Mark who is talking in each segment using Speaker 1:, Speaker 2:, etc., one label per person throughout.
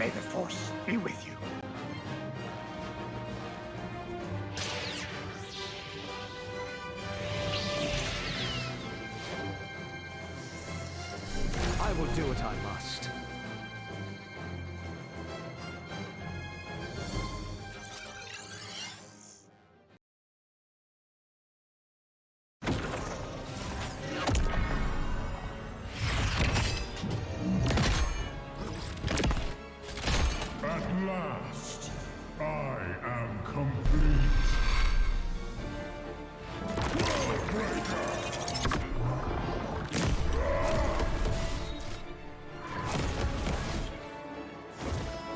Speaker 1: May the Force be with you.
Speaker 2: I will do what I must.
Speaker 3: At last, I am complete.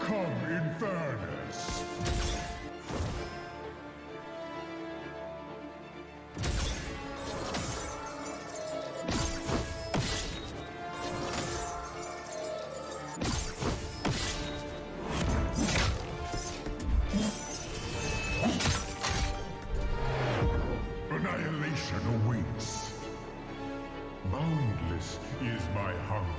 Speaker 3: Come in fairness. Annihilation awaits. Boundless is my hunger.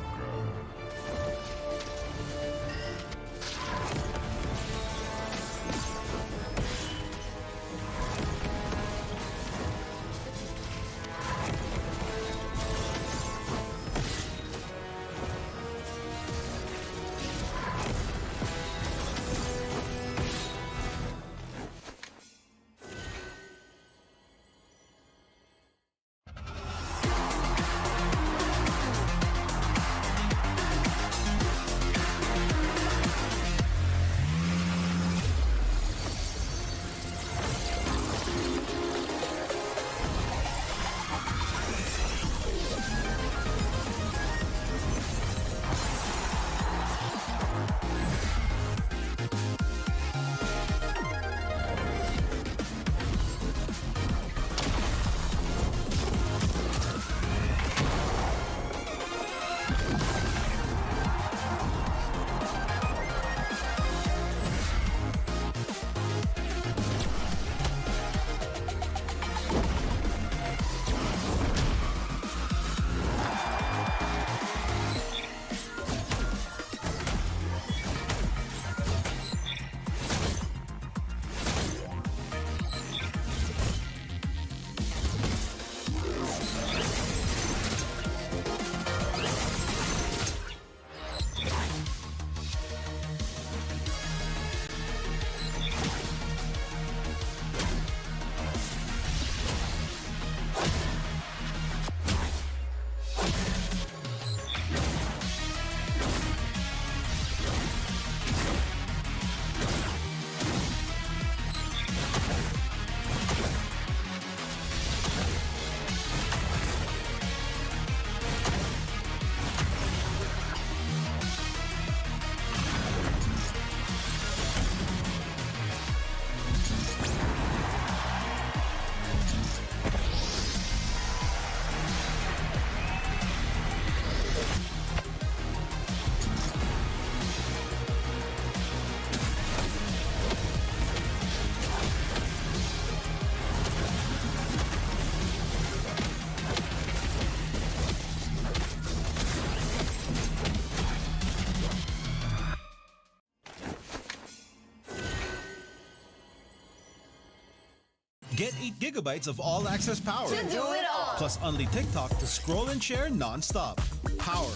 Speaker 4: Get 8 gigabytes of all-access power.
Speaker 5: To do it all.
Speaker 4: Plus only TikTok to scroll and share non-stop. Power,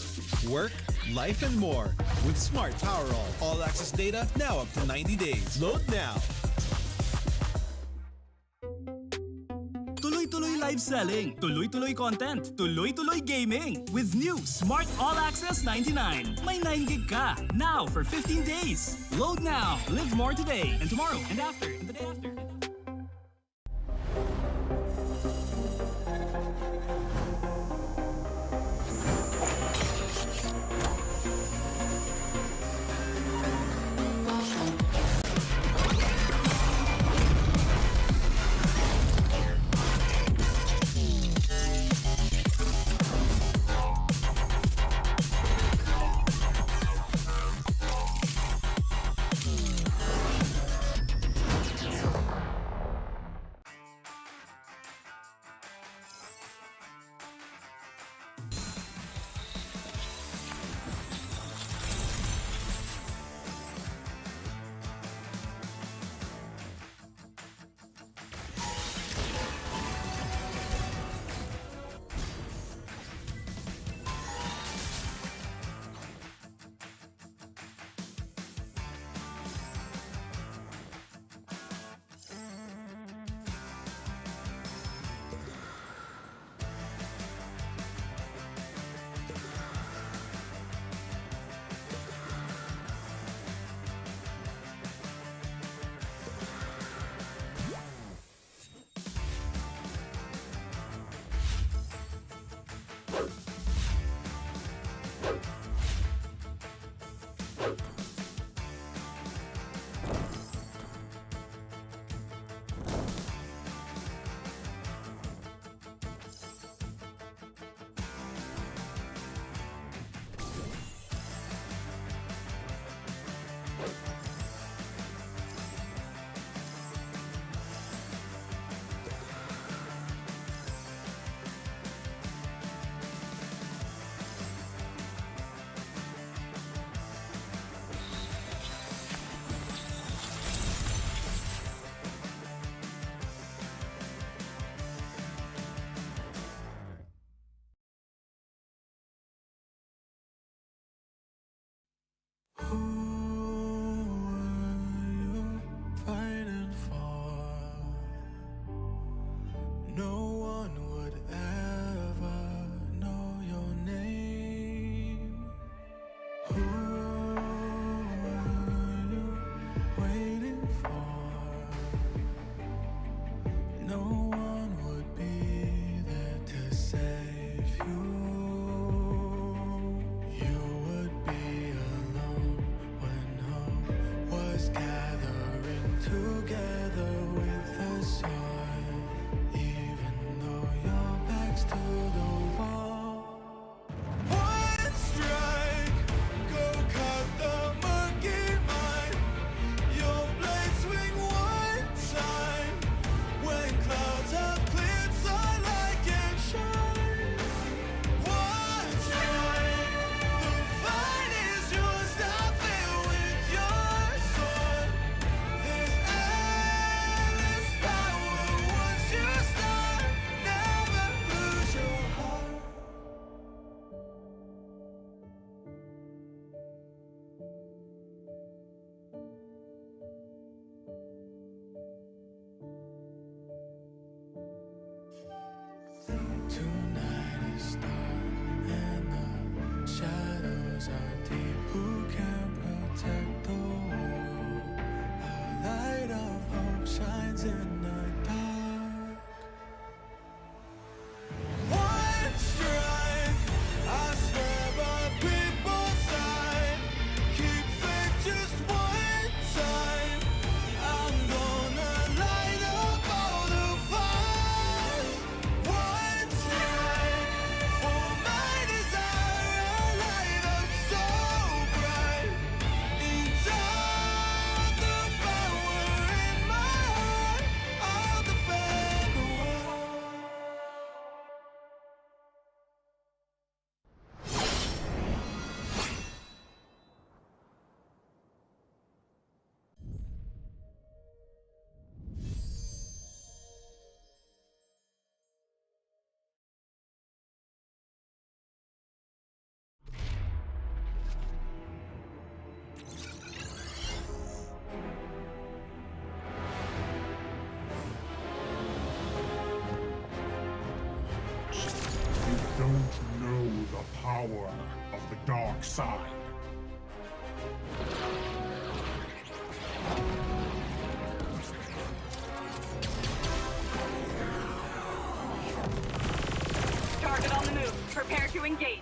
Speaker 4: work, life, and more. With Smart Power all-access data now up to 90 days. Load now.
Speaker 6: Tuloy-tuloy live selling, tuloy-tuloy content, tuloy-tuloy gaming. With new Smart All Access 99. May 9 gig ka. Now for 15 days. Load now. Live more today and tomorrow and after and the day after.
Speaker 3: power of the dark side.
Speaker 1: Target on the move. Prepare to engage.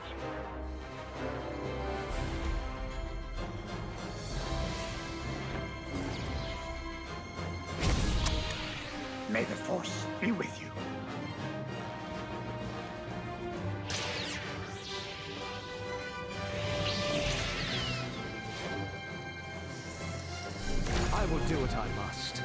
Speaker 5: May the Force be with you.
Speaker 2: I will do what I must.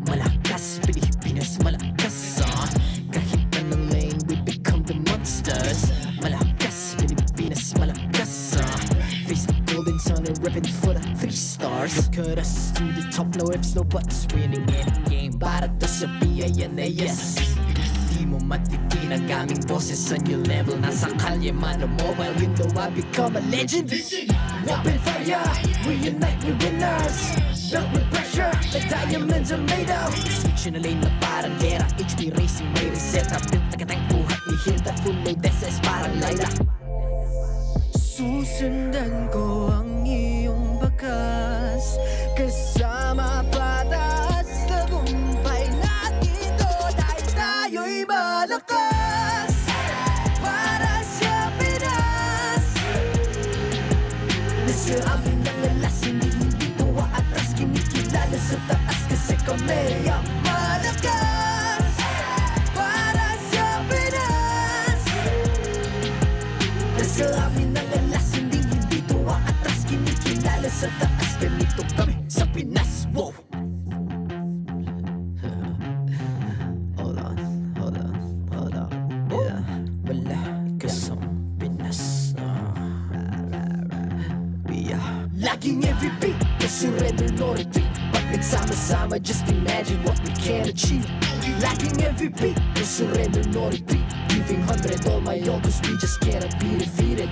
Speaker 7: Malakas, Pilipinas, malakas kahit anong lane, we become the monsters. Malakas, Pilipinas, malakas face the golden sun and ribbon for the 3 stars. Look at us to the top, no ifs, no buts. Winning any game, para to sa PINAS. Di mo matitinag aming boses on your level. Nasa kalye man o mobile, you know I become a legend. Open fire, we unite, we winners. Built with pressure, like diamonds are made of. Switching a lane na parang gera, HP racing may reseta. Built na katang buhat ni Hilda, full load SS parang Laila. Susundan ko ang iyong bakas, kasama patas, tagumpay natin ito dahil tayo'y malakas. Para sa Pinas, nasa amin ang lalas, hindi ko atras, kinikilala sa taas kasi kami ang malakas. Para sa Pinas, nasa amin ang lalas, hindi ko atras, kinikilala sa taas, ganito kami sa Pinas. Wow! Hold on. Yeah, malakas ang Pinas. Laging every beat, no surrender, no retreat. Pag nagsama-sama, just imagine what we can achieve. Lacking every beat, no surrender, no retreat. Giving 100 all my all, cause we just cannot be defeated.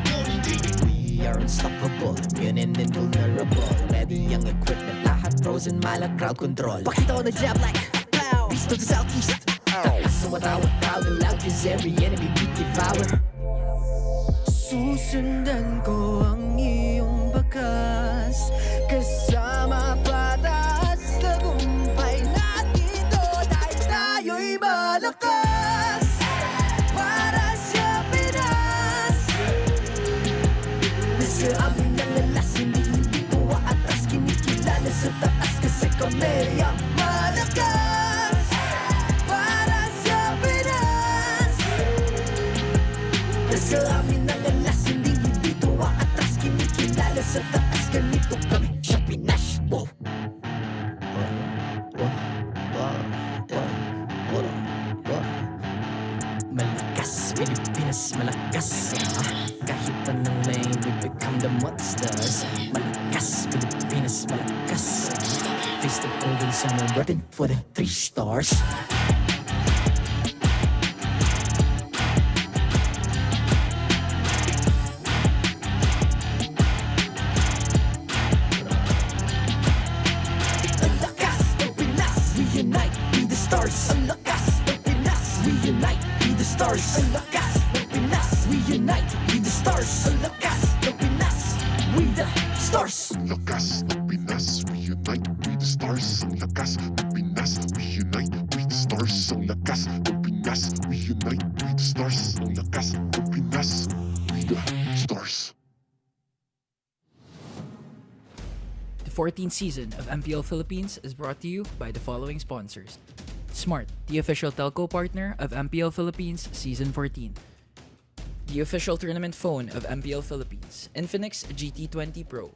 Speaker 7: We are unstoppable, immune and invulnerable. Ready ang equipment, lahat frozen, malang crowd control. Pakita ko na jab like pow, east to the southeast. Takas sa matawa, proud and loud, cause every enemy we devour. Susundan ko ang iyong bakas, kasama patas, tagumpay natin ito dahil tayo'y malakas. Para sa Pinas, nasa amin ang lalas, hindi ko atras, kinikilala sa taas kasi kami ang malakas. Para sa Pinas, nasa amin ang lalas, hindi ko atras, kinikilala sa taas, ganito kami sa Pinas. Wow! Malakas, Pilipinas, malakas kahit anong lane, we become the monsters. Malakas, Pilipinas, malakas Golden Sun are reppin' for the 3 stars. Ang lakas ng Pinas, reunite, be the stars. Ang lakas ng Pinas, reunite, be the stars. Ang lakas ng Pinas, reunite, be the stars. Ang lakas ng Pinas, we the stars.
Speaker 8: Ang lakas ng Pinas, reunite, we the stars. Ang lakas ng Pinas, reunite, we the stars. Ang lakas ng Pinas, reunite, we the stars. Ang lakas ng Pinas, we the stars.
Speaker 9: The 14th season of MPL Philippines is brought to you by the following sponsors. Smart, the official telco partner of MPL Philippines Season 14. The official tournament phone of MPL Philippines, Infinix GT20 Pro.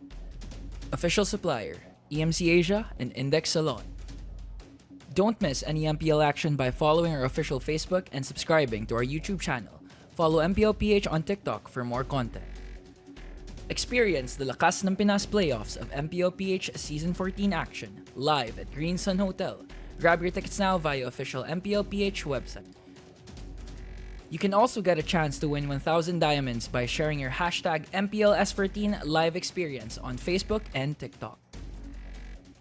Speaker 9: Official supplier, EMC Asia and Index Salon. Don't miss any MPL action by following our official Facebook and subscribing to our YouTube channel. Follow MPLPH on TikTok for more content. Experience the Lakas ng Pinas playoffs of MPLPH Season 14 action live at Green Sun Hotel. Grab your tickets now via official MPLPH website. You can also get a chance to win 1,000 diamonds by sharing your hashtag MPLS14 live experience on Facebook and TikTok.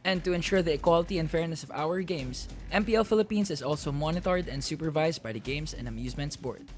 Speaker 9: And to ensure the equality and fairness of our games, MPL Philippines is also monitored and supervised by the Games and Amusements Board.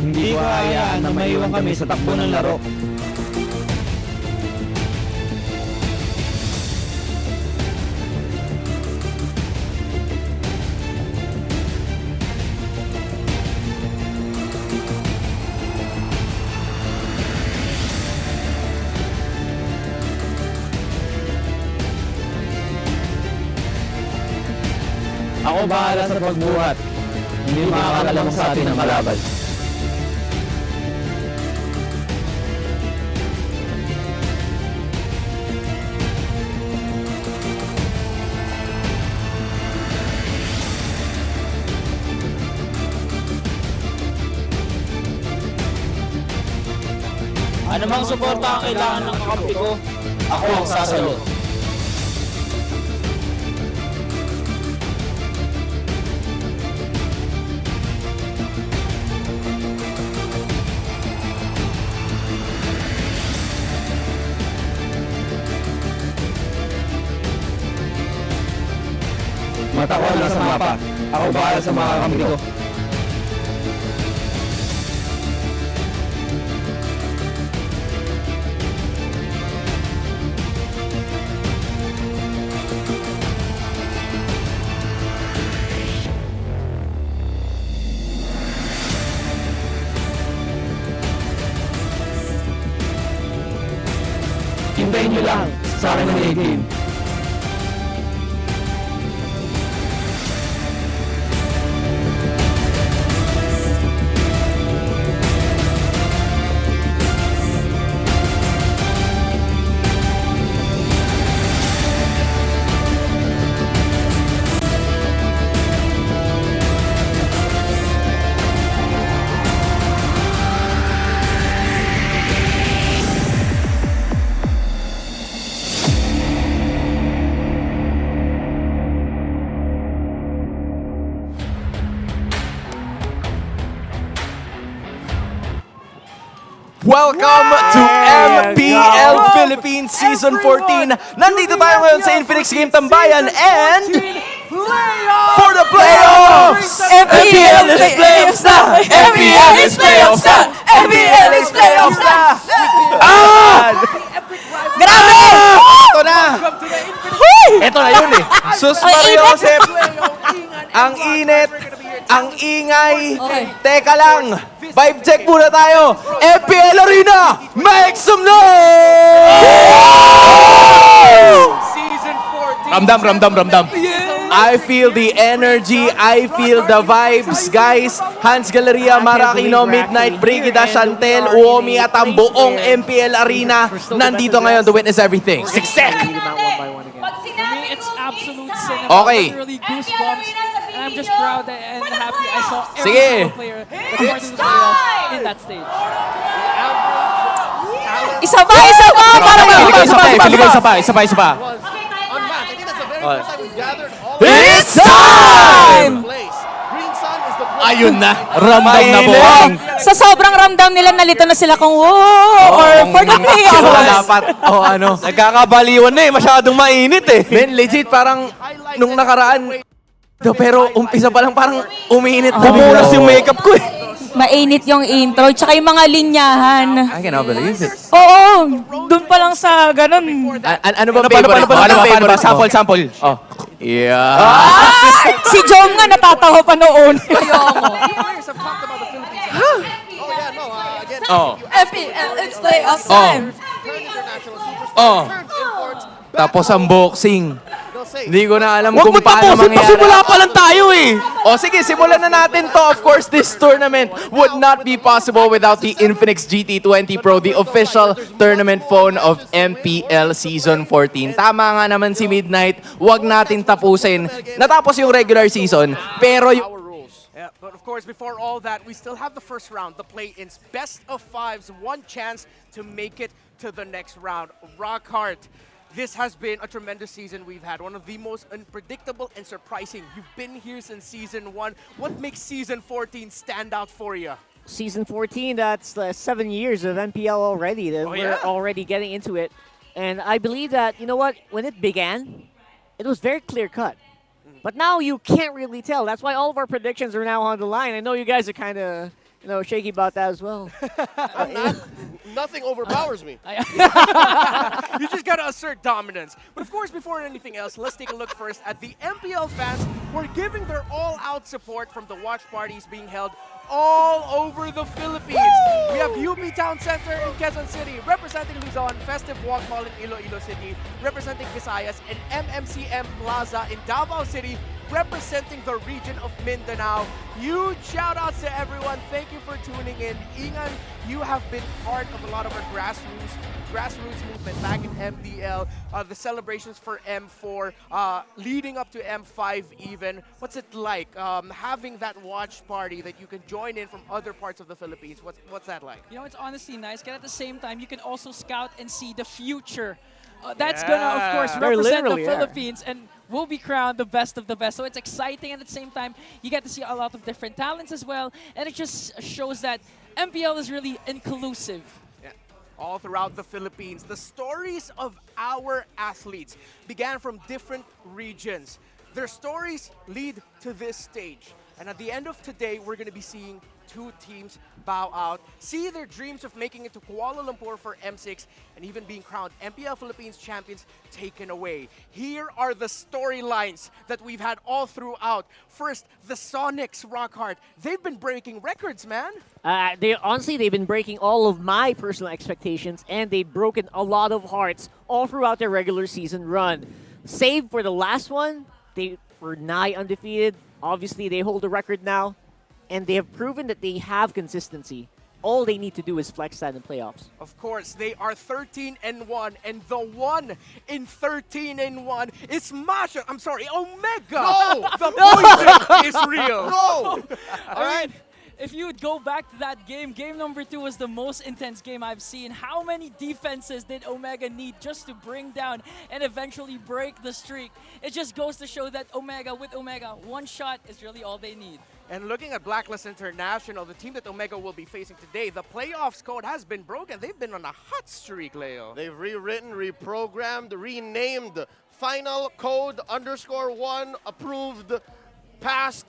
Speaker 10: Hindi ko hayaan na maiwan kami sa takbo ng laro. Ako bahala sa pagbuhat. Hindi makakalamang sa atin ang kalaban. Anumang suporta ang kailangan ng kakampi ko, ako ang sasalo. Mata ko lang sa mapa, ako bahala sa mga kakampi ko. Hintayin nyo lang sa akin ng late game.
Speaker 11: Welcome to MPL Philippines Season 14. Nandito tayo ngayon sa Infinix Game Tambayan and for the playoffs! MPL is playoffs na! MPL is playoffs na! MPL is playoffs na!
Speaker 12: Grabe!
Speaker 11: Ito na! Ito na yun eh. Sus Mariosep! Ang init! Ang ingay! Teka lang! Vibe check muna tayo! MPL Arena! Make some noise!
Speaker 13: Season 14.
Speaker 11: Ramdam. I feel the energy, I feel the vibes, guys. Hans Galleria, Marakino, Midnight, Brigida, Chantel, Uomi, at ang buong MPL Arena nandito ngayon to witness everything. Siksek!
Speaker 13: For me, it's absolute cinema.
Speaker 11: Okay.
Speaker 13: It's really goosebumps. And I'm just proud and happy I saw every
Speaker 11: Sige.
Speaker 13: single player that's part of the playoff in that stage.
Speaker 12: Isa pa! Para
Speaker 11: Isa pa.
Speaker 12: It's time!
Speaker 11: Ayun na. Ramdam na po.
Speaker 12: Sa sobrang ramdam nila, nalito na sila kung or for the playoffs.
Speaker 11: Dapat, nagkakabaliwan na eh. Masyadong mainit eh. Men, legit, parang nung nakaraan, pero umpisa pa lang parang umiinit. Bumunas yung makeup ko eh.
Speaker 12: Mainit yung intro, tsaka yung mga linyahan.
Speaker 11: I cannot believe it.
Speaker 12: Oo, dun pa lang sa ganun.
Speaker 11: Ano ba favorite mo? Ano ba? Sample. Oh. Yeah.
Speaker 12: Si Jom nga natatawa pa noon. MPL, it's playoff time.
Speaker 11: Tapos ang boxing. Hindi ko na alam kung paano mangyayari. Simula pa lang tayo eh. O sige, simulan na natin to. Of course, this tournament would not be possible without the Infinix GT20 Pro, the official tournament phone of MPL Season 14. Tama nga naman si Midnight. Huwag natin tapusin. Natapos yung regular season, pero
Speaker 14: Yeah, but of course, before all that, we still have the first round, the play-ins. Best of fives, one chance to make it to the next round. Rock hard. This has been a tremendous season we've had, one of the most unpredictable and surprising. You've been here since Season 1. What makes Season 14 stand out for you?
Speaker 15: Season 14, that's 7 years of MPL already. We're already getting into it. And I believe that, you know what, when it began, it was very clear-cut. But now you can't really tell. That's why all of our predictions are now on the line. I know you guys are kind of, shaky about that as well.
Speaker 16: Nothing overpowers me.
Speaker 14: You just gotta assert dominance. But of course, before anything else, let's take a look first at the MPL fans who are giving their all-out support from the watch parties being held all over the Philippines. We have UP Town Center in Quezon City, representing Luzon, Festive Walk Mall in Iloilo City, representing Visayas, and MMCM Plaza in Davao City, representing the region of Mindanao. Huge shout-outs to everyone. Thank you for tuning in. Ingan, you have been part of a lot of our grassroots movement back in MPL, the celebrations for M4, leading up to M5 even. What's it like having that watch party that you can join in from other parts of the Philippines? What's that like?
Speaker 13: It's honestly nice. And at the same time, you can also scout and see the future. That's gonna, of course, represent the Philippines and will be crowned the best of the best. So it's exciting, and at the same time, you get to see a lot of different talents as well. And it just shows that MPL is really inclusive.
Speaker 14: All throughout the Philippines, the stories of our athletes began from different regions. Their stories lead to this stage. And at the end of today, we're going to be seeing two teams bow out, see their dreams of making it to Kuala Lumpur for M6, and even being crowned MPL Philippines champions taken away. Here are the storylines that we've had all throughout. First, the Sonics rock hard. They've been breaking records, man.
Speaker 15: They've been breaking all of my personal expectations, and they've broken a lot of hearts all throughout their regular season run. Save for the last one, they were nigh undefeated. Obviously, they hold the record now, and they have proven that they have consistency. All they need to do is flex that in playoffs.
Speaker 14: Of course, they are 13-1, and the one in 13-1 is Masha. I'm sorry, Omega.
Speaker 16: No!
Speaker 14: The poison is real.
Speaker 16: No!
Speaker 13: All right. if you would go back to that game, game number 2 was the most intense game I've seen. How many defenses did Omega need just to bring down and eventually break the streak? It just goes to show that with Omega, one shot is really all they need.
Speaker 14: And looking at Blacklist International, the team that Omega will be facing today, the playoffs code has been broken. They've been on a hot streak, Leo.
Speaker 16: They've rewritten, reprogrammed, renamed final code _1 approved past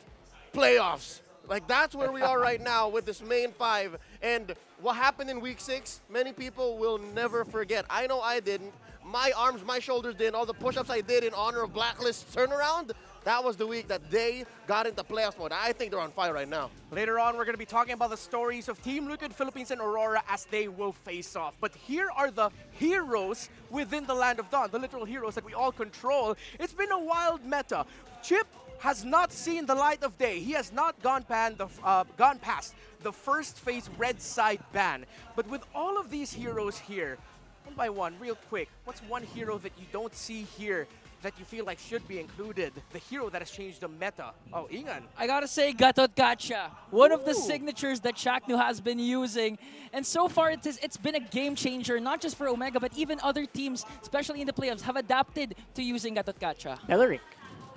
Speaker 16: playoffs. Like, that's where we are right now with this main 5. And what happened in week 6, many people will never forget. I know I didn't. My arms, my shoulders did, all the push-ups I did in honor of Blacklist's turnaround. That was the week that they got into playoff mode. I think they're on fire right now.
Speaker 14: Later on, we're going to be talking about the stories of Team Liquid Philippines and Aurora as they will face off. But here are the heroes within the Land of Dawn, the literal heroes that we all control. It's been a wild meta. Chip has not seen the light of day. He has not gone past the first phase red side ban. But with all of these heroes here, one by one, real quick, what's one hero that you don't see here that you feel like should be included? The hero that has changed the meta. Oh, Ingan.
Speaker 13: I gotta say, Gatot Gacha, one of the signatures that Shaknu has been using. And so far, it's been a game changer, not just for Omega, but even other teams, especially in the playoffs, have adapted to using Gatot Gacha.
Speaker 15: Beleric.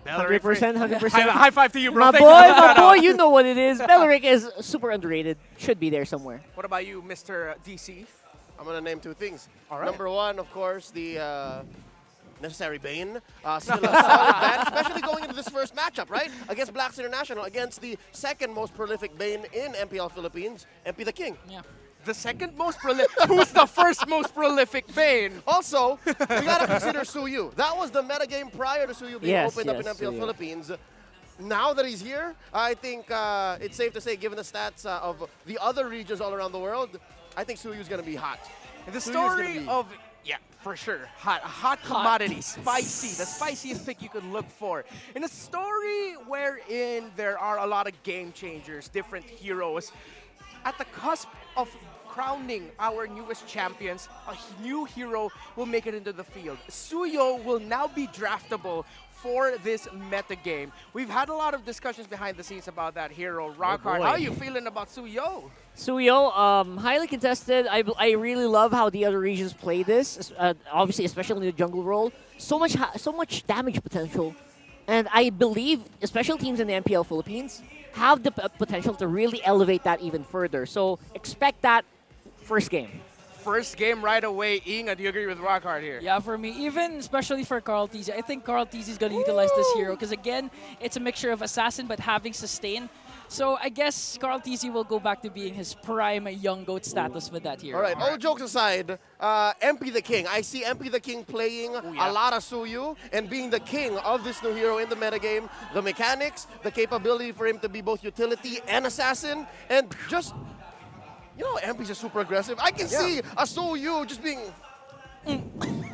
Speaker 15: 100%, 100%.
Speaker 14: High five to you, bro.
Speaker 15: My boy, you know what it is. Beleric is super underrated. Should be there somewhere.
Speaker 14: What about you, Mr. DC?
Speaker 16: I'm going to name 2 things.
Speaker 14: All right.
Speaker 16: Number 1, of course, the necessary Bane. Still a solid ban, especially going into this first matchup, right? Against Blacklist International, against the second most prolific Bane in MPL Philippines, MP the King.
Speaker 13: Yeah.
Speaker 14: The second most prolific? Who's the first most prolific Bane?
Speaker 16: Also, we got to consider Suyu. That was the metagame prior to Suyu being opened up in MPL
Speaker 15: Suyu.
Speaker 16: Philippines. Now that he's here, I think it's safe to say, given the stats of the other regions all around the world, I think Suyu's going to be hot.
Speaker 14: The story of, yeah, for sure, hot commodity, spicy, the spiciest pick you could look for. In a story wherein there are a lot of game changers, different heroes, at the cusp of crowning our newest champions, a new hero will make it into the field. Suyo will now be draftable for this meta game. We've had a lot of discussions behind the scenes about that hero. Rockhard, how are you feeling about Suyo?
Speaker 15: Suyo, highly contested. I really love how the other regions play this. Obviously, especially in the jungle role, so much damage potential, and I believe special teams in the MPL Philippines have the potential to really elevate that even further. So expect that first game.
Speaker 14: First game right away. Inga, do you agree with Rockhard here?
Speaker 13: Yeah, for me, even especially for Carl TZ, I think Carl TZ is going to utilize this hero because, again, it's a mixture of assassin but having sustain. So I guess Carl TZ will go back to being his prime young goat status with that hero.
Speaker 16: All right, all jokes aside, MP the King. I see MP the King playing a lot of Suyu and being the king of this new hero in the metagame. The mechanics, the capability for him to be both utility and assassin, and just... You know, MP's just super aggressive. I can see a Suyu just being...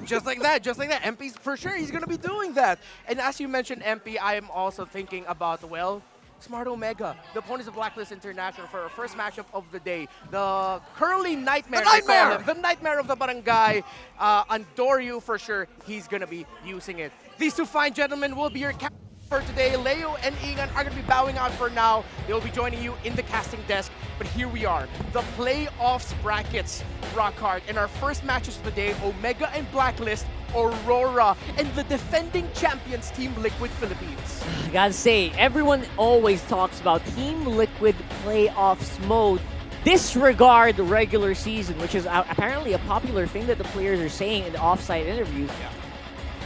Speaker 14: Just like that, just like that. MP's for sure, he's going to be doing that. And as you mentioned, MP, I am also thinking about, well, Smart Omega, the opponents of Blacklist International for our first matchup of the day. The Curly Nightmare. The Nightmare of the Barangay. Andoryu, for sure, he's going to be using it. These 2 fine gentlemen will be your captains for today. Leo and Ingan are going to be bowing out for now. They'll be joining you in the casting desk. But here we are, the playoffs brackets, Rockhard. In our first matches of the day, Omega and Blacklist, Aurora, and the defending champions, Team Liquid Philippines.
Speaker 15: I gotta say, everyone always talks about Team Liquid playoffs mode. Disregard the regular season, which is apparently a popular thing that the players are saying in the offsite interviews.
Speaker 14: Yeah.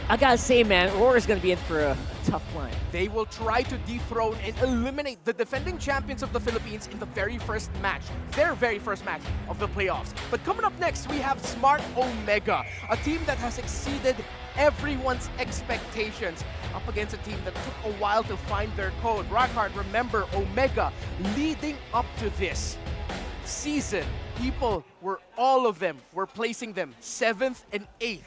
Speaker 15: I gotta say, man, Aurora's gonna be in for a tough climb.
Speaker 14: They will try to dethrone and eliminate the defending champions of the Philippines in the very first match, their very first match of the playoffs. But coming up next, we have Smart Omega, a team that has exceeded everyone's expectations up against a team that took a while to find their code. Rockhard, remember, Omega, leading up to this season, all of them were placing them 7th and 8th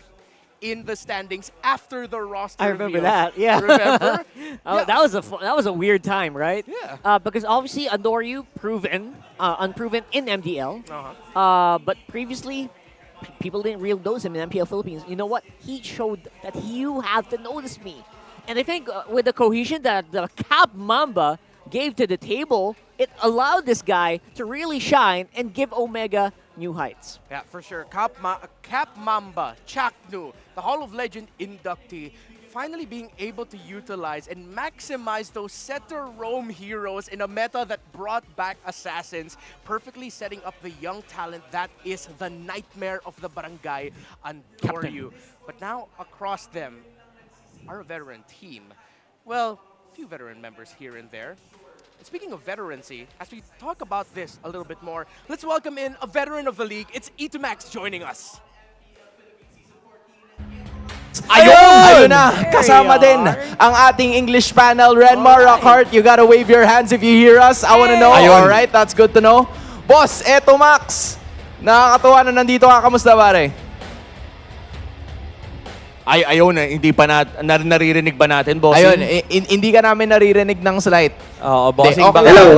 Speaker 14: in the standings after the roster
Speaker 15: I remember
Speaker 14: reveals.
Speaker 15: that, yeah.
Speaker 14: Remember?
Speaker 15: That was a weird time, right?
Speaker 14: Yeah.
Speaker 15: Because obviously Andoryu unproven in MDL. But previously, people didn't really notice him in MPL Philippines. You know what? He showed that you have to notice me. And I think with the cohesion that the Cap Mamba gave to the table, it allowed this guy to really shine and give Omega new heights.
Speaker 14: Yeah, for sure. Cap Mamba, Chaknu, the Hall of Legend inductee, finally being able to utilize and maximize those setter roam heroes in a meta that brought back assassins, perfectly setting up the young talent that is the nightmare of the barangay, Andoryu. But now across them, our veteran team, well, a few veteran members here and there. And speaking of veterancy, as we talk about this a little bit more, let's welcome in a veteran of the league. It's E2Max joining us.
Speaker 11: Ayun na! Kasama din ang ating English panel. Renmar, Rockhart, you gotta wave your hands if you hear us. I wanna know. Alright, that's good to know. Boss, eto Max. Nakakatuwa na nandito ka. Kamusta, pare?
Speaker 17: Ayun, hindi pa naririnig ba natin, bossing?
Speaker 11: Ayun, hindi ka namin naririnig ng slight.
Speaker 17: Oo, bossing.
Speaker 11: Okay.
Speaker 17: Hello.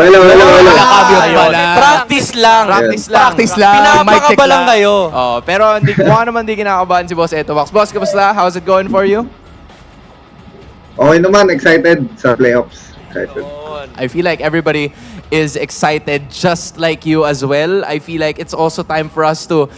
Speaker 11: Practice lang. Practice lang.
Speaker 17: Pinapakaba lang kayo.
Speaker 11: Oh, pero mukha naman hindi kinakabahan si Boss Eto Max. Boss, kamusta? How's it going for you?
Speaker 18: Okay naman, excited sa playoffs. Excited.
Speaker 11: I feel like everybody is excited just like you as well. I feel like it's also time for us to,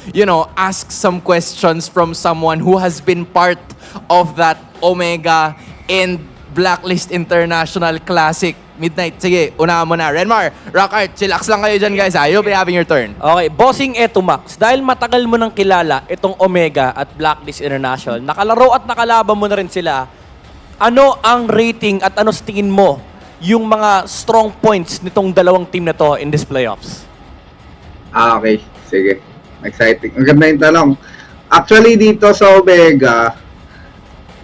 Speaker 11: ask some questions from someone who has been part of that Omega and Blacklist International Classic Midnight. Sige, unahan mo na. Renmar, Rockhart, chillax lang kayo dyan, guys. You'll be having your turn.
Speaker 17: Okay, bossing eto, Max. Dahil matagal mo nang kilala itong Omega at Blacklist International, nakalaro at nakalaban mo na rin sila, ano ang rating at ano sa tingin mo yung mga strong points nitong dalawang team na to in this playoffs?
Speaker 18: Okay. Sige. Exciting. Ang ganda yung tanong. Actually, dito sa Omega,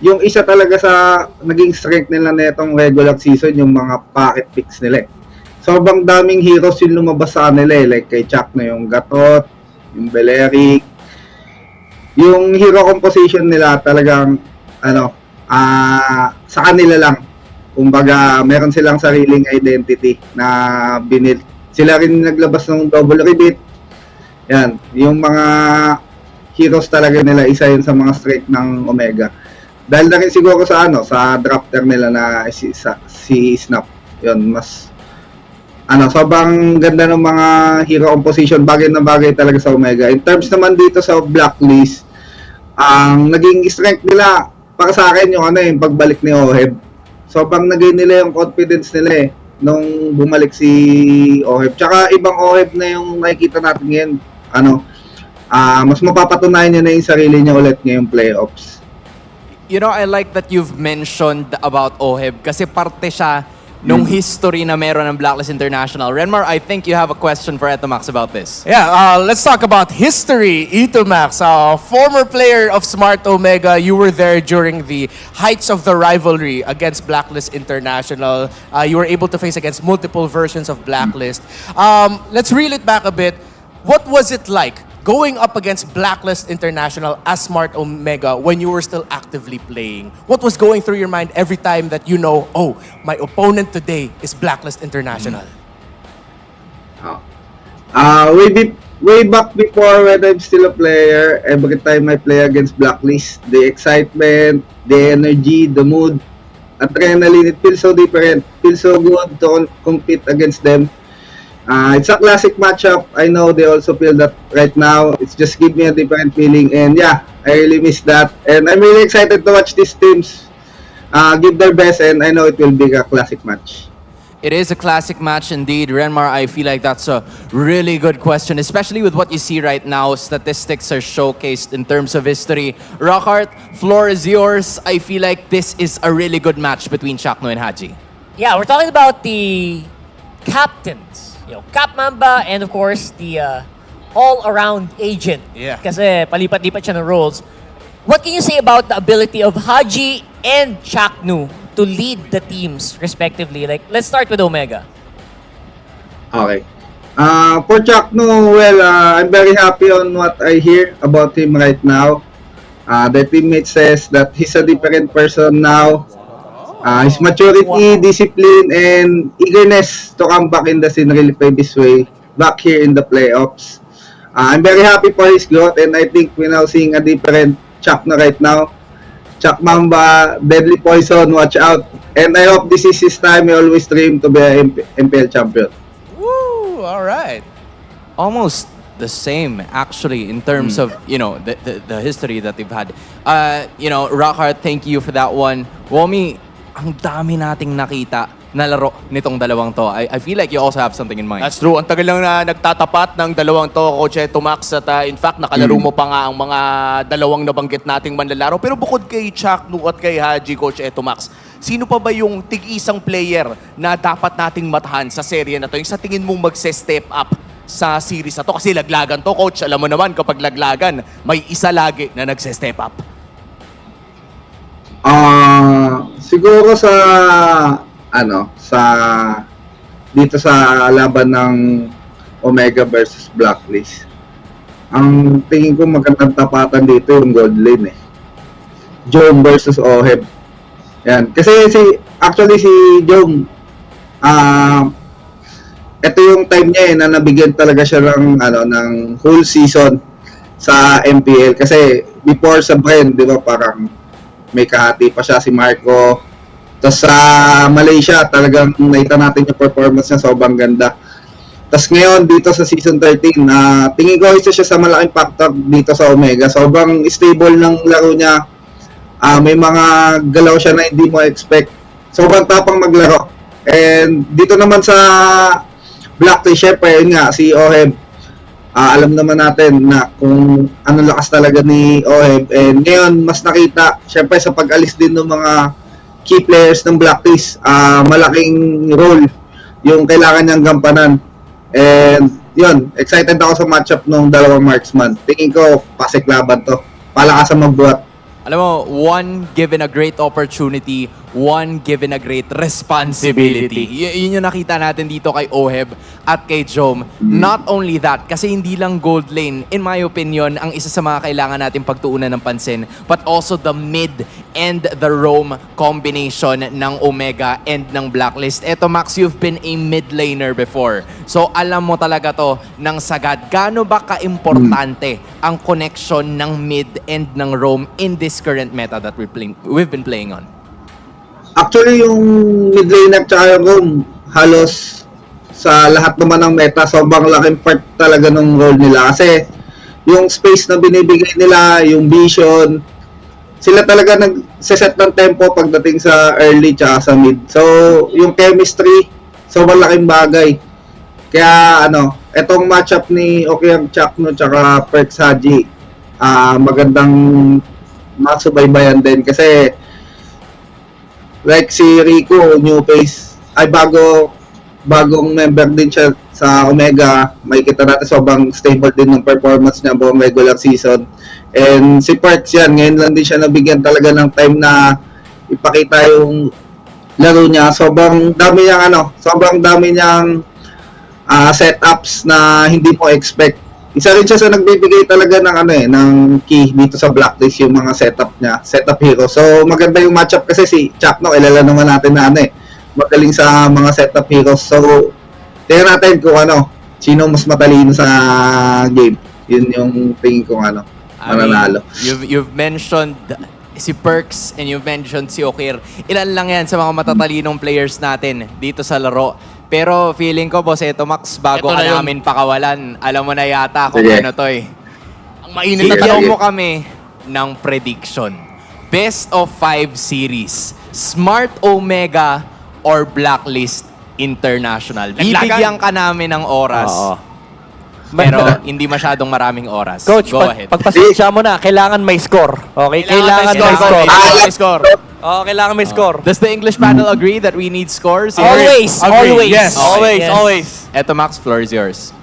Speaker 18: yung isa talaga sa naging strength nila na itong regular season, yung mga pocket picks nila. Sobrang daming heroes yung lumabas sa kanila. Like kay Chuck na yung Gatot, yung Beleric. Yung hero composition nila talagang, sa kanila lang. Kumbaga, meron silang sariling identity na binil. Sila rin naglabas ng double rebit. Yan, yung mga heroes talaga nila, isa yun sa mga strength ng Omega. Dahil na rin siguro sa drafter nila na si Snap. Yun, mas sobrang ganda ng mga hero composition, bagay na bagay talaga sa Omega. In terms naman dito sa Blacklist, ang naging strength nila para sa akin yung pagbalik ni Oheb. Sobrang naging nila yung confidence nila nung bumalik si Oheb. Tsaka ibang Oheb na yung nakikita natin ngayon. Mas mapapatunayan niya na yung sarili niya ulit ngayong playoffs.
Speaker 11: I like that you've mentioned about Oheb kasi parte siya nung history na meron ng Blacklist International. Renmar, I think you have a question for Etomax about this.
Speaker 14: Yeah, let's talk about history. Etomax, former player of Smart Omega, you were there during the heights of the rivalry against Blacklist International. You were able to face against multiple versions of Blacklist. Let's reel it back a bit. What was it like going up against Blacklist International as Smart Omega when you were still actively playing? What was going through your mind every time that my opponent today is Blacklist International?
Speaker 18: Way back before when I'm still a player, every time I play against Blacklist, the excitement, the energy, the mood, adrenaline, it feels so different. Feels so good to compete against them. It's a classic matchup. I know they also feel that right now. It's just give me a different feeling. And yeah, I really miss that. And I'm really excited to watch these teams give their best. And I know it will be a classic match.
Speaker 11: It is a classic match indeed. Renmar, I feel like that's a really good question, especially with what you see right now. Statistics are showcased in terms of history. Rockhart, floor is yours. I feel like this is a really good match between Chakno and Haji.
Speaker 15: Yeah, we're talking about the captains. Cap Mamba and of course the all-around agent.
Speaker 14: Yeah.
Speaker 15: Kasi palipat-lipat siya ng roles. What can you say about the ability of Haji and Chaknu to lead the teams respectively? Like, let's start with Omega.
Speaker 18: Okay. For Chaknu, I'm very happy on what I hear about him right now. The teammate says that he's a different person now. His maturity, discipline, and eagerness to come back in the scene really paved his way back here in the playoffs. I'm very happy for his growth, and I think we're now seeing a different Chuck na right now. Chuck Mamba, deadly poison, watch out. And I hope this is his time. I always dream to be a MPL champion.
Speaker 17: Woo! All right. Almost the same, actually, in terms of, you know, the history that they've had. You know, Rockhart, thank you for that one. Womi, ang dami nating nakita na laro nitong dalawang to. I feel like you also have something in mind.
Speaker 14: That's true. Ang tagal lang na nagtatapat ng dalawang to, Coach Eto Max. At in fact, nakalaro mo pa nga ang mga dalawang nabanggit nating manlalaro. Pero bukod kay Chaknu at kay Haji, Coach Eto Max, sino pa ba yung tig-isang player na dapat nating matahan sa serye na to? Yung sa tingin mong magse-step up sa series na to? Kasi laglagan to, Coach. Alam mo naman, kapag laglagan, may isa lagi na nagse-step up.
Speaker 18: Siguro sa dito sa laban ng Omega versus Blacklist. Ang tingin ko magandang tapatan dito yung gold lane Jom versus Oheb. Yan. Kasi actually si Jom ito yung time niya na nabigyan talaga siya ng whole season sa MPL kasi before sa Bren, di ba, parang may kahati pa siya si Marco. Tapos sa Malaysia, talagang nakita natin yung performance niya, sobrang ganda. Tapos ngayon, dito sa Season 13, tingin ko isa siya sa malaking factor dito sa Omega. Sobrang stable ng laro niya. May mga galaw siya na hindi mo expect. Sobrang tapang maglaro. And dito naman sa Blacklist, syempre, yun nga, si Oheb. Alam naman natin na kung ano lakas talaga ni Oheb. And ngayon, mas nakita, syempre sa pag-alis din ng mga key players ng Blacklist, malaking role yung kailangan niyang gampanan. And yun, excited ako sa matchup ng dalawang marksman. Tingin ko, pasik laban to. Palakasan magbuhat.
Speaker 17: Alam mo, one given a great opportunity, one given a great responsibility. Yun yung nakita natin dito kay Oheb at kay Jom. Not only that, kasi hindi lang gold lane, in my opinion, ang isa sa mga kailangan natin pagtuunan ng pansin, but also the mid and the roam combination ng Omega and ng Blacklist. Eto, Max, you've been a mid laner before. So, alam mo talaga to ng sagad. Gaano ba ka-importante ang connection ng mid and ng roam in this current meta that we've been playing on?
Speaker 18: Actually, yung mid laner at yung roam, halos sa lahat naman ng meta, sobrang laking part talaga ng role nila. Kasi yung space na binibigay nila, yung vision, sila talaga nag-set ng tempo pagdating sa early tsaka sa mid. So, yung chemistry, sobrang laking bagay. Kaya, etong matchup ni Okiang Chakno tsaka Perks Haji, magandang masubaybayan din. Kasi, like si Rico, new face, ay bagong member din siya sa Omega. May kita natin sobrang stable din ng performance niya buong regular season. And si Perks yan, ngayon lang din siya nabigyan talaga ng time na ipakita yung laro niya. Sobrang dami niyang setups na hindi mo expect. Isa rin siya sa nagbibigay talaga ng ng key dito sa Blacklist, yung mga setup niya, setup hero. So maganda yung matchup kasi si Chakno, ilala naman natin na magaling sa mga setup heroes. So tingnan natin kung sino mas matalino sa game. Yun yung tingin ko mananalo.
Speaker 17: You've mentioned si Perks and you've mentioned si Okir. Ilan lang yan sa mga matatalinong players natin dito sa laro. Pero feeling ko, Boss Eto Max, bago ka namin pakawalan, alam mo na yata kung ano to Ang mainit na tanong mo kami ng prediction. Best of 5 series. Smart Omega or Blacklist International. Bibigyan ka namin ng oras. Pero hindi masyadong maraming oras.
Speaker 10: Coach,
Speaker 17: go ahead.
Speaker 10: Pagpasensya mo na, kailangan may score. Okay? Kailangan may score.
Speaker 17: May score.
Speaker 10: Oh, kailangan may score.
Speaker 17: Does the English panel agree that we need scores?
Speaker 10: Always. Always.
Speaker 17: Yes.
Speaker 10: Always.
Speaker 17: Yes.
Speaker 10: Always.
Speaker 17: Eto, Max, floor is yours.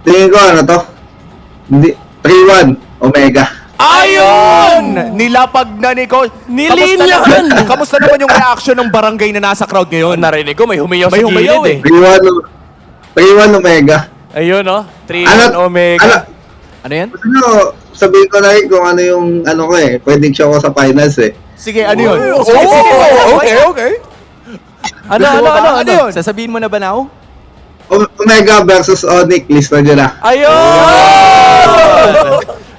Speaker 18: Tingin ko to? Hindi, 3-1, Omega.
Speaker 14: Ayun! Nilapag na ni Coach.
Speaker 10: Nililan!
Speaker 14: Kamusta naman yung reaction ng barangay na nasa crowd ngayon?
Speaker 10: Narinig ko, may humiyaw sa
Speaker 14: humiyaw
Speaker 10: gilid
Speaker 18: 3-1 Omega.
Speaker 10: Ayun, 3-1 Omega.
Speaker 17: Ano yan?
Speaker 18: Sabihin ko na rin kung ano yung prediction ko sa finals
Speaker 14: Sige, ano yun?
Speaker 10: Okay. Ano yun?
Speaker 17: Sasabihin mo na ba now?
Speaker 18: Omega versus Onyx, list na dyan na.
Speaker 10: Ayun!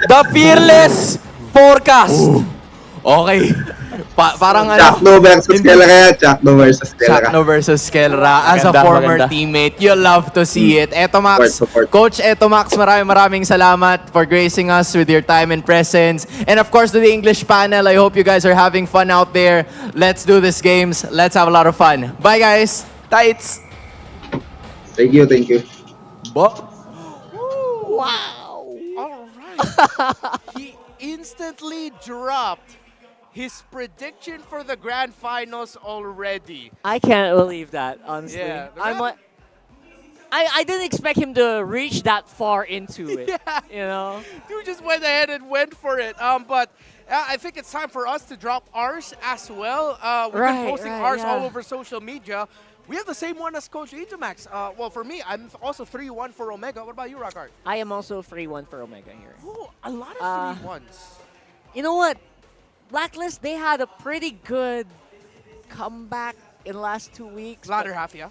Speaker 10: The Fearless Forecast.
Speaker 17: Okay.
Speaker 11: Parang
Speaker 18: Chakno versus Kelra. Chakno versus Kelra.
Speaker 11: Chakno versus Kelra. As a former teammate, you love to see it. Eto Max, Coach Eto Max, maraming salamat for gracing us with your time and presence. And of course, to the English panel, I hope you guys are having fun out there. Let's do this games. Let's have a lot of fun. Bye guys. Tights.
Speaker 18: Thank you, thank you.
Speaker 14: Wow. All right. He instantly dropped his prediction for the grand finals already.
Speaker 15: I can't believe that, honestly.
Speaker 14: Yeah,
Speaker 15: I didn't expect him to reach that far into it.
Speaker 14: Yeah.
Speaker 15: You know?
Speaker 14: Dude just went ahead and went for it. But I think it's time for us to drop ours as well. We've been posting ours all over social media. We have the same one as Coach Itomax. Well, for me, I'm also 3-1 for Omega. What about you, Rockhart?
Speaker 15: I am also 3-1 for Omega here.
Speaker 14: Ooh, a lot of 3-1s.
Speaker 15: You know what? Blacklist, they had a pretty good comeback in the last 2 weeks.
Speaker 14: Latter half, yeah.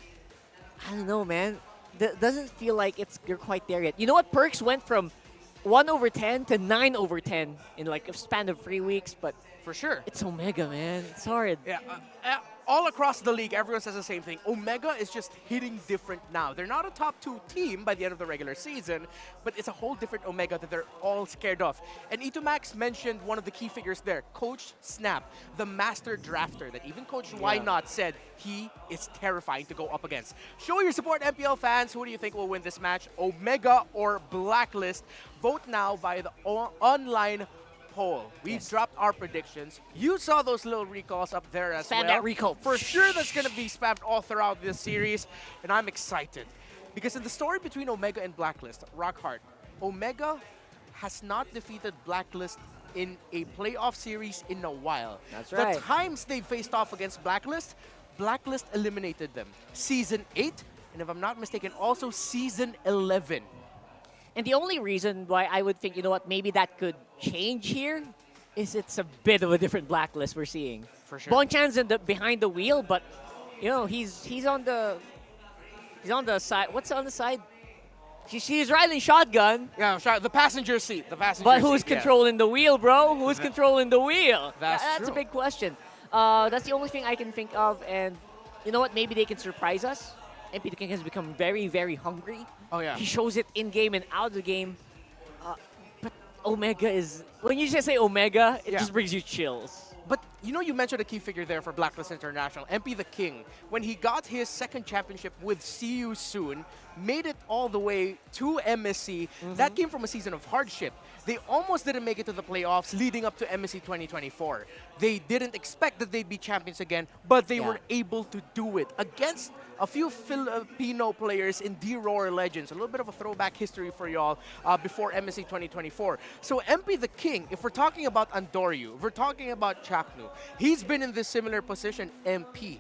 Speaker 15: I don't know, man. Doesn't feel like you're quite there yet. You know what? Perks went from 1/10 to 9/10 in like a span of 3 weeks, but
Speaker 14: for sure,
Speaker 15: it's Omega, man. It's hard.
Speaker 14: Yeah. All across the league, everyone says the same thing. Omega is just hitting different now. They're not a top 2 team by the end of the regular season, but it's a whole different Omega that they're all scared of. And Itomax mentioned one of the key figures there, Coach Snap, the master drafter that even Coach Why Not said he is terrifying to go up against. Show your support, MPL fans. Who do you think will win this match, Omega or Blacklist? Vote now via the online poll. We've dropped our predictions. You saw those little recalls up there as well.
Speaker 15: Spam that recall.
Speaker 14: For sure that's going to be spammed all throughout this series, and I'm excited. Because in the story between Omega and Blacklist, Rockhart, Omega has not defeated Blacklist in a playoff series in a while.
Speaker 15: That's right.
Speaker 14: The times they faced off against Blacklist, Blacklist eliminated them. Season 8, and if I'm not mistaken, also Season 11.
Speaker 15: And the only reason why I would think, you know what, maybe that could change here is it's a bit of a different Blacklist we're seeing.
Speaker 14: For sure.
Speaker 15: Bonchan's behind the wheel, but you know he's on the side. What's on the side? She's riding shotgun.
Speaker 14: Yeah, the passenger seat. The passenger.
Speaker 15: But who's
Speaker 14: seat,
Speaker 15: controlling the wheel, bro? Who's controlling the wheel?
Speaker 14: That's
Speaker 15: a big question. That's the only thing I can think of, and you know what? Maybe they can surprise us. MP the King has become very, very hungry.
Speaker 14: Oh, yeah.
Speaker 15: He shows it in-game and out of the game. But Omega is... When you just say Omega, it just brings you chills.
Speaker 14: But you know, you mentioned a key figure there for Blacklist International, MP the King. When he got his second championship with See You Soon, made it all the way to MSC, that came from a season of hardship. They almost didn't make it to the playoffs leading up to MSC 2024. They didn't expect that they'd be champions again, but they were able to do it against a few Filipino players in RORA Legends. A little bit of a throwback history for y'all before MSC 2024. So MP the King, if we're talking about Andoryu, if we're talking about Chaknu, he's been in this similar position, MP.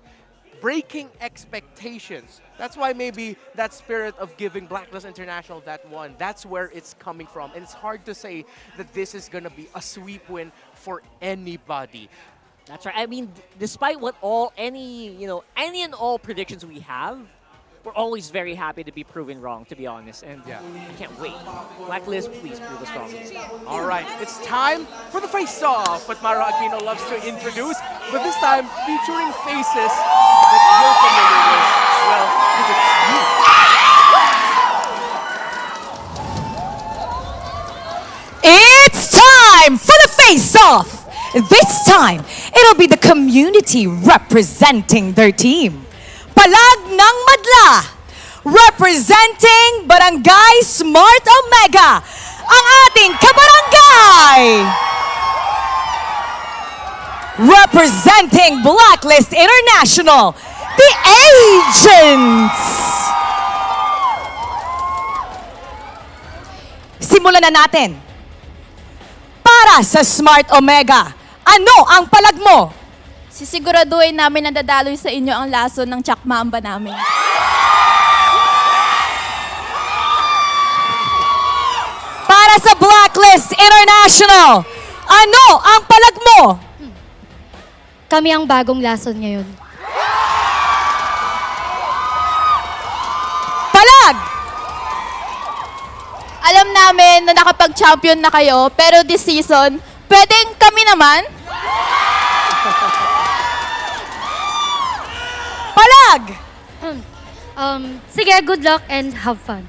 Speaker 14: Breaking expectations. That's why maybe that spirit of giving Blacklist International that one, that's where it's coming from. And it's hard to say that this is going to be a sweep win for anybody.
Speaker 15: That's right. I mean, despite what any and all predictions we have, we're always very happy to be proven wrong, to be honest. And I can't wait. Blacklist, please prove us wrong.
Speaker 14: All right, it's time for the face-off, what Maro Aquino loves to introduce, but this time featuring faces that you're familiar with. Well,
Speaker 12: It's time for the face-off. This time, it'll be the community representing their team. Palag ng Madla, representing Barangay Smart Omega, ang ating kabarangay. Representing Blacklist International, the Agents. Simulan na natin. Para sa Smart Omega, ano ang palag mo?
Speaker 19: Sisiguraduhin namin na dadaloy sa inyo ang lason ng tsakmaamba namin.
Speaker 12: Para sa Blacklist International, ano ang palag mo?
Speaker 19: Kami ang bagong lason ngayon.
Speaker 12: Palag!
Speaker 19: Alam namin na nakapag-champion na kayo, pero this season, pwedeng kami naman?
Speaker 12: palag!
Speaker 20: Sige, good luck and have fun.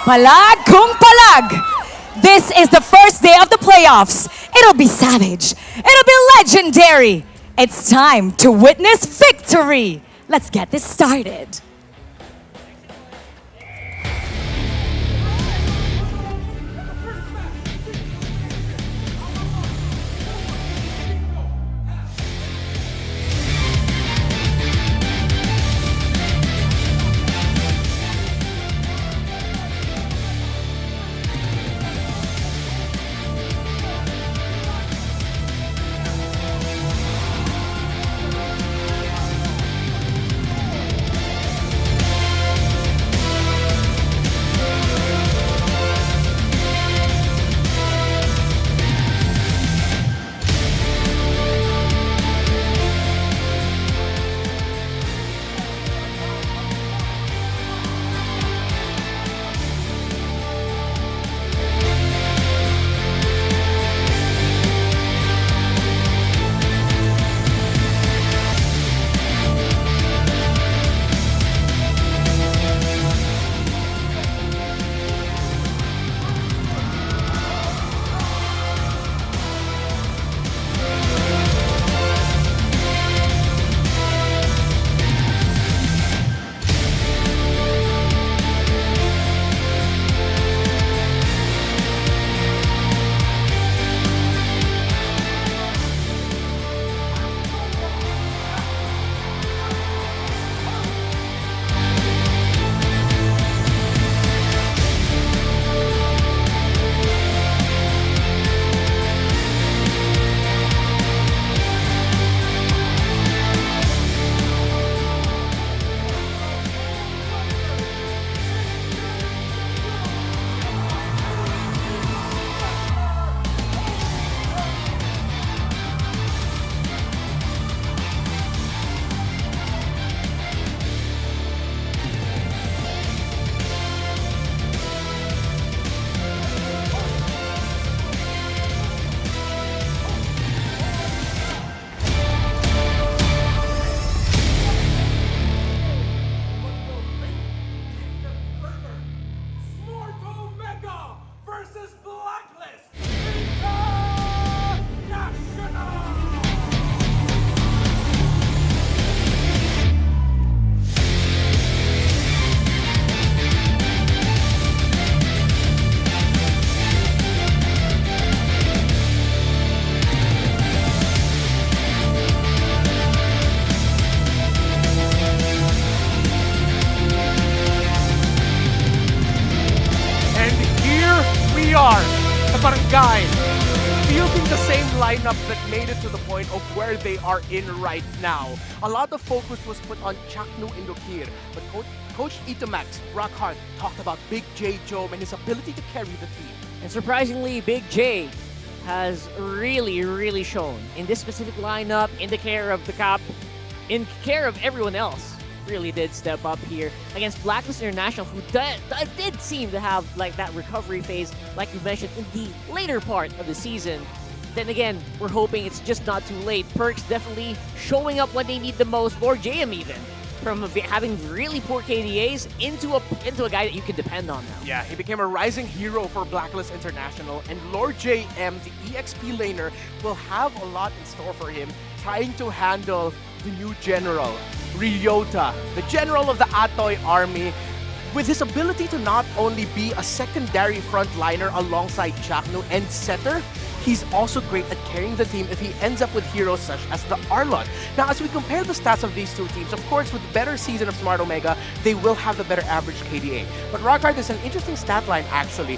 Speaker 12: Palag kung palag! This is the first day of the playoffs. It'll be savage. It'll be legendary. It's time to witness victory. Let's get this started.
Speaker 14: versus Blacklist we are, the Barangay, fielding the same lineup that made it to the point of where they are in right now. A lot of focus was put on Chaknu Indokir, but Coach Itamax Rockhart talked about Big J Joe and his ability to carry the team.
Speaker 15: And surprisingly, Big J has really shown in this specific lineup, in the care of the Cap, in care of everyone else. Really did step up here against Blacklist International, who did seem to have like that recovery phase, like you mentioned, in the later part of the season. Then again, we're hoping it's just not too late. Perks definitely showing up when they need the most. Lord JM even, from having really poor KDAs into a guy that you can depend on now.
Speaker 14: Yeah, he became a rising hero for Blacklist International, and Lord JM, the EXP laner, will have a lot in store for him, trying to handle the new general, Ryota, the general of the Atoy army, with his ability to not only be a secondary frontliner alongside Chaknu and setter. He's also great at carrying the team if he ends up with heroes such as the Arlot. Now, as we compare the stats of these two teams, of course, with the better season of Smart Omega, they will have the better average KDA. But Rockhart is an interesting stat line, actually,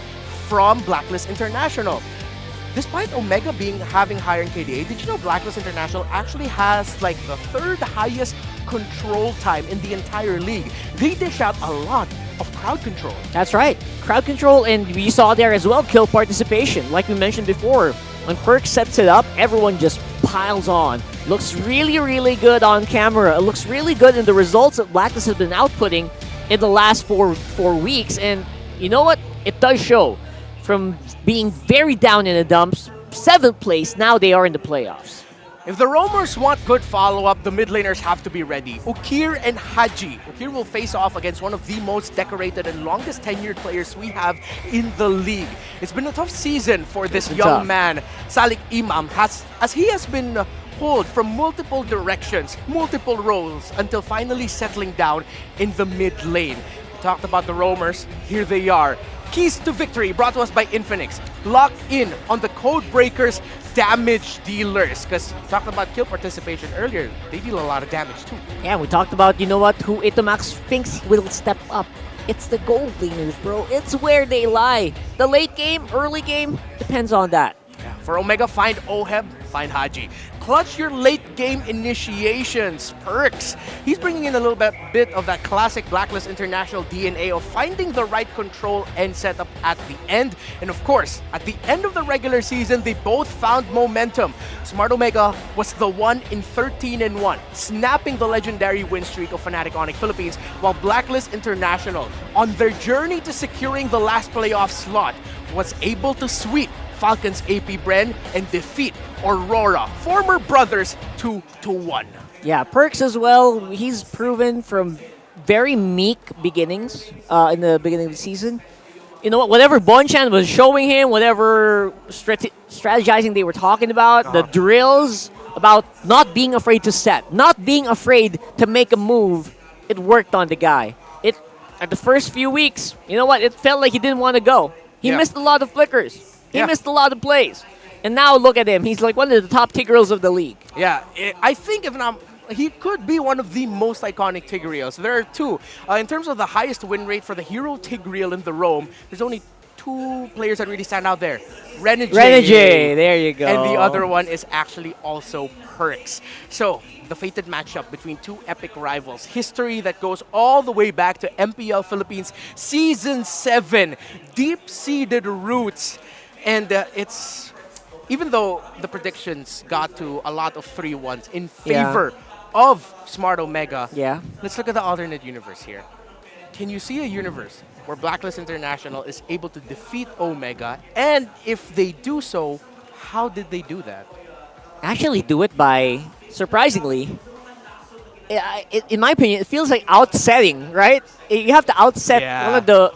Speaker 14: from Blacklist International. Despite Omega having higher in KDA, did you know Blacklist International actually has like the third highest control time in the entire league? They dish out a lot of crowd control.
Speaker 15: That's right. Crowd control, and we saw there as well kill participation. Like we mentioned before, when Perk sets it up, everyone just piles on. Looks really good on camera. It looks really good in the results that Blacklist has been outputting in the last four weeks. And you know what? It does show. From being very down in the dumps, 7th place, now they are in the playoffs.
Speaker 14: If the roamers want good follow-up, the mid laners have to be ready. Ukir and Haji. Ukir will face off against one of the most decorated and longest tenured players we have in the league. It's been a tough season for this young man, Salik Imam, as he has been pulled from multiple directions, multiple roles, until finally settling down in the mid lane. We talked about the roamers. Here they are. Keys to victory brought to us by Infinix. Lock in on the code breakers, damage dealers. Because we talked about kill participation earlier. They deal a lot of damage too.
Speaker 15: Yeah, we talked about, you know what, who Itomax thinks will step up. It's the gold laners, bro. It's where they lie. The late game, early game, depends on that.
Speaker 14: Yeah. For Omega, find Oheb, find Haji. Clutch your late game initiations, Perks. He's bringing in a little bit of that classic Blacklist International DNA of finding the right control and setup at the end. And of course, at the end of the regular season, they both found momentum. Smart Omega was the one in 13-1, snapping the legendary win streak of Fnatic Onyx Philippines, while Blacklist International, on their journey to securing the last playoff slot, was able to sweep Falcons AP Bren and defeat Aurora, former brothers, 2-1.
Speaker 15: Yeah, Perks as well. He's proven from very meek beginnings in the beginning of the season. You know what? Whatever Bonchan was showing him, whatever strategizing they were talking about, the drills about not being afraid to set, not being afraid to make a move, it worked on the guy. At the first few weeks, you know what? It felt like he didn't want to go. He missed a lot of flickers. He missed a lot of plays. And now look at him. He's like one of the top Tigreals of the league.
Speaker 14: Yeah, I think he could be one of the most iconic Tigreals. There are two. In terms of the highest win rate for the hero Tigreal in the Roam, there's only two players that really stand out there.
Speaker 15: Renegade, there you go.
Speaker 14: And the other one is actually also Perks. So, the fated matchup between two epic rivals. History that goes all the way back to MPL Philippines Season 7. Deep-seated roots. And it's, even though the predictions got to a lot of 3-1s in favor of Smart Omega, let's look at the alternate universe here. Can you see a universe where Blacklist International is able to defeat Omega? And if they do so, how did they do that?
Speaker 15: Actually do it by, surprisingly, in my opinion, it feels like outsetting, right? You have to outset one of the...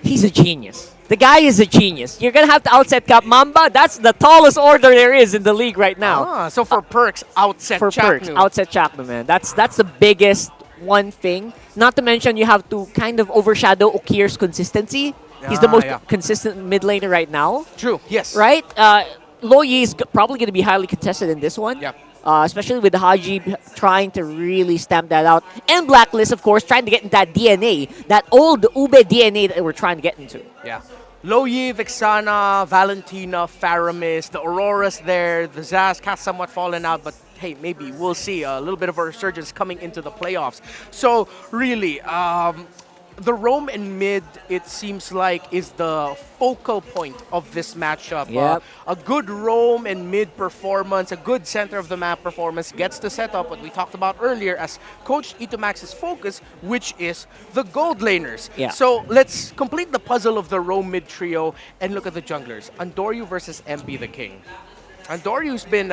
Speaker 15: He's a genius. The guy is a genius. You're going to have to outset Cap Mamba. That's the tallest order there is in the league right now.
Speaker 14: So for Perks, outset
Speaker 15: For Perks, outset Chaknu, man. That's the biggest one thing. Not to mention you have to kind of overshadow Ukir's consistency. He's the most consistent mid laner right now.
Speaker 14: True, yes.
Speaker 15: Right? Lo Yi is probably going to be highly contested in this one.
Speaker 14: Yeah.
Speaker 15: Especially with Haji trying to really stamp that out. And Blacklist, of course, trying to get into that DNA, that old Ube DNA that we're trying to get into.
Speaker 14: Yeah. Lo Yi, Vixana, Valentina, Faramis, the Aurora's there, the Zaz has somewhat fallen out, but hey, maybe we'll see a little bit of a resurgence coming into the playoffs. So really, the roam and mid, it seems like, is the focal point of this matchup.
Speaker 15: Yep.
Speaker 14: A good roam and mid performance, a good center of the map performance gets to set up what we talked about earlier as Coach Itomax's focus, which is the gold laners.
Speaker 15: Yeah.
Speaker 14: So let's complete the puzzle of the roam mid trio and look at the junglers. Andoryu versus MP the King. Andoryu's been,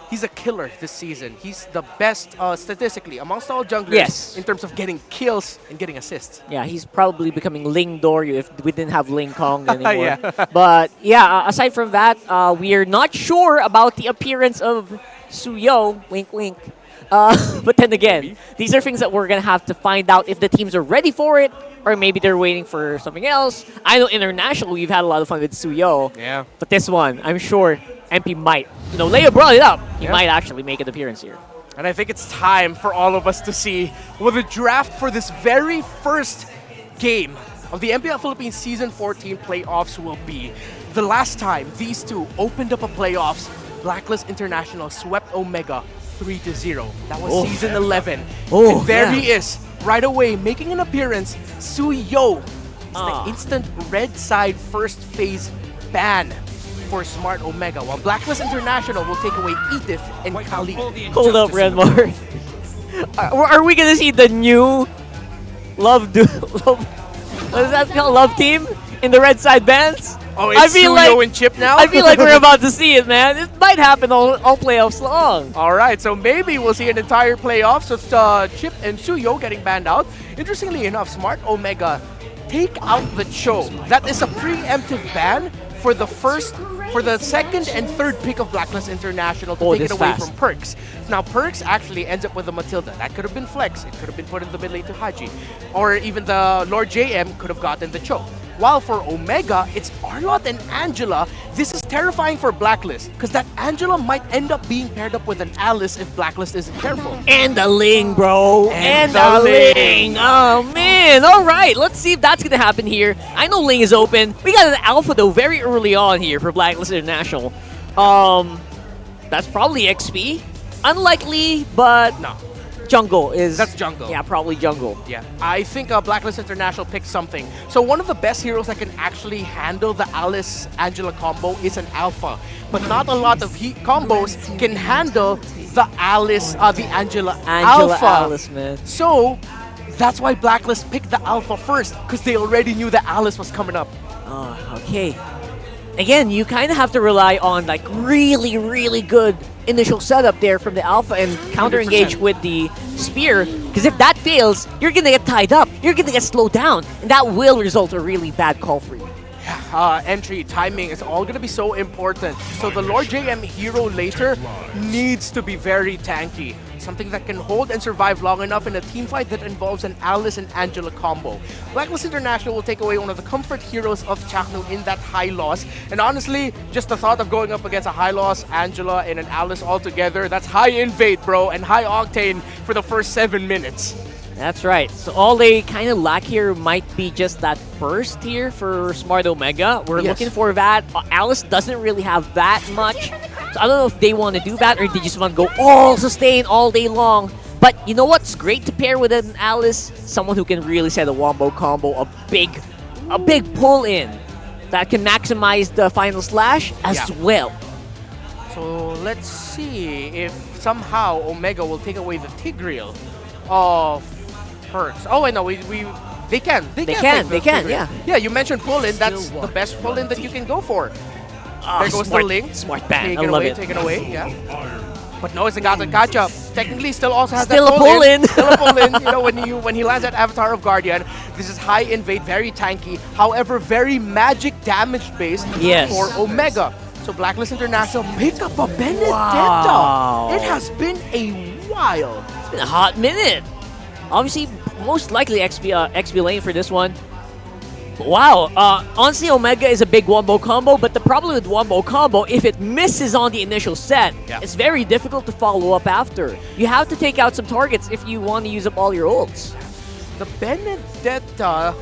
Speaker 14: he's a killer this season. He's the best statistically amongst all junglers in terms of getting kills and getting assists.
Speaker 15: Yeah, he's probably becoming Ling Doryu if we didn't have Ling Kong anymore. But yeah, aside from that, we are not sure about the appearance of Suyo, wink wink. But then again, these are things that we're going to have to find out if the teams are ready for it, or maybe they're waiting for something else. I know internationally we've had a lot of fun with Suyo.
Speaker 14: Yeah.
Speaker 15: But this one, I'm sure MP might. You know, Leo brought it up. He might actually make an appearance here.
Speaker 14: And I think it's time for all of us to see what the draft for this very first game of the MPL Philippines Season 14 playoffs will be. The last time these two opened up a playoffs, Blacklist International swept Omega 3-0. That was Season 11. And there he is, right away, making an appearance. Suyo is the instant red side first phase ban for Smart Omega, while Blacklist International will take away Edith and Kali.
Speaker 15: Hold up, Renmar. Are we going to see the new what is that called? Love team in the red side bands?
Speaker 14: Oh, it's
Speaker 15: I feel
Speaker 14: Suyo and Chip now?
Speaker 15: I feel like we're about to see it, man. It might happen all playoffs long.
Speaker 14: All right, so maybe we'll see an entire playoffs with Chip and Suyo getting banned out. Interestingly enough, Smart Omega take out the Cho. That is a preemptive ban for the second and third pick of Blacklist International to take it away from Perks. Now, Perks actually ends up with a Matilda. That could have been Flex. It could have been put in the mid lane to Haji. Or even the Lord JM could have gotten the Cho. While for Omega, it's Arlott and Angela. This is terrifying for Blacklist because that Angela might end up being paired up with an Alice if Blacklist isn't careful.
Speaker 15: And the Ling, bro. And the Ling. Oh, man. All right. Let's see if that's going to happen here. I know Ling is open. We got an Alpha, though, very early on here for Blacklist International. That's probably XP. Unlikely, but
Speaker 14: no.
Speaker 15: Jungle is...
Speaker 14: That's Jungle.
Speaker 15: Yeah, probably Jungle.
Speaker 14: Yeah, I think Blacklist International picked something. So one of the best heroes that can actually handle the Alice-Angela combo is an Alpha. But not a lot of combos can handle the Angela Alpha.
Speaker 15: Alice, man.
Speaker 14: So that's why Blacklist picked the Alpha first, because they already knew that Alice was coming up.
Speaker 15: Oh, okay. Again, you kind of have to rely on like really, really good initial setup there from the Alpha and counter-engage
Speaker 14: 100%.
Speaker 15: with the Spear. Because if that fails, you're going to get tied up. You're going to get slowed down. And that will result in a really bad call for you.
Speaker 14: Entry, timing is all going to be so important. So the Lord JM hero later needs to be very tanky. Something that can hold and survive long enough in a team fight that involves an Alice and Angela combo. Blacklist International will take away one of the comfort heroes of Chakno in that high loss. And honestly, just the thought of going up against a high loss Angela and an Alice all together, that's high invade, bro, and high octane for the first 7 minutes.
Speaker 15: That's right. So all they kind of lack here might be just that burst here for Smart Omega. We're looking for that. Alice doesn't really have that much. So I don't know if they want to do that or they just want to go all sustain all day long. But you know what's great to pair with an Alice? Someone who can really set a wombo combo, a big pull in that can maximize the final slash as well.
Speaker 14: So let's see if somehow Omega will take away the Tigreal of Perks. Oh, wait, no, they can. They can,
Speaker 15: yeah.
Speaker 14: Yeah, you mentioned pull-in. That's the best pull-in that you can go for. There goes the Ling.
Speaker 15: Smart ban.
Speaker 14: Take it away, take it away, yeah. But no, it's a catch-up. Technically, still also has
Speaker 15: still
Speaker 14: that
Speaker 15: pull-in.
Speaker 14: Still a pull-in. You know, when he lands at Avatar of Guardian, this is high invade, very tanky. However, very magic damage based for Omega. So Blacklist International pick up a Benedetta.
Speaker 15: Wow.
Speaker 14: It has been a while.
Speaker 15: It's been a hot minute. Obviously, most likely XP lane for this one. Wow, honestly, Omega is a big wombo combo, but the problem with wombo combo, if it misses on the initial set, it's very difficult to follow up after. You have to take out some targets if you want to use up all your ults.
Speaker 14: The Benedetta,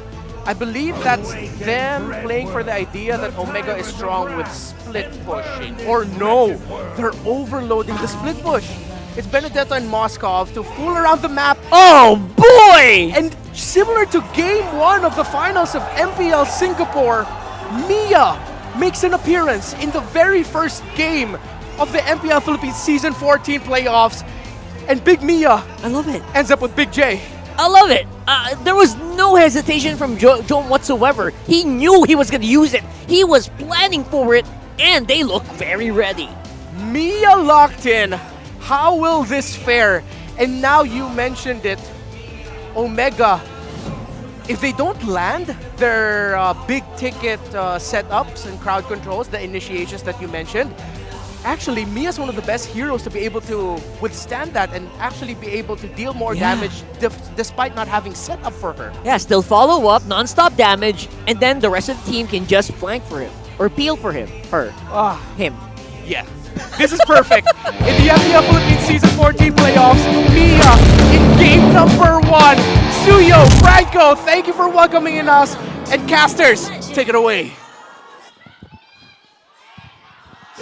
Speaker 14: I believe that's them playing for the idea that Omega is strong with split pushing. Or no, they're overloading the split push. It's Benedetta and Moskov to fool around the map.
Speaker 15: Oh boy!
Speaker 14: And similar to Game 1 of the finals of MPL Singapore, Mia makes an appearance in the very first game of the MPL Philippines Season 14 playoffs. And Big Mia,
Speaker 15: I love it,
Speaker 14: ends up with Big J.
Speaker 15: I love it. There was no hesitation from John whatsoever. He knew he was going to use it. He was planning for it, and they look very ready.
Speaker 14: Mia locked in. How will this fare? And now you mentioned it, Omega, if they don't land their big ticket setups and crowd controls, the initiations that you mentioned, actually Mia's one of the best heroes to be able to withstand that and actually be able to deal more damage despite not having setup for her.
Speaker 15: Yeah, still follow up, non-stop damage, and then the rest of the team can just flank for him or peel for him, him.
Speaker 14: Yeah. This is perfect. In the MPL Philippines Season 14 playoffs, Mia in game number 1. Suyo, Franco, thank you for welcoming in us. And casters, take it away.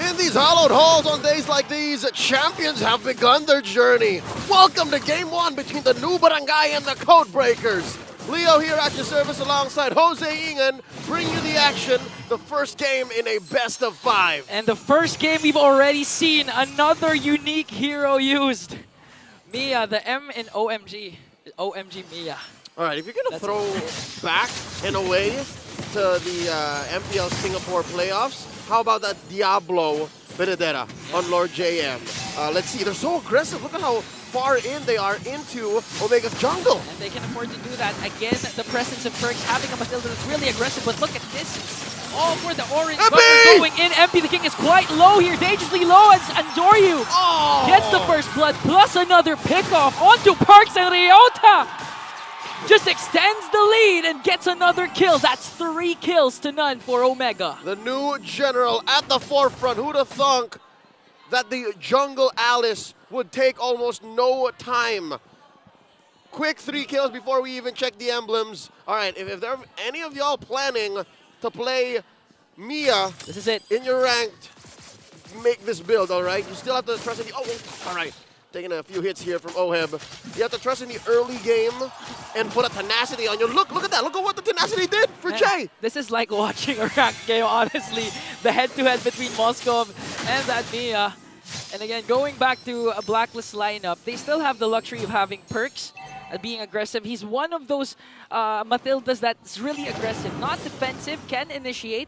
Speaker 16: In these hallowed halls on days like these, champions have begun their journey. Welcome to Game 1 between the New Barangay and the Codebreakers. Leo here at your service alongside Jose Ingan, bring you the action, the first game in a best of 5.
Speaker 13: And the first game we've already seen another unique hero used. Mia, the M in OMG. OMG Mia.
Speaker 16: All right, if you're going to throw back in a way to the MPL Singapore playoffs. How about that Diablo Benedetta on Lord JM? Let's see, they're so aggressive. Look at how far in they are into Omega's jungle.
Speaker 13: And they can afford to do that. Again, the presence of Perks having a Matilda that's really aggressive, but look at this. All for the orange button going in. MP the King is quite low here, dangerously low as Andoryu gets the first blood, plus another pickoff onto Perks, and Ryota just extends the lead and gets another kill. That's 3 kills to none for Omega.
Speaker 16: The new general at the forefront. Who'd have thunk that the jungle Alice would take almost no time. Quick 3 kills before we even check the emblems. All right, if there are any of y'all planning to play Mia,
Speaker 13: this is it.
Speaker 16: In your ranked, make this build, all right? You still have to trust in the... Oh, all right. Taking a few hits here from Oheb. You have to trust in the early game and put a tenacity on you. Look at that. Look at what the tenacity did for Jay.
Speaker 13: This is like watching a ranked game, honestly. The head-to-head between Moskov and that Mia. And again, going back to a Blacklist lineup, they still have the luxury of having Perks being aggressive. He's one of those Matildas that's really aggressive, not defensive, can initiate.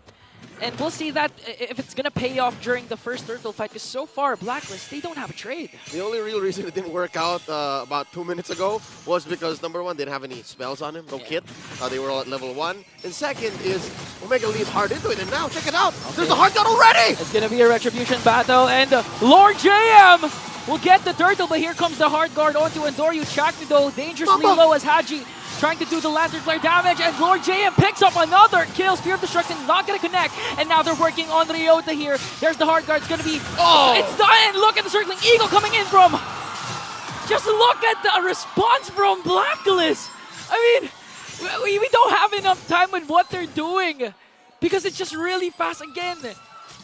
Speaker 13: And we'll see that if it's going to pay off during the first Turtle fight, because so far, Blacklist, they don't have a trade.
Speaker 16: The only real reason it didn't work out about 2 minutes ago was because, number one, they didn't have any spells on him, no kit. They were all at level 1. And second is, Omega leads hard into it, and now, check it out, there's the hard gun already!
Speaker 13: It's going to be a retribution battle, and Lord JM will get the Turtle, but here comes the hard guard onto Andoryu. Chakni, though, dangerously low as Haji trying to do the Lantern Flare damage, and Lord JM picks up another kill. Spear of Destruction not going to connect, and now they're working on Ryota here. There's the hard guard. It's going to be... It's done! And look at the Circling Eagle coming in from... Just look at the response from Blacklist! I mean, we don't have enough time with what they're doing, because it's just really fast. Again,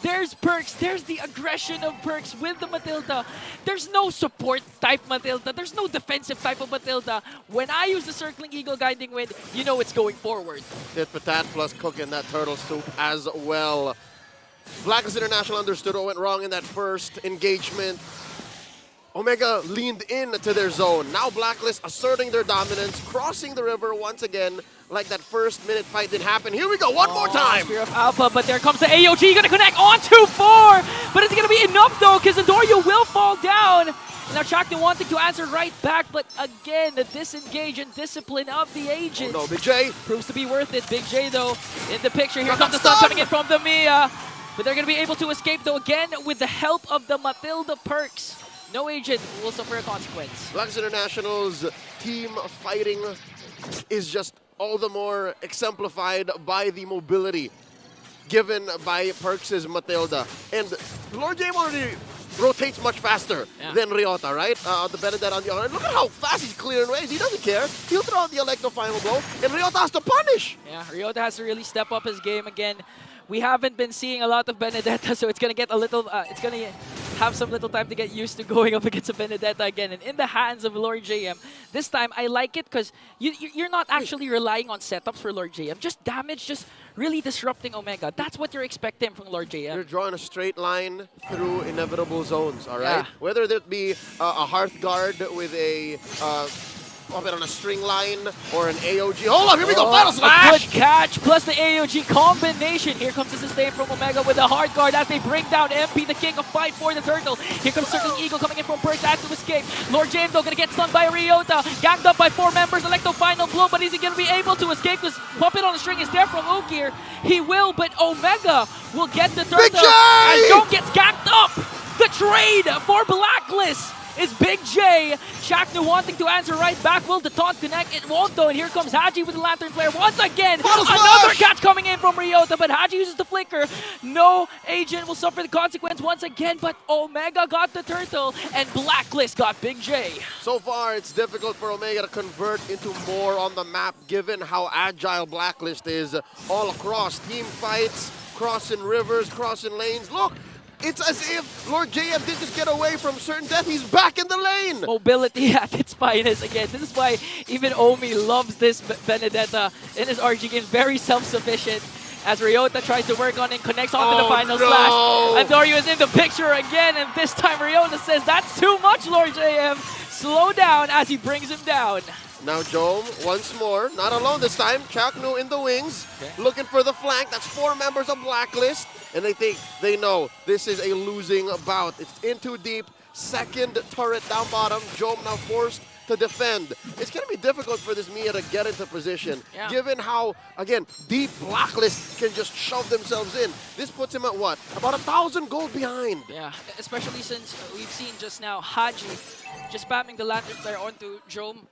Speaker 13: there's Perks, there's the aggression of Perks with the Matilda. There's no support type Matilda, there's no defensive type of Matilda. When I use the Circling Eagle Guiding Wind, you know it's going forward.
Speaker 16: Tit for tat plus cooking that turtle soup as well. Blacklist International understood what went wrong in that first engagement. Omega leaned in to their zone. Now Blacklist asserting their dominance, crossing the river once again, like that first minute fight didn't happen. Here we go, one more time!
Speaker 13: Spear of Alpha, but there comes the AOG, gonna connect onto 4! But is it gonna be enough though, because Andoryu will fall down. Now Chakni wanting to answer right back, but again, the disengage and discipline of the agent.
Speaker 16: Oh no, Big J!
Speaker 13: Proves to be worth it. Big J though, in the picture. Here comes the stun coming in from the Mia. But they're gonna be able to escape though, again, with the help of the Matilda Perks. No agent will suffer a consequence.
Speaker 16: Blacklist International's team fighting is just all the more exemplified by the mobility given by Perks' Matilda. And Lord James already rotates much faster than Ryota, right? The Benedetta on the other end. Look at how fast he's clearing ways. He doesn't care. He'll throw out the Electro final blow, and Ryota has to punish.
Speaker 13: Yeah, Ryota has to really step up his game again. We haven't been seeing a lot of Benedetta, so it's gonna get a little. It's gonna have some little time to get used to going up against a Benedetta again. And in the hands of Lord JM, this time I like it because you're not actually relying on setups for Lord JM. Just damage, just really disrupting Omega. That's what you're expecting from Lord JM.
Speaker 16: You're drawing a straight line through inevitable zones, all right? Yeah. Whether that be a Hearth Guard with a on a string line or an AOG. Hold up, here we go, Final Slash!
Speaker 13: A good catch, plus the AOG combination. Here comes the sustain from Omega with a hard guard as they bring down MP the King, a fight for the Turtle. Here comes Circling Eagle coming in from Perks to escape. Lord James though gonna get stunned by Ryota. Ganged up by 4 members, Electo final blow, but is he gonna be able to escape? Because Puppet on the String is there from Ukir. He will, but Omega will get the Turtle. And Joan gets ganked up. The trade for Blacklist is Big J. Chaknu wanting to answer right back. Will the taunt connect? It won't though. And here comes Haji with the Lantern Flare once again. Another catch coming in from Ryota, but Haji uses the flicker. No agent will suffer the consequence once again, but Omega got the Turtle and Blacklist got Big J.
Speaker 16: So far, it's difficult for Omega to convert into more on the map given how agile Blacklist is all across. Team fights, crossing rivers, crossing lanes. Look! It's as if Lord JM did just get away from certain death. He's back in the lane.
Speaker 13: Mobility at its finest again. This is why even Omi loves this Benedetta in his RG games. Very self-sufficient. As Ryota tries to work on it, connects onto the final slash. Andoryu is in the picture again, and this time Ryota says, that's too much, Lord JM. Slow down as he brings him down.
Speaker 16: Now Jome, once more, not alone this time. Chaknu in the wings, looking for the flank. That's 4 members of Blacklist. And they know this is a losing bout. It's in too deep. Second turret down bottom. Jome now forced to defend. It's going to be difficult for this Mia to get into position, given how, again, deep Blacklist can just shove themselves in. This puts him at what? About 1,000 gold behind.
Speaker 13: Yeah, especially since we've seen just now Haji just spamming the Lantern Flare onto Jome,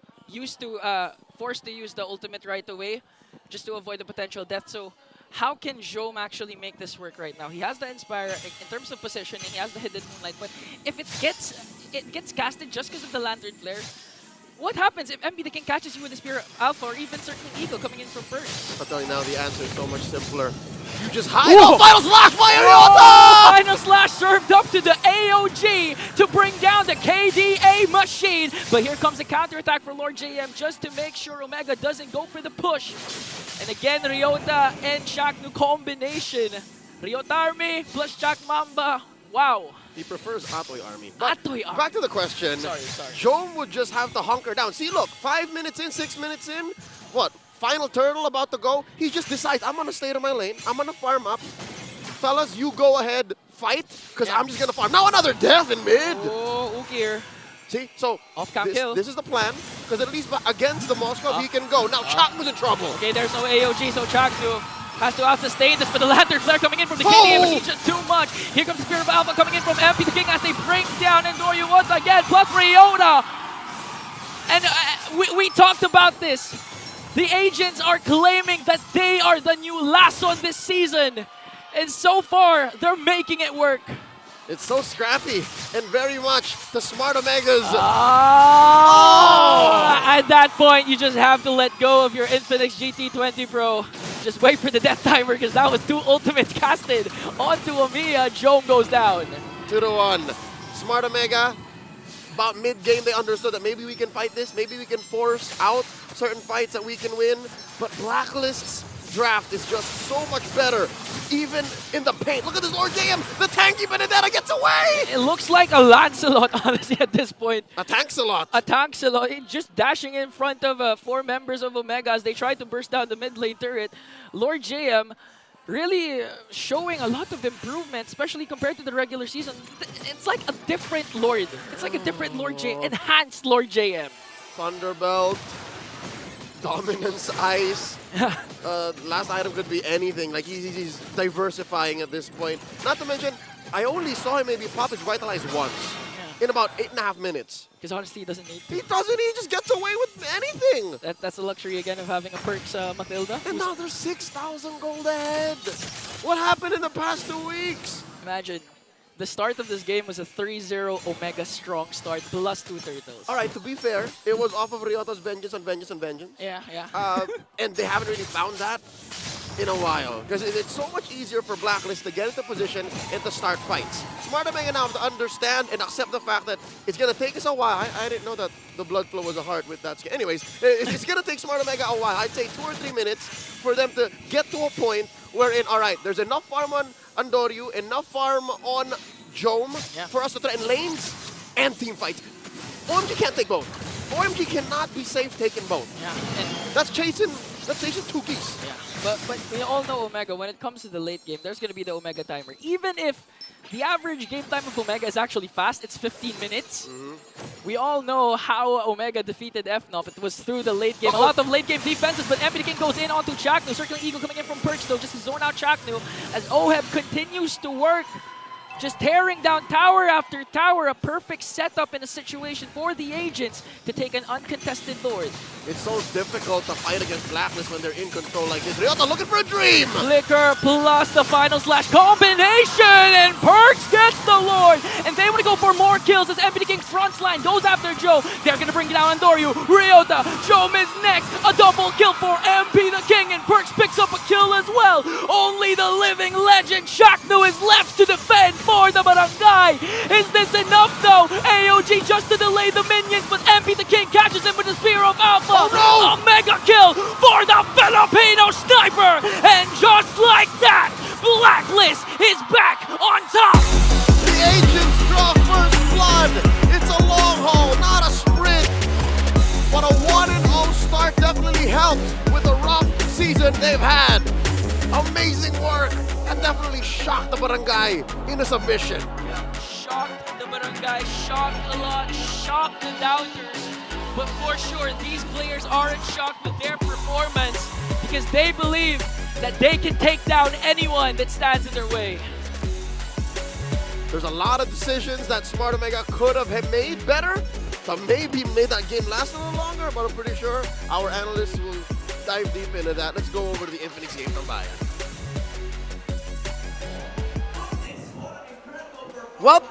Speaker 13: forced to use the ultimate right away just to avoid the potential death. So how can Jome actually make this work right now? He has the Inspire in terms of positioning, he has the Hidden Moonlight, but if it gets casted just because of the Lantern Flare, what happens if MP the King catches you with the Spear Alpha or even Circling Eagle coming in from first?
Speaker 16: I'll tell you now, the answer is so much simpler. You just hide. Oh, Final Slash by Ryota!
Speaker 13: Final Slash served up to the AOG to bring down the KDA machine. But here comes a counterattack for Lord JM just to make sure Omega doesn't go for the push. And again, Ryota and Chaknu combination. Ryota Army plus Jack Mamba. Wow.
Speaker 16: He prefers Atoy Army. But
Speaker 13: Atoy Army.
Speaker 16: Back to the question.
Speaker 13: Sorry.
Speaker 16: Jome would just have to hunker down. See, look, 5 minutes in, 6 minutes in, what? Final turtle about to go. He just decides, I'm going to stay to my lane. I'm going to farm up. Fellas, you go ahead, fight, because I'm just going to farm. Now another death in mid.
Speaker 13: Oh, Ukir.
Speaker 16: See, so
Speaker 13: kill.
Speaker 16: This is the plan, because at least against the Moskov, he can go. Now Chaknu's in trouble.
Speaker 13: Okay, there's no AOG, so Chaknu has to out-sustain this, but the Lantern Flare coming in from the KDA, but he's just too much. Here comes the Spear of Alpha coming in from MP the King as they bring down Endoryu once again, plus Ryota. And we talked about this. The agents are claiming that they are the new Lason this season. And so far, they're making it work.
Speaker 16: It's so scrappy and very much the smart Omegas.
Speaker 13: At that point, you just have to let go of your Infinix GT20 Pro. Just wait for the death timer because that was 2 ultimates casted onto Amiya. Jome goes down.
Speaker 16: 2-1. Smart Omega. About mid-game, they understood that maybe we can fight this. Maybe we can force out certain fights that we can win. But Blacklist's draft is just so much better, even in the paint. Look at this Lord JM. The tanky Benedetta gets away.
Speaker 13: It looks like a Lancelot, honestly, at this point.
Speaker 16: A Tanksalot.
Speaker 13: A Tanksalot. Just dashing in front of 4 members of Omega as they try to burst down the mid lane turret. Lord JM really showing a lot of improvement, especially compared to the regular season. It's like a different Lord. It's like a different Lord JM. Enhanced Lord JM.
Speaker 16: Thunderbelt. Dominance Ice. Last item could be anything. Like he's diversifying at this point. Not to mention, I only saw him maybe pop his Vitalize once in about 8.5 minutes.
Speaker 13: Because honestly, he doesn't need to.
Speaker 16: He doesn't. He just gets away with anything.
Speaker 13: That's the luxury again of having a Perks Matilda.
Speaker 16: And now they're 6,000 gold ahead. What happened in the past 2 weeks?
Speaker 13: Imagine. The start of this game was a 3-0 Omega strong start plus 2 turtles.
Speaker 16: All right, to be fair, it was off of Ryota's vengeance and vengeance and vengeance.
Speaker 13: Yeah.
Speaker 16: And they haven't really found that in a while. Because it's so much easier for Blacklist to get into position and to start fights. Smart Omega now to understand and accept the fact that it's going to take us a while. I didn't know that the blood flow was a heart with that skin. Anyways, it's going to take Smart Omega a while. I'd say 2 or 3 minutes for them to get to a point wherein, all right, there's enough farm on Endoryu, enough farm on Jome for us to threaten lanes and team fights. OMG can't take both. OMG cannot be safe taking both.
Speaker 13: Yeah, and
Speaker 16: that's chasing 2 keys.
Speaker 13: Yeah, but we all know Omega, when it comes to the late game, there's going to be the Omega timer. Even if the average game time of Omega is actually fast, it's 15 minutes. We all know how Omega defeated FNOP. It was through the late game. A lot of late game defenses, but MP the King goes in onto Chaknu. Circling Eagle coming in from Perks, though, just to zone out Chaknu as Oheb continues to work. Just tearing down tower after tower, a perfect setup in a situation for the agents to take an uncontested Lord.
Speaker 16: It's so difficult to fight against Blacklist when they're in control like this. Ryota looking for a dream!
Speaker 13: Flicker plus the Final Slash combination, and Perks gets the Lord! And they want to go for more kills as MP the King's front line goes after Joe. They're going to bring down Endoryu, Ryota, Jome is next. A double kill for MP the King, and Perks picks up a kill as well. Only the living legend Chaknu is left to defend for the Barangay. Is this enough though? AOG just to delay the minions, but MP the King catches him with the Spear of Alpha.
Speaker 16: Oh no!
Speaker 13: A mega kill for the Filipino sniper, and just like that, Blacklist is back on top.
Speaker 16: The agents draw first blood. It's a long haul, not a sprint, but a 1-0 helped with the rough season they've had. Amazing work. That definitely shocked the barangay into submission.
Speaker 13: Shocked the barangay, shocked a lot, shocked the doubters. But for sure, these players aren't shocked with their performance because they believe that they can take down anyone that stands in their way.
Speaker 16: There's a lot of decisions that Smart Omega could have made better to maybe made that game last a little longer, but I'm pretty sure our analysts will dive deep into that. Let's go over to the Infinix game from Bayan.
Speaker 14: Well,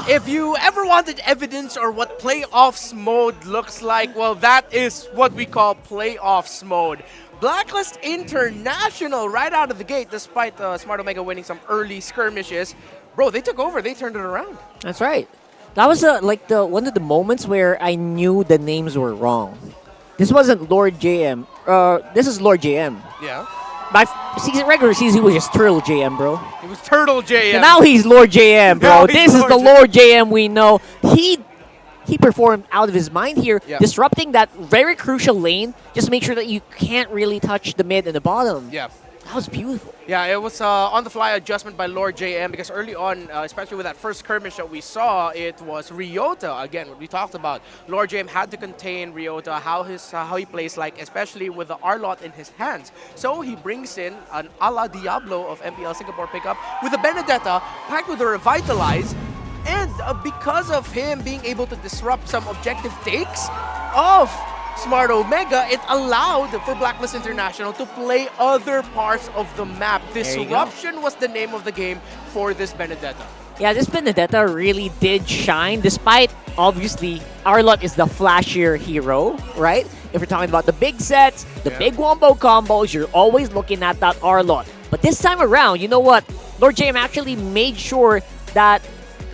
Speaker 14: if you ever wanted evidence or what playoffs mode looks like, well, that is what we call playoffs mode. Blacklist International right out of the gate, despite Smart Omega winning some early skirmishes. Bro, they took over. They turned it around.
Speaker 15: That's right. That was one of the moments where I knew the names were wrong. This wasn't Lord JM. This is Lord JM.
Speaker 14: Yeah.
Speaker 15: My regular season, he was just Turtle JM, bro.
Speaker 14: He was Turtle JM.
Speaker 15: And now he's Lord JM, bro.
Speaker 14: Now
Speaker 15: This is the Lord JM we know. He performed out of his mind here, disrupting that very crucial lane. Just make sure that you can't really touch the mid and the bottom.
Speaker 14: Yeah.
Speaker 15: That was beautiful.
Speaker 14: Yeah, it was on-the-fly adjustment by Lord JM because early on, especially with that first skirmish that we saw, it was Ryota, again, what we talked about. Lord JM had to contain Ryota, how he plays, like, especially with the R-Lot in his hands. So he brings in an a la Diablo of MPL Singapore pickup with a Benedetta packed with a Revitalize. And because of him being able to disrupt some objective takes of Smart Omega, it allowed for Blacklist International to play other parts of the map. Disruption was the name of the game for this Benedetta.
Speaker 15: Yeah, this Benedetta really did shine, despite, obviously, R-Lot is the flashier hero, right? If we're talking about the big sets, the big wombo combos, you're always looking at that R-Lot. But this time around, you know what? Lord JM actually made sure that,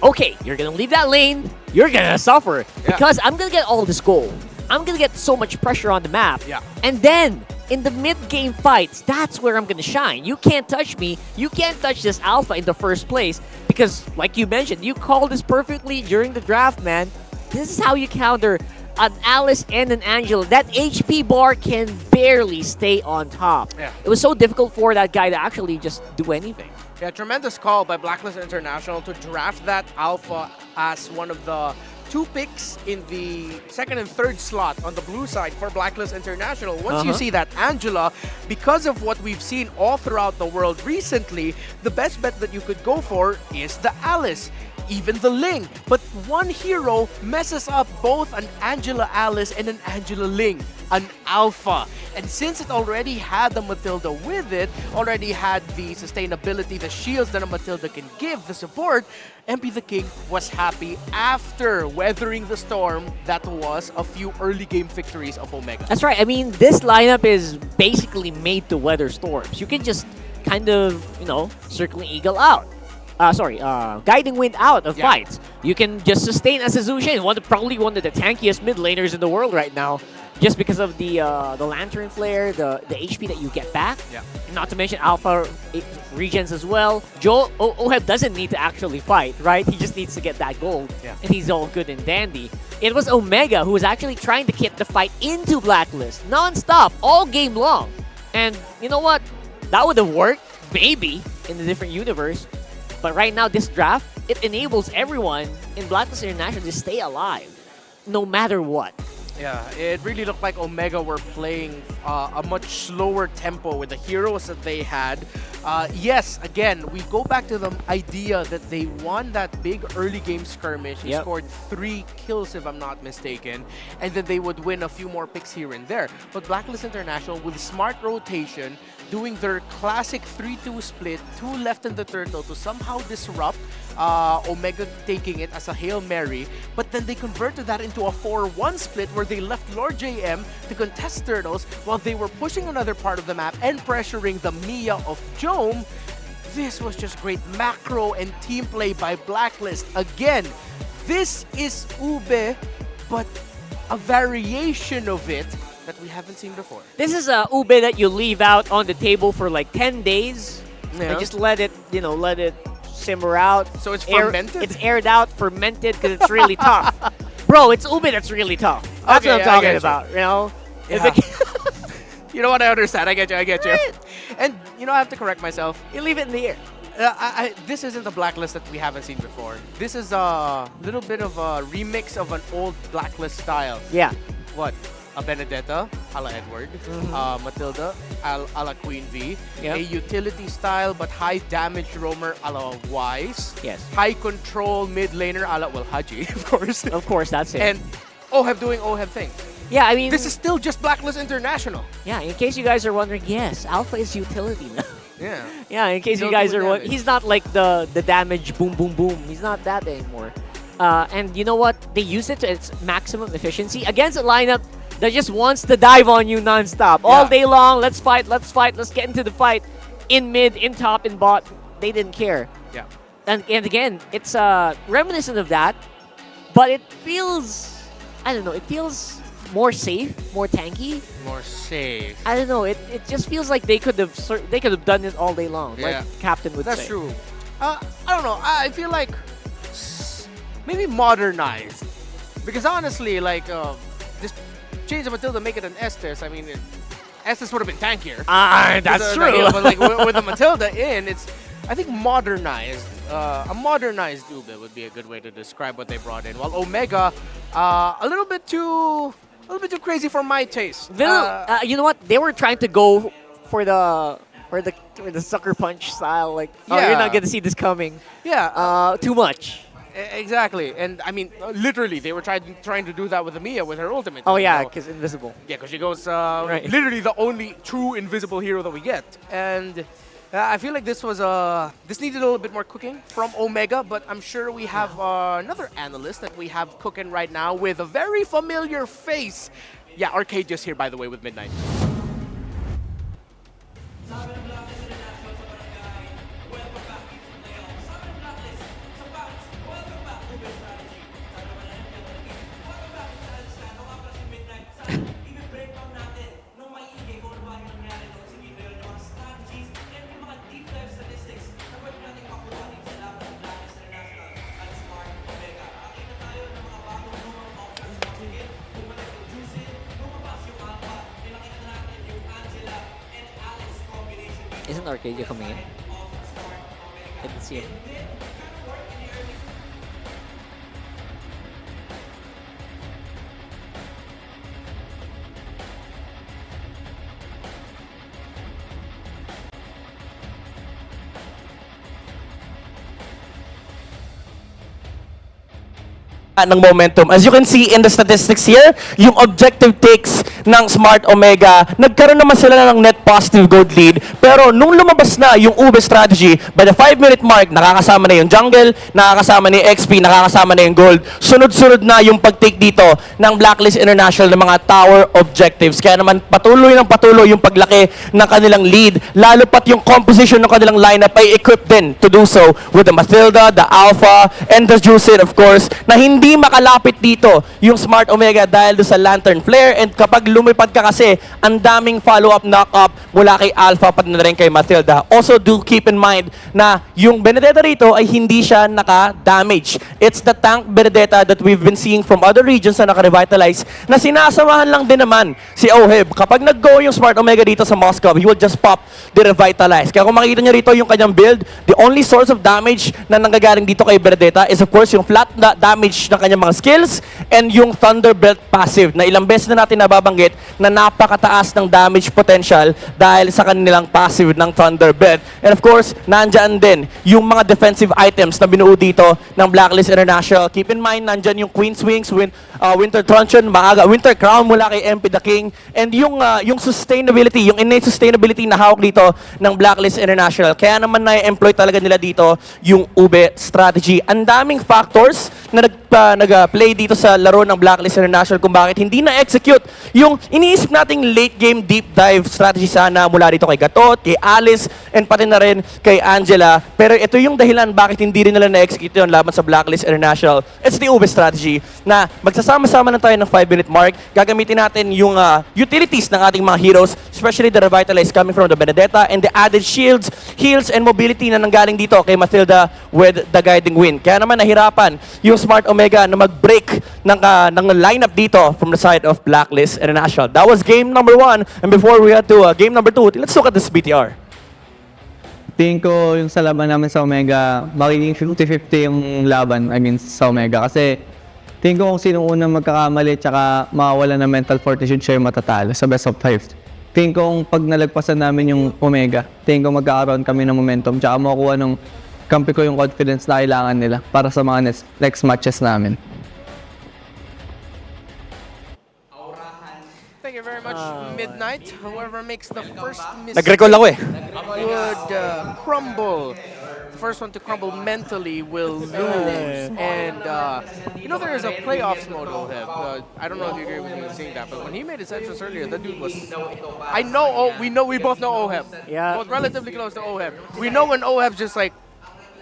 Speaker 15: okay, you're going to leave that lane, you're going to suffer, because I'm going to get all this gold. I'm going to get so much pressure on the map.
Speaker 14: Yeah.
Speaker 15: And then, in the mid-game fights, that's where I'm going to shine. You can't touch me. You can't touch this alpha in the first place. Because, like you mentioned, you called this perfectly during the draft, man. This is how you counter an Alice and an Angela. That HP bar can barely stay on top.
Speaker 14: Yeah.
Speaker 15: It was so difficult for that guy to actually just do anything.
Speaker 14: Yeah, tremendous call by Blacklist International to draft that alpha as one of the 2 picks in the second and third slot on the blue side for Blacklist International. Once you see that Angela, because of what we've seen all throughout the world recently, the best bet that you could go for is the Alice, even the Ling. But one hero messes up both an Angela Alice and an Angela Ling, an alpha. And since it already had the Matilda with it, already had the sustainability, the shields that a Matilda can give, the support, MP the King was happy after weathering the storm that was a few early game victories of Omega.
Speaker 15: That's right. I mean, this lineup is basically made to weather storms. You can just kind of, circling eagle out. Guiding wind out of fights. You can just sustain as a Zushin, probably one of the tankiest mid laners in the world right now, just because of the Lantern Flare, the HP that you get back.
Speaker 14: Yeah.
Speaker 15: Not to mention Alpha regens as well. Oheb doesn't need to actually fight, right? He just needs to get that gold, and he's all good and dandy. It was Omega who was actually trying to keep the fight into Blacklist, non-stop, all game long. And you know what? That would have worked, maybe, in a different universe. But right now, this draft, it enables everyone in Blacklist International to stay alive, no matter what.
Speaker 14: Yeah, it really looked like Omega were playing a much slower tempo with the heroes that they had. Yes, again, we go back to the idea that they won that big early game skirmish. He scored 3 kills, if I'm not mistaken, and then they would win a few more picks here and there. But Blacklist International, with smart rotation, doing their classic 3-2 split, 2 left in the turtle to somehow disrupt Omega, taking it as a Hail Mary, but then they converted that into a 4-1 split where they left Lord JM to contest turtles while they were pushing another part of the map and pressuring the Mia of Jome. This was just great macro and team play by Blacklist. Again, this is Ube, but a variation of it that we haven't seen before.
Speaker 15: This is a ube that you leave out on the table for like 10 days and just let it, let it simmer out.
Speaker 14: So it's fermented?
Speaker 15: It's aired out, fermented, because it's really tough. Bro, it's ube that's really tough. That's what I'm talking about,
Speaker 14: You know what? I understand. I get you. And, you know, I have to correct myself.
Speaker 15: You leave it in the air.
Speaker 14: This isn't the Blacklist that we haven't seen before. This is a little bit of a remix of an old Blacklist style.
Speaker 15: Yeah.
Speaker 14: What? A Benedetta, a la Edward. Matilda, a la Queen V.
Speaker 15: Yep.
Speaker 14: A utility style but high damage roamer, a la Wise.
Speaker 15: Yes.
Speaker 14: High control mid laner, a la, well, Haji, of course.
Speaker 15: Of course, that's it.
Speaker 14: And Oheb doing Oheb thing.
Speaker 15: Yeah, I mean...
Speaker 14: This is still just Blacklist International.
Speaker 15: Yeah, in case you guys are wondering, yes, Alpha is utility now.
Speaker 14: Yeah.
Speaker 15: Yeah, in case you guys are wondering, he's not like the damage boom, boom, boom. He's not that anymore. And you know what? They use it to its maximum efficiency against a lineup that just wants to dive on you non-stop. All day long, let's fight, let's get into the fight. In mid, in top, in bot. They didn't care.
Speaker 14: Yeah.
Speaker 15: And again, it's reminiscent of that, but it feels, I don't know, it feels more safe, more tanky.
Speaker 14: More safe.
Speaker 15: I don't know. It just feels like they could have done it all day long,
Speaker 14: Yeah.
Speaker 15: like Captain would say.
Speaker 14: That's true. I don't know. I feel like maybe modernized, because honestly, like this change of Matilda, make it an Estes. I mean, Estes would have been tankier.
Speaker 15: That's true.
Speaker 14: But like with the Matilda in, it's I think modernized. A modernized Ube would be a good way to describe what they brought in. While Omega, a little bit too crazy for my taste.
Speaker 15: You know what? They were trying to go for the sucker punch style. Like, oh, you're not gonna see this coming.
Speaker 14: Yeah.
Speaker 15: Too much.
Speaker 14: Exactly. And I mean, literally, they were trying to do that with Amiya with her ultimate.
Speaker 15: Oh yeah, because invisible.
Speaker 14: Yeah, because she goes literally the only true invisible hero that we get. And I feel like this needed a little bit more cooking from Omega, but I'm sure we have another analyst that we have cooking right now with a very familiar face. Yeah, Arcade just here, by the way, with Midnight.
Speaker 15: Isn't Arcadia coming in? I didn't see him.
Speaker 17: ng momentum. As you can see in the statistics here, yung objective takes ng Smart Omega, nagkaroon naman sila ng net positive gold lead. Pero nung lumabas na yung Ube strategy, by the 5-minute mark, nakakasama na yung jungle, nakakasama na yung XP, nakakasama na yung gold. Sunod-sunod na yung pag-take dito ng Blacklist International ng mga tower objectives. Kaya naman patuloy yung paglaki ng kanilang lead. Lalo pat yung composition ng kanilang lineup ay equipped din to do so with the Matilda, the Alpha, and the Juicid, of course, na hindi makalapit dito yung Smart Omega dahil do sa Lantern Flare, and kapag lumipad ka kasi, ang daming follow-up knock-up mula kay Alpha pati na rin kay Matilda. Also, do keep in mind na yung Benedetta rito ay hindi siya naka-damage. It's the tank Benedetta that we've been seeing from other regions na naka-revitalize na sinasamahan lang din naman si Oheb. Kapag nag-go yung Smart Omega dito sa Moscow, he will just pop the revitalize. Kaya kung makikita nyo rito yung kanyang build, the only source of damage na nanggagaling dito kay Benedetta is of course yung flat damage ng kanyang mga skills and yung Thunderbelt passive na ilang beses na natin nababanggit na napakataas ng damage potential dahil sa kanilang passive ng Thunderbelt. And of course, nandyan din yung mga defensive items na binuo dito ng Blacklist International. Keep in mind, nandyan yung Queen's Wings, Winter Truncheon, Winter Crown mula kay MP the King, and yung sustainability, yung innate sustainability na hawak dito ng Blacklist International. Kaya naman na-employ talaga nila dito yung Ube strategy. Ang daming factors na nag-play dito sa laro ng Blacklist International kung bakit hindi na-execute yung iniisip nating late game deep dive strategy sana mula dito kay Gatot, kay Alice, and pati na rin kay Angela. Pero ito yung dahilan bakit hindi rin nila na-execute yun laban sa Blacklist International. It's the Ube strategy na magsasama-sama na tayo ng 5-minute mark. Gagamitin natin yung utilities ng ating mga heroes, especially the Revitalize coming from the Benedetta and the added shields, heals, and mobility na nanggaling dito kay Matilda with the guiding win. Kaya naman nahirapan yung Smart Omega na mag-break ng lineup dito from the side of Blacklist International. That was game number 1. And before we head to game number 2, let's look at this BTR.
Speaker 10: Tingin ko yung sa laban namin sa Omega, magiging 50-50 yung laban, sa Omega. Kasi tingin ko kung sino unang magkakamali tsaka mawawala ng mental fortitude siya yung matatalo sa best of 5. Tingin ko kung pag nalagpasan namin yung Omega, tingin ko magkakaroon kami ng momentum tsaka makukuha ng kampi ko yung confidence na kailangan nila para sa mga next matches namin.
Speaker 14: Thank you very much, Midnight. Whoever makes the first mistake
Speaker 17: Nag-recall ako eh.
Speaker 14: would crumble. The first one to crumble mentally will lose. And, there is a playoffs mode, Oheb. I don't know if you agree with me saying that, but when he made his entrance earlier, the dude was... we both know Oheb.
Speaker 15: Yeah.
Speaker 14: Both relatively close to Oheb. We know when Oheb's just like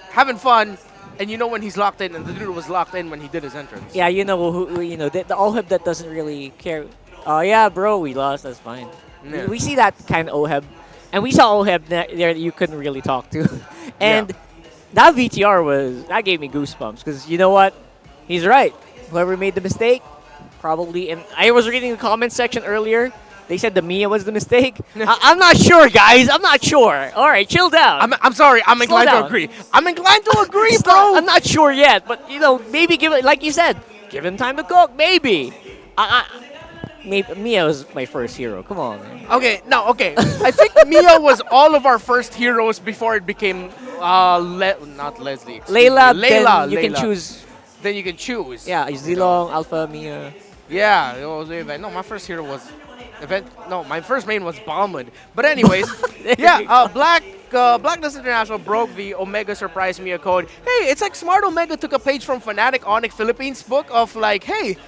Speaker 14: having fun, and you know when he's locked in, and the dude was locked in when he did his entrance.
Speaker 15: Yeah, the Oheb that doesn't really care. Oh yeah, bro, we lost. That's fine.
Speaker 14: Yeah.
Speaker 15: We see that kind of Oheb, and we saw Oheb there that you couldn't really talk to, and that VTR that gave me goosebumps because you know what, he's right. Whoever made the mistake, probably. And I was reading the comment section earlier. They said the Mia was the mistake. I'm not sure, guys. I'm not sure. All right, chill down.
Speaker 14: I'm sorry. I'm inclined to agree. I'm inclined to agree, bro.
Speaker 15: I'm not sure yet, but maybe give it, like you said, give him time to cook. Maybe. Maybe Mia was my first hero. Come on, man.
Speaker 14: Okay. I think Mia was all of our first heroes before it became not Leslie.
Speaker 15: Layla.
Speaker 14: Layla.
Speaker 15: You can choose.
Speaker 14: Then you can choose.
Speaker 15: Yeah, Zilong, Alpha, Mia.
Speaker 14: Yeah. No, my first hero was. My first main was Balmud. But anyways, Blacklist International broke the Omega Surprise Mia code. Hey, it's like Smart Omega took a page from Fnatic Onyx Philippines book of like, hey,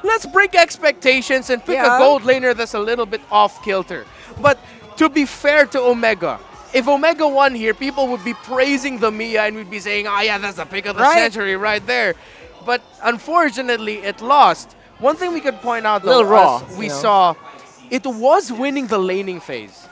Speaker 14: let's break expectations and pick a gold laner that's a little bit off kilter. But to be fair to Omega, if Omega won here, people would be praising the Mia and we'd be saying, oh yeah, that's the pick of the century right there. But unfortunately, it lost. One thing we could point out though, we saw, it was winning the laning phase.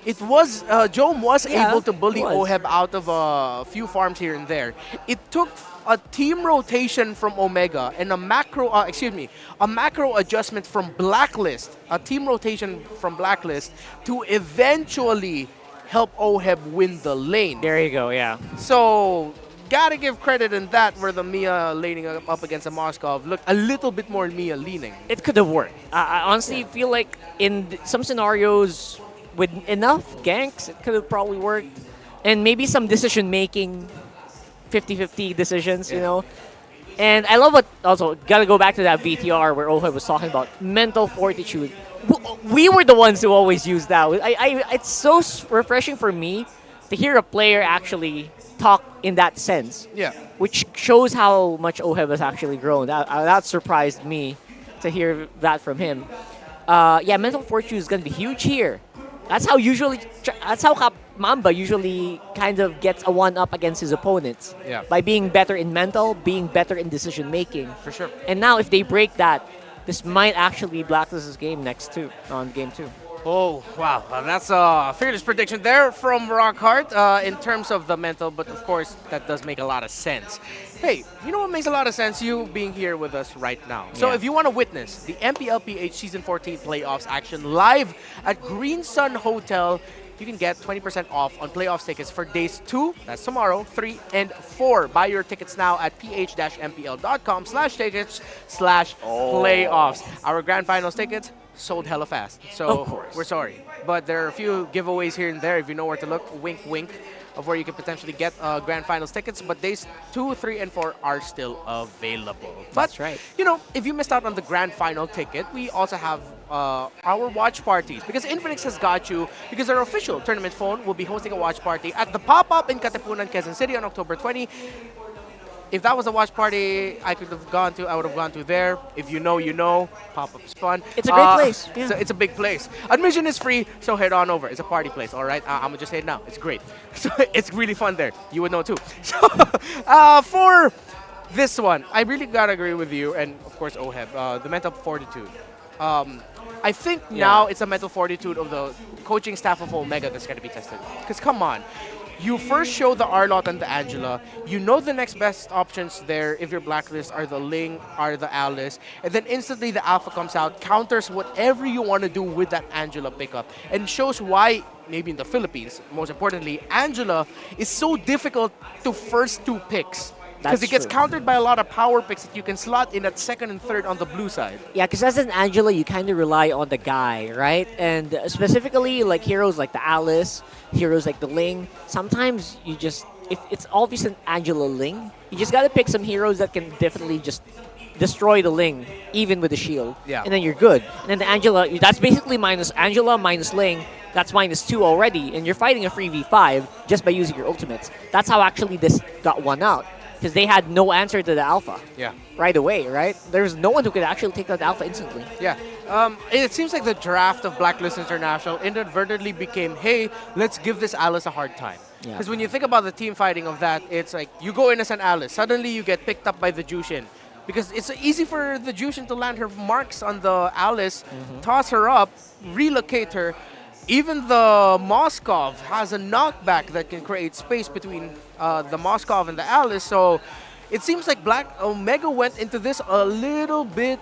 Speaker 14: It was, Jome was able to bully Oheb out of a few farms here and there. It took a team rotation from Omega and a macro adjustment from Blacklist, a team rotation from Blacklist to eventually help Oheb win the lane.
Speaker 15: There you go, yeah.
Speaker 14: So, gotta give credit in that where the Mia laning up against a Moskov looked a little bit more Mia leaning.
Speaker 15: It could have worked. I honestly feel like in some scenarios with enough ganks, it could have probably worked. And maybe some decision-making, 50-50 decisions, you know. And I love what, also, gotta go back to that VTR where Oheb was talking about mental fortitude. We were the ones who always used that. It's so refreshing for me to hear a player actually talk in that sense.
Speaker 14: Yeah.
Speaker 15: Which shows how much Oheb has actually grown. That surprised me to hear that from him. Mental fortitude is going to be huge here. That's how Mamba usually kind of gets a one-up against his opponents.
Speaker 14: Yeah.
Speaker 15: By being better in mental, being better in decision-making.
Speaker 14: For sure.
Speaker 15: And now if they break that, this might actually be Blacklist's game on game 2.
Speaker 14: Oh, wow. Well, that's a fearless prediction there from Rockhart in terms of the mental, but of course, that does make a lot of sense. Hey, you know what makes a lot of sense? You being here with us right now. So if you want to witness the MPLPH Season 14 playoffs action live at Green Sun Hotel, you can get 20% off on playoffs tickets for days 2, that's tomorrow, 3, and 4. Buy your tickets now at ph-mpl.com/tickets/playoffs. Our grand finals tickets sold hella fast, so we're sorry. But there are a few giveaways here and there if you know where to look. Wink, wink. Of where you can potentially get grand finals tickets, but days 2, 3, and 4 are still available.
Speaker 15: That's right.
Speaker 14: You know, if you missed out on the grand final ticket, we also have our watch parties because Infinix has got you because our official tournament phone will be hosting a watch party at the pop-up in Katipunan, Quezon City on October 20. If that was a watch party I would have gone to there. If you know, you know. Pop-up is fun.
Speaker 15: It's a great place. Yeah.
Speaker 14: It's a big place. Admission is free, so head on over. It's a party place, all right? I'm going to just say it now. It's great. So it's really fun there. You would know too. So for this one, I really got to agree with you and, of course, Oheb, the mental fortitude. I think now it's a mental fortitude of the coaching staff of Omega that's going to be tested. Because come on. You first show the Arlott and the Angela. You know the next best options there if your Blacklist are the Ling, are the Alice. And then instantly the Alpha comes out, counters whatever you want to do with that Angela pickup. And shows why, maybe in the Philippines, most importantly, Angela is so difficult to first two picks. Because it gets countered by a lot of power picks that you can slot in at second and third on the blue side.
Speaker 15: Yeah, because as an Angela, you kind of rely on the guy, right? And specifically, like heroes like the Alice, heroes like the Ling, sometimes you just, if it's obvious an Angela Ling, you just got to pick some heroes that can definitely just destroy the Ling, even with the shield.
Speaker 14: Yeah.
Speaker 15: And then you're good. And then the Angela, that's basically minus Angela, minus Ling, that's -2 already, and you're fighting a free v5 just by using your ultimates. That's how actually this got won out. Because they had no answer to the Alpha.
Speaker 14: Yeah.
Speaker 15: Right away, right? There's no one who could actually take that Alpha instantly.
Speaker 14: Yeah. It seems like the draft of Blacklist International inadvertently became, hey, let's give this Alice a hard time.
Speaker 15: Yeah.
Speaker 14: Because when you think about the team fighting of that, it's like you go in as an Alice, suddenly you get picked up by the Jushin. Because it's easy for the Jushin to land her marks on the Alice, toss her up, relocate her. Even the Moskov has a knockback that can create space between the Moskov and the Alice. So it seems like Black Omega went into this with a little bit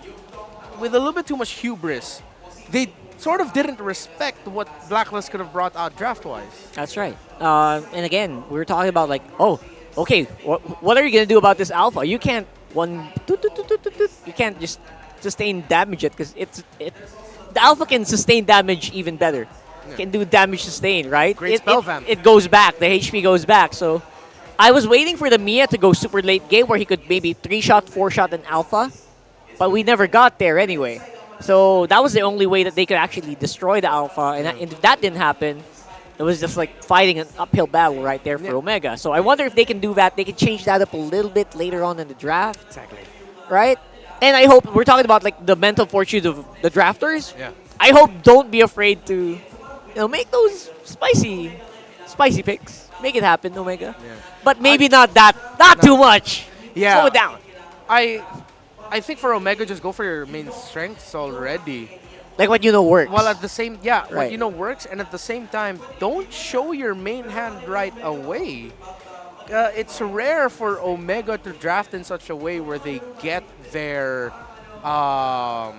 Speaker 14: too much hubris. They sort of didn't respect what Blacklist could have brought out draft-wise.
Speaker 15: That's right. And again, we were talking about like, oh, okay, what are you going to do about this Alpha? You can't you can't just sustain damage it because the Alpha can sustain damage even better. Can do damage sustain, right?
Speaker 14: Great spell vamp.
Speaker 15: It goes back. The HP goes back. So I was waiting for the Mia to go super late game where he could maybe 3-shot, 4-shot an Alpha, but we never got there anyway. So that was the only way that they could actually destroy the Alpha, and if that didn't happen, it was just like fighting an uphill battle right there for Omega. So I wonder if they can do that. They can change that up a little bit later on in the draft.
Speaker 14: Exactly.
Speaker 15: Right? And I hope, we're talking about like the mental fortitude of the drafters.
Speaker 14: Yeah.
Speaker 15: I hope don't be afraid to make those spicy picks. Make it happen, Omega.
Speaker 14: Yeah.
Speaker 15: But maybe not too much.
Speaker 14: Yeah.
Speaker 15: Slow it down.
Speaker 14: I think for Omega, just go for your main strengths already.
Speaker 15: Like what you know works.
Speaker 14: Well, at the same, what
Speaker 15: Right.
Speaker 14: you know works, and at the same time, don't show your main hand right away. It's rare for Omega to draft in such a way where they get their, how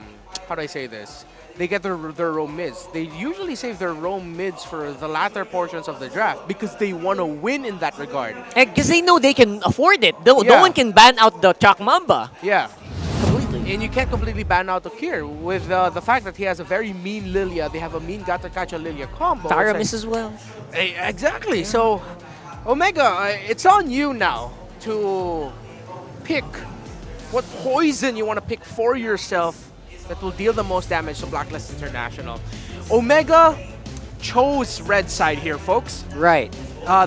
Speaker 14: do I say this? They get their roam mids. They usually save their roam mids for the latter portions of the draft because they want to win in that regard.
Speaker 15: Because they know they can afford it. No
Speaker 14: Yeah.
Speaker 15: one can ban out the Chak Mamba.
Speaker 14: Yeah. And you can't completely ban out Okir with the fact that he has a very mean Lilia. They have a mean Gatakacha Lilia combo.
Speaker 15: Taramis as well.
Speaker 14: Exactly. So, Omega, it's on you now to pick what poison you want to pick for yourself that will deal the most damage to Blacklist International. Omega chose red side here, folks.
Speaker 15: Right.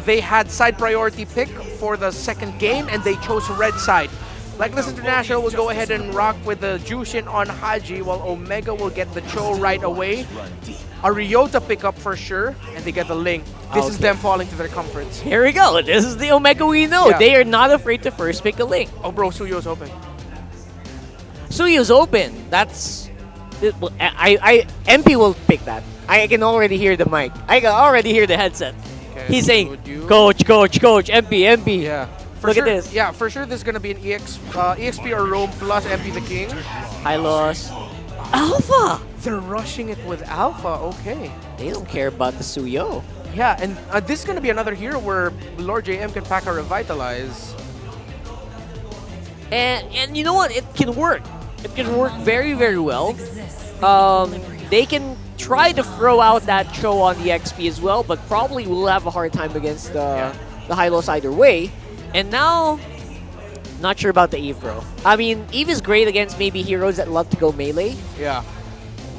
Speaker 14: They had side priority pick for the second game, and they chose red side. Blacklist International will go ahead and rock with the Jushin on Haji, while Omega will get the Cho right away. A Ryota pickup for sure, and they get the Ling. This is them falling to their comforts.
Speaker 15: Here we go. This is the Omega we know.
Speaker 14: Yeah.
Speaker 15: They are not afraid to first pick a Link.
Speaker 14: Oh, bro, Suyo's open.
Speaker 15: Suyu's open. That's... MP will pick that. I can already hear the mic. I can already hear the headset.
Speaker 14: Okay,
Speaker 15: He's saying, Coach, Coach, Coach, MP.
Speaker 14: Yeah.
Speaker 15: Look at this.
Speaker 14: Yeah, for sure this is going to be an EXP or Roam plus MP the King.
Speaker 15: High loss. Alpha!
Speaker 14: They're rushing it with Alpha, okay.
Speaker 15: They don't care about the Suyo.
Speaker 14: Yeah, and this is going to be another hero where Lord JM can pack a Revitalize.
Speaker 15: And you know what? It can work. It can work very, very well. They can try to throw out that Cho on the XP as well, but probably will have a hard time against the high loss either way. And now, not sure about the Eve, bro. I mean, Eve is great against maybe heroes that love to go melee.
Speaker 14: Yeah.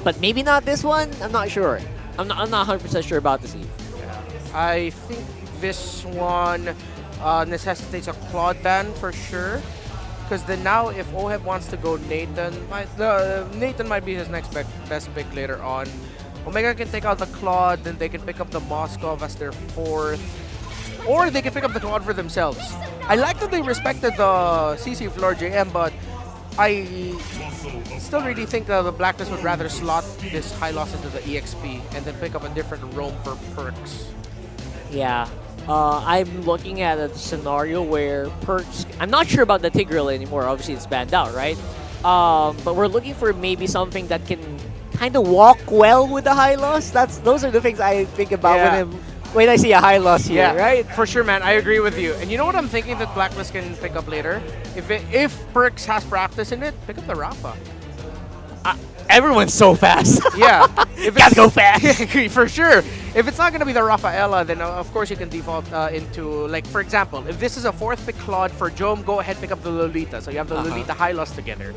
Speaker 15: But maybe not this one. I'm not sure. I'm not 100% sure about this Eve.
Speaker 14: Yeah. I think this one necessitates a Claude ban for sure. Because then now, if Oheb wants to go Nathan, Nathan might be his next best pick later on. Omega can take out the Claude, then they can pick up the Moskov as their fourth. Or they can pick up the Claude for themselves. I like that they respected the CC of Lord JM, but I still really think the Blacklist would rather slot this high loss into the EXP and then pick up a different roam for perks.
Speaker 15: Yeah. I'm looking at a scenario where Perks... I'm not sure about the Tigreal anymore. Obviously, it's banned out, right? But we're looking for maybe something that can kind of walk well with the high loss. Those are the things I think about when I see a high loss here, right?
Speaker 14: For sure, man. I agree with you. And you know what I'm thinking that Blacklist can pick up later? If Perks has practice in it, pick up the Rafa.
Speaker 15: Everyone's so fast.
Speaker 14: Yeah.
Speaker 15: Gotta go fast.
Speaker 14: For sure. If it's not going to be the Rafaela, then of course you can default into, like, for example, if this is a 4th pick Claude for Jome, go ahead pick up the Lolita. So you have the Lolita high loss together.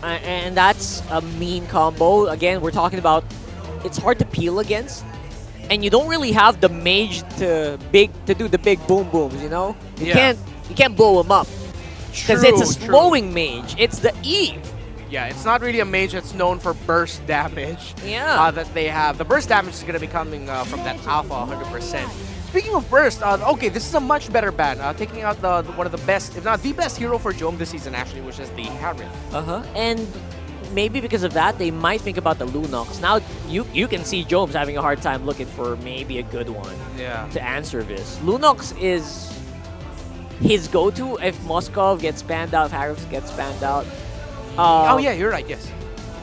Speaker 15: And that's a mean combo. Again, we're talking about it's hard to peel against. And you don't really have the mage to do the big boom booms, you know? You can't blow him up. Because it's a slowing mage. It's the Eve.
Speaker 14: Yeah, it's not really a mage that's known for burst damage.
Speaker 15: Yeah.
Speaker 14: That they have. The burst damage is going to be coming from that Alpha 100%. Speaking of burst, okay, this is a much better ban. Taking out one of the best, if not the best hero for Jome this season, actually, which is the Harith.
Speaker 15: And maybe because of that, they might think about the Lunox. Now, you can see Jome's having a hard time looking for maybe a good one to answer this. Lunox is his go-to if Moskov gets banned out, if Harith gets banned out.
Speaker 14: Oh yeah, you're right, yes.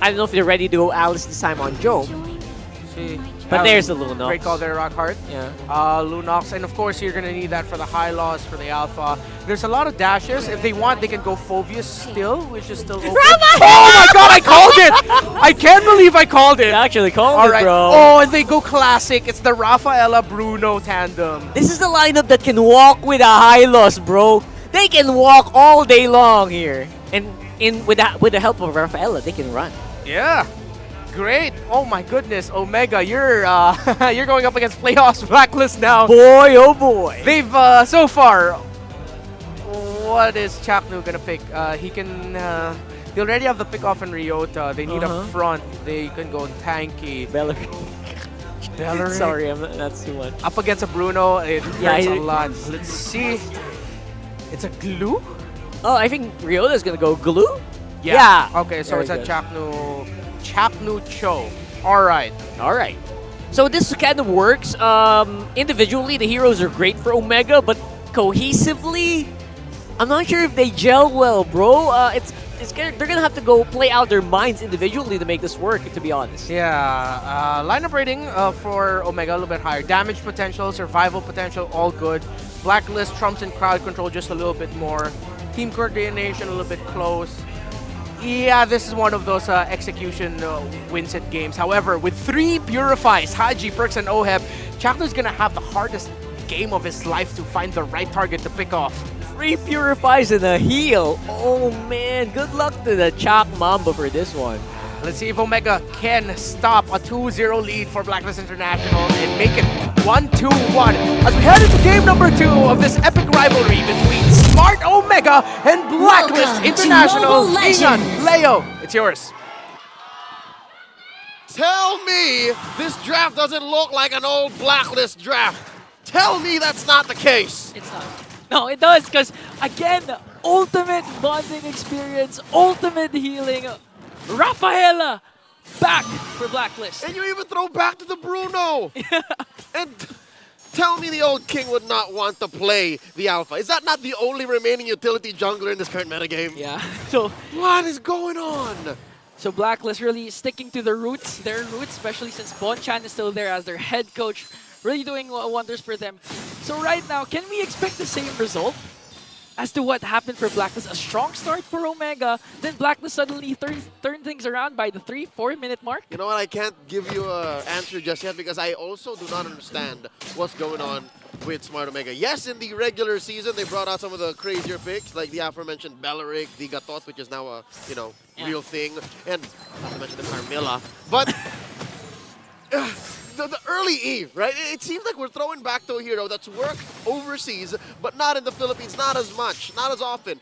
Speaker 15: I don't know if they're ready to go Alice this time on Jome. But there's the Lunox.
Speaker 14: Great call there, Rockhart.
Speaker 15: Yeah.
Speaker 14: Lunox, and of course you're going to need that for the high loss, for the Alpha. There's a lot of dashes. If they want, they can go Phobius still, which is still open. Oh my god, I called it! I can't believe I called it!
Speaker 15: You actually called it, bro.
Speaker 14: Oh, and they go classic. It's the Rafaela Bruno tandem.
Speaker 15: This is the lineup that can walk with a high loss, bro. They can walk all day long here. And with the help of Rafaela, they can run.
Speaker 14: Yeah. Great. Oh my goodness. Omega, you're you're going up against playoffs Blacklist now.
Speaker 15: Boy, oh boy.
Speaker 14: They've so far, what is Chapnu gonna pick? He can they already have the pick off in Ryota. They need a front. They can go tanky.
Speaker 15: Bellerin. Sorry, that's too much.
Speaker 14: Up against a Bruno, it hurts a lot. Let's see. It's a glue?
Speaker 15: Oh, I think Ryota's gonna go glue?
Speaker 14: Yeah. Okay, so
Speaker 15: Very
Speaker 14: it's a
Speaker 15: good.
Speaker 14: Chapnu Cho. Alright.
Speaker 15: Alright. So this kind of works. Individually, the heroes are great for Omega, but cohesively, I'm not sure if they gel well, bro. They're gonna have to go play out their minds individually to make this work, to be honest.
Speaker 14: Yeah, lineup rating for Omega a little bit higher. Damage potential, survival potential, all good. Blacklist trumps in crowd control just a little bit more. Team coordination a little bit close. Yeah, this is one of those execution wins it games. However, with 3 Purifies, Haji, Perks, and Oheb, Chaknu's gonna have the hardest game of his life to find the right target to pick off.
Speaker 15: 3 Purifies and a heal. Oh man, good luck to the Chak Mamba for this one.
Speaker 14: Let's see if Omega can stop a 2-0 lead for Blacklist International and make it 1-2-1 as we head into game number 2 of this epic rivalry between Smart Omega and Blacklist International. Ingan, Leo, it's yours.
Speaker 16: Tell me this draft doesn't look like an old Blacklist draft. Tell me that's not the case.
Speaker 13: It's not. No, it does, because again, ultimate bonding experience, ultimate healing. Rafaela back for Blacklist.
Speaker 16: And you even throw back to the Bruno. And tell me the old king would not want to play the Alpha. Is that not the only remaining utility jungler in this current metagame?
Speaker 13: Yeah. So
Speaker 16: what is going on?
Speaker 13: So Blacklist really sticking to their roots, especially since Bonchan is still there as their head coach, really doing wonders for them. So right now, can we expect the same result as to what happened for Blacklist? A strong start for Omega, then Blacklist suddenly turn things around by the 3-4 minute mark?
Speaker 16: You know what, I can't give you an answer just yet because I also do not understand what's going on with Smart Omega. Yes, in the regular season, they brought out some of the crazier picks, like the aforementioned Belleric, the Gatot, which is now a, real thing, and not to mention the Carmilla. But the early Eve, right? It seems like we're throwing back to a hero that's worked overseas, but not in the Philippines, not as much, not as often.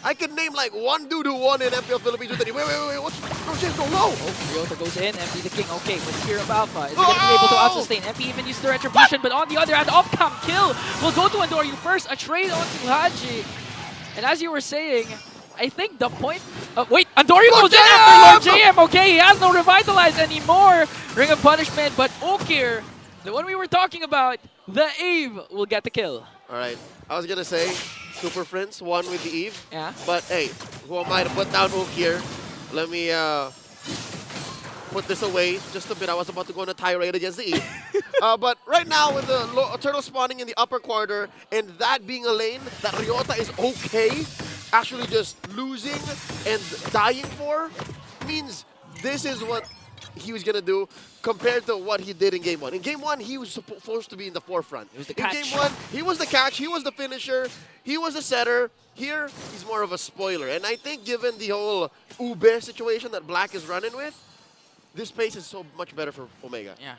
Speaker 16: I can name like one dude who won in MPL Philippines with it. Wait, what's James go low?
Speaker 13: Oh, Ryota goes in, MP the King. Okay, with Fear of Alpha, is he going to be able to out-sustain? MP even used the Retribution, but on the other hand, off-cam kill will go to Andoryu first, a trade onto Haji. And as you were saying, I think the point... wait, Andoryu goes in after Lord JM. Okay, he has no Revitalize anymore. Ring of Punishment, but Okir, the one we were talking about, The Eve will get the kill.
Speaker 16: All right. I was going to say, Super Friends won with the Eve.
Speaker 13: Yeah.
Speaker 16: But hey, who am I to put down Ook here? Let me put this away just a bit. I was about to go on a tirade against the Eve. But right now, with the turtle spawning in the upper corner and that being a lane that Ryota is okay, actually just losing and dying for, means this is what he was going to do compared to what he did in Game 1. In Game 1, he was supposed to be in the forefront.
Speaker 13: It was the
Speaker 16: in
Speaker 13: catch.
Speaker 16: Game 1, he was the catch, he was the finisher, he was the setter. Here, he's more of a spoiler. And I think given the whole Ube situation that Black is running with, this pace is so much better for Omega.
Speaker 13: Yeah.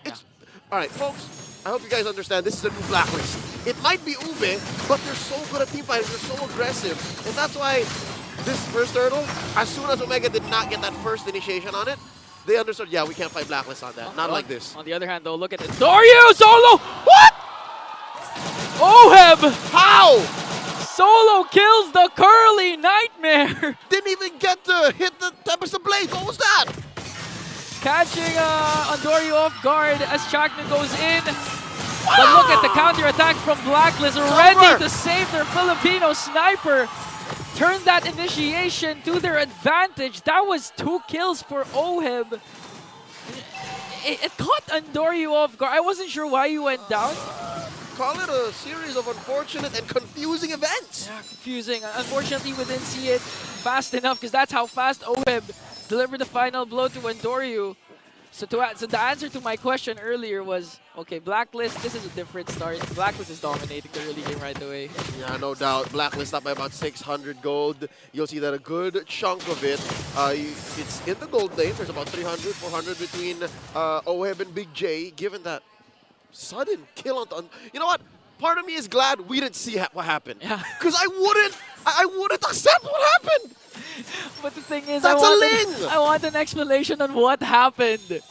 Speaker 16: All right, folks, I hope you guys understand this is a new Blacklist. It might be Ube, but they're so good at team fighting, they're so aggressive. And that's why this first turtle, as soon as Omega did not get that first initiation on it, they understood, yeah, we can't fight Blacklist on that. Not like this.
Speaker 13: On the other hand, though, look at it. Doryu solo! What? Oheb!
Speaker 16: How?
Speaker 13: Solo kills the Curly Nightmare!
Speaker 16: Didn't even get to hit the Tempest of Blade. What was that?
Speaker 13: Catching Andoryu off guard as Chakman goes in. But look at the counter-attack from Blacklist, ready to save their Filipino sniper. Turn that initiation to their advantage. That was 2 kills for Oheb. It caught Andoryu off guard. I wasn't sure why he went down.
Speaker 16: Call it a series of unfortunate and confusing events.
Speaker 13: Yeah, confusing. Unfortunately, we didn't see it fast enough because that's how fast Oheb delivered the final blow to Andoryu. So the answer to my question earlier was, okay, Blacklist, this is a different start. Blacklist is dominating the early game right away.
Speaker 16: Yeah, no doubt. Blacklist up by about 600 gold. You'll see that a good chunk of it, it's in the gold lane. There's about 300, 400 between Oheb and Big J, given that sudden kill on... You know what? Part of me is glad we didn't see what happened.
Speaker 13: Yeah.
Speaker 16: Because I wouldn't accept what happened.
Speaker 13: But the thing is,
Speaker 16: That's
Speaker 13: I want an explanation on what happened.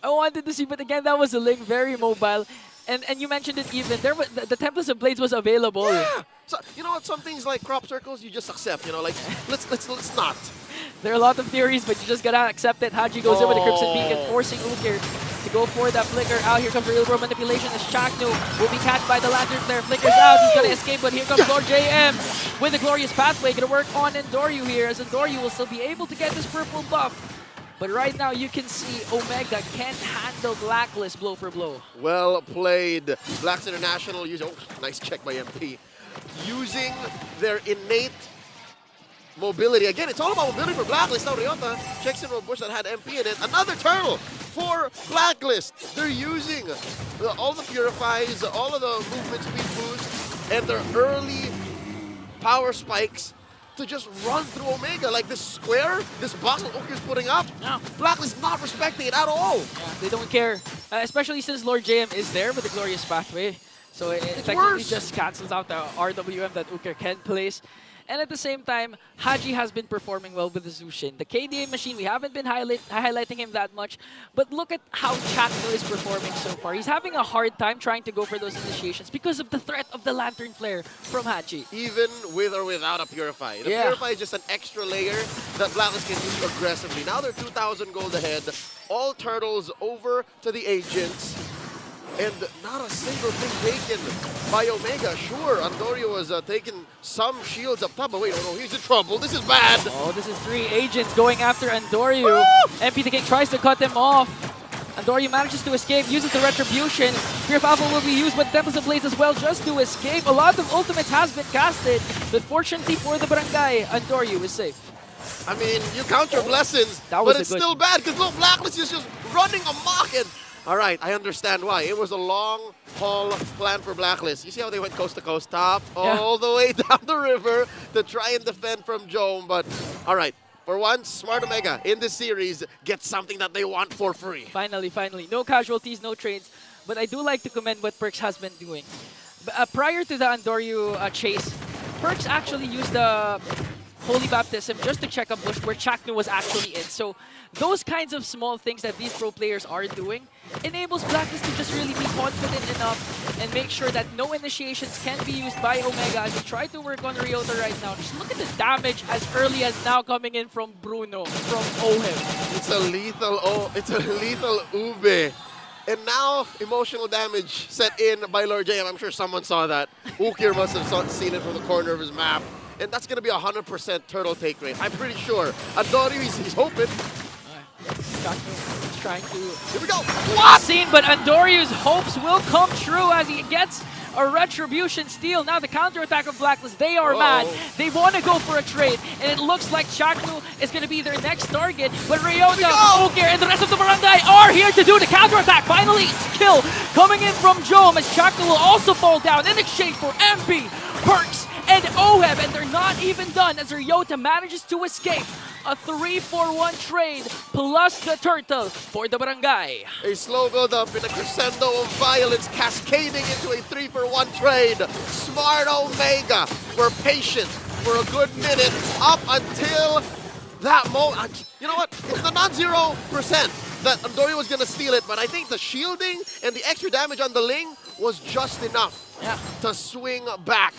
Speaker 13: I wanted to see, but again, that was a Ling, very mobile. And you mentioned it even. There was, the Tempest of Blades was available.
Speaker 16: Yeah. So, you know what? Some things like crop circles, you just accept. You know, like, let's not.
Speaker 13: There are a lot of theories, but you just gotta accept it. Haji goes in with the Crimson Beacon, forcing Ukir to go for that flicker. Out here comes real world manipulation as Chaknu will be catched by the Lantern Flare. Flickers out, he's gonna escape, but here comes Lord JM with the glorious pathway. Gonna work on Andoryu here, as Andoryu will still be able to get this purple buff. But right now, you can see Omega can't handle Blacklist blow for blow.
Speaker 16: Well played. Blacklist International using, nice check by MP. Using their innate mobility. Again, it's all about mobility for Blacklist. Now Ryota checks in on a bush that had MP in it. Another turtle for Blacklist. They're using all the purifies, all of the movement speed boosts, and their early power spikes to just run through Omega. Like this square, this box that Okir's putting up, Blacklist not respecting it at all.
Speaker 13: Yeah, they don't care. Especially since Lord JM is there with the glorious pathway. So it technically just cancels out the RWM that Ukir can place. And at the same time, Haji has been performing well with the Zushin. The KDA machine, we haven't been highlighting him that much, but look at how Chakno is performing so far. He's having a hard time trying to go for those initiations because of the threat of the Lantern Flare from Haji.
Speaker 16: Even with or without a Purify. The Purify is just an extra layer that Blacklist can use aggressively. Now they're 2,000 gold ahead. All turtles over to the agents. And not a single thing taken by Omega. Sure, Andoryu was taking some shields up top, but wait, oh no, he's in trouble. This is bad.
Speaker 13: Oh, this is 3 agents going after Andoryu. MP the King tries to cut them off. Andoryu manages to escape, uses the Retribution. Fear of Alpha will be used, but Tempest of Blades as well just to escape. A lot of ultimates has been casted, but fortunately for the Barangay, Andoryu is safe.
Speaker 16: I mean, you count your blessings,
Speaker 13: That was
Speaker 16: but it's still bad because look, Blacklist is just running amok. And all right, I understand why. It was a long-haul plan for Blacklist. You see how they went coast to coast, top, all the way down the river to try and defend from Jome. But all right, for once, Smart Omega in this series gets something that they want for free.
Speaker 13: Finally, finally. No casualties, no trades. But I do like to commend what Perks has been doing. Prior to the Andoryu chase, Perks actually used the Holy Baptism just to check a bush where Chaknu was actually in. So those kinds of small things that these pro players are doing enables Blacklist to just really be confident enough and make sure that no initiations can be used by Omega as they try to work on Ryota right now. Just look at the damage as early as now coming in from Bruno, from Oheb.
Speaker 16: It's a lethal Ube. And now, emotional damage set in by Lord JM. I'm sure someone saw that. Ukir must have seen it from the corner of his map. And that's going to be a 100% turtle take rate. I'm pretty sure. Andoryu, he's hoping.
Speaker 13: He's trying to...
Speaker 16: Here we go.
Speaker 13: What? Scene, but Andoryu's hopes will come true as he gets a retribution steal. Now the counterattack of Blacklist, they are mad. They want to go for a trade, and it looks like Chaknu is going to be their next target. But Ryota, Ukir, and the rest of the barangay are here to do the counterattack. Finally, kill coming in from Jom as Chaknu will also fall down in exchange for MP, Perks, and Oheb, and they're not even done as Ryota manages to escape. A 3-for-1 trade plus the turtle for the barangay.
Speaker 16: A slow build-up in a crescendo of violence cascading into a 3-for-1 trade. Smart Omega were patient for a good minute up until that moment. You know what? It's the non-0% that Andoryu was going to steal it, but I think the shielding and the extra damage on the Ling was just enough to swing back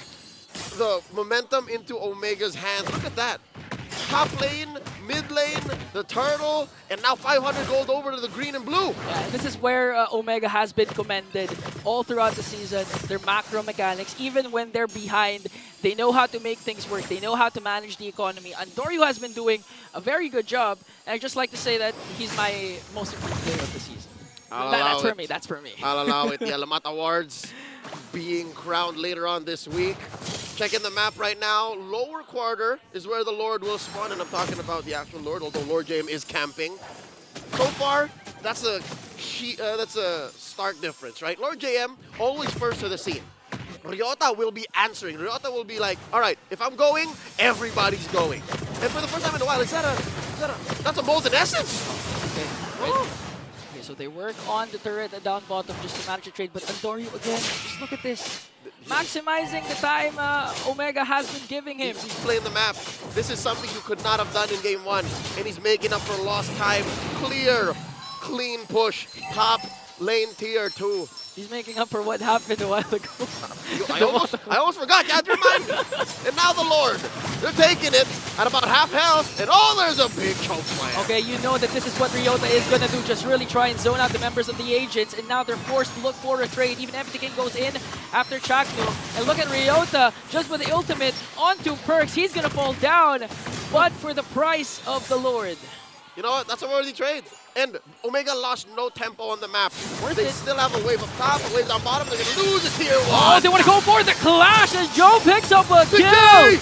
Speaker 16: the momentum into Omega's hands. Look at that. Top lane, mid lane, the turtle, and now 500 gold over to the green and blue.
Speaker 13: Yeah, this is where Omega has been commended all throughout the season. Their macro mechanics, even when they're behind, they know how to make things work. They know how to manage the economy. Andoryu has been doing a very good job. And I'd just like to say that he's my most improved player of the season. That's for me. That's for me.
Speaker 16: I'll allow it. The Alamat Awards being crowned later on this week. Checking the map right now. Lower quarter is where the Lord will spawn, and I'm talking about the actual Lord, although Lord JM is camping. So far, that's a stark difference, right? Lord JM always first to the scene. Ryota will be answering. Ryota will be like, all right, if I'm going, everybody's going. And for the first time in a while, that's a molten essence.
Speaker 13: Okay, so they work on the turret down bottom just to manage the trade, but Andoryu again, just look at this. Maximizing the time Omega has been giving him.
Speaker 16: He's playing the map. This is something you could not have done in game 1. And he's making up for lost time. Clear, clean push. Top lane tier 2.
Speaker 13: He's making up for what happened a while ago.
Speaker 16: I almost forgot. You had to remind me. And now the Lord. They're taking it at about half health. And there's a big choke slam.
Speaker 13: Okay, you know that this is what Ryota is going to do. Just really try and zone out the members of the agents. And now they're forced to look for a trade. Even MPK goes in after Chaknu. And look at Ryota, just with the ultimate onto Perks. He's going to fall down. But for the price of the Lord.
Speaker 16: You know what? That's a worthy trade. And Omega lost no tempo on the map. They still have a wave up top, a wave down bottom. They're going to lose a tier 1.
Speaker 13: Oh, they want to go for the clash as Joe picks up a kill.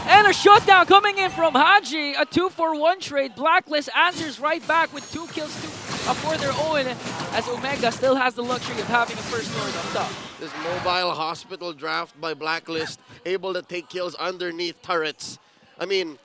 Speaker 13: And a shutdown coming in from Haji. A 2-for-1 trade. Blacklist answers right back with 2 kills for their own. As Omega still has the luxury of having a first Lord on top.
Speaker 16: This mobile hospital draft by Blacklist, able to take kills underneath turrets. I mean,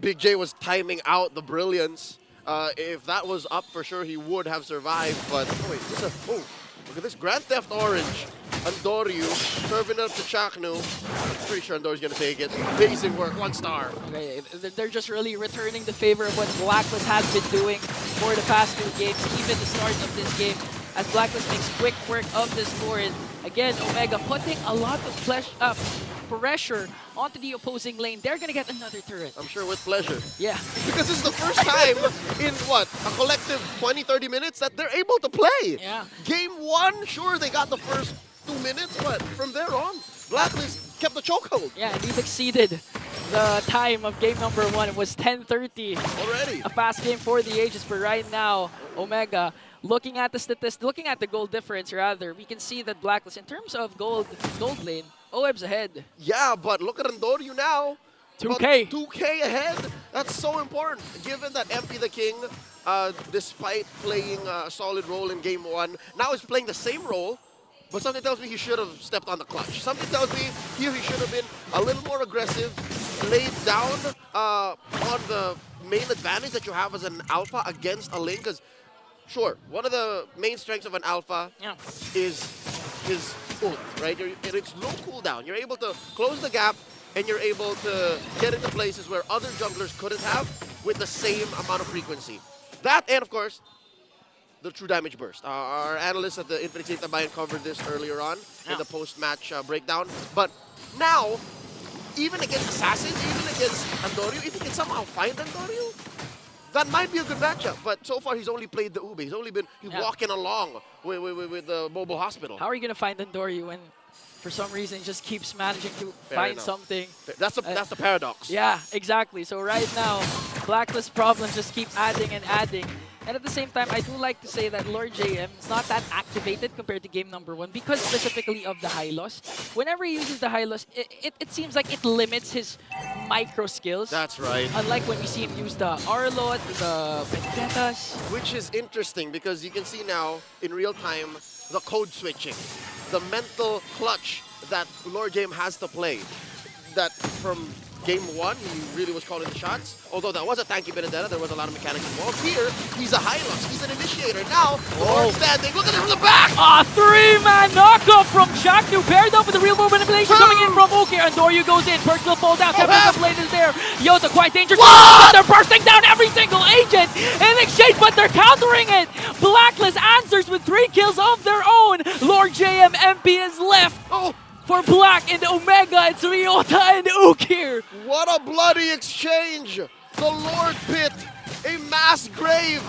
Speaker 16: Big J was timing out the brilliance. If that was up, for sure he would have survived. But look at this Grand Theft Orange. Andoryu serving up to Chaknu. I'm pretty sure Andoryu's gonna take it. Amazing work, 1 star.
Speaker 13: Okay, they're just really returning the favor of what Blacklist has been doing for the past 2 games, even the start of this game. As Blacklist makes quick work of this Lord. Again, Omega putting a lot of pressure onto the opposing lane. They're gonna get another turret.
Speaker 16: I'm sure with pleasure.
Speaker 13: Yeah.
Speaker 16: Because this is the first time in a collective 20-30 minutes that they're able to play.
Speaker 13: Yeah.
Speaker 16: Game 1, sure, they got the first 2 minutes, but from there on, Blacklist kept the chokehold.
Speaker 13: Yeah, and we've exceeded the time of game number 1. It was 10:30
Speaker 16: already.
Speaker 13: A fast game for the ages, but right now, Omega, looking at the statistics, looking at the goal difference rather, we can see that Blacklist, in terms of gold lane, Oeb's ahead.
Speaker 16: Yeah, but look at Andoryu now.
Speaker 13: 2K.
Speaker 16: 2K ahead. That's so important, given that MP the King, despite playing a solid role in game 1, now is playing the same role. But something tells me he should have stepped on the clutch. Something tells me here he should have been a little more aggressive, laid down on the main advantage that you have as an alpha against a lane. Because, sure, one of the main strengths of an alpha is his ult, right? And it's low cooldown. You're able to close the gap, and you're able to get into places where other junglers couldn't have with the same amount of frequency. That, and of course, the true damage burst. Our analysts at the Infinite Safety Bayan covered this earlier on in the post-match breakdown. But now, even against Assassins, even against Andoryu, if you can somehow find Andoryu, that might be a good matchup. But so far, he's only played the Ube. He's only been walking along with the mobile hospital.
Speaker 13: How are you gonna find Andoryu when, for some reason, he just keeps managing to find something?
Speaker 16: That's the paradox.
Speaker 13: Yeah, exactly. So right now, Blacklist problems just keep adding and adding. And at the same time, I do like to say that Lord JM is not that activated compared to game number 1 because specifically of the high loss. Whenever he uses the high loss, it seems like it limits his micro skills.
Speaker 16: That's right.
Speaker 13: Unlike when we see him use the Arlot, the Vendettas.
Speaker 16: Which is interesting because you can see now in real time the code switching, the mental clutch that Lord JM has to play. That from game 1, he really was calling the shots. Although that was a tanky Benedetta, there was a lot of mechanics involved. Here, he's a high loss. He's an initiator. Now, Lord standing. Look at him from the back.
Speaker 13: A 3-man knockoff from Shaknu, paired up with the real world manipulation coming in from Ukir. And Andoryu goes in. Perks will fall down. Tempest Blade is there. Yota quite dangerous. But they're bursting down every single agent in exchange, but they're countering it. Blacklist answers with 3 kills of their own. Lord JM MP is left. For Black and Omega, it's Ryota and Ukir.
Speaker 16: What a bloody exchange! The Lord Pit, a mass grave.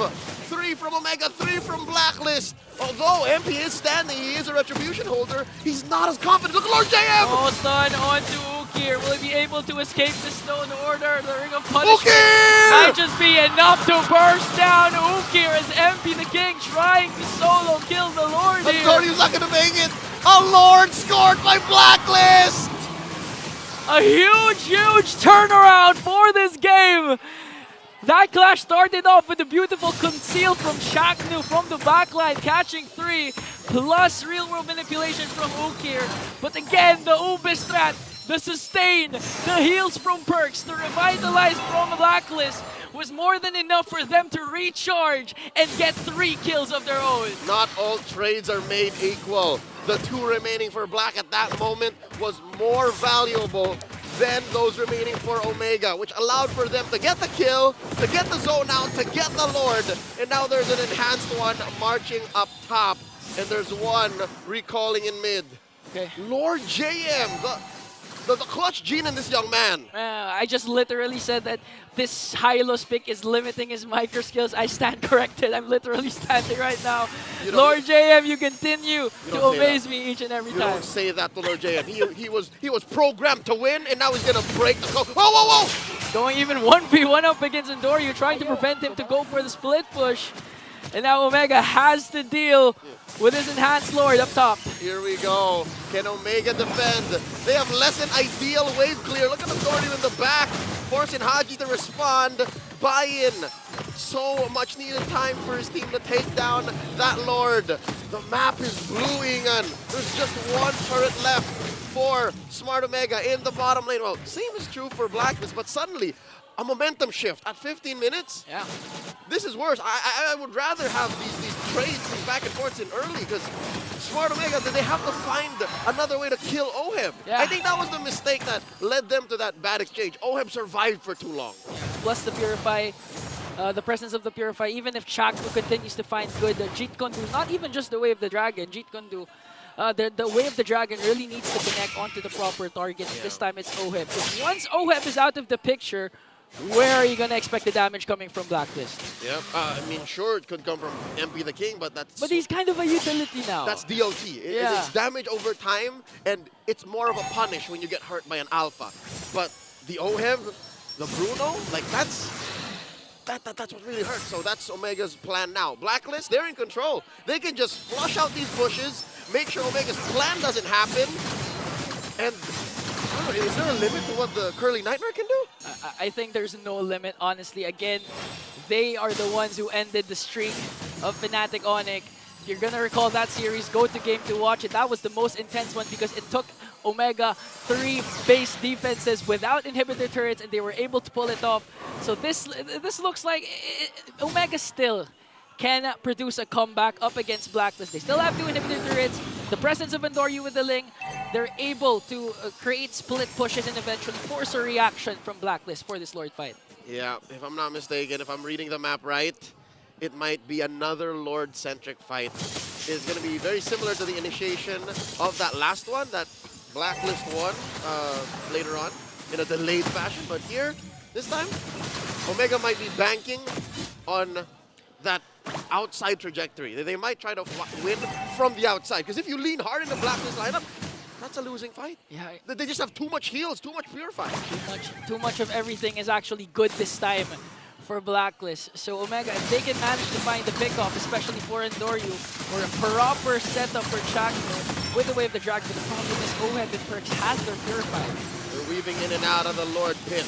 Speaker 16: 3 from Omega, 3 from Blacklist. Although MP is standing, he is a retribution holder, he's not as confident. Look at Lord JM!
Speaker 13: Oh, stun onto Ukir. Will he be able to escape the Stone Order? The Ring of Punishment might just be enough to burst down Ukir as MP the King trying to solo kill the Lord here.
Speaker 16: Andoryu's not gonna make it. A Lord scored by Blacklist!
Speaker 13: A huge turnaround for this game. That clash started off with a beautiful conceal from Shaknu from the backline, catching 3, plus real-world manipulation from Ukir. But again, the Ube strat, the sustain, the heals from Perks, the revitalize from Blacklist was more than enough for them to recharge and get 3 kills of their own.
Speaker 16: Not all trades are made equal. The 2 remaining for Black at that moment was more valuable than those remaining for Omega, which allowed for them to get the kill, to get the zone out, to get the Lord. And now there's an enhanced one marching up top, and there's one recalling in mid.
Speaker 13: Okay.
Speaker 16: Lord JM, the clutch gene in this young man.
Speaker 13: I just literally said that this high-low pick is limiting his micro skills. I stand corrected. I'm literally standing right now. Lord JM, you continue to amaze me each and every time.
Speaker 16: Don't say that to Lord JM. He was programmed to win, and now he's gonna break the code. Whoa!
Speaker 13: Going even 1v1 up against Andoryu, trying to prevent him to go for the split push. And now Omega has to deal with his enhanced Lord up top.
Speaker 16: Here we go. Can Omega defend? They have less than ideal wave clear. Look at Andoryu in the back, forcing Haji to respond. Buy-in. So much needed time for his team to take down that Lord. The map is blue, Ingan. There's just 1 turret left for Smart Omega in the bottom lane. Well, same is true for Blacklist, but suddenly a momentum shift at 15 minutes.
Speaker 13: Yeah.
Speaker 16: This is worse. I would rather have these trades, these back and forths in early, because Smart Omega, they have to find another way to kill Oheb.
Speaker 13: Yeah.
Speaker 16: I think that was the mistake that led them to that bad exchange. Oheb survived for too long.
Speaker 13: Plus the Purify, the presence of the Purify, even if Shaknu continues to find good Jeet Kune Do, not even just the Way of the Dragon, Jeet Kune Do, the Way of the Dragon really needs to connect onto the proper target. Yeah. This time it's Oheb. Because once Oheb is out of the picture, where are you going to expect the damage coming from Blacklist?
Speaker 16: Yep. I mean, sure, it could come from MP the King, but that's...
Speaker 13: But he's kind of a utility now.
Speaker 16: That's DOT. It's damage over time, and it's more of a punish when you get hurt by an alpha. But the Oheb, the Bruno, like that's what really hurts. So that's Omega's plan now. Blacklist, they're in control. They can just flush out these pushes, make sure Omega's plan doesn't happen, and... Is there a limit to what the Curly Nightmare can do?
Speaker 13: I think there's no limit, honestly. Again, they are the ones who ended the streak of Fnatic Onyx. You're going to recall that series, go to game to watch it. That was the most intense one because it took Omega 3 base defenses without inhibitor turrets, and they were able to pull it off. So this looks like Omega still can produce a comeback up against Blacklist. They still have 2 inhibitor turrets. The presence of Andoryu with the Ling, they're able to create split pushes and eventually force a reaction from Blacklist for this Lord fight.
Speaker 16: Yeah, if I'm not mistaken, if I'm reading the map right, it might be another Lord-centric fight. It's going to be very similar to the initiation of that last one, that Blacklist won later on in a delayed fashion. But here, this time, Omega might be banking on that outside trajectory. They might try to win from the outside. Because if you lean hard in the Blacklist lineup, that's a losing fight.
Speaker 13: Yeah.
Speaker 16: They just have too much heals, too much purify.
Speaker 13: Too much of everything is actually good this time for Blacklist. So Omega, if they can manage to find the pickoff, especially for Endoryu, or a proper setup for Chakno with the Wave the Dragon, but the problem is OHEB and Perks has their purifier.
Speaker 16: They're weaving in and out of the Lord pit.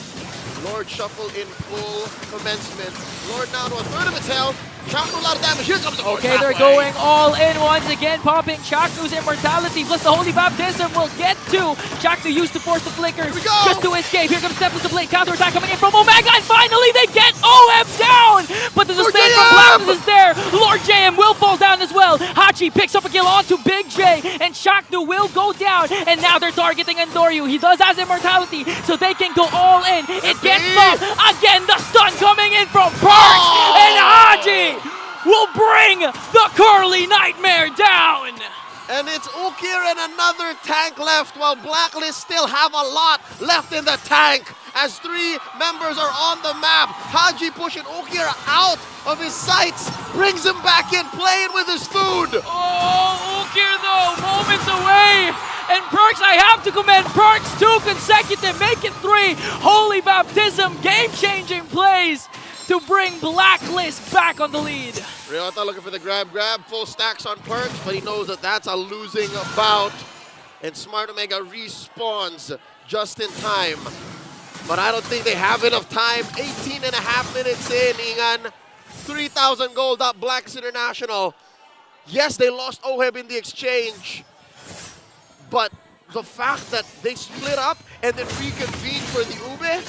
Speaker 16: Lord shuffle in full commencement. Lord now to a third of its health. Chakno a lot of damage. Here comes the Lord.
Speaker 13: Okay, they're going all in once again, popping Chaknu's immortality plus the Holy Baptism will get to. Chaknu used to force the flicker just to escape. Here comes Stephen to blade. Counter attack coming in from Omega, and finally they get OM down! But the sustain from Blacklist is there. Lord JM will fall down as well. Hachi picks up a kill onto Big J, and Chaknu will go down. And now they're targeting Endoryu. He does have immortality, so they can go all in. It gets up. Again, the stun coming in from Perks, and Haji will bring the Curly Nightmare down!
Speaker 16: And it's Ukir and another tank left, while Blacklist still have a lot left in the tank as 3 members are on the map. Haji pushing Ukir out of his sights, brings him back in, playing with his food.
Speaker 13: Oh, Ukir though, moments away. And Perks, I have to commend Perks, 2 consecutive, make it 3. Holy Baptism, game-changing plays to bring Blacklist back on the lead.
Speaker 16: Ryota looking for the grab, full stacks on Perks, but he knows that that's a losing bout. And Smart Omega respawns just in time. But I don't think they have enough time. 18 and a half minutes in, Ingan. 3,000 gold up, Blacklist International. Yes, they lost OHEB in the exchange, but the fact that they split up and then reconvene for the Ube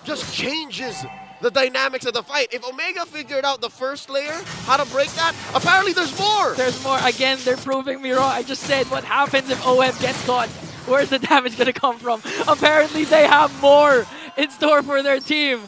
Speaker 16: just changes the dynamics of the fight. If Omega figured out the first layer, how to break that, apparently there's more.
Speaker 13: There's more. Again, they're proving me wrong. I just said, what happens if OM gets caught? Where's the damage gonna come from? Apparently they have more in store for their team.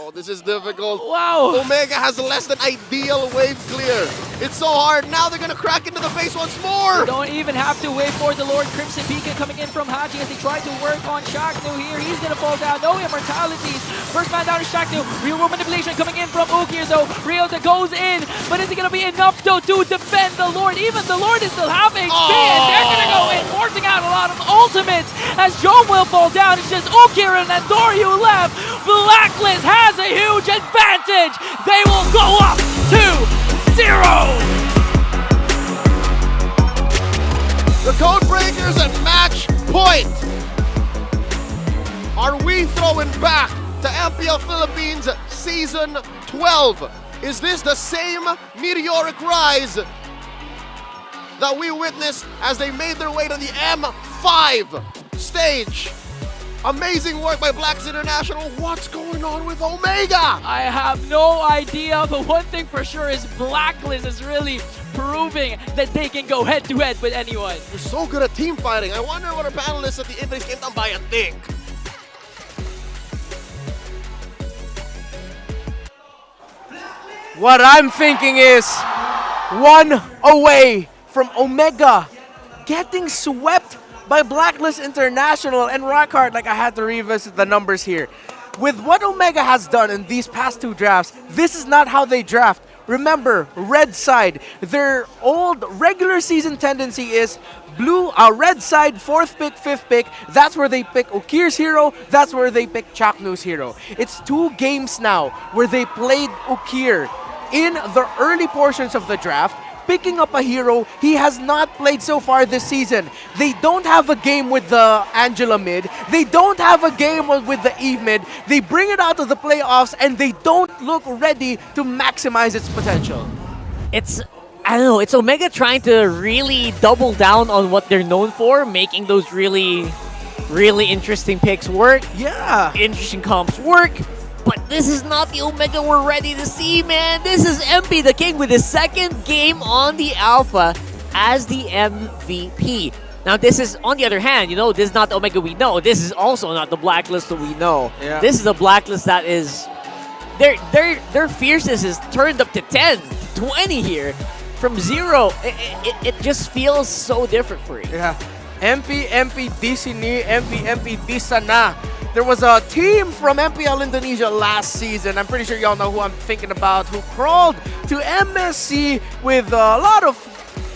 Speaker 16: Oh, this is difficult.
Speaker 13: Wow.
Speaker 16: Omega has less than ideal wave clear. It's so hard. Now they're gonna crack into the face once more.
Speaker 13: They don't even have to wait for the Lord Crimson Beacon coming in from Haji as they try to work on Chaknu here. He's gonna fall down. No immortalities. First man down is Chaknu. Real world manipulation coming in from Ukir though. Ryota goes in, but is it gonna be enough though to defend the Lord? Even the Lord is still half HP, and they're gonna go in, forcing out a lot of ultimates as Joan will fall down. It's just Ukir and Endoryu left. Blacklist has a huge advantage. They will go up 2-0.
Speaker 16: The code breakers at match point. Are we throwing back to MPL Philippines Season 12? Is this the same meteoric rise that we witnessed as they made their way to the M5 stage? Amazing work by Blacklist International. What's going on with Omega?
Speaker 13: I have no idea, but one thing for sure is Blacklist is really proving that they can go head-to-head with anyone.
Speaker 16: They're so good at team fighting. I wonder what our panelists at the Infinix Game Tambayan think.
Speaker 14: What I'm thinking is 1 away from Omega getting swept by Blacklist International. And Rockhard, like, I had to revisit the numbers here. With what Omega has done in these past 2 drafts, this is not how they draft. Remember, red side, their old regular season tendency is red side, 4th pick, 5th pick. That's where they pick Ukir's hero. That's where they pick Chaknu's hero. It's 2 games now where they played Ukir in the early portions of the draft, picking up a hero he has not played so far this season. They don't have a game with the Angela mid. They don't have a game with the Eve mid. They bring it out of the playoffs and they don't look ready to maximize its potential.
Speaker 15: I don't know, it's Omega trying to really double down on what they're known for, making those really interesting picks work.
Speaker 14: Yeah.
Speaker 15: Interesting comps work. But this is not the Omega we're ready to see, man. This is MP the King with his 2nd game on the Alpha as the MVP. Now, this is, on the other hand, this is not the Omega we know. This is also not the Blacklist that we know.
Speaker 14: Yeah.
Speaker 15: This is a Blacklist that is... Their fierceness is turned up to 10, 20 here. From 0, it just feels so different for you.
Speaker 14: Yeah. MP di sini, MP di sana. There was a team from MPL Indonesia last season. I'm pretty sure y'all know who I'm thinking about, who crawled to MSC with a lot of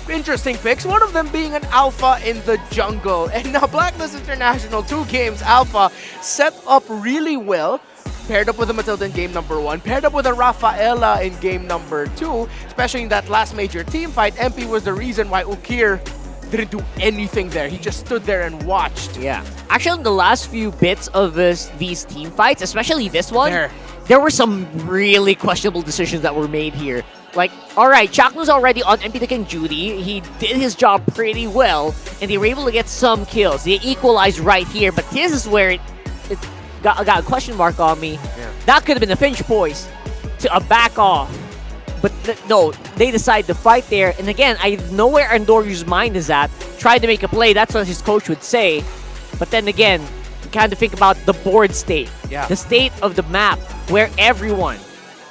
Speaker 14: interesting picks, one of them being an alpha in the jungle. And now Blacklist International, 2 games alpha, set up really well. Paired up with a Matilda in game number 1, paired up with a Rafaela in game number 2, especially in that last major team fight. MP was the reason why Ukir didn't do anything there. He just stood there and watched.
Speaker 15: Yeah. Actually, in the last few bits of these team fights, especially this one, there were some really questionable decisions that were made here. Like, all right, Chaknu's already on MP the King duty. He did his job pretty well, and they were able to get some kills. They equalized right here, but this is where it got a question mark on me.
Speaker 14: Yeah.
Speaker 15: That could have been a Finch poise to back off. But no, they decide to fight there. And again, I know where Andoryu's mind is at. Try to make a play. That's what his coach would say. But then again, you kind of think about the board state.
Speaker 14: Yeah.
Speaker 15: The state of the map where everyone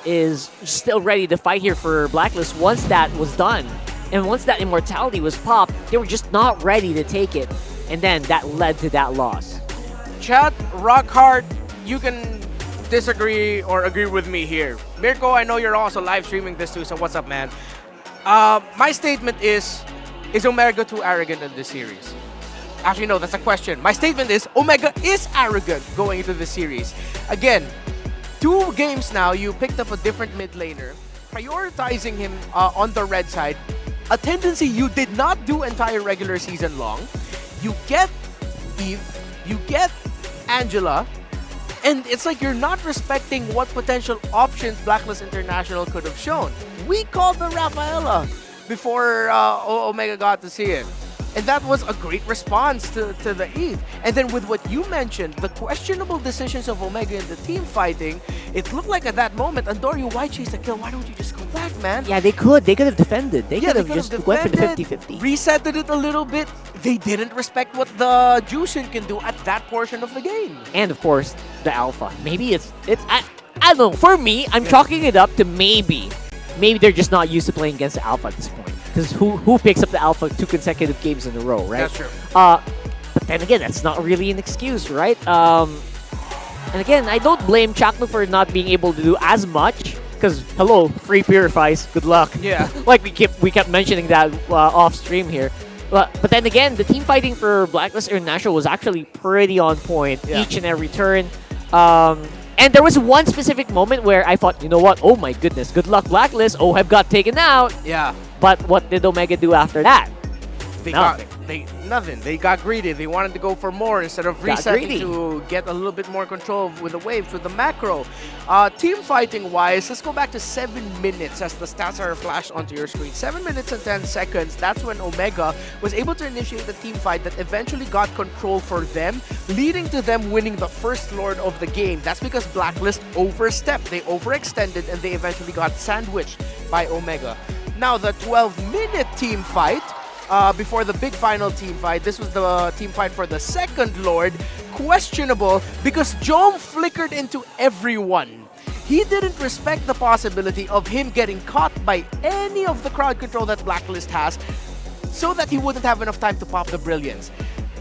Speaker 15: is still ready to fight here for Blacklist once that was done. And once that immortality was popped, they were just not ready to take it. And then that led to that loss.
Speaker 14: Chat, Rockhart, you can disagree or agree with me here. Mirko, I know you're also live streaming this too, so what's up, man? My statement is Omega too arrogant in this series? Actually, no, that's a question. My statement is Omega is arrogant going into this series. Again, 2 games now, you picked up a different mid laner, prioritizing him on the red side, a tendency you did not do entire regular season long. You get Eve, you get Angela, and it's like you're not respecting what potential options Blacklist International could have shown. We called the Rafaela before Omega got to see it. And that was a great response to the Eve. And then with what you mentioned, the questionable decisions of Omega in the team fighting, it looked like at that moment, Andoryu, why chase the kill? Why don't you just go back, man?
Speaker 15: Yeah, they could. They could have defended. They could have just went for the 50-50.
Speaker 14: Resetted it a little bit. They didn't respect what the Jushin can do at that portion of the game.
Speaker 15: And of course, the alpha. Maybe it's I don't know. For me, I'm chalking it up to maybe they're just not used to playing against the alpha at this point. Because who picks up the alpha 2 consecutive games in a row, right?
Speaker 14: That's true.
Speaker 15: But then again, that's not really an excuse, right? And again, I don't blame Chaknu for not being able to do as much. Because hello, free purifies. Good luck.
Speaker 14: Yeah.
Speaker 15: Like we kept mentioning that off stream here. But then again, the team fighting for Blacklist International was actually pretty on point each and every turn. And there was one specific moment where I thought, you know what? Oh my goodness, good luck Blacklist. Oheb got taken out.
Speaker 14: Yeah.
Speaker 15: But what did Omega do after that?
Speaker 14: Nothing. They got greedy. They wanted to go for more instead of resetting to get a little bit more control with the waves, with the macro. Team fighting wise, let's go back to 7 minutes as the stats are flashed onto your screen. 7 minutes and 10 seconds. That's when Omega was able to initiate the team fight that eventually got control for them, leading to them winning the first Lord of the game. That's because Blacklist overstepped. They overextended and they eventually got sandwiched by Omega. Now the 12-minute team fight, before the big final team fight, this was the team fight for the second Lord. Questionable because Jom flickered into everyone. He didn't respect the possibility of him getting caught by any of the crowd control that Blacklist has, so that he wouldn't have enough time to pop the Brilliance.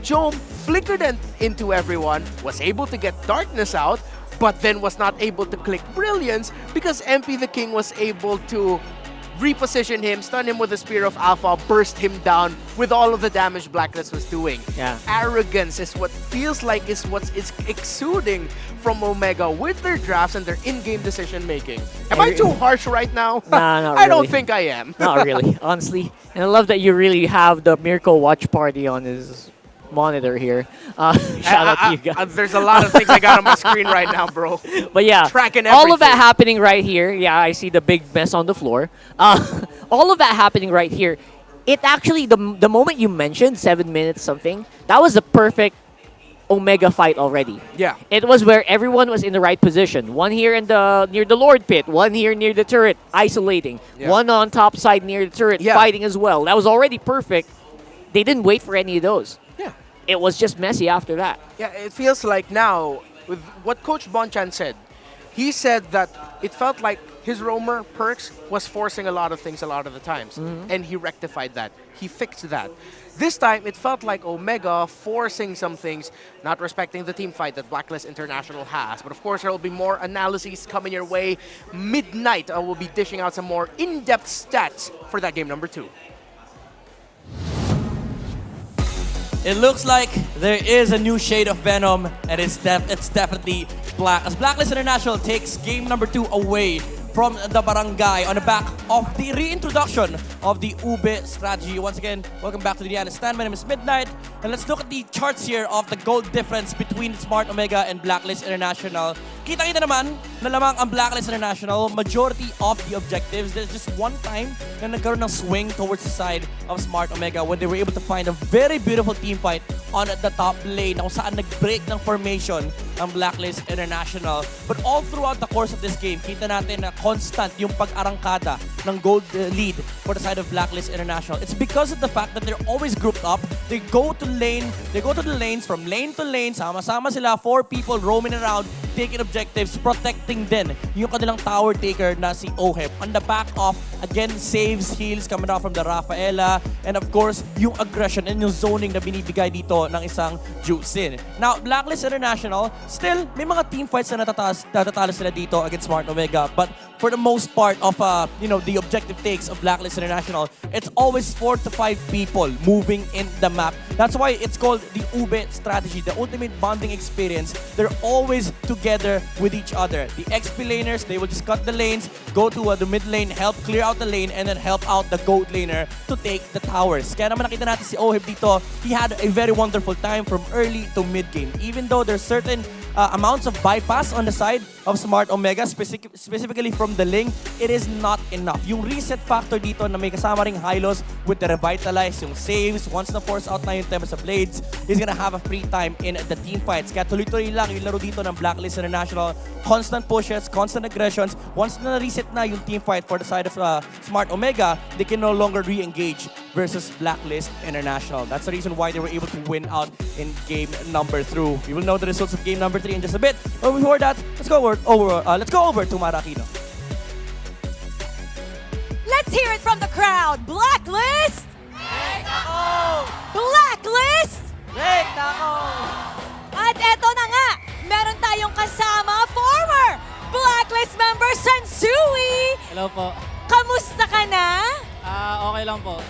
Speaker 14: Jom flickered into everyone, was able to get Darkness out, but then was not able to click Brilliance because MP the King was able to reposition him, stun him with the Spear of Alpha, burst him down with all of the damage Blacklist was doing.
Speaker 15: Yeah.
Speaker 14: Arrogance is what feels like is what's exuding from Omega with their drafts and their in-game decision making. Am I too harsh right now?
Speaker 15: Nah, not
Speaker 14: I
Speaker 15: really.
Speaker 14: don't think I am.
Speaker 15: Not really, honestly. And I love that you really have the Mirko watch party on his monitor here. Shout out to you guys.
Speaker 14: There's a lot of things I got on my screen right now, bro.
Speaker 15: But yeah,
Speaker 14: tracking
Speaker 15: all of that happening right here. Yeah, I see the big mess on the floor. All of that happening right here. It actually, the moment you mentioned 7 minutes something, that was the perfect Omega fight already.
Speaker 14: Yeah.
Speaker 15: It was where everyone was in the right position. One here in near the Lord pit, one here near the turret, isolating.
Speaker 14: Yeah.
Speaker 15: One on top side near the turret, fighting as well. That was already perfect. They didn't wait for any of those.
Speaker 14: Yeah.
Speaker 15: It was just messy after that.
Speaker 14: Yeah, it feels like now, with what Coach Bonchan said, he said that it felt like his roamer perks was forcing a lot of things a lot of the times, and he rectified that. He fixed that. This time, it felt like Omega forcing some things, not respecting the team fight that Blacklist International has. But of course, there will be more analyses coming your way. Midnight, I will be dishing out some more in-depth stats for that game number 2.
Speaker 17: It looks like there is a new shade of Venom, and it's definitely Black. As Blacklist International takes game number 2 away from the barangay on the back of the reintroduction of the Ube strategy. Once again, welcome back to the Diana Stand. My name is Midnight, and let's look at the charts here of the gold difference between Smart Omega and Blacklist International. Kita-kita naman na lamang ang Blacklist International, majority of the objectives. There's just one time na nagkaroon ng swing towards the side of Smart Omega when they were able to find a very beautiful team fight on the top lane kung saan nag-break ng formation ang Blacklist International. But all throughout the course of this game, kita natin na constant yung pag-arangkada ng gold lead for the side of Blacklist International. It's because of the fact that they're always grouped up. They go to the lanes, from lane to lane, sama-sama sila, 4 people roaming around, taking objectives, protecting din yung kanilang tower taker na si Oheb. On the back of, again, saves, heals coming out from the Rafaela, and of course, yung aggression and yung zoning na binibigay dito ng isang Juicin. Now, Blacklist International, still, may mga team fights na natatalo sila dito against Smart Omega, but for the most part of the objective takes of Blacklist International, it's always 4 to 5 people moving in the map. That's why it's called the Ube strategy, the ultimate bonding experience. They're always together with each other. The XP laners, they will just cut the lanes, go to the mid lane, help clear out the lane, and then help out the gold laner to take the towers. Kaya naman nakita natin si Oheb dito, he had a very wonderful time from early to mid game. Even though there's certain amounts of bypass on the side of Smart Omega, specifically from the Ling, it is not enough. Yung reset factor dito na may kasama ring Hylos with the Revitalize, yung saves, once na force out na yung Tempest of Blades, he's gonna have a free time in the team fights. Kaya tuloy-tuloy lang yung laro dito ng Blacklist International. Constant pushes, constant aggressions. Once na reset na yung team fight for the side of Smart Omega, they can no longer re-engage versus Blacklist International. That's the reason why they were able to win out in game number 3. We will know the results of game number 3 in just a bit. But before that, let's go over to Marakino.
Speaker 12: Let's hear it from the crowd. Blacklist! Blacklist! At eto na nga, meron tayong kasama former Blacklist member Sansui.
Speaker 20: Hello po.
Speaker 12: Kamusta ka na?
Speaker 20: Okay lang po.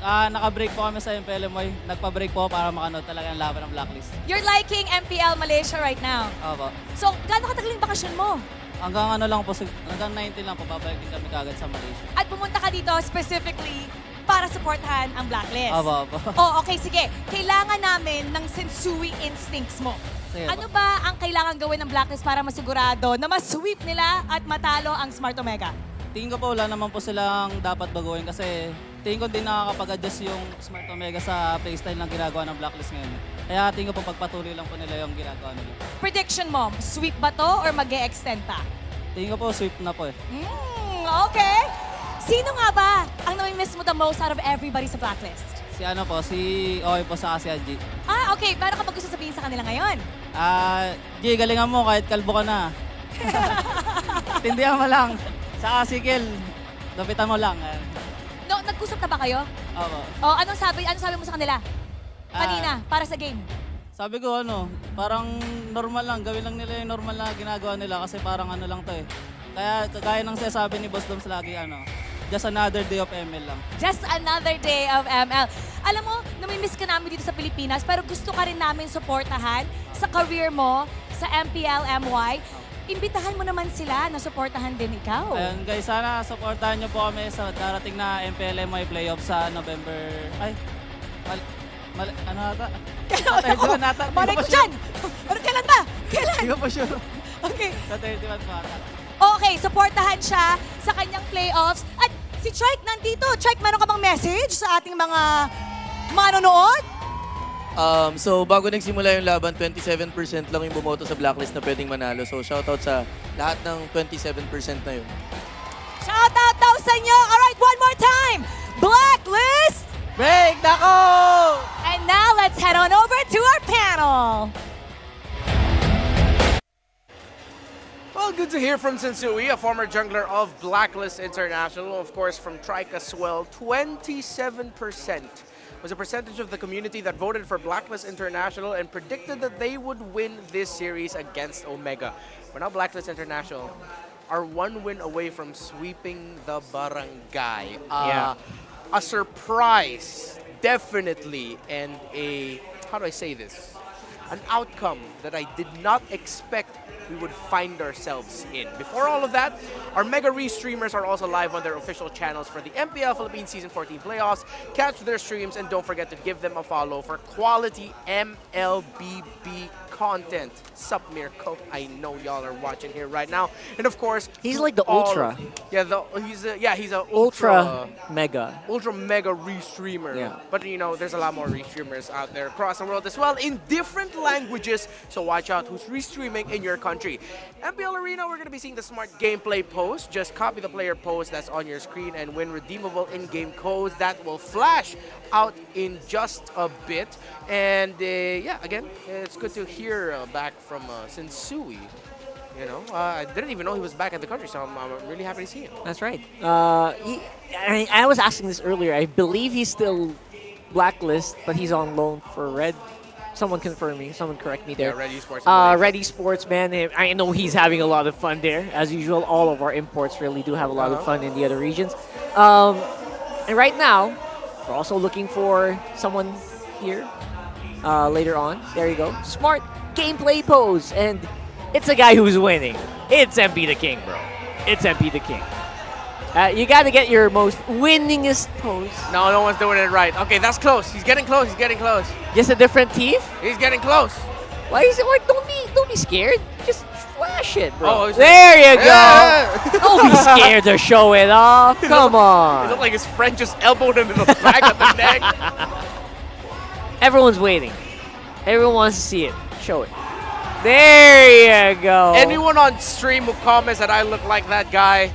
Speaker 20: Naka-break po kami sa MPL MY. Nagpa-break po para makanood talaga ang laban ng Blacklist.
Speaker 12: You're liking MPL Malaysia right now.
Speaker 20: Opo.
Speaker 12: So, gaano katagal yung bakasyon mo?
Speaker 20: Hanggang hanggang 19 lang po, babalik din kami kagad sa Malaysia.
Speaker 12: At pumunta ka dito specifically para supportahan ang Blacklist.
Speaker 20: Opo.
Speaker 12: Oh, okay, sige. Kailangan namin ng Sensui instincts mo.
Speaker 20: Sige,
Speaker 12: ano ba ang kailangan gawin ng Blacklist para masigurado na ma-sweep nila at matalo ang Smart Omega?
Speaker 20: Tingin ko po wala naman po silang dapat baguhin kasi tingin ko din nakakapag-adjust yung Smart Omega sa playstyle ng ginagawa ng Blacklist ngayon. Kaya tingin ko pagpatuloy lang po nila yung ginagawa nila.
Speaker 12: Prediction mo, sweep ba to or mag-e-extend pa?
Speaker 20: Tingin ko po sweep na po eh.
Speaker 12: Okay. Sino nga ba ang nami-miss mo the most out of everybody sa Blacklist?
Speaker 20: Si Oy po sa si G.
Speaker 12: Okay. Paano ka gusto sabihin sa kanila ngayon?
Speaker 20: G, galingan mo kahit kalbo ka na. Tindihan mo lang. Sa Kel, lapitan mo lang.
Speaker 12: No, nag-usap na ba kayo?
Speaker 20: Opo.
Speaker 12: Anong sabi mo sa kanila? Kanina, para sa game?
Speaker 20: Sabi ko parang normal lang. Gawin lang nila yung normal na ginagawa nila kasi parang lang to eh. Kaya kagaya ng sinasabi ni Boss Doms lagi just another day of ML lang.
Speaker 12: Just another day of ML. Alam mo, namimiss ka namin dito sa Pilipinas pero gusto ka rin namin suportahan sa career mo sa MPL MY. Imbitahan mo naman sila na suportahan din ikaw.
Speaker 20: Ayun guys, sana suportahan nyo po kami sa darating na MPL MY playoff sa November... ano ata?
Speaker 12: Malay ko dyan! Pero kailan ba? Kailan?
Speaker 20: Hindi ko po sure.
Speaker 12: Okay.
Speaker 20: Sa 31 po ata.
Speaker 12: Okay, suportahan siya sa kanyang playoffs. At si Trike nandito. Trike, meron ka bang message sa ating mga manonood?
Speaker 21: So bago nagsimula yung laban, 27% lang yung bumoto sa Blacklist na pwedeng manalo. So shoutout sa lahat ng 27% na yun.
Speaker 12: Shoutout daw sa inyo! Alright, one more time! Blacklist!
Speaker 20: Break nako!
Speaker 12: And now let's head on over to our panel.
Speaker 14: good to hear from Sensui, a former jungler of Blacklist International, of course from Trike as well. 27% was a percentage of the community that voted for Blacklist International and predicted that they would win this series against Omega. But now Blacklist International are one win away from sweeping the barangay. A surprise, definitely, and a, how do I say this? An outcome that I did not expect we would find ourselves in. Before all of that, our Mega Re-streamers are also live on their official channels for the MPL Philippines Season 14 playoffs. Catch their streams and don't forget to give them a follow for quality MLBB content. Sup, Mirko? I know y'all are watching here right now. And of course,
Speaker 15: he's like the ultra.
Speaker 14: He's a
Speaker 15: ultra mega.
Speaker 14: Ultra mega re-streamer.
Speaker 15: Yeah.
Speaker 14: But you know, there's a lot more re-streamers out there across the world as well in different languages. So watch out who's re-streaming in your country. MPL Arena, we're going to be seeing the smart gameplay post. Just copy the player post that's on your screen and win redeemable in-game codes that will flash out in just a bit. And yeah, again, it's good to hear back from Sensui. You know, I didn't even know he was back in the country, so I'm really happy to see him.
Speaker 15: That's right. I was asking this earlier. I believe he's still Blacklist, but he's on loan for Red. Someone confirm me. Someone correct me there.
Speaker 14: Yeah, Red Esports.
Speaker 15: Red Esports, man. I know he's having a lot of fun there. As usual, all of our imports really do have a lot of fun in the other regions. And right now, we're also looking for someone here later on. There you go. Smart gameplay pose. And it's a guy who's winning. It's MP the King, bro. It's MP the King. You got to get your most winningest pose.
Speaker 14: No one's doing it right. Okay, that's close. He's getting close. He's getting close.
Speaker 15: Just a different teeth?
Speaker 14: He's getting close.
Speaker 15: Why is it? Don't be scared. Just flash it, bro.
Speaker 14: Oh,
Speaker 15: there you go.
Speaker 14: Yeah.
Speaker 15: Don't be scared to show it off. Come on.
Speaker 14: It looked like his friend just elbowed him in the back of the neck.
Speaker 15: Everyone's waiting. Everyone wants to see it. Show it. There you go.
Speaker 14: Anyone on stream who comments that I look like that guy,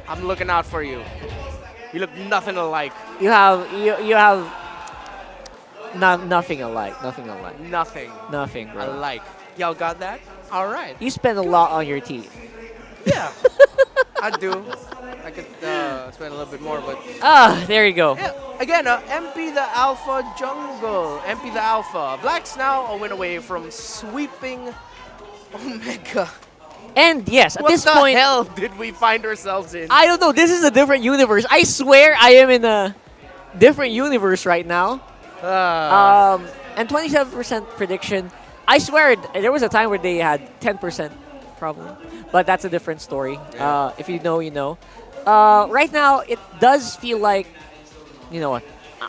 Speaker 14: I'm looking out for you. You look nothing alike.
Speaker 15: You have nothing alike. Nothing alike. Nothing, bro.
Speaker 14: Alike. Y'all got that? All right.
Speaker 15: You spend a lot on your teeth.
Speaker 14: Yeah. I do. I could spend a little bit more, but...
Speaker 15: there you go.
Speaker 14: Yeah. Again, MP the Alpha Jungle. MP the Alpha. Blacks now a win away from sweeping Omega.
Speaker 15: And yes, at this point...
Speaker 14: What the hell did we find ourselves in?
Speaker 15: I don't know. This is a different universe. I swear I am in a different universe right now. And 27% prediction. I swear there was a time where they had 10% problem. But that's a different story.
Speaker 14: Yeah.
Speaker 15: If you know, you know. Right now, it does feel like... You know what?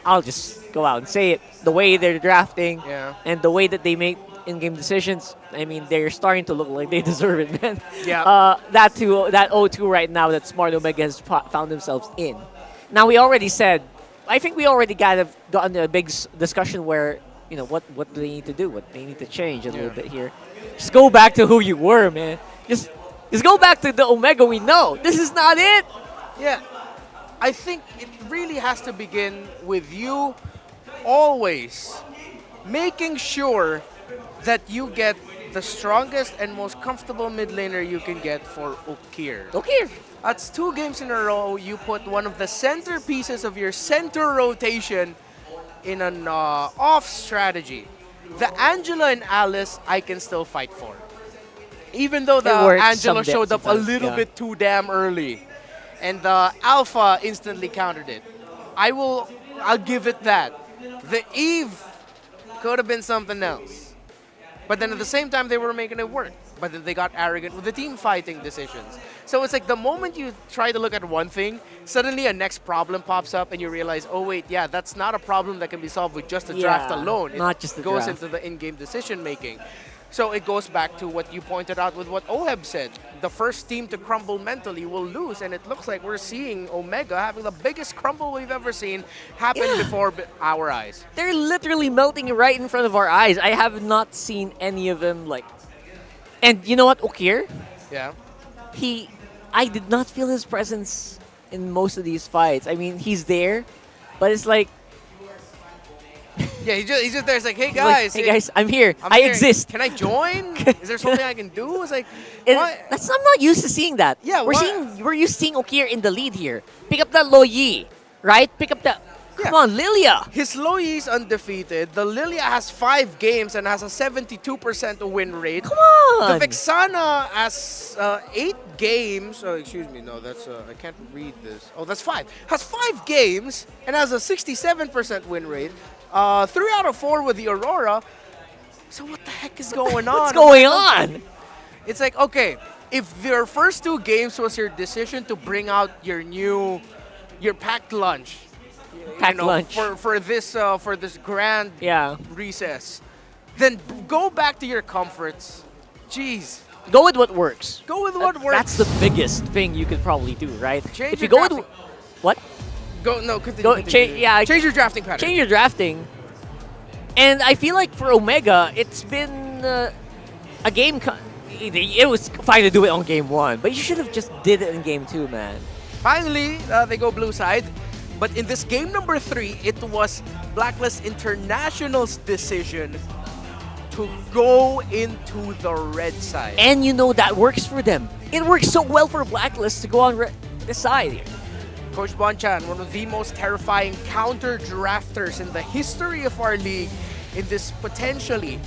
Speaker 15: I'll just go out and say it. The way they're drafting and the way that they make in-game decisions, I mean, they're starting to look like they deserve it, man.
Speaker 14: Yeah.
Speaker 15: That 0-2 right now that Smart Omega has found themselves in. Now, we already said, I think we already gotten a big discussion where, you know, what do they need to do? What they need to change a little bit here. Just go back to who you were, man. Just go back to the Omega we know. This is not it.
Speaker 14: Yeah. I think it really has to begin with you always making sure that you get the strongest and most comfortable mid laner you can get for Ukir.
Speaker 15: Ukir.
Speaker 14: That's 2 games in a row. You put one of the centerpieces of your center rotation in an off strategy. The Angela and Alice, I can still fight for. Even though the Angela showed up a little bit too damn early. And the Alpha instantly countered it. I'll give it that. The Eve could have been something else. But then at the same time, they were making it work. But then they got arrogant with the team fighting decisions. So it's like the moment you try to look at one thing, suddenly a next problem pops up and you realize, oh wait, yeah, that's not a problem that can be solved with just the draft alone.
Speaker 15: Not just the
Speaker 14: draft. It goes
Speaker 15: draft.
Speaker 14: into the in-game decision making. So it goes back to what you pointed out with what Oheb said. The first team to crumble mentally will lose, and it looks like we're seeing Omega having the biggest crumble we've ever seen happen before our eyes.
Speaker 15: They're literally melting right in front of our eyes. I have not seen any of them like... And you know what, Ukir?
Speaker 14: Yeah.
Speaker 15: I did not feel his presence in most of these fights. I mean, he's there, but it's like...
Speaker 14: Yeah, he's just there. It's like, hey
Speaker 15: He's like,
Speaker 14: guys,
Speaker 15: hey guys, I'm here.
Speaker 14: I'm
Speaker 15: I
Speaker 14: here.
Speaker 15: exist.
Speaker 14: Can I join? Is there something I can do? It's like,
Speaker 15: And
Speaker 14: what?
Speaker 15: I'm not used to seeing that.
Speaker 14: Yeah,
Speaker 15: we're used to seeing Okir in the lead here. Pick up that Lo Yi, right? Pick up that. Come on, Lilia.
Speaker 14: His Lo Yi's undefeated. The Lilia has 5 games and has a 72% win rate.
Speaker 15: Come on.
Speaker 14: The Vexana has 8 games. Oh, excuse me. No, that's I can't read this. Oh, that's 5. Has 5 games and has a 67% win rate. 3 out of 4 with the Aurora. So what the heck is going on?
Speaker 15: What's going on?
Speaker 14: It's like, okay, if your first 2 games was your decision to bring out your packed lunch,
Speaker 15: Packed lunch.
Speaker 14: for this grand recess, then go back to your comforts. Jeez.
Speaker 15: Go with what works.
Speaker 14: Go with what works.
Speaker 15: That's the biggest thing you could probably do, right?
Speaker 14: Change
Speaker 15: if you
Speaker 14: your
Speaker 15: go with what?
Speaker 14: Change your drafting pattern.
Speaker 15: Change your drafting. And I feel like for Omega, it's been a game. It was fine to do it on game 1, but you should have just did it in game 2, man.
Speaker 14: Finally, they go blue side. But in this game number 3, it was Blacklist International's decision to go into the red side.
Speaker 15: And you know that works for them. It works so well for Blacklist to go on this side here.
Speaker 14: Coach Bonchan, one of the most terrifying counter drafters in the history of our league, in this potentially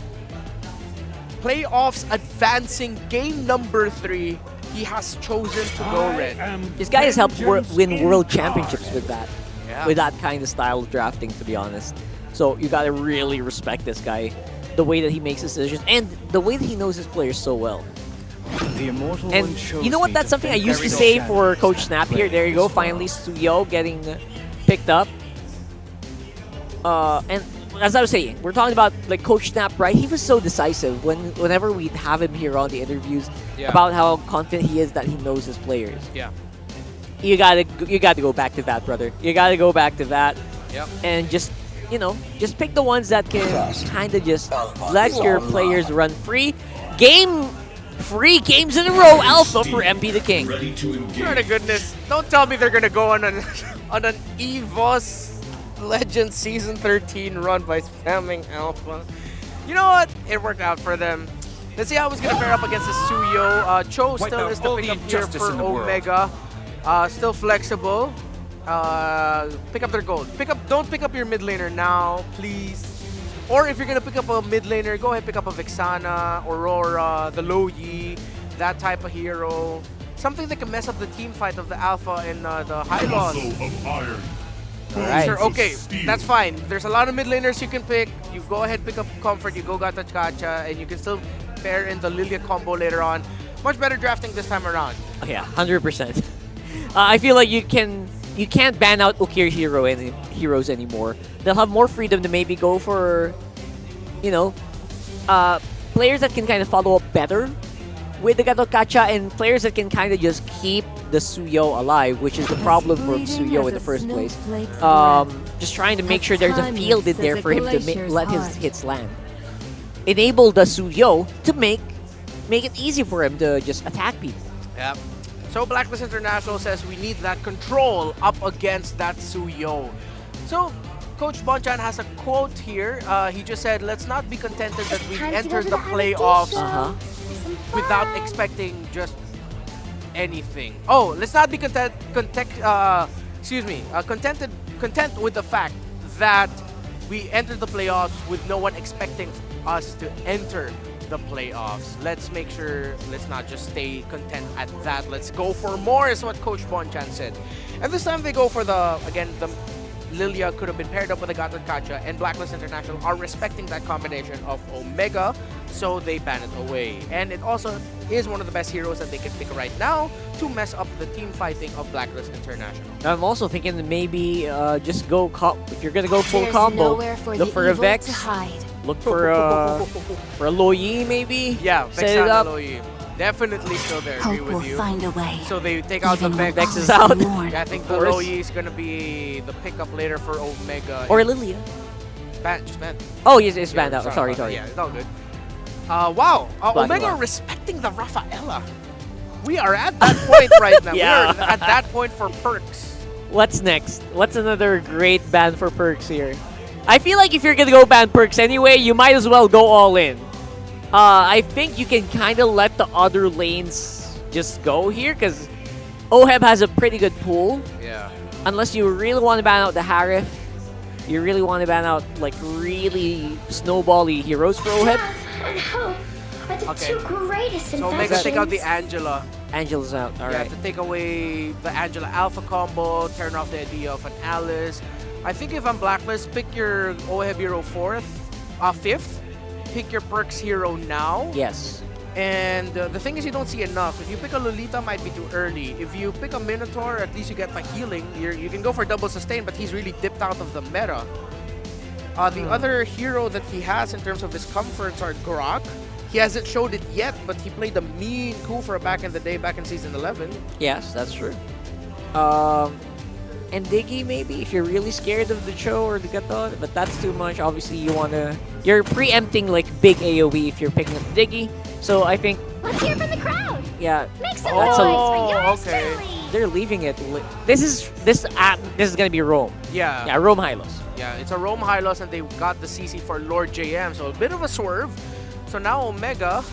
Speaker 14: playoffs advancing game number 3, he has chosen to go red.
Speaker 15: This guy has helped win world championships with that.
Speaker 14: Yeah.
Speaker 15: With that kind of style of drafting, to be honest. So you gotta really respect this guy. The way that he makes decisions and the way that he knows his players so well. And you know what? That's something I used to say for Coach Snap here. There you go. Finally, Suyo getting picked up. And as I was saying, we're talking about like Coach Snap, right? He was so decisive whenever we'd have him here on the interviews about how confident he is that he knows his players.
Speaker 14: Yeah.
Speaker 15: You gotta go back to that, brother. You gotta go back to that.
Speaker 14: Yep.
Speaker 15: And just pick the ones that can kind of just let your players run free. 3 games in a row, Alpha for MP the King.
Speaker 14: Swear to goodness, don't tell me they're gonna go on an EVOS Legends Season 13 run by spamming Alpha. You know what? It worked out for them. Let's see how it's gonna pair up against the Suyo. Cho still is the pick up here for Omega. Still flexible. Pick up their gold. Don't pick up your mid laner now, please. Or if you're gonna pick up a mid laner, go ahead pick up a Vexana, Aurora, the Lo Yi, that type of hero. Something that can mess up the team fight of the Alpha and the Hylons.
Speaker 15: Alright.
Speaker 14: Sure, okay, that's fine. There's a lot of mid laners you can pick. You go ahead pick up Comfort, you go Gata Kacha, and you can still pair in the Lilia combo later on. Much better drafting this time around.
Speaker 15: Oh, yeah, 100%. I feel like you can't ban out Ukir heroes anymore. They'll have more freedom to maybe go for, players that can kind of follow up better with the Gato Kacha and players that can kind of just keep the Suyo alive, which is the problem for Suyo in the first place. Just trying to make sure there's a field in there for him to let his hits land. Enable the Suyo to make it easy for him to just attack people.
Speaker 14: Yep. So Blacklist International says we need that control up against that Suyo. So Coach Bonchan has a quote here. He just said, let's not be contented that we entered the playoffs without expecting just anything. Oh, let's not be content with the fact that we entered the playoffs with no one expecting us to enter the playoffs. Let's make sure, let's not just stay content at that. Let's go for more is what Coach Bonchan said. And this time they go for the Lilia could have been paired up with a Gata Kacha, and Blacklist International are respecting that combination of Omega, so they ban it away. And it also is one of the best heroes that they can pick right now to mess up the team fighting of Blacklist International.
Speaker 15: I'm also thinking that maybe just go, if you're going to go full combo, look for a Vex, look for a Lo Yi maybe.
Speaker 14: Yeah,
Speaker 15: set it up.
Speaker 14: Lo Yi. Definitely still there, agree with you.
Speaker 19: Find a way.
Speaker 14: So they take out the Vex.
Speaker 15: Vex is out.
Speaker 14: I think the Lo Yi is going to be the pickup later for Omega.
Speaker 15: Or Lilia.
Speaker 14: Just banned.
Speaker 15: Oh, it's banned out. Sorry.
Speaker 14: Yeah, it's all good. Wow, Omega respecting the Rafaela. We are at that point right now.
Speaker 15: Yeah.
Speaker 14: We are at that point for Perks.
Speaker 15: What's next? What's another great ban for Perks here? I feel like if you're gonna go ban perks anyway, you might as well go all in. I think you can kind of let the other lanes just go here, because OHEB has a pretty good pool.
Speaker 14: Yeah.
Speaker 15: Unless you really want to ban out the Harif, you really want to ban out like really snowbally heroes for OHEB.
Speaker 14: Okay. So Omega take out the Angela.
Speaker 15: Angela's out,
Speaker 14: Yeah,
Speaker 15: alright.
Speaker 14: to take away the Angela Alpha combo, turn off the idea of an Alice. I think if I'm Blacklist, pick your OHEB hero 5th. Pick your perks hero now.
Speaker 15: Yes.
Speaker 14: And the thing is, you don't see enough. If you pick a Lolita, might be too early. If you pick a Minotaur, at least you get the healing. You can go for double sustain, but he's really dipped out of the meta. The other hero that he has in terms of his comforts are Grok. He hasn't showed it yet, but he played a mean Kufra back in the day, back in Season 11.
Speaker 15: Yes, that's true. And Diggy maybe, if you're really scared of the Cho or the Gato, but that's too much. Obviously, you're preempting like big AoE if you're picking up Diggy. So I think...
Speaker 4: Let's hear from the crowd.
Speaker 15: Yeah.
Speaker 4: Make some
Speaker 15: that's
Speaker 4: noise for yours truly.
Speaker 15: They're leaving it. This is gonna be Rome.
Speaker 14: Yeah.
Speaker 15: Yeah, Rome Hylos.
Speaker 14: Yeah, it's a Rome Hylos, and they got the CC for Lord JM, so a bit of a swerve. So now Omega,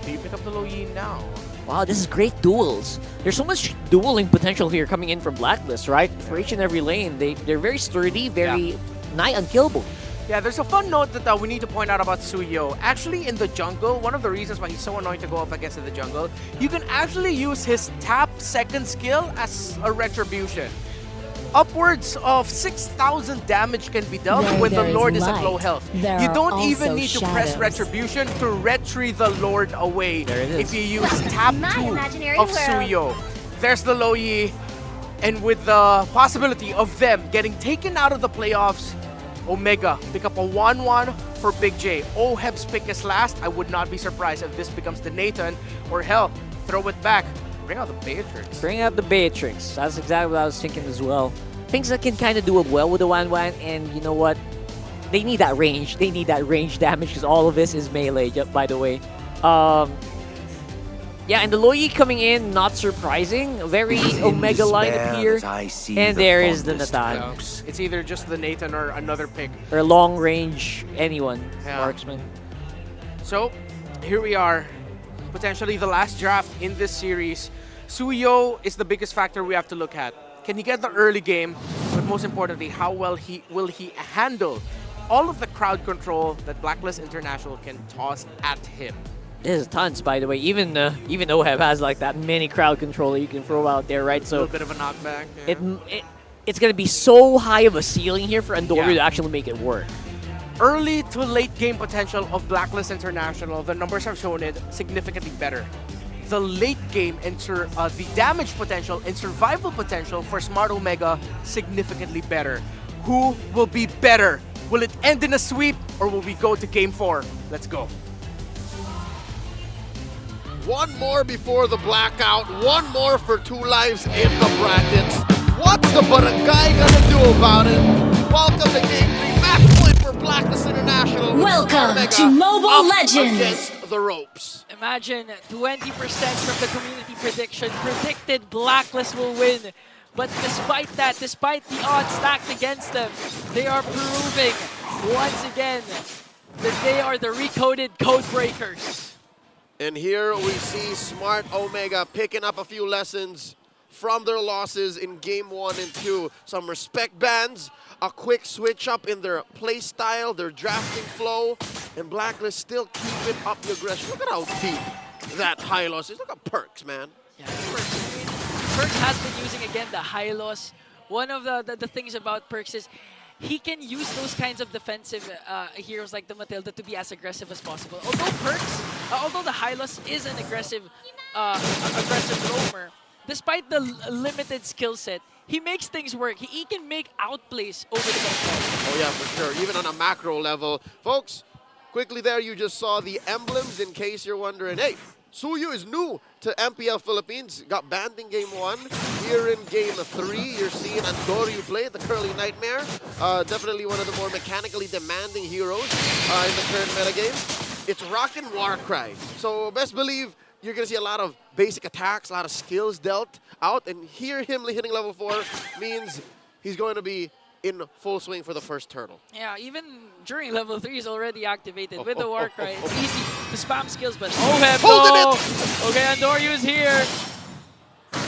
Speaker 14: do you pick up the Low Yi now?
Speaker 15: Wow, this is great duels. There's so much dueling potential here coming in from Blacklist, right? For each and every lane, they're very sturdy, very nigh unkillable.
Speaker 14: Yeah, there's a fun note that we need to point out about Suyo. Actually, in the jungle, one of the reasons why he's so annoying to go up against in the jungle, you can actually use his tap second skill as a retribution. Upwards of 6,000 damage can be dealt when the Lord is at low health. You don't even need to press Retribution to retry the Lord away if you use tap 2 of Suyo. There's the Low Yi, and with the possibility of them getting taken out of the playoffs, Omega pick up a 1-1 for Big J. OHEB's pick is last. I would not be surprised if this becomes the Nathan, or hell, throw it back. Bring out the Beatrix.
Speaker 15: Bring out the Beatrix. That's exactly what I was thinking as well. Things that can kind of do it well with the 1-1, and you know what? They need that range. They need that range damage because all of this is melee, by the way. Yeah, and the Low Yi coming in, not surprising. Very Omega lineup here. And there is the Nathan.
Speaker 14: It's either just the Nathan or another pick.
Speaker 15: Or long range, anyone. Marksman.
Speaker 14: So, here we are. Potentially the last draft in this series. Suyo is the biggest factor we have to look at. Can he get the early game? But most importantly, how well will he handle all of the crowd control that Blacklist International can toss at him?
Speaker 15: There's tons, by the way. Even OHEB has like that mini crowd controller you can throw out there, right? So
Speaker 14: a little bit of a knockback. Yeah.
Speaker 15: It's gonna be so high of a ceiling here for Andorra to actually make it work.
Speaker 14: Early to late game potential of Blacklist International, the numbers have shown it significantly better. The late game and the damage potential and survival potential for Smart Omega significantly better. Who will be better? Will it end in a sweep, or will we go to game 4? Let's go.
Speaker 16: One more before the blackout, one more for 2 lives in the brackets. What's the guy gonna do about it? Welcome to game 3, match point for Blacklist International.
Speaker 12: Welcome
Speaker 16: Omega
Speaker 12: to Mobile
Speaker 16: up
Speaker 12: Legends.
Speaker 16: against the ropes.
Speaker 13: Imagine 20% from the community prediction predicted Blacklist will win. But despite that, despite the odds stacked against them, they are proving once again that they are the recoded code breakers.
Speaker 16: And here we see Smart Omega picking up a few lessons from their losses in game 1 and 2. Some respect bans, a quick switch up in their play style, their drafting flow, and Blacklist still keeping up the aggression. Look at how deep that Hylos is. Look at Perks, man.
Speaker 13: Yeah, Perks has been using again the Hylos. One of the things about Perks is he can use those kinds of defensive heroes like the Matilda to be as aggressive as possible. Although the Hylos is an aggressive roamer, despite the limited skill set, he makes things work. He can make outplays over the background.
Speaker 16: Oh yeah, for sure. Even on a macro level. Folks, quickly there you just saw the emblems in case you're wondering, hey, Suyu is new to MPL Philippines. Got banned in game 1. Here in game 3, you're seeing Andorra play, the Curly Nightmare. Definitely one of the more mechanically demanding heroes in the current metagame. It's rockin' Warcry. So best believe you're going to see a lot of basic attacks, a lot of skills dealt out. And here him hitting level 4 means he's going to be in full swing for the first turtle.
Speaker 13: Yeah, even during level 3 is already activated with the war cry. It's easy to spam skills, but OHEB, no! Okay, Andoriu's here.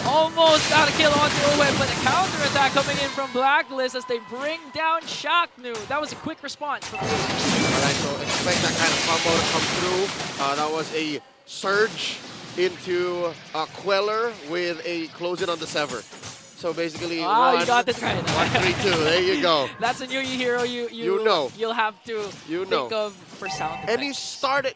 Speaker 13: Almost got a kill onto OHEB, but a counter-attack coming in from Blacklist as they bring down Shaknu. That was a quick response from the
Speaker 16: Alright, so expect that kind of combo to come through. That was a surge into Queller with a close-in on the Sever. So basically,
Speaker 13: you got it right.
Speaker 16: 1-3-2. There you go.
Speaker 13: That's a new hero you
Speaker 16: know.
Speaker 13: You'll have to think of for sound effects.
Speaker 16: And he started.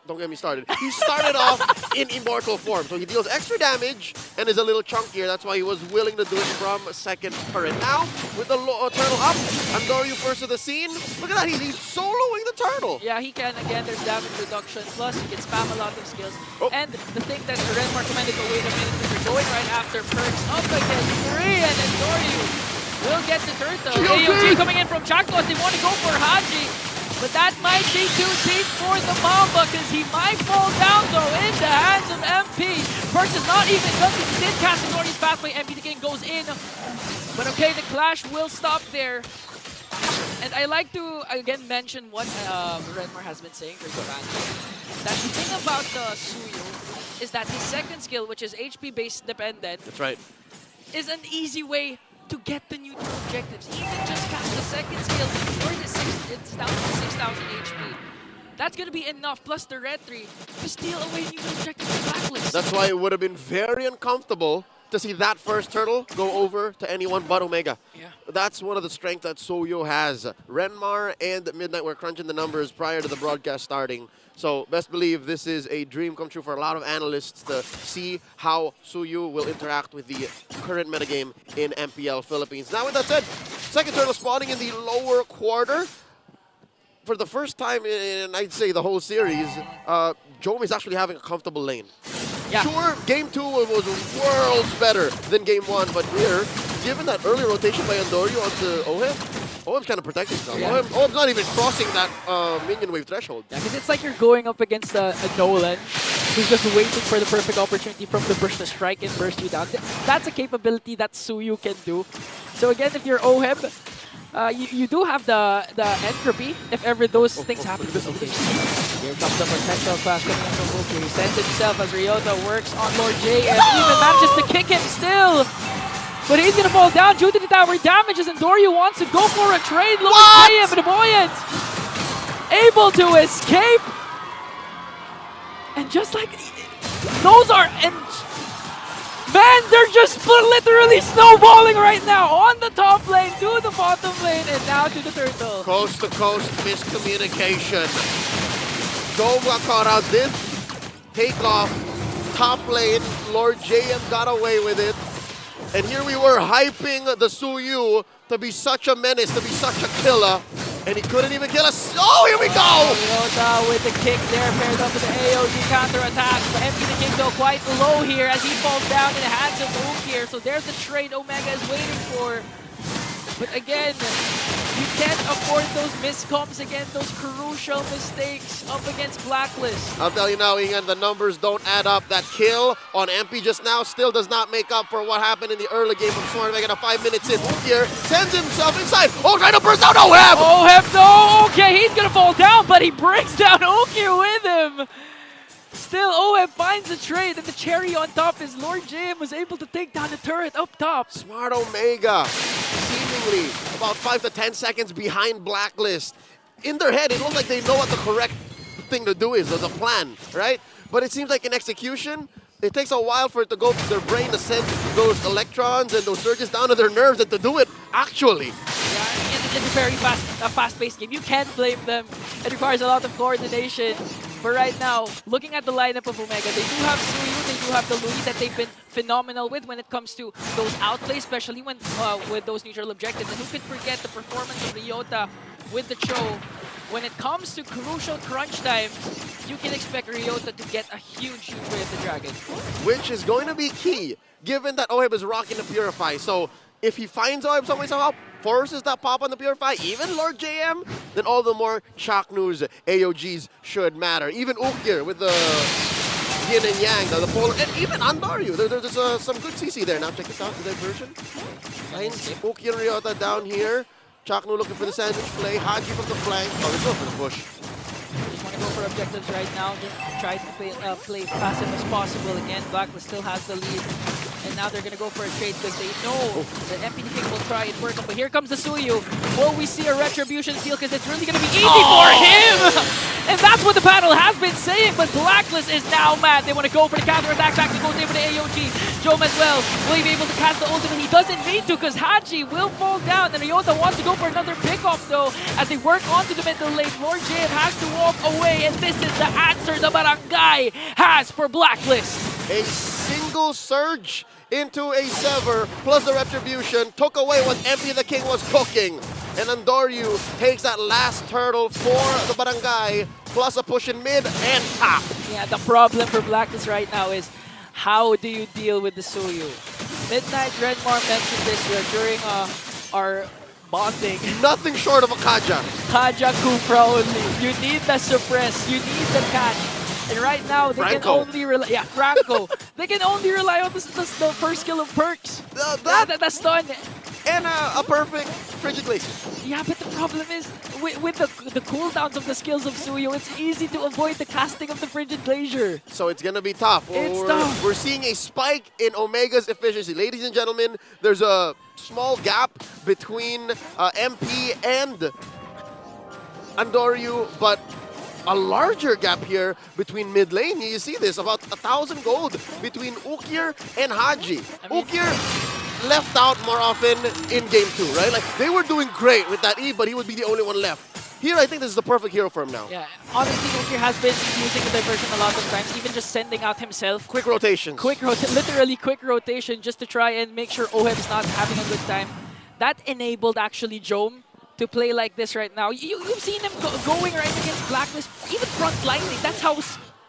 Speaker 16: Don't get me started. He started off in Immortal form, so he deals extra damage and is a little chunkier. That's why he was willing to do it from second turret. Now, with the turtle up, Andoriu first to the scene. Look at that, he's soloing the turtle.
Speaker 13: Yeah, he can. Again, there's damage reduction. Plus, he can spam a lot of skills. And the thing that Renmar recommended to wait a minute because we're going right after perks up against 3, and Andoriu will get the turtle. AOG coming in from Chakos. They want to go for Haji. But that might be too deep for the Mamba because he might fall down though in the hands of MP. Perks is not even done. He did cast Andoriu's pathway. MP the King goes in. But okay, the clash will stop there. And I like to again mention what Renmar has been saying during the match. That the thing about Suyu is that his second skill, which is HP based dependent,
Speaker 16: that's right,
Speaker 13: is an easy way to get the neutral objectives. He can just cast the second skill, it's down to 6,000 HP. That's going to be enough, plus the red 3, to steal away neutral objectives from Blacklist.
Speaker 16: That's why it would have been very uncomfortable to see that first turtle go over to anyone but Omega.
Speaker 13: Yeah.
Speaker 16: That's one of the strengths that Soyo has. Renmar and Midnight were crunching the numbers prior to the broadcast starting. So best believe this is a dream come true for a lot of analysts to see how Suyu will interact with the current metagame in MPL Philippines. Now with that said, second turtle spawning in the lower quarter. For the first time in, I'd say, the whole series, Jome is actually having a comfortable lane.
Speaker 13: Yeah.
Speaker 16: Sure, game 2 was worlds better than game 1, but here, given that early rotation by Andoriu onto OHEB kind of protecting himself.
Speaker 13: Yeah.
Speaker 16: OHEB's not even crossing that minion wave threshold.
Speaker 13: Yeah, because it's like you're going up against a Nolan who's just waiting for the perfect opportunity from the burst to strike and burst you down. That's a capability that Suyu can do. So again, if you're OHEB, you do have the entropy if ever those things happen. Okay. Here comes the potential clash coming in from Uki. He sends himself as Ryota works on Lord J and even manages to kick him still. But he's going to fall down due to the tower damages, and Doryu wants to go for a trade. Look at him, Buoyant able to escape. And just like those are... Man, they're just literally snowballing right now on the top lane to the bottom lane and now to the turtle.
Speaker 16: Coast to coast miscommunication. Dome got caught out, did take off top lane. Lord JM got away with it. And here we were hyping the Suyu to be such a menace, to be such a killer. And he couldn't even kill us. Oh, here we go!
Speaker 13: Ryota with the kick there, paired up with the AOG counterattack. But MP the King though quite low here as he falls down in the hands of Ukir. So there's the trade Omega is waiting for. But again, you can't afford those miscoms again, those crucial mistakes up against Blacklist.
Speaker 16: I'll tell you now, Ian, the numbers don't add up. That kill on MP just now still does not make up for what happened in the early game from Smart Omega. 5 minutes in, Ukir sends himself inside. Oh, trying to burst out OHEB!
Speaker 13: OHEB, no! Okay, he's gonna fall down, but he brings down Ukir with him. Still, OHEB finds the trade, and the cherry on top is Lord JM was able to take down the turret up top.
Speaker 16: Smart Omega, seemingly about 5 to 10 seconds behind Blacklist. In their head, it looks like they know what the correct thing to do is, or the plan, right? But it seems like in execution, it takes a while for it to go to their brain to send those electrons and those surges down to their nerves and to do it actually.
Speaker 13: Yeah, it's a very fast-paced game. You can't blame them. It requires a lot of coordination. But right now, looking at the lineup of Omega, they do have Suyu, they do have the Louis that they've been phenomenal with when it comes to those outplays, especially when with those neutral objectives. And who could forget the performance of Ryota with the Cho? When it comes to crucial crunch time, you can expect Ryota to get a huge way of the Dragon.
Speaker 16: Which is going to be key, given that OHEB is rocking the Purify. So if he finds OHEB some way somehow, forces that pop on the Purify, even Lord JM, then all the more Chaknu's AOGs should matter. Even Ukir with the yin and yang, the polar, and even Andaryu. There's some good CC there. Now check this out, the diversion. Finds Uki and Ryota down here. Chaknu looking for the sandwich play. Haji from the flank. Oh, let's go for the push.
Speaker 13: Just want to go for objectives right now. Just try to play passive as possible. Again, Blacklist still has the lead. And now they're going to go for a trade because they know that MPD King will try and work up. But here comes the Suyu. Will we see a Retribution steal? Because it's really going to be easy for him! And that's what the panel has been saying, but Blacklist is now mad. They want to go for the counter-attack. Back to goes in for the AOG. Jome as well. Will he be able to cast the ultimate? He doesn't need to because Haji will fall down. And Ryota wants to go for another pick-off though. As they work onto the middle lane, Lord JM has to walk away. And this is the answer the Barangay has for Blacklist.
Speaker 16: A single surge into a Sever, plus the Retribution, took away what MP the King was cooking. And Andaryu takes that last turtle for the Barangay, plus a push in mid and top.
Speaker 13: Yeah, the problem for Blacklist right now is how do you deal with the Suyu? Midnight Renmar mentioned this during our bonding.
Speaker 16: Nothing short of a Kaja.
Speaker 13: Kaja Kupra only. You need the suppress, you need the catch. And right now, they can only rely... Yeah, Franco. They can only rely on the first skill of Perks. The stun.
Speaker 16: And a perfect Frigid Glacier.
Speaker 13: Yeah, but the problem is, with the cooldowns of the skills of Suyu, it's easy to avoid the casting of the Frigid Glacier.
Speaker 16: So it's going to be tough.
Speaker 13: Tough.
Speaker 16: We're seeing a spike in Omega's efficiency. Ladies and gentlemen, there's a small gap between MP and Andaryu, but a larger gap here between mid lane. You see this, about 1,000 gold between Ukir and Haji. Ukir left out more often in game 2, right? Like, they were doing great with that E, but he would be the only one left. Here, I think this is the perfect hero for him now.
Speaker 13: Yeah, honestly, Ukir has been using the diversion a lot of times, even just sending out himself.
Speaker 16: Quick rotations.
Speaker 13: Literally quick rotation just to try and make sure Oheb is not having a good time. That enabled actually Jome to play like this right now. You've seen him going right against Blacklist, even front-lining.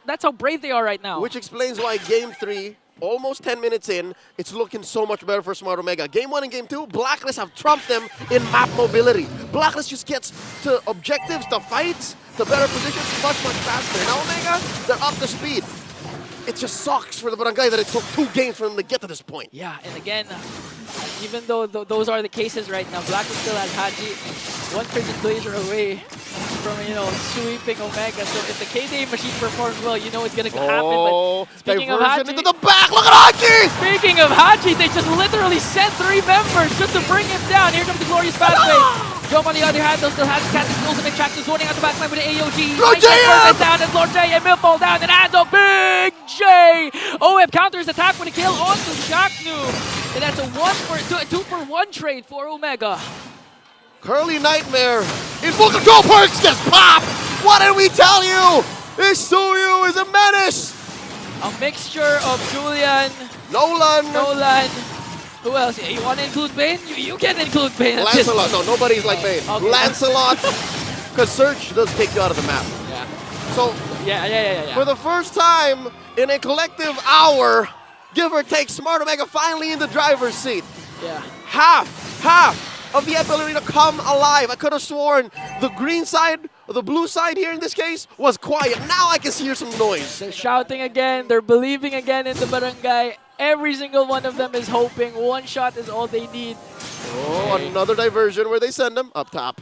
Speaker 13: That's how brave they are right now.
Speaker 16: Which explains why game 3, almost 10 minutes in, it's looking so much better for Smart Omega. Game 1 and game 2, Blacklist have trumped them in map mobility. Blacklist just gets to objectives, to fights, to better positions much faster. Now Omega, they're up to speed. It just sucks for the Barangay that it took 2 games for them to get to this point.
Speaker 13: Yeah, and again, even though those are the cases right now, Blacklist still has Haji one Frigid Glacier away from, sweeping Omega. So if the KDA machine performs well, you know it's going to happen. But speaking of Haji,
Speaker 16: into the back, look at Haji!
Speaker 13: Speaking of Haji, they just literally sent 3 members just to bring him down. Here comes the glorious pathway. Jome on the other hand, though, still has Cat's ultimate track, just zoning out the backline with the AOG.
Speaker 16: Lord JM!
Speaker 13: Down, and Lord JM will fall down, and Ando, Big J! OM counters attack with a kill onto Shaknu. And that's a 2-for-1 trade for Omega.
Speaker 16: Curly Nightmare in full control. Perks just pop! What did we tell you? This Suyu is a menace!
Speaker 13: A mixture of Julian,
Speaker 16: Nolan.
Speaker 13: Who else? You want to include Bane? You can include Bane.
Speaker 16: Lancelot. No, nobody's like Bane.
Speaker 13: Okay.
Speaker 16: Lancelot. Because Search does take you out of the map.
Speaker 13: Yeah.
Speaker 16: So,
Speaker 13: yeah.
Speaker 16: For the first time in a collective hour, give or take, Smart Omega finally in the driver's seat.
Speaker 13: Yeah.
Speaker 16: Half of the MPL Arena come alive. I could have sworn the green side, or the blue side here in this case, was quiet. Now I can hear some noise.
Speaker 13: They're shouting again. They're believing again in the Barangay. Every single one of them is hoping. One shot is all they need.
Speaker 16: Oh, another diversion where they send them up top.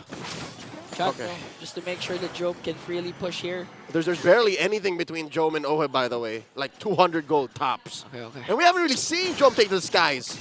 Speaker 13: Okay. Just to make sure that Jome can freely push here.
Speaker 16: There's barely anything between Jome and Oheb, by the way. Like 200 gold tops.
Speaker 13: Okay.
Speaker 16: And we haven't really seen Jome take to the skies.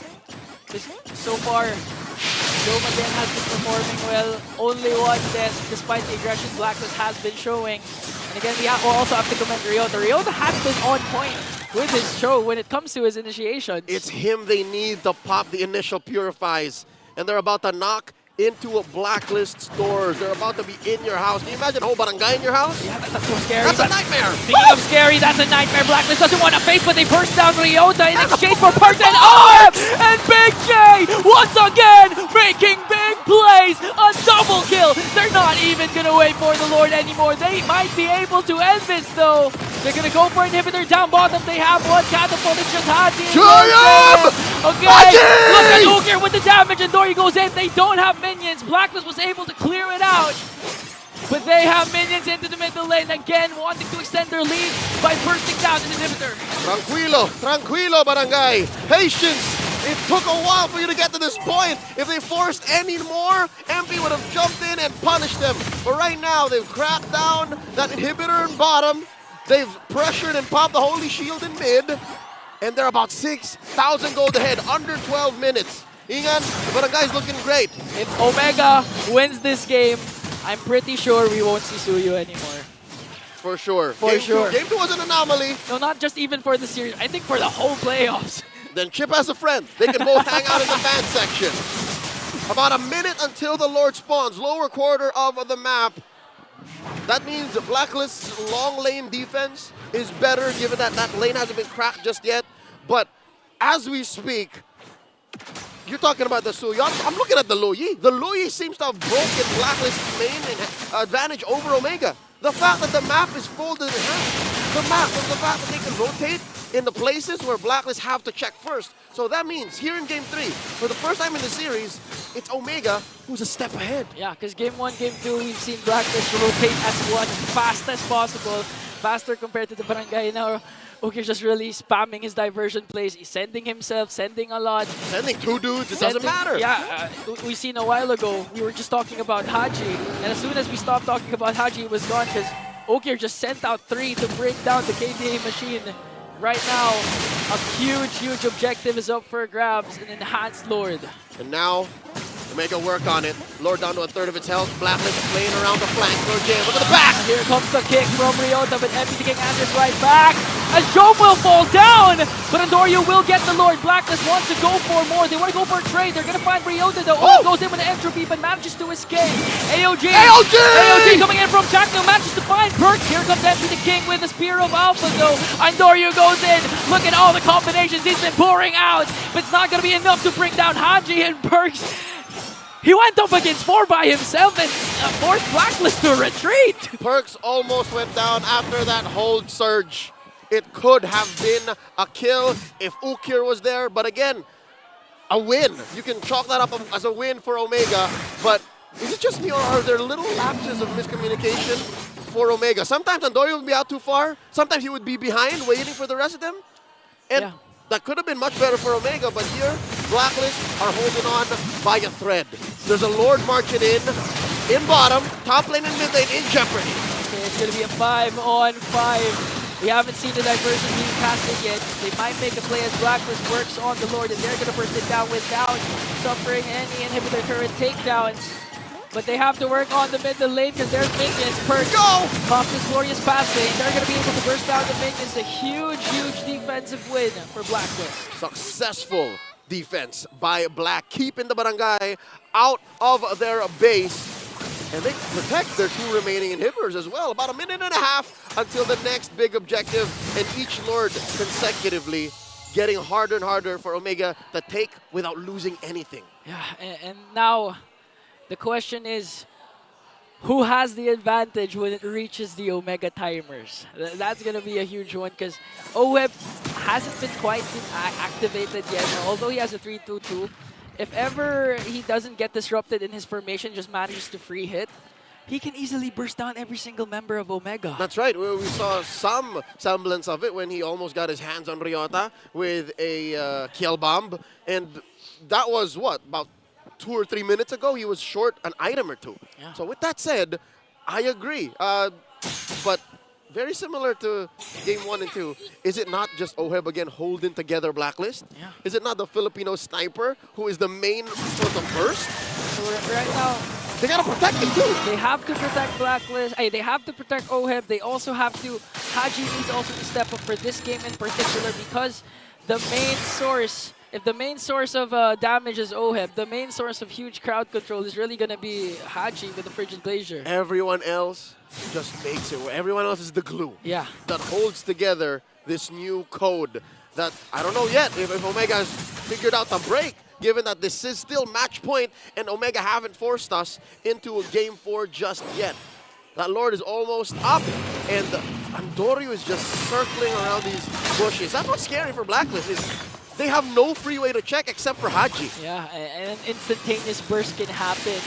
Speaker 13: So far, Jome again has been performing well. Only one death, despite the aggression Blacklist has been showing. And again, we also have to commend Ryota. Ryota has been on point with his show when it comes to his initiations.
Speaker 16: It's him they need to pop the initial purifies. And they're about to knock into a Blacklist stores. They're about to be in your house. Can you imagine a whole barangay in your house?
Speaker 13: Yeah, that's so scary.
Speaker 16: That's a nightmare.
Speaker 13: Speaking of scary, that's a nightmare. Blacklist doesn't want to face, but they burst down Ryota in exchange for Perks and OM! And Big J, once again, making big plays. A double kill. They're not even going to wait for the Lord anymore. They might be able to end this, though. They're going to go for inhibitor down bottom. They have one catapult. It's just Haji. Okay, look at Ukir with the damage, and Dory goes in. They don't have minions. Blacklist was able to clear it out. But they have minions into the middle lane again, wanting to extend their lead by bursting down an inhibitor.
Speaker 16: Tranquilo, Barangay. Patience. It took a while for you to get to this point. If they forced any more, MP would have jumped in and punished them. But right now, they've cracked down that inhibitor in bottom. They've pressured and popped the Holy Shield in mid. And they're about 6,000 gold ahead, under 12 minutes. Ingan, the Barangay's looking great.
Speaker 13: If Omega wins this game, I'm pretty sure we won't see Suyu anymore.
Speaker 16: For sure.
Speaker 13: Game
Speaker 16: 2 was an anomaly.
Speaker 13: No, not just even for the series. I think for the whole playoffs.
Speaker 16: Then Chip has a friend. They can both hang out in the fan section. About a minute until the Lord spawns. Lower quarter of the map. That means the Blacklist's long lane defense is better, given that that lane hasn't been cracked just yet. But as we speak, you're talking about the Suyu. I'm looking at the Luyi. The Luyi seems to have broken Blacklist's main advantage over Omega. The fact that the map is folded in half. The fact that they can rotate in the places where Blacklist have to check first. So that means here in Game 3, for the first time in the series, it's Omega who's a step ahead.
Speaker 13: Yeah, because Game 1, Game 2, we've seen Blacklist rotate S1 as fast as possible. Faster compared to the Barangay. Now, Ukir's just really spamming his diversion plays. He's sending himself, sending a lot.
Speaker 16: Sending 2 dudes, it doesn't matter.
Speaker 13: Yeah, we seen a while ago, we were just talking about Haji. And as soon as we stopped talking about Haji, it was gone because Ukir just sent out 3 to break down the KDA machine. Right now, a huge objective is up for grabs, an enhanced Lord.
Speaker 16: And now, Omega work on it. Lord down to a third of its health. Blacklist playing around the flank. Lord Jam, look at the back!
Speaker 13: Here comes the kick from Ryota, but MP taking answers right back. As Joe will fall down, but Andorio will get the Lord. Blacklist wants to go for more. They want to go for a trade. They're going to find Ryota, though. Oh, goes in with an entropy, but manages to escape. AOG coming in from Jackno, manages to find Perks. Here comes MP the King with the Spear of Alpha, though. Andorio goes in. Look at all the combinations he's been pouring out, but it's not going to be enough to bring down Haji and Perks. He went up against 4 by himself and forced Blacklist to retreat.
Speaker 16: Perks almost went down after that hold surge. It could have been a kill if Ukir was there, but again, a win. You can chalk that up as a win for Omega, but is it just me or are there little lapses of miscommunication for Omega? Sometimes Andorio would be out too far, sometimes he would be behind waiting for the rest of them, and that could have been much better for Omega, but here, Blacklist are holding on by a thread. There's a Lord marching in bottom, top lane and mid lane in jeopardy.
Speaker 13: Okay, it's going to be a 5-on-5. We haven't seen the diversion being casted yet. They might make a play as Blacklist works on the Lord, and they're going to burst it down without suffering any inhibitor turret takedowns. But they have to work on the middle lane because there's minions. Perks off this glorious pass lane. They're going to be able to burst down the minions. A huge defensive win for Blacklist.
Speaker 16: Successful defense by Black, keeping the Barangay out of their base. And they protect their 2 remaining inhibitors as well. About a minute and a half until the next big objective. And each Lord consecutively getting harder and harder for Omega to take without losing anything.
Speaker 13: Yeah, and now the question is, who has the advantage when it reaches the Omega timers? That's going to be a huge one because OWEB hasn't been quite activated yet, although he has a 3-2-2. If ever he doesn't get disrupted in his formation, just manages to free hit, he can easily burst down every single member of Omega.
Speaker 16: That's right. We saw some semblance of it when he almost got his hands on Ryota with a kill bomb. And that was, what, about 2 or 3 minutes ago? He was short an item or 2.
Speaker 13: Yeah.
Speaker 16: So with that said, I agree. But very similar to Game 1 and 2, is it not just OHEB again holding together Blacklist?
Speaker 13: Yeah.
Speaker 16: Is it not the Filipino sniper who is the main sort of burst?
Speaker 13: So right now,
Speaker 16: they gotta protect him too.
Speaker 13: They have to protect Blacklist. They have to protect OHEB. They also have to. Haji needs also to step up for this game in particular because the main source. If the main source of damage is OHEB, the main source of huge crowd control is really gonna be Haji with the Frigid Glacier.
Speaker 16: Everyone else just makes it. Everyone else is the glue that holds together this new code that I don't know yet if Omega has figured out the break, given that this is still match point and Omega haven't forced us into a Game 4 just yet. That Lord is almost up, and Andorio is just circling around these bushes. That's what's scary for Blacklist is they have no freeway to check except for Haji.
Speaker 13: Yeah, and an instantaneous burst can happen.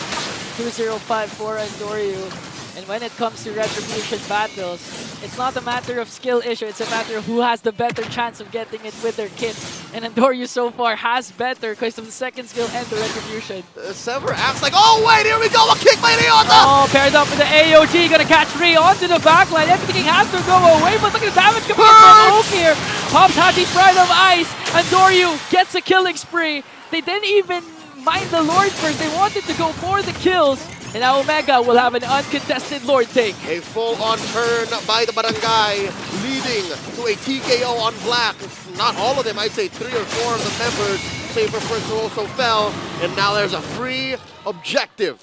Speaker 13: 2-0-5 for Andorio. And when it comes to Retribution battles, it's not a matter of skill issue, it's a matter of who has the better chance of getting it with their kit. And Andoryu so far has better because of the second skill and the Retribution.
Speaker 16: Sever acts like, oh wait, here we go, a kick by Ryota!
Speaker 13: Oh, paired up with the AOG, gonna catch Ree onto the backline. Everything has to go away, but look at the damage coming in from Oak here. Pops Hachi's Pride of Ice. Andoryu gets a killing spree. They didn't even mind the Lord first, they wanted to go for the kills. And now Omega will have an uncontested Lord take.
Speaker 16: A full-on turn by the Barangay, leading to a TKO on Black. Not all of them, I'd say 3 or 4 of the members, Saber First who also fell. And now there's a free objective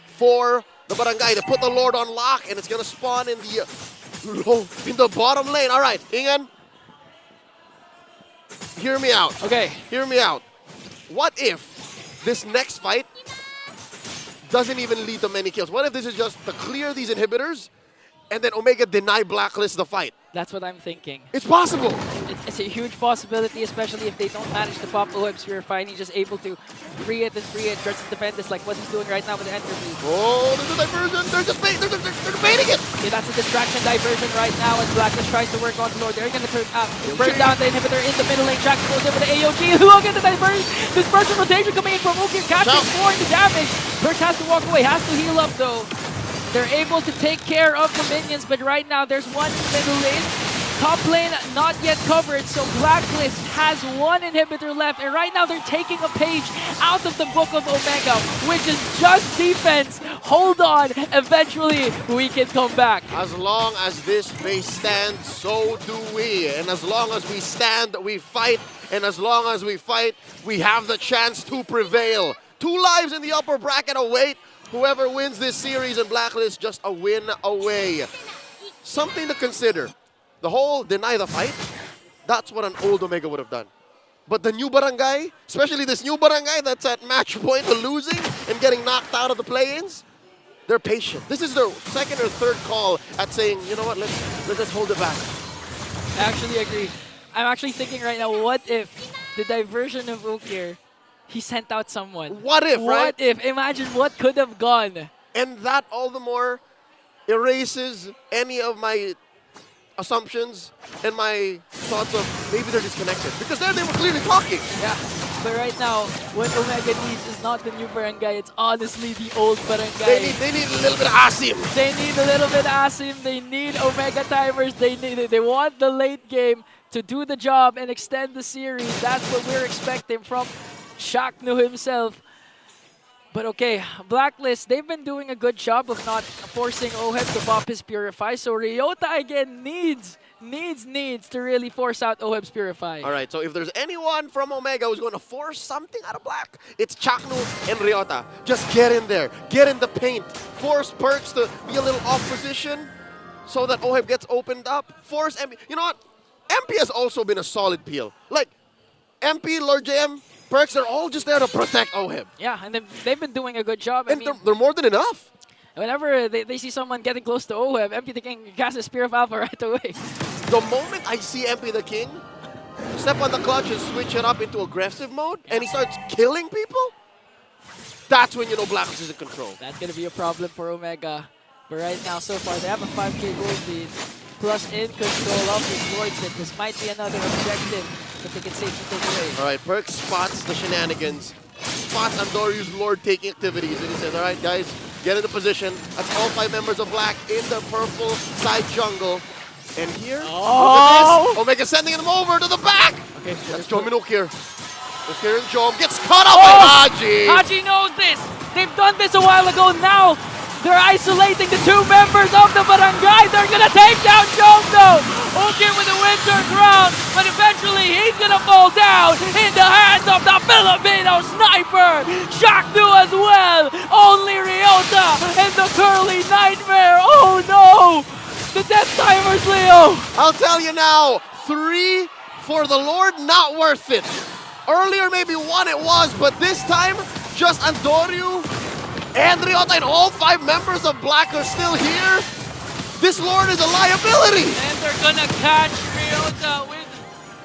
Speaker 16: for the Barangay to put the Lord on lock, and it's gonna spawn in the bottom lane. All right, Ingan, hear me out.
Speaker 13: Okay.
Speaker 16: Hear me out. What if this next fight doesn't even lead to many kills? What if this is just to clear these inhibitors and then Omega deny Blacklist the fight?
Speaker 13: That's what I'm thinking.
Speaker 16: It's possible.
Speaker 13: It's a huge possibility, especially if they don't manage to pop OM's Purify and he's just able to free it and try to defend this like what he's doing right now with the entropy.
Speaker 16: Oh, there's a diversion. They're just they're debating it.
Speaker 13: Okay, that's a distraction diversion right now as Blacklist tries to work on the Lord. They're going to burn down the inhibitor in the middle lane. Jack goes in with the AOG. Look at the diversion. This burst rotation coming in from Ukir, catching 4 in the damage. Burst has to walk away, has to heal up though. They're able to take care of the minions, but right now there's one in the middle lane. Top lane not yet covered, so Blacklist has 1 inhibitor left, and right now they're taking a page out of the book of Omega, which is just defense. Hold on, eventually we can come back.
Speaker 16: As long as this base stands, so do we. And as long as we stand, we fight. And as long as we fight, we have the chance to prevail. 2 lives in the upper bracket await. Whoever wins this series in Blacklist, just a win away. Something to consider. The whole deny the fight, that's what an old Omega would have done. But the new Barangay, especially this new Barangay that's at match point of losing and getting knocked out of the play-ins, they're patient. This is their second or third call at saying, you know what, let's hold it back.
Speaker 13: I actually agree. I'm actually thinking right now, what if the diversion of Ukir, he sent out someone?
Speaker 16: What if, right?
Speaker 13: What if? Imagine what could have gone.
Speaker 16: And that all the more erases any of my assumptions and my thoughts of maybe they're disconnected. Because there they were clearly talking.
Speaker 13: Yeah, but right now, what Omega needs is not the new Barangay, it's honestly the old Barangay.
Speaker 16: They need a little bit of Asim.
Speaker 13: They need a little bit of Asim, they need Omega timers, they want the late game to do the job and extend the series. That's what we're expecting from Shaknu himself. But okay, Blacklist, they've been doing a good job of not forcing Oheb to pop his Purify. So Ryota again needs to really force out Oheb's Purify.
Speaker 16: All right, so if there's anyone from Omega who's going to force something out of Black, it's Chaknu and Ryota. Just get in there, get in the paint, force Perks to be a little off position so that Oheb gets opened up. Force MP. You know what? MP has also been a solid peel. Like, MP, Lord JM, Perks, they're all just there to protect Oheb.
Speaker 13: Yeah, and they've been doing a good job.
Speaker 16: And they're more than enough.
Speaker 13: Whenever they see someone getting close to Oheb, MP the King casts a Spear of Alpha right away.
Speaker 16: The moment I see MP the King step on the clutch and switch it up into aggressive mode, and he starts killing people, that's when you know Blacklist is in control.
Speaker 13: That's going to be a problem for Omega. But right now, so far, they have a 5k gold lead, plus in control of his Lordship. This might be another objective that they can safely take away.
Speaker 16: All right, Perks spots the shenanigans, spots Andoryu's Lord taking activities, and he says, all right, guys, get into position. That's all 5 members of Black in the purple side jungle. And here, look at this. Omega sending them over to the back.
Speaker 13: Okay,
Speaker 16: that's Jom and Ukir. Ukir and Jom gets caught up by Haji.
Speaker 13: Haji knows this. They've done this a while ago. Now they're isolating the 2 members of the Barangay. They're going to take down Jom though. Ukir with the Winter Crown, but eventually he's going to fall down in the hands of the Filipino sniper. Shaknu as well. Only Ryota and the Curly Nightmare. Oh no. The death timers, Leo!
Speaker 16: I'll tell you now, 3 for the Lord, not worth it. Earlier, maybe 1 it was, but this time, just Andoryu and Ryota and all 5 members of Black are still here. This Lord is a liability.
Speaker 13: And they're gonna catch Ryota with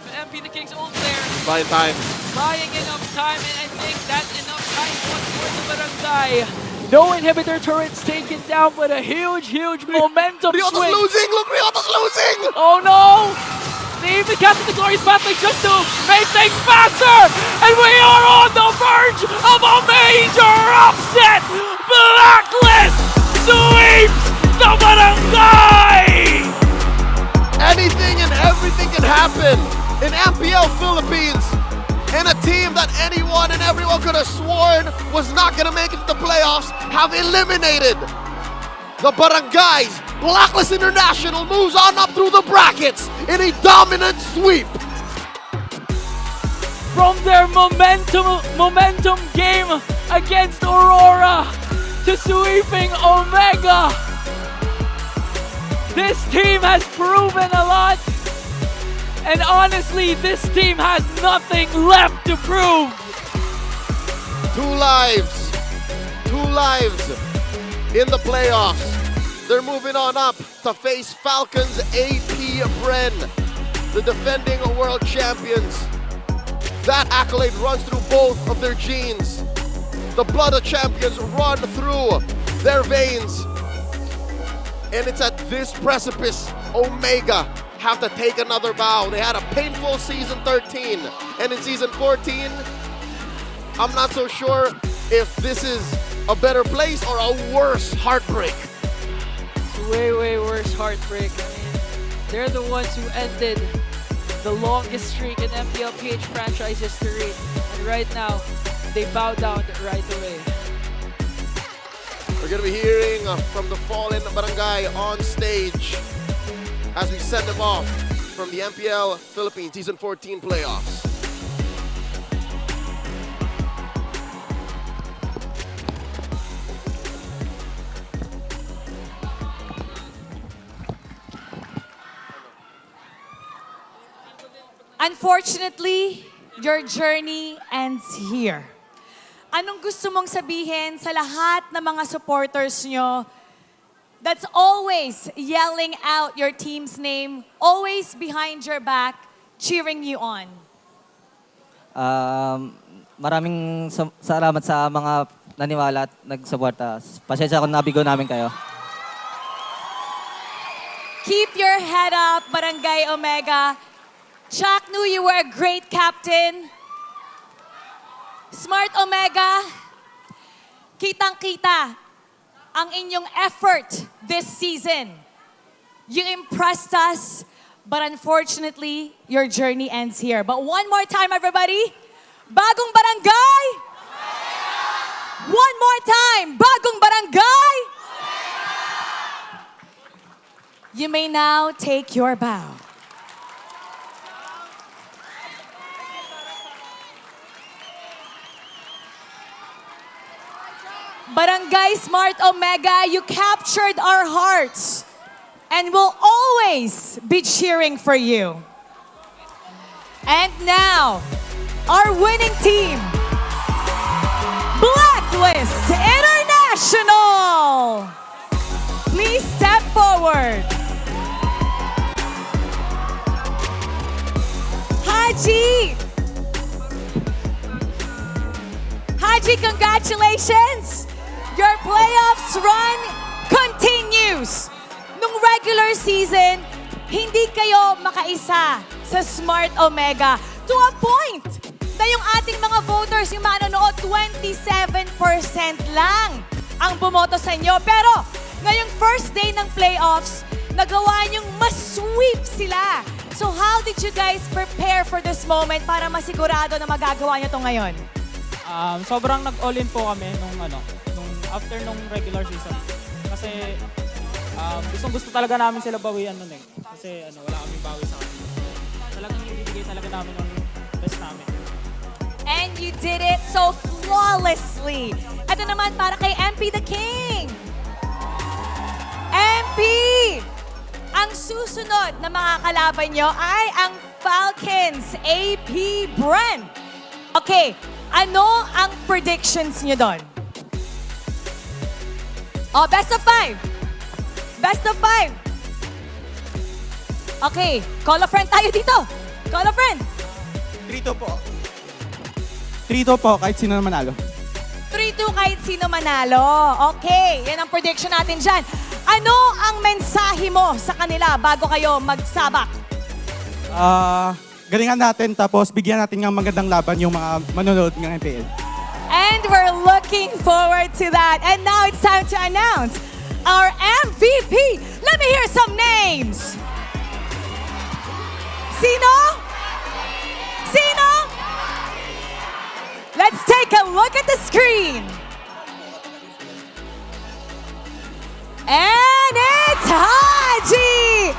Speaker 13: MP the King's ult there.
Speaker 16: Buying time.
Speaker 13: Buying enough time, and I think that's enough time for the Barangay. No inhibitor turrets taken down, but a huge momentum
Speaker 16: Ryota's
Speaker 13: swing.
Speaker 16: losing! Look, Ryota's losing!
Speaker 13: Oh no! They even captured the glorious battling just to make things faster! And we are on the verge of a major upset! Blacklist sweeps the barangay!
Speaker 16: Anything and everything can happen in MPL Philippines. And a team that anyone and everyone could have sworn was not going to make it to the playoffs have eliminated the Barangays. Blacklist International moves on up through the brackets in a dominant sweep.
Speaker 13: From their momentum game against Aurora to sweeping Omega, this team has proven a lot. And honestly, this team has nothing left to prove.
Speaker 16: Two lives in the playoffs. They're moving on up to face Falcons AP Bren, the defending world champions. That accolade runs through both of their genes. The blood of champions run through their veins. And it's at this precipice, Omega have to take another bow. They had a painful season 13, and in season 14, I'm not so sure if this is a better place or a worse heartbreak.
Speaker 13: Way worse heartbreak. I mean, they're the ones who ended the longest streak in TLPH franchise history, and right now, they bow down right away.
Speaker 16: We're gonna be hearing from the Fallen Barangay on stage as we send them off from the MPL Philippines Season 14 playoffs.
Speaker 12: Unfortunately, your journey ends here. Anong gusto mong sabihin sa lahat ng mga supporters nyo that's always yelling out your team's name, always behind your back, cheering you on?
Speaker 20: Maraming salamat sa mga naniwala at nagsuporta. Pasensya kung nabigo namin kayo.
Speaker 12: Keep your head up, Barangay Omega. Chuck knew you were a great captain. Smart Omega, kitang-kita ang inyong effort this season. You impressed us, but unfortunately, your journey ends here. But one more time, everybody. Bagong Barangay! One more time, Bagong Barangay! You may now take your bow. Barangay Smart Omega, you captured our hearts and will always be cheering for you. And now, our winning team, Blacklist International. Please step forward. Haji, congratulations! Your playoffs run continues. Nung regular season, hindi kayo makaisa sa Smart Omega to a point na yung ating mga voters, yung manonood, 27% lang ang bumoto sa inyo. Pero ngayong first day ng playoffs, nagawa niyong mas-sweep sila. So how did you guys prepare for this moment para masigurado na magagawa niyo to ngayon?
Speaker 20: Sobrang nag-all-in po kami after nung regular season. Kasi gusto talaga namin sila bawian nun eh. Kasi wala kaming bawi sa kanila. Talagang ibibigay talaga namin ang best namin.
Speaker 12: And you did it so flawlessly. Ito naman para kay MP the King. MP! Ang susunod na mga kalaban nyo ay ang Falcons AP Bren. Okay, ano ang predictions nyo doon? Oh, best of 5. Best of 5. Okay, call a friend tayo dito. Call a friend.
Speaker 6: 3-2 po. 3-2 po, kahit sino na manalo.
Speaker 12: 3-2. 22 kahit sino manalo. Okay, yan ang prediction natin dyan. Ano ang mensahe mo sa kanila bago kayo magsabak?
Speaker 6: Galingan natin tapos bigyan natin ng magandang laban yung mga manonood ng MPL.
Speaker 12: And we're looking forward to that. And now it's time to announce our MVP. Let me hear some names. Sino? Sino? Let's take a look at the screen. And it's Haji!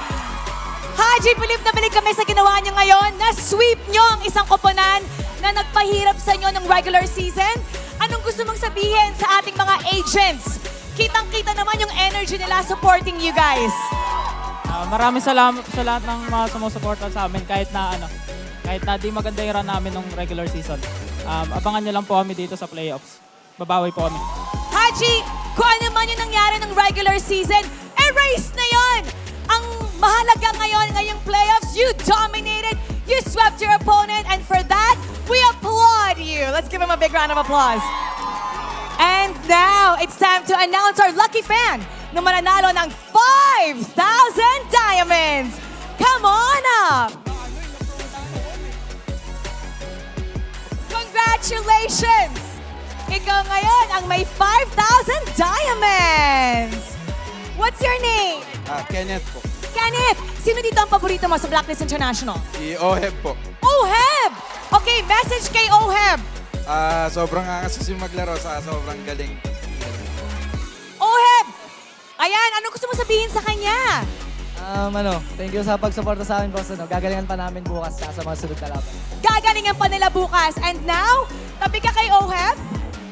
Speaker 12: Haji, bilib na bilib kami sa ginawa niyo ngayon. Na-sweep niyo ang isang koponan na nagpahirap sa inyo ng regular season. Anong gusto mong sabihin sa ating mga agents? Kitang-kita naman yung energy nila supporting you guys.
Speaker 20: Maraming salamat sa lahat ng mga sumusuporta sa amin kahit na di maganda yung run namin ng regular season. Abangan niyo lang po kami dito sa playoffs. Babawi po kami.
Speaker 12: Haji, kung ano man yung nangyari ng regular season, erase na yon! Ang mahalaga ngayon, ngayong playoffs, you dominated, you swept your opponent, and for that, we applaud you. Let's give him a big round of applause. And now, it's time to announce our lucky fan na mananalo ng 5,000 diamonds. Come on up! Congratulations! Ikaw ngayon ang may 5,000 diamonds! What's your name?
Speaker 22: Kenneth po.
Speaker 12: Kenneth! Sino dito ang paborito mo sa Blacklist International?
Speaker 22: Si Oheb po.
Speaker 12: Oheb! Okay, message kay Oheb.
Speaker 22: Sobrang angas maglaro sa sobrang galing.
Speaker 12: Oheb! Ayan, ano gusto mo sabihin sa kanya?
Speaker 23: Thank you sa pagsuporta sa amin, boss. Gagalingan pa namin bukas sa mga sunod na laban.
Speaker 12: Gagalingan pa nila bukas. And now, tabi ka kay Oheb.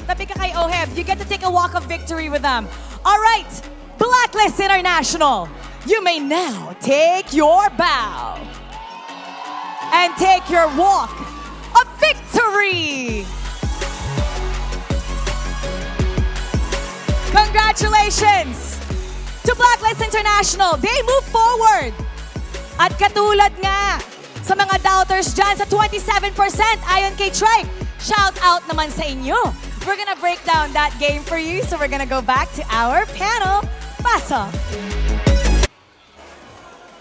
Speaker 12: Tabi ka kay Oheb. You get to take a walk of victory with them. All right, Blacklist International. You may now take your bow and take your walk of victory. Congratulations to Blacklist International. They move forward. At katulad nga sa mga doubters dyan sa 27% ayon kay Trike, shout out naman sa inyo. We're gonna break down that game for you, so we're gonna go back to our panel. Pasok.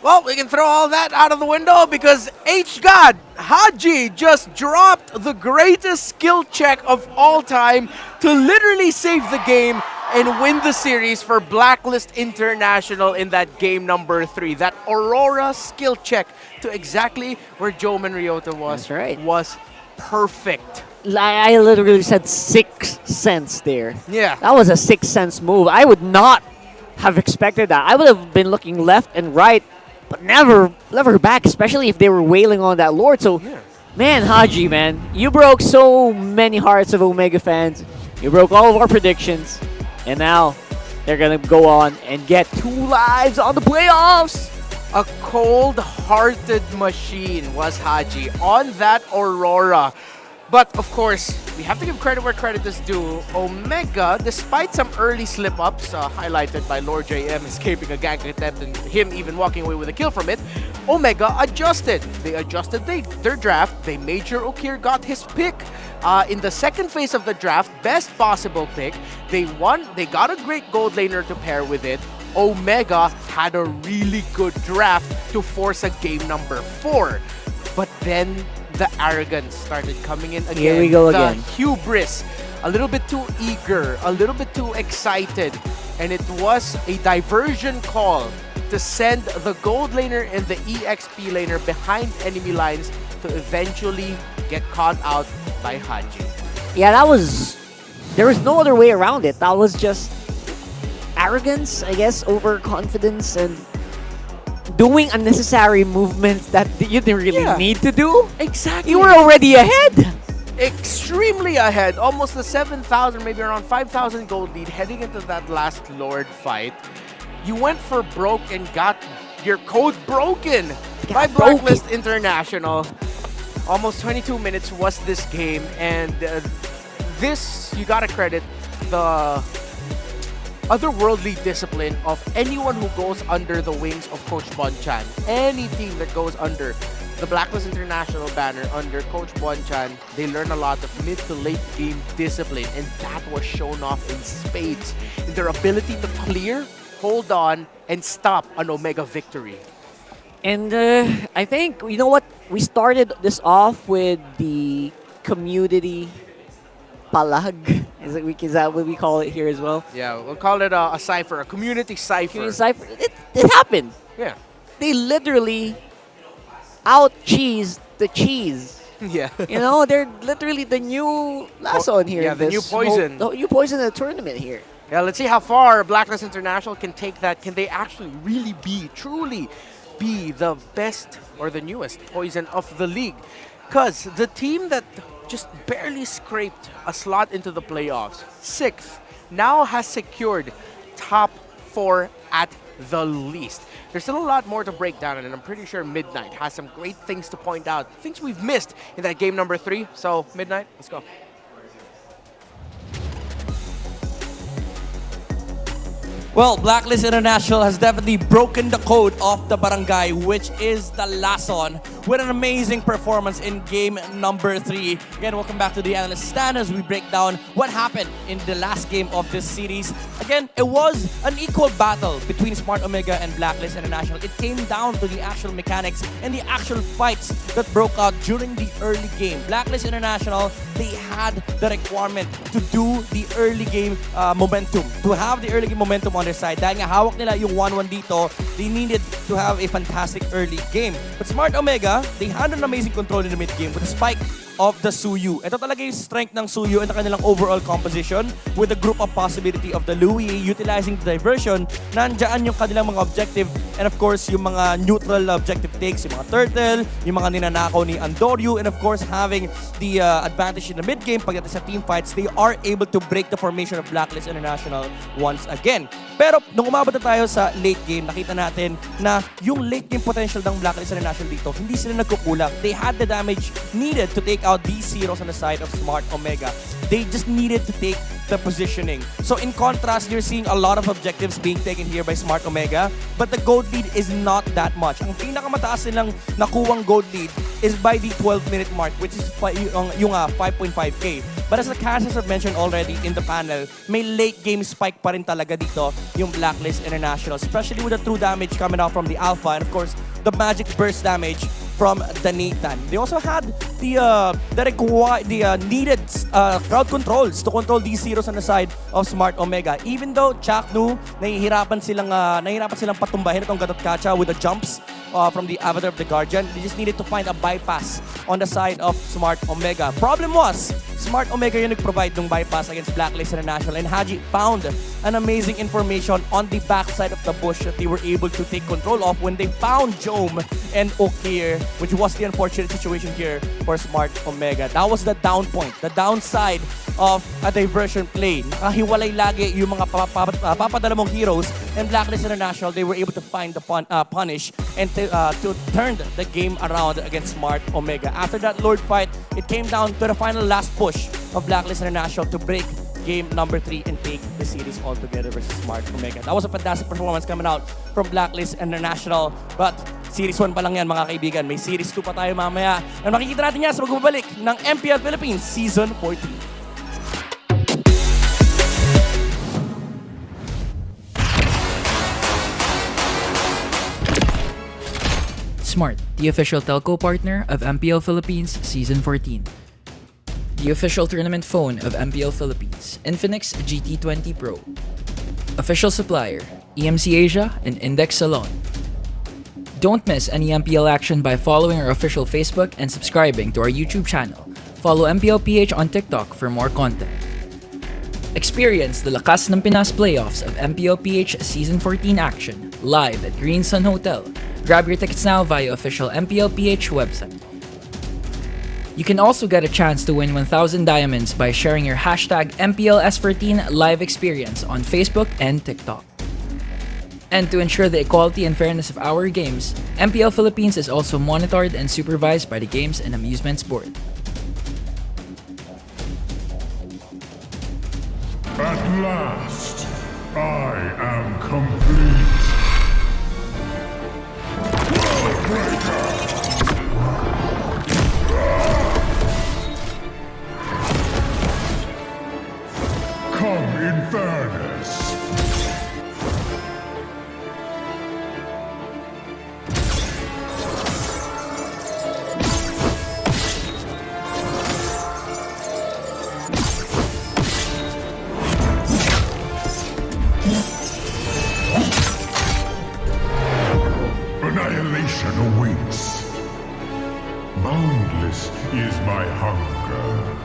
Speaker 14: Well, we can throw all that out of the window because H-God, Haji, just dropped the greatest skill check of all time to literally save the game and win the series for Blacklist International in that game number 3. That Aurora skill check to exactly where Joe Manriota was.
Speaker 15: That's right.
Speaker 14: Was perfect.
Speaker 15: I literally said 6 cents there.
Speaker 14: Yeah.
Speaker 15: That was a 6 cents move. I would not have expected that. I would have been looking left and right, but never back, especially if they were wailing on that Lord. So, man, Haji, man, you broke so many hearts of Omega fans. You broke all of our predictions. And now, they're going to go on and get 2 lives on the playoffs.
Speaker 14: A cold-hearted machine was Haji on that Aurora. But, of course, we have to give credit where credit is due. Omega, despite some early slip-ups, highlighted by Lord JM escaping a gank attempt and him even walking away with a kill from it, Omega adjusted. They adjusted their draft. They made sure Okir got his pick. In the second phase of the draft, best possible pick. They won. They got a great gold laner to pair with it. Omega had a really good draft to force a game number 4. But then the arrogance started coming in again.
Speaker 15: Here we go again.
Speaker 14: The hubris. A little bit too eager, a little bit too excited. And it was a diversion call to send the gold laner and the EXP laner behind enemy lines to eventually get caught out by Haji.
Speaker 15: Yeah, there was no other way around it. That was just arrogance, I guess, overconfidence, and doing unnecessary movements that you didn't really need to do.
Speaker 14: Exactly.
Speaker 15: You were already ahead.
Speaker 14: Extremely ahead. Almost the 7,000, maybe around 5,000 gold lead heading into that last Lord fight. You went for broke and got your code broken by Blacklist International. Almost 22 minutes was this game, and this, you gotta credit the otherworldly discipline of anyone who goes under the wings of Coach Bonchan. Any team that goes under the Blacklist International banner under Coach Bonchan, they learn a lot of mid to late game discipline, and that was shown off in spades in their ability to clear, hold on, and stop an Omega victory.
Speaker 15: And I think, you know what, we started this off with the community palag. Is that what we call it here as well?
Speaker 14: Yeah, we'll call it a cipher, a community cipher.
Speaker 15: Community cipher. It happened.
Speaker 14: Yeah.
Speaker 15: They literally out-cheesed the cheese.
Speaker 14: Yeah.
Speaker 15: You know, they're literally the new Lasso here.
Speaker 14: Yeah, the new poison.
Speaker 15: The new poison in the tournament here.
Speaker 14: Yeah, let's see how far Blacklist International can take that. Can they actually really truly be the best or the newest poison of the league? Because the team that just barely scraped a slot into the playoffs, 6th, now has secured top 4 at the least. There's still a lot more to break down, and I'm pretty sure Midnight has some great things to point out, things we've missed in that game number 3. So, Midnight, let's go.
Speaker 17: Well, Blacklist International has definitely broken the code of the barangay, which is the Lason, with an amazing performance in game number 3. Again, welcome back to the analyst stand as we break down what happened in the last game of this series. Again, it was an equal battle between Smart Omega and Blacklist International. It came down to the actual mechanics and the actual fights that broke out during the early game. Blacklist International, they had the requirement to do the early game momentum, to have the early game momentum on their side. Dahil nga hawak nila yung 1-1 dito, they needed to have a fantastic early game. But Smart Omega, they had an amazing control in the mid-game with a spike of the Suyu. Ito talaga yung strength ng Suyu and the kanilang overall composition with the group of possibility of the Louis, utilizing the diversion, nandyan yung kanilang mga objective, and of course, yung mga neutral objective takes, yung mga Turtle, yung mga ninanakaw ni Andoryu, and of course, having the advantage in the mid-game pagdating sa team fights, they are able to break the formation of Blacklist International once again. Pero nung umabot na tayo sa late game, nakita natin na yung late game potential ng Blacklist International dito, hindi sila nagkukulang. They had the damage needed to take out these zeros on the side of Smart Omega. They just needed to take the positioning. So in contrast, you're seeing a lot of objectives being taken here by Smart Omega, but the gold lead is not that much. Ang pinakamataas nilang nakuwang gold lead is by the 12-minute mark, which is yung 5.5k. But as the casters have mentioned already in the panel, may late game spike pa rin talaga dito yung Blacklist International, especially with the true damage coming out from the Alpha, and of course, the magic burst damage from the Nathan. They also had the needed crowd controls to control these zeros on the side of Smart Omega. Even though Chaknu, nahihirapan silang patumbahin itong Gatot-Kacha with the jumps from the Avatar of the Guardian, they just needed to find a bypass on the side of Smart Omega. Problem was, Smart Omega yung nag-provide ng bypass against Blacklist International, and Haji found an amazing information on the backside of the bush that they were able to take control of when they found Jome and Okir, which was the unfortunate situation here for Smart Omega. That was the down point, the downside of a diversion play. Nakahiwalay lagi yung mga papadala mong heroes, and Blacklist International, they were able to find the punish and to turn the game around against Smart Omega. After that Lord fight, it came down to the final last push of Blacklist International to break game number 3 and take the series altogether versus Smart Omega. That was a fantastic performance coming out from Blacklist International. But Series 1 pa lang yan, mga kaibigan. May Series 2 pa tayo mamaya. And makikita natin yan sa magbabalik ng MPL Philippines Season 14.
Speaker 9: Smart, the official telco partner of MPL Philippines Season 14. The official tournament phone of MPL Philippines, Infinix GT20 Pro. Official supplier, EMC Asia and Index Salon. Don't miss any MPL action by following our official Facebook and subscribing to our YouTube channel. Follow MPLPH on TikTok for more content. Experience the Lakas ng Pinas playoffs of MPLPH Season 14 action live at Green Sun Hotel. Grab your tickets now via official MPLPH website. You can also get a chance to win 1,000 diamonds by sharing your hashtag MPLS14 live experience on Facebook and TikTok. And to ensure the equality and fairness of our games, MPL Philippines is also monitored and supervised by the Games and Amusements Board.
Speaker 8: At last, I am complete. Worldbreaker! Destruction awaits. Boundless is my hunger.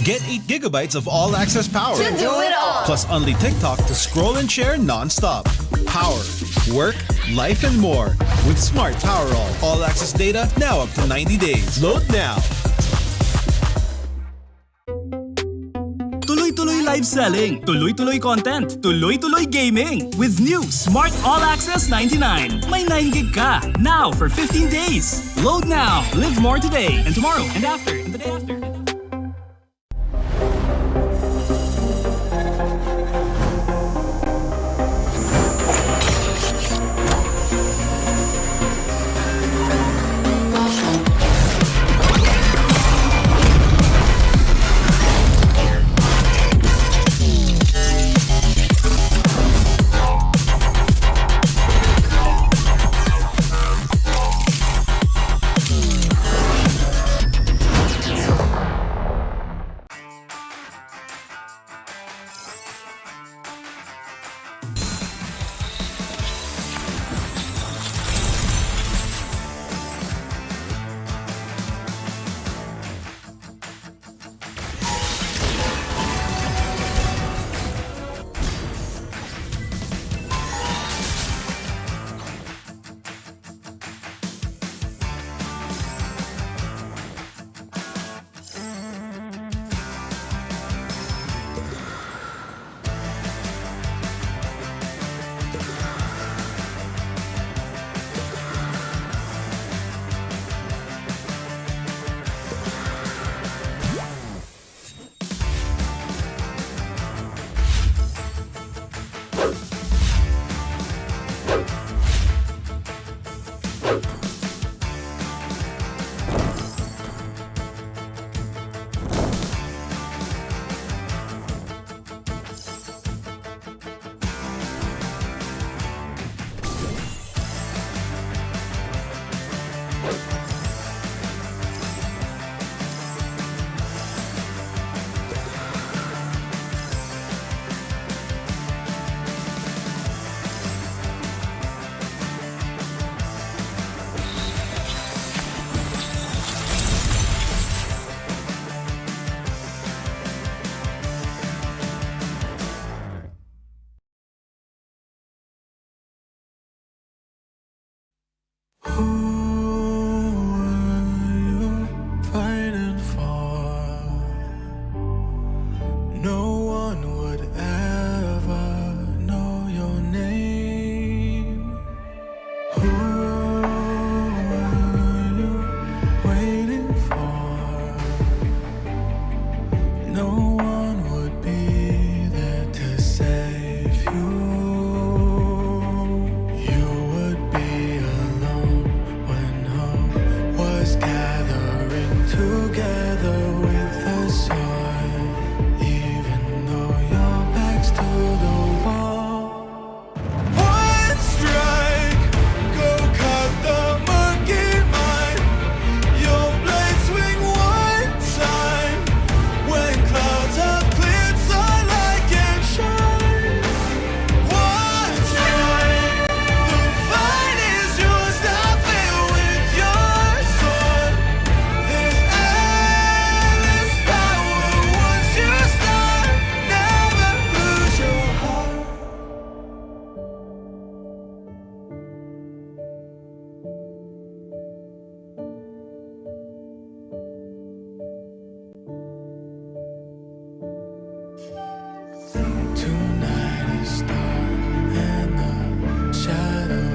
Speaker 1: Get 8 gigabytes of all-access power.
Speaker 3: To do it all.
Speaker 1: Plus only TikTok to scroll and share non-stop. Power, work, life, and more. With Smart Power All-access data now up to 90 days. Load now.
Speaker 5: Tuloy-tuloy live selling, tuloy-tuloy content, tuloy-tuloy gaming. With new Smart All Access 99. May 9 gig ka, now for 15 days. Load now, live more today, and tomorrow, and after, and the day after.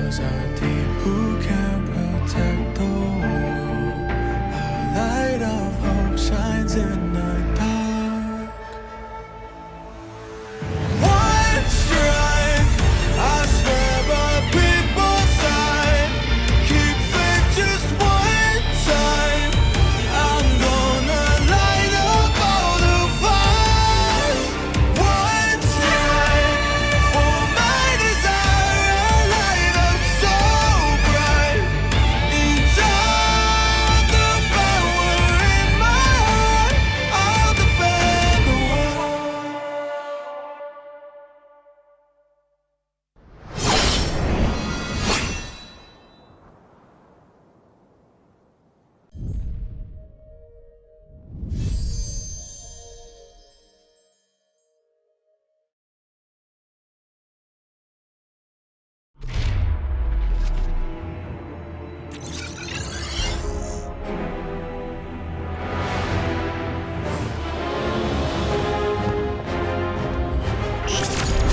Speaker 2: Stars are deep, who can protect the world? A light of hope shines in the dark. One strike, I swear, but people's side. Keep faith just one time. I'm gonna light up all the fires. One strike for my desire, a light up so bright. Inside the power in my heart, I'll defend the world.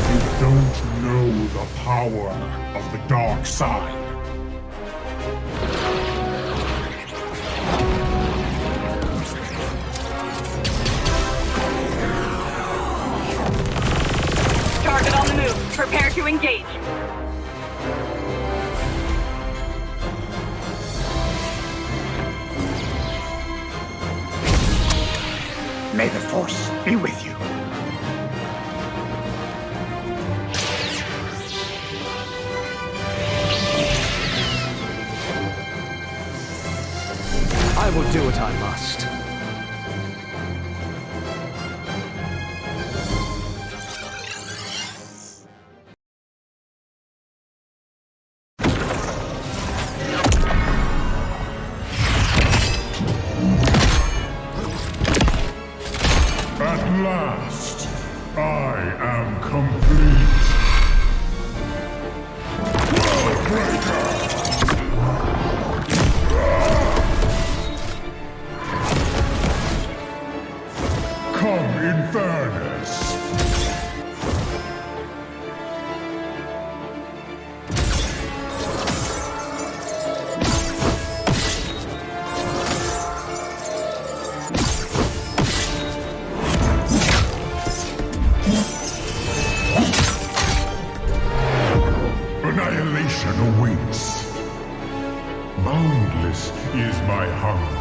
Speaker 8: You don't know the power of the dark side.
Speaker 3: Target on the move. Prepare to engage.
Speaker 7: May the Force be with you.
Speaker 2: I will do what I must.
Speaker 8: At last, I am complete. Come in fairness. Annihilation awaits. Boundless is my hunger.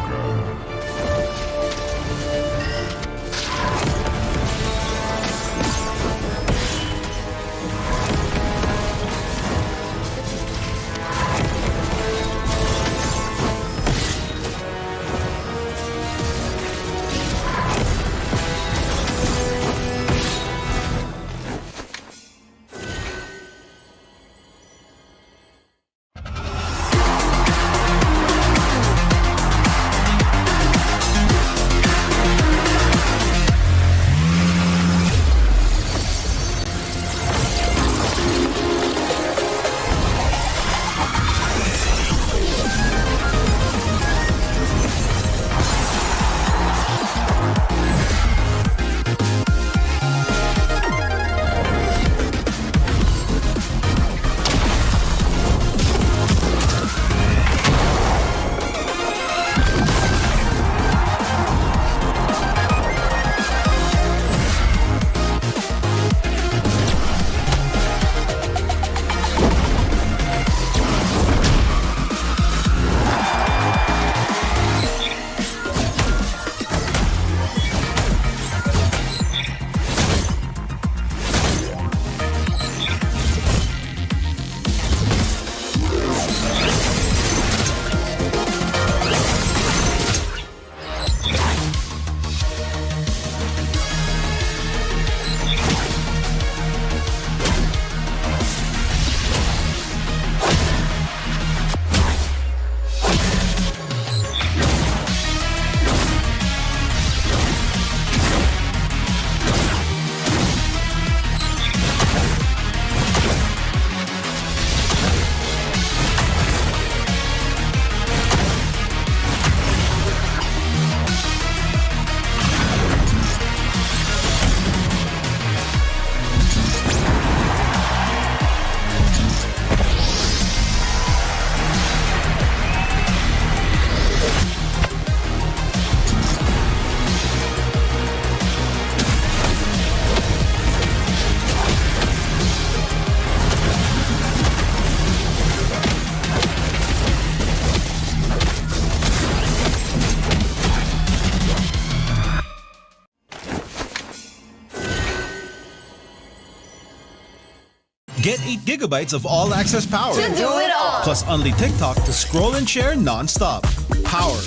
Speaker 1: Get 8 gigabytes of all-access power.
Speaker 3: To do it all.
Speaker 1: Plus only TikTok to scroll and share non-stop. Power,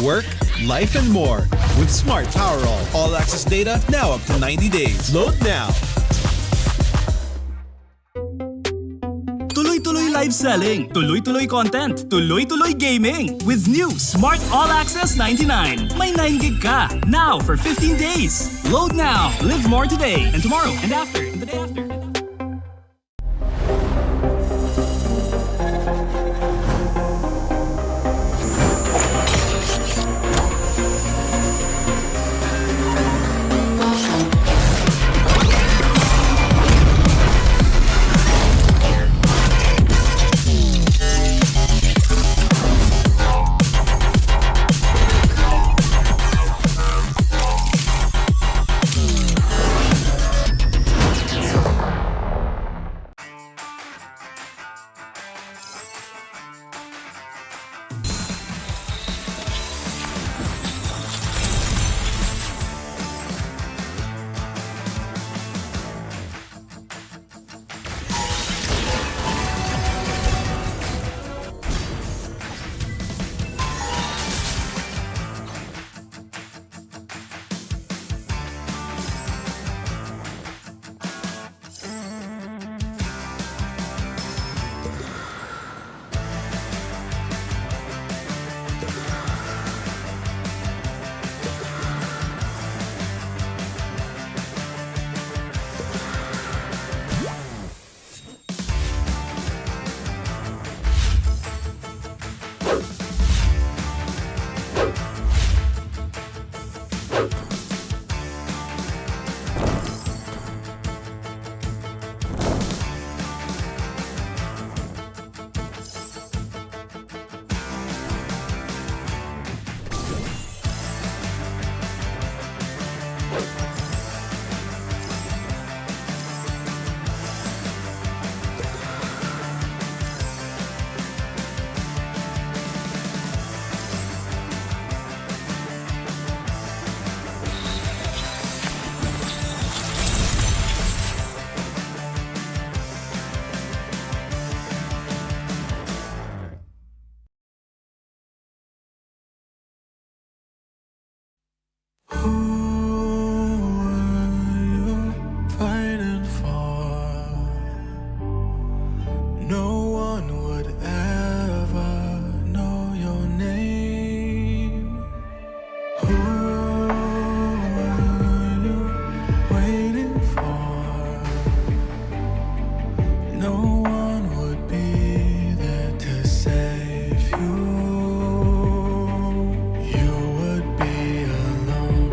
Speaker 1: work, life, and more. With Smart Power all-access data now up to 90 days. Load now.
Speaker 5: Tuloy-tuloy live selling, tuloy-tuloy content, tuloy-tuloy gaming. With new Smart All Access 99. May 9 gig ka. Now for 15 days. Load now. Live more today and tomorrow and after and the day after.
Speaker 2: Fighting for, no one would ever know your name. Who are you waiting for? No one would be there to save you. You would be alone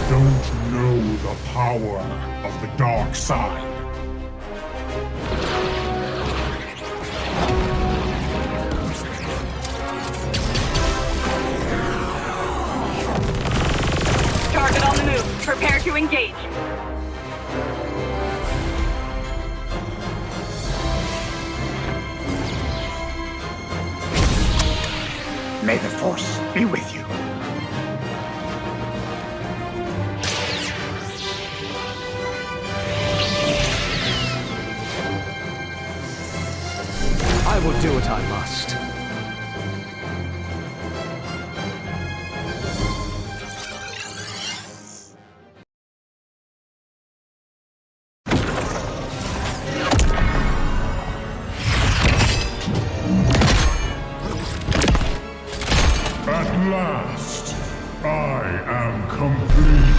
Speaker 8: Don't know the power of the dark side.
Speaker 3: Target on the move. Prepare to engage.
Speaker 7: May the Force be with you.
Speaker 10: I will do what I must.
Speaker 8: At last, I am complete.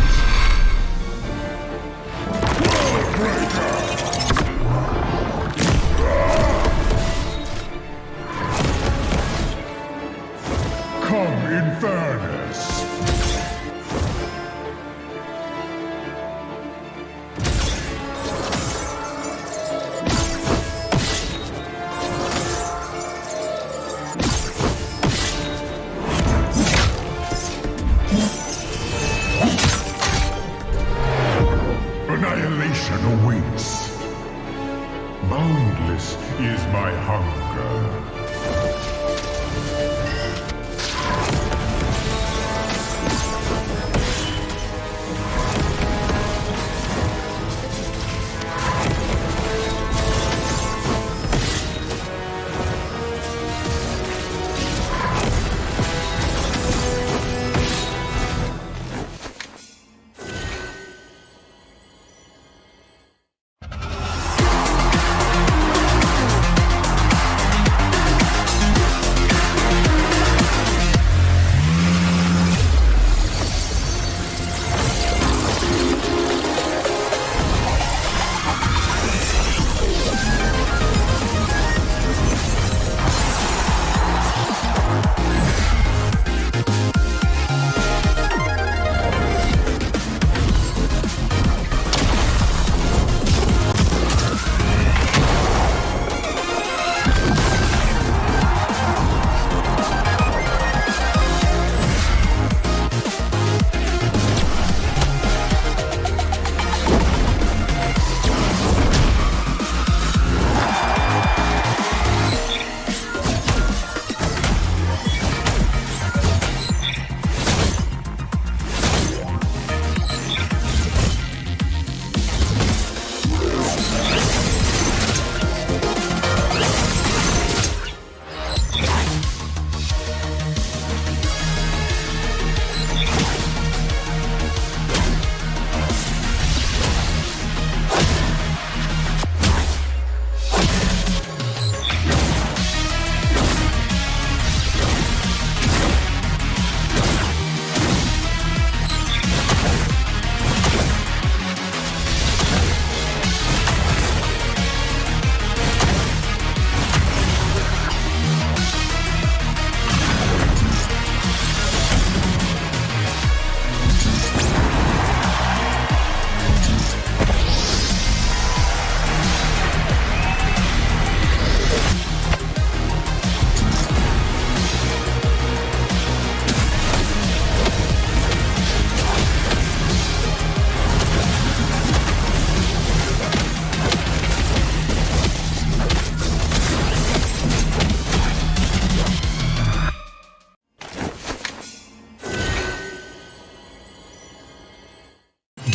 Speaker 8: Come in fairness. Annihilation awaits. Boundless is my hunger.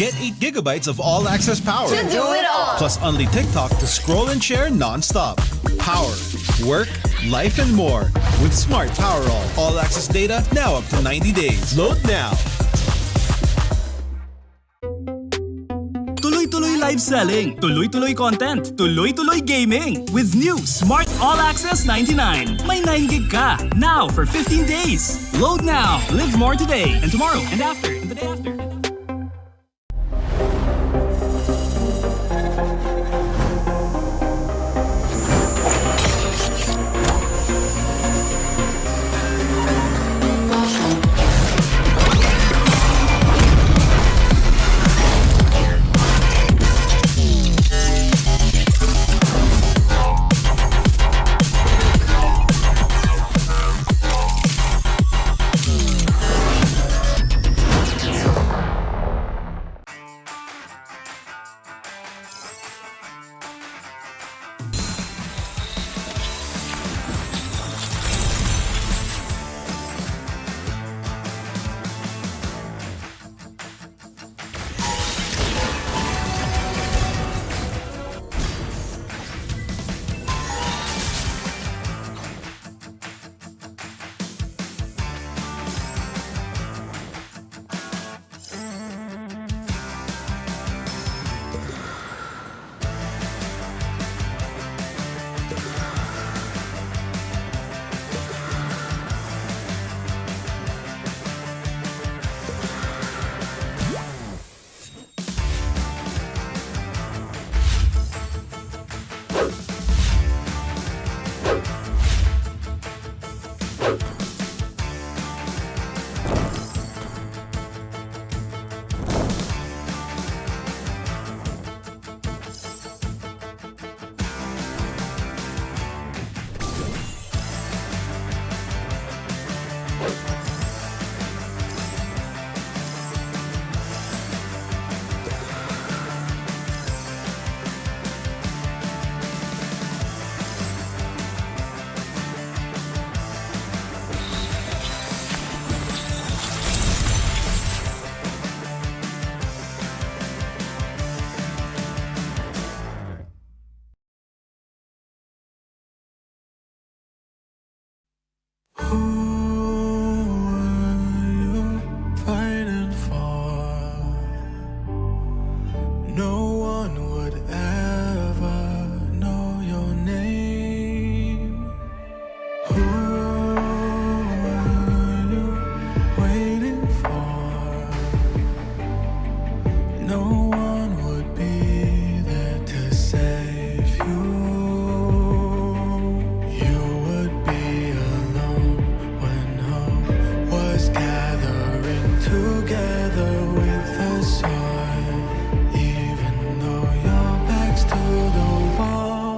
Speaker 1: Get 8 gigabytes of all-access power.
Speaker 12: To do it all.
Speaker 1: Plus only TikTok to scroll and share non-stop. Power, work, life, and more. With Smart Power all-access data now up to 90 days. Load now.
Speaker 5: Tuloy-tuloy live selling, tuloy-tuloy content, tuloy-tuloy gaming. With new Smart All Access 99. May 9 gig ka. Now for 15 days. Load now. Live more today and tomorrow and after and the day after.
Speaker 2: Fighting for, no one would ever know your name. Who are you waiting for? No one would be there to save you. You would be alone when hope was gathering together with the sun, even though your back's to the wall.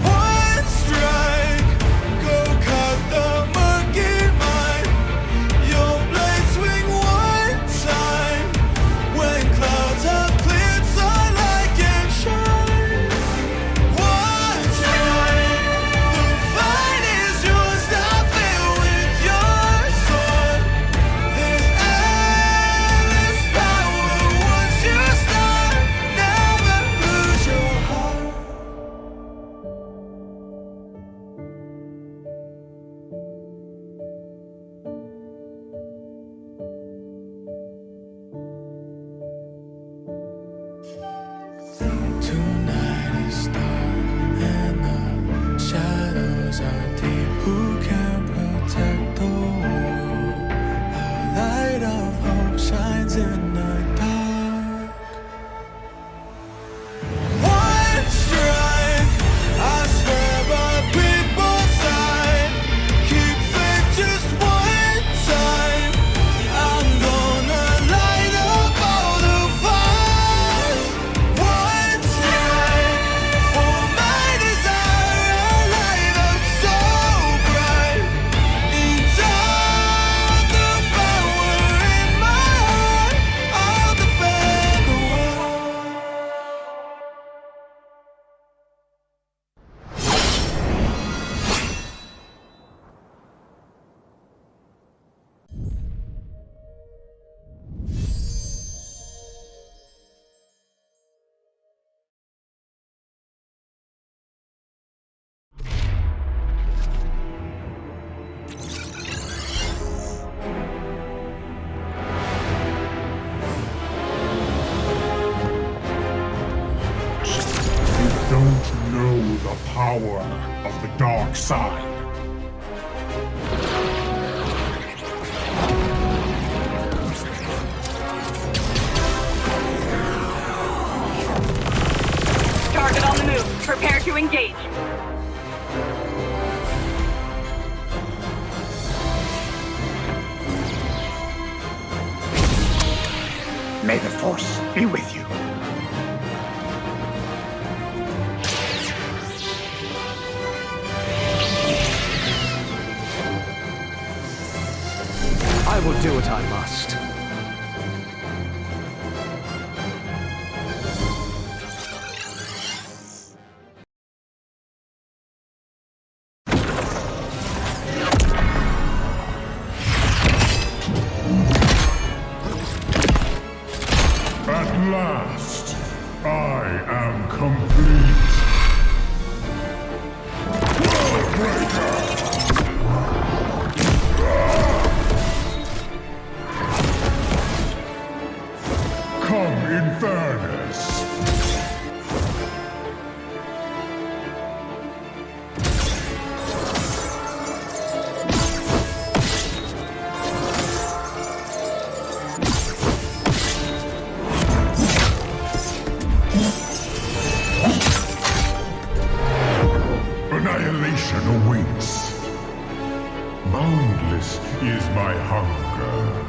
Speaker 2: One strike, go cut the murky mind. Your blade swing one time. When clouds have cleared, sunlight can shine. One time, the fight is yours. Now fill with your sword. There's endless power once you start. Never lose your heart. Tonight is dark and the shadows are deep. Who can protect the world? A light of hope shines in the dark. One strike, I swear by people's side. Keep faith just one time. I'm gonna light up all the fires. One strike for my desire, a light up so bright. Inside the power in my heart, I'll defend the world.
Speaker 8: You don't know the power of the dark side.
Speaker 3: Target on the move. Prepare to engage.
Speaker 7: May the force be with you.
Speaker 10: I will do what I must.
Speaker 8: At last, I am complete. Worldbreaker! Celebration awaits. Boundless is my hunger.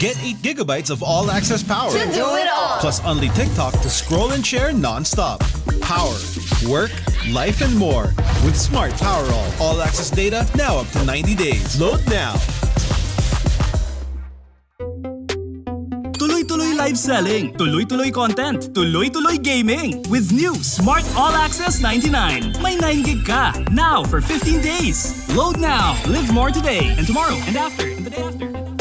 Speaker 1: Get 8 gigabytes of all-access power.
Speaker 12: To do it all.
Speaker 1: Plus only TikTok to scroll and share non-stop. Power, work, life, and more. With Smart Power all-access data now up to 90 days. Load now.
Speaker 5: Tuloy-tuloy live selling, tuloy-tuloy content, tuloy-tuloy gaming. With new Smart All Access 99. May 9 gig ka, now for 15 days. Load now, live more today, and tomorrow, and after, and the day after.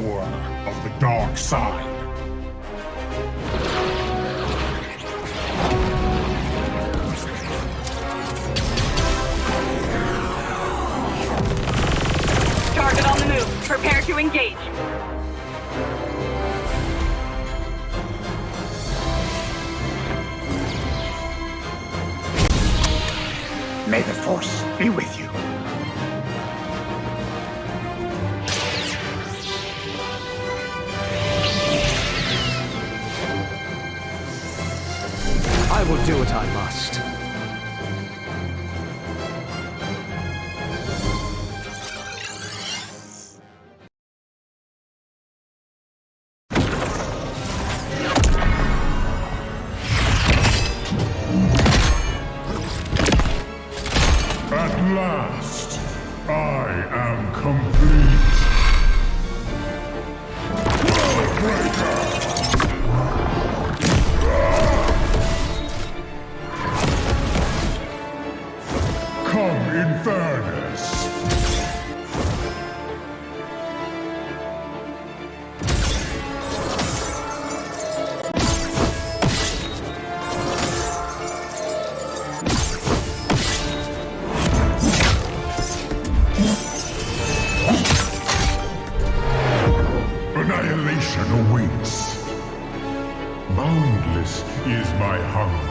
Speaker 8: power of the dark side.
Speaker 3: Target on the move. Prepare to engage.
Speaker 7: May the force be with you.
Speaker 10: I will do what I must.
Speaker 8: At last, I am complete. Come in fairness. Annihilation awaits. Boundless is my hunger.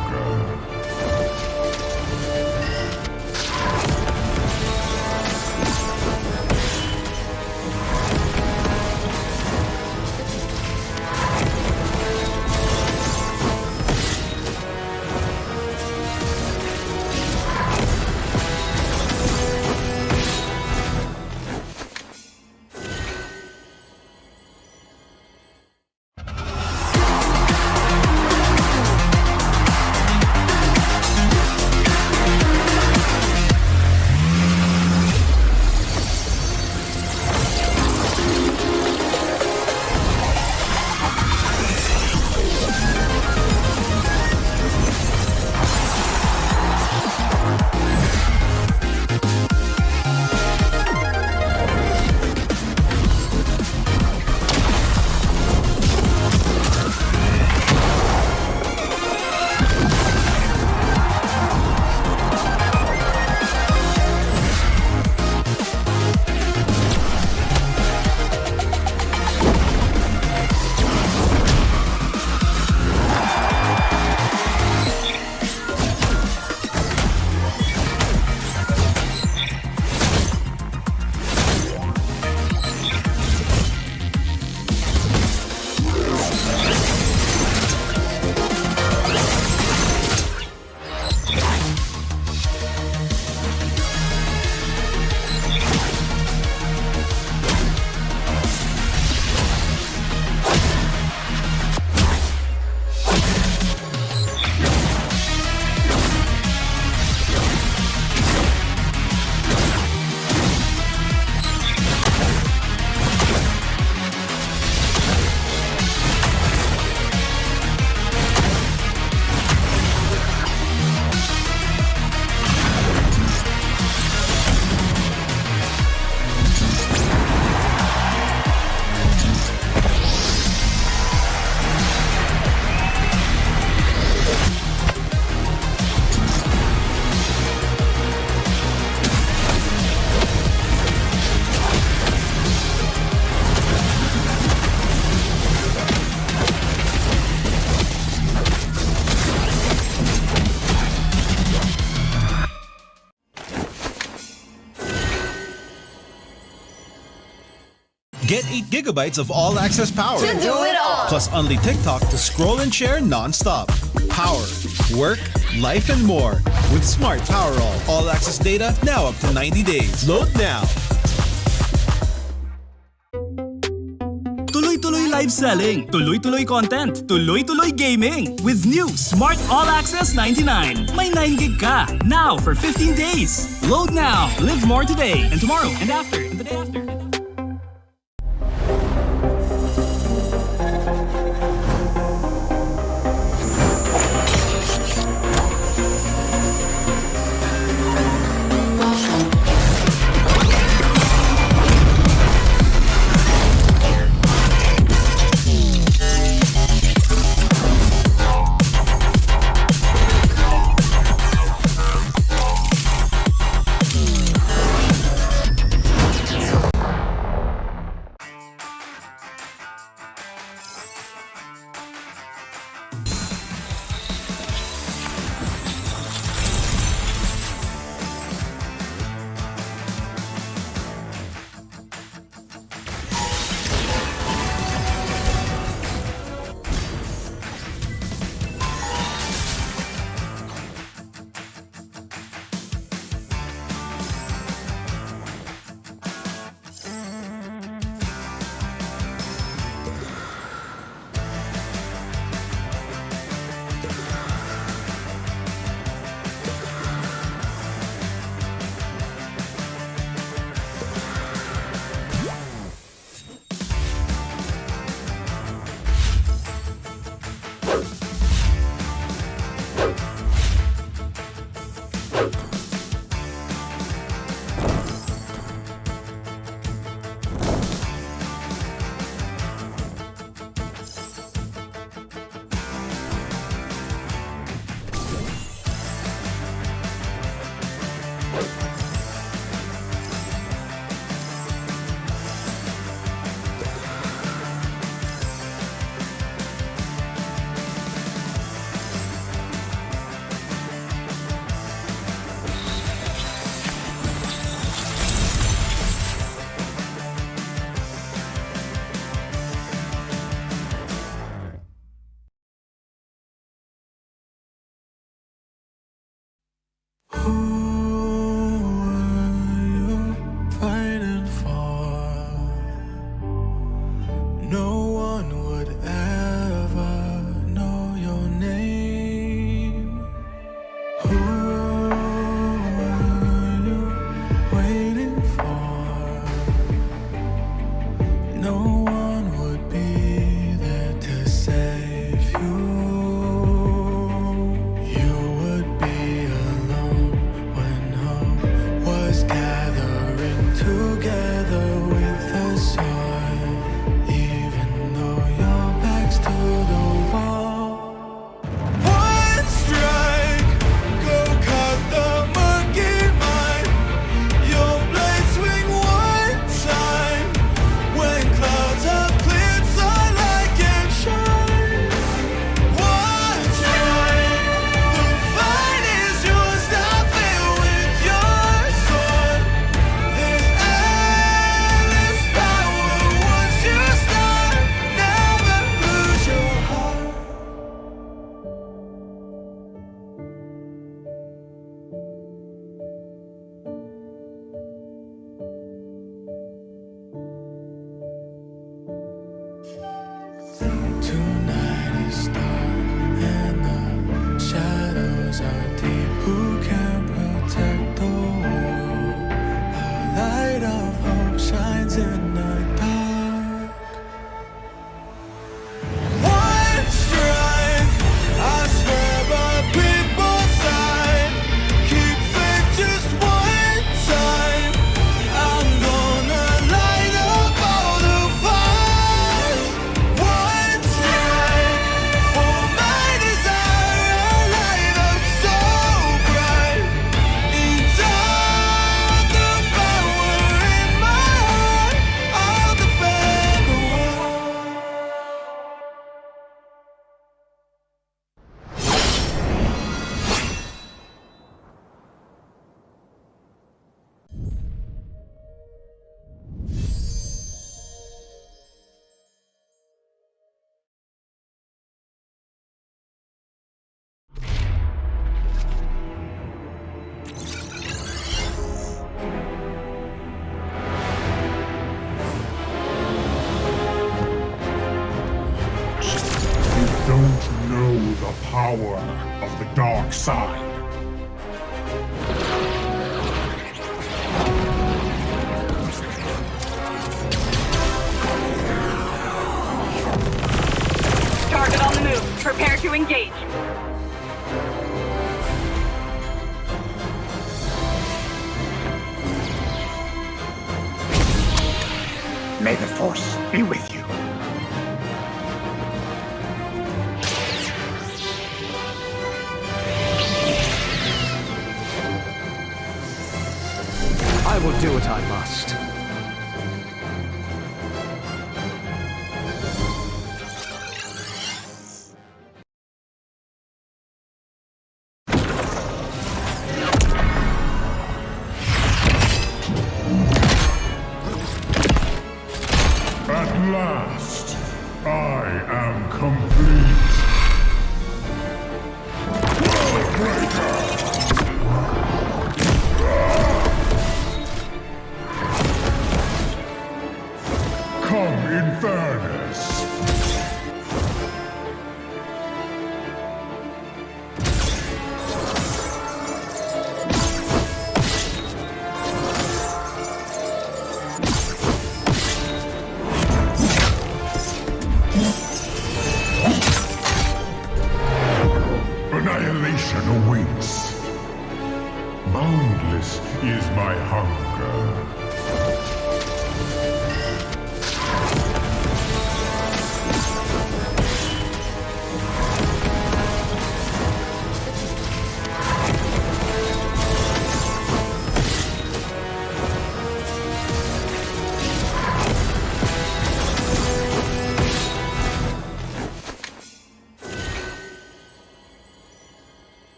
Speaker 1: Get 8 gigabytes of all-access power.
Speaker 12: To do it all.
Speaker 1: Plus only TikTok to scroll and share non-stop. Power, work, life, and more. With Smart Power all-access data now up to 90 days. Load now.
Speaker 5: Tuloy-tuloy live selling, tuloy-tuloy content, tuloy-tuloy gaming. With new Smart All Access 99. May 9 gig ka. Now for 15 days. Load now. Live more today and tomorrow and after and the day after.
Speaker 8: power of the dark side.
Speaker 3: Target on the move. Prepare to engage.
Speaker 7: May the Force be with you.
Speaker 10: I will do what I must.
Speaker 8: At last, I am complete. Come in fairness. Annihilation awaits. Boundless is my hunger.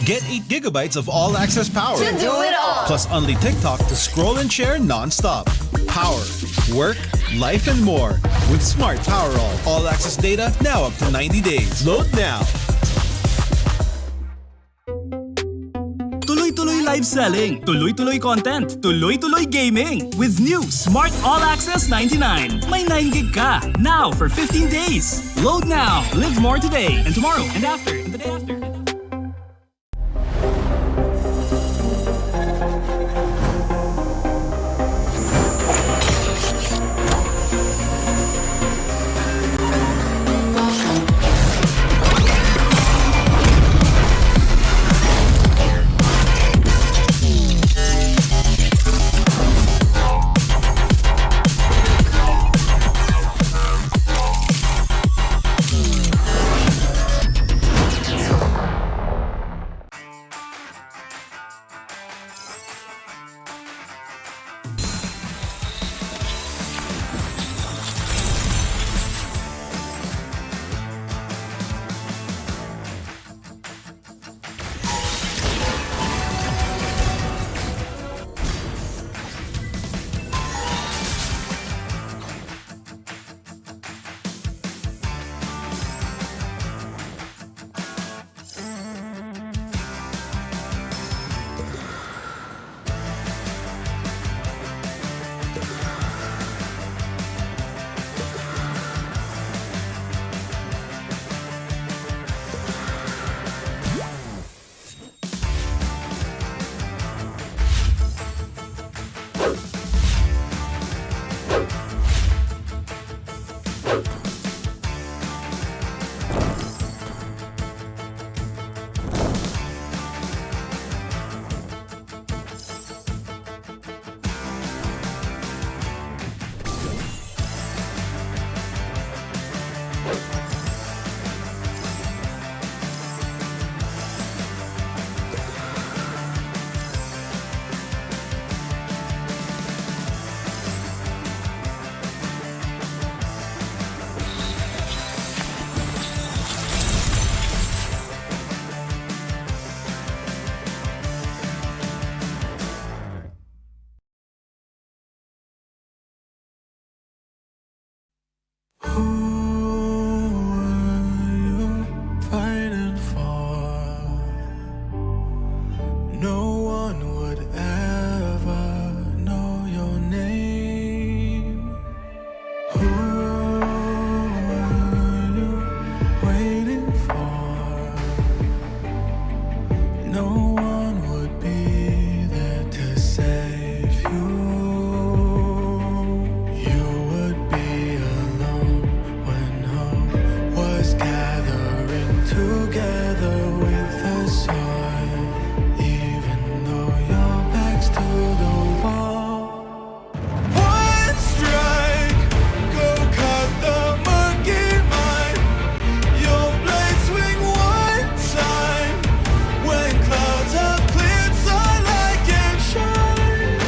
Speaker 1: Get 8 gigabytes of all-access power.
Speaker 12: To do it all.
Speaker 1: Plus only TikTok to scroll and share non-stop. Power, work, life, and more. With Smart Power all-access data now up to 90 days. Load now.
Speaker 5: Tuloy-tuloy live selling, tuloy-tuloy content, tuloy-tuloy gaming. With new Smart All Access 99. May 9 gig ka, now for 15 days. Load now, live more today, and tomorrow, and after, and the day after.
Speaker 2: Fighting for, no one would ever know your name. Who are you waiting for? No one would be there to save you. You would be alone when hope was gathering together with the sun. Even though your back's to the wall. One strike, go cut the monkey mind. Your blade swing one time. When clouds have cleared, sunlight can shine.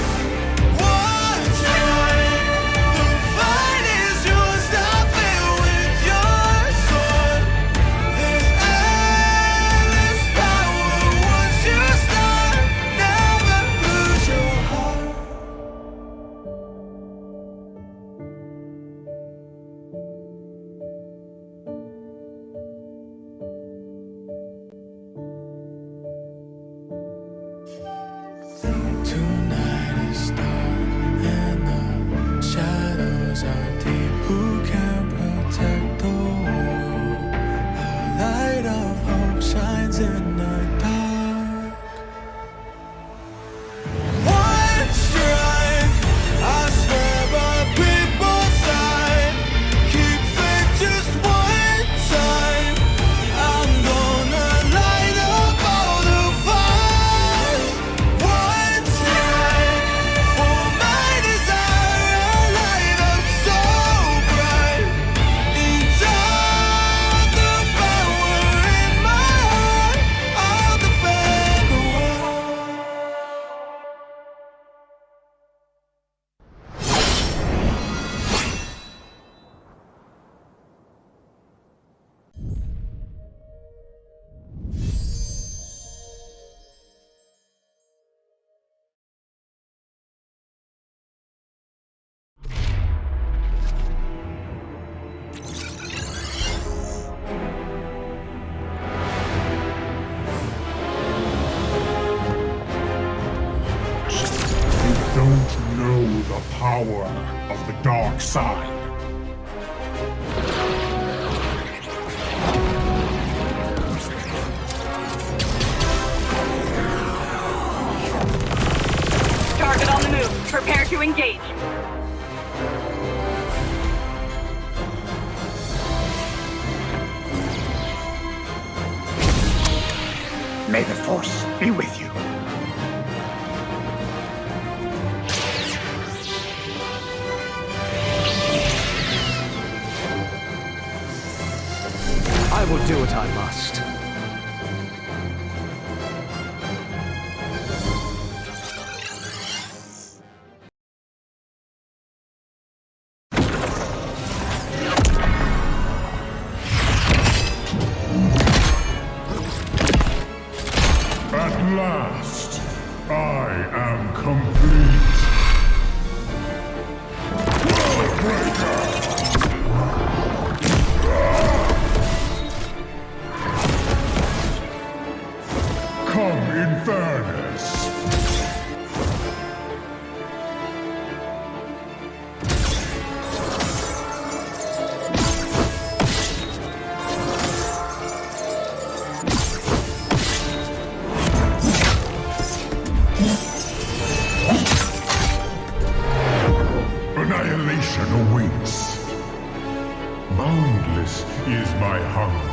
Speaker 2: One strike, the fight is yours. Stop it with your sword. There's endless power once you start. Never lose your heart. Tonight is dark and the shadows are deep. Who can protect the world? A light of hope shines in the dark. One strike, I swear by people's side. Keep faith just one time. I'm gonna light up all the fires. One strike for my desire, a light up so bright. Inside the power in my heart, I'll defend the world.
Speaker 8: You don't know the power of the dark side.
Speaker 3: Target on the move. Prepare to engage.
Speaker 7: May the Force be with you.
Speaker 10: I will do what I must.
Speaker 8: At last, I am complete. Come in fairness. Annihilation awaits. Boundless is my hunger.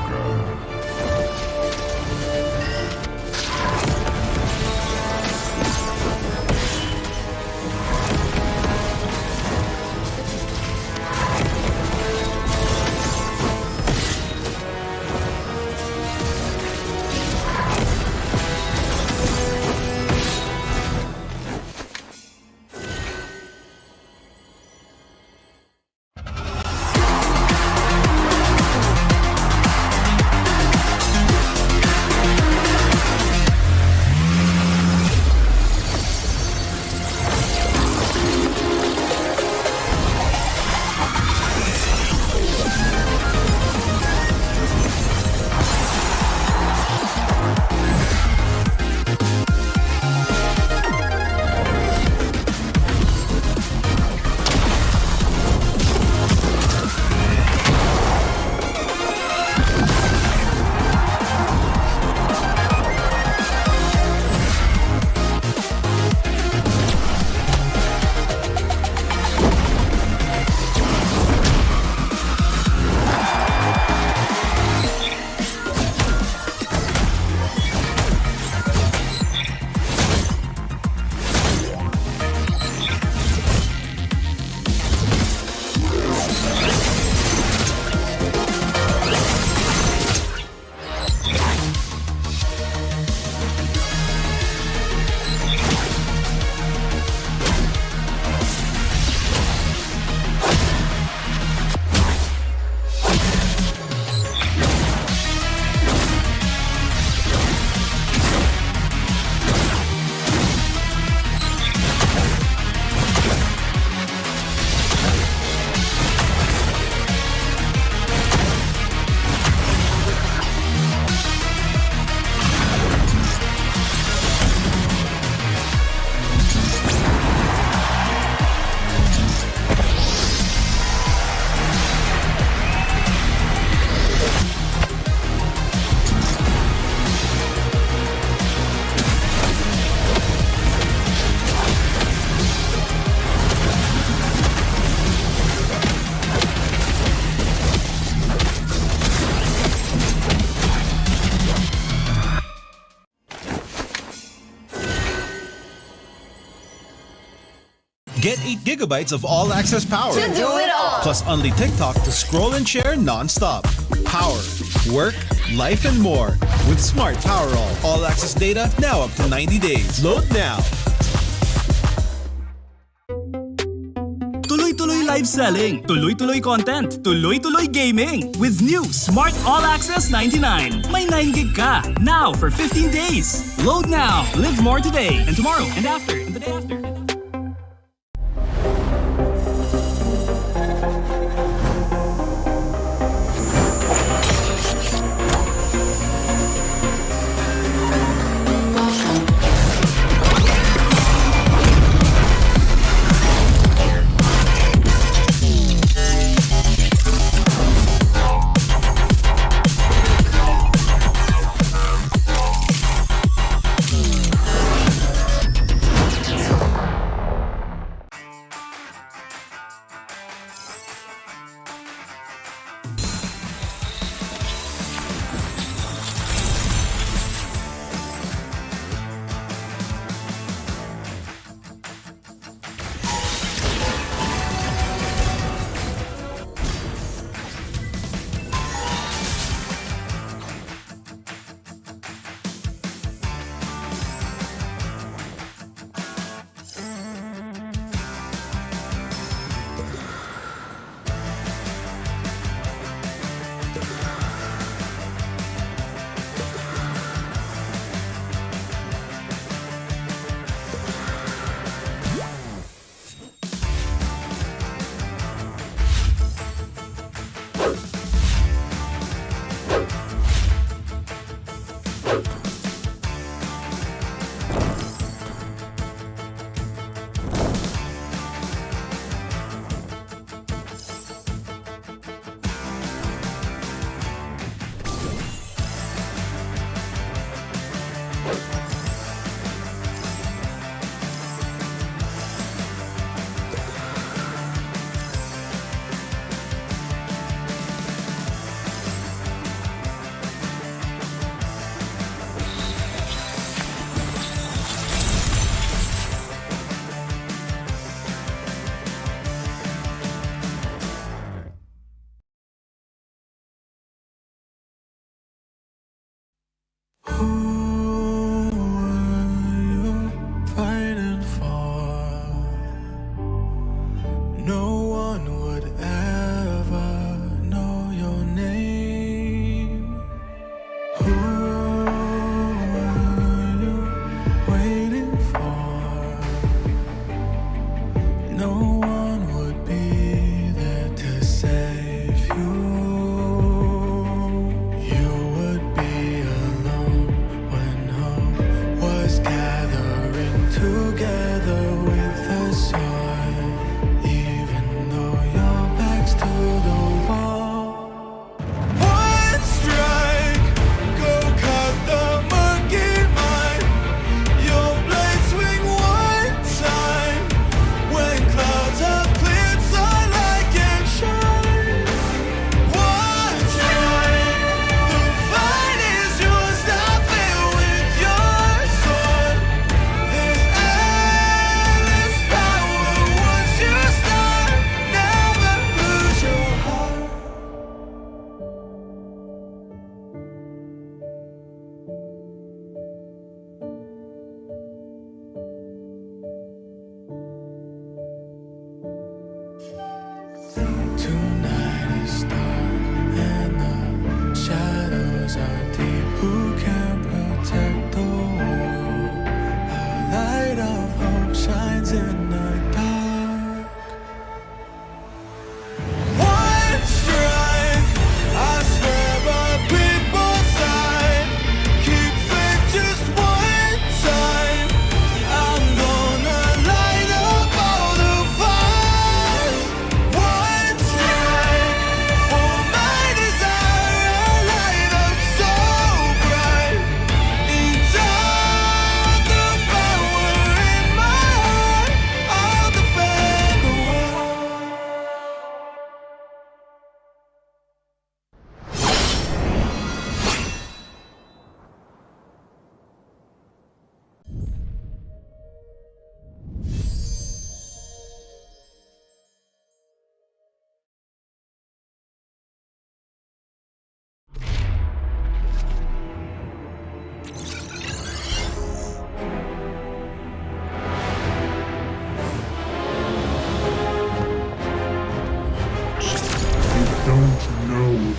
Speaker 1: Get 8 gigabytes of all-access power.
Speaker 4: To do it all.
Speaker 1: Plus only TikTok to scroll and share non-stop. Power, work, life, and more. With Smart Power all-access data now up to 90 days. Load now.
Speaker 5: Tuloy-tuloy live selling, tuloy-tuloy content, tuloy-tuloy gaming. With new Smart All Access 99. May 9 gig ka. Now for 15 days. Load now. Live more today and tomorrow and after and the day after.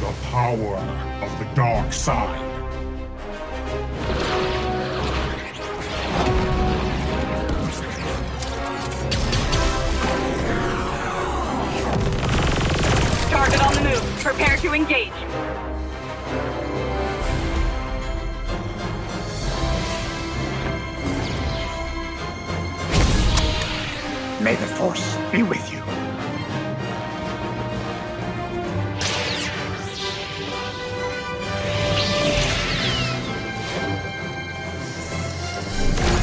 Speaker 8: the power of the dark side.
Speaker 3: Target on the move. Prepare to engage.
Speaker 7: May the Force be with you.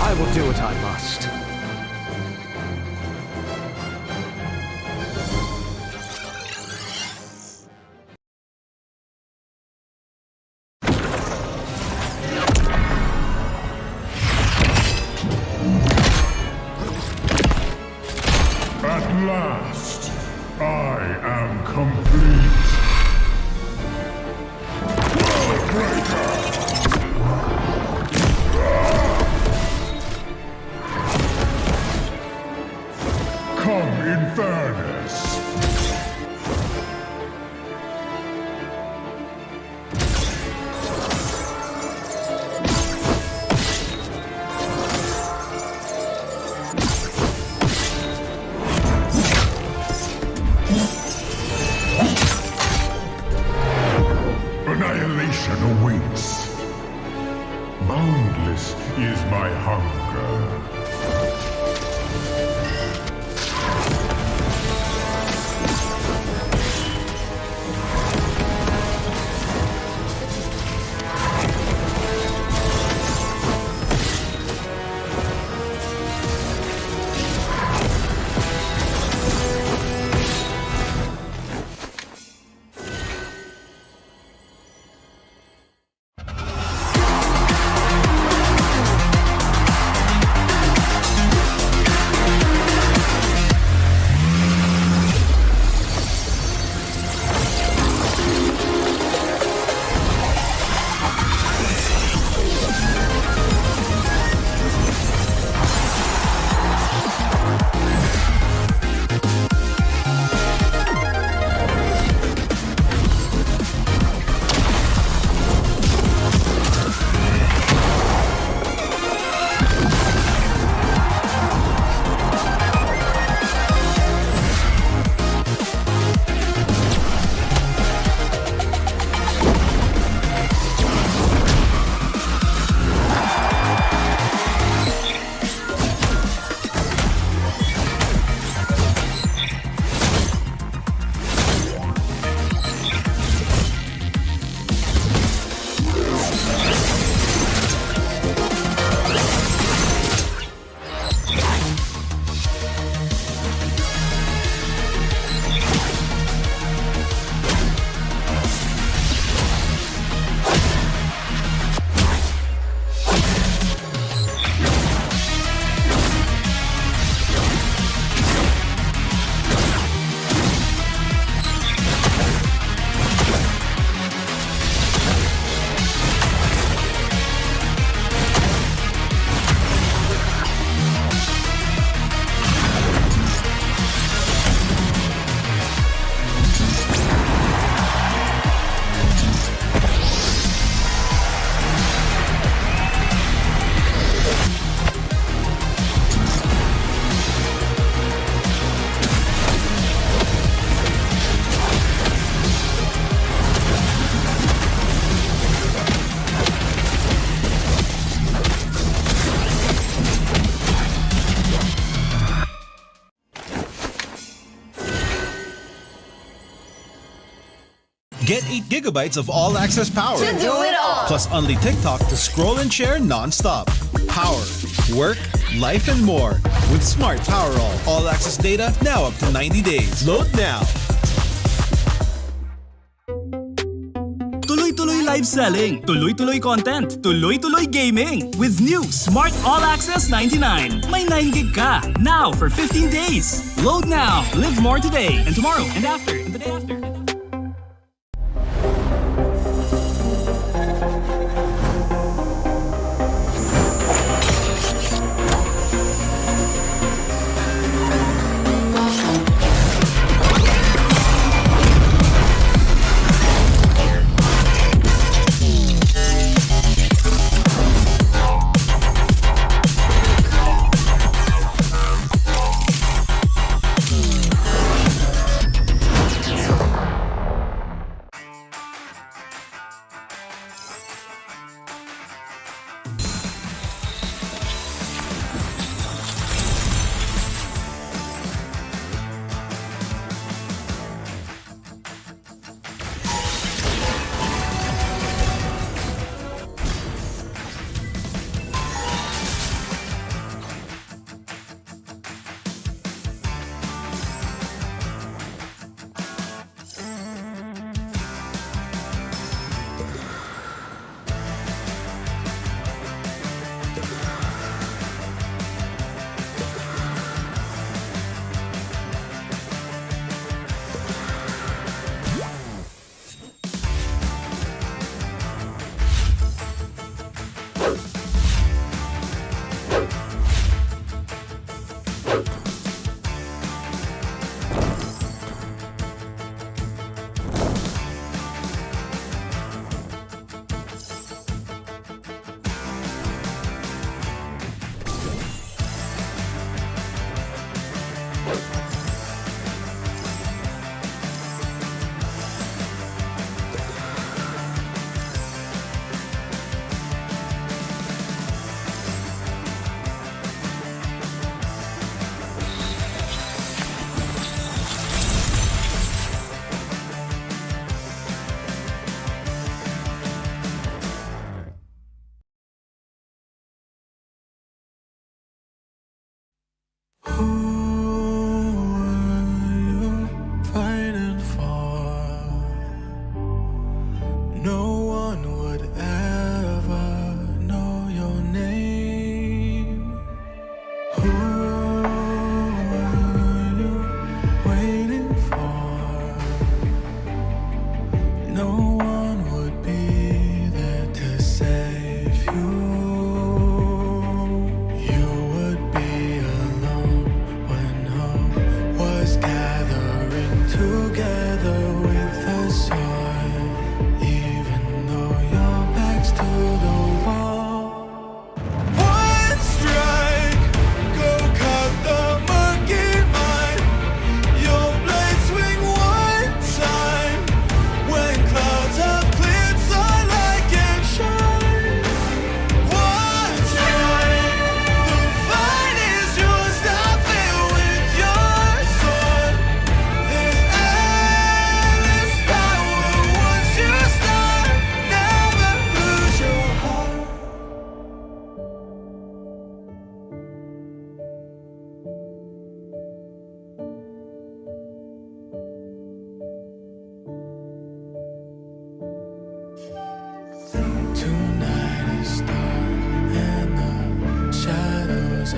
Speaker 10: I will do what I must.
Speaker 8: At last, I am complete. Come in fairness. Annihilation awaits. Boundless is my hunger.
Speaker 1: Get 8 gigabytes of all-access power.
Speaker 12: To do it all.
Speaker 1: Plus only TikTok to scroll and share non-stop. Power, work, life, and more. With Smart Power all-access data now up to 90 days. Load now.
Speaker 5: Tuloy-tuloy live selling, tuloy-tuloy content, tuloy-tuloy gaming. With new Smart All Access 99. May 9 gig ka. Now for 15 days. Load now. Live more today and tomorrow and after and the day after.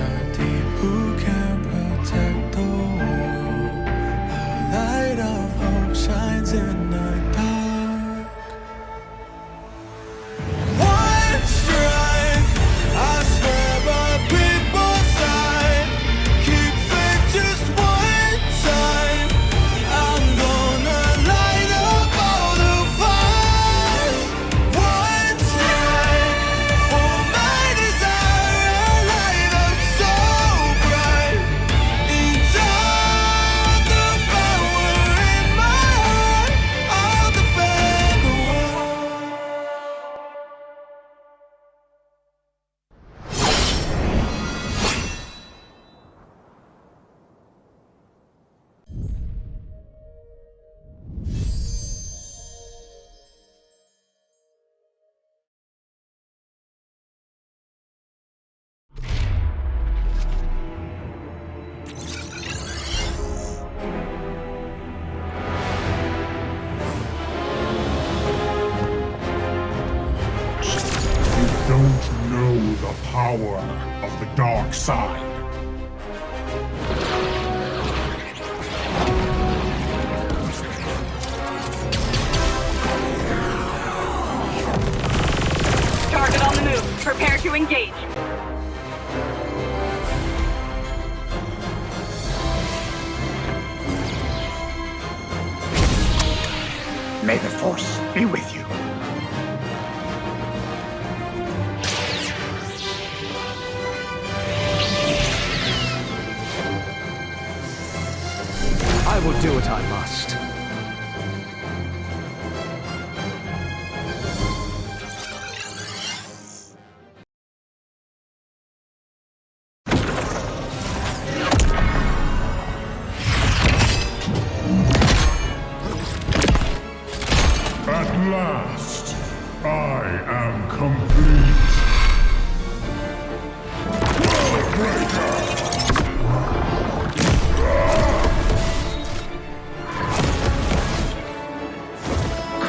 Speaker 2: are deep. Who can protect the world? A light of hope shines in the dark. One strike, I swear by people's side. Keep faith just one time. I'm gonna light up all the fires. One strike for my desire, a light up so bright. Inside the power in my heart, I'll defend the world.
Speaker 8: You don't know the power of the dark side.
Speaker 3: Target on the move. Prepare to engage.
Speaker 7: May the force be with you.
Speaker 10: I will do what I must.
Speaker 8: At last, I am complete.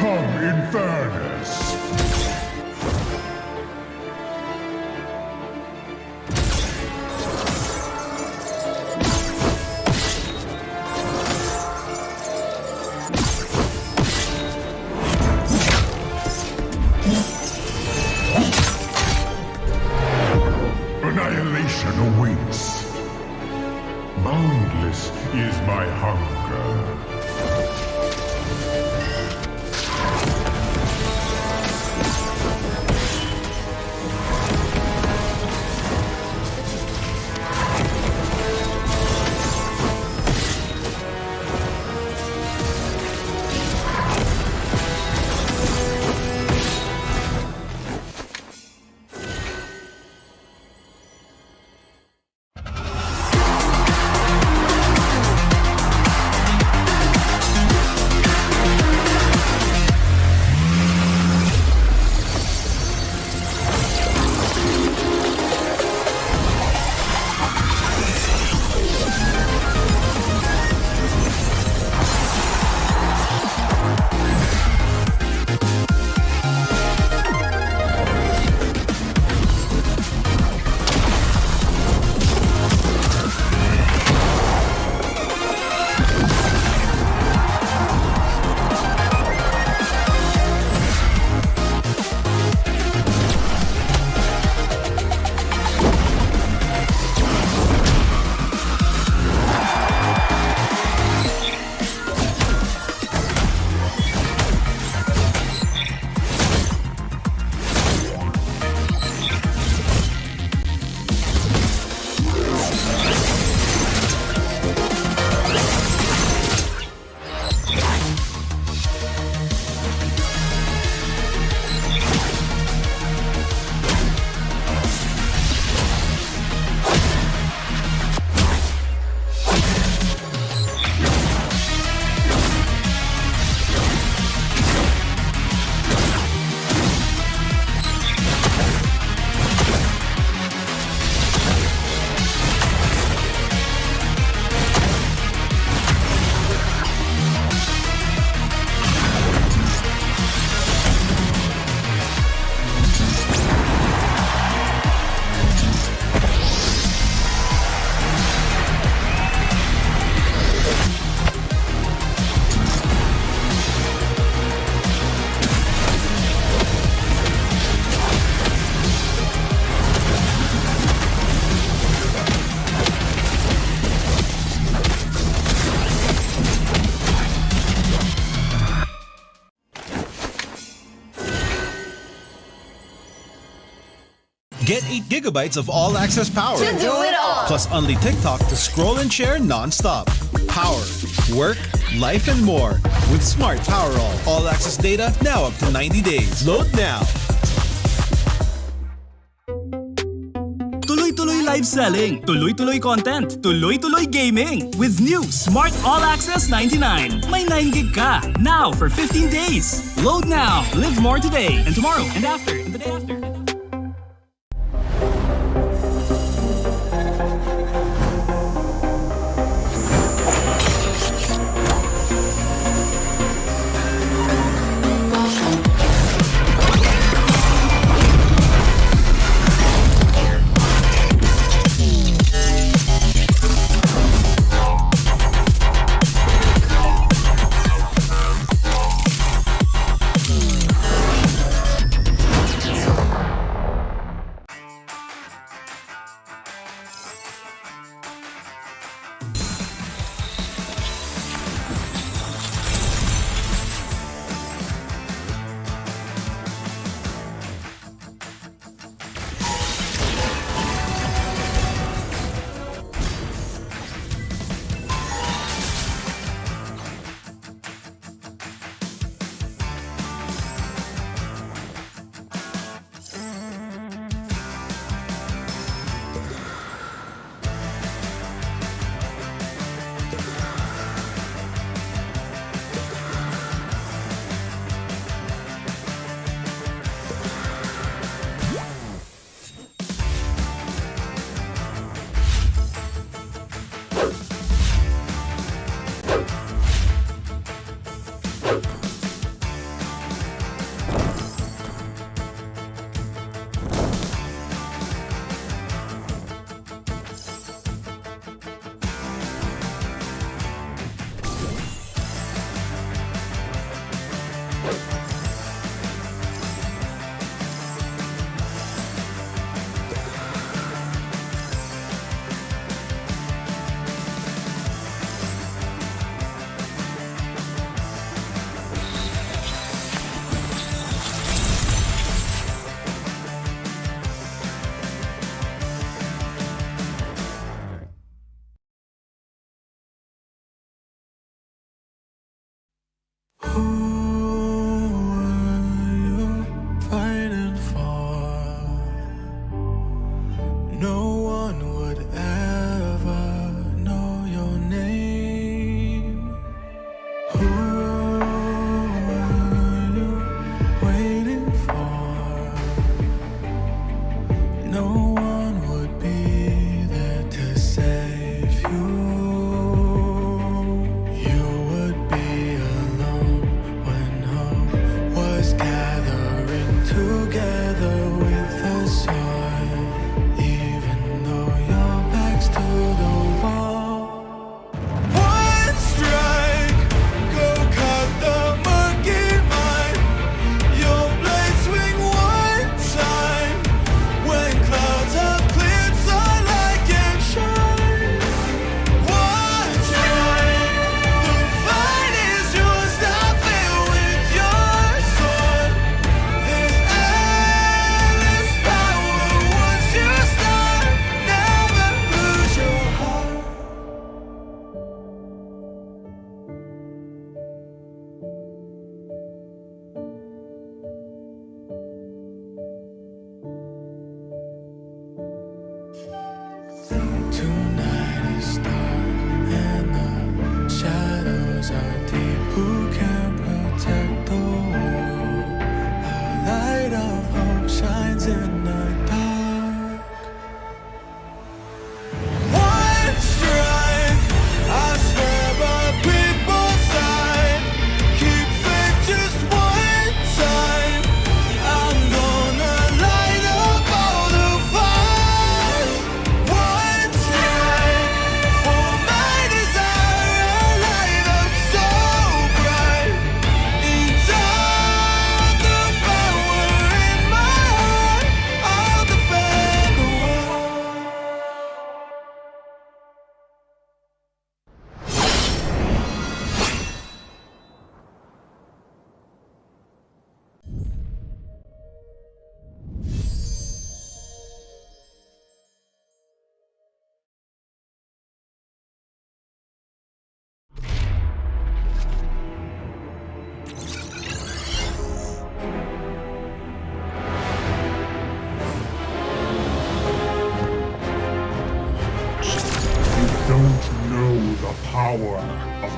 Speaker 8: Come in fairness. Annihilation awaits. Boundless is my hunger.
Speaker 1: Get 8 gigabytes of all-access power.
Speaker 12: To do it all.
Speaker 1: Plus only TikTok to scroll and share non-stop. Power, work, life, and more with Smart Power All-access data now up to 90 days. Load now.
Speaker 5: Tuloy-tuloy live selling, tuloy-tuloy content, tuloy-tuloy gaming. With new Smart All Access 99. May 9 gig ka, now for 15 days. Load now, live more today, and tomorrow, and after, and the day after.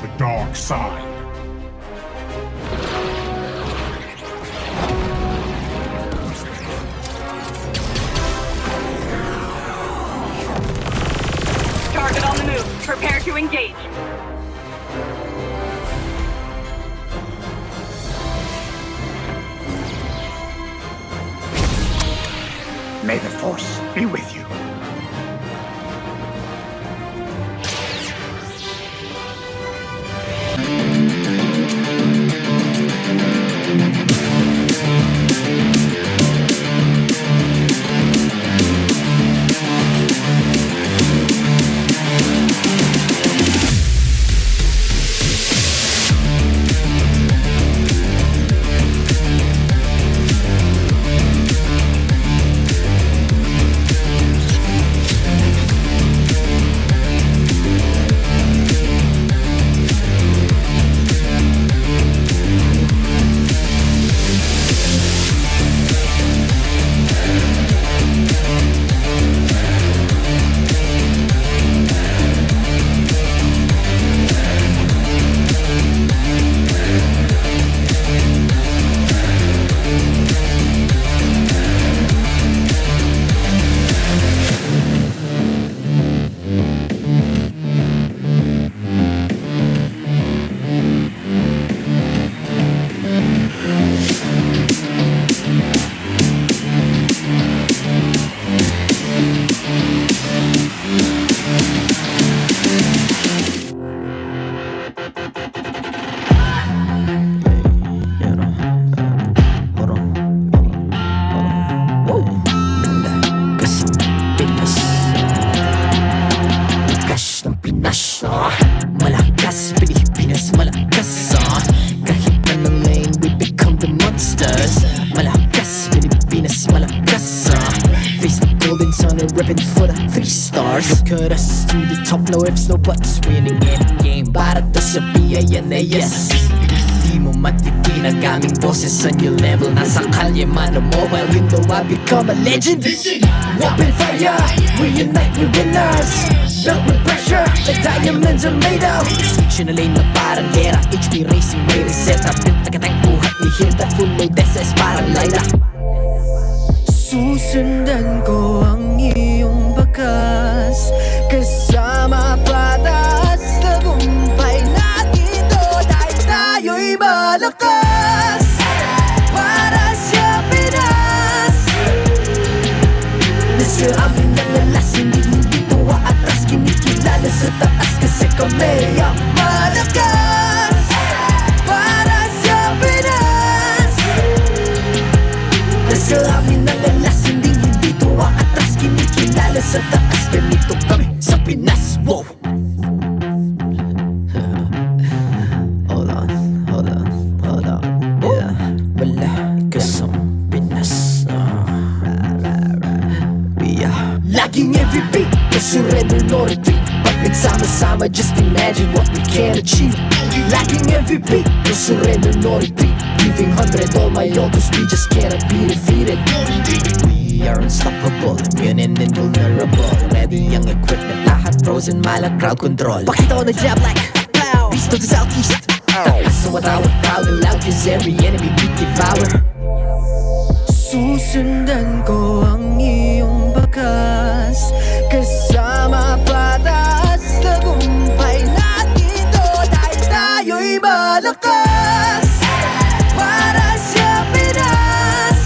Speaker 8: the dark side.
Speaker 3: Target on the move. Prepare to engage.
Speaker 7: May the Force be with you.
Speaker 11: Malakas, Pilipinas, malakas kahit anong lane, we become the monsters. Malakas, Pilipinas, malakas face the golden sun and repping for the 3 stars. Look at us to the top, no ifs, no buts, winning any game. Para to sa BIN na yes. Di mo matitin ang aming boses sa new level. Nasa kalye man o mobile, you know I become a legend. Open fire, we unite, we winners. Built with pressure, the diamonds are made of. Switch na lane na parang gera, HP racing, way reset up. Pintakatang buhat ni Hill, that full load SS parang Laila.
Speaker 2: Susundan ko ang iyong bakas, kasama patas, tagumpay natin to dahil tayo'y malakas. Para sa Pinas, nasa amin ang alas, hindi tuwa atras, kinikilala sa taas kasi kami ang malakas. Para sa Pinas, nasa amin ang alas, hindi tuwa atras, kinikilala sa taas, ganito kami sa Pinas. Wow! Laging MVP, no surrender, no retreat. Pag nagsama-sama, just imagine what we can achieve. Laging MVP, no surrender, no retreat. Giving 100 all my all, cause we just cannot be defeated. We are unstoppable, immune and invulnerable. Ready ang equipment, lahat frozen, malang crowd control. Pakita ko na jab like pow, east to the southeast. So what I would proud and loud, cause every enemy we devour. Susundan ko ang iyong bakas, kasama patas, tagumpay natin to dahil tayo'y malakas. Para sa Pinas,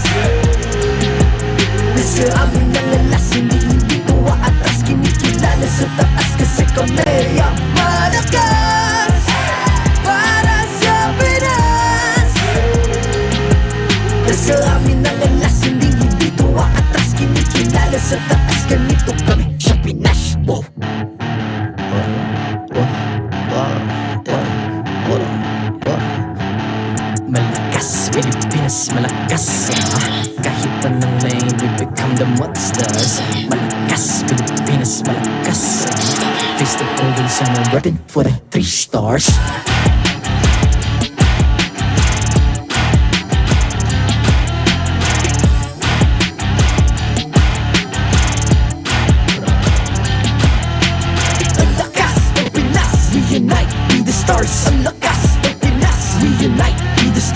Speaker 2: nasa amin ang alas, hindi tuwa atras, kinikilala sa taas kasi kami ang malakas. Para sa Pinas, nasa amin ang alas, hindi tuwa atras, kinikilala sa taas, ganito kami sa Pinas. Wow! Malakas, Pilipinas, malakas kahit anong lane, we become the monsters. Malakas, Pilipinas, malakas face the golden sun and repping for the 3 stars. Malakas, Pinas, we unite, be the stars.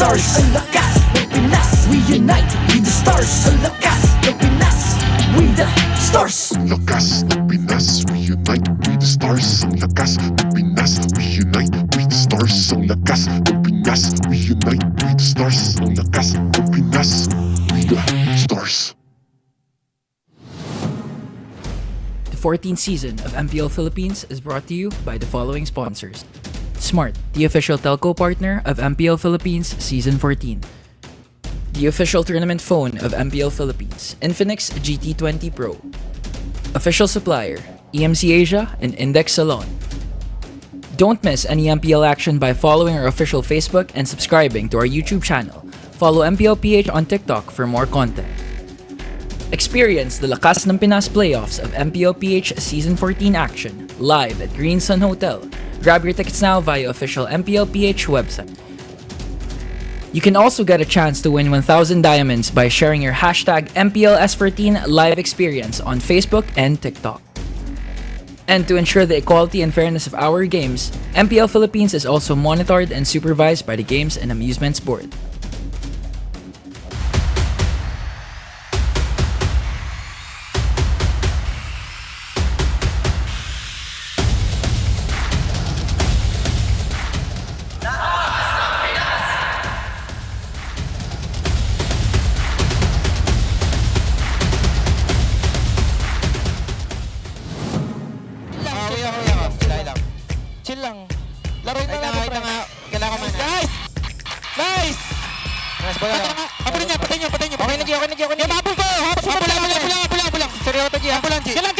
Speaker 11: stars. Ang lakas ng Pinas, we unite with the stars. Ang lakas ng Pinas, we the stars.
Speaker 8: Ang lakas ng Pinas, we unite with the stars. Ang lakas ng Pinas, we unite with the stars. Ang lakas ng Pinas, we unite with the stars. Ang lakas ng Pinas, we the stars.
Speaker 9: The 14th season of MPL Philippines is brought to you by the following sponsors. Smart, the official telco partner of MPL Philippines Season 14. The official tournament phone of MPL Philippines, Infinix GT20 Pro. Official supplier, EMC Asia and Index Salon. Don't miss any MPL action by following our official Facebook and subscribing to our YouTube channel. Follow MPLPH on TikTok for more content. Experience the Lakas ng Pinas playoffs of MPLPH Season 14 action live at Green Sun Hotel. Grab your tickets now via official MPLPH website. You can also get a chance to win 1,000 diamonds by sharing your hashtag MPLS14 live experience on Facebook and TikTok. And to ensure the equality and fairness of our games, MPL Philippines is also monitored and supervised by the Games and Amusements Board.
Speaker 18: Chill lang. Laruin na natin, pre. Kailangan ko man. Nice! Nice! Nice, bola lang. Patayin niya. Okay na, G. Habol ko! Habol lang. Seryoso, G. Habol lang, G. Kilang!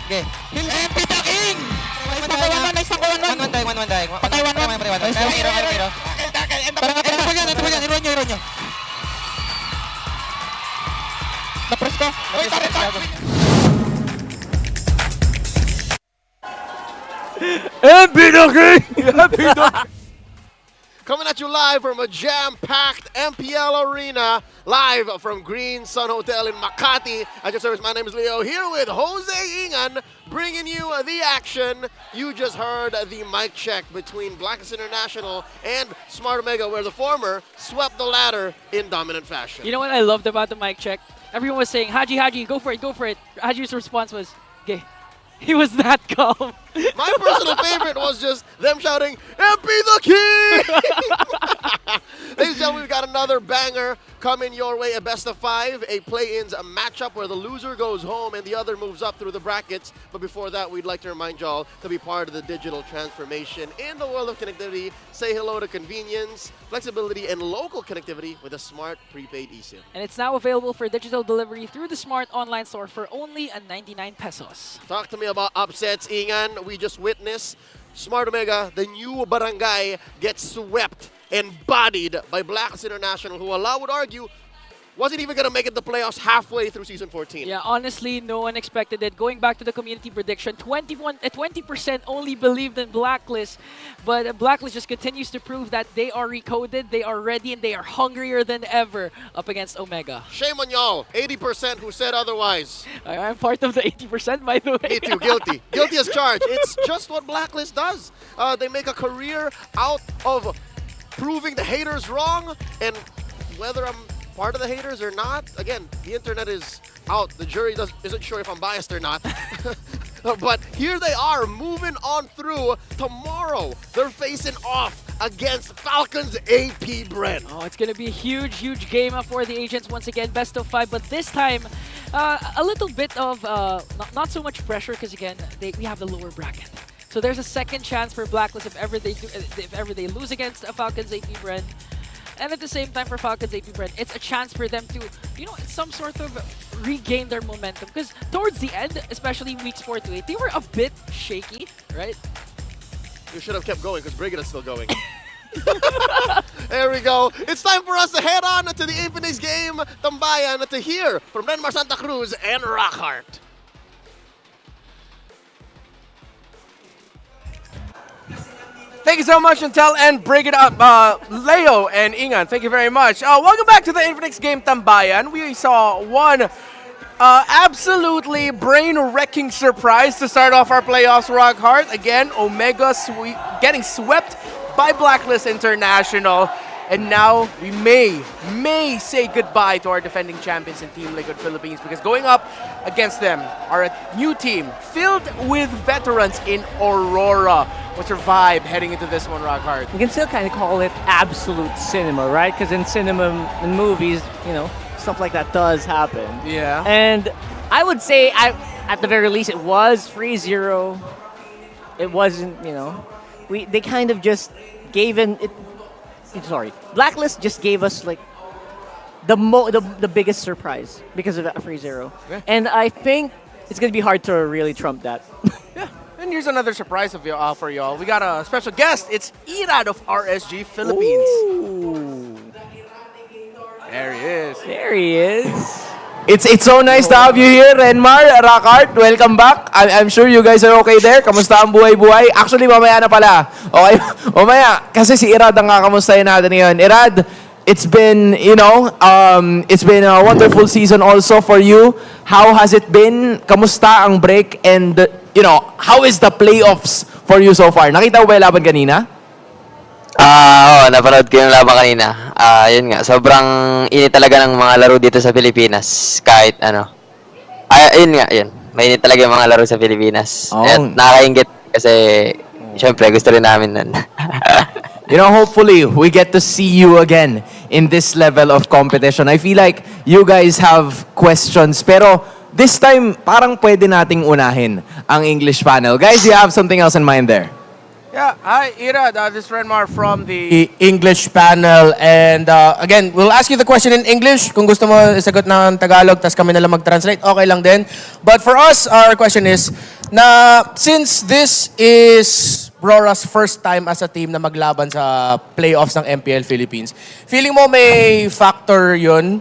Speaker 18: Okay. MP the King! Nice na kuwan. One die. Patay, one. Hero. Ito ba yan? Hero nyo. Napress ko. Uy, tarik.
Speaker 16: Coming at you live from a jam-packed MPL arena, live from Green Sun Hotel in Makati. At your service, my name is Leo, here with Jose Ingan, bringing you the action. You just heard the mic check between Blacklist International and Smart Omega, where the former swept the latter in dominant fashion.
Speaker 13: You know what I loved about the mic check? Everyone was saying, Haji, go for it. Haji's response was, okay. He was that calm.
Speaker 16: My personal favorite was just them shouting, MP the King! Ladies and gentlemen, we've got another banger coming your way, a best of 5, a play-ins matchup where the loser goes home and the other moves up through the brackets. But before that, we'd like to remind y'all to be part of the digital transformation in the world of connectivity. Say hello to convenience, flexibility, and local connectivity with a smart prepaid eSIM.
Speaker 13: And it's now available for digital delivery through the Smart online store for only 99 pesos.
Speaker 16: Talk to me about upsets, Ingan. We just witnessed Smart Omega, the new barangay, gets swept and bodied by Blacklist International, who I would argue wasn't even going to make it the playoffs halfway through Season 14.
Speaker 13: Yeah, honestly, no one expected it. Going back to the community prediction, 20% only believed in Blacklist, but Blacklist just continues to prove that they are recoded, they are ready, and they are hungrier than ever up against Omega.
Speaker 16: Shame on y'all, 80% who said otherwise.
Speaker 13: I'm part of the 80%, by the way.
Speaker 16: Me too, guilty. Guilty as charged. It's just what Blacklist does. They make a career out of proving the haters wrong, and whether I'm part of the haters or not, again, the internet is out. The jury isn't sure if I'm biased or not. But here they are, moving on through. Tomorrow, they're facing off against Falcons AP Brent.
Speaker 13: Oh, it's going to be a huge game for the Agents once again, best of 5. But this time, a little bit of not so much pressure because again, we have the lower bracket. So there's a second chance for Blacklist if ever they lose against Falcons AP Brent. And at the same time for Falcons AP Brent, it's a chance for them to, some sort of regain their momentum. Because towards the end, especially weeks 4 to 8, they were a bit shaky, right?
Speaker 16: You should have kept going because Brigade's still going. There we go. It's time for us to head on to the Infinix game, Tambayan, to hear from Renmar Santa Cruz and Rockhart.
Speaker 14: Thank you so much, Intel, and break it up. Leo and Ingan, thank you very much. Welcome back to the Infinix game Tambayan. We saw one absolutely brain-wrecking surprise to start off our playoffs, Rockhart. Again, Omega getting swept by Blacklist International. And now we may say goodbye to our defending champions in Team Liquid Philippines, because going up against them are a new team filled with veterans in Aurora. What's your vibe heading into this one, Rockhard?
Speaker 15: You can still kind of call it absolute cinema, right? Because in cinema and movies, you know, stuff like that does happen.
Speaker 14: Yeah.
Speaker 15: And I would say, at the very least, it was 3-0. It wasn't, you know, they kind of just gave in. Blacklist just gave us like the biggest surprise because of that 3-0.
Speaker 14: Yeah.
Speaker 15: And I think it's gonna be hard to really trump that.
Speaker 14: And here's another surprise for y'all. We got a special guest. It's Irad of RSG Philippines.
Speaker 15: Ooh.
Speaker 14: There he is.
Speaker 15: There he is.
Speaker 17: It's so nice to have you here, Renmar, Rockart. Welcome back. I'm sure you guys are okay there. Kamusta ang buhay-buhay? Actually, mamaya na pala. Okay, mamaya. Kasi si Irad ang kakamustahin natin ngayon. Irad, it's been, it's been a wonderful season also for you. How has it been? Kamusta ang break? And, how is the playoffs for you so far? Nakita mo ba yung laban kanina?
Speaker 6: Oo, napanood ko yung laban kanina. Yun nga, sobrang init talaga ng mga laro dito sa Pilipinas. Kahit yun nga, yun. Mainit talaga yung mga laro sa Pilipinas.
Speaker 17: Oh.
Speaker 6: At nakakaingit kasi, syempre, gusto rin namin nun.
Speaker 17: Hopefully, we get to see you again in this level of competition. I feel like you guys have questions, pero this time, parang pwede nating unahin ang English panel. Guys, you have something else in mind there?
Speaker 14: Yeah, hi Irad, this is Renmar from
Speaker 18: The English panel. And again, we'll ask you the question in English. Kung gusto mo isagot ng Tagalog, tas kami na lang mag-translate, okay lang din. But for us, our question is, since this is RORA's first time as a team na maglaban sa playoffs ng MPL Philippines, feeling mo may factor yun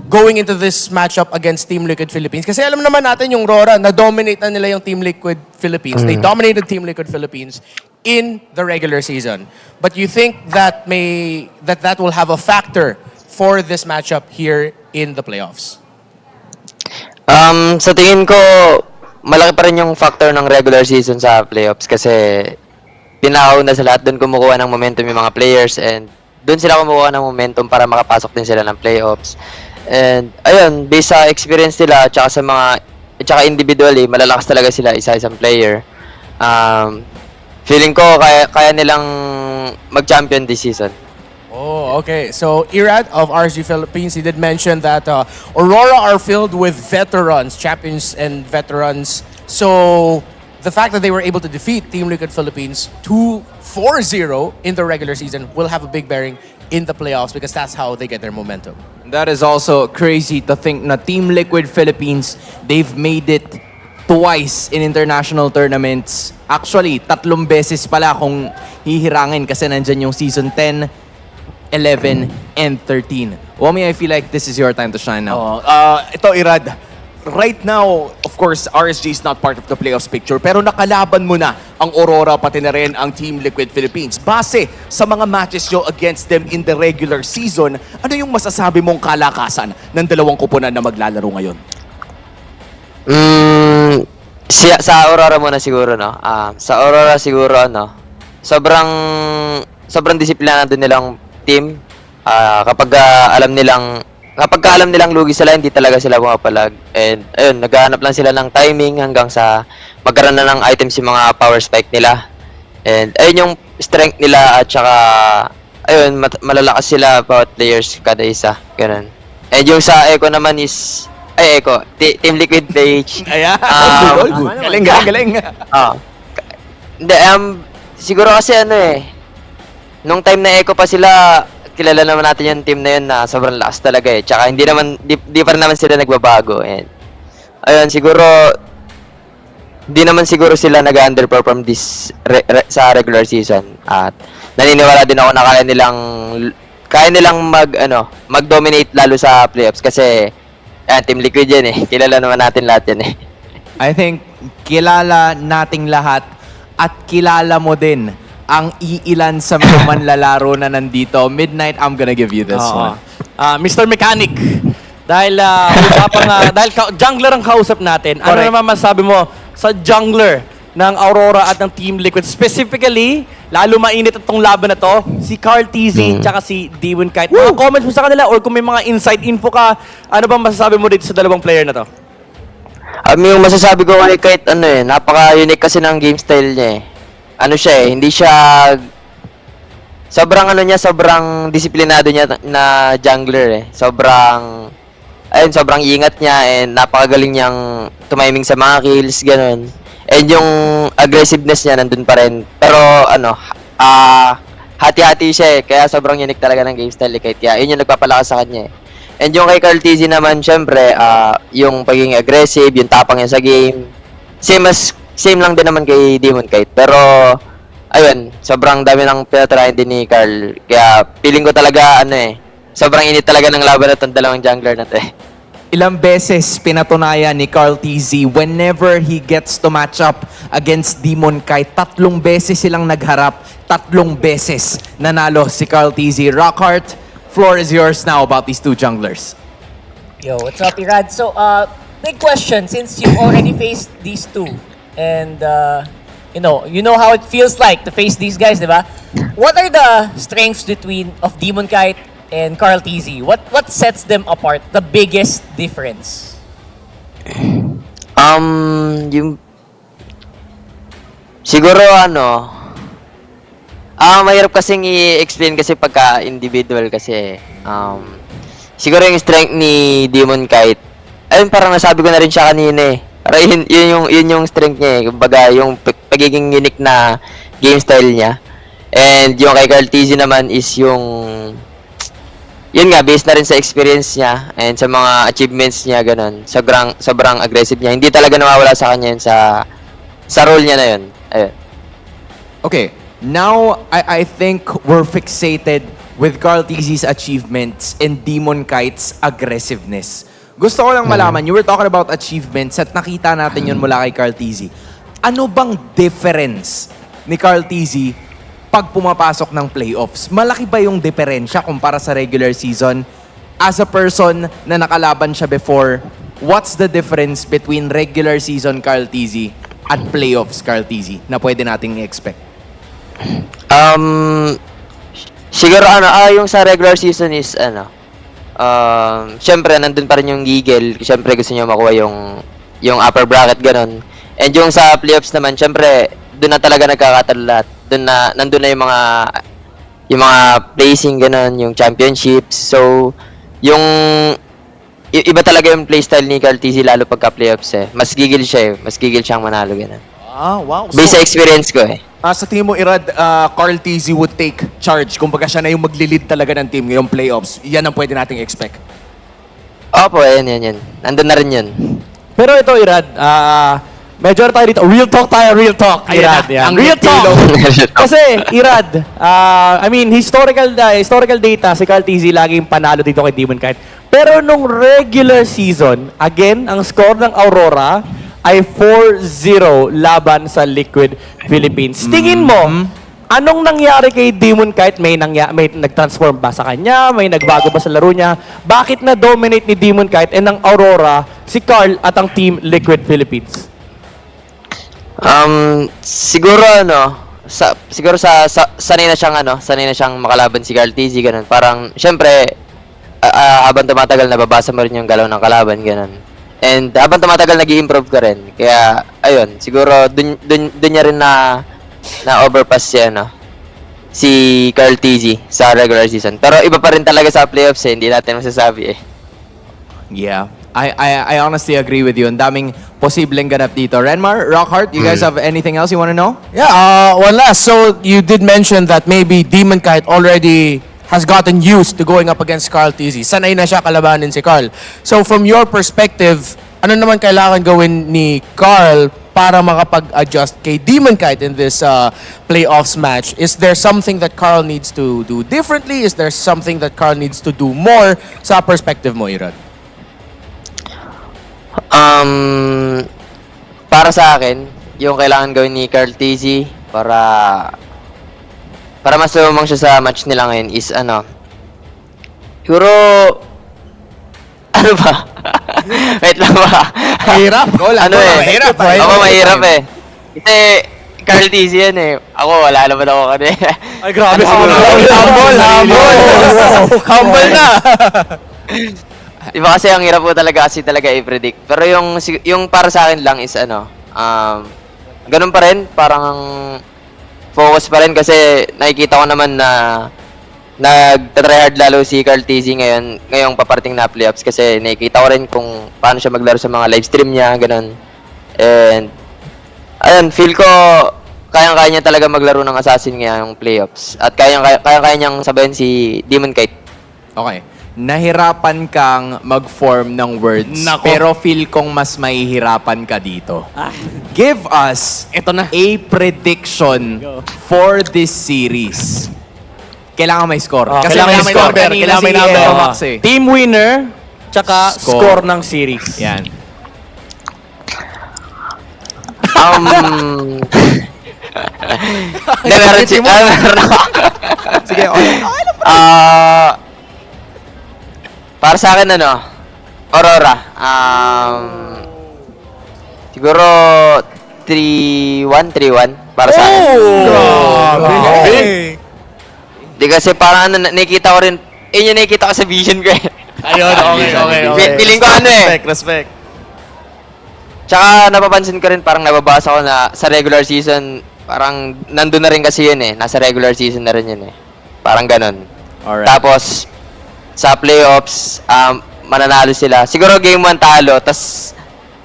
Speaker 18: going into this matchup against Team Liquid Philippines? Kasi alam naman natin yung RORA, na-dominate na nila yung Team Liquid Philippines. They dominated Team Liquid Philippines in the regular season. But you think that that will have a factor for this matchup here in the playoffs?
Speaker 6: Sa tingin ko, malaki pa rin yung factor ng regular season sa playoffs kasi pinakauna sa lahat, doon kumukuha ng momentum yung mga players and doon sila kumukuha ng momentum para makapasok din sila ng playoffs. And ayun, based sa experience nila tsaka individually, malalakas talaga sila isa-isang player. Feeling ko kaya nilang mag-champion this season.
Speaker 18: Oh, okay. So Irad of RSG Philippines, he did mention that Aurora are filled with veterans, champions and veterans. So the fact that they were able to defeat Team Liquid Philippines 4-0 in the regular season will have a big bearing in the playoffs because that's how they get their momentum.
Speaker 17: That is also crazy to think na Team Liquid Philippines, they've made it twice in international tournaments. Actually, 3 beses pala kung hihirangin kasi nandyan yung season 10, 11, and 13. Wami, I feel like this is your time to shine now.
Speaker 10: Ito, Irad. Right now, of course, RSG is not part of the playoffs picture, pero nakalaban mo na ang Aurora pati na rin ang Team Liquid Philippines. Base sa mga matches nyo against them in the regular season, ano yung masasabi mong kalakasan ng dalawang kupunan na maglalaro ngayon?
Speaker 6: Sa Aurora muna siguro, no? Sa Aurora siguro, sobrang disiplinado nilang team. Kapag alam nilang lugi sila, hindi talaga sila bumapalag. And ayun, naghahanap lang sila ng timing hanggang sa magkaroon na ng items yung mga power spike nila. And ayun yung strength nila at saka ayun, malalakas sila bawat players kada isa. Ganun. And yung sa Echo naman is Team Liquid PH.
Speaker 10: Ayan. Galing.
Speaker 6: Hindi, siguro kasi nung time na Echo pa sila, kilala naman natin yung team na yun na sobrang lakas talaga eh. Tsaka di pa rin naman sila nagbabago. And ayun, hindi naman siguro sila nag-underperform sa regular season. At naniniwala din ako na kaya nilang mag-dominate lalo sa playoffs kasi Team Liquid yan eh. Kilala naman natin lahat yan eh.
Speaker 17: I think kilala nating lahat at kilala mo din ang iilan sa mga manlalaro na nandito. Midnight, I'm gonna give you this one.
Speaker 10: Mr. Mechanic, dahil jungler ang kausap natin, ano naman masasabi mo sa jungler ng Aurora at ng Team Liquid? Specifically,
Speaker 17: lalo mainit itong laban na to. Si Carl TZ tsaka si Demon Kite. Mga comments mo sa kanila or kung may mga inside info ka, ano bang masasabi mo dito sa dalawang player na to?
Speaker 6: Yung masasabi ko kay Kite, napaka-unique kasi ng game style niya eh. Ano siya hindi siya sobrang disiplinado niya na jungler eh. Sobrang ingat niya and napakagaling niyang tumiming sa mga kills, ganun. And yung aggressiveness niya nandun pa rin. Pero hati-hati siya eh. Kaya sobrang unique talaga ng game style ni Kite. Kaya yun yung nagpapalakas sa kanya eh. And yung kay Carl TZ naman, syempre, yung pagiging aggressive, yung tapang niya sa game. Same lang din naman kay Demon Kite. Pero, ayun, sobrang dami ng pinatarayan din ni Carl. Kaya, feeling ko talaga, sobrang init talaga ng laban na itong dalawang jungler na to eh.
Speaker 10: Ilang beses pinatunayan ni Carl TZ whenever he gets to match up against Demon Kite. 3 beses silang nagharap, 3 beses nanalo si Carl TZ. Rockhart, floor is yours now about these 2 junglers.
Speaker 19: Yo, what's up, Irad? So, big question, since you already faced these 2, and you know how it feels like to face these guys, diba? What are the strengths of Demon Kite and Carl TZ? What sets them apart? The biggest difference?
Speaker 6: Siguro mahirap kasing i-explain kasi pagka individual kasi siguro yung strength ni Demon Kite. Ayun, parang nasabi ko na rin siya kanina eh. Parang yun yung strength niya eh. Kumbaga yung pagiging unique na game style niya. And yung kay Carl TZ naman is yun nga, based na rin sa experience niya and sa mga achievements niya, ganun. Sobrang aggressive niya. Hindi talaga nawawala sa kanya yun sa role niya na yun. Ayun.
Speaker 10: Okay, now I think we're fixated with Carl TZ's achievements and Demon Kite's aggressiveness. Gusto ko lang malaman, you were talking about achievements at nakita natin yun mula kay Carl TZ. Ano bang difference ni Carl TZ pag pumapasok ng playoffs? Malaki ba yung diferensya kumpara sa regular season? As a person na nakalaban siya before, what's the difference between regular season Carl TZ at playoffs Carl TZ na pwede nating i-expect?
Speaker 6: Siguro yung sa regular season is syempre nandun pa rin yung giggle. Syempre gusto niyo makuha yung upper bracket, ganun. And yung sa playoffs naman, syempre doon na talaga nagkakatalo lahat. Nandun na yung mga placing, ganun, yung championships. So, iba talaga yung playstyle ni Carl TZ lalo pagka playoffs eh. Mas gigil siya eh. Mas gigil siyang manalo, ganun.
Speaker 10: Wow.
Speaker 6: Based sa experience ko eh.
Speaker 10: Sa tingin mo, Irad, Carl TZ would take charge. Kumbaga siya na yung maglilid talaga ng team ngayong playoffs. Yan ang pwede nating expect.
Speaker 6: Opo, yan. Nandun na rin yun.
Speaker 17: Pero ito, Irad, medyo tayo dito. Real talk, Irad. Real talk! Kasi, Irad, historical data, si Carl TZ laging panalo dito kay Demon Kite. Pero nung regular season, again, ang score ng Aurora ay 4-0 laban sa Liquid Philippines. Tingin mo, anong nangyari kay Demon Kite? May nag-transform ba sa kanya? May nagbago ba sa laro niya? Bakit na-dominate ni Demon Kite and ng Aurora si Carl at ang Team Liquid Philippines?
Speaker 6: Siguro sanay na siyang makalaban si Carl TZ, ganun. Parang syempre habang tumatagal nababasa mo rin yung galaw ng kalaban, ganun. And habang tumatagal nag-i-improve ka rin. Kaya ayun, siguro dun niya rin na overpass si Carl TZ sa regular season. Pero iba pa rin talaga sa playoffs eh, hindi natin masasabi eh.
Speaker 10: Yeah. I honestly agree with you. Ang daming posibleng ganap dito. Renmar, Rockhart, you guys have anything else you want to know?
Speaker 20: Yeah, one last. So you did mention that maybe Demon Kite already has gotten used to going up against Carl TZ. Sanay na siya kalabanin si Carl. So from your perspective, ano naman kailangan gawin ni Carl para makapag-adjust kay Demon Kite in this playoffs match? Is there something that Carl needs to do differently? Is there something that Carl needs to do more sa perspective mo, Irad?
Speaker 6: Para sa akin, yung kailangan gawin ni Carl TZ para mas lumang siya sa match nila ngayon is siguro wait lang ba?
Speaker 10: Mahirap.
Speaker 6: Mahirap eh. Kasi Carl TZ yan eh. Ako, wala naman ako kanina.
Speaker 17: Ay, grabe.
Speaker 10: Humble na!
Speaker 6: Diba kasi ang hirap po talaga kasi talaga i-predict. Pero yung para sa akin lang is ganun pa rin, parang focus pa rin kasi nakikita ko naman na nag-tryhard lalo si Carl TZ ngayong paparating na playoffs kasi nakikita ko rin kung paano siya maglaro sa mga live stream niya, ganun. And ayun, feel ko kayang-kaya niya talaga maglaro ng Assassin ngayong playoffs. At kayang-kaya niyang sabayan si Demon Kite.
Speaker 10: Okay. Nahirapan kang mag-form ng words, pero feel kong mas mahihirapan ka dito. Give us a prediction for this series. Kailangan may score. Kasi
Speaker 17: kailangan may score.
Speaker 10: Kailangan may number. Max, eh.
Speaker 17: Team winner, tsaka score ng series.
Speaker 10: Yan.
Speaker 6: Sige, okay. Para sa akin, Aurora. Siguro 3-1 para sa akin. Di kasi parang nakikita ko rin, yung nakikita ko sa vision ko eh.
Speaker 10: Ayun, okay.
Speaker 6: Feeling ko
Speaker 10: Respect.
Speaker 6: Tsaka napapansin ko rin, parang nababasa ko na sa regular season, parang nandun na rin kasi yun eh. Nasa regular season na rin yun eh. Parang ganun.
Speaker 10: Alright.
Speaker 6: Tapos, sa playoffs, mananalo sila. Siguro game 1 talo, tas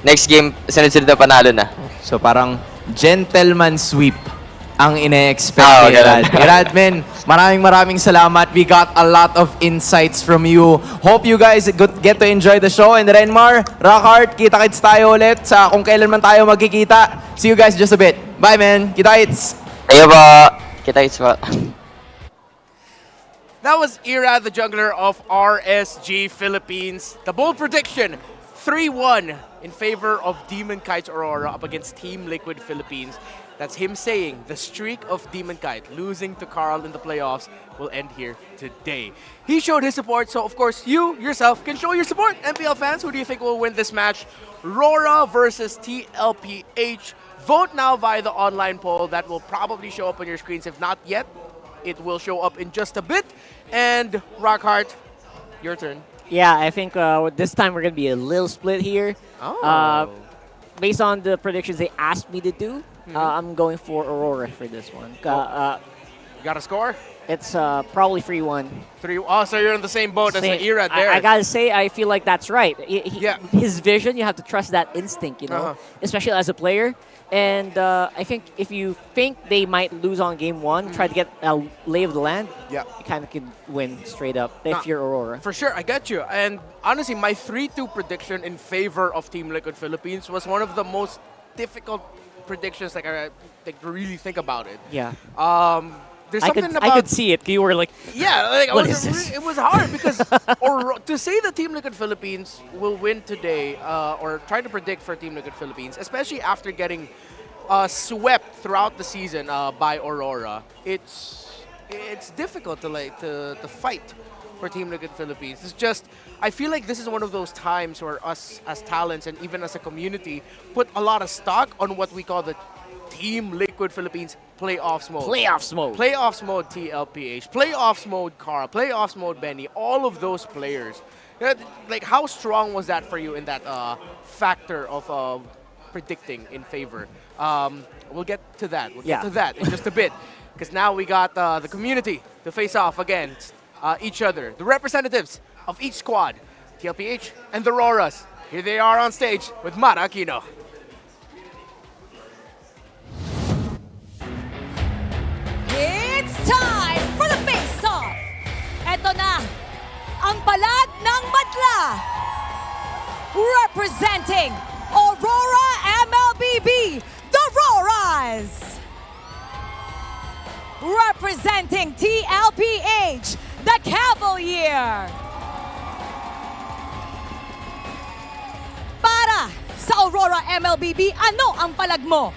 Speaker 6: next game, sunod-sunod na panalo na.
Speaker 10: So parang gentleman sweep ang ine-expect ni Irad. Irad, man, maraming salamat. We got a lot of insights from you. Hope you guys get to enjoy the show. And Renmar, Rockhart, kita-kits tayo ulit sa kung kailan man tayo magkikita. See you guys just a bit. Bye, man. Kita-kits.
Speaker 6: Tayo ba? Kita-kits ba?
Speaker 14: That was Ira, the jungler of RSG Philippines. The bold prediction, 3-1 in favor of Demon Kite's Aurora up against Team Liquid Philippines. That's him saying the streak of Demon Kite losing to Carl in the playoffs will end here today. He showed his support, so of course you yourself can show your support. MPL fans, who do you think will win this match? RORA versus TLPH. Vote now via the online poll that will probably show up on your screens. If not yet, it will show up in just a bit. And Rockhart, your turn.
Speaker 15: Yeah, I think this time we're going to be a little split here. Based on the predictions they asked me to do, I'm going for Aurora for this one.
Speaker 14: You got a score?
Speaker 15: It's probably 3-1.
Speaker 14: Oh, so you're in the same boat as the Ira there.
Speaker 15: I gotta say, I feel like that's right. His vision, you have to trust that instinct, especially as a player. And I think if you think they might lose on game 1, try to get a lay of the land, you kind of can win straight up if you're Aurora.
Speaker 14: For sure, I get you. And honestly, my 3-2 prediction in favor of Team Liquid Philippines was one of the most difficult predictions to really think about it.
Speaker 15: Yeah.
Speaker 14: There's something about...
Speaker 15: I could see it. You were like,
Speaker 14: it was hard because to say that Team Liquid Philippines will win today or try to predict for Team Liquid Philippines, especially after getting swept throughout the season by Aurora, it's difficult to fight for Team Liquid Philippines. It's just, I feel like this is one of those times where us as talents and even as a community put a lot of stock on what we call the Team Liquid Philippines playoffs mode.
Speaker 15: Playoffs mode.
Speaker 14: Playoffs mode TLPH. Playoffs mode Cara. Playoffs mode Benny. All of those players. Like, how strong was that for you in that factor of predicting in favor? We'll get to that. We'll get to that in just a bit. Because now we got the community to face off against each other. The representatives of each squad. TLPH and the RORAs. Here they are on stage with Mara Aquino.
Speaker 12: It's time for the face-off! Eto na, ang palag ng madla. Representing Aurora MLBB, the RORAs. Representing TLPH, the Cavalier. Para sa Aurora MLBB, ano ang palag mo?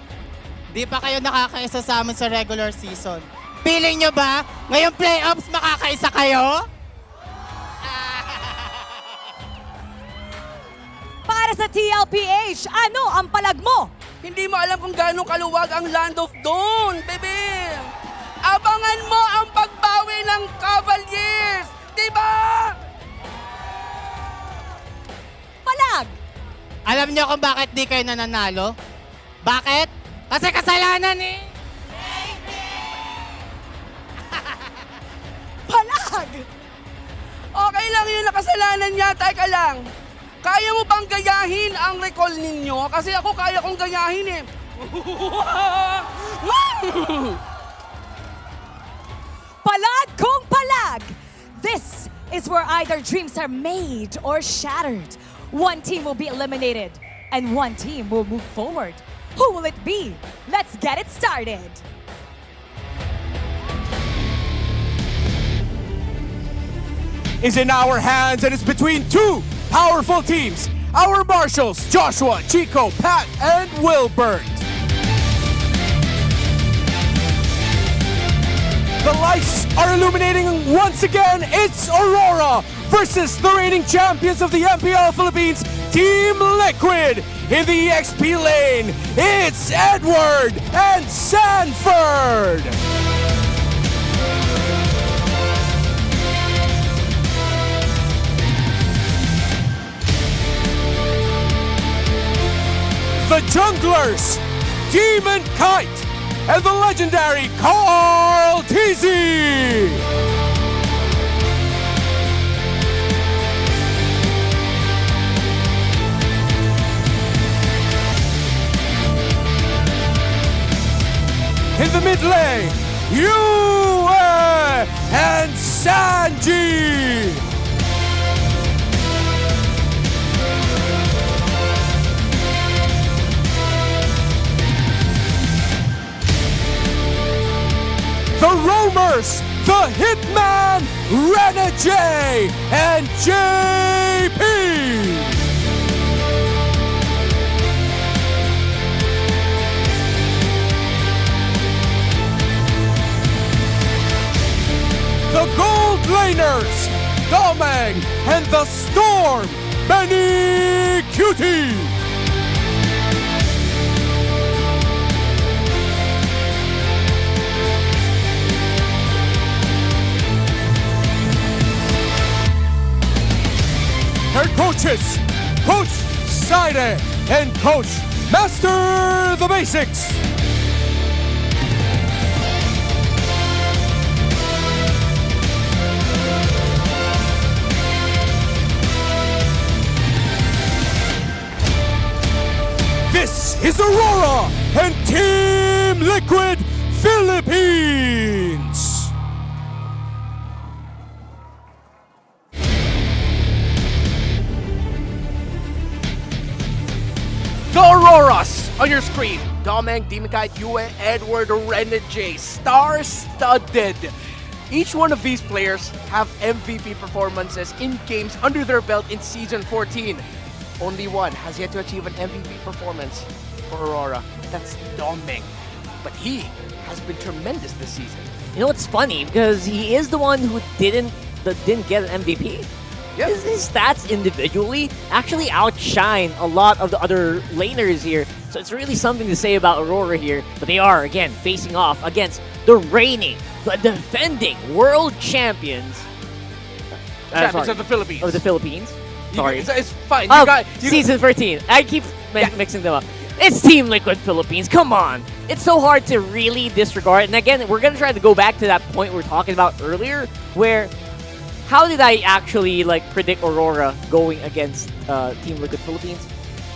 Speaker 18: Di pa kayo nakakaisa sa amin sa regular season. Feeling nyo ba, ngayong playoffs makakaisa kayo?
Speaker 12: Para sa TLPH, ano ang palag mo?
Speaker 21: Hindi mo alam kung gaano kaluwag ang land of Dawn, bebe! Abangan mo ang pagbawi ng Cavaliers! Diba?
Speaker 12: Palag!
Speaker 18: Alam niyo kung bakit di kayo nananalo? Bakit? Kasi kasalanan eh!
Speaker 21: Palag! Okay lang yun, nakasalanan niya. Teka lang. Kaya mo bang gayahin ang recall ninyo? Kasi ako kaya kong gayahin eh.
Speaker 12: Palag kung palag! This is where either dreams are made or shattered. One team will be eliminated, and one team will move forward. Who will it be? Let's get it started.
Speaker 20: Is in our hands, and it's between two powerful teams. Our marshals, Joshua, Chico, Pat, and Wilbert. The lights are illuminating once again. It's Aurora versus the reigning champions of the MPL Philippines, Team Liquid. In the XP lane, it's Edward and Sanford. The Junglers, Demon Kite, and the legendary Carl Teasy. In the mid lane, Yue and Sanji. The Roamers, the Hitman, Rena J, and JP. The Gold Laners, Domeng, and the Storm, Benny Cutie. Their coaches, Coach Saide and Coach Master the Basics. This is Aurora and Team Liquid Philippines.
Speaker 14: The Auroras on your screen. Domeng, Demon Kite, Yue, Edward, Rena J. Star-studded. Each one of these players have MVP performances in games under their belt in Season 14. Only one has yet to achieve an MVP performance for Aurora. That's Domeng. But he has been tremendous this season.
Speaker 15: You know what's funny? Because he is the one who didn't get an MVP.
Speaker 14: Yep.
Speaker 15: His stats individually actually outshine a lot of the other laners here. So it's really something to say about Aurora here. But they are, again, facing off against the reigning, the defending world champions.
Speaker 14: Champions of the Philippines.
Speaker 15: Of the Philippines. Sorry.
Speaker 14: It's fine.
Speaker 15: Season 13. I keep mixing them up. It's Team Liquid Philippines. Come on. It's so hard to really disregard. And again, we're going to try to go back to that point we were talking about earlier where how did I actually predict Aurora going against Team Liquid Philippines?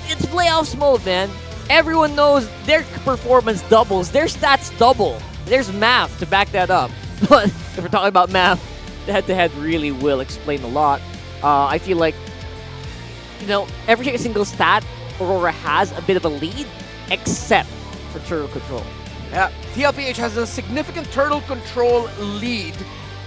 Speaker 15: It's playoffs mode, man. Everyone knows their performance doubles, their stats double. There's math to back that up. But if we're talking about math, the head-to-head really will explain a lot. I feel like, every single stat Aurora has a bit of a lead, except for turtle control.
Speaker 14: Yeah, TLPH has a significant turtle control lead.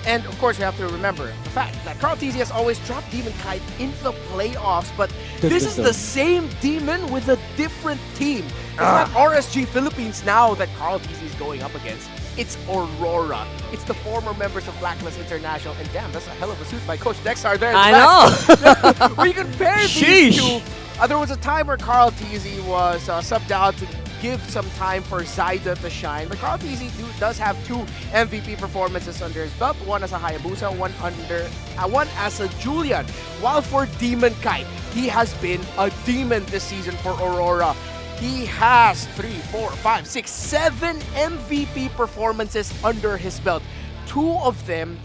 Speaker 14: And of course, we have to remember the fact that Carl Teasy has always dropped Demon Kite into the playoffs, but this is the same Demon with a different team. It's not RSG Philippines now that Carl Teasy is going up against. It's Aurora. It's the former members of Blacklist International. And damn, that's a hell of a suit by Coach Dexar there.
Speaker 15: I know!
Speaker 14: When you compare these two, there was a time where Carl Teasy was subbed out to give some time for Zaida to shine. But Carl TZ does have 2 MVP performances under his belt, one as a Hayabusa, one as a Julian. While for Demon Kite, he has been a demon this season for Aurora. He has 3, 4, 5, 6, 7 MVP performances under his belt. 2 of them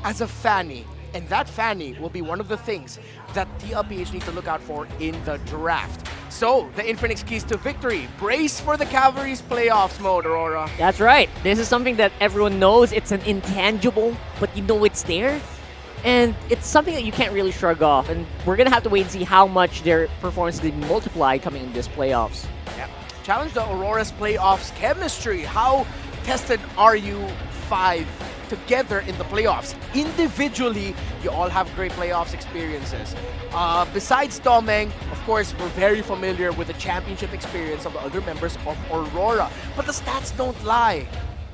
Speaker 14: as a Fanny. And that Fanny will be one of the things that TLPH need to look out for in the draft. So, the Infinix keys to victory. Brace for the Cavalry's playoffs mode, Aurora.
Speaker 15: That's right. This is something that everyone knows. It's an intangible, but you know it's there. And it's something that you can't really shrug off. And we're going to have to wait and see how much their performance will be multiplied coming in this playoffs.
Speaker 14: Yeah. Challenge the Aurora's playoffs chemistry. How tested are you 5 together in the playoffs? Individually, you all have great playoffs experiences. Besides Domeng, of course, we're very familiar with the championship experience of the other members of Aurora. But the stats don't lie,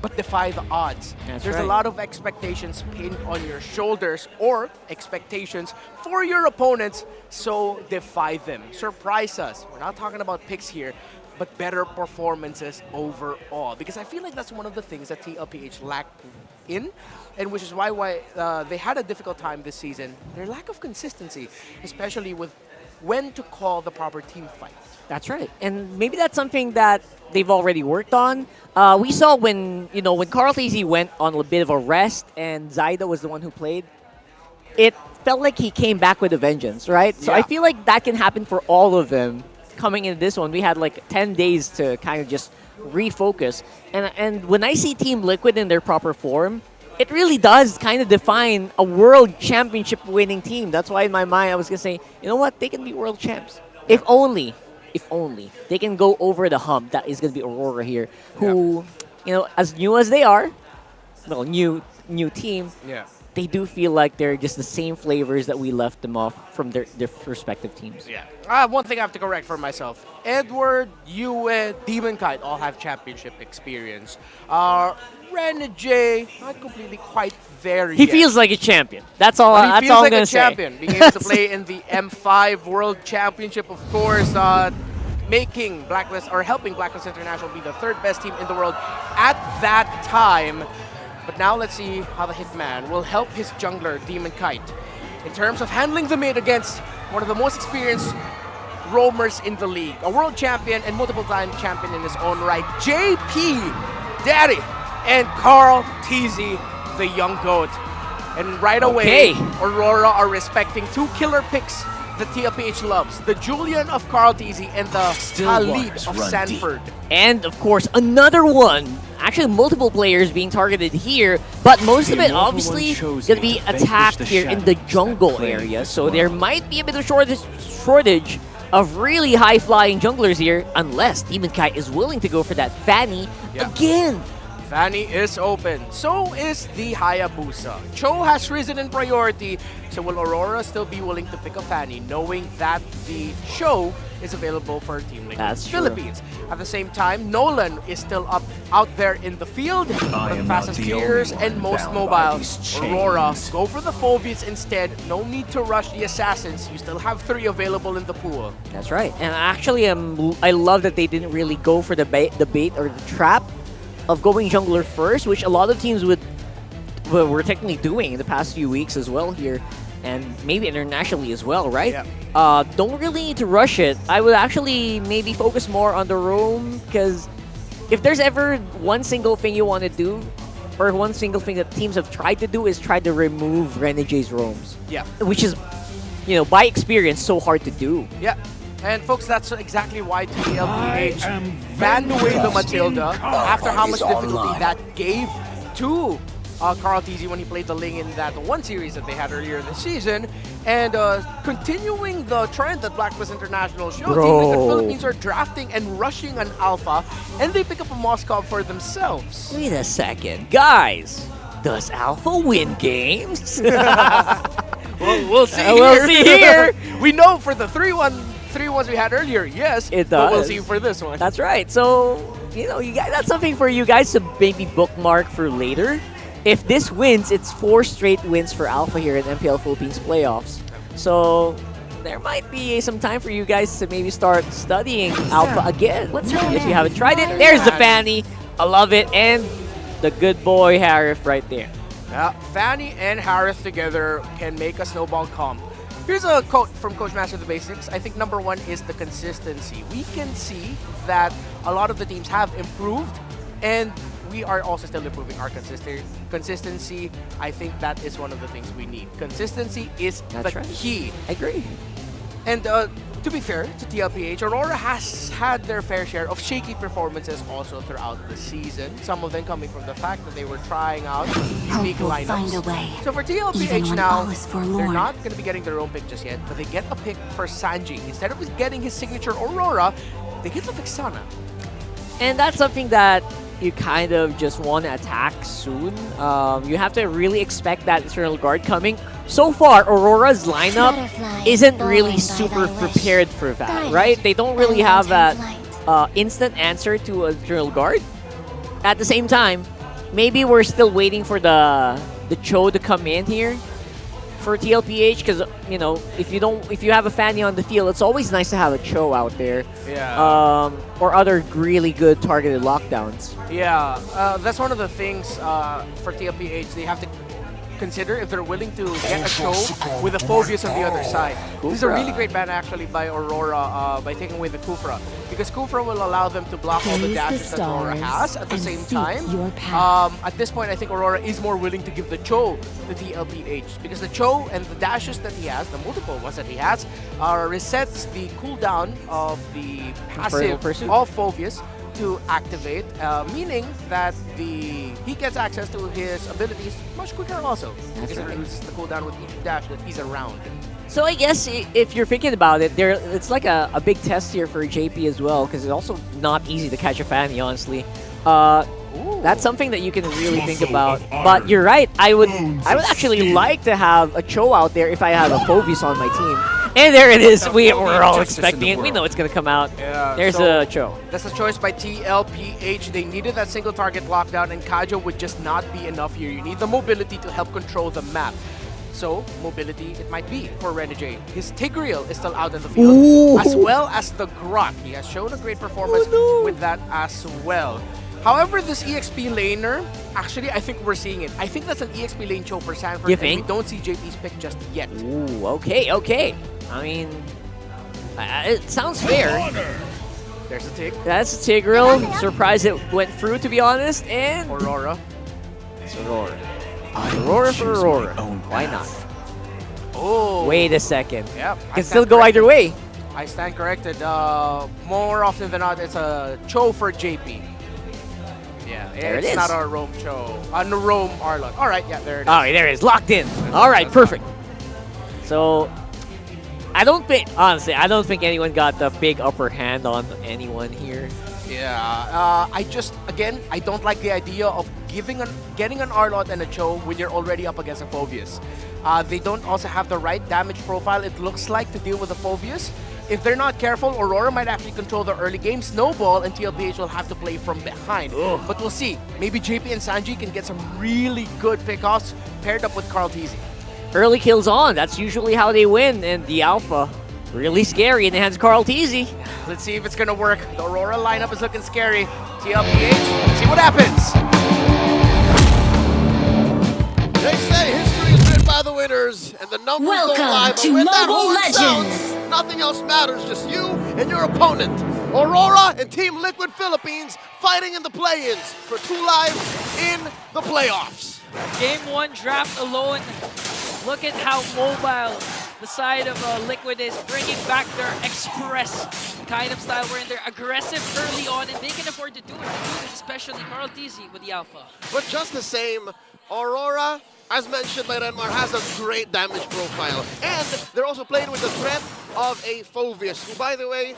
Speaker 14: but defy the odds. There's a lot of expectations pinned on your shoulders or expectations for your opponents, so defy them. Surprise us. We're not talking about picks here, but better performances overall. Because I feel like that's one of the things that TLPH lacked in, and which is why they had a difficult time this season. Their lack of consistency, especially with when to call the proper team fight.
Speaker 15: That's right. And maybe that's something that they've already worked on. We saw when Carl TZ went on a bit of a rest and Zaida was the one who played, it felt like he came back with a vengeance, right? So I feel like that can happen for all of them. Coming into this one, we had like 10 days to kind of just refocus. And when I see Team Liquid in their proper form, it really does kind of define a world championship winning team. That's why in my mind I was going to say, you know what, they can be world champs. If only they can go over the hump. That is going to be Aurora here, who, as new as they are, well, new team, they do feel like they're just the same flavors that we left them off from their respective teams.
Speaker 14: Yeah. One thing I have to correct for myself. Edward, Yue, Demon Kite all have championship experience. Renegade, not completely quite there yet.
Speaker 15: He feels like a champion. That's all I'm going to say.
Speaker 14: He feels like a champion. Being able to play in the M5 World Championship, of course, helping Blacklist International be the 3rd best team in the world at that time. But now let's see how the Hitman will help his jungler, Demon Kite, in terms of handling the mid against one of the most experienced roamers in the league. A world champion and multiple-time champion in his own right, JP Daddy and Carl TZ, the young goat. And right away, Aurora are respecting 2 killer picks that TLPH loves. The Julian of Carl TZ and the Khalid of Sanford.
Speaker 15: And of course, another one. Actually, multiple players being targeted here, but most of it obviously going to be attacked here in the jungle area. So there might be a bit of shortage of really high-flying junglers here, unless Demon Kite is willing to go for that Fanny again.
Speaker 14: Fanny is open. So is the Hayabusa. Cho has risen in priority. So will Aurora still be willing to pick a Fanny, knowing that the show is available for Team Liquid Philippines? At the same time, Nolan is still out there in the field. One of the fastest tiers and most mobile. Aurora, go for the Phobians instead. No need to rush the Assassins. You still have 3 available in the pool.
Speaker 15: That's right. And actually, I love that they didn't really go for the bait or the trap of going jungler first, which a lot of teams were technically doing in the past few weeks as well here, and maybe internationally as well, right? Don't really need to rush it. I would actually maybe focus more on the roam, because if there's ever one single thing you want to do, or one single thing that teams have tried to do, is try to remove Renegade's roams. Which is, by experience, so hard to do.
Speaker 14: And folks, that's exactly why TLPH banned away the Matilda after how much difficulty that gave to Carl TZ when he played the Ling in that one series that they had earlier this season. And continuing the trend that Blacklist International showed, Team Liquid Philippines are drafting and rushing an Alpha, and they pick up a Moskov for themselves.
Speaker 15: Wait a second. Guys, does Alpha win games?
Speaker 14: We'll see here.
Speaker 15: We'll see here.
Speaker 14: We know for the 3-1 we had earlier, yes,
Speaker 15: it does.
Speaker 14: But we'll see for this one.
Speaker 15: That's right. So, you guys, that's something for you guys to maybe bookmark for later. If this wins, it's 4 straight wins for Alpha here in MPL Philippines playoffs. So, there might be some time for you guys to maybe start studying Alpha again. If you haven't tried it, there's the Fanny. I love it. And the good boy Harif right there.
Speaker 14: Yeah, Fanny and Harris together can make a snowball come. Here's a quote from Coach Master of the Basics. I think number one is the consistency. We can see that a lot of the teams have improved, and we are also still improving our consistency. I think that is one of the things we need. Consistency is the key.
Speaker 15: I agree.
Speaker 14: And to be fair to TLPH, Aurora has had their fair share of shaky performances also throughout the season. Some of them coming from the fact that they were trying out unique lineups. So for TLPH now, they're not going to be getting their own pick just yet, but they get a pick for Sanji. Instead of getting his signature Aurora, they get the Vixana.
Speaker 15: And that's something that you kind of just want to attack soon. You have to really expect that Eternal Guard coming. So far, Aurora's lineup isn't really super prepared for that, right? They don't really have that instant answer to Eternal Guard. At the same time, maybe we're still waiting for the Cho to come in here for TLPH, because you know, if you have a Fanny on the field, it's always nice to have a Cho out there.
Speaker 14: Yeah.
Speaker 15: Or other really good targeted lockdowns.
Speaker 14: Yeah, that's one of the things for TLPH. They have to consider if they're willing to get a Cho with a Phobius on the other side. This is a really great ban actually by Aurora by taking away the Kufra, because Kufra will allow them to block all the dashes that Aurora has at the same time. At this point, I think Aurora is more willing to give the Cho to TLPH, because the Cho and the dashes that he has, the multiple ones that he has, resets the cooldown of the passive of Phobius to activate, meaning that he gets access to his abilities much quicker also, because it reduces the cooldown with each dash that he's around.
Speaker 15: So I guess if you're thinking about it, it's like a big test here for JP as well, because it's also not easy to catch a Fanny, honestly. That's something that you can really think about. But you're right, I would actually like to have a Cho out there if I have a Phobius on my team. And there it is. We're all expecting it. We know it's going to come out.
Speaker 14: Yeah,
Speaker 15: There's
Speaker 14: so
Speaker 15: a Cho.
Speaker 14: That's a choice by TLPH. They needed that single target lockdown, and Kajo would just not be enough here. You need the mobility to help control the map. So, mobility it might be for Renegade. His Tigreal is still out in the field, as well as the Grok. He has shown a great performance with that as well. However, this EXP laner, actually, I think we're seeing it. I think that's an EXP lane Cho for Sanford,
Speaker 15: You think?
Speaker 14: and we don't see JP's pick just yet.
Speaker 15: Ooh, okay. I mean, it sounds fair.
Speaker 14: There's a Tig.
Speaker 15: That's a Tigreal. Surprised it went through, to be honest. And
Speaker 14: Aurora.
Speaker 15: It's Aurora. Aurora for Aurora. Why not?
Speaker 14: Oh.
Speaker 15: Wait a second.
Speaker 14: Yep.
Speaker 15: Can still go either way.
Speaker 14: I stand corrected. More often than not, it's a Cho for JP. Yeah,
Speaker 15: There it
Speaker 14: it's
Speaker 15: is.
Speaker 14: not our Rome Cho. No, Rome Arlon. All right, yeah, there it is.
Speaker 15: Oh, there it is. Locked in. All right, perfect. So, honestly, I don't think anyone got the big upper hand on anyone here.
Speaker 14: Yeah, I don't like the idea of getting an Arlot and a Cho when you're already up against a Phobius. They don't also have the right damage profile, it looks like, to deal with a Phobius. If they're not careful, Aurora might actually control the early game snowball, and TLPH will have to play from behind. But we'll see. Maybe JP and Sanji can get some really good pickoffs paired up with Carl Teasy.
Speaker 15: Early kills on. That's usually how they win. And the Alpha, really scary in the hands of Carl Teasy.
Speaker 14: Let's see if it's going to work. The Aurora lineup is looking scary. TLPH, let's see what happens.
Speaker 16: They say history is written by the winners, and the numbers don't lie. But when that horn sounds, nothing else matters, just you and your opponent. Aurora and Team Liquid Philippines fighting in the play-ins for 2 lives in the playoffs.
Speaker 13: Game 1 draft alone. Look at how mobile the side of Liquid is, bringing back their express kind of style wherein they're aggressive early on, and they can afford to do it. Especially Carl Teasy with the Alpha.
Speaker 16: But just the same, Aurora, as mentioned by Renmar, has a great damage profile. And they're also playing with the threat of a Phobius, who, by the way,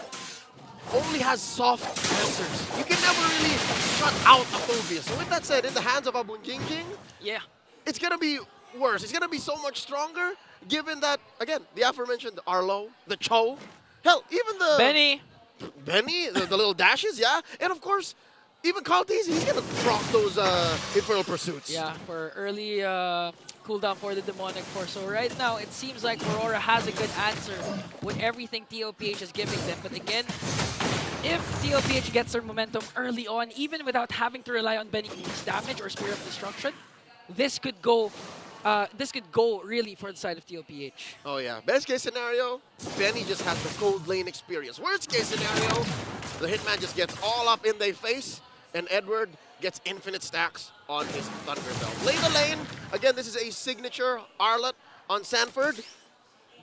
Speaker 16: only has soft answers. You can never really shut out a Phobius. So with that said, in the hands of Abun Jingjing,
Speaker 13: yeah,
Speaker 16: it's going to be worse. It's going to be so much stronger, given that, again, the aforementioned Arlo, the Cho, hell, even the...
Speaker 13: Benny,
Speaker 16: the little dashes, yeah? And of course, even Caltese, he's gonna drop those Infernal Pursuits.
Speaker 13: Yeah, for early cooldown for the Demonic Force. So right now, it seems like Aurora has a good answer with everything TLPH is giving them. But again, if TLPH gets their momentum early on, even without having to rely on Benny K's damage or Spear of Destruction, this could go really for the side of TLPH.
Speaker 16: Oh yeah, best case scenario, Benny just has the cold lane experience. Worst case scenario, the Hitman just gets all up in their face, and Edward gets infinite stacks on his Thunderbell. Play the lane. Again, this is a signature Arlott on Sanford.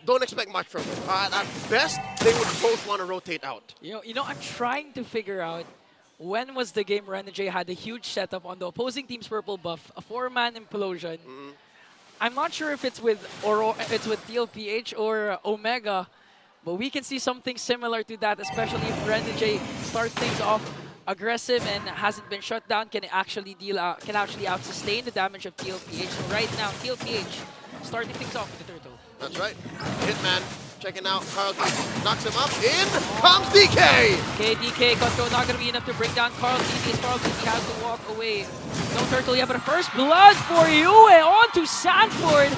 Speaker 16: Don't expect much from him. At best, they would both want to rotate out.
Speaker 13: You know, I'm trying to figure out when was the game Renegade had a huge setup on the opposing team's purple buff, a 4-man implosion. I'm not sure if it's with TLPH or Omega, but we can see something similar to that, especially if Renegade starts things off aggressive and hasn't been shut down, can actually out sustain the damage of TLPH. So right now, TLPH starting things off with the turtle.
Speaker 16: That's right. Hitman checking out Carl Tizzy. Knocks him up. In comes DK!
Speaker 13: Okay, DK control not going to be enough to bring down Carl Tizzy, as Carl Tizzy has to walk away. No turtle yet, but a first blood for Yue onto Sanford.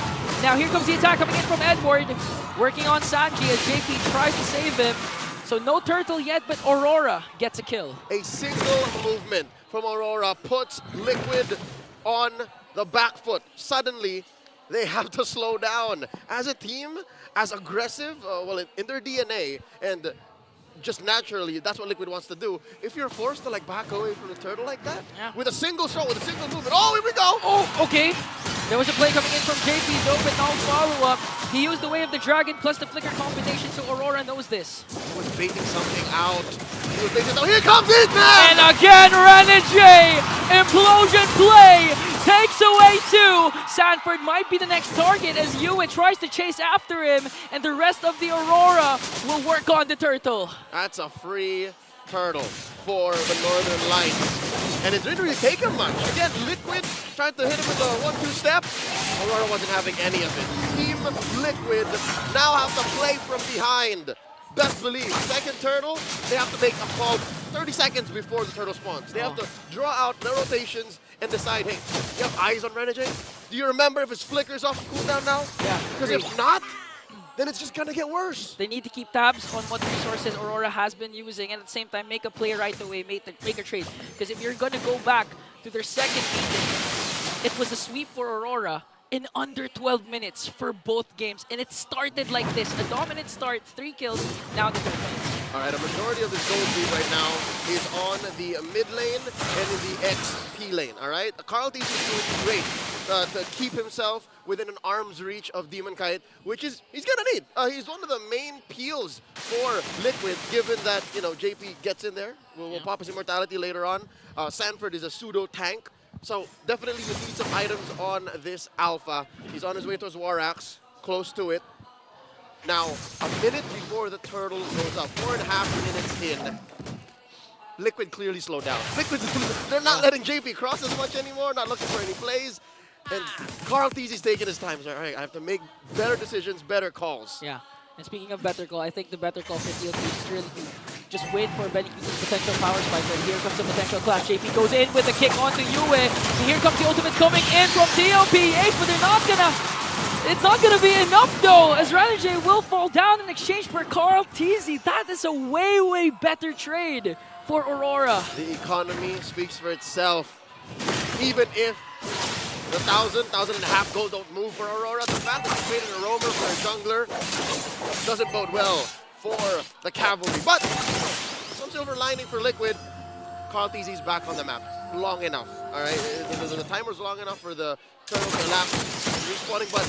Speaker 13: Now here comes the attack coming in from Edward. Working on Sanji as JP tries to save him. So no turtle yet, but Aurora gets a kill.
Speaker 16: A single movement from Aurora puts Liquid on the back foot. Suddenly, they have to slow down. As a team, as aggressive, in their DNA, and just naturally, that's what Liquid wants to do. If you're forced to like back away from the turtle like that, with a single shot, with a single movement, oh, here we go!
Speaker 13: Oh, okay. There was a play coming in from JP, though, but no follow-up. He used the way of the dragon plus the flicker combination, so Aurora knows this.
Speaker 16: He was baiting something out. He was baiting something. Here comes it, man!
Speaker 13: And again, Renegade! Implosion play! Takes away 2. Sanford might be the next target as Yue tries to chase after him, and the rest of the Aurora will work on the turtle.
Speaker 16: That's a free turtle for the Northern Lights. And it didn't really take him much. Again, Liquid trying to hit him with a 1-2 step. Aurora wasn't having any of it. Team Liquid now have to play from behind. Best believe, second turtle, they have to make a call 30 seconds before the turtle spawns. They have to draw out their rotations and decide, hey, you have eyes on Renegade? Do you remember if his flicker's off cooldown now?
Speaker 13: Yeah.
Speaker 16: Because if not, then it's just gonna get worse.
Speaker 13: They need to keep tabs on what resources Aurora has been using, and at the same time make a play right away, make a trade. Because if you're gonna go back to their second meeting, it was a sweep for Aurora in under 12 minutes for both games, and it started like this. A dominant start, 3 kills, now the third lane.
Speaker 16: All right, a majority of this gold lead right now is on the mid lane and in the XP lane, all right? Carl Tizzy is doing great to keep himself within an arm's reach of Demon Kite, which he's gonna need. He's one of the main peels for Liquid, given that, you know, JP gets in there. We'll pop his immortality later on. Sanford is a pseudo tank. So definitely you need some items on this alpha. He's on his way towards Warax, close to it. Now, a minute before the turtle goes up, 4.5 minutes in, Liquid clearly slowed down. Liquid, they're not letting JP cross as much anymore, not looking for any plays. And Carl Tizzy's taking his time. He's like, all right, I have to make better decisions, better calls.
Speaker 13: Yeah. And speaking of better call, I think the better call for TLP is really to just wait for Benny Q's potential power spike. But here comes the potential clash. JP goes in with a kick onto Yue. And here comes the ultimate coming in from TLPH, but they're not gonna... It's not gonna be enough though, as Renegade will fall down in exchange for Carl Tizzy. That is a way, way better trade for Aurora.
Speaker 16: The economy speaks for itself. Even if the 1,000 gold don't move for Aurora, the fact that he traded a roamer for a jungler doesn't bode well for the cavalry. But some silver lining for Liquid. Carl Tizzy's back on the map long enough. All right, the timer's long enough for the turtle to elapse. Respawning, but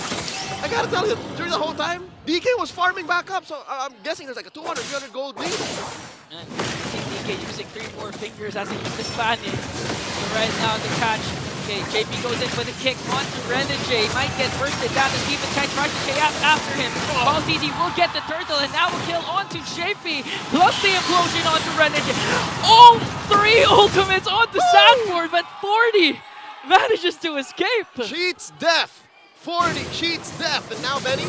Speaker 16: I gotta tell you, during the whole time, DK was farming back up. So I'm guessing there's like a 200, 300 gold lead.
Speaker 13: And DK using 3-4 fingers as he used the Spanish. So right now the catch. Okay, JP goes in with a kick onto Renegade. Might get bursted down as Demon Kite tries to chase after him. Carl Tizzy will get the turtle, and now a kill onto JP. Plus the implosion onto Renegade. All 3 ultimates onto Sanford, but 40 manages to escape.
Speaker 16: Cheats death. 40 cheats death, and now Benny.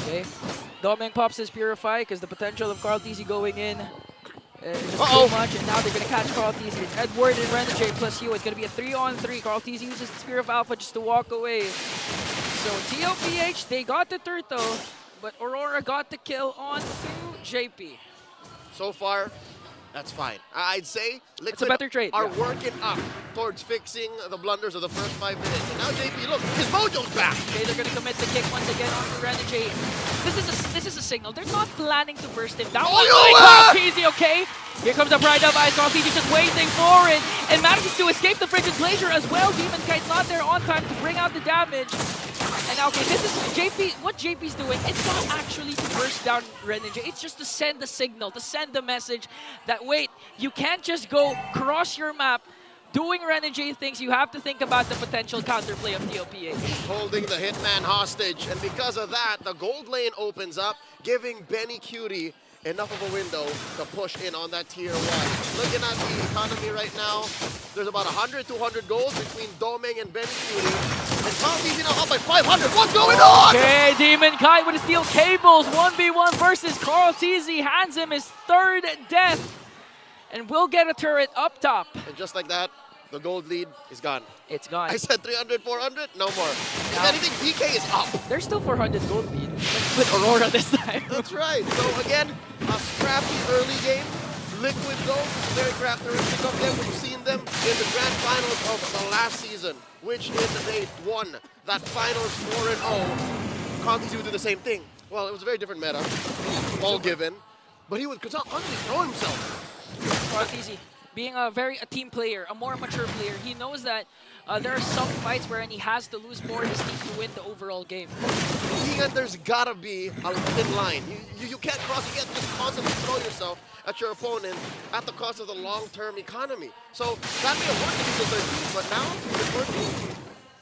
Speaker 13: Okay, Doming pops his Purify because the potential of Carl Tizzy going in Just too much, and now they're going to catch Carl TZ. It's Edward and Renegade plus you. It's going to be a 3-on-3. Carl TZ uses the Spear of Alpha just to walk away. So TLPH, they got the turtle, but Aurora got the kill onto JP.
Speaker 16: So far, that's fine. I'd say
Speaker 13: It's a better trade.
Speaker 16: are working up towards fixing the blunders of the first 5 minutes. And now JP, look, his mojo's back.
Speaker 13: Okay, they're going to commit the kick once again onto Renegade. This is a signal. They're not planning to burst him down. Carl TZ, okay? Here comes the Pride of Ice. Carl TZ just waiting for it and manages to escape the Frigid Glacier as well. Demon Kite's not there on time to bring out the damage. And now, okay, this is JP. What JP's doing, it's not actually to burst down Renegade. It's just to send the signal, to send the message that, wait, you can't just go cross your map doing Renegade things. You have to think about the potential counterplay of TLPH.
Speaker 16: Holding the Hitman hostage. And because of that, the gold lane opens up, giving Benny Cutie enough of a window to push in on that tier 1. Looking at the economy right now, there's about 100, 200 gold between Domeng and Benny Cutie. And Carl TZ now up by 500. What's going on?
Speaker 13: Okay, Demon Kite with the steel cables. 1v1 versus Carl TZ. Hands him his 3rd death. And will get a turret up top.
Speaker 16: And just like that, the gold lead is gone.
Speaker 13: It's gone.
Speaker 16: I said 300, 400, no more. If anything, BK is up.
Speaker 13: There's still 400 gold lead. With Aurora this time.
Speaker 16: That's right. So again, a scrappy early game. Liquid though, very characteristic of them. We've seen them in the grand finals of the last season, which they won that finals 4-0. Conti would do the same thing. Well, it was a very different meta, all given, but he would constantly throw himself.
Speaker 13: Easy. Being a team player, a more mature player, he knows that there are some fights wherein he has to lose more his team to win the overall game.
Speaker 16: There's gotta be a thin line. You can't cross, you can't just constantly throw yourself at your opponent at the cost of the long-term economy. So that may have worked in the 13, but now it's working.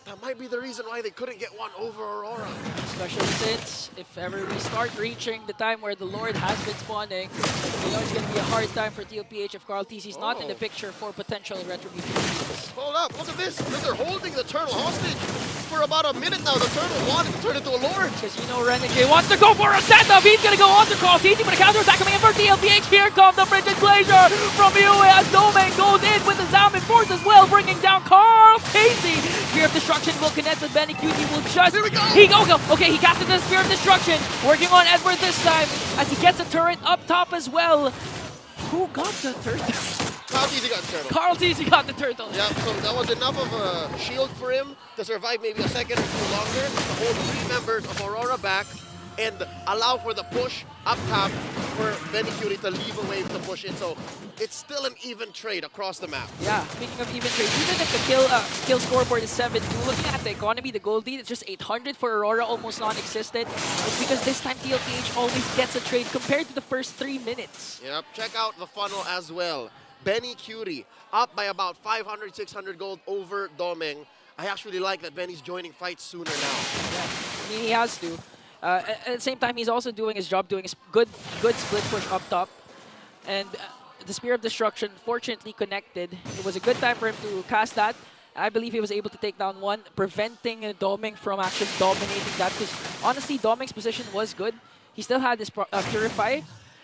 Speaker 16: That might be the reason why they couldn't get one over Aurora.
Speaker 13: Especially since if ever we start reaching the time where the Lord has been spawning, you know it's going to be a hard time for TLPH if Carl TZ is not in the picture for potential retribution.
Speaker 16: Hold up, look at this. They're holding the turtle hostage for about a minute now. The turtle wanted to turn into a Lord.
Speaker 13: Because you know Renegade wants to go for a setup. He's going to go on to Carl TZ, but a counter-attack coming in for TLPH. Here comes the Frigid Glacier from UA as Domeng goes in with the Zamin Force as well, bringing down Carl TZ. Spear of Destruction will connect with Benny QT. Will just... Here we go! Okay, he casted the Spear of Destruction. Working on Edward this time as he gets a turret up top as well. Who got the turtle?
Speaker 16: Carl TZ got the turtle.
Speaker 13: Carl TZ got the turtle.
Speaker 16: Yeah, so that was enough of a shield for him to survive maybe a second or two longer, to hold 3 members of Aurora back and allow for the push up top for Benny Cutie to leave a wave to push in. So it's still an even trade across the map.
Speaker 13: Yeah, speaking of even trade, even if the kill scoreboard is 7-2, looking at the economy, the gold lead, it's just 800 for Aurora, almost non-existent. It's because this time TLPH always gets a trade compared to the first 3 minutes.
Speaker 16: Yep, check out the funnel as well. Benny Cutie up by about 500, 600 gold over Domeng. I actually like that Benny's joining fights sooner now.
Speaker 13: Yeah, I mean, he has to. At the same time, he's also doing his job, doing a good split push up top. And the Spear of Destruction, fortunately connected. It was a good time for him to cast that. I believe he was able to take down one, preventing Domeng from actually dominating that. Because honestly, Domeng's position was good. He still had this Purify.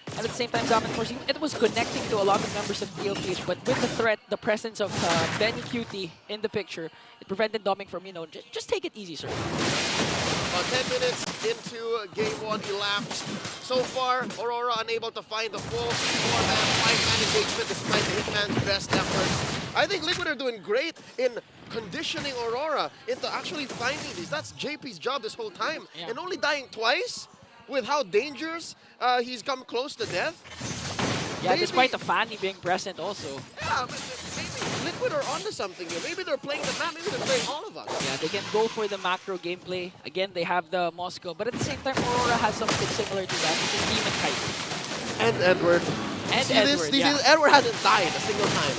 Speaker 13: And at the same time, Zamin Force, it was connecting to a lot of members of TLPH, but with the threat, the presence of Benny QT in the picture, it prevented Domeng from, just take it easy, sir.
Speaker 16: 10 minutes into game 1 elapsed. So far, Aurora unable to find the full 4-man, 5-man engagement despite the Hitman's best efforts. I think Liquid are doing great in conditioning Aurora into actually finding these. That's JP's job this whole time.
Speaker 13: Yeah.
Speaker 16: And only dying twice with how dangerous he's come close to death.
Speaker 13: Yeah, despite the Fanny being present also.
Speaker 16: Yeah, but maybe Liquid are onto something here. Maybe they're playing the map, maybe they're playing all of us.
Speaker 13: Yeah, they can go for the macro gameplay. Again, they have the Moscow, but at the same time, Aurora has something similar to that, which is Demon Kite.
Speaker 16: And Edward. Edward hasn't died a single time.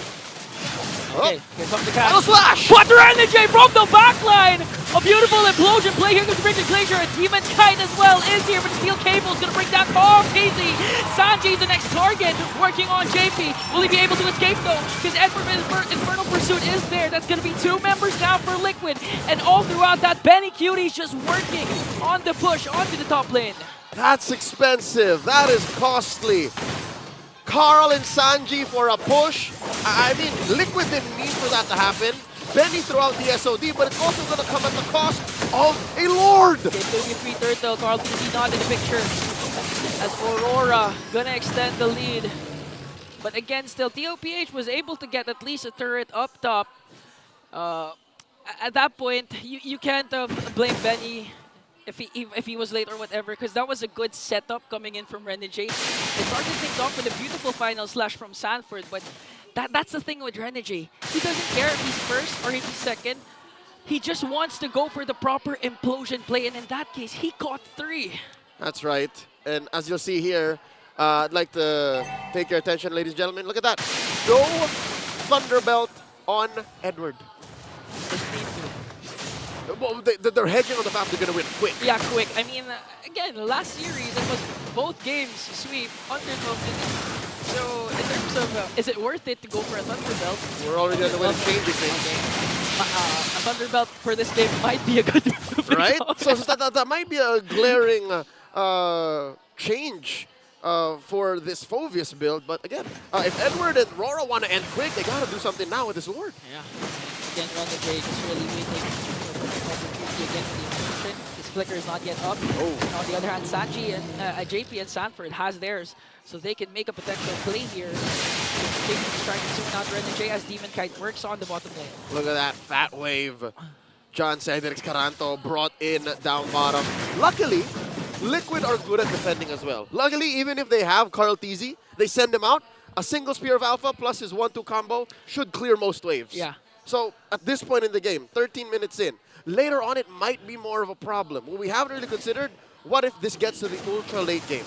Speaker 13: Okay, here comes the catch. Slash! Quadra Energy from the backline! A beautiful implosion play. Here goes Frigid Glacier. And Demon Kite as well is here, but the steel cable is going to bring down TZ. Sanji's the next target, working on JP. Will he be able to escape though? Because Edward's Infernal Pursuit is there. That's going to be 2 members down for Liquid. And all throughout that, Benny Cutie's just working on the push onto the top lane.
Speaker 16: That's expensive. That is costly. Carl and Sanji for a push. I mean, Liquid didn't need for that to happen. Benny threw out the SOD, but it's also going to come at the cost of a Lord.
Speaker 13: Okay, 33 turtle. Carl TZ not in the picture. As Aurora gonna extend the lead. But again, still, TLPH was able to get at least a turret up top. At that point, you can't blame Benny if he was late or whatever, because that was a good setup coming in from Renegade. They started things off with a beautiful final slash from Sanford, but that's the thing with Renegade. He doesn't care if he's first or if he's second. He just wants to go for the proper implosion play, and in that case, he caught 3.
Speaker 16: That's right. And as you'll see here, I'd like to take your attention, ladies and gentlemen. Look at that. No Thunderbelt on Edward. Well, they're hedging on the fact they're going to win quick.
Speaker 13: Yeah, quick. I mean, again, last series, it was both games sweep, under 12 minutes. So, in terms of, is it worth it to go for a Thunderbelt?
Speaker 16: We're already on the way to changing things.
Speaker 13: A Thunderbelt for this game might be a good move.
Speaker 16: Right? So that might be a glaring change for this Phoveus build. But again, if Edward and RORA want to end quick, they got to do something now with this award.
Speaker 13: Yeah. Again, Renegade just really waiting for the opportunity against the emotion. His flicker is not yet up.
Speaker 16: Oh.
Speaker 13: And on the other hand, Sanji and JP and Sanford has theirs, so they can make a potential play here. JP is trying to zoom out Renegade as Demon Kite works on the bottom lane.
Speaker 16: Look at that fat wave. John Cedric Caranto brought in down bottom. Luckily, Liquid are good at defending as well. Luckily, even if they have Carl TZ, they send him out. A single Spear of Alpha plus his 1-2 combo should clear most waves.
Speaker 13: Yeah.
Speaker 16: So at this point in the game, 13 minutes in, later on it might be more of a problem. What we haven't really considered, what if this gets to the ultra late game?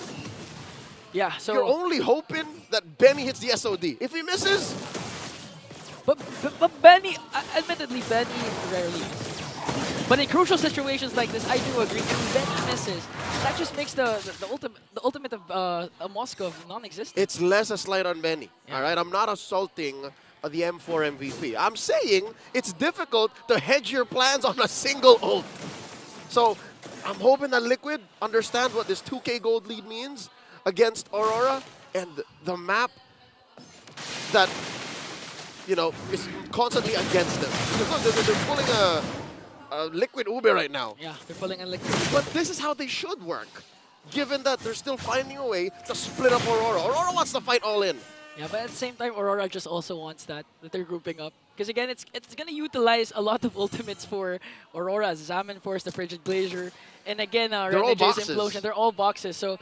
Speaker 13: Yeah, so
Speaker 16: you're only hoping that Benny hits the SOD. If he misses...
Speaker 13: But Benny, admittedly, Benny rarely misses. But in crucial situations like this, I do agree. If Benny misses, that just makes the ultimate of a Moskov non-existent.
Speaker 16: It's less a slight on Benny. Yeah. All right, I'm not assaulting the M4 MVP. I'm saying it's difficult to hedge your plans on a single ult. So I'm hoping that Liquid understand what this 2K gold lead means against Aurora and the map that, you know, is constantly against them. Because look, they're pulling a Liquid Ube right now.
Speaker 13: Yeah, they're pulling a Liquid.
Speaker 16: But this is how they should work, given that they're still finding a way to split up Aurora. Aurora wants to fight all in.
Speaker 13: Yeah, but at the same time, Aurora just also wants that they're grouping up. Because again, it's going to utilize a lot of ultimates for Aurora, Zaman Force, the Frigid Glacier, and again, Renegade's Implosion. They're all boxes. So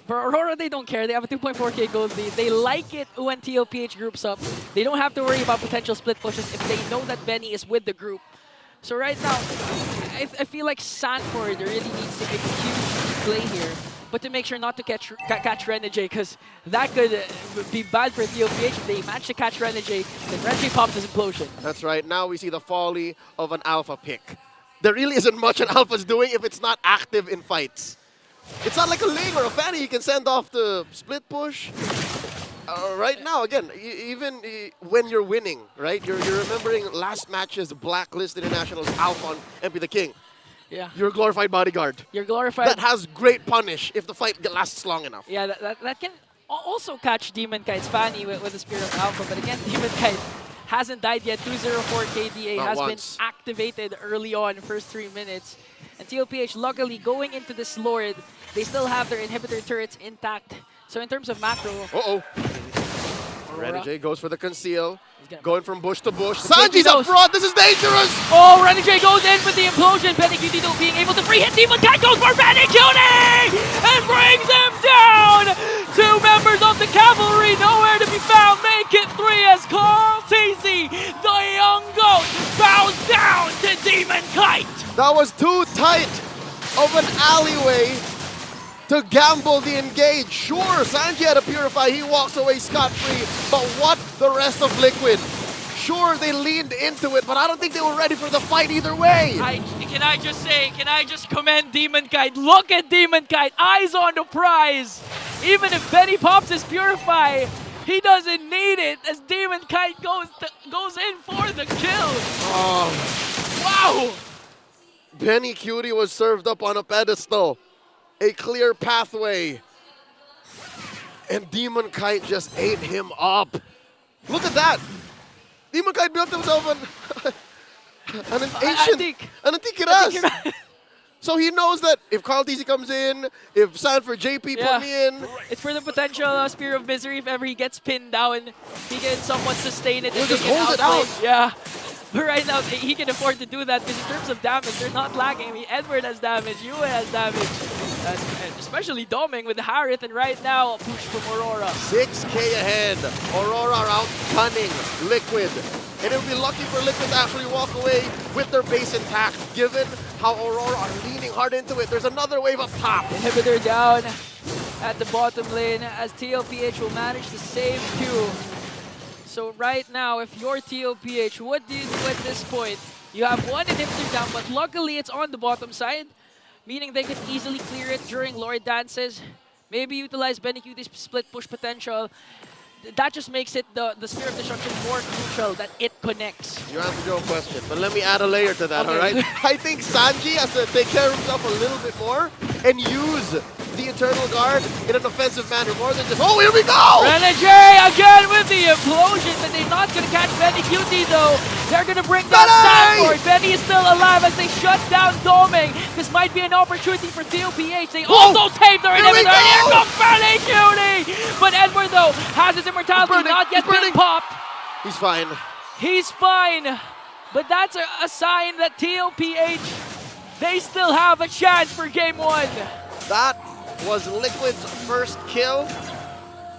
Speaker 13: for Aurora, they don't care. They have a 2.4k gold lead. They like it when TLPH groups up. They don't have to worry about potential split pushes if they know that Benny is with the group. So right now, I feel like Sanford really needs to make a huge play here, but to make sure not to catch Renegade, because that could be bad for TLPH. If they manage to catch Renegade, then Renegade pops his Implosion.
Speaker 16: That's right. Now we see the folly of an alpha pick. There really isn't much an alpha's doing if it's not active in fights. It's not like a Ling or a Fanny you can send off the split push. Right now, again, even when you're winning, right? You're remembering last match's Blacklist International's Alpha on MP the King.
Speaker 13: Yeah.
Speaker 16: You're a glorified bodyguard.
Speaker 13: You're glorified.
Speaker 16: That has great punish if the fight lasts long enough.
Speaker 13: Yeah, that can also catch Demon Kite's Fanny with the Spear of Alpha. But again, Demon Kite hasn't died yet. 204 KDA
Speaker 16: Not
Speaker 13: has
Speaker 16: once.
Speaker 13: been activated early on, first 3 minutes. And TLPH, luckily, going into this Lord, they still have their inhibitor turrets intact. So in terms of macro...
Speaker 16: Uh-oh. Renegade goes for the conceal. Going from bush to bush.
Speaker 13: The
Speaker 16: Sanji's up front. This is dangerous.
Speaker 13: Oh, Renegade goes in with the implosion. Benny being able to free hit. Demon Kite goes for Benny Cutie and brings him down. 2 members of the cavalry nowhere to be found. Make it 3 as Carl TZ, the young goat, bows down to Demon Kite.
Speaker 16: That was too tight of an alleyway to gamble the engage. Sure, Sanji had to purify, he walks away scot-free, but what the rest of Liquid? Sure, they leaned into it, but I don't think they were ready for the fight either way.
Speaker 13: Can I just commend Demon Kite? Look at Demon Kite, eyes on the prize. Even if Benny pops his purify, he doesn't need it as Demon Kite goes in for the kill.
Speaker 16: Oh, wow! Benny Cutie was served up on a pedestal. A clear pathway. And Demon Kite just ate him up. Look at that. Demon Kite built himself an antique Ras. So he knows that if Carl TC comes in, if Sanford JP put me in.
Speaker 13: It's for the potential Spear of Misery. If ever he gets pinned down, he can somewhat sustain it.
Speaker 16: He'll
Speaker 13: and
Speaker 16: just
Speaker 13: they can
Speaker 16: hold it
Speaker 13: outplay.
Speaker 16: out.
Speaker 13: Yeah. But right now, he can afford to do that because in terms of damage, they're not lacking. I mean, Edward has damage, Yue has damage. Especially Doming with Harith, and right now, a push from Aurora.
Speaker 16: 6K ahead. Aurora are out gunning Liquid. And it would be lucky for Liquid to actually walk away with their base intact, given how Aurora are leaning hard into it. There's another wave up top.
Speaker 13: Inhibitor down at the bottom lane as TLPH will manage to save Q. So right now, if you're TLPH, what do you do at this point? You have one inhibitor down, but luckily it's on the bottom side, meaning they could easily clear it during Lord dances. Maybe utilize BennyQT's split push potential. That just makes it the Spear of Destruction more crucial that it connects.
Speaker 16: You answered your own question, but let me add a layer to that,
Speaker 13: Okay.
Speaker 16: all right? I think Sanji has to take care of himself a little bit more and use the Eternal Guard in an offensive manner more than just, oh, here we go!
Speaker 13: Renegade again with the implosion, but they're not going to catch BennyQT though. They're going to bring down Sanford. Benny is still alive as they shut down Doming. This might be an opportunity for TLPH. They also saved their inhibitor. Here comes BennyQT! But Edward though has his immortality not yet been popped.
Speaker 16: He's fine.
Speaker 13: He's fine. But that's a sign that TLPH, they still have a chance for game one.
Speaker 16: That was Liquid's first kill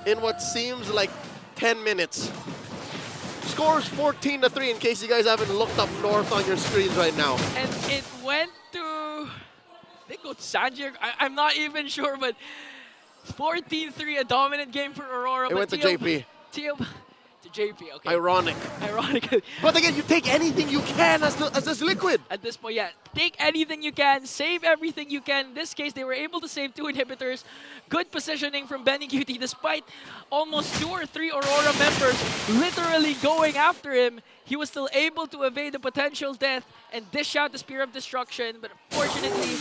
Speaker 16: in what seems like 10 minutes. Scores 14-3 in case you guys haven't looked up north on your screens right now.
Speaker 13: And it went to, they go to Sanji. I'm not even sure, but 14-3, a dominant game for Aurora.
Speaker 16: It went to JP.
Speaker 13: To JP, okay.
Speaker 16: Ironic.
Speaker 13: Ironic.
Speaker 16: But again, you take anything you can as this Liquid.
Speaker 13: At this point, yeah. Take anything you can, save everything you can. In this case, they were able to save 2 inhibitors. Good positioning from BennyQT despite almost 2 or 3 Aurora members literally going after him. He was still able to evade the potential death and dish out the Spear of Destruction. But unfortunately,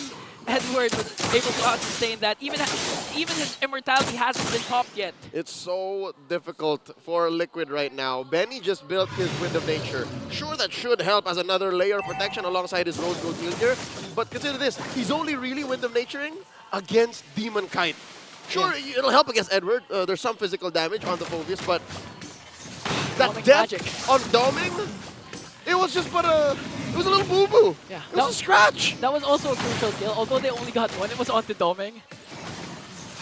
Speaker 13: Edward was able to out-sustain that. Even his immortality hasn't been popped yet.
Speaker 16: It's so difficult for Liquid right now. Benny just built his Wind of Nature. Sure, that should help as another layer of protection alongside his Rose Gold Meteor. But consider this, he's only really Wind of Naturing against Demon Kite. Sure, it'll help against Edward. There's some physical damage on the Phobius, but that death on Doming, it was just it was a little boo-boo.
Speaker 13: Yeah,
Speaker 16: it was a scratch.
Speaker 13: That was also a crucial kill, although they only got one. It was onto Doming.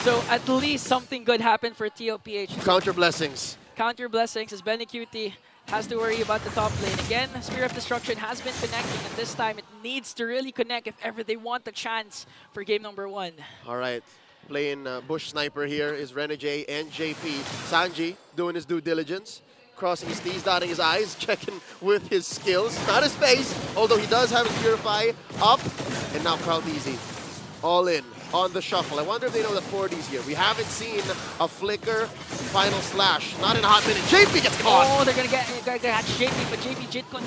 Speaker 13: So at least something good happened for TLPH.
Speaker 16: Counter blessings.
Speaker 13: Counter blessings as BennyQT has to worry about the top lane. Again, Spear of Destruction has been connecting, and this time it needs to really connect if ever they want the chance for game number 1.
Speaker 16: All right. Playing Bush Sniper here is Renegade and JP. Sanji doing his due diligence. Crossing his T's, dotting his I's, checking with his skills. Not his face, although he does have his Purify up. And now Crowd Easy. All in on the shuffle. I wonder if they know that 4D's here. We haven't seen a Flicker final slash. Not in a hot minute. JP gets caught.
Speaker 13: Oh, they're gonna catch JP, but JP Jitcon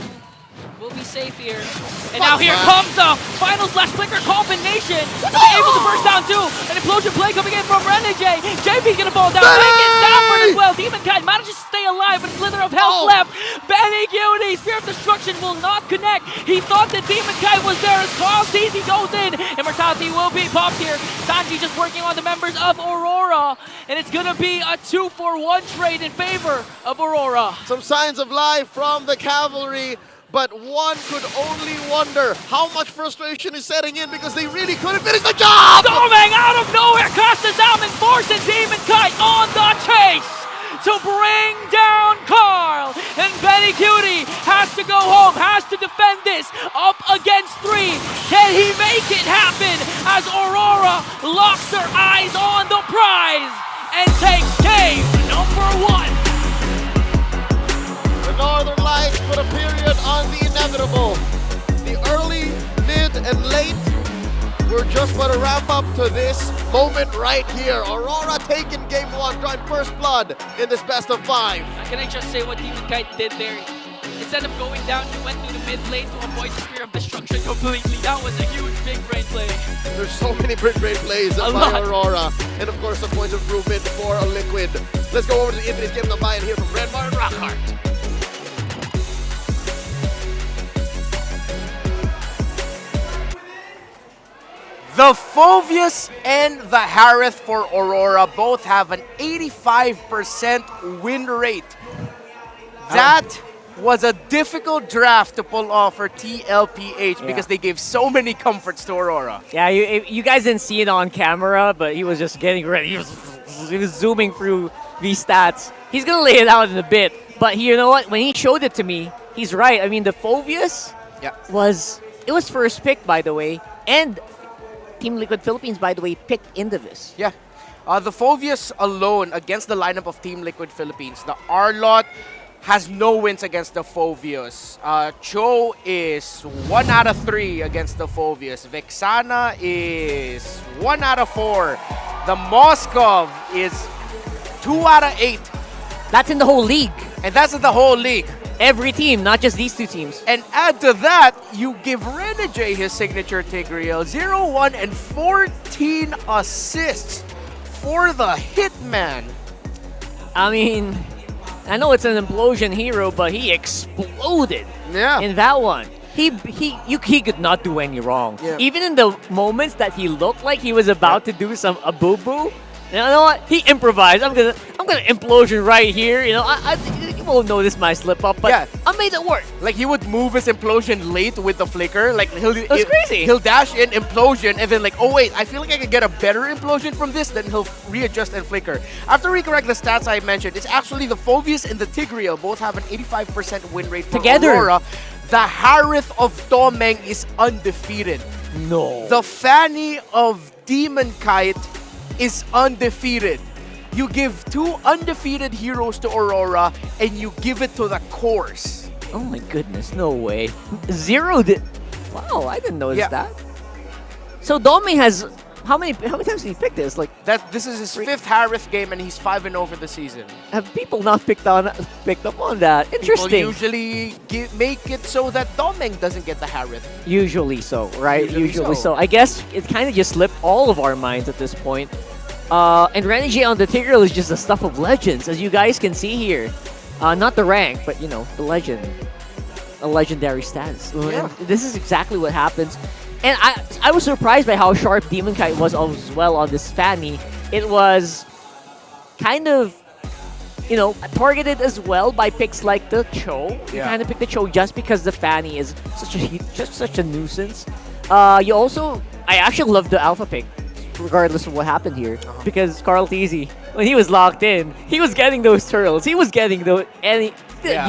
Speaker 13: will be safe here. And now here comes the final slash Flicker combination. Able to burst down too. An implosion play coming in from Renegade. JP's gonna fall down. Taking Sanford as well. Demon Kite manages to stay alive, but a slither of health left. BennyQT, Spear of Destruction will not connect. He thought that Demon Kite was there as Carl TC goes in. Immortality will be popped here. Sanji just working on the members of Aurora. And it's gonna be a 2-for-1 trade in favor of Aurora.
Speaker 16: Some signs of life from the Cavalry. But one could only wonder how much frustration is setting in because they really couldn't finish the job!
Speaker 13: Doming out of nowhere casts down and forces Demon Kite on the chase to bring down Carl. And BennyQT has to go home, has to defend this up against 3. Can he make it happen as Aurora locks their eyes on the prize and takes game number 1?
Speaker 16: The Northern Lights put a period on the inevitable. The early, mid, and late, we're just going to wrap up to this moment right here. Aurora taking game 1, drawing first blood in this best of 5.
Speaker 13: Can I just say what Demon Kite did there? instead of going down, she went to the mid lane to avoid the Spear of Destruction completely. That was a huge big brain play.
Speaker 16: There's so many great plays by Aurora. And of course, a point of improvement for a Liquid. Let's go over to the Infinite Game of the and hear from Redbar and Rockhart.
Speaker 14: The Phoveus and the Harith for Aurora both have an 85% win rate. That was a difficult draft to pull off for TLPH because they gave so many comforts to Aurora.
Speaker 15: Yeah, you guys didn't see it on camera, but he was just getting ready. He was zooming through these stats. He's going to lay it out in a bit. But you know what? When he showed it to me, he's right. I mean, the Phoveus was first pick, by the way. And Team Liquid Philippines, by the way, picked into this.
Speaker 14: Yeah. The Phoveus alone against the lineup of Team Liquid Philippines. The Arlot has no wins against the Phoveus. Cho is 1 out of 3 against the Phoveus. Vexana is 1 out of 4. The Moskov is 2 out of 8.
Speaker 15: That's in the whole league.
Speaker 14: And that's in the whole league.
Speaker 15: Every team, not just these two teams.
Speaker 14: And add to that, you give Renegade his signature Tigreal. 0-1 and 14 assists for the Hitman.
Speaker 15: I mean, I know it's an implosion hero, but he exploded in that one. He could not do any wrong.
Speaker 14: Yeah.
Speaker 15: Even in the moments that he looked like he was about to do some a boo-boo, you know what? He improvised. I'm gonna implosion right here. You know, you won't notice my slip up, but I made it work.
Speaker 14: Like he would move his implosion late with the flicker. Like
Speaker 15: It was crazy.
Speaker 14: He'll dash in implosion and then like, oh wait, I feel like I can get a better implosion from this. Then he'll readjust and flicker. After we correct the stats I mentioned, it's actually the Phoveus and the Tigreal both have an 85% win rate for
Speaker 15: Together.
Speaker 14: Aurora. The Harith of Domeng is undefeated.
Speaker 15: No.
Speaker 14: The Fanny of Demon Kite is undefeated. You give 2 undefeated heroes to Aurora and you give it to the course.
Speaker 15: Oh my goodness, no way. 0 did. Wow, I didn't notice that. So Domi has how many times did he pick this? Like
Speaker 14: this is his 5th Harith game and he's 5-0 for the season.
Speaker 15: Have people not picked up on that? Interesting.
Speaker 14: People usually make it so that Domeng doesn't get the Harith.
Speaker 15: Usually so, right?
Speaker 14: Usually
Speaker 15: so. I guess it kind of just slipped all of our minds at this point. And Renegade on the Tigreal is just the stuff of legends, as you guys can see here. Not the rank, but you know, the legend. A legendary status.
Speaker 14: Yeah.
Speaker 15: This is exactly what happens. And I was surprised by how sharp Demon Kite was as well on this Fanny. It was kind of, you know, targeted as well by picks like the Cho. You kind of picked the Cho just because the Fanny is such a nuisance. I actually love the Alpha pick, regardless of what happened here, because Carl Teasy, when he was locked in, he was getting those turtles. He was getting the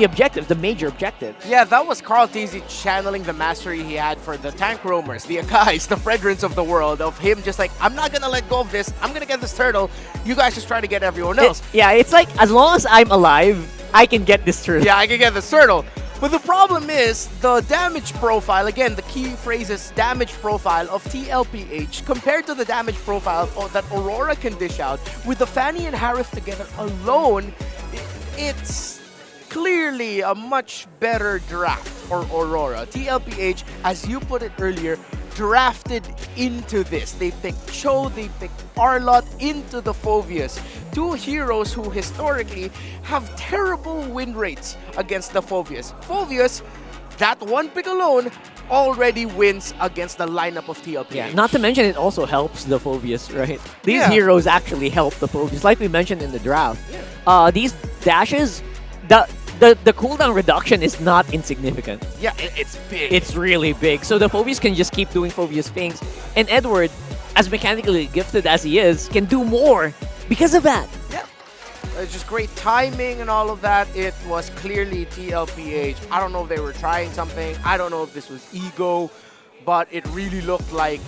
Speaker 15: objectives, the major objectives.
Speaker 14: Yeah, that was Carl Teasy channeling the mastery he had for the tank roamers, the Akais, the Fragrance of the world, of him just like, I'm not gonna let go of this, I'm gonna get this turtle, you guys just try to get everyone else.
Speaker 15: It's like, as long as I'm alive, I can get this turtle.
Speaker 14: Yeah, I can get this turtle. But the problem is the damage profile, again, the key phrase is damage profile of TLPH compared to the damage profile that Aurora can dish out. With the Fanny and Harith together alone, it's clearly a much better draft for Aurora. TLPH, as you put it earlier, drafted into this. They picked Cho, they picked Arlot into the Phoveus. 2 heroes who historically have terrible win rates against the Phoveus. Phoveus, that one pick alone, already wins against the lineup of TLPH.
Speaker 15: Yeah, not to mention it also helps the Phoveus, right? These heroes actually help the Phoveus, like we mentioned in the draft. These dashes, the cooldown reduction is not insignificant.
Speaker 14: Yeah, it's big.
Speaker 15: It's really big. So the Phoveus can just keep doing Phoveus things. And Edward, as mechanically gifted as he is, can do more because of that.
Speaker 14: Yeah. It's just great timing and all of that. It was clearly TLPH. I don't know if they were trying something. I don't know if this was ego. But it really looked like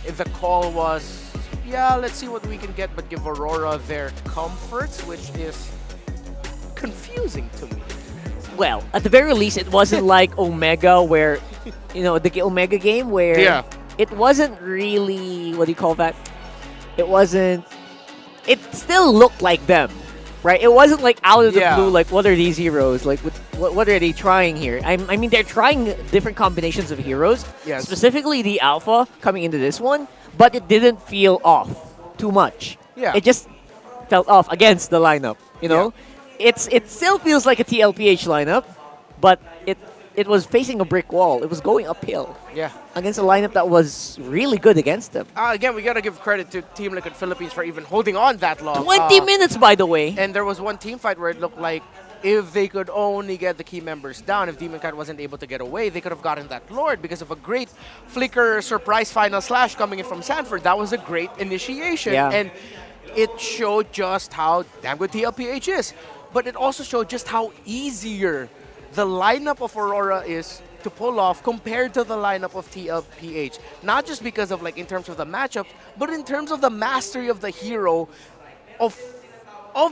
Speaker 14: if the call was, yeah, let's see what we can get, but give Aurora their comforts, which is confusing to me.
Speaker 15: Well, at the very least, it wasn't like Omega where, you know, the Omega game where it wasn't really, what do you call that? It still looked like them, right? It wasn't like out of the blue, like, what are these heroes? Like, what are they trying here? I mean, they're trying different combinations of heroes.
Speaker 14: Yes.
Speaker 15: Specifically the Alpha coming into this one, but it didn't feel off too much.
Speaker 14: Yeah.
Speaker 15: It just felt off against the lineup, you know? It still feels like a TLPH lineup, but it was facing a brick wall. It was going uphill.
Speaker 14: Yeah.
Speaker 15: Against a lineup that was really good against them.
Speaker 14: Again, we got to give credit to Team Liquid Philippines for even holding on that long.
Speaker 15: 20 minutes, by the way.
Speaker 14: And there was one team fight where it looked like if they could only get the key members down, if Demon Cat wasn't able to get away, they could have gotten that Lord because of a great flicker surprise final slash coming in from Sanford. That was a great initiation.
Speaker 15: Yeah.
Speaker 14: And it showed just how damn good TLPH is. But it also showed just how easier the lineup of Aurora is to pull off compared to the lineup of TLPH. Not just because of, like, in terms of the matchup, but in terms of the mastery of the hero, of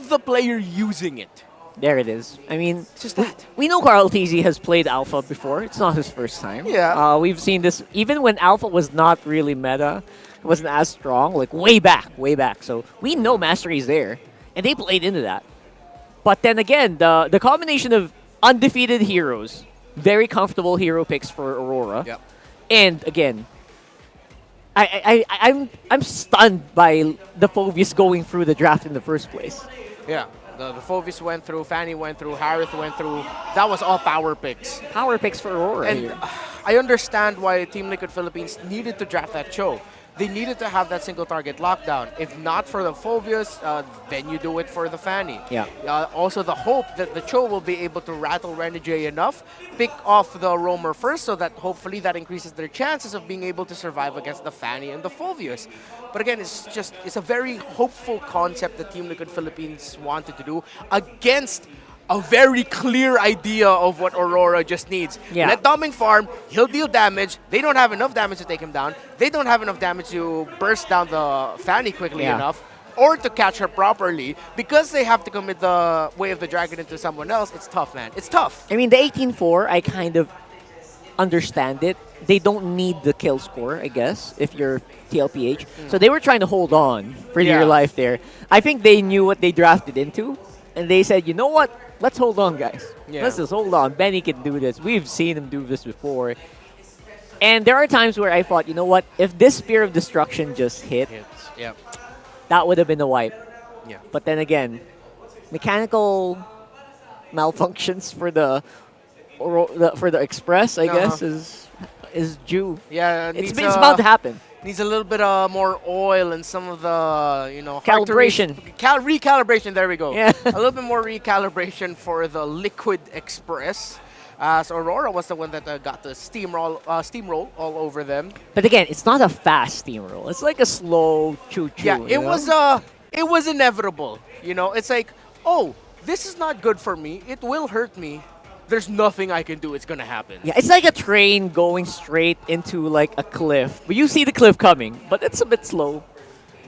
Speaker 14: the player using it.
Speaker 15: There it is. I mean, it's just that. We know Carl TZ has played Alpha before. It's not his first time.
Speaker 14: Yeah.
Speaker 15: We've seen this even when Alpha was not really meta. It wasn't as strong, like way back. So we know mastery is there, and they played into that. But then again, the combination of undefeated heroes, very comfortable hero picks for Aurora.
Speaker 14: Yep.
Speaker 15: And again, I'm stunned by the Phobius going through the draft in the first place.
Speaker 14: Yeah. The Phobius went through, Fanny went through, Harith went through. That was all power picks.
Speaker 15: Power picks for Aurora.
Speaker 14: And
Speaker 15: here.
Speaker 14: I understand why Team Liquid Philippines needed to draft that Cho. They needed to have that single target lockdown. If not for the Phobius, then you do it for the Fanny.
Speaker 15: Yeah.
Speaker 14: Also, the hope that the Cho will be able to rattle Renegade enough, pick off the Roamer first, so that hopefully that increases their chances of being able to survive against the Fanny and the Phobius. But again, it's a very hopeful concept that Team Liquid Philippines wanted to do against a very clear idea of what Aurora just needs.
Speaker 15: Yeah.
Speaker 14: Let Doming farm, he'll deal damage. They don't have enough damage to take him down. They don't have enough damage to burst down the Fanny quickly enough or to catch her properly. Because they have to commit the Way of the Dragon into someone else, it's tough, man. It's tough.
Speaker 15: I mean, the 18-4, I kind of understand it. They don't need the kill score, I guess, if you're TLPH. So they were trying to hold on for dear life there. I think they knew what they drafted into, and they said, you know what? Let's hold on, guys.
Speaker 14: Yeah.
Speaker 15: Let's just hold on. Benny can do this. We've seen him do this before. And there are times where I thought, you know what? If this Spear of Destruction just hit,
Speaker 14: Yep.
Speaker 15: that would have been a wipe.
Speaker 14: Yeah.
Speaker 15: But then again, mechanical malfunctions for the Express, I guess, is due.
Speaker 14: Yeah,
Speaker 15: it's about to happen.
Speaker 14: Needs a little bit more oil and some of the,
Speaker 15: Calibration.
Speaker 14: Recalibration, there we go.
Speaker 15: Yeah.
Speaker 14: A little bit more recalibration for the Liquid Express. So Aurora was the one that got the steamroll all over them.
Speaker 15: But again, it's not a fast steamroll. It's like a slow choo-choo.
Speaker 14: Yeah, it was inevitable. It's like, oh, this is not good for me. It will hurt me. There's nothing I can do. It's gonna happen.
Speaker 15: Yeah, it's like a train going straight into like a cliff. But you see the cliff coming, but it's a bit slow.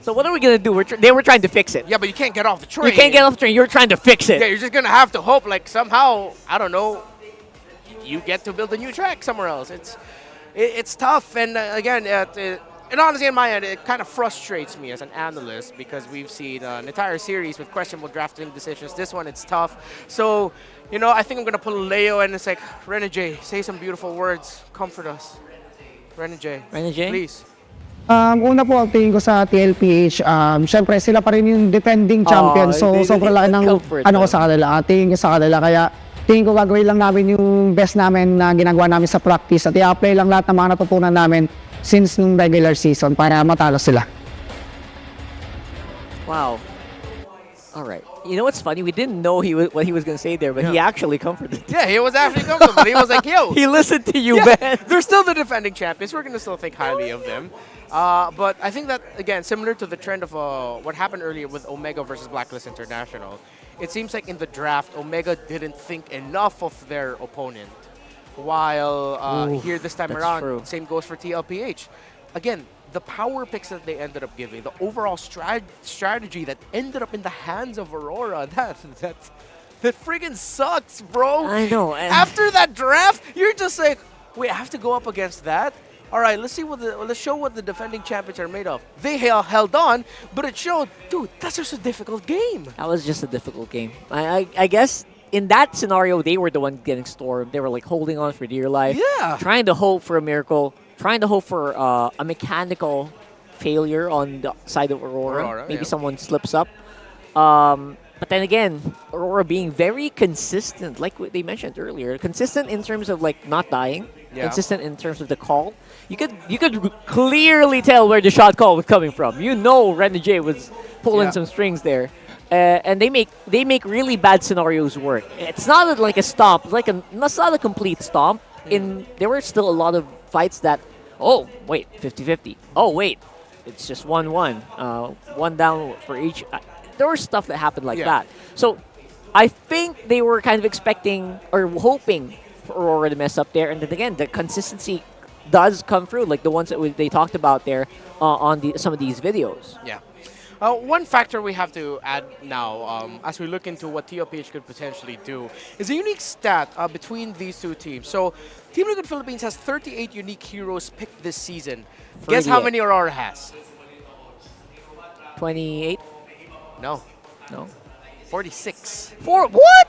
Speaker 15: So what are we gonna do? They were trying to fix it.
Speaker 14: Yeah, but you can't get off the train.
Speaker 15: You can't get off the train. You're trying to fix it.
Speaker 14: Yeah, you're just gonna have to hope, like somehow, I don't know, you get to build a new track somewhere else. It's tough, and again, and honestly, on my end, it kind of frustrates me as an analyst because we've seen an entire series with questionable drafting decisions. This one, it's tough. So, I think I'm going to pull Leo and it's like, Renegade, say some beautiful words. Comfort us. Renegade, please.
Speaker 4: Una po, ang tingin ko sa TLPH, syempre sila pa rin yung defending champion. So, sobrang laki ng ko sa kanila. Tingin ko sa kanila. Kaya, tingin ko gagawin lang namin yung best namin na ginagawa namin sa practice. At i-apply lang lahat ng mga natutunan namin since nung regular season para matalo sila.
Speaker 15: Wow. All right. You know what's funny? We didn't know what he was going to say there, but he actually comforted.
Speaker 14: Yeah, he was actually comfortable. He was like, yo.
Speaker 15: He listened to you, man.
Speaker 14: They're still the defending champions. We're going to still think highly of them. But I think that, again, similar to the trend of what happened earlier with Omega versus Blacklist International, it seems like in the draft, Omega didn't think enough of their opponent. While here this time around, same goes for TLPH. Again, the power picks that they ended up giving, the overall strategy that ended up in the hands of Aurora, that friggin' sucks, bro.
Speaker 15: I know.
Speaker 14: After that draft, you're just like, wait, I have to go up against that? All right, let's show what the defending champions are made of. They held on, but it showed, dude, that's just a difficult game.
Speaker 15: That was just a difficult game. I guess in that scenario, they were the ones getting stormed. They were like holding on for dear life, trying to hope for a miracle, trying to hope for a mechanical failure on the side of Aurora. Maybe someone slips up. But then again, Aurora being very consistent, like what they mentioned earlier, consistent in terms of like not dying, consistent in terms of the call. You could clearly tell where the shot call was coming from. You know, Renegade was pulling some strings there, and they make really bad scenarios work. It's not like a stomp, it's not a complete stomp. There were still a lot of fights that, oh wait, 50-50. Oh wait, it's just 1-1, one down for each. There was stuff that happened like that. So I think they were kind of expecting or hoping for Aurora to mess up there. And then again, the consistency does come through, like the ones that they talked about there on some of these videos.
Speaker 14: Yeah. One factor we have to add now, as we look into what TLPH could potentially do, is a unique stat between these two teams. So Team Liquid Philippines has 38 unique heroes picked this season. Guess how many Aurora has?
Speaker 15: 28?
Speaker 14: No. 46.
Speaker 15: What?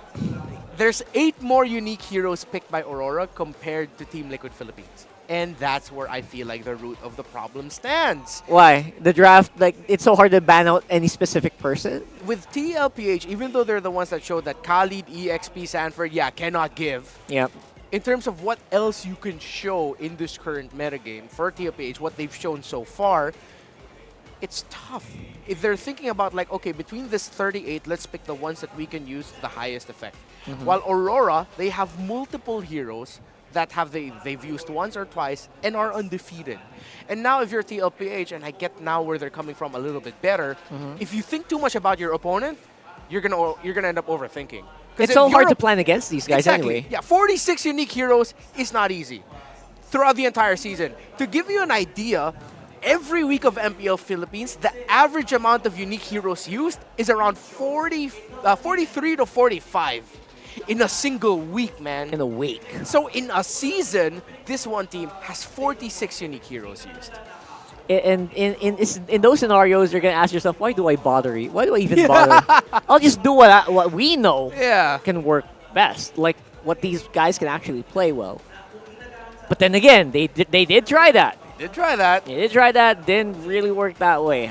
Speaker 14: There's 8 more unique heroes picked by Aurora compared to Team Liquid Philippines. And that's where I feel like the root of the problem stands.
Speaker 15: Why? The draft, like, it's so hard to ban out any specific person?
Speaker 14: With TLPH, even though they're the ones that showed that Khalid, EXP, Sanford, cannot give.
Speaker 15: Yep.
Speaker 14: In terms of what else you can show in this current metagame for TLPH, what they've shown so far, it's tough. If they're thinking about like, okay, between this 38, let's pick the ones that we can use the highest effect. While Aurora, they have multiple heroes that they've used once or twice and are undefeated. And now if you're TLPH, and I get now where they're coming from a little bit better, if you think too much about your opponent, you're gonna end up overthinking.
Speaker 15: It's so hard to plan against these guys anyway.
Speaker 14: Yeah, 46 unique heroes is not easy throughout the entire season. To give you an idea, every week of MPL Philippines, the average amount of unique heroes used is around 43 to 45 in a single week, man.
Speaker 15: In a week.
Speaker 14: So in a season, this one team has 46 unique heroes used.
Speaker 15: And in those scenarios, you're going to ask yourself, why do I bother? Why do I even bother? I'll just do what we know can work best, like what these guys can actually play well. But then again, they did try that.
Speaker 14: They did try that.
Speaker 15: They did try that. Didn't really work that way.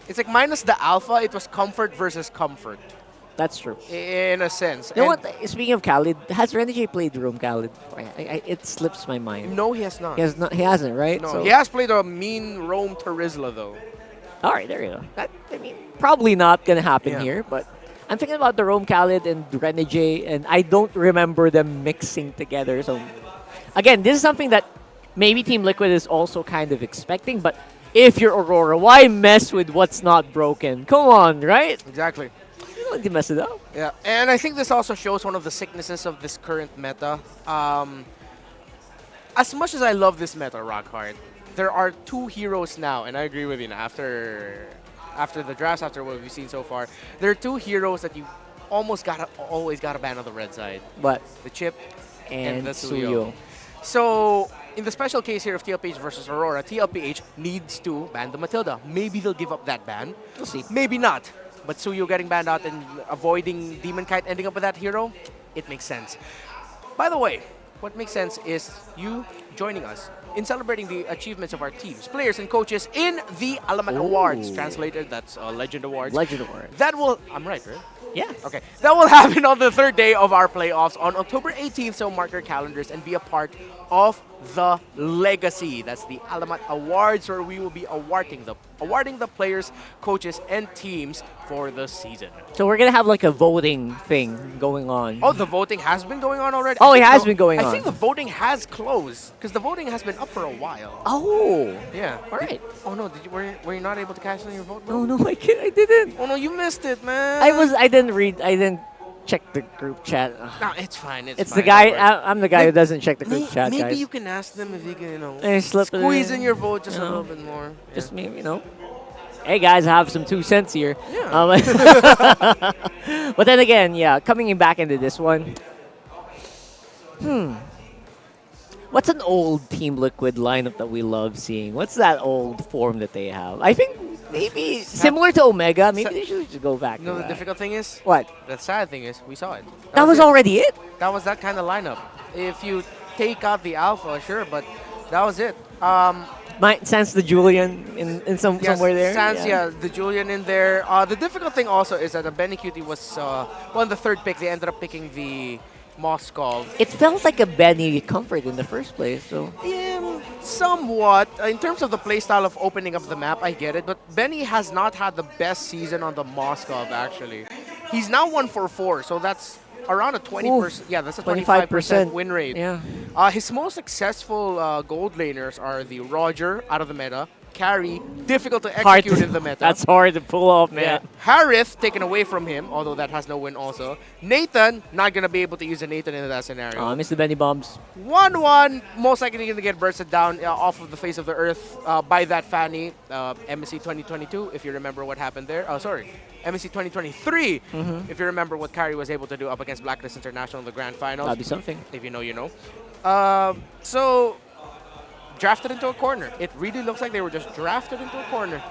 Speaker 14: It's like minus the alpha, it was comfort versus comfort.
Speaker 15: That's true.
Speaker 14: In a sense.
Speaker 15: You know what? Speaking of Khalid, has Renegade played Room Khalid? It slips my mind.
Speaker 14: No, he has not.
Speaker 15: He hasn't, right?
Speaker 14: No, he has played a mean Rome Terizla, though.
Speaker 15: All right, there you go. Probably not going to happen here, but I'm thinking about the Rome Khalid and Renegade, and I don't remember them mixing together. So, again, this is something that maybe Team Liquid is also kind of expecting, but if you're Aurora, why mess with what's not broken? Come on, right?
Speaker 14: Exactly.
Speaker 15: You don't need to mess it up.
Speaker 14: Yeah, and I think this also shows one of the sicknesses of this current meta. As much as I love this meta, Rockhard, there are 2 heroes now, and I agree with you now, after the drafts, after what we've seen so far, there are 2 heroes that you always gotta ban on the red side.
Speaker 15: What?
Speaker 14: The Chip and the
Speaker 15: Suyo.
Speaker 14: So, in the special case here of TLPH versus Aurora, TLPH needs to ban the Matilda. Maybe they'll give up that ban.
Speaker 15: We'll see.
Speaker 14: Maybe not. But Suyo getting banned out and avoiding Demon Kite ending up with that hero, it makes sense. By the way, what makes sense is you joining us in celebrating the achievements of our teams, players, and coaches in the Alamat Awards. Translated, that's Legend Awards.
Speaker 15: Legend Awards.
Speaker 14: That will... I'm right, right?
Speaker 15: Yeah.
Speaker 14: Okay. That will happen on the 3rd day of our playoffs on October 18th, so mark your calendars and be a part of the Legacy. That's the Alamat Awards, where we will be awarding the players, coaches, and teams for the season.
Speaker 15: So we're going to have like a voting thing going on.
Speaker 14: Oh, the voting has been going on already?
Speaker 15: Oh, it has been going on.
Speaker 14: I think the voting has closed, because the voting has been up for a while.
Speaker 15: Oh.
Speaker 14: Yeah.
Speaker 15: All right.
Speaker 14: Oh, no. Were you not able to cash in your vote?
Speaker 15: No, I didn't.
Speaker 14: Oh, no, you missed it, man.
Speaker 15: I didn't check the group chat.
Speaker 14: No, it's fine. It's
Speaker 15: the guy. I'm the guy who doesn't check the group chat,
Speaker 14: maybe
Speaker 15: guys.
Speaker 14: you can ask them if you can,
Speaker 15: squeeze
Speaker 14: in your vote just a little bit more.
Speaker 15: Just maybe, Hey guys, I have some 2 cents here.
Speaker 14: Yeah.
Speaker 15: But then again, coming back into this one. What's an old Team Liquid lineup that we love seeing? What's that old form that they have? I think Maybe similar to Omega. Maybe they should just go back.
Speaker 14: You know
Speaker 15: to
Speaker 14: the
Speaker 15: that.
Speaker 14: difficult thing is?
Speaker 15: What?
Speaker 14: The sad thing is, we saw it.
Speaker 15: That was already it?
Speaker 14: That was that kind of lineup. If you take out the Alpha, sure, but that was it.
Speaker 15: Might sense the Julian in somewhere there.
Speaker 14: Sans, the Julian in there. The difficult thing also is that the Benny Cutie was, in the third pick, they ended up picking the Moskov.
Speaker 15: It felt like a Benny comfort in the first place. So
Speaker 14: Yeah, somewhat. In terms of the playstyle of opening up the map, I get it. But Benny has not had the best season on the Moskov, actually. He's now 1-4-4, so that's around a 20%. Yeah, that's a 25% win rate.
Speaker 15: Yeah.
Speaker 14: His most successful gold laners are the Roger out of the meta, Carry, difficult to execute in the meta.
Speaker 15: That's hard to pull off, man.
Speaker 14: Yeah. Harith taken away from him, although that has no win also. Nathan, not going to be able to use a Nathan in that scenario.
Speaker 15: I miss the Benny bombs.
Speaker 14: 1-1, most likely going to get bursted down off of the face of the earth by that Fanny. MSC 2022, if you remember what happened there. Oh, sorry. MSC 2023, if you remember what Kyrie was able to do up against Blacklist International in the Grand Finals.
Speaker 15: That'd be something.
Speaker 14: If you know, you know. So, drafted into a corner. It really looks like they were just drafted into a corner.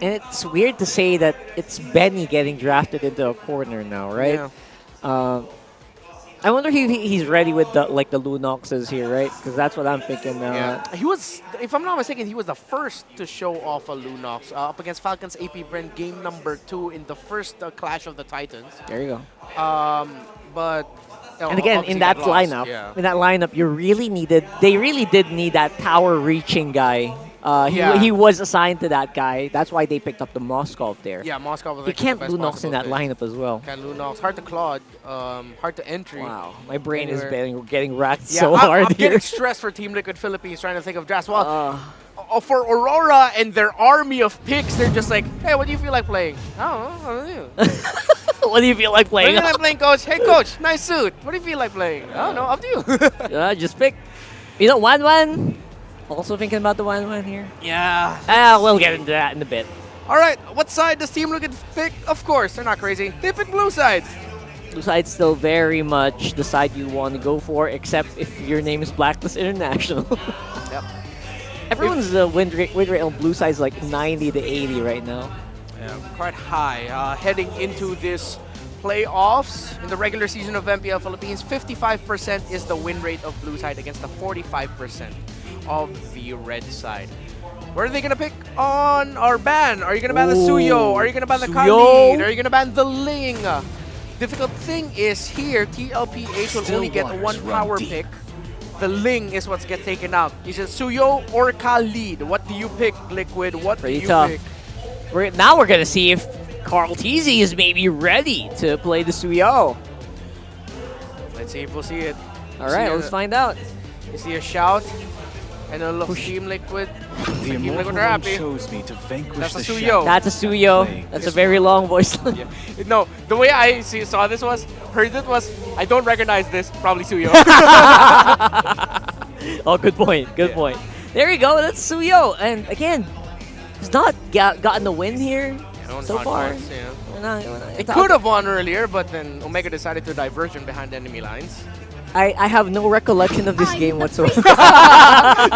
Speaker 15: And it's weird to say that it's Benny getting drafted into a corner now, right?
Speaker 14: Yeah.
Speaker 15: I wonder if he's ready with the the Lunoxes here, right? Because that's what I'm thinking.
Speaker 14: Yeah. He was, if I'm not mistaken, he was the first to show off a Lunox up against Falcons AP Brand game number 2 in the first Clash of the Titans.
Speaker 15: There you go.
Speaker 14: But
Speaker 15: and again, in that lineup, you really needed. They really did need that tower reaching guy. He was assigned to that guy. That's why they picked up the Moskov there.
Speaker 14: Yeah, Moskov was
Speaker 15: You can't Lunox in that lineup as well.
Speaker 14: Can't Lunox. Hard to Claude. Hard to entry.
Speaker 15: Wow, my brain is getting racked
Speaker 14: Yeah,
Speaker 15: so hard
Speaker 14: I'm
Speaker 15: here.
Speaker 14: getting stressed for Team Liquid Philippines trying to think of drafts. Well, for Aurora and their army of picks, they're just like, hey, what do you feel like playing? I don't know.
Speaker 15: What do you feel like playing?
Speaker 14: What do you feel like playing, coach? Hey, coach, nice suit. What do you feel like playing? I don't know. Up to you.
Speaker 15: Just pick. You know, 1-1. Also thinking about the 1-1 here.
Speaker 14: Yeah.
Speaker 15: We'll get into that in a bit.
Speaker 14: All right. What side does Team Liquid pick? Of course, they're not crazy. They pick blue side.
Speaker 15: Blue side's still very much the side you want to go for, except if your name is Blacklist International.
Speaker 14: Yep.
Speaker 15: Everyone's win rate on blue side is like 90 to 80 right now.
Speaker 14: Yeah, quite high. Heading into this playoffs in the regular season of MPL Philippines, 55% is the win rate of blue side against the 45% of the red side. Where are they gonna pick on or ban? Are you gonna ban the Suyo? Are you gonna ban the Khalid? Are you gonna ban the Ling? Difficult thing is here, TLPH will only get one power pick. The Ling is what gets taken out. Is it Suyo or Khalid? What do you pick, Liquid? What do you pick?
Speaker 15: Now we're gonna see if Carl Teasy is maybe ready to play the Suyo.
Speaker 14: Let's see if we'll see it.
Speaker 15: All right, let's find out.
Speaker 14: You see a shout, and it looks Team Liquid. Team Liquid are happy. That's a Suyo.
Speaker 15: That's a Suyo. That's a very long voice line.
Speaker 14: Yeah. No, the way I saw this heard it was, I don't recognize this, probably Suyo.
Speaker 15: Oh, good point. Good point. There you go. That's Suyo. And again, he's not gotten the win here so far.
Speaker 14: It could have won earlier, but then Omega decided to divergent behind enemy lines.
Speaker 15: I have no recollection of this game whatsoever.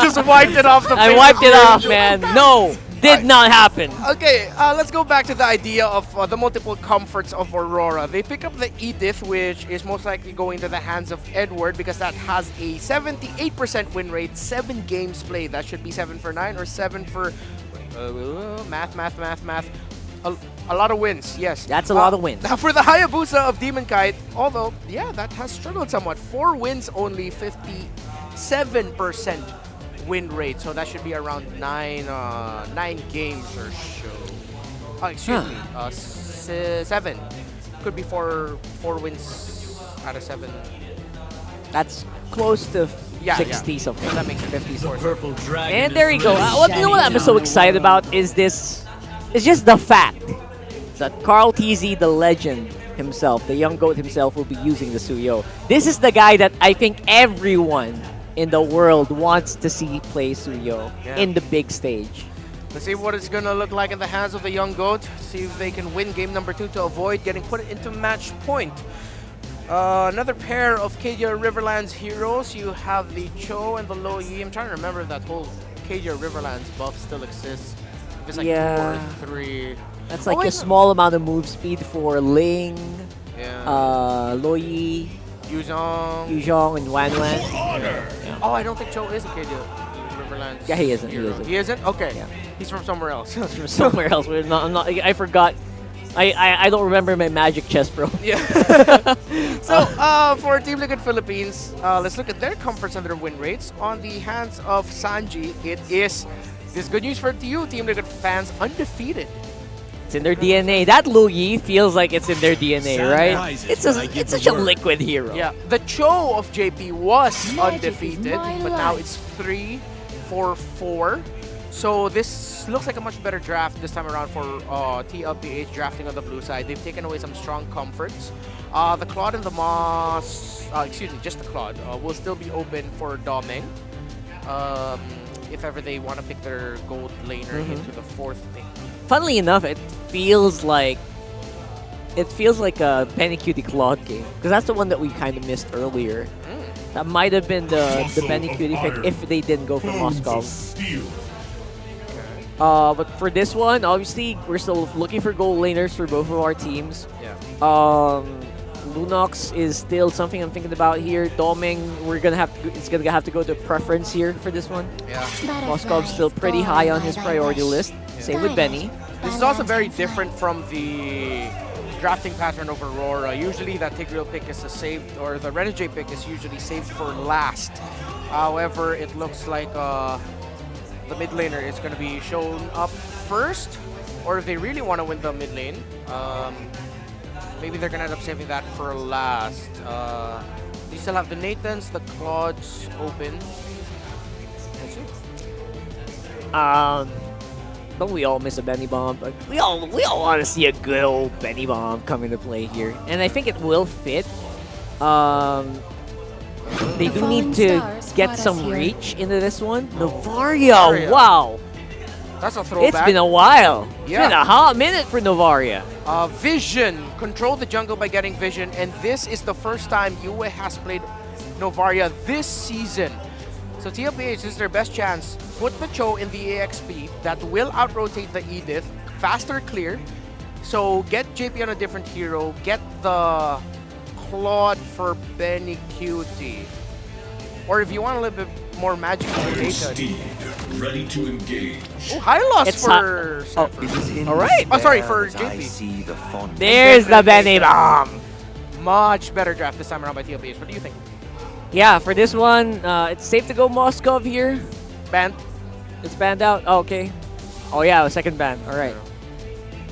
Speaker 14: Just wiped it off the
Speaker 15: I
Speaker 14: face
Speaker 15: wiped
Speaker 14: of
Speaker 15: it
Speaker 14: the
Speaker 15: off,
Speaker 14: earth.
Speaker 15: man. No, did not happen.
Speaker 14: Okay, let's go back to the idea of the multiple comforts of Aurora. They pick up the Edith, which is most likely going to the hands of Edward because that has a 78% win rate, 7 games played. That should be 7 for 9 or 7 for... math. A lot of wins, yes.
Speaker 15: That's a lot of wins.
Speaker 14: Now for the Hayabusa of Demon Kite, although, yeah, that has struggled somewhat. 4 wins, only 57% win rate. So that should be around 9 games or so. Oh, excuse me, 7. Could be 4 wins out of 7.
Speaker 15: That's close to 60
Speaker 14: yeah.
Speaker 15: something.
Speaker 14: So that makes 50 scores.
Speaker 15: And there you go. You know what I'm so excited about is this. It's just the fact that Carl Teasy, the legend himself, the young goat himself, will be using the Suyo. This is the guy that I think everyone in the world wants to see play Suyo in the big stage.
Speaker 14: Let's see what it's going to look like in the hands of the young goat. See if they can win game number 2 to avoid getting put into match point. Another pair of Kedia Riverlands heroes. You have the Cho and the Lo Yi. I'm trying to remember if that whole Kedia Riverlands buff still exists. If it's like
Speaker 15: Yeah.
Speaker 14: 2 or 3.
Speaker 15: That's like a small amount of move speed for Ling,
Speaker 14: Yeah.
Speaker 15: Loyi,
Speaker 14: Yuzhong.
Speaker 15: and Wan Wan.
Speaker 14: Yeah. Oh, I don't think Cho is a KD Riverlands.
Speaker 15: Yeah, he isn't.
Speaker 14: hero. He isn't? Okay. He's from somewhere else.
Speaker 15: He's from somewhere else. I'm not. I forgot. I don't remember my Magic chess, bro.
Speaker 14: Yeah. So, for Team Liquid Philippines, let's look at their comforts and their win rates. On the hands of Sanji, it is this good news for you, Team Liquid fans, undefeated.
Speaker 15: It's in their DNA. That Lu Yi feels like it's in their DNA, right? It's such a liquid hero.
Speaker 14: Yeah. The Cho of JP was undefeated, but now it's 3-4-4. So this looks like a much better draft this time around for TLPH drafting on the blue side. They've taken away some strong comforts. The Claude and the Moss, excuse me, just the Claude, will still be open for Domeng. If ever they want to pick their gold laner into the 4th thing.
Speaker 15: Funnily enough, it feels like a Penny Cutie Claude game because that's the one that we kind of missed earlier. That might have been the Penny Cutie pick if they didn't go for Moscow. But for this one, obviously, we're still looking for gold laners for both of our teams.
Speaker 14: Yeah.
Speaker 15: Lunox is still something I'm thinking about here. Doming, it's gonna have to go to preference here for this one.
Speaker 14: Yeah.
Speaker 15: Moscow's still pretty high on his priority list. Same with Benny.
Speaker 14: This is also very different from the drafting pattern of Aurora. Usually that Tigreal pick is saved, or the Renegade pick is usually saved for last. However, it looks like the mid laner is going to be shown up first, or if they really want to win the mid lane, maybe they're going to end up saving that for last. You still have the Nathans, the Claudes open. Let's see.
Speaker 15: Don't we all miss a Benny Bomb? But we all want to see a good old Benny Bomb come into play here, and I think it will fit. They do need to get some reach into this one. Novaria, wow!
Speaker 14: That's a throwback.
Speaker 15: It's been a while. It's
Speaker 14: Yeah.
Speaker 15: been a hot minute for Novaria.
Speaker 14: Vision. Control the jungle by getting Vision, and this is the first time Yue has played Novaria this season. So TLPH, this is their best chance. Put the Cho in the EXP that will out-rotate the Edith. Faster clear. So get JP on a different hero. Get the Claude for Benny Cutie. Or if you want a little bit more magic rotation.
Speaker 8: Ready to engage.
Speaker 14: Oh, high loss
Speaker 15: It's
Speaker 14: for
Speaker 15: all right.
Speaker 14: Oh, sorry, for JP.
Speaker 15: There's the Benny Bomb.
Speaker 14: Much better draft this time around by TLPH. What do you think?
Speaker 15: Yeah, for this one, it's safe to go Moskov here.
Speaker 14: Banned.
Speaker 15: It's banned out. Oh, okay. Oh yeah, a second ban. All right.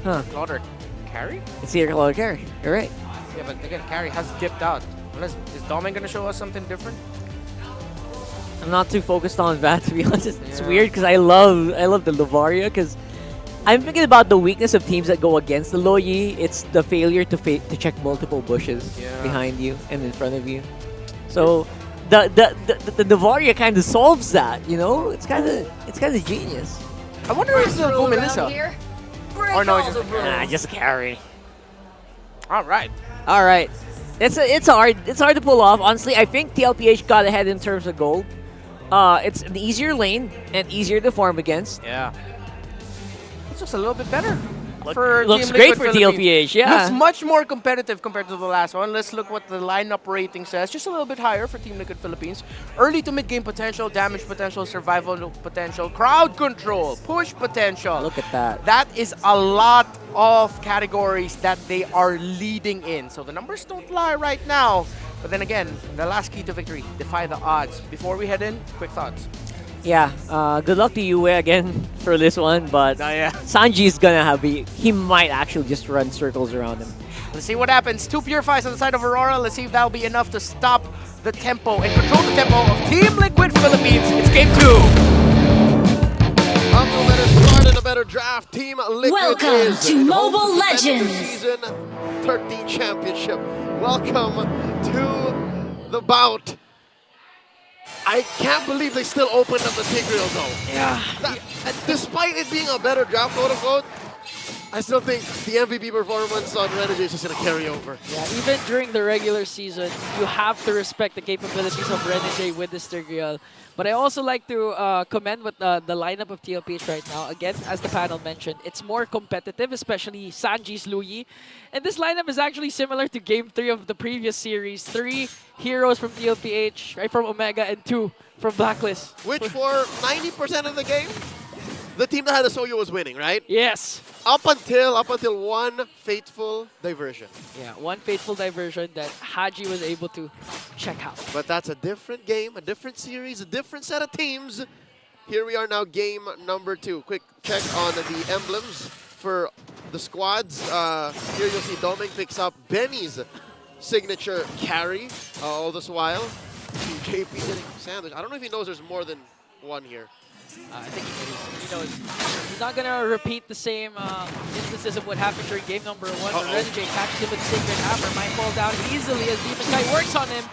Speaker 15: Huh.
Speaker 14: Claude or Carry?
Speaker 15: It's here, Claude Carry. You're right.
Speaker 14: Yeah, but again, Carry has dipped out. Unless, is Domin going to show us something different?
Speaker 15: I'm not too focused on that, to be honest. It's weird because I love the Novaria because I'm thinking about the weakness of teams that go against the Loyi. It's the failure to check multiple bushes behind you and in front of you. So the Novaria kind of solves that, you know? It's kind of genius.
Speaker 14: I wonder if it's still Boom Melissa. Or no,
Speaker 15: just Carry.
Speaker 14: All right.
Speaker 15: It's hard to pull off. Honestly, I think TLPH got ahead in terms of gold. It's an easier lane and easier to farm against.
Speaker 14: Yeah. It's just a little bit better.
Speaker 15: Looks great for TLPH, yeah.
Speaker 14: Looks much more competitive compared to the last one. Let's look what the lineup rating says. Just a little bit higher for Team Liquid Philippines. Early to mid-game potential, damage potential, survival potential, crowd control, push potential.
Speaker 15: Look at that.
Speaker 14: That is a lot of categories that they are leading in. So the numbers don't lie right now. But then again, the last key to victory, defy the odds. Before we head in, quick thoughts.
Speaker 15: Yeah, good luck to Yue again for this one, but Sanji's gonna he might actually just run circles around him.
Speaker 14: Let's see what happens. 2 Purifies on the side of Aurora. Let's see if that'll be enough to stop the tempo and control the tempo of Team Liquid Philippines. It's game 2.
Speaker 16: A better start and a better draft. Team Liquid
Speaker 12: Welcome
Speaker 16: is
Speaker 12: to
Speaker 16: in
Speaker 12: Mobile
Speaker 16: home
Speaker 12: Legends.
Speaker 16: Season 13 Championship. Welcome to the bout. I can't believe they still opened up the Tigreal though.
Speaker 14: Yeah.
Speaker 16: Despite it being a better draft, quote unquote, I still think the MVP performance on Renegade is just going to carry over.
Speaker 13: Yeah, even during the regular season, you have to respect the capabilities of Renegade with this Sturgill. But I also like to commend with the lineup of TLPH right now. Again, as the panel mentioned, it's more competitive, especially Sanji's Luyi. And this lineup is actually similar to Game 3 of the previous series. 3 heroes from TLPH, right from Omega, and 2 from Blacklist.
Speaker 16: Which for 90% of the game, the team that had the Soyo was winning, right?
Speaker 13: Yes.
Speaker 16: Up until one fateful diversion.
Speaker 13: Yeah, one fateful diversion that Haji was able to check out.
Speaker 16: But that's a different game, a different series, a different set of teams. Here we are now, game number 2. Quick check on the emblems for the squads. Here you'll see Doming picks up Benny's signature carry all this while. JP getting sandwiched. I don't know if he knows there's more than one here.
Speaker 13: I think he knows. He's not going to repeat the same instances of what happened during game number 1 where Renegade catches him with the Sacred Hammer. Might fall down easily as Demon Kite works on him.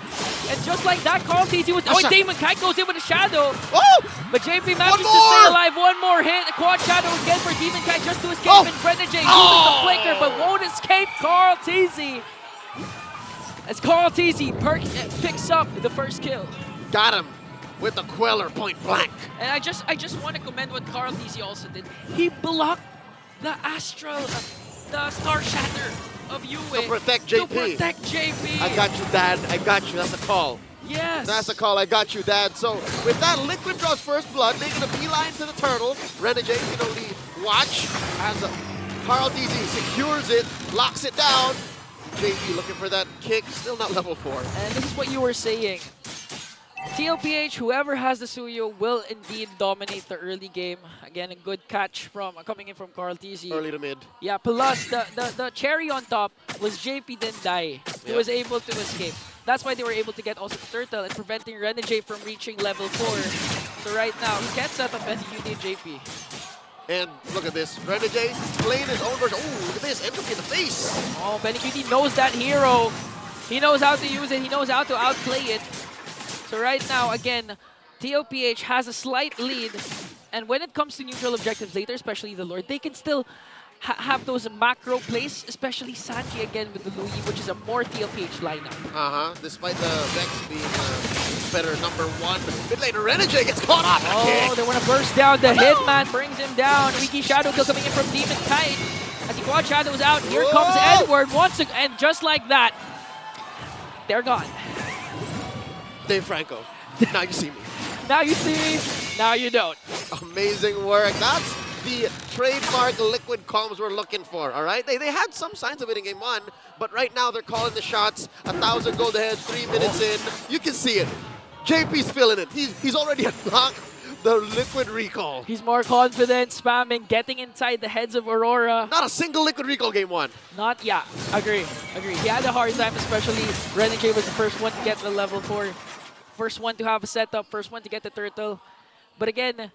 Speaker 13: And just like that, Carl TZ was... Oh, Demon Kite goes in with a Shadow.
Speaker 16: Oh!
Speaker 13: But JP manages to stay alive. One more hit. A quad Shadow again for Demon Kite just to escape. And Renegade using the flicker but won't escape Carl TZ. As Carl TZ picks up the first kill.
Speaker 16: Got him with the Queller point blank.
Speaker 13: And I just want to commend what Carl TZ also did. He blocked the Astral, the Star Shatter of Yue.
Speaker 16: To protect JP.
Speaker 13: To protect JP.
Speaker 16: I got you, Dad. I got you. That's a call.
Speaker 13: Yes.
Speaker 16: That's a call. I got you, Dad. So with that, Liquid draws first blood, making a beeline to the turtle. Renegade can only watch as Carl TZ secures it, locks it down. JP looking for that kick, still not level 4.
Speaker 13: And this is what you were saying. TLPH, whoever has the Suyo, will indeed dominate the early game. Again, a good catch from coming in from Carl TZ.
Speaker 16: Early to mid.
Speaker 13: Yeah, plus the cherry on top was JP didn't die. He was able to escape. That's why they were able to get also the turtle and preventing Renegade from reaching level 4. So right now, he can't set up any UD JP.
Speaker 16: And look at this, Renegade playing his own version. Oh, look at this, entropy in the face.
Speaker 13: Oh, BLCK knows that hero. He knows how to use it. He knows how to outplay it. So right now, again, TLPH has a slight lead. And when it comes to neutral objectives later, especially the Lord, they can still have those macro plays, especially Sanji again with the Luyi, which is a more TLPH lineup.
Speaker 16: Despite the Vex being better number 1. Mid laner, Renegade gets caught up.
Speaker 13: Oh, they want to burst down. The Hitman brings him down. Wiki Shadow kill coming in from Demon Kite. As he quad shadows out, here comes Edward once again. And just like that, they're gone.
Speaker 16: Dave Franco, now you see me.
Speaker 13: Now you see me, now you don't.
Speaker 16: Amazing work. That's the trademark Liquid comms we're looking for, all right? They had some signs of it in game 1, but right now they're calling the shots. 1,000 gold ahead, 3 minutes in. You can see it. JP's feeling it. He's already unlocked the Liquid recall.
Speaker 13: He's more confident, spamming, getting inside the heads of Aurora.
Speaker 16: Not a single Liquid recall game 1.
Speaker 13: Not, yeah, agree. He had a hard time, especially Renegade was the first one to get the level 4. First one to have a setup, first one to get the turtle. But again,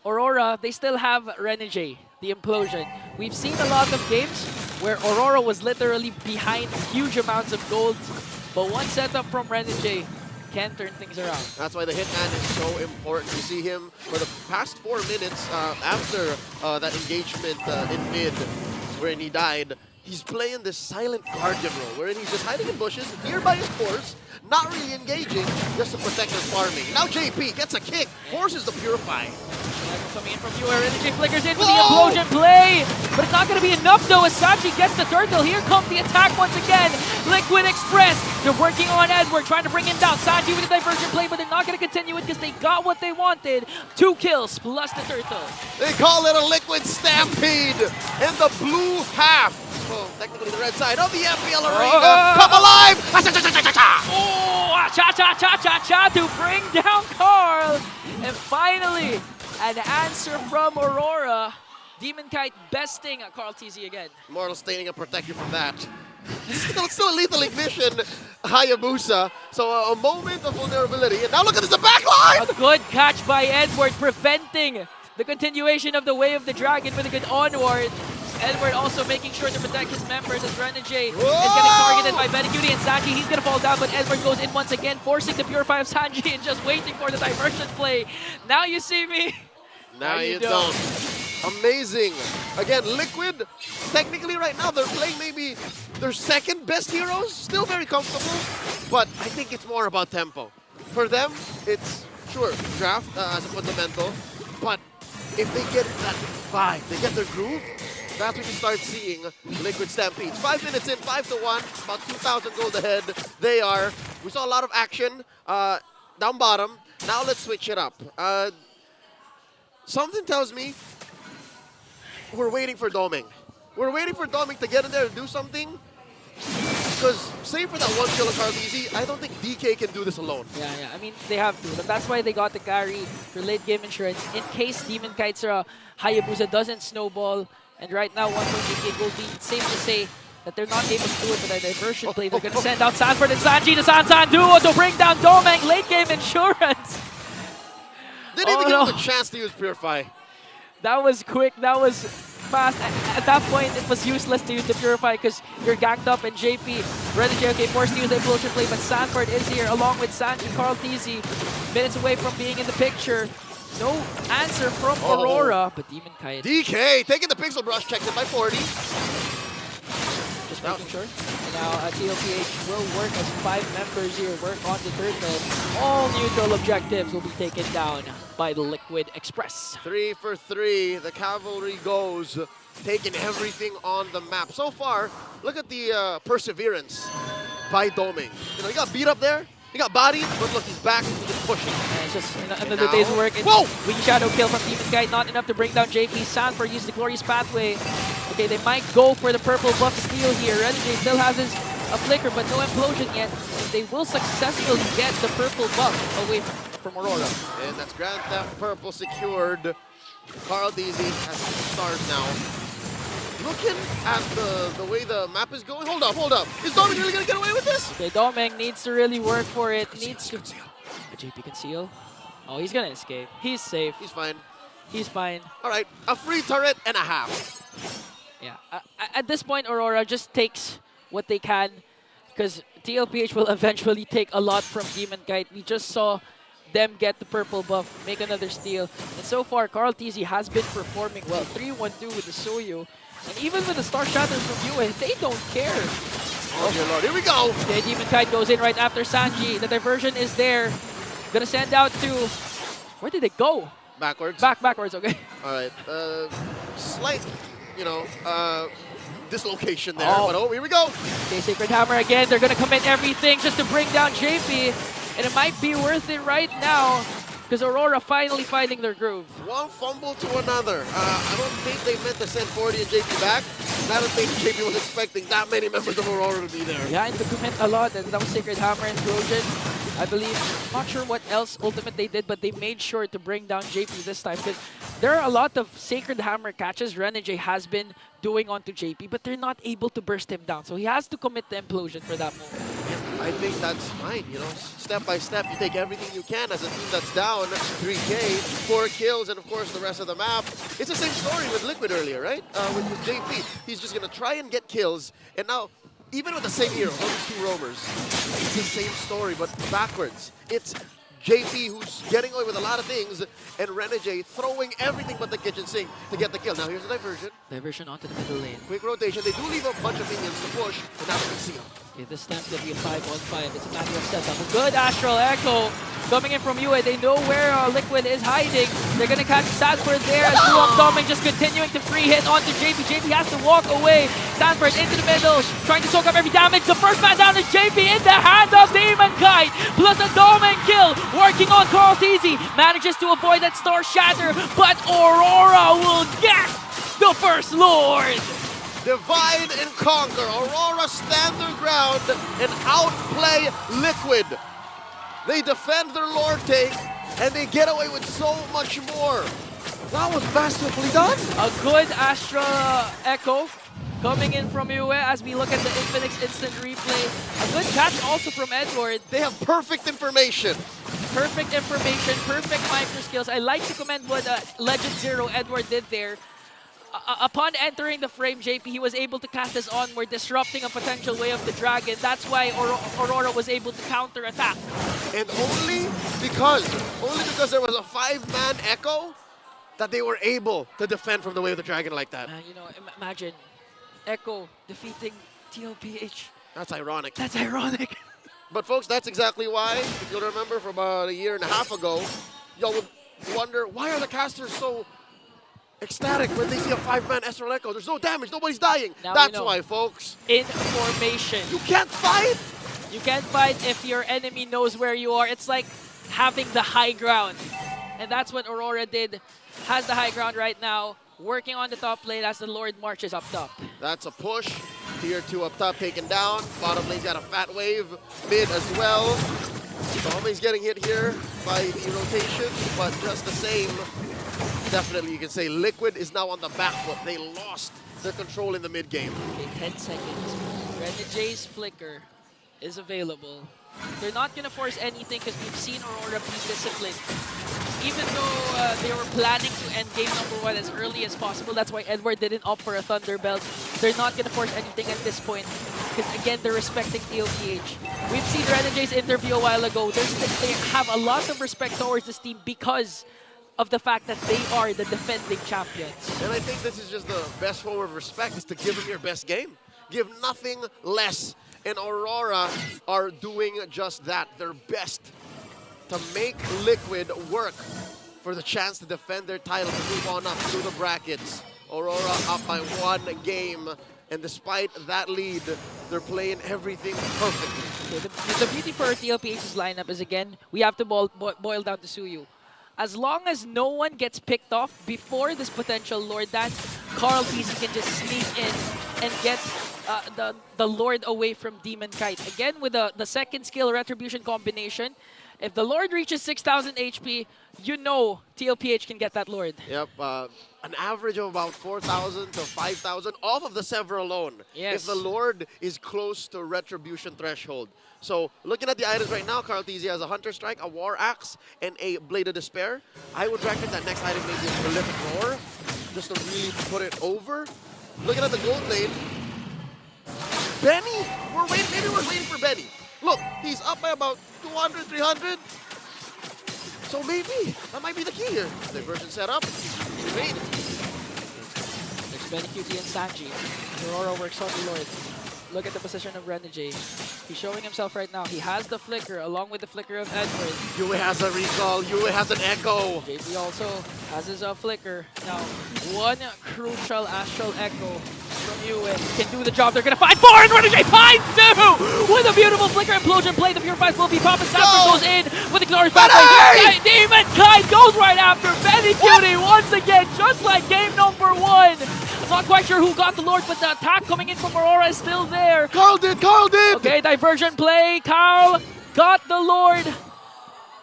Speaker 13: Aurora, they still have Renegade, the implosion. We've seen a lot of games where Aurora was literally behind huge amounts of gold, but one setup from Renegade can turn things around.
Speaker 16: That's why the Hitman is so important. You see him for the past 4 minutes after that engagement in mid, wherein he died. He's playing this silent guardian role, wherein he's just hiding in bushes, nearby his force, not really engaging, just to protect his farming. Now JP gets a kick, forces the Purify.
Speaker 13: Coming in from you, Renegade flickers in for the implosion play, but it's not going to be enough though as Sachi gets the turtle. Here comes the attack once again. Liquid Express, they're working on Edward, trying to bring him down. Sachi with the diversion play, but they're not going to continue it because they got what they wanted. 2 kills plus the turtle.
Speaker 16: They call it a Liquid Stampede in the blue half. Well, technically the red side of the MPL arena. Come alive!
Speaker 13: Oh, cha-cha-cha-cha-cha to bring down Carl. And finally, an answer from Aurora. Demon Kite besting Carl TZ again.
Speaker 16: Mortal staining and protect you from that. Still a lethal ignition, Hayabusa. So a moment of vulnerability. And now look at this, the backline!
Speaker 13: A good catch by Edward, preventing the continuation of the Way of the Dragon with a good onward. Edward also making sure to protect his members as Renegade is getting targeted by BLCK and Sanji. He's going to fall down, but Edward goes in once again, forcing the Purify of Sanji and just waiting for the diversion play. Now you see me.
Speaker 16: Now you don't. Amazing. Again, Liquid, technically right now, they're playing maybe their second best heroes. Still very comfortable, but I think it's more about tempo. For them, it's, sure, draft as a fundamental, but if they get that vibe, they get their groove, that's when you start seeing Liquid stampedes. 5 minutes in, 5-1, about 2,000 gold ahead. They are. We saw a lot of action down bottom. Now let's switch it up. Something tells me we're waiting for Doming. We're waiting for Doming to get in there and do something. Because, save for that one kill of Carlisi, I don't think DK can do this alone.
Speaker 13: Yeah, I mean, they have to. But that's why they got the carry for late game insurance. In case Demon Kite's Hayabusa doesn't snowball. And right now, 1.8k gold lead. It's safe to say that they're not able to do it with a diversion play. They're going to send out Sanford and Sanji, the Sansan duo, to bring down Domeng. Late game insurance.
Speaker 16: Didn't even give him a chance to use Purify.
Speaker 13: That was quick. That was fast. At that point, it was useless to use the Purify because you're ganked up and JP. Renegade, okay, forced to use the Implosion play, but Sanford is here along with Sanji. Carl TZ, minutes away from being in the picture. No answer from Aurora, but Demon Kite.
Speaker 16: DK taking the Pixel Brush, checked it by 40.
Speaker 13: Just making sure. And now TLPH will work as 5 members here, work on the third man. All neutral objectives will be taken down by the Liquid Express.
Speaker 16: 3 for 3, the cavalry goes, taking everything on the map. So far, look at the perseverance by Doming. You know, he got beat up there, he got bodied, but look, he's back, he's just pushing.
Speaker 13: And it's just another day's work. Whoa! Wing Shadow kill from Demon Kite, not enough to bring down JP. Sanford uses the Glorious Pathway. Okay, they might go for the purple buff steal here. Renegade still has his flicker, but no implosion yet. They will successfully get the purple buff away from Aurora.
Speaker 16: And that's Grand Theft Purple secured. Carl DZ has 2 stars now. Looking at the way the map is going. Hold up. Is Doming really gonna get away with this?
Speaker 13: Okay, Doming needs to really work for it. Needs to. JP conceal. Oh, he's gonna escape. He's safe.
Speaker 16: He's fine.
Speaker 13: He's fine.
Speaker 16: All right, a free turret and a half.
Speaker 13: Yeah. At this point, Aurora just takes what they can because TLPH will eventually take a lot from Demon Kite. We just saw them get the purple buff, make another steal. And so far, Carl TZ has been performing well. 3-1-2 with the Soyu. And even with the Star Shatters from UA, they don't care.
Speaker 16: Oh dear lord, here we go.
Speaker 13: Okay, Demon Kite goes in right after Sanji. The diversion is there. Gonna send out to... Where did it go?
Speaker 16: Backwards.
Speaker 13: Backwards, okay.
Speaker 16: All right, slight, dislocation there, but here we go.
Speaker 13: Okay, Sacred Hammer again. They're gonna commit everything just to bring down JP. And it might be worth it right now because Aurora finally finding their groove.
Speaker 16: One fumble to another. I don't think they meant to send 40 and JP back. I don't think JP was expecting that many members of Aurora to be there.
Speaker 13: Yeah, and to commit a lot. And that was Sacred Hammer and Trojan. I believe, not sure what else ultimate they did, but they made sure to bring down JP this time because there are a lot of Sacred Hammer catches Renegade has been doing onto JP, but they're not able to burst him down. So he has to commit the implosion for that move.
Speaker 16: I think that's fine, step by step, you take everything you can as a team that's down 3K, 4 kills, and of course the rest of the map. It's the same story with Liquid earlier, right? With JP, he's just gonna try and get kills, and now, even with the same hero, all these 2 roamers, it's the same story, but backwards. It's JP who's getting away with a lot of things, and Renegade throwing everything but the kitchen sink to get the kill. Now here's the diversion.
Speaker 13: Diversion onto the middle lane.
Speaker 16: Quick rotation. They do leave a bunch of minions to push, and now they can seal.
Speaker 13: Okay, this time's gonna be a 5-on-5. It's a matter of setup. A good Astral Echo coming in from UA. They know where Liquid is hiding. They're gonna catch Sanford there as Doming just continuing to free hit onto JP. JP has to walk away. Sanford into the middle, trying to soak up every damage. The first man down is JP in the hands of Demon Kite. Plus a Doming kill. Working on Carl TZ. Manages to avoid that Star Shatter, but Aurora will get the First Lord.
Speaker 16: Divide and conquer. Aurora stand their ground and outplay Liquid. They defend their Lord take, and they get away with so much more. That was masterfully done.
Speaker 13: A good Astra Echo coming in from UA as we look at the Infinix instant replay. A good catch also from Edward.
Speaker 16: They have perfect information.
Speaker 13: Perfect information, perfect micro skills. I like to commend what Legend Zero Edward did there. Upon entering the frame, JP, he was able to cast his Onward, disrupting a potential Way of the Dragon. That's why Aurora was able to counter-attack.
Speaker 16: And only because there was a 5-man Echo, that they were able to defend from the Way of the Dragon like that.
Speaker 13: You know, imagine Echo defeating TLPH.
Speaker 16: That's ironic.
Speaker 13: That's ironic.
Speaker 16: But folks, that's exactly why, if you'll remember from about a year and a half ago, y'all would wonder, why are the casters so ecstatic when they see a 5-man Ezreal Echo? There's no damage, nobody's dying.
Speaker 13: Now
Speaker 16: That's
Speaker 13: you know.
Speaker 16: why, folks.
Speaker 13: In formation.
Speaker 16: You can't fight!
Speaker 13: You can't fight if your enemy knows where you are. It's like having the high ground. And that's what Aurora did. Has the high ground right now, working on the top lane as the Lord marches up top.
Speaker 16: That's a push. Tier 2 up top taken down. Bottom lane's got a fat wave. Mid as well. Always getting hit here by the rotation, but just the same, definitely you can say Liquid is now on the back foot. They lost their control in the mid game.
Speaker 13: Okay, 10 seconds. Renegade's flicker is available. They're not going to force anything because we've seen Aurora be disciplined. Even though they were planning to end game number 1 as early as possible, that's why Edward didn't opt for a Thunder Belt. They're not going to force anything at this point because, again, they're respecting TLPH. We've seen Renegade's interview a while ago. They have a lot of respect towards this team because of the fact that they are the defending champions.
Speaker 16: And I think this is just the best form of respect, is to give them your best game. Give nothing less. And Aurora are doing just that, their best to make Liquid work for the chance to defend their title, to move on up through the brackets. Aurora up by 1 game, and despite that lead, they're playing everything perfectly.
Speaker 13: Okay, the beauty for TLPH's lineup is, again, we have to boil down to Suyu. As long as no one gets picked off before this potential Lord dance, Carl TZ can just sneak in and get the Lord away from Demon Kite. Again, with the second skill Retribution combination, if the Lord reaches 6,000 HP, you know TLPH can get that Lord.
Speaker 16: Yep, an average of about 4,000 to 5,000 off of the Sever alone.
Speaker 13: Yes.
Speaker 16: If the Lord is close to Retribution threshold. So, looking at the items right now, Carl TZ has a Hunter Strike, a War Axe, and a Blade of Despair. I would reckon that next item maybe is Prolific Roar, just to really put it over. Looking at the gold lane, Benny, maybe we're waiting for Benny. Look, he's up by about 200, 300. So maybe, that might be the key here. Diversion set up, wait.
Speaker 13: There's Benny QT and Sanji. Aurora works on the Lord. Look at the position of Renegade. He's showing himself right now. He has the flicker along with the flicker of Edward.
Speaker 16: Yue has a recall. Yue has an echo.
Speaker 13: JP also has his flicker. Now, one crucial Astral Echo from Yue can do the job. They're going to find 4 and Renegade finds 2! With a beautiful flicker implosion play. The Purifies will be popping. Sapper goes in with the Glorious Pathway. Demon Kite goes right after Benny Cutie once again, just like game number 1. Not quite sure who got the Lord, but the attack coming in from Aurora is still there.
Speaker 16: Carl did! Carl did!
Speaker 13: Okay, diversion play. Carl got the Lord.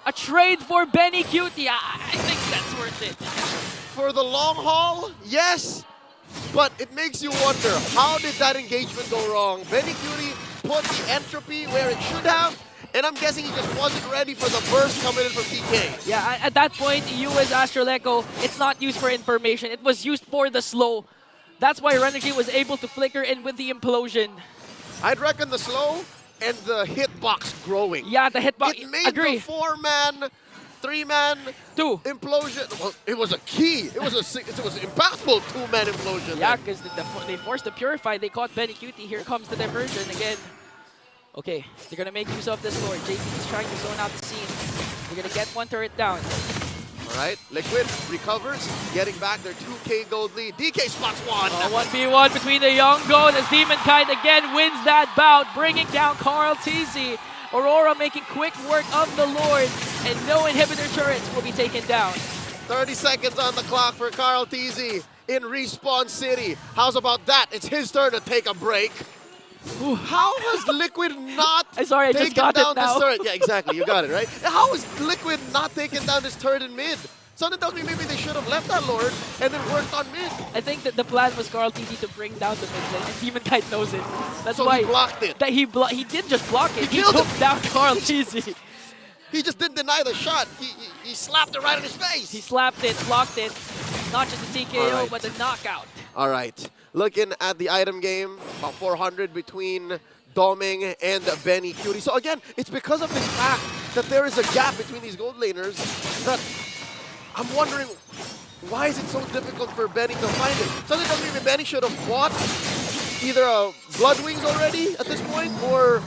Speaker 13: A trade for Benny Cutie. I think that's worth it.
Speaker 16: For the long haul, yes. But it makes you wonder, how did that engagement go wrong? Benny Cutie put the entropy where it should have, and I'm guessing he just wasn't ready for the burst coming in from PK.
Speaker 13: Yeah, at that point, Yue's Astral Echo, it's not used for information. It was used for the slow. That's why Renegade was able to flicker in with the implosion.
Speaker 16: I'd reckon the slow and the hitbox growing.
Speaker 13: Yeah, the hitbox.
Speaker 16: It made
Speaker 13: Agree.
Speaker 16: the 4-man, 3-man
Speaker 13: 2
Speaker 16: implosion. Well, it was a key. It was an impactful 2-man implosion.
Speaker 13: Yeah, because they forced the Purify. They caught Benny Cutie. Here comes the diversion again. Okay, they're going to make use of this Lord. JP is trying to zone out the scene. They're going to get one turret down.
Speaker 16: All right, Liquid recovers, getting back their 2K gold lead. DK spots one.
Speaker 13: 1v1 between the young goat as Demon Kite again wins that bout, bringing down Carl TZ. Aurora making quick work of the Lord, and no inhibitor turrets will be taken down.
Speaker 16: 30 seconds on the clock for Carl TZ in Respawn City. How's about that? It's his turn to take a break.
Speaker 13: Ooh.
Speaker 16: How has Liquid not
Speaker 13: Sorry, I just got
Speaker 16: taken down
Speaker 13: it now.
Speaker 16: this turret? Yeah, exactly. You got it, right? How is Liquid not taking down this turret in mid? Something tells me maybe they should have left that Lord and then worked on mid.
Speaker 13: I think that the plan was Carl TZ to bring down the mid lane, and Demon Kite knows it. That's
Speaker 16: So
Speaker 13: why
Speaker 16: he blocked it.
Speaker 13: That he didn't just block it. He
Speaker 16: killed
Speaker 13: took
Speaker 16: him.
Speaker 13: down Carl TZ.
Speaker 16: He just didn't deny the shot. He slapped it right in his face.
Speaker 13: He slapped it, blocked it. Not just a TKO,
Speaker 16: All right.
Speaker 13: but a knockout.
Speaker 16: All right. Looking at the item game, about 400 between Doming and Benny Cutie. So again, it's because of this fact that there is a gap between these gold laners that I'm wondering, Why is it so difficult for Benny to find it? Something tells me that Benny should have bought either a Blood Wings already at this point or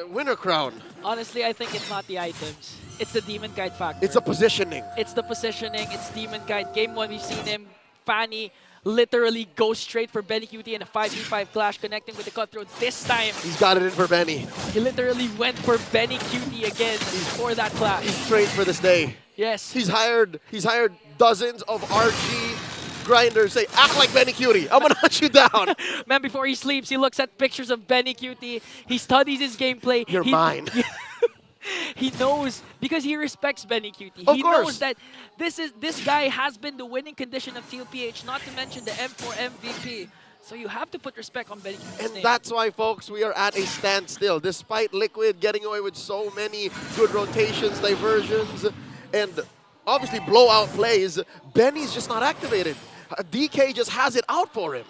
Speaker 16: Winter Crown.
Speaker 13: Honestly, I think it's not the items. It's the Demon Kite factor.
Speaker 16: It's the positioning.
Speaker 13: It's the positioning. It's Demon Kite. Game 1, we've seen him, Fanny, literally go straight for Benny QT in a 5v5 clash, connecting with the cutthroat this time.
Speaker 16: He's got it in for Benny.
Speaker 13: He literally went for Benny QT again for that clash.
Speaker 16: He's trained for this day.
Speaker 13: Yes.
Speaker 16: He's hired dozens of RG grinders say, act like Benny Cutie. I'm gonna hunt you down.
Speaker 13: Man, before he sleeps, he looks at pictures of Benny QT. He studies his gameplay.
Speaker 16: You're mine.
Speaker 13: He knows, because he respects Benny QT.
Speaker 16: Of
Speaker 13: He
Speaker 16: course.
Speaker 13: knows that this guy has been the winning condition of TLPH, not to mention the M4 MVP. So you have to put respect on Benny QT's
Speaker 16: And
Speaker 13: name.
Speaker 16: that's why, folks, we are at a standstill. Despite Liquid getting away with so many good rotations, diversions, and obviously blowout plays, Benny's just not activated. DK just has it out for him.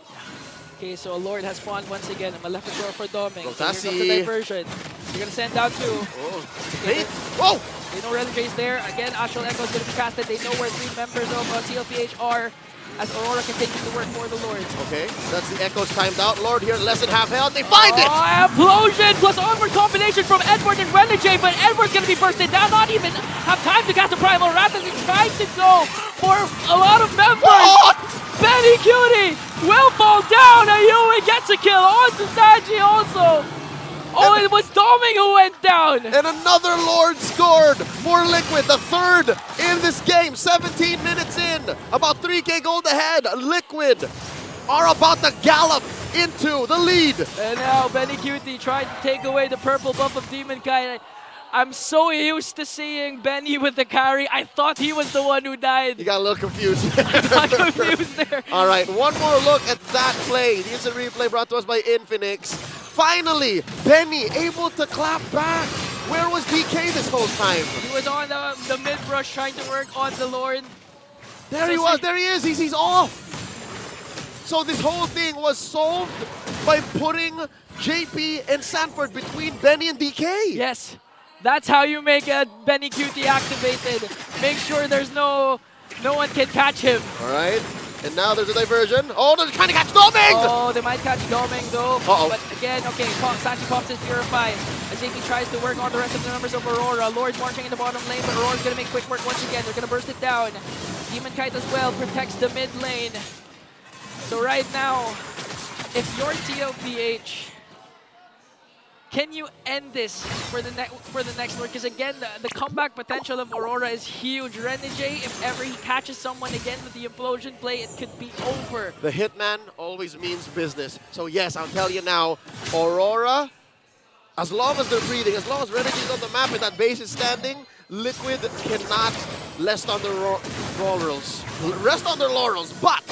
Speaker 13: Okay, so Lord has spawned once again. I'm a left door for Doming. So here comes
Speaker 16: Rotasi.
Speaker 13: the diversion. You're going to send down 2.
Speaker 16: Oh. Hey. Whoa!
Speaker 13: They know Relic is there. Again, Astral Echo is going to be casted. They know where 3 members of TLPH are as Aurora continues to work for the Lord.
Speaker 16: Okay, that's the Echoes timed out. Lord here, less than half health. They find it!
Speaker 13: Implosion plus onward combination from Edward and Renegade, but Edward's going to be bursted down. Not even have time to cast a Primal Wrath as he tries to go for a lot of members.
Speaker 16: What?
Speaker 13: Benny Cutie will fall down. Ayui gets a kill on to Sanji also. Oh, it was Doming who went down.
Speaker 16: And another Lord scored for Liquid, the third in this game. 17 minutes in, about 3K gold ahead. Liquid are about to gallop into the lead.
Speaker 13: And now Benny Cutie tried to take away the purple buff of Demon Kite. I'm so used to seeing Benny with the carry. I thought he was the one who died.
Speaker 16: You got a little confused.
Speaker 13: Got confused there.
Speaker 16: All right, one more look at that play. The instant replay brought to us by Infinix. Finally, Benny able to clap back. Where was DK this whole time?
Speaker 13: He was on the mid brush trying to work on the Lord.
Speaker 16: There he was, there he is, he's off. So this whole thing was solved by putting JP and Sanford between Benny and DK.
Speaker 13: Yes, that's how you make a Benny QT activated. Make sure there's no one can catch him.
Speaker 16: All right. And now there's a diversion. Oh, they're trying to catch Doming!
Speaker 13: Oh, they might catch Doming though.
Speaker 16: Uh-oh.
Speaker 13: But again, okay, Sanchi pops his Purify. As JP tries to work on the rest of the members of Aurora. Lord's marching in the bottom lane, but Aurora's going to make quick work once again. They're going to burst it down. Demon Kite as well protects the mid lane. So right now, if you're TLPH, can you end this for the next Lord? Because again, the comeback potential of Aurora is huge. Renegade, if ever he catches someone again with the implosion play, it could be over.
Speaker 16: The Hitman always means business. So yes, I'll tell you now, Aurora, as long as they're breathing, as long as Renegade's on the map and that base is standing, Liquid cannot rest on their laurels. Rest on their laurels, but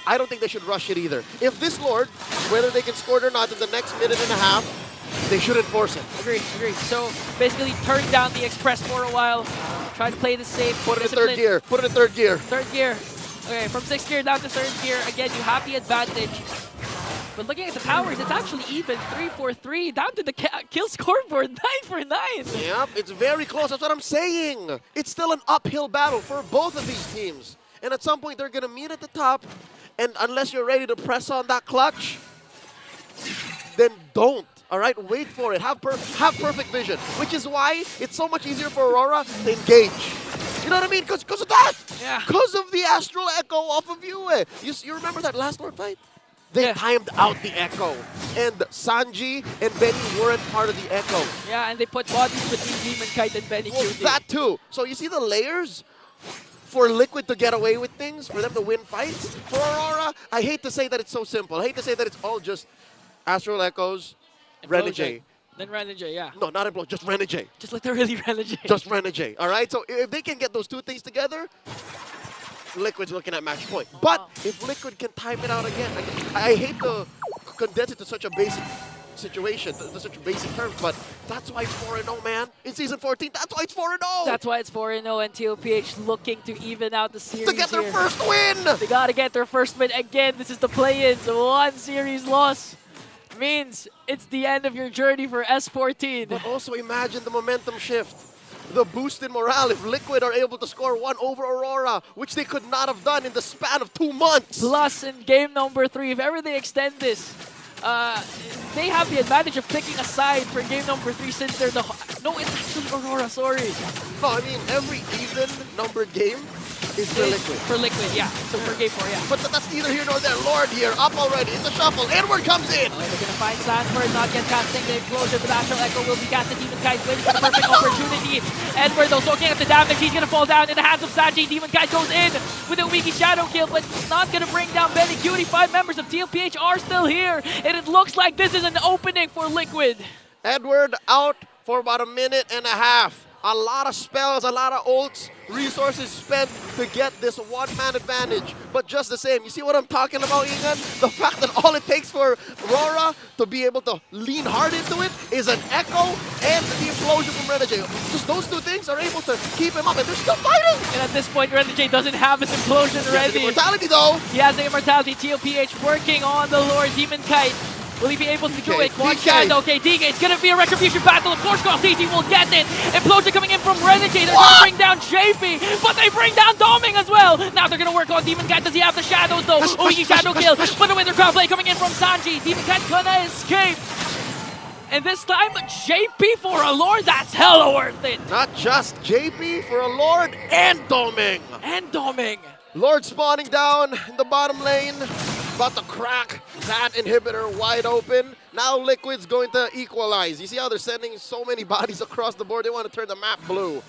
Speaker 16: I don't think they should rush it either. If this Lord, whether they can score it or not in the next minute and a half, they shouldn't force it.
Speaker 13: Agreed. So basically turn down the Express for a while, try to play the safe.
Speaker 16: Put it in third gear. Put it in third gear.
Speaker 13: Third gear. Okay, from 6th gear down to 3rd gear. Again, you have the advantage. But looking at the towers, it's actually even 3-4-3 down to the kill scoreboard 9-9.
Speaker 16: Yep, it's very close. That's what I'm saying. It's still an uphill battle for both of these teams. And at some point, they're going to meet at the top. And unless you're ready to press on that clutch, then don't. All right, wait for it. Have perfect vision, which is why it's so much easier for Aurora to engage. You know what I mean? Because of that.
Speaker 13: Yeah.
Speaker 16: Because of the Astral Echo off of you. You remember that last Lord fight? They timed out the Echo. And Sanji and Benny weren't part of the Echo.
Speaker 13: Yeah, and they put bodies between Demon Kite and Benny QT.
Speaker 16: That too. So you see the layers? For Liquid to get away with things, for them to win fights. For Aurora, I hate to say that it's so simple. I hate to say that it's all just Astral Echoes, Renegade.
Speaker 13: Then Renegade, yeah.
Speaker 16: No, not Implosion, just Renegade.
Speaker 13: Just literally Renegade.
Speaker 16: Just Renegade, all right? So if they can get those two things together, Liquid's looking at match point. But if Liquid can time it out again, I hate to condense it to such a basic situation, to such basic terms, but that's why it's 4-0, man. In Season 14, that's why it's 4-0.
Speaker 13: That's why it's 4-0, and TLPH looking to even out the series
Speaker 16: to get their first win.
Speaker 13: They gotta get their first win. Again, this is the play-ins. One series loss means it's the end of your journey for S14.
Speaker 16: But also imagine the momentum shift. the boost in morale if Liquid are able to score one over Aurora, which they could not have done in the span of 2 months.
Speaker 13: Plus, in game number 3, if ever they extend this, they have the advantage of picking a side for game number 3 since they're the... No, it's actually Aurora, sorry.
Speaker 16: No, I mean, every even numbered game is for Liquid.
Speaker 13: For Liquid, yeah. So for game 4, yeah.
Speaker 16: But that's neither here nor there. Lord here, up already, in the shuffle. Edward comes in.
Speaker 13: Oh, they're gonna find Sanford, not get casting the explosion, but Astral Echo will be casting. Demon Kite waiting for the perfect opportunity. Edward, though, soaking up the damage. He's gonna fall down in the hands of Sanji. Demon Kite goes in with a Wiki Shadow kill, but not gonna bring down Benny Cutie. 5 members of TLPH are still here, and it looks like this is an opening for Liquid.
Speaker 16: Edward out for about a minute and a half. A lot of spells, a lot of ults, resources spent to get this one-man advantage. But just the same, you see what I'm talking about, Ian? The fact that all it takes for RORA to be able to lean hard into it is an Echo and the implosion from Renegade. Just those 2 things are able to keep him up, and they're still fighting!
Speaker 13: And at this point, Renegade doesn't have his implosion ready.
Speaker 16: He has the immortality, though!
Speaker 13: He has the immortality. TLPH working on the Lord Demon Kite. Will he be able to do it? Quad Shadow, okay, DK, it's gonna be a retribution battle. Of course, CarlTzy will get it. Implosion coming in from Renegade. They're gonna bring down JP, but they bring down Doming as well. Now they're gonna work on Demon Kite. Does he have the shadows though? Oh, he shadow kill. But the Wither Crowd play coming in from Sanji. Demon Kite's gonna escape. And this time, JP for a Lord, that's hella worth it.
Speaker 16: Not just JP for a Lord and Doming.
Speaker 13: And Doming.
Speaker 16: Lord spawning down in the bottom lane. About to crack that inhibitor wide open. Now Liquid's going to equalize. You see how they're sending so many bodies across the board? They want to turn the map blue.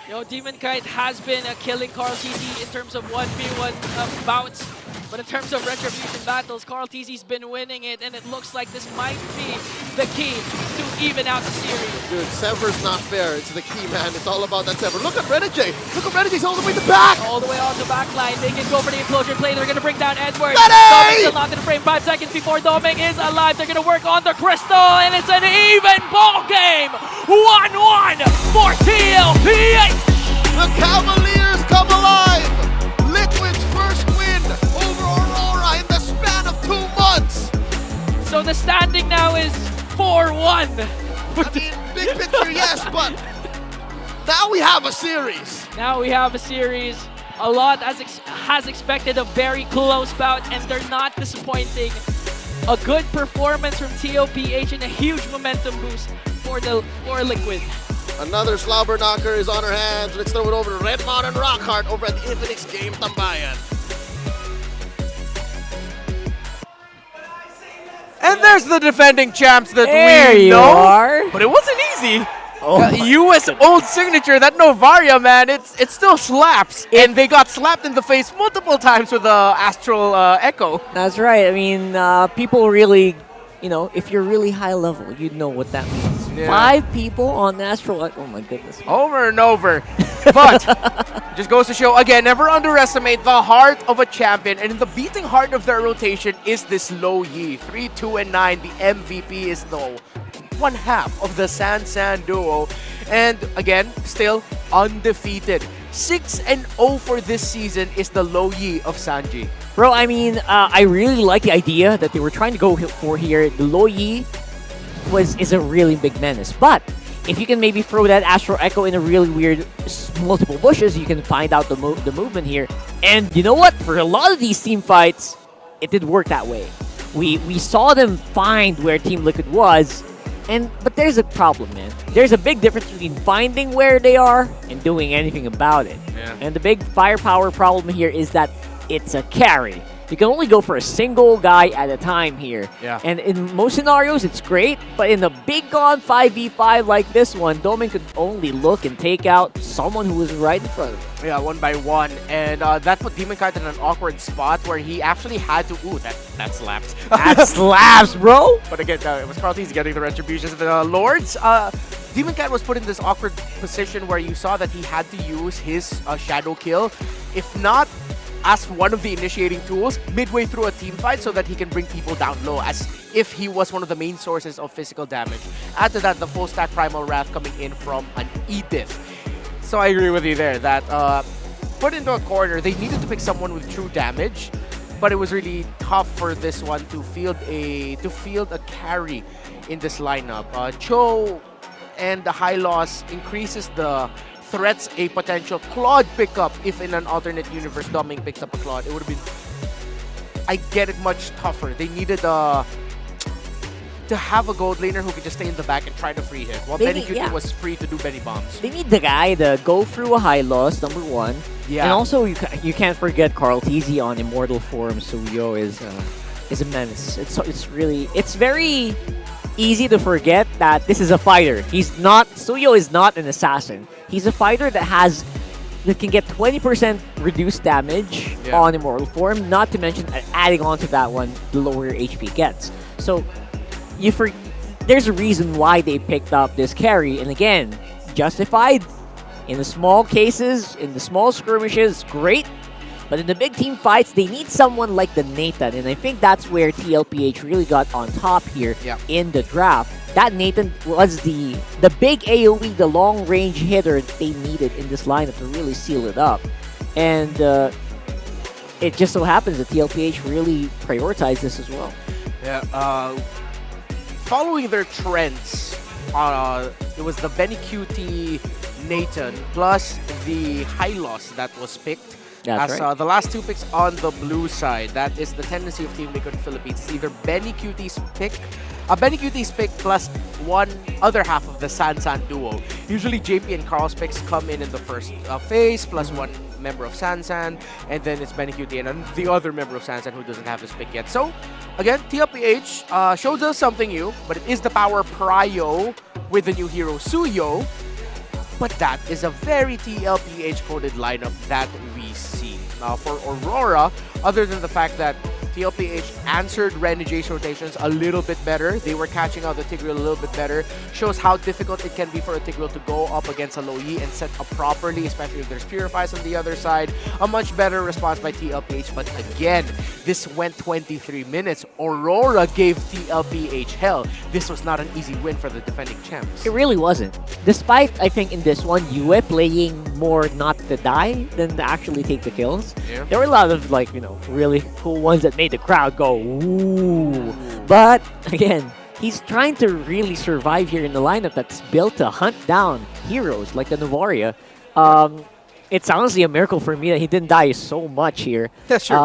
Speaker 13: Yo, Demon Kite has been killing CarlTzy in terms of 1v1 bouts. But in terms of retribution battles, CarlTzy's been winning it, and it looks like this might be the key to even out the series.
Speaker 16: Dude, Sever's not fair. It's the key, man. It's all about that Sever. Look at Renegade. Look at Renegade's all the way to back.
Speaker 13: All the way on the back line. They can go for the implosion play. They're going to bring down Edward.
Speaker 16: Ready!
Speaker 13: Doming's still not in the frame. 5 seconds before Doming is alive. They're going to work on the crystal, and it's an even ball game. 1-1 for TLPH.
Speaker 16: The Cavaliers come alive. Liquid's first win over Aurora in the span of 2 months.
Speaker 13: So the standing now is 4-1.
Speaker 16: I mean, big picture, yes, but now we have a series.
Speaker 13: Now we have a series. A lot has expected a very close bout, and they're not disappointing. A good performance from TLPH and a huge momentum boost for Liquid.
Speaker 16: Another slobber knocker is on her hands. Let's throw it over to Redmond and Rockhart over at the Infinix Game Tambayan.
Speaker 14: And there's the defending champs that
Speaker 15: There
Speaker 14: we
Speaker 15: you
Speaker 14: know.
Speaker 15: are.
Speaker 14: But it wasn't easy.
Speaker 15: Oh
Speaker 14: US old signature, that Novaria, man, it still slaps. And they got slapped in the face multiple times with the Astral Echo.
Speaker 15: That's right. I mean, people really, you know, if you're really high level, you know what that means.
Speaker 14: Yeah.
Speaker 15: 5 people on Astral. Oh my goodness.
Speaker 14: Over and over. But just goes to show, again, never underestimate the heart of a champion. And in the beating heart of their rotation is this Low Yi. 3, 2, and 9. The MVP is though 1/2 of the San duo. And again, still undefeated. 6-0 for this season is the Low Yi of Sanji.
Speaker 15: Bro, I mean, I really like the idea that they were trying to go for here. The Low Yi is a really big menace. But if you can maybe throw that Astral Echo in a really weird multiple bushes, you can find out the movement here. And you know what? For a lot of these team fights, it did work that way. We saw them find where Team Liquid was, but there's a problem, man. There's a big difference between finding where they are and doing anything about it.
Speaker 14: Yeah.
Speaker 15: And the big firepower problem here is that it's a carry. You can only go for a single guy at a time here.
Speaker 14: Yeah.
Speaker 15: And in most scenarios, it's great, but in a big gun 5v5 like this one, Domin could only look and take out someone who was right in front of him.
Speaker 14: Yeah, 1 by 1. And that put Demon Kite in an awkward spot where he actually had to... Ooh, that slaps.
Speaker 15: That slaps, bro!
Speaker 14: But again, it was CarlTzy getting the retributions of the Lords. Demon Kite was put in this awkward position where you saw that he had to use his shadow kill. If not, as one of the initiating tools midway through a team fight so that he can bring people down low as if he was one of the main sources of physical damage. Add to that the full stack Primal Wrath coming in from an Edith. So I agree with you there that put into a corner, they needed to pick someone with true damage, but it was really tough for this one to field a carry in this lineup. Cho and the high loss increases the threats a potential Claude pickup if in an alternate universe Doming picks up a Claude. It would have been, I get it, much tougher. They needed to have a gold laner who could just stay in the back and try to free hit, while Benny Cutie was free to do Benny bombs.
Speaker 15: They need the guy to go through a high loss, number one.
Speaker 14: Yeah.
Speaker 15: And also, you can't forget Carl Teasy on immortal form. Suyo is a menace. It's very easy to forget that this is a fighter. Suyo is not an assassin. He's a fighter that can get 20% reduced damage on immortal form. Not to mention adding on to that one, the lower your HP gets. So there's a reason why they picked up this carry, and again, justified. In the small cases, in the small skirmishes, great. But in the big team fights, they need someone like the Nathan, and I think that's where TLPH really got on top here in the draft. That Nathan was the big AoE, the long-range hitter they needed in this lineup to really seal it up. And it just so happens that TLPH really prioritized this as well.
Speaker 14: Yeah, following their trends, it was the Benny Cutie Nathan plus the Hylos that was picked.
Speaker 15: That's right.
Speaker 14: The last two picks on the blue side. That is the tendency of Team Liquid Philippines. It's either Benny Cutie's pick plus one other half of the Sansan duo. Usually JP and Carl's picks come in the first phase, plus one member of Sansan, and then it's Benny Cutie and the other member of Sansan who doesn't have his pick yet. So, again, TLPH shows us something new, but it is the power prio with the new hero Suyo. But that is a very TLPH-coded lineup that we see. Now, for Aurora, other than the fact that TLPH answered Ren and Jace rotations a little bit better. They were catching out the Tigreal a little bit better. Shows how difficult it can be for a Tigreal to go up against a low E and set up properly, especially if there's Purifies on the other side. A much better response by TLPH, but again, this went 23 minutes. Aurora gave TLPH hell. This was not an easy win for the defending champs.
Speaker 15: It really wasn't. Despite, I think, in this one, Yue playing more not to die than to actually take the kills.
Speaker 14: Yeah.
Speaker 15: There were a lot of, really cool ones that made the crowd go, ooh. But, again, he's trying to really survive here in the lineup that's built to hunt down heroes like the Novaria. It's honestly a miracle for me that he didn't die so much here.
Speaker 14: That's true.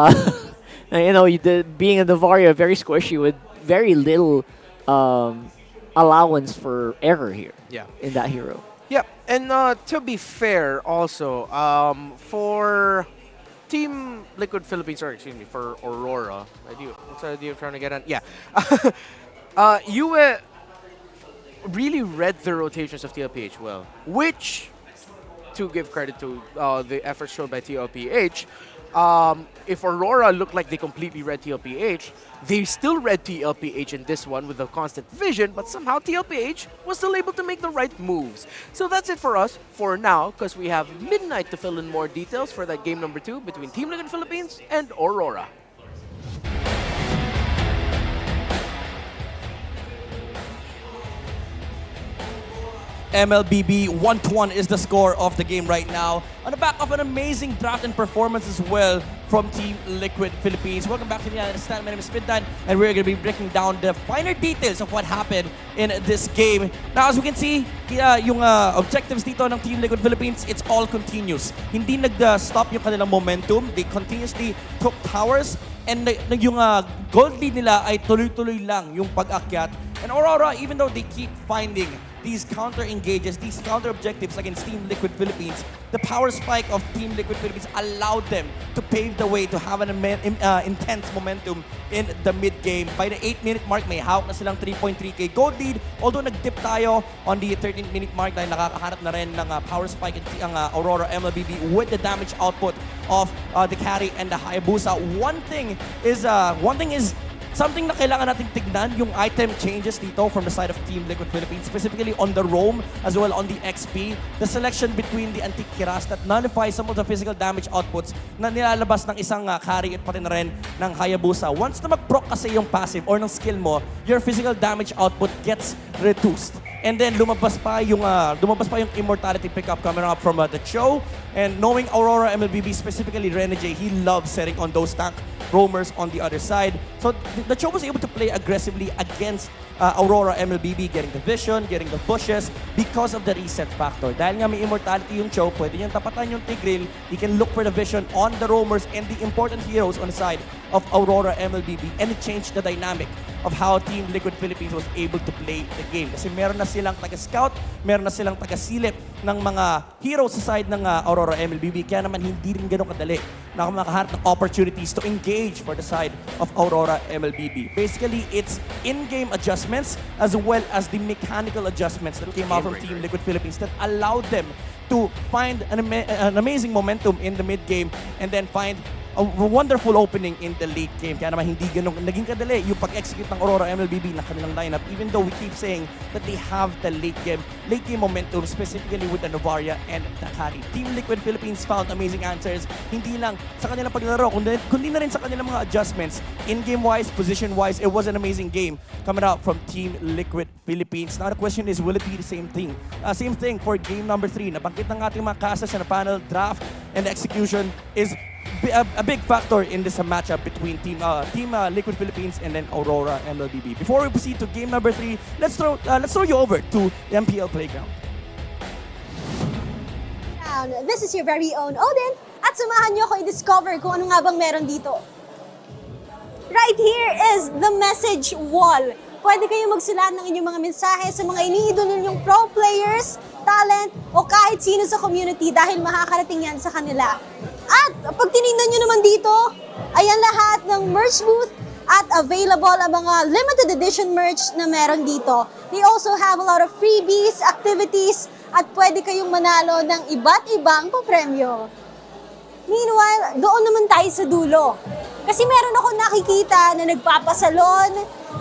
Speaker 15: Being a Novaria, very squishy with very little allowance for error here in that hero.
Speaker 14: Yep, and to be fair also, for Team Liquid Philippines, or excuse me, for Aurora, what's the idea of trying to get on? Yeah. Yue really read the rotations of TLPH well, which, to give credit to the efforts shown by TLPH, if Aurora looked like they completely read TLPH, they still read TLPH in this one with a constant vision, but somehow TLPH was still able to make the right moves. So that's it for us for now, because we have midnight to fill in more details for that game number 2 between Team Liquid Philippines and Aurora.
Speaker 17: MLBB 1-1 is the score of the game right now. On the back of an amazing draft and performance as well from Team Liquid Philippines. Welcome back to the United Stand. My name is Spintan, and we're going to be breaking down the finer details of what happened in this game. Now, as we can see, yung objectives dito ng Team Liquid Philippines, it's all continuous. Hindi nag-stop yung kanilang momentum. They continuously took towers, and yung gold lead nila ay tuloy-tuloy lang yung pag-akyat. And Aurora, even though they keep finding these counter-engages, these counter-objectives against Team Liquid Philippines, the power spike of Team Liquid Philippines allowed them to pave the way to have an intense momentum in the mid-game. By the 8-minute mark, may hawak na silang 3.3k gold lead. Although nag-dip tayo on the 13th-minute mark dahil nakakahanap na rin ng power spike ang Aurora MLBB with the damage output of the carry and the Hayabusa. One thing is something na kailangan nating tignan, yung item changes dito from the side of Team Liquid Philippines, specifically on the roam as well on the XP. The selection between the Antique Kiras that nullifies some of the physical damage outputs na nilalabas ng isang carry at pati na rin ng Hayabusa. Once na mag-proc kasi yung passive or ng skill mo, your physical damage output gets reduced. And then lumabas pa yung immortality pickup coming up from the Cho. And knowing Aurora MLBB, specifically Rene J, he loves setting on those tank roamers on the other side. So the Cho was able to play aggressively against Aurora MLBB, getting the vision, getting the bushes because of the reset factor. Dahil nga may immortality yung Cho, pwede niyang tapatan yung Tigreal. He can look for the vision on the roamers and the important heroes on the side of Aurora MLBB, and it changed the dynamic of how Team Liquid Philippines was able to play the game. Kasi meron na silang taga-scout, meron na silang taga-silip ng mga heroes sa side ng Aurora MLBB, kaya naman hindi rin ganun kadali na makahanap ng opportunities to engage for the side of Aurora MLBB. Basically, it's in-game adjustments as well as the mechanical adjustments that came out from Team Liquid Philippines that allowed them to find an amazing momentum in the mid-game and then find a wonderful opening in the late game. Kaya naman hindi ganun naging kadali yung pag-execute ng Aurora MLBB na kanilang lineup, even though we keep saying that they have the late game momentum, specifically with the Novaria and Takari. Team Liquid Philippines found amazing answers, hindi lang sa kanilang paglaro, kundi na rin sa kanilang mga adjustments. In-game wise, position wise, it was an amazing game coming out from Team Liquid Philippines. Now the question is, will it be the same thing? Same thing for game number 3. Nabanggit ng ating mga kasas na panel, draft and execution is a big factor in this matchup between Team Liquid Philippines and then Aurora MLBB. Before we proceed to game number 3, let's throw you over to the MPL Playground.
Speaker 1: This is your very own Odin, at samahan niyo ako i-discover kung ano nga bang meron dito. Right here is the message wall. Pwede kayo magsulat ng inyong mga mensahe sa mga iniidolo ninyong pro players, talent, o kahit sino sa community dahil makakarating yan sa kanila. At pag tinignan nyo naman dito, ayan lahat ng merch booth at available ang mga limited edition merch na meron dito. They also have a lot of freebies, activities, at pwede kayong manalo ng iba't ibang papremyo. Meanwhile, doon naman tayo sa dulo. Kasi meron ako nakikita na nagpapasalon,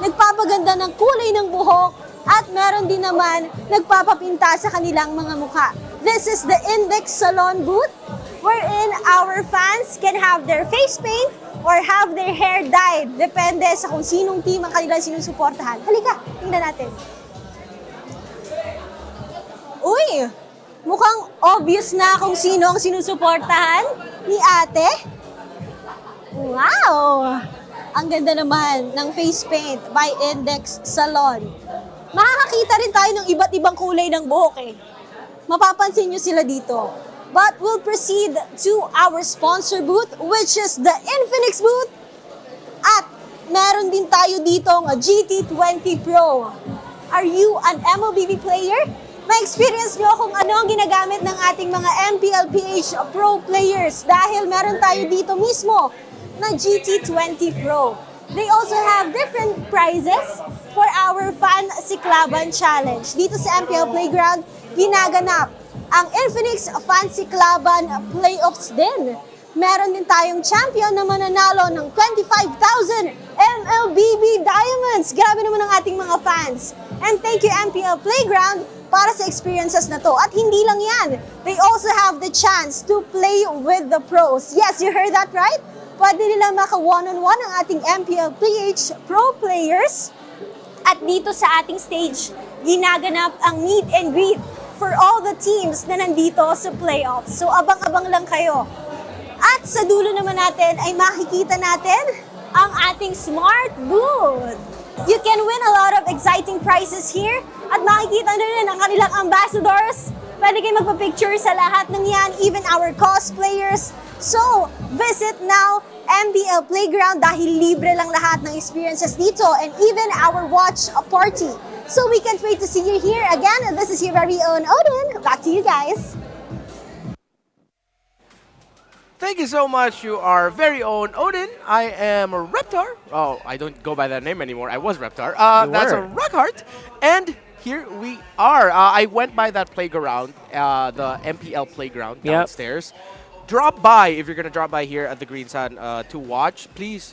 Speaker 1: nagpapaganda ng kulay ng buhok, at meron din naman nagpapapinta sa kanilang mga mukha. This is the Index Salon booth, wherein our fans can have their face paint or have their hair dyed. Depende sa kung sinong team ang kanilang sinusuportahan. Halika, tingnan natin. Uy, mukhang obvious na kung sino ang sinusuportahan ni ate. Wow! Ang ganda naman ng face paint by Index Salon. Makakakita rin tayo ng iba't ibang kulay ng buhok eh. Mapapansin nyo sila dito. But we'll proceed to our sponsor booth, which is the Infinix booth. At meron din tayo ditong GT20 Pro. Are you an MLBB player? Ma-experience nyo kung ano ang ginagamit ng ating mga MPLPH Pro players dahil meron tayo dito mismo na GT20 Pro. They also have different prizes for our Fan Siklaban Challenge. Dito sa MPL Playground, ginaganap ang Infinix Fan Siklaban Playoffs din. Meron din tayong champion na mananalo ng 25,000 MLBB Diamonds. Grabe naman ang ating mga fans. And thank you MPL Playground para sa experiences na to. At hindi lang yan, they also have the chance to play with the pros. Yes, you heard that right? Pwede nila maka one-on-one ang ating MPLPH Pro players. At dito sa ating stage, ginaganap ang meet and greet for all the teams na nandito sa playoffs. So abang-abang lang kayo. At sa dulo naman natin ay makikita natin ang ating smart booth. You can win a lot of exciting prizes here at makikita nyo rin ang kanilang ambassadors. Pwede kayo magpa-picture sa lahat ng yan, even our cosplayers. So, visit now MPL Playground dahil libre lang lahat ng experiences dito and even our watch party. So we can't wait to see you here again. This is your very own Odin. Back to you guys.
Speaker 14: Thank you so much to our very own Odin. I am a Reptar. Oh, I don't go by that name anymore. I was Reptar. That's a Rockheart. And here we are. I went by that playground, the MPL playground downstairs. Drop by, if you're going to drop by here at the Green Sun to watch, please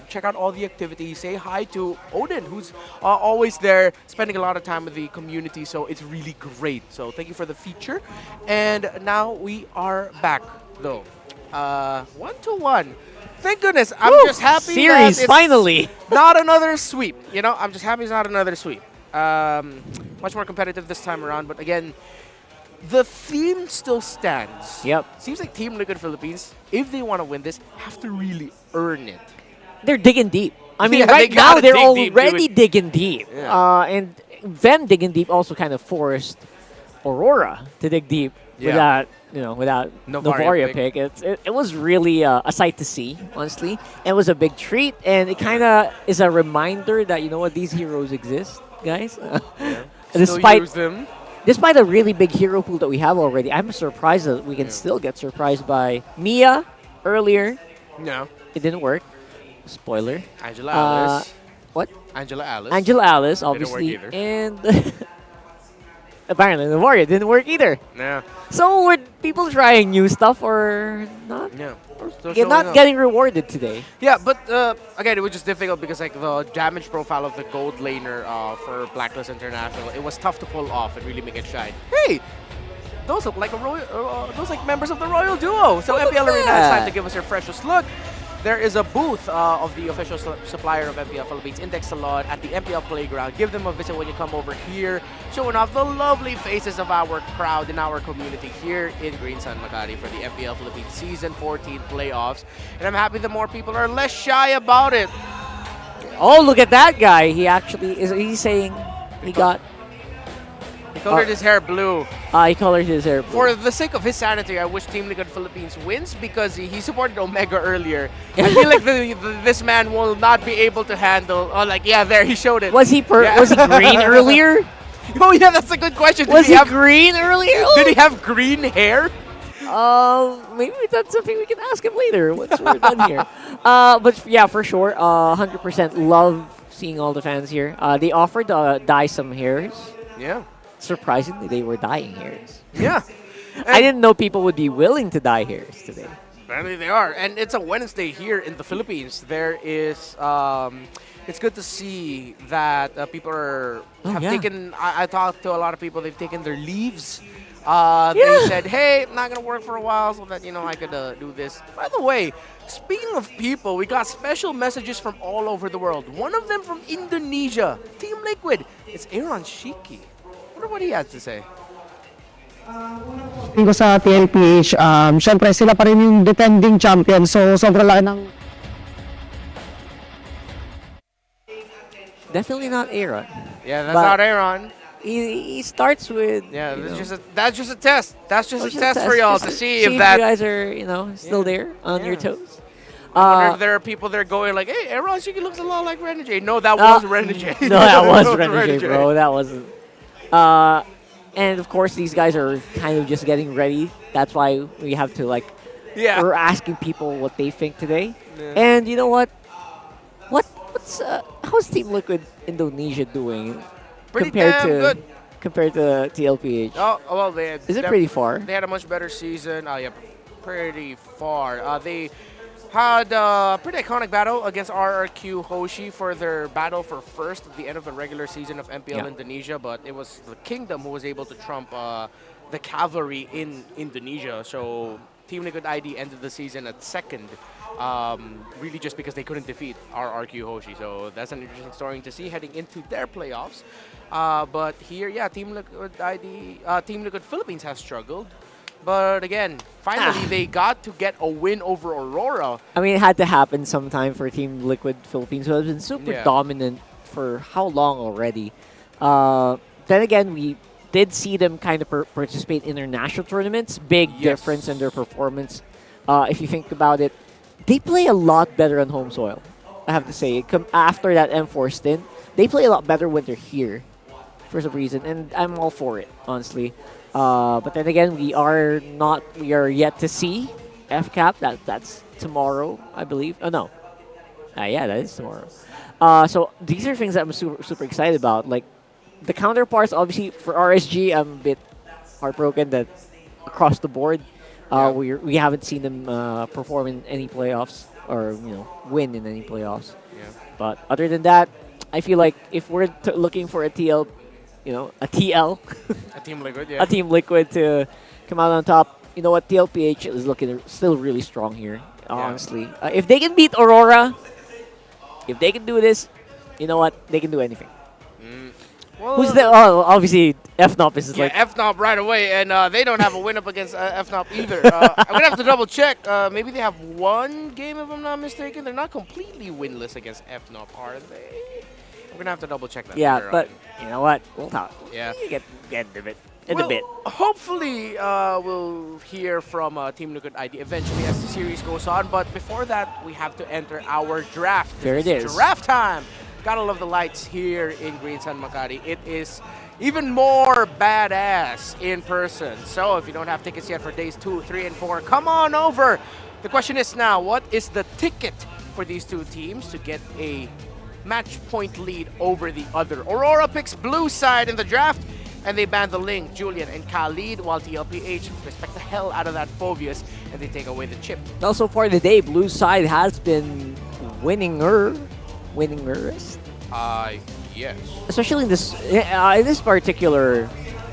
Speaker 14: check out all the activities. Say hi to Odin, who's always there, spending a lot of time with the community, so it's really great. So thank you for the feature. And now we are back, though. 1-1. Thank goodness. I'm just happy
Speaker 15: Series,
Speaker 14: that it's
Speaker 15: finally.
Speaker 14: not another sweep. You know, I'm just happy it's not another sweep. Much more competitive this time around, but again, the theme still stands.
Speaker 15: Yep.
Speaker 14: Seems like Team Liquid Philippines, if they want to win this, have to really earn it.
Speaker 15: They're digging deep. I mean,
Speaker 14: Yeah, they
Speaker 15: right now
Speaker 14: gotta
Speaker 15: they're
Speaker 14: dig deep,
Speaker 15: already
Speaker 14: dude.
Speaker 15: digging deep.
Speaker 14: Yeah.
Speaker 15: And them digging deep also kind of forced Aurora to dig deep
Speaker 14: Yeah.
Speaker 15: without
Speaker 14: Novaria
Speaker 15: Novaria pick. It was really a sight to see, honestly. It was a big treat, and it kind of is a reminder that, you know what, these heroes exist, guys.
Speaker 14: Still use them.
Speaker 15: Despite a really big hero pool that we have already, I'm surprised that we can still get surprised by Mia earlier.
Speaker 14: No.
Speaker 15: It didn't work. Spoiler.
Speaker 14: Angela Alice.
Speaker 15: What?
Speaker 14: Angela Alice.
Speaker 15: Angela Alice,
Speaker 14: Didn't work
Speaker 15: obviously.
Speaker 14: either.
Speaker 15: And apparently the Warrior didn't work either.
Speaker 14: Yeah.
Speaker 15: So were people trying new stuff or not?
Speaker 14: Yeah.
Speaker 15: You're not getting rewarded today.
Speaker 14: Yeah, but again, it was just difficult because like the damage profile of the gold laner for Blacklist International, it was tough to pull off and really make it shine. Hey, those look like those like members of the Royal Duo. So MPL Arena, it's time to give us your freshest look. There is a booth of the official supplier of MPL Philippines, Index Salon, at the MPL Playground. Give them a visit when you come over here, showing off the lovely faces of our crowd and our community here in Green Sun, Makati for the MPL Philippines Season 14 playoffs. And I'm happy that more people are less shy about it.
Speaker 15: Oh, look at that guy. He actually he's saying he got.
Speaker 14: He colored his hair blue.
Speaker 15: He colored his hair blue.
Speaker 14: For the sake of his sanity, I wish Team Liquid Philippines wins because he supported Omega earlier. I feel like this man will not be able to handle. Oh, like yeah, there he showed it.
Speaker 15: Was he was he green earlier?
Speaker 14: Oh yeah, that's a good question.
Speaker 15: Was he green earlier?
Speaker 14: Did he have green hair?
Speaker 15: Maybe that's something we can ask him later once we're done here. But yeah, for sure, 100% love seeing all the fans here. They offered to dye some hairs.
Speaker 14: Yeah.
Speaker 15: Surprisingly, they were dyeing hairs.
Speaker 14: Yeah.
Speaker 15: I didn't know people would be willing to dye hairs today.
Speaker 14: Apparently they are. And it's a Wednesday here in the Philippines. There is, it's good to see that people have taken, I talked to a lot of people, they've taken their leaves. They said, hey, I'm not going to work for a while so that, I could do this. By the way, speaking of people, we got special messages from all over the world. One of them from Indonesia, Team Liquid. It's Aaron Shiki. I wonder what he has to say.
Speaker 4: Tingin ko sa TLPH, syempre sila pa rin yung defending champion. So sobrang laki ng...
Speaker 15: Definitely not Aaron.
Speaker 14: Yeah, that's not Aaron.
Speaker 15: He starts with...
Speaker 14: Yeah, that's just a test. That's just a test for y'all to see if
Speaker 15: you
Speaker 14: that...
Speaker 15: guys are, still there on your toes.
Speaker 14: I wonder if there are people there going like, hey, Aaron Shiki looks a lot like Renegade. No, that was Renegade.
Speaker 15: No, that was Renegade, bro. That wasn't... and of course, these guys are kind of just getting ready. That's why we have to we're asking people what they think today.
Speaker 14: Yeah.
Speaker 15: And you know what? How's Team Liquid Indonesia doing
Speaker 14: Pretty damn good.
Speaker 15: compared to TLPH?
Speaker 14: Oh, well, they had...
Speaker 15: Is it pretty far?
Speaker 14: They had a much better season. Yeah, pretty far. They had a pretty iconic battle against RRQ Hoshi for their battle for first at the end of the regular season of MPL Indonesia, but it was the Kingdom who was able to trump the Cavalry in Indonesia. So Team Liquid ID ended the season at second, really just because they couldn't defeat RRQ Hoshi. So that's an interesting story to see heading into their playoffs. But here, yeah, Team Liquid ID, Team Liquid Philippines has struggled. But again, finally they got to get a win over Aurora.
Speaker 15: I mean, it had to happen sometime for Team Liquid Philippines, who has been super dominant for how long already. Then again, we did see them kind of participate in international tournaments. Big difference in their performance. If you think about it, they play a lot better on home soil, I have to say. After that M4 stint, they play a lot better when they're here for some reason, and I'm all for it, honestly. But then again, we are yet to see FCAP. That's tomorrow, I believe. Oh no, yeah, that is tomorrow. So these are things that I'm super excited about. Like the counterparts, obviously for RSG, I'm a bit heartbroken that across the board, we haven't seen them perform in any playoffs or win in any playoffs.
Speaker 14: Yeah.
Speaker 15: But other than that, I feel like if we're looking for a TL. A TL.
Speaker 14: A Team Liquid, yeah.
Speaker 15: A Team Liquid to come out on top. You know what? TLPH is looking still really strong here, honestly. If they can beat Aurora, if they can do this, you know what? They can do anything.
Speaker 14: Well,
Speaker 15: Who's the? Oh, obviously FNOP is
Speaker 14: Yeah,
Speaker 15: like.
Speaker 14: FNOP right away, and they don't have a win up against FNOP either. I'm gonna have to double check. Maybe they have one game if I'm not mistaken. They're not completely winless against FNOP, are they? I'm gonna have to double check that.
Speaker 15: Yeah,
Speaker 14: later
Speaker 15: but
Speaker 14: on.
Speaker 15: you know what? We'll talk.
Speaker 14: Yeah.
Speaker 15: You get a bit. In
Speaker 14: well,
Speaker 15: a bit.
Speaker 14: Hopefully, we'll hear from Team Liquid ID eventually as the series goes on. But before that, we have to enter our draft.
Speaker 15: There it
Speaker 14: It's
Speaker 15: is.
Speaker 14: Draft time. Gotta love the lights here in Green Sun Makati. It is even more badass in person. So if you don't have tickets yet for days 2, 3, and 4, come on over. The question is now, what is the ticket for these two teams to get a match point lead over the other? Aurora picks blue side in the draft, and they ban the Link, Julian, and Khalid, while TLPH respect the hell out of that Phobius, and they take away the chip.
Speaker 15: Well, so far today, blue side has been winningers.
Speaker 14: Yes.
Speaker 15: Especially in this particular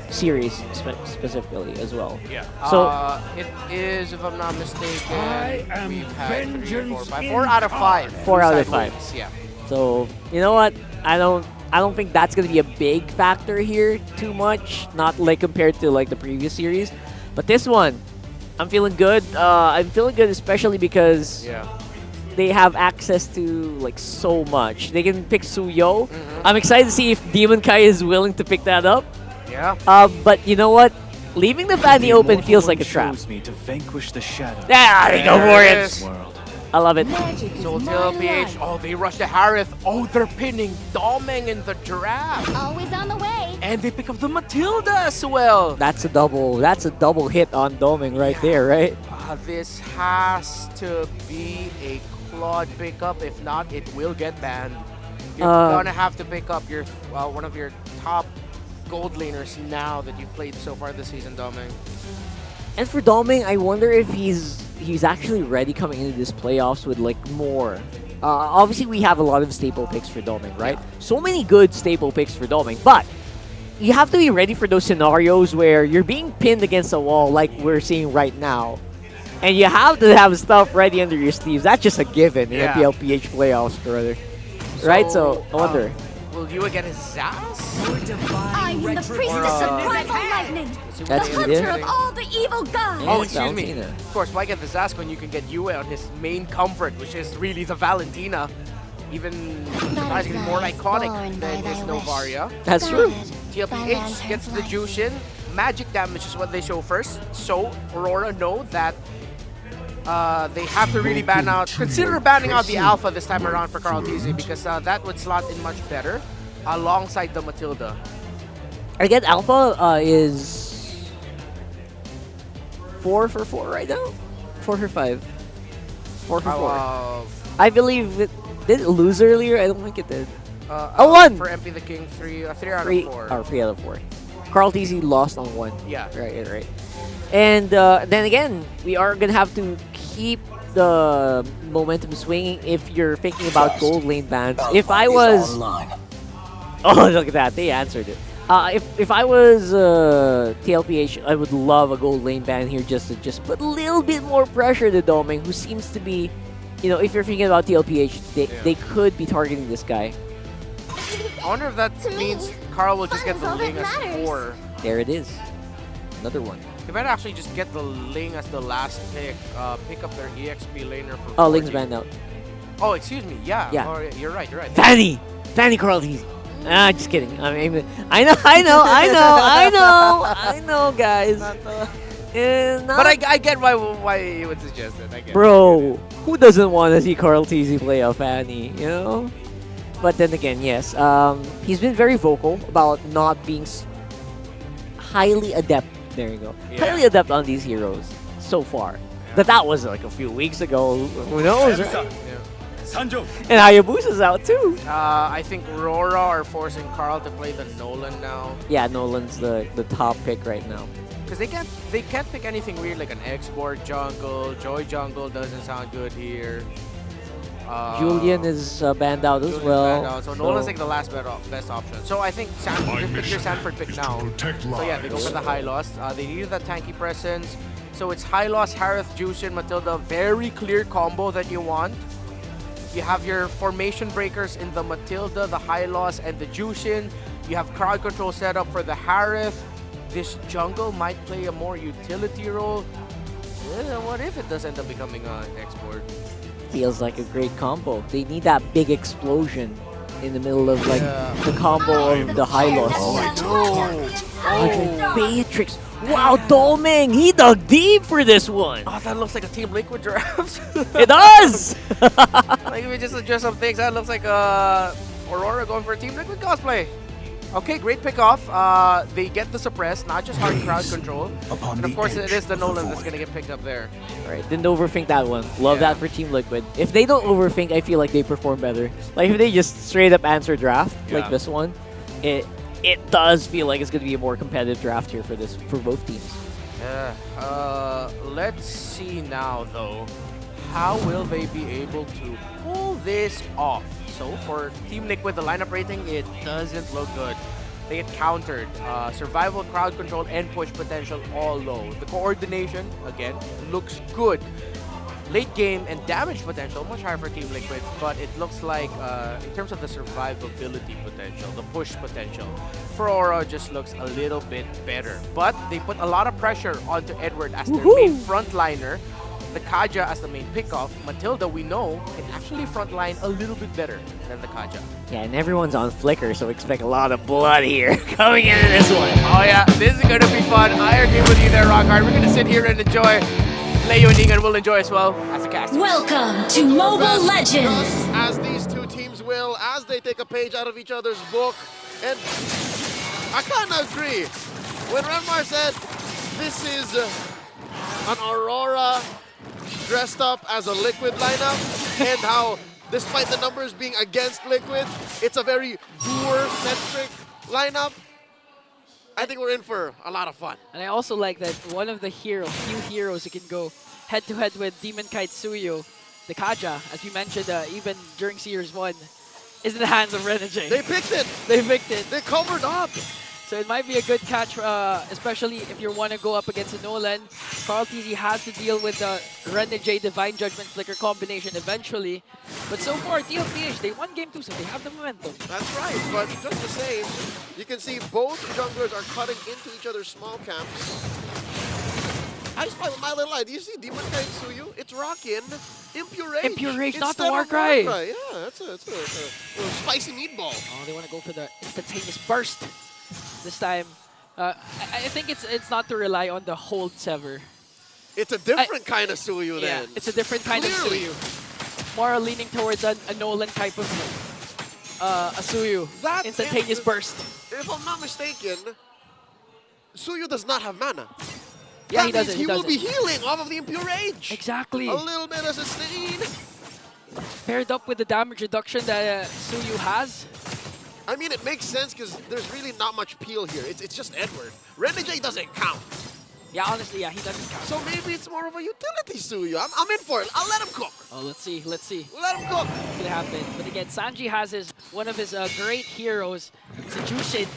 Speaker 15: series specifically as well.
Speaker 14: Yeah.
Speaker 15: So
Speaker 14: it is, if I'm not mistaken, we've had 3, 4, 5, 4 out of 5.
Speaker 15: 4 out of
Speaker 14: Blue
Speaker 15: 5.
Speaker 14: side wins, yeah.
Speaker 15: So you know what? I don't think that's gonna be a big factor here too much. Not like compared to like the previous series, but this one, I'm feeling good. I'm feeling good, especially because they have access to like so much. They can pick Suyo. I'm excited to see if Demon Kai is willing to pick that up.
Speaker 14: Yeah.
Speaker 15: But you know what? Leaving the Fanny open feels like a trap.
Speaker 5: Me to vanquish the shadow.
Speaker 15: Yeah, they go for it. I love it.
Speaker 14: So TLPH, oh, they rush to Harith. Oh, they're pinning Domeng in the draft.
Speaker 22: Always on the way.
Speaker 14: And they pick up the Matilda as well.
Speaker 15: That's a double hit on Doming right there, right?
Speaker 14: This has to be a Claude pickup. If not, it will get banned. You're gonna have to pick up your one of your top gold laners now that you've played so far this season, Doming.
Speaker 15: And for Doming, I wonder if he's actually ready coming into this playoffs with like more. Obviously, we have a lot of staple picks for Doming, right? So many good staple picks for Doming, but you have to be ready for those scenarios where you're being pinned against a wall like we're seeing right now. And you have to have stuff ready under your sleeves. That's just a given in MPLPH playoffs, brother. Right? So, I wonder.
Speaker 14: Will you get his Zaz?
Speaker 22: I am the priestess of primal lightning, the
Speaker 15: That's
Speaker 22: hunter
Speaker 15: it.
Speaker 22: of all the evil gods.
Speaker 14: Oh, excuse me. Of course, why get the Zaz when you can get Yue on his main comfort, which is really the Valentina. Even surprisingly more iconic than his Novaria.
Speaker 15: That's true.
Speaker 14: TLPH gets the Jushin. Magic damage is what they show first. So, Aurora know that they have to really consider banning out the Alpha this time around for Carl TZ, because that would slot in much better alongside the Matilda.
Speaker 15: Again, Alpha is 4 for 4 right now? 4 for 5. 4 for 4. I believe it did it lose earlier. I don't think it did.
Speaker 14: A
Speaker 15: 1
Speaker 14: for MP the King, 3 out of 4.
Speaker 15: Oh, 3 out of 4. Carl TZ lost on 1.
Speaker 14: Yeah.
Speaker 15: Right. And then again, we are gonna have to keep the momentum swinging if you're thinking about gold lane bans. If I was, oh look at that, they answered it. If I was TLPH, I would love a gold lane ban here just to put a little bit more pressure to Doming, who seems to be, you know, if you're thinking about TLPH, they could be targeting this guy.
Speaker 14: I wonder if that means Carl will just get the Ling as 4.
Speaker 15: There it is, another one.
Speaker 14: They might actually just get the Ling as the last pick. Pick up their EXP laner for.
Speaker 15: Oh, Ling's banned out.
Speaker 14: Oh, excuse me. Yeah.
Speaker 15: Yeah.
Speaker 14: Oh, you're right.
Speaker 15: Fanny Carl TZ. Just kidding. I know, guys.
Speaker 14: But I get why you would suggest it. I get
Speaker 15: Bro, who doesn't want to see Carl TZ play a Fanny, you know? But then again, yes, he's been very vocal about not being highly adept. There you go.
Speaker 14: Yeah.
Speaker 15: Highly adept on these heroes so far.
Speaker 14: Yeah.
Speaker 15: But that was like a few weeks ago. Who knows, right?
Speaker 14: Yeah.
Speaker 15: And Hayabusa's out too.
Speaker 14: I think RORA are forcing Carl to play the Nolan now.
Speaker 15: Yeah, Nolan's the top pick right now.
Speaker 14: Because they can't pick anything weird like an export jungle. Joy jungle doesn't sound good here.
Speaker 15: Julian is banned out as well.
Speaker 14: Banned out, so Nolan's like the last best option. So I think just pick your Sanford pick now. So yeah, they go for the high loss. They need that tanky presence. So it's high loss, Harith, Jushin, Matilda. Very clear combo that you want. You have your formation breakers in the Matilda, the high loss, and the Jushin. You have crowd control set up for the Harith. This jungle might play a more utility role. What if it does end up becoming an export?
Speaker 15: Feels like a great combo. They need that big explosion in the middle of like the combo of the high loss. Matrix. Wow, Dolming, he dug deep for this one.
Speaker 14: Oh, that looks like a Team Liquid draft.
Speaker 15: It does!
Speaker 14: Like, if we just adjust some things, that looks like Aurora going for a Team Liquid cosplay. Okay, great pick-off. They get the suppress, not just hard crowd control. And of course, it is the Nolan that's going to get picked up there.
Speaker 15: All right, didn't overthink that one. Love that for Team Liquid. If they don't overthink, I feel like they perform better. Like if they just straight up answer draft like this one, it does feel like it's going to be a more competitive draft here for both teams.
Speaker 14: Yeah. Let's see now, though. How will they be able to pull this off? So for Team Liquid, the lineup rating, it doesn't look good. They get countered. Survival, crowd control, and push potential all low. The coordination, again, looks good. Late game and damage potential, much higher for Team Liquid, but it looks like in terms of the survivability potential, the push potential, for Aurora just looks a little bit better. But they put a lot of pressure onto Edward as their main frontliner. The Kaja as the main pickoff. Matilda, we know, can actually frontline a little bit better than the Kaja.
Speaker 15: Yeah, and everyone's on Flicker, so expect a lot of blood here coming into this one.
Speaker 14: Oh yeah, this is going to be fun. I agree with you there, Rockhard. We're going to sit here and enjoy. Leo and Ingan will enjoy as well as the cast.
Speaker 22: Welcome to Mobile Legends.
Speaker 16: Just as these two teams will, as they take a page out of each other's book. And I kind of agree. When Renmar said this is an Aurora dressed up as a Liquid lineup, and how, despite the numbers being against Liquid, it's a very Boer-centric lineup, I think we're in for a lot of fun.
Speaker 13: And I also like that one of the few heroes who can go head-to-head with Demon Kite Suyo, the Kaja, as you mentioned, even during Series 1, is in the hands of Renegade.
Speaker 16: They picked it!
Speaker 13: They picked it.
Speaker 16: They covered up!
Speaker 13: So it might be a good catch, especially if you want to go up against a Nolan. Carl TZ has to deal with the Renegade Divine Judgment Flicker combination eventually. But so far, TLPH, they won Game 2, so they have the momentum.
Speaker 16: That's right, but just the same, you can see both junglers are cutting into each other's small camps. I just find my little eye. Do you see Demon Kite Suyu? It's rockin' Impure Rage.
Speaker 13: Impure Rage, not the
Speaker 16: instead of
Speaker 13: Warcry.
Speaker 16: Yeah, that's a little spicy meatball.
Speaker 13: Oh, they want to go for the instantaneous burst this time. I think it's not to rely on the hold sever.
Speaker 16: It's a different kind of Suyu then.
Speaker 13: Yeah, it's a different kind of Suyu. More leaning towards a Nolan type of a Suyu.
Speaker 16: That
Speaker 13: instantaneous burst.
Speaker 16: If I'm not mistaken, Suyu does not have mana.
Speaker 13: Yeah,
Speaker 16: that
Speaker 13: he doesn't.
Speaker 16: He will be healing off of the Impure Rage.
Speaker 13: Exactly.
Speaker 16: A little bit of sustain.
Speaker 13: Paired up with the damage reduction that Suyu has.
Speaker 16: I mean, it makes sense because there's really not much peel here. It's just Edward. Renegade doesn't count.
Speaker 13: Yeah, honestly, yeah, he doesn't count.
Speaker 16: So maybe it's more of a utility Suyu. I'm in for it. I'll let him cook.
Speaker 13: Oh, let's see.
Speaker 16: Let him
Speaker 13: What's
Speaker 16: cook.
Speaker 13: gonna happen? But again, Sanji has one of his great heroes, the Jushin,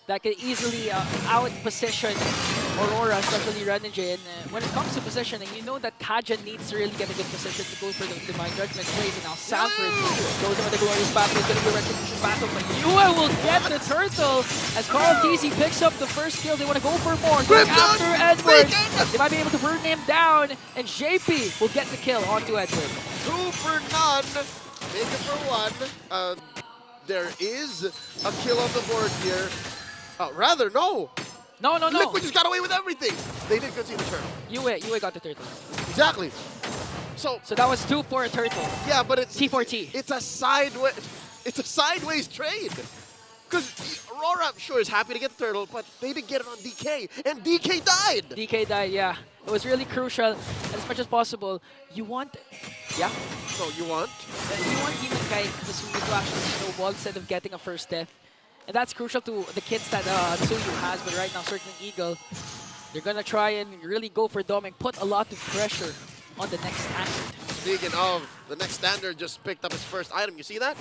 Speaker 13: that can easily out-position Aurora, especially Renegade. And when it comes to positioning, you know that Kaja needs to really get a good position to go for the Divine Judgment Blaze. And now Sanford goes over the Glorious Battle. It's going to be a Retribution Battle, but Yue will get the turtle as Carl TZ picks up the first kill. They want to go for more. Going after Edward. They might be able to burn him down, and JP will get the kill onto Edward.
Speaker 16: 2 for none. Make it for 1. There is a kill on the board here. Rather, no.
Speaker 13: No.
Speaker 16: Liquid just got away with everything. They did concede the turtle.
Speaker 13: Yue got the turtle.
Speaker 16: Exactly. So
Speaker 13: that was 2 for a turtle.
Speaker 16: Yeah, but it's
Speaker 13: T4T.
Speaker 16: It's a sideways trade. Because Aurora, sure, is happy to get the turtle, but they didn't get it on DK, and DK died.
Speaker 13: DK died, yeah. It was really crucial, and as much as possible, you want... Yeah?
Speaker 16: So you want?
Speaker 13: You want Demon Kite to actually snowball instead of getting a first death. And that's crucial to the kits that Suyu has, but right now, Circling Eagle, they're going to try and really go for Dom and put a lot of pressure on the next standard.
Speaker 16: Speaking of, the next standard just picked up its first item. You see that?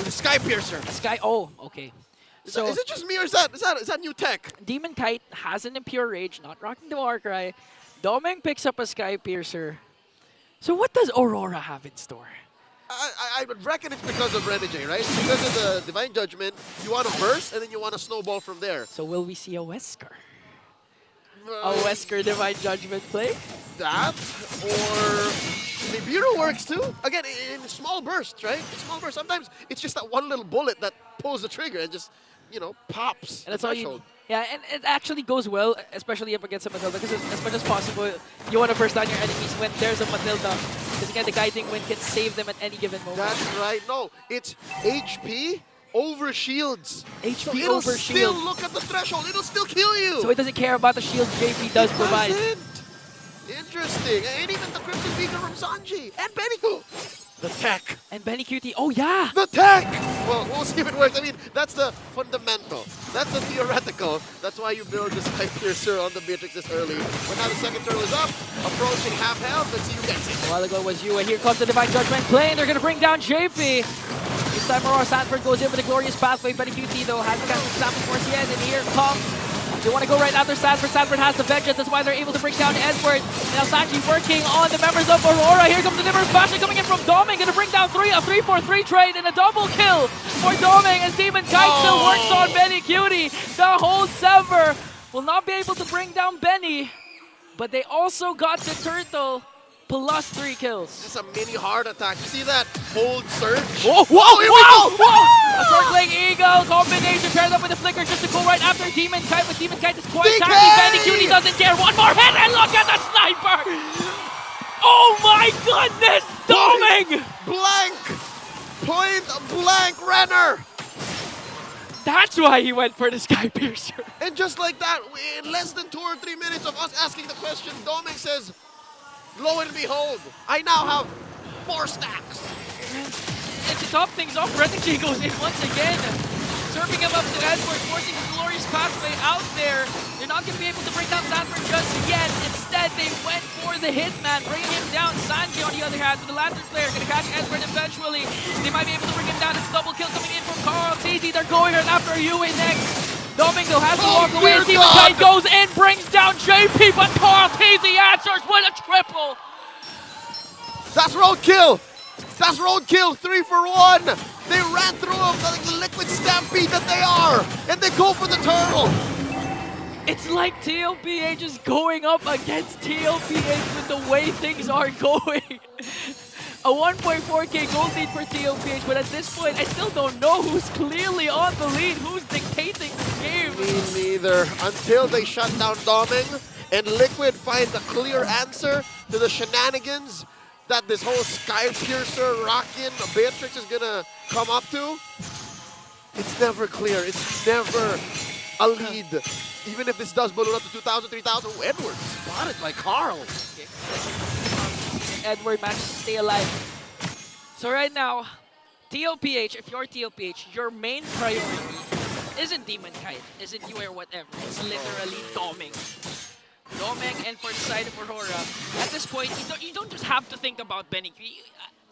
Speaker 16: The Sky Piercer.
Speaker 13: Oh, okay. So
Speaker 16: is it just me or is that new tech?
Speaker 13: Demon Kite has an Impure Rage, not rocking the Warcry. Domeng picks up a Sky Piercer. So what does Aurora have in store?
Speaker 16: I would reckon it's because of Renegade, right? Because of the Divine Judgment, you want to burst, and then you want to snowball from there.
Speaker 13: So will we see a Wesker? A Wesker Divine Judgment play?
Speaker 16: That, or Nibiru works too. Again, in small bursts, right? In small bursts. Sometimes it's just that one little bullet that pulls the trigger and just, you know, pops.
Speaker 13: And that's all you need. Yeah, and it actually goes well, especially up against a Matilda, because as much as possible, you want to burst down your enemies when there's a Matilda. Because again, the guiding wind can save them at any given moment.
Speaker 16: That's right. No, it's HP over shields.
Speaker 13: HP
Speaker 16: so
Speaker 13: over
Speaker 16: it'll still
Speaker 13: shield.
Speaker 16: look at the threshold. It'll still kill you.
Speaker 13: So it doesn't care about the shield JP does provide.
Speaker 16: Interesting. And even the Crimson Beacon from Sanji. And Benico. The tech.
Speaker 13: And Benny QT. Oh, yeah.
Speaker 16: The tech. Well, we'll see if it works. I mean, that's the fundamental. That's the theoretical. That's why you build this Sky Piercer on the Beatrix this early. But now the second turtle is up. Approaching half health. Let's see who gets it.
Speaker 13: A while ago was you. And here comes the Divine Judgment plane. They're going to bring down JP. This time Aurora Sanford goes in with a glorious pathway. Benny QT, though, has the cast of Samus towards the end. And here comes... They want to go right after Sanford. Sanford has the vengeance. That's why they're able to bring down Edward. Now Sanji working on the members of Aurora. Here comes the Nimmer Fashion coming in from Doming. Going to bring down a 3-4-3 trade and a double kill for Doming as Demon Kite still works on Benny Cutie. The whole Sever will not be able to bring down Benny, but they also got the turtle plus 3 kills.
Speaker 16: It's a mini heart attack. You see that? Hold surge.
Speaker 13: Whoa, whoa, here we go! Whoa! A circling eagle combination paired up with the flicker just to go right after Demon Kite, but Demon Kite is quite tanky. Benny Cutie doesn't care. One more hit and look at the sniper! Oh my goodness! Doming!
Speaker 16: Blank! Point blank Renner!
Speaker 13: That's why he went for the Sky Piercer.
Speaker 16: And just like that, in less than 2 or 3 minutes of us asking the question, Doming says, lo and behold, I now have 4 stacks.
Speaker 13: And to top things off, Renegade goes in once again. Serving him up to Edward, forcing his glorious pathway out there. They're not going to be able to bring down Sanford just yet. Instead, they went for the Hitman, bringing him down. Sanji, on the other hand, with the Lantern Slayer, going to catch Edward eventually. They might be able to bring him down. It's double kill coming in from Carl TZ. They're going right after Yue next. Domingo has to walk away as Demon Kite goes in, brings down JP, but Carl TZ answers with a triple.
Speaker 16: That's roadkill. That's roadkill, 3 for 1. They ran through him like the liquid stampede that they are, and they go for the turtle.
Speaker 13: It's like TLPH is going up against TLPH with the way things are going. A 1.4k gold lead for TLPH, but at this point, I still don't know who's clearly on the lead, who's dictating the game.
Speaker 16: Me neither, until they shut down Doming and Liquid find a clear answer to the shenanigans that this whole Sky Piercer, Rockin', Beatrix is gonna come up to. It's never clear, it's never a lead. Even if this does balloon up to 2,000, 3,000, Edward spotted by Carl.
Speaker 13: Edward managed to stay alive. So right now, TLPH, if you're TLPH, your main priority isn't Demon Kite, isn't you or whatever. It's literally Doming. Doming, and for the side of Aurora, at this point, you don't just have to think about Benny.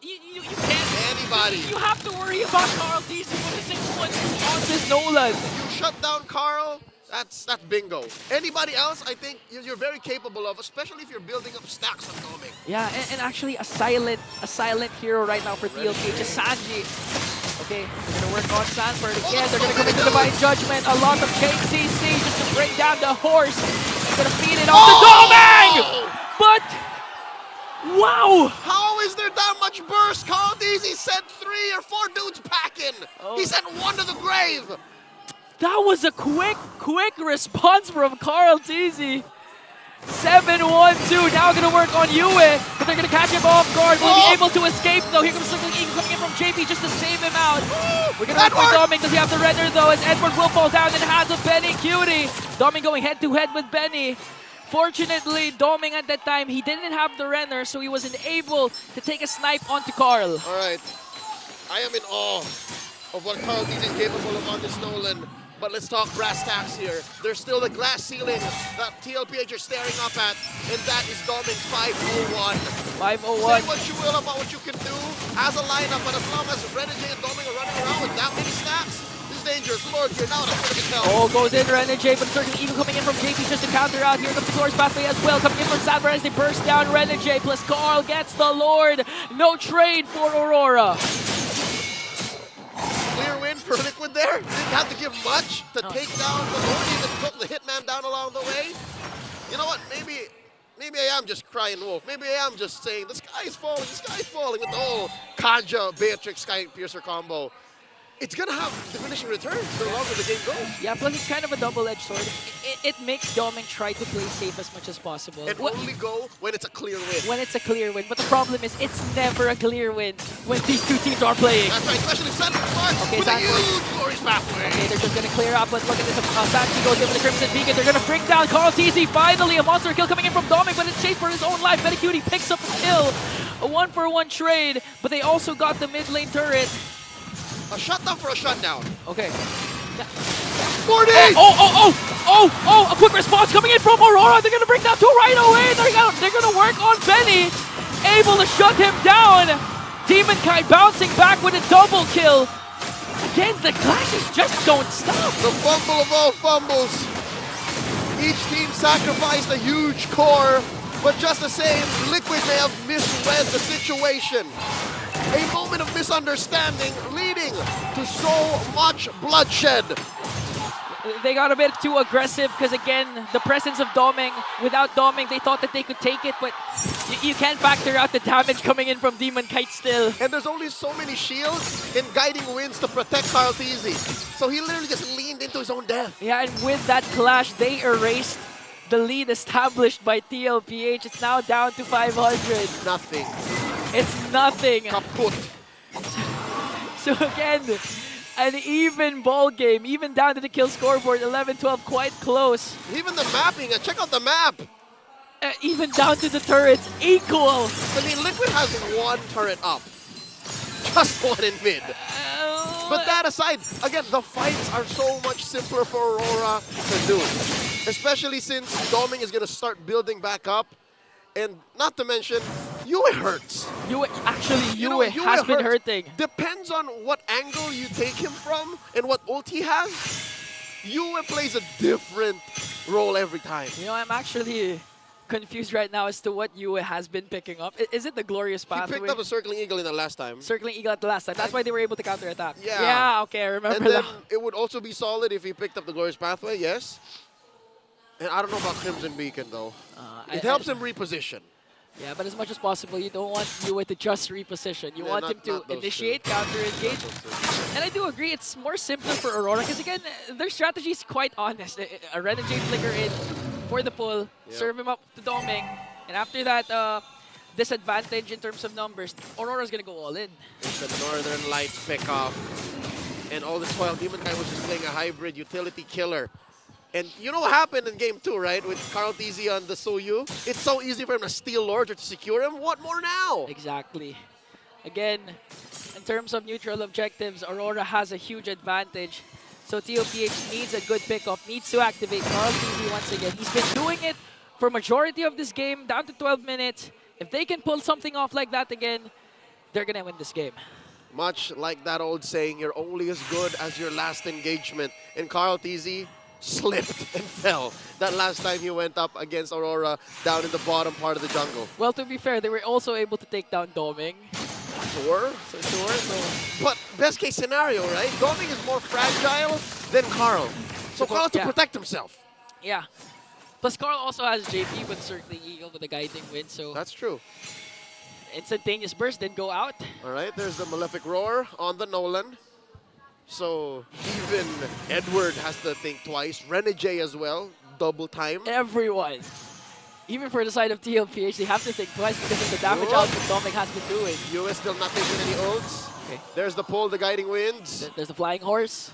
Speaker 13: You can't.
Speaker 16: Anybody.
Speaker 13: You have to worry about Carl TZ with the 6 points on this Nolan.
Speaker 16: You shut down Carl, that's bingo. Anybody else, I think you're very capable of, especially if you're building up stacks on Doming.
Speaker 13: Yeah, and actually a silent hero right now for TLPH is Sanji. Okay, they're gonna work on Sanford again. They're gonna come into Divine Judgment. A lot of KCC just to bring down the horse. They're gonna feed it off to Doming! But wow!
Speaker 16: How is there that much burst? Carl DZ sent 3 or 4 dudes packing. He sent 1 to the grave.
Speaker 13: That was a quick response from Carl TZ. 7-1-2, now gonna work on Yue, but they're gonna catch him off guard. Will he be able to escape though? Here comes Circling Eagle coming in from JP just to save him out. We're gonna work for Doming. Does he have the render though? As Edward will fall down in the hands of Benny Cutie. Doming going head to head with Benny. Fortunately, Doming at that time, he didn't have the render, so he wasn't able to take a snipe onto Carl.
Speaker 16: Alright, I am in awe of what Carl DZ is capable of on this Nolan. But let's talk brass tacks here. There's still the glass ceiling that TLPH are staring up at, and that is Doming's 501.
Speaker 13: 501.
Speaker 16: Say what you will about what you can do as a lineup, but as long as Renegade and Doming are running around with that many stacks, this is dangerous. Underscore here. Now that's going to get
Speaker 13: Oh, goes in Renegade, but Circle Eagle coming in from JP just to counter out. Here comes the Glorious Pathway as well. Coming in from Sadler as they burst down Renegade. Plus Carl gets the Lord. No trade for Aurora.
Speaker 16: Clear win for Liquid there. Didn't have to give much to take down the Lord. Even took the Hitman down along the way. You know what? Maybe I am just crying wolf. Maybe I am just saying the sky is falling. The sky is falling with the whole Kanja, Beatrix, Sky Piercer combo. It's going to have diminishing returns the longer the game goes.
Speaker 13: Yeah, plus it's kind of a double-edged sword. It makes Doming try to play safe as much as possible.
Speaker 16: And only go when it's a clear win.
Speaker 13: When it's a clear win. But the problem is, it's never a clear win when these two teams are playing.
Speaker 16: That's right, especially Sanford
Speaker 13: Okay,
Speaker 16: with a
Speaker 13: Sanford.
Speaker 16: huge Glorious Pathway.
Speaker 13: Okay, they're just going to clear up, but look at this. Sanchi goes in with the Crimson Beacon. They're going to bring down Carl TZ. Finally, a monster kill coming in from Doming, but it's chased for his own life. Metacutie picks up a kill. A 1-for-1 trade, but they also got the mid lane turret.
Speaker 16: A shutdown for a shutdown.
Speaker 13: Okay.
Speaker 16: 40!
Speaker 13: A quick response coming in from Aurora. They're going to bring down two right away. They're going to work on Benny. Able to shut him down. Demon Kite bouncing back with a double kill. Again, the clashes just don't stop.
Speaker 16: The fumble of all fumbles. Each team sacrificed a huge core, but just the same, Liquid may have misread the situation. A moment of misunderstanding leading to so much bloodshed.
Speaker 13: They got a bit too aggressive because, again, the presence of Doming. Without Doming, they thought that they could take it, but you can't factor out the damage coming in from Demon Kite still.
Speaker 16: And there's only so many shields and guiding winds to protect Carl TZ. So he literally just leaned into his own death.
Speaker 13: Yeah, and with that clash, they erased the lead established by TLPH. It's now down to 500.
Speaker 16: Nothing.
Speaker 13: It's nothing.
Speaker 16: Kaput.
Speaker 13: So again, an even ball game, even down to the kill scoreboard, 11-12, quite close.
Speaker 16: Even the mapping, check out the map.
Speaker 13: Even down to the turrets, equal.
Speaker 16: I mean, Liquid has one turret up. Just one in mid. But that aside, again, the fights are so much simpler for Aurora to do. Especially since Doming is going to start building back up. And not to mention, Yue hurts.
Speaker 13: Yue has been hurting.
Speaker 16: Depends on what angle you take him from and what ult he has. Yue plays a different role every time.
Speaker 13: You know, I'm actually confused right now as to what Yue has been picking up. Is it the Glorious Pathway?
Speaker 16: He picked up a Circling Eagle in the last time.
Speaker 13: Circling Eagle at the last time. That's why they were able to counterattack.
Speaker 16: Yeah.
Speaker 13: Yeah, okay, I remember
Speaker 16: And then
Speaker 13: that.
Speaker 16: it would also be solid if he picked up the Glorious Pathway, yes. And I don't know about Crimson Beacon, though. It helps him reposition.
Speaker 13: Yeah, but as much as possible, you don't want Yue to just reposition. You want him to initiate, counter-engage. And I do agree, it's more simpler for Aurora because, again, their strategy is quite honest. A Renegade flicker in for the pull, serve him up to Doming, and after that, disadvantage in terms of numbers, Aurora's going to go all in.
Speaker 16: It's the Northern Lights pick off. And all this while, Demon Kite was just playing a hybrid utility killer. And you know what happened in game 2, right? With Carl TZ on the Soyu. It's so easy for him to steal Lord or to secure him. What more now?
Speaker 13: Exactly. Again, in terms of neutral objectives, Aurora has a huge advantage. So TLPH needs a good pickup, needs to activate Carl TZ once again. He's been doing it for majority of this game, down to 12 minutes. If they can pull something off like that again, they're going to win this game.
Speaker 16: Much like that old saying, you're only as good as your last engagement. And Carl TZ slipped and fell that last time he went up against Aurora down in the bottom part of the jungle.
Speaker 13: Well, to be fair, they were also able to take down Doming.
Speaker 16: Sure. But best case scenario, right? Doming is more fragile than Carl. So Carl has to protect himself.
Speaker 13: Yeah. Plus, Carl also has JP with Circling Eagle with a guiding wind, so...
Speaker 16: That's true.
Speaker 13: Instantaneous burst, then go out.
Speaker 16: All right, there's the Malefic Roar on the Nolan. So even Edward has to think twice. Renegade as well, double time.
Speaker 13: Everyone. Even for the side of TLPH, they have to think twice because of the damage output Doming has been doing.
Speaker 16: US still not taking any ults. Okay. There's the pull, the guiding winds.
Speaker 13: There's the flying horse.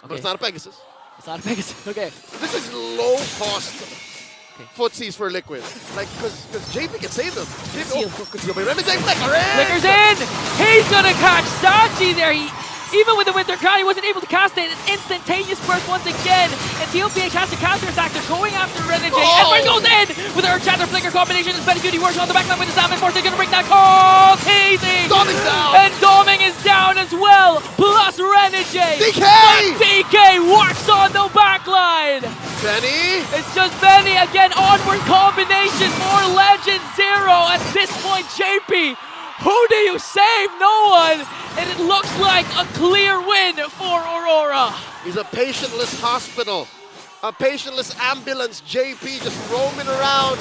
Speaker 16: But it's not a Pegasus.
Speaker 13: It's not a Pegasus, okay.
Speaker 16: This is low cost footsies for Liquid. Like, because JP can save them. Because you'll be Renegade flicker in!
Speaker 13: Flickers in! He's gonna catch Sanji there! Even with the Winter Crown, he wasn't able to cast it. An instantaneous burst once again. And TLPH has to counterattack. They're going after Renegade. Edward goes in with the Earth Shatter Flicker combination. It's Metacutie works on the backline with the Salmon Force. They're going to bring that call. Teasing.
Speaker 16: Doming's down.
Speaker 13: And Doming is down as well. Plus Renegade.
Speaker 16: TK!
Speaker 13: TK works on the backline.
Speaker 16: Benny.
Speaker 13: It's just Benny again. Onward combination. More Legend 0 at this point. JP, who do you save? No one. And it looks like a clear win for Aurora.
Speaker 16: He's a patientless hospital. A patientless ambulance. JP just roaming around,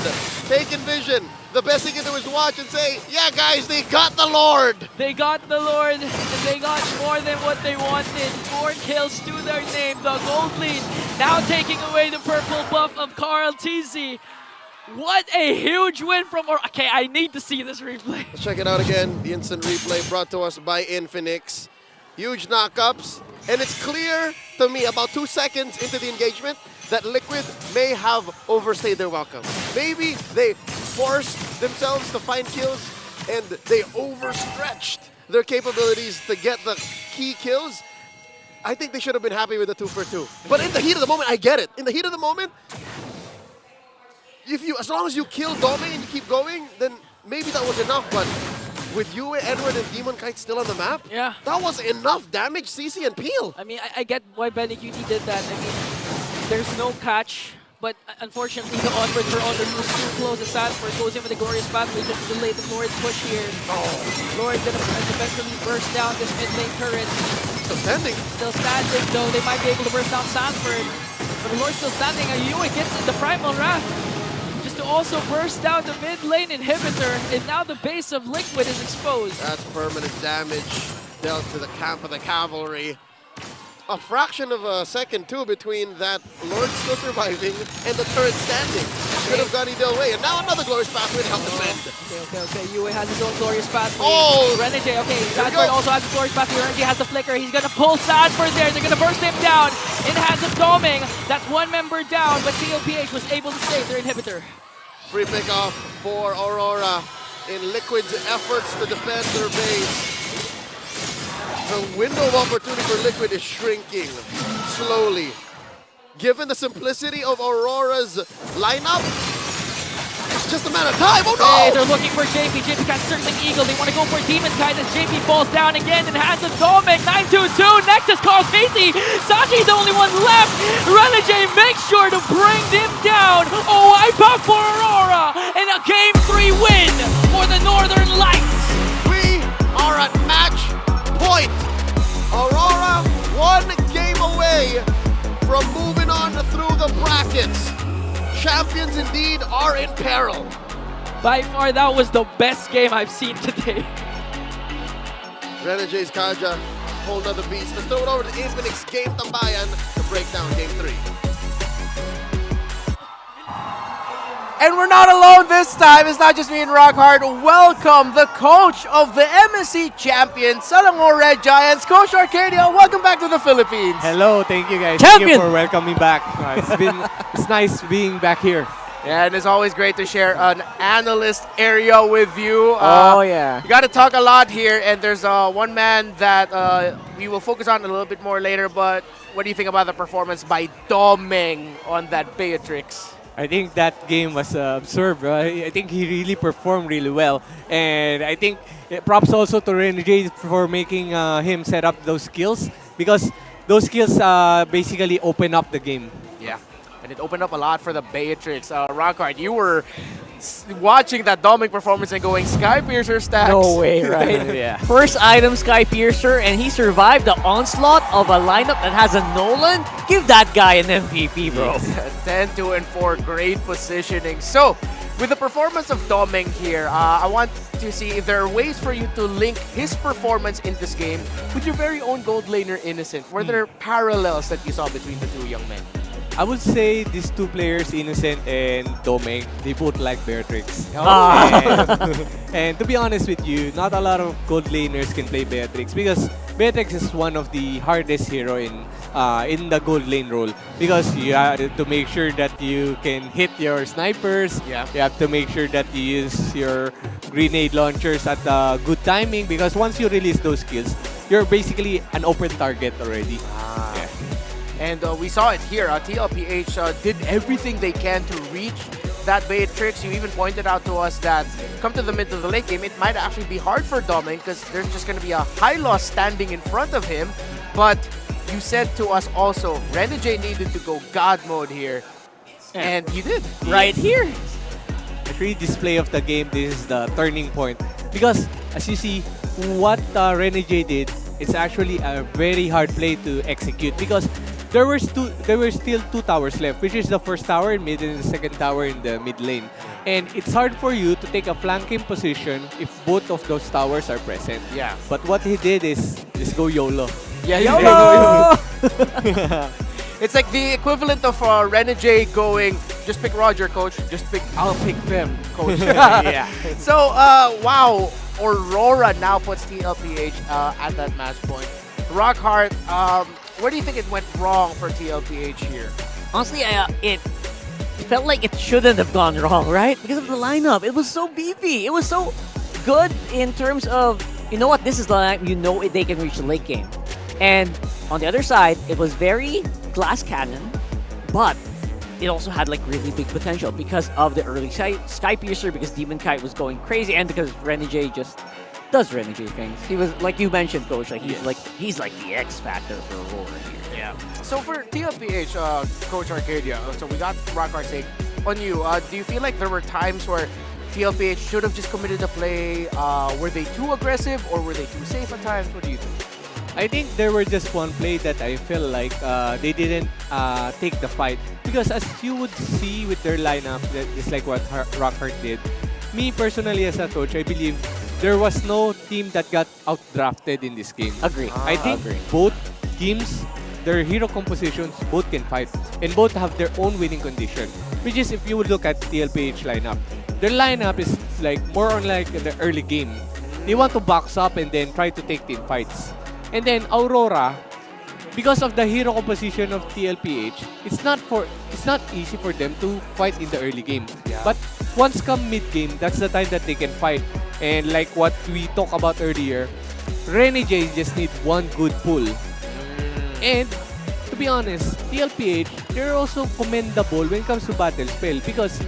Speaker 16: taking vision. The best he can do is watch and say, yeah, guys, they got the Lord.
Speaker 13: They got the Lord, and they got more than what they wanted. 4 kills to their name. The gold lead now taking away the purple buff of Carl TZ. What a huge win from Aurora. Okay, I need to see this replay.
Speaker 16: Let's check it out again. The instant replay brought to us by Infinix. Huge knockups. And it's clear to me about 2 seconds into the engagement that Liquid may have overstayed their welcome. Maybe they forced themselves to find kills and they overstretched their capabilities to get the key kills. I think they should have been happy with the 2 for 2. But in the heat of the moment, I get it. In the heat of the moment, as long as you kill Dome and you keep going, then maybe that was enough. But with Yue, Edward, and Demon Kite still on the map,
Speaker 13: yeah,
Speaker 16: that was enough damage, CC and Peel.
Speaker 13: I mean, I get why Benny QT did that. I mean, there's no catch, but unfortunately the onward for Honor was too close. Sanford goes in with a glorious pathway just to delay the Lord's push here. Lord gonna eventually burst down this mid lane turret.
Speaker 16: Still standing.
Speaker 13: Still standing, though. They might be able to burst down Sanford. But the Lord's still standing, and Yue gets the Primal Wrath just to also burst down the mid lane inhibitor, and now the base of Liquid is exposed.
Speaker 16: That's permanent damage dealt to the camp of the cavalry. A fraction of a second, too, between that Lord still surviving and the turret standing. Could have gone either way, and now another glorious pathway to help defend.
Speaker 13: Okay. Yue has his own glorious pathway.
Speaker 16: Oh!
Speaker 13: Renegade, okay. Sanford also has a glorious pathway. Renegade has the flicker. He's gonna pull Sanford there. They're gonna burst him down in the hands of Doming. That's one member down, but TLPH was able to save their inhibitor.
Speaker 16: Free pickoff for Aurora in Liquid's efforts to defend their base. The window of opportunity for Liquid is shrinking slowly. Given the simplicity of Aurora's lineup, it's just a matter of time. Oh no!
Speaker 13: Hey, they're looking for JP. JP got Circling Eagle. They want to go for Demon Kite as JP falls down again in the hands of Dominic. 9-2-2. Nexus calls Casey. Sachi's the only one left. Renegade makes sure to bring them down. Oh, wipe out for Aurora. And a Game 3 win for the Northern Lights.
Speaker 16: We are at match point. Aurora 1 game away from moving on through the brackets. Champions indeed are in peril.
Speaker 13: By far, that was the best game I've seen today.
Speaker 16: Renegade's Kaja, whole nother beast. Let's throw it over to Infinix Game Tambayan to break down Game 3.
Speaker 14: And we're not alone this time. It's not just me and Rockhard. Welcome the coach of the MSC champions, Selangor Red Giants, Coach Arcadia. Welcome back to the Philippines.
Speaker 3: Hello, thank you guys.
Speaker 14: Champion!
Speaker 3: Thank you for welcoming me back. It's nice being back here.
Speaker 14: Yeah, and it's always great to share an analyst area with you.
Speaker 3: Oh, yeah.
Speaker 14: You got to talk a lot here, and there's one man that we will focus on a little bit more later, but what do you think about the performance by Domeng on that Beatrix?
Speaker 3: I think that game was absurd, bro. I think he really performed really well. And I think props also to Renegade for making him set up those skills, because those skills basically open up the game.
Speaker 14: Yeah, and it opened up a lot for the Beatrix. Rockhard, you were watching that Dominic performance and going, Sky Piercer stacks.
Speaker 15: No way, right?
Speaker 3: Yeah.
Speaker 15: First item, Sky Piercer, and he survived the onslaught of a lineup that has a Nolan. Give that guy an MVP, bro.
Speaker 14: 10-2-4, great positioning. So, with the performance of Domeng here, I want to see if there are ways for you to link his performance in this game with your very own gold laner Innocent. Were there parallels that you saw between the two young men?
Speaker 3: I would say these two players, Innocent and Domeng, they both like Beatrix. And to be honest with you, not a lot of gold laners can play Beatrix, because Beatrix is one of the hardest hero in the gold lane role, because you have to make sure that you can hit your snipers.
Speaker 14: Yeah.
Speaker 3: You have to make sure that you use your grenade launchers at good timing, because once you release those skills, you're basically an open target already. Yeah.
Speaker 14: And we saw it here. TLPH did everything they can to reach that Beatrix. You even pointed out to us that come to the mid to the late game, it might actually be hard for Dominic because there's just going to be a high loss standing in front of him. But you said to us also, Renegade needed to go God mode here. And you did.
Speaker 15: Right here.
Speaker 3: Actually, display of the game, this is the turning point. Because as you see, what Renegade did, it's actually a very hard play to execute because there were still 2 towers left, which is the first tower in mid and the second tower in the mid lane. And it's hard for you to take a flanking position if both of those towers are present.
Speaker 14: Yeah.
Speaker 3: But what he did is just go YOLO.
Speaker 14: Yeah,
Speaker 3: YOLO!
Speaker 14: It's like the equivalent of Renegade going, just pick Roger, coach. I'll pick them, coach. Yeah. So, wow. Aurora now puts TLPH at that match point. Rockhart, where do you think it went wrong for TLPH here?
Speaker 15: Honestly, it felt like it shouldn't have gone wrong, right? Because of the lineup. It was so beefy. It was so good in terms of, you know what, this is the lineup, you know they can reach the late game. And on the other side, it was very glass cannon, but it also had like really big potential because of the early Sky Piercer, because Demon Kite was going crazy, and because Renegade just does Renegade things. He was, like you mentioned, Coach, like he's like the X factor for Aurora here.
Speaker 14: Yeah. So for TLPH, Coach Arcadia, so we got Rockhart take on you. Do you feel like there were times where TLPH should have just committed the play? Were they too aggressive or were they too safe at times? What do you think?
Speaker 3: I think there were just one play that I feel like they didn't take the fight. Because as you would see with their lineup, just like what Rockhart did, me personally as a coach, I believe there was no team that got outdrafted in this game.
Speaker 15: Agree.
Speaker 3: I think both teams, their hero compositions, both can fight. And both have their own winning condition. Which is, if you would look at TLPH lineup, their lineup is like more on like in the early game. They want to box up and then try to take team fights. And then Aurora, because of the hero composition of TLPH, it's not easy for them to fight in the early game.
Speaker 14: Yeah.
Speaker 3: But once come mid game, that's the time that they can fight. And like what we talked about earlier, Renegade just need one good pull. And to be honest, TLPH, they're also commendable when it comes to battle spell because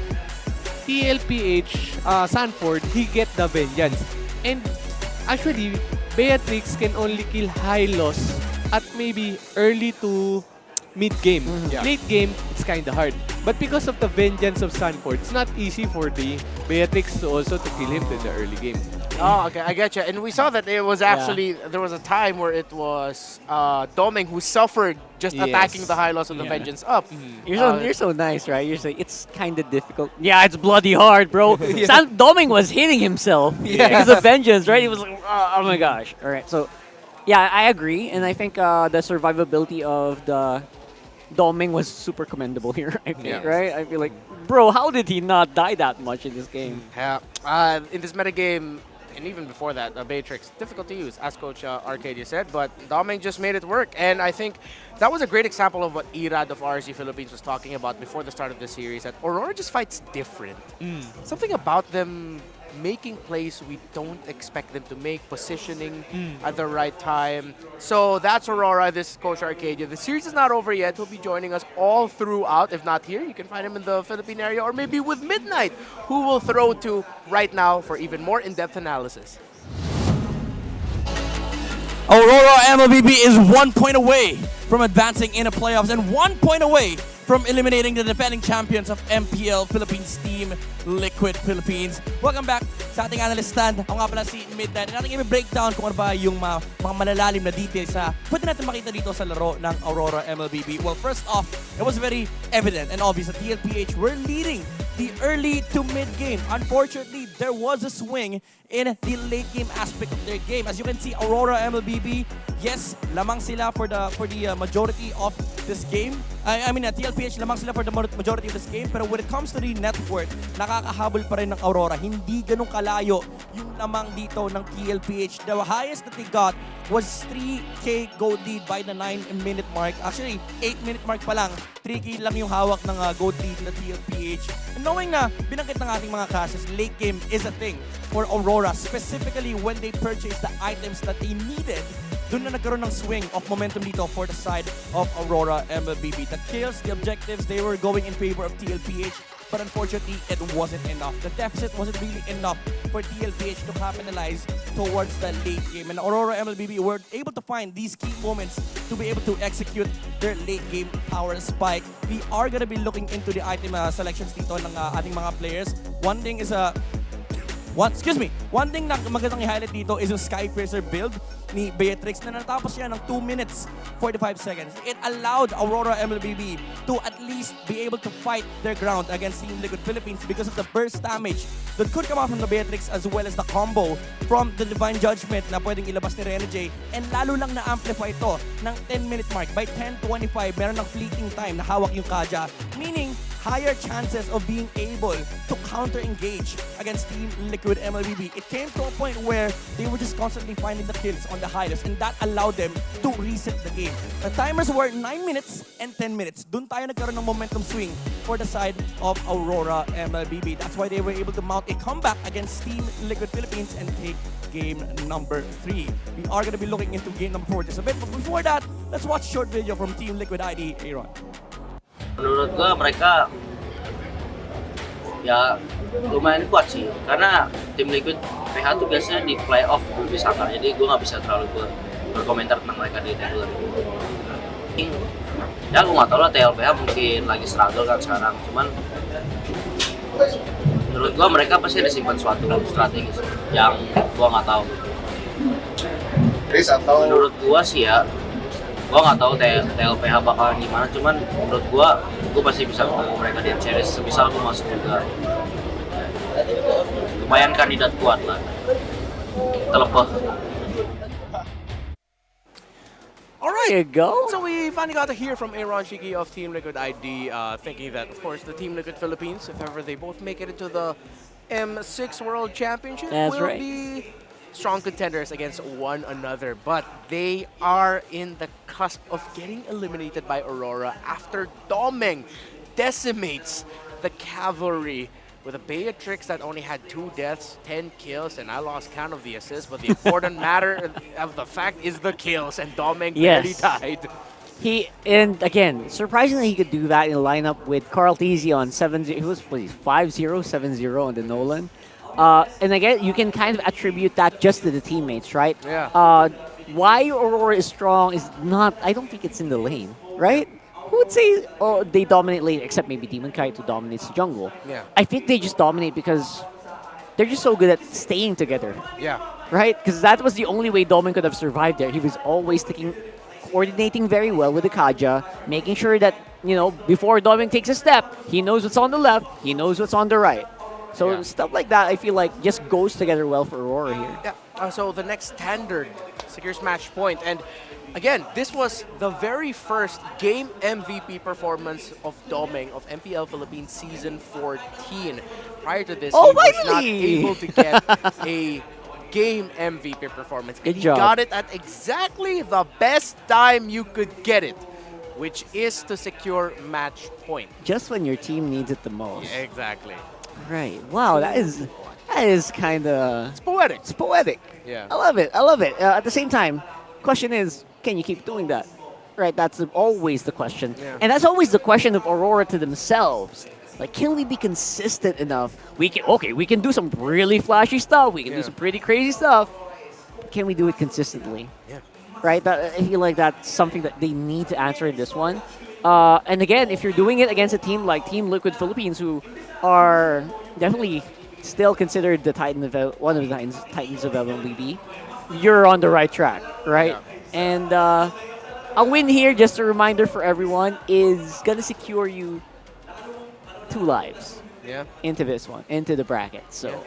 Speaker 3: TLPH, Sanford, he get the vengeance. And actually, Beatrix can only kill high loss at maybe early to mid-game.
Speaker 14: Yeah.
Speaker 3: Late game, it's kind of hard. But because of the vengeance of Sanford, it's not easy for the Beatrix to also to kill him in the early game.
Speaker 14: Oh, okay, I get you. And we saw that it was actually, there was a time where it was Doming who suffered just attacking the high loss of the vengeance up.
Speaker 15: You're so nice, right? You're saying it's kind of difficult. Yeah, it's bloody hard, bro. Doming was hitting himself because of vengeance, right? He was like, oh my gosh. All right, so yeah, I agree, and I think the survivability of the Doming was super commendable here. I think, right? I feel like, bro, how did he not die that much in this game?
Speaker 14: Yeah. In this metagame, and even before that, Beatrix, difficult to use, as Coach Arcadia said, but Doming just made it work. And I think that was a great example of what Irad of RSG Philippines was talking about before the start of the series, that Aurora just fights different. Something about them making plays we don't expect them to make, positioning at the right time. So that's Aurora, this is Coach Arcadia. The series is not over yet. He'll be joining us all throughout. If not here, you can find him in the Philippine area or maybe with Midnight, who will throw to right now for even more in-depth analysis.
Speaker 17: Aurora MLBB is 1 point away from advancing in the playoffs and 1 point away from eliminating the defending champions of MPL Philippines team, Liquid Philippines. Welcome back sa ating analyst stand. Ako nga pala si Midnight. And natin i-breakdown kung ano ba yung mga malalalim na details na pwede natin makita dito sa laro ng Aurora MLBB. Well, first off, it was very evident and obvious that TLPH were leading the early to mid game. Unfortunately, there was a swing in the late game aspect of their game. As you can see, Aurora MLBB, yes, lamang sila for the majority of this game. I mean, TLPH lamang sila for the majority of this game. Pero when it comes to the net worth, nakakahabol pa rin ng Aurora. Hindi ganun kalayo yung lamang dito ng TLPH. The highest that they got was 3K gold lead by the 9-minute mark. Actually, 8-minute mark pa lang. 3K lang yung hawak ng gold lead na TLPH. And knowing na binangkit ng ating mga classes, late game is a thing for Aurora, specifically when they purchased the items that they needed. Doon na nagkaroon ng swing of momentum dito for the side of Aurora MLBB. The kills, the objectives, they were going in favor of TLPH. but unfortunately, it wasn't enough. The deficit wasn't really enough for TLPH to capitalize towards the late game. And Aurora MLBB were able to find these key moments to be able to execute their late game power spike. We are gonna be looking into the item selections dito ng ating mga players. One thing na magandang i-highlight dito is yung Sky Piercer build ni Beatrix na natapos siya ng 2 minutes 45 seconds. It allowed Aurora MLBB to at least be able to fight their ground against Team Liquid Philippines because of the burst damage that could come out from the Beatrix as well as the combo from the Divine Judgment na pwedeng ilabas ni Rene J. And lalo lang na-amplify ito ng 10-minute mark. By 10:25, meron ng fleeting time na hawak yung Kaja. Meaning, higher chances of being able to counter-engage against Team Liquid MLBB. It came to a point where they were just constantly finding the kills on the highest, and that allowed them to reset the game. The timers were 9 minutes and 10 minutes. Doon tayo nagkaroon ng momentum swing for the side of Aurora MLBB. That's why they were able to mount a comeback against Team Liquid Philippines and take game number 3. We are going to be looking into game number 4 just a bit, but before that, let's watch a short video from Team Liquid ID, Aaron.
Speaker 2: Menurut gue mereka ya lumayan kuat sih, karena tim Liquid PH tuh biasanya di playoff lebih sangar, jadi gue nggak bisa terlalu berkomentar tentang mereka di regular. Ya gue nggak tahu lah, TLPH mungkin lagi struggle kan sekarang, cuman menurut gue mereka pasti ada simpan suatu strategi yang gue nggak tahu. Menurut gue sih ya, gue nggak tahu TLPH bakalan gimana, cuman menurut gue pasti bisa ketemu mereka di series, sebisa gue masuk juga. Lumayan kandidat kuat lah. Terlepas.
Speaker 14: All right.
Speaker 15: There you go.
Speaker 14: So we finally got to hear from Aaron Shiki of Team Liquid ID, thinking that, of course, the Team Liquid Philippines, if ever they both make it into the M6 World Championship, will be strong contenders against one another. But they are in the cusp of getting eliminated by Aurora after Domeng decimates the Cavalry with a Beatrix that only had 2 deaths, 10 kills, and I lost count of the assists, but the important matter of the fact is the kills, and Domeng barely died.
Speaker 15: And again, surprisingly, he could do that in a lineup with Carl Tizzy on 7-0. He was 5-0, 7-0 on the Nolan. And again, you can kind of attribute that just to the teammates, right?
Speaker 14: Yeah.
Speaker 15: Why Aurora is strong is not, I don't think it's in the lane, right? Who would say they dominate lane, except maybe Demon Kite who dominates the jungle?
Speaker 14: Yeah.
Speaker 15: I think they just dominate because they're just so good at staying together.
Speaker 14: Yeah.
Speaker 15: Right? Because that was the only way Domin could have survived there. He was always coordinating very well with the Kaja, making sure that, before Domin takes a step, he knows what's on the left, he knows what's on the right. So stuff like that, I feel like, just goes together well for Aurora here.
Speaker 14: Yeah. So the next standard secures match point, and again, this was the very first game MVP performance of Domeng of MPL Philippines Season 14. Prior to this, he was not able to get a game MVP performance.
Speaker 15: Good
Speaker 14: and
Speaker 15: job.
Speaker 14: He got it at exactly the best time you could get it, which is to secure match point.
Speaker 15: Just when your team needs it the most.
Speaker 14: Yeah, exactly.
Speaker 15: Right. Wow, that is kind of...
Speaker 14: It's poetic.
Speaker 15: It's poetic.
Speaker 14: Yeah.
Speaker 15: I love it. At the same time, question is, can you keep doing that? Right, that's always the question.
Speaker 14: Yeah.
Speaker 15: And that's always the question of Aurora to themselves. Like, can we be consistent enough? We can do some really flashy stuff. We can do some pretty crazy stuff. Can we do it consistently?
Speaker 14: Yeah.
Speaker 15: Right? I feel like that's something that they need to answer in this one. And again, if you're doing it against a team like Team Liquid Philippines, who are definitely still considered one of the Titans of MLBB, you're on the right track, right? Yeah. And a win here, just a reminder for everyone, is going to secure you 2 lives into this one, into the bracket. So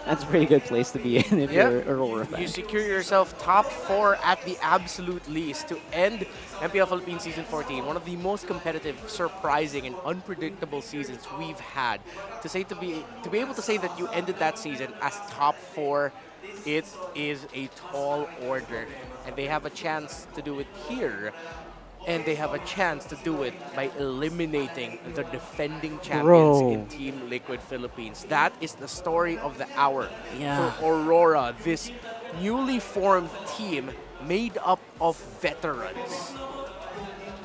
Speaker 15: that's a pretty good place to be in if you're a Aurora fan.
Speaker 14: You secure yourself top 4 at the absolute least to end MPL Philippines Season 14, one of the most competitive, surprising, and unpredictable seasons we've had. To be able to say that you ended that season as top 4, it is a tall order, and they have a chance to do it here. And they have a chance to do it by eliminating the defending champions in Team Liquid Philippines. That is the story of the hour for Aurora, this newly formed team made up of veterans.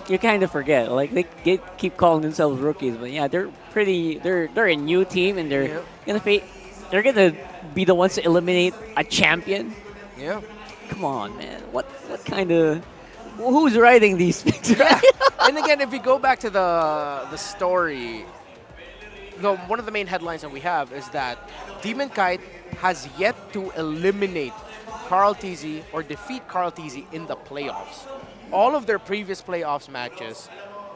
Speaker 15: you kind of forget. Like they keep calling themselves rookies, but yeah, they're a new team, and they're they're gonna be the ones to eliminate a champion.
Speaker 14: Yeah.
Speaker 15: Come on, man. What kind of who's writing these things? Right?
Speaker 14: And again, if we go back to the story, one of the main headlines that we have is that Demon Kite has yet to eliminate Carl Tizzy or defeat Carl Tizzy in the playoffs. All of their previous playoffs matches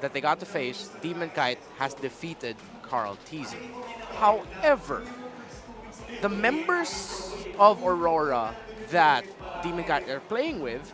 Speaker 14: that they got to face, Demon Kite has defeated Carl Tizzy. However, the members of Aurora that Demon Kite are playing with,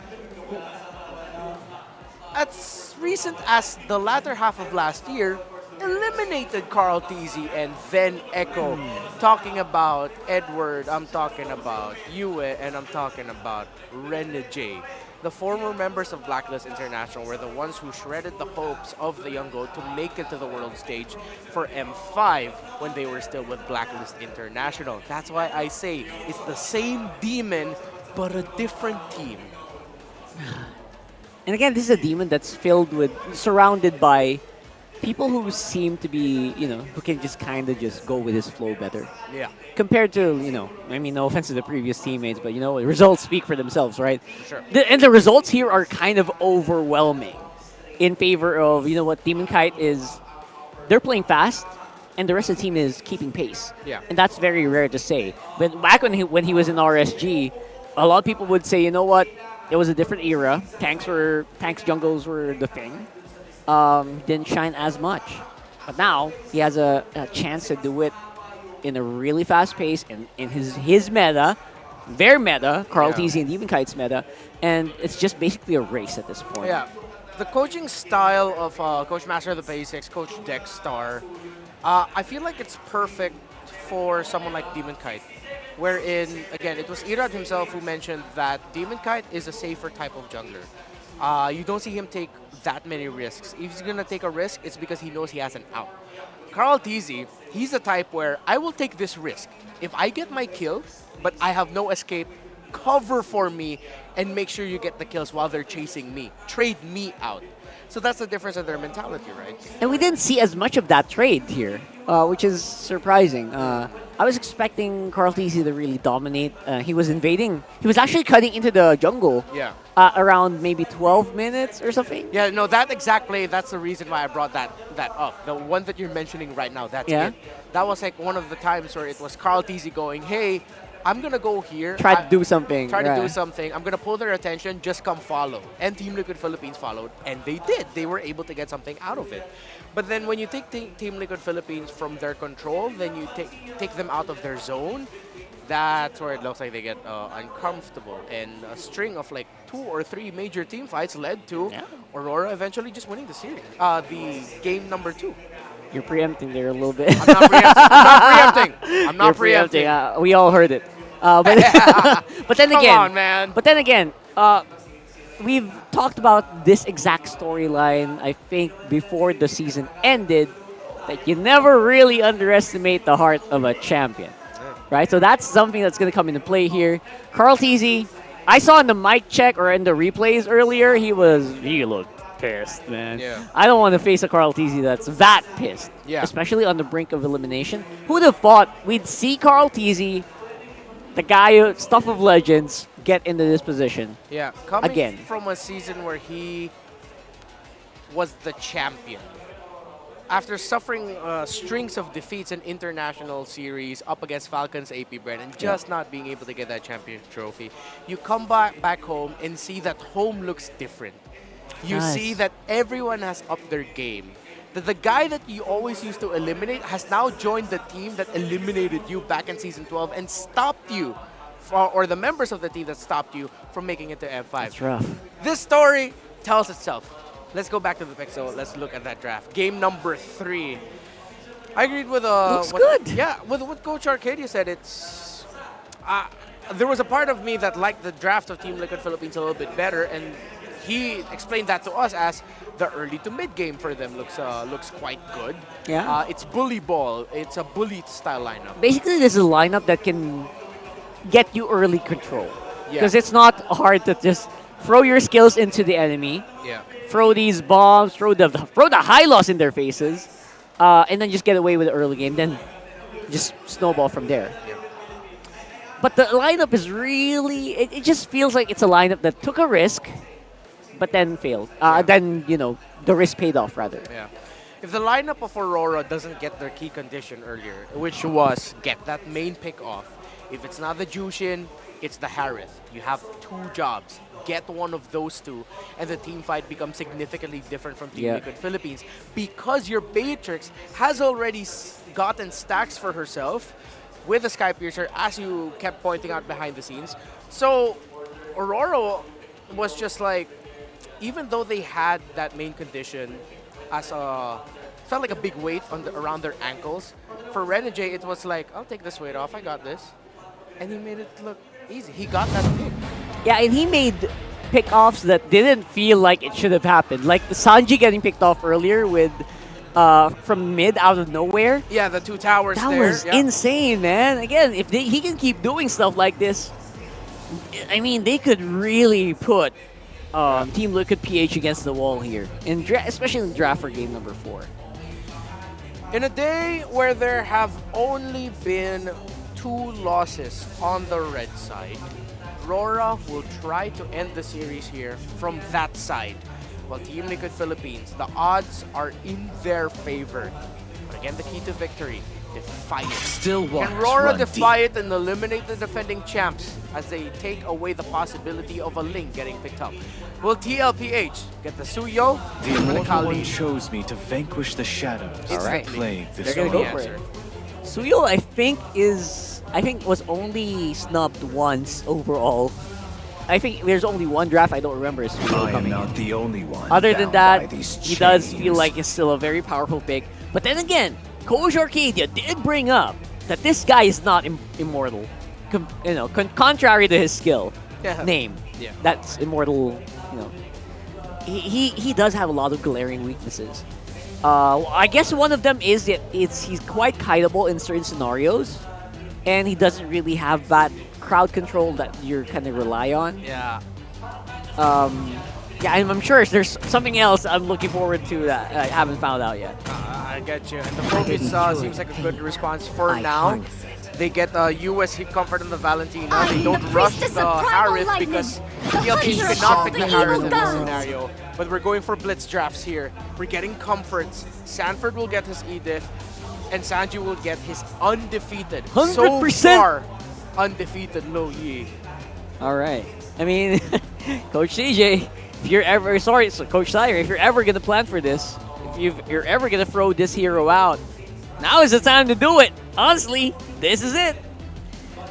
Speaker 14: as recent as the latter half of last year, eliminated Carl Tizzy and then Echo, talking about Edward, I'm talking about Yue, and I'm talking about Renegade. The former members of Blacklist International were the ones who shredded the hopes of the young goat to make it to the world stage for M5 when they were still with Blacklist International. That's why I say it's the same demon, but a different team.
Speaker 15: And again, this is a demon that's surrounded by people who seem to be, who can just kind of just go with his flow better.
Speaker 14: Yeah.
Speaker 15: Compared to, I mean, no offense to the previous teammates, but, results speak for themselves, right?
Speaker 14: Sure.
Speaker 15: And the results here are kind of overwhelming in favor of, Demon Kite they're playing fast, and the rest of the team is keeping pace.
Speaker 14: Yeah.
Speaker 15: And that's very rare to say. But back when he was in RSG, a lot of people would say, you know what, it was a different era. Tanks jungles were the thing. Didn't shine as much. But now he has a chance to do it in a really fast pace and in his meta, their meta, Carl Tizzy and Demon Kite's meta, and it's just basically a race at this point.
Speaker 14: Yeah. The coaching style of Coach Master of the Basics, Coach Dexstar, I feel like it's perfect for someone like Demon Kite. Wherein, again, it was Irad himself who mentioned that Demon Kite is a safer type of jungler. You don't see him take that many risks. If he's going to take a risk, it's because he knows he has an out. Carl Tizzy, he's the type where I will take this risk. If I get my kill, but I have no escape, cover for me and make sure you get the kills while they're chasing me. Trade me out. So that's the difference in their mentality, right?
Speaker 15: And we didn't see as much of that trade here, which is surprising. I was expecting Carl Tizzy to really dominate. He was invading. He was actually cutting into the jungle around maybe 12 minutes or something.
Speaker 14: Yeah, no, that exact play, that's the reason why I brought that up. The one that you're mentioning right now, that's it. That was like one of the times where it was Carl Tizzy going, hey, I'm going to go here.
Speaker 15: Try to do something.
Speaker 14: Try to do something. I'm going to pull their attention. Just come follow. And Team Liquid Philippines followed. And they did. They were able to get something out of it. But then when you take Team Liquid Philippines from their control, then you take them out of their zone, that's where it looks like they get uncomfortable. And a string of like 2 or 3 major team fights led to Aurora eventually just winning the series. The game number 2.
Speaker 15: You're preempting there a little bit.
Speaker 14: I'm not preempting. I'm not preempting.
Speaker 15: We all heard it. But then
Speaker 14: Come
Speaker 15: again,
Speaker 14: on, man.
Speaker 15: But then again, we've talked about this exact storyline, I think, before the season ended, that you never really underestimate the heart of a champion. Right? So that's something that's going to come into play here. Carl Tizzy, I saw in the mic check or in the replays earlier, he looked pissed, man.
Speaker 14: Yeah.
Speaker 15: I don't want to face a Carl Tizzy that's that pissed, especially on the brink of elimination. Who would have thought we'd see Carl Tizzy, the guy, stuff of legends, get into this position?
Speaker 14: Yeah, coming
Speaker 15: again
Speaker 14: from a season where he was the champion. After suffering strings of defeats in international series up against Falcons, AP Brand, and just not being able to get that champion trophy, you come back home and see that home looks different. You see that everyone has upped their game. That the guy that you always used to eliminate has now joined the team that eliminated you back in Season 12 and stopped you, or the members of the team that stopped you from making it to M5.
Speaker 15: That's rough.
Speaker 14: This story tells itself. Let's go back to the pick, so let's look at that draft. Game number 3. I agreed with
Speaker 15: looks good.
Speaker 14: Yeah, with what Coach Arcadia said. It's there was a part of me that liked the draft of Team Liquid Philippines a little bit better, and he explained that to us as the early to mid game for them looks quite good.
Speaker 15: Yeah.
Speaker 14: It's bully ball. It's a bully style lineup.
Speaker 15: Basically, this is a lineup that can get you early control.
Speaker 14: Yeah.
Speaker 15: Because it's not hard to just throw your skills into the enemy, throw these bombs, throw the high loss in their faces, and then just get away with the early game. Then just snowball from there. But the lineup is really, it just feels like it's a lineup that took a risk, but then failed. Then, the risk paid off, rather.
Speaker 14: Yeah. If the lineup of Aurora doesn't get their key condition earlier, which was get that main pick off, if it's not the Jushin, it's the Harith. You have 2 jobs. Get one of those 2, and the team fight becomes significantly different from Team Liquid Philippines because your Beatrix has already gotten stacks for herself with the Sky Piercer, as you kept pointing out behind the scenes. So Aurora was just like, even though they had that main condition as felt like a big weight around their ankles, for Renegade it was like, I'll take this weight off, I got this. And he made it look easy. He got that pick.
Speaker 15: Yeah, and he made pick-offs that didn't feel like it should have happened. Like the Sanji getting picked off earlier with from mid out of nowhere.
Speaker 14: Yeah, the 2 towers
Speaker 15: that
Speaker 14: there.
Speaker 15: Was insane, man. Again, if he can keep doing stuff like this, I mean, they could really put Team Liquid PH against the wall here, especially in draft for game number 4.
Speaker 14: In a day where there have only been 2 losses on the red side, RORA will try to end the series here from that side. While Team Liquid Philippines, the odds are in their favor. But again, the key to victory, defy it.
Speaker 5: Still watch,
Speaker 14: Can RORA
Speaker 5: run
Speaker 14: defy it and eliminate the defending champs as they take away the possibility of a Ling getting picked up? Will TLPH get the Suyo
Speaker 5: The
Speaker 14: or the
Speaker 5: Immortal One
Speaker 14: Kali?
Speaker 5: chose me to vanquish the shadows that plague this
Speaker 15: They're gonna go for
Speaker 5: world.
Speaker 15: it. Suyo, I think was only snubbed once overall. I think there's only one draft I don't remember is Suyo
Speaker 5: I am
Speaker 15: coming
Speaker 5: not
Speaker 15: in.
Speaker 5: the only one.
Speaker 15: Other than
Speaker 5: bound by
Speaker 15: that,
Speaker 5: these
Speaker 15: he does
Speaker 5: chains.
Speaker 15: feel like he's still a very powerful pick. But then again, Coach Arcadia did bring up that this guy is not immortal. Contrary to his skill name, that's immortal. He does have a lot of glaring weaknesses. I guess one of them is that he's quite kiteable in certain scenarios, and he doesn't really have that crowd control that you're kind of rely on.
Speaker 14: Yeah.
Speaker 15: Yeah, I'm sure there's something else I'm looking forward to that I haven't found out yet.
Speaker 14: I get you. And the focus seems like a good response for now. They get US hit comfort on the Valentina. They don't rush the Harith because TLPH cannot pick the Harith in this scenario. But we're going for blitz drafts here. We're getting comforts. Sanford will get his Edith, and Sanji will get his undefeated.
Speaker 15: 100%.
Speaker 14: So far, undefeated Lo Yi.
Speaker 15: All right. I mean, Coach CJ, if you're ever Coach Sire, if you're ever gonna plan for this, if you're ever gonna throw this hero out, now is the time to do it. Honestly, this is it.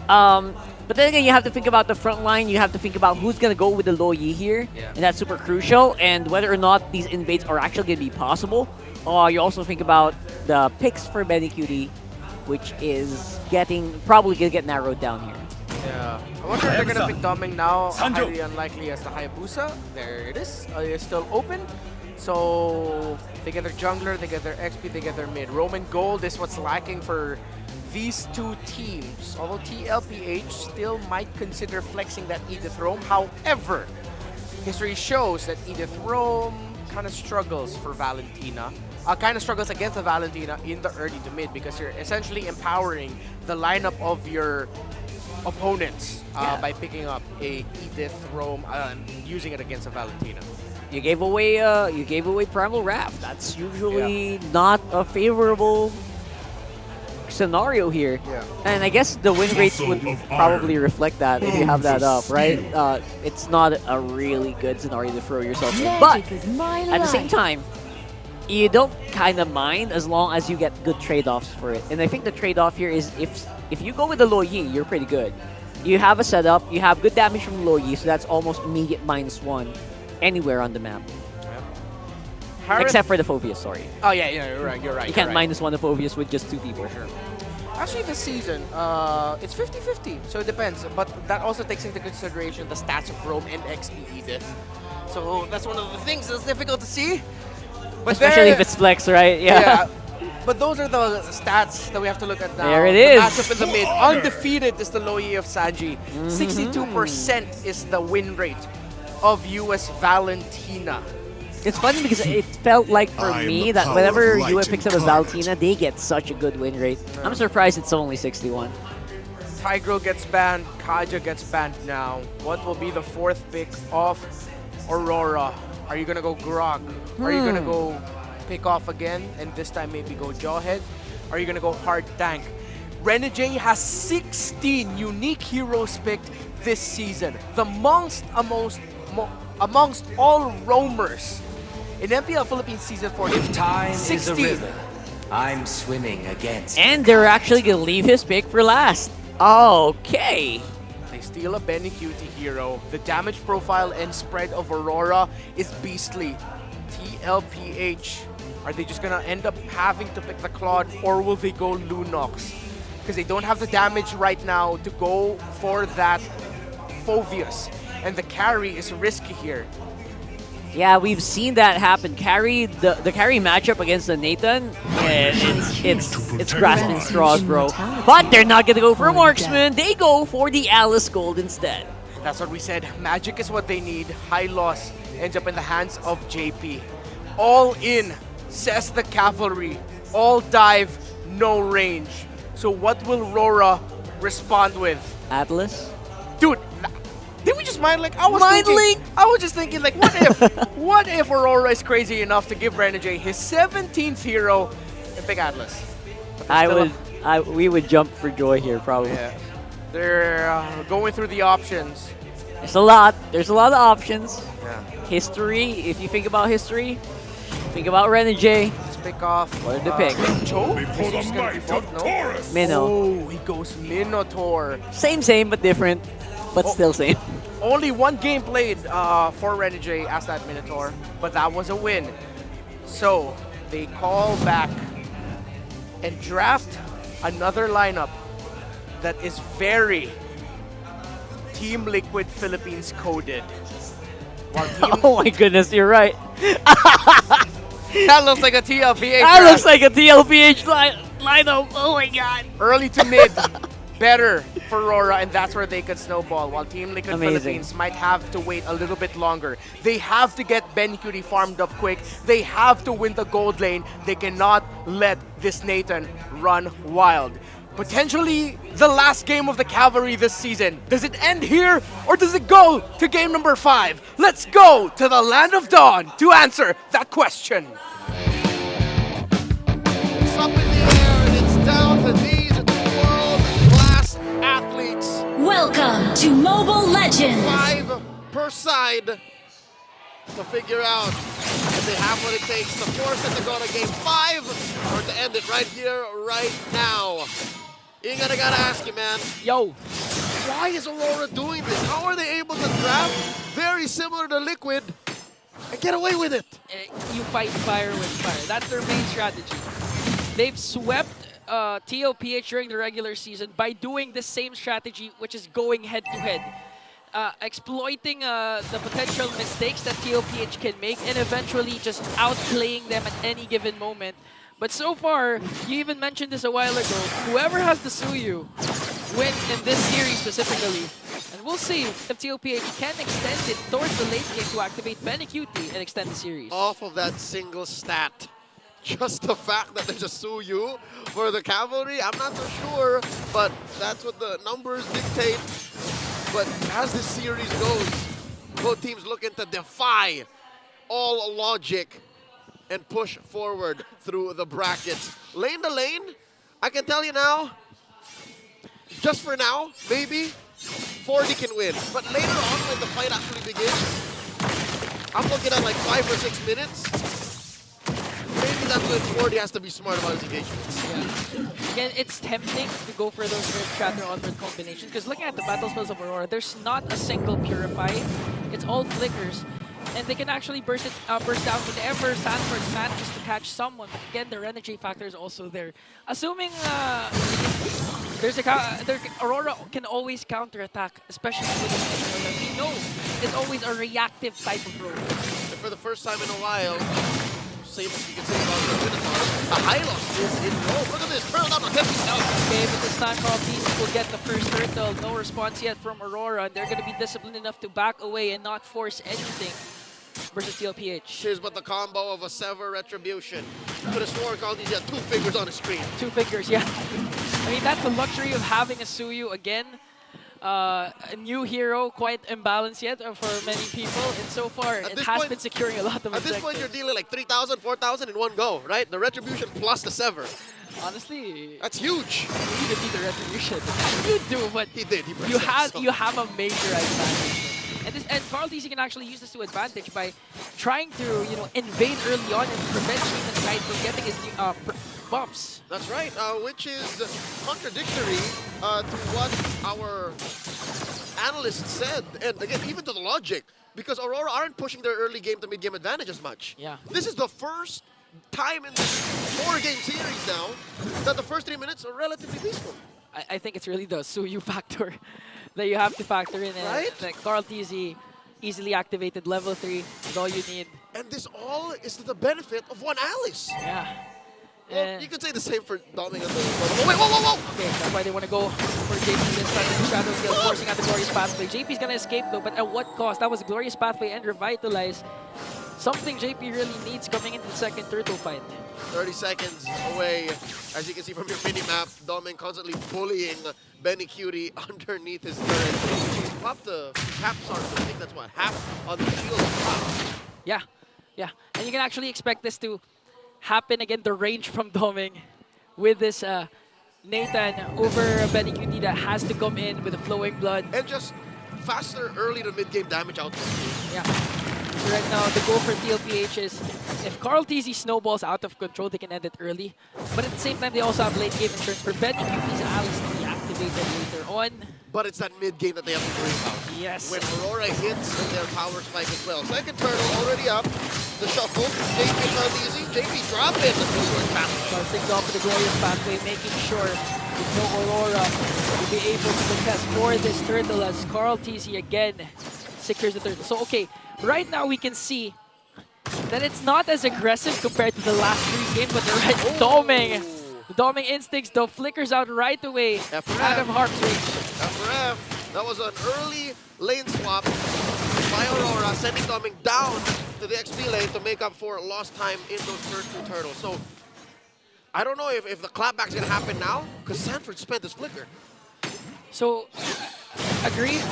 Speaker 15: But then again, you have to think about the front line. You have to think about who's gonna go with the Lo Yi here, and that's super crucial. And whether or not these invades are actually gonna be possible. You also think about the picks for Benny Cutie, which is probably gonna get narrowed down here.
Speaker 14: Yeah. I wonder if they're going to pick Doming now. Highly unlikely as the Hayabusa. There it is. It's still open. So they get their jungler, they get their XP, they get their mid. Roman Gold is what's lacking for these 2 teams. Although TLPH still might consider flexing that Edith Rome. However, history shows that Edith Rome kind of struggles for Valentina. Kind of struggles against the Valentina in the early to mid because you're essentially empowering the lineup of your opponents by picking up a Edith Rome and using it against a Valentina.
Speaker 15: You gave away Primal Wrath. That's usually not a favorable scenario here.
Speaker 14: Yeah.
Speaker 15: And I guess the win rates would probably reflect that if you have that up, right? It's not a really good scenario to throw yourself in. But at the same time, you don't kind of mind as long as you get good trade-offs for it. And I think the trade-off here is if you go with the Lo Yi, you're pretty good. You have a setup, you have good damage from Lo Yi, so that's almost immediate -1 anywhere on the map.
Speaker 14: Harith,
Speaker 15: except for the Phobius, sorry.
Speaker 14: Oh yeah, you're right.
Speaker 15: You can't -1 the Phobius with just 2 people.
Speaker 14: Sure. Actually, this season, it's 50-50, so it depends. But that also takes into consideration the stats of Rome and XP Edith. So that's one of the things that's difficult to see. But
Speaker 15: especially if it's flex, right? Yeah.
Speaker 14: But those are the stats that we have to look at now.
Speaker 15: There it
Speaker 14: the
Speaker 15: is.
Speaker 14: Matchup in the mid. Undefeated is the Lo Yi of Sanji. 62% is the win rate of US Valentina.
Speaker 15: It's funny because it felt like for me that whenever UA picks up a Valentina, they get such a good win rate. I'm surprised it's only 61.
Speaker 14: Tigro gets banned, Kaja gets banned now. What will be the fourth pick of Aurora? Are you gonna go Grog? Are you gonna go pick off again and this time maybe go Jawhead? Are you gonna go hard tank? Renegade has 16 unique heroes picked this season. The amongst all roamers in MPL Philippines Season 4.
Speaker 5: If time
Speaker 14: 16.
Speaker 5: is a river, I'm swimming against.
Speaker 15: And they're actually gonna leave his pick for last. Okay.
Speaker 14: They steal a Benny Cutie hero. The damage profile and spread of Aurora is beastly. TLPH. Are they just gonna end up having to pick the Claude, or will they go Lunox? Because they don't have the damage right now to go for that Phoveus. And the carry is risky here.
Speaker 15: Yeah, we've seen that happen. The carry matchup against the Nathan, it's grasping straws, bro. But they're not gonna go for a marksman. They go for the Alice Gold instead.
Speaker 14: That's what we said. Magic is what they need. High loss ends up in the hands of JP. All in, says the cavalry. All dive, no range. So what will RORA respond with?
Speaker 15: Atlas?
Speaker 14: Dude, did we just mind link? I was just thinking like, what if Aurora is crazy enough to give Renegade his 17th hero and pick Atlas?
Speaker 15: We would jump for joy here probably.
Speaker 14: Yeah. They're going through the options.
Speaker 15: There's a lot of options.
Speaker 14: Yeah.
Speaker 15: History, if you think about history, think about Renegade.
Speaker 14: Let's pick off.
Speaker 15: What did they pick?
Speaker 14: Cho?
Speaker 15: Minnow.
Speaker 14: Oh, he goes Minotaur.
Speaker 15: Same but different, but still same.
Speaker 14: Only one game played for Renegade as that Minotaur, but that was a win. So they call back and draft another lineup that is very Team Liquid Philippines coded.
Speaker 15: Oh my goodness, you're right.
Speaker 14: That looks like a TLPH.
Speaker 15: That looks like a TLPH lineup. Oh my god.
Speaker 14: Early to mid, better for RORA, and that's where they could snowball, while Team Liquid Philippines might have to wait a little bit longer. They have to get Ben Cutie farmed up quick. They have to win the gold lane. They cannot let this Nathan run wild. Potentially the last game of the Cavalry this season. Does it end here, or does it go to game number 5? Let's go to the Land of Dawn to answer that question.
Speaker 16: It's up in the air, and it's down to these world-class athletes.
Speaker 22: Welcome to Mobile Legends.
Speaker 16: 5 per side to figure out if they have what it takes to force it to go to game 5 or to end it right here, right now. Ingan, I gotta ask you, man.
Speaker 13: Yo.
Speaker 16: Why is Aurora doing this? How are they able to draft very similar to Liquid and get away with it?
Speaker 13: You fight fire with fire. That's their main strategy. They've swept TLPH during the regular season by doing the same strategy, which is going head-to-head. Exploiting the potential mistakes that TLPH can make and eventually just outplaying them at any given moment. But so far, you even mentioned this a while ago, whoever has the Suyu wins in this series specifically. And we'll see if TLPH can extend it towards the late game to activate Benny Cutie and extend the series.
Speaker 16: Off of that single stat, just the fact that there's a Suyu for the Cavalry, I'm not so sure, but that's what the numbers dictate. But as this series goes, both teams looking to defy all logic and push forward through the brackets. Lane to lane, I can tell you now, just for now, maybe 40 can win. But later on, when the fight actually begins, I'm looking at like 5 or 6 minutes. Maybe that's when 40 has to be smart about his engagements.
Speaker 13: Yeah. Again, it's tempting to go for those Earth Shatter onward combinations because looking at the battle spells of Aurora, there's not a single Purify. It's all flickers. And they can actually burst down whenever Sanford manages to catch someone. But again, the Renegade factor is also there. Assuming Aurora can always counterattack, especially with the we know it's always a reactive type of role.
Speaker 16: And for the first time in a while, same as you can say about the Minotaur, a Hylos is in row. Look at this, turn down on heavy stuff.
Speaker 13: Okay, but this time Carl TZ will get the first turtle. No response yet from Aurora. They're going to be disciplined enough to back away and not force anything versus TLPH.
Speaker 16: Here's but the combo of a Sever Retribution. Could have sworn Carl TZ had 2 fingers on his screen.
Speaker 13: 2 fingers, yeah. I mean, that's the luxury of having a Suyu again. A new hero, quite imbalanced yet for many people, and so far it has been securing a lot of
Speaker 16: At this point, you're dealing like 3,000, 4,000 in one go, right? The Retribution plus the Sever.
Speaker 13: Honestly,
Speaker 16: that's huge.
Speaker 13: You didn't need the Retribution. You do, but
Speaker 16: he did.
Speaker 13: You have a major advantage. And Carl TZ can actually use this to advantage by trying to invade early on and prevent Demon Knight from getting his buffs.
Speaker 16: That's right, which is contradictory to what our analysts said, and again, even to the logic, because Aurora aren't pushing their early game to mid-game advantage as much.
Speaker 13: Yeah.
Speaker 16: This is the first time in this 4-game series now that the first 3 minutes are relatively peaceful.
Speaker 13: I think it's really the Suyu factor that you have to factor in.
Speaker 16: Right?
Speaker 13: Like Carl TZ easily activated level 3 is all you need.
Speaker 16: And this all is to the benefit of one Alice.
Speaker 13: Yeah.
Speaker 16: Well, you could say the same for Doming and the... Oh, wait, whoa!
Speaker 13: Okay, that's why they want to go for JP this time with the Shadow Skill, forcing out the Glorious Pathway. JP's going to escape though, but at what cost? That was Glorious Pathway and Revitalize. Something JP really needs coming into the second turtle fight.
Speaker 16: 30 seconds away. As you can see from your mini-map, Doming constantly bullying Benny Cutie underneath his turret. He's popped the cap sword, I think that's what, half on the shield.
Speaker 13: Yeah. And you can actually expect this to happen again, the range from Doming with this Nathan over Benny Cutie that has to come in with the flowing blood.
Speaker 16: And just faster early to mid-game damage output.
Speaker 13: Yeah. So right now, the goal for TLPH is if Carl TZ snowballs out of control, they can end it early. But at the same time, they also have late game insurance for Benny Cutie's Alice to be activated later on.
Speaker 16: But it's that mid-game that they have to worry about.
Speaker 13: Yes.
Speaker 16: When Aurora hits their power spike as well. Second turtle already up. The shuffle. JP not easy. JP dropping the Glorious Pathway.
Speaker 13: Starts things off with the Glorious Pathway, making sure with no Aurora will be able to contest for this turtle as Carl TZ again secures the turtle. So okay, right now we can see that it's not as aggressive compared to the last 3 games, but the right Doming instincts though flickers out right away out of Harp's reach.
Speaker 16: FRF, that was an early lane swap by Aurora, sending Doming down to the XP lane to make up for lost time in those first 2 turtles. So I don't know if the clapback's gonna happen now, because Sanford spent his flicker.
Speaker 13: So agreed.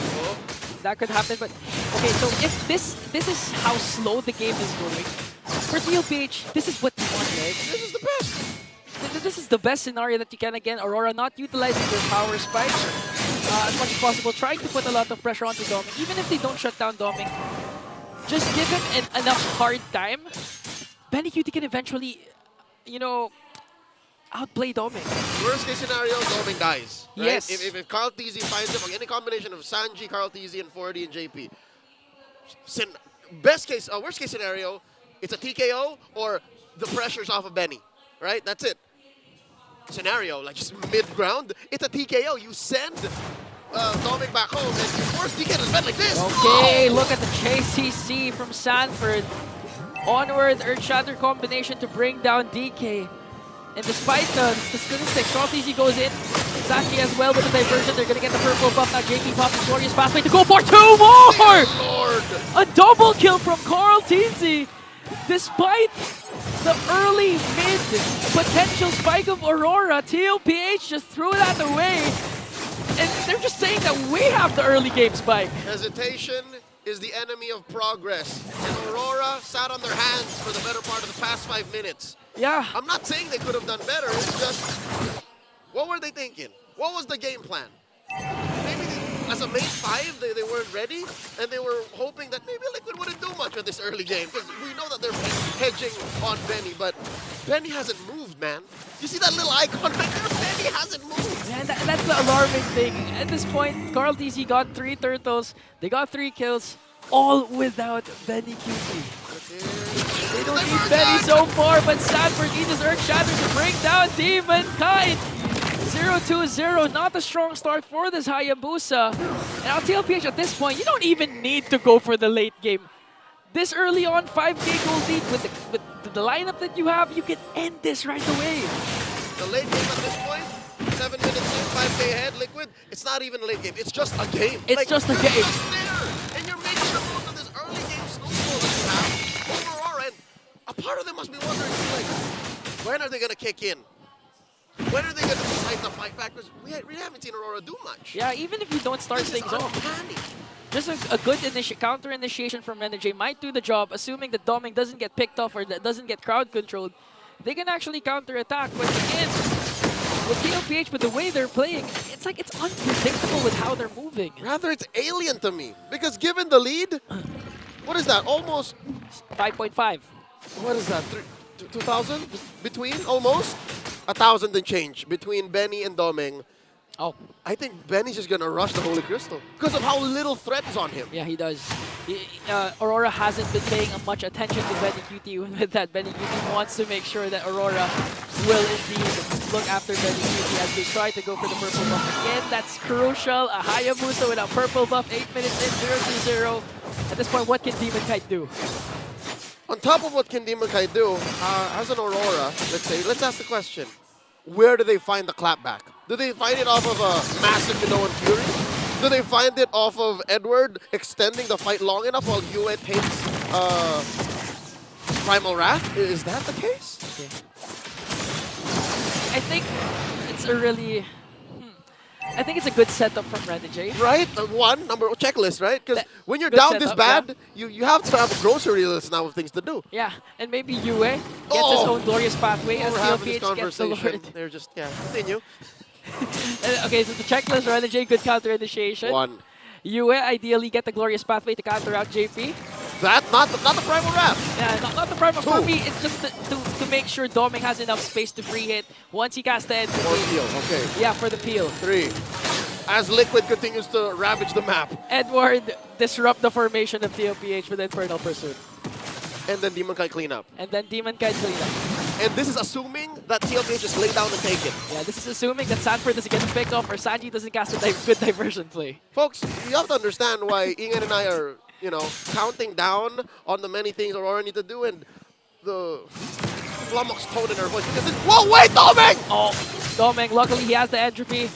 Speaker 13: That could happen, but okay, so if this is how slow the game is going, for TLPH, this is what you want, right?
Speaker 16: This is the best.
Speaker 13: This is the best scenario that you can, again, Aurora not utilizing their power spike as much as possible, trying to put a lot of pressure onto Doming. Even if they don't shut down Doming, just give him enough hard time. Benny Cutie can eventually, outplay Doming.
Speaker 16: Worst case scenario, Doming dies. Right?
Speaker 13: Yes.
Speaker 16: If Carl TZ finds him, any combination of Sanji, Carl TZ, and 40 and JP. Worst case scenario, it's a TKO or the pressure's off of Benny. Right? That's it. Scenario, like just mid-ground, it's a TKO. You send Doming back home and you force DK to spend like this.
Speaker 13: Okay, look at the JCC from Sanford. Onward, Earth Shatter combination to bring down DK. And despite the statistics, Carl TZ goes in. Zaki as well with the diversion. They're going to get the purple buff. Now JP pops the Glorious Pathway to go for 2 more!
Speaker 16: Lord.
Speaker 13: A double kill from Carl TZ. Despite the early mid potential spike of Aurora, TLPH just threw that away. And they're just saying that we have the early game spike.
Speaker 16: Hesitation is the enemy of progress. And Aurora sat on their hands for the better part of the past 5 minutes.
Speaker 13: Yeah.
Speaker 16: I'm not saying they could have done better. It's just, what were they thinking? What was the game plan? Maybe as a main 5, they weren't ready, and they were hoping that maybe Liquid wouldn't do much with this early game, because we know that they're hedging on Benny, but Benny hasn't moved, man. You see that little icon right there? Benny hasn't moved.
Speaker 13: Man, that's the alarming thing. At this point, Carl TZ got 3 turtles. They got 3 kills, all without Benny Cutie. They don't need Benny so far, but Sanford needs Earth Shatter to bring down Demon Kite. 0-2-0, not a strong start for this Hayabusa. And on TLPH at this point, you don't even need to go for the late game. this early on, 5K gold lead with the lineup that you have, you can end this right away.
Speaker 16: The late game at this point, 7 minutes in, 5K ahead, Liquid. It's not even a late game. It's just a game.
Speaker 13: It's just a game.
Speaker 16: Just there, and you're making the most of this early game snowball that you have over Aurora. And a part of them must be wondering, like, when are they gonna kick in? When are they gonna decide to fight back? Because we haven't seen Aurora do much.
Speaker 13: Yeah, even if you don't start things off. Just a good counter initiation from Renegade might do the job, assuming that Doming doesn't get picked off or that doesn't get crowd controlled. They can actually counter attack. But again, with TLPH, with the way they're playing, it's like it's unpredictable with how they're moving.
Speaker 16: Rather, it's alien to me. Because given the lead, what is that? Almost
Speaker 13: 5.5.
Speaker 16: What is that? 2,000 between? Almost 1,000 and change between Benny and Doming.
Speaker 13: Oh.
Speaker 16: I think Benny's just going to rush the Holy Crystal because of how little threat is on him.
Speaker 13: Yeah, he does. Aurora hasn't been paying much attention to Benny QT. With that, Benny QT wants to make sure that Aurora will indeed look after Benny QT as they try to go for the purple buff. Again, that's crucial. A Hayabusa with a purple buff, 8 minutes in, 0-0. At this point, what can Demon Kite do?
Speaker 16: On top of what can Demon Kite do, as an Aurora, let's ask the question. Where do they find the clapback? Do they find it off of a massive Minoan Fury? Do they find it off of Edward extending the fight long enough while Yue takes Primal Wrath? Is that the case?
Speaker 13: Okay. I think it's a really... I think it's a good setup from Renegade.
Speaker 16: Right? Number checklist, right? Because when you're
Speaker 13: good
Speaker 16: down
Speaker 13: setup,
Speaker 16: this bad, you have to have a grocery list now of things to do.
Speaker 13: Yeah, and maybe Yue gets his own glorious pathway as TLPH gets the Lord.
Speaker 16: They're just, continue.
Speaker 13: Okay, so the checklist, Renegade, good counter initiation.
Speaker 16: 1.
Speaker 13: Yue ideally get the glorious pathway to counter out JP.
Speaker 16: That, not the Primal Wrath.
Speaker 13: Yeah, not the Primal.
Speaker 16: 2.
Speaker 13: For me, it's just to make sure Doming has enough space to free hit once he casts the end.
Speaker 16: More peel, okay.
Speaker 13: Yeah, for the peel.
Speaker 16: 3. As Liquid continues to ravage the map.
Speaker 13: Edward disrupt the formation of TLPH with Infernal Pursuit.
Speaker 16: And then Demon Kite clean up.
Speaker 13: And then Demon Kite clean up.
Speaker 16: And this is assuming that TLPH just lay down and take it.
Speaker 13: Yeah, this is assuming that Sanford doesn't get picked off or Sanji doesn't cast a good diversion play.
Speaker 16: Folks, you have to understand why Ingen and I are, counting down on the many things Aurora need to do, and the flummox tone in her voice. Whoa, wait, Doming!
Speaker 13: Oh, Doming, luckily he has the entropy.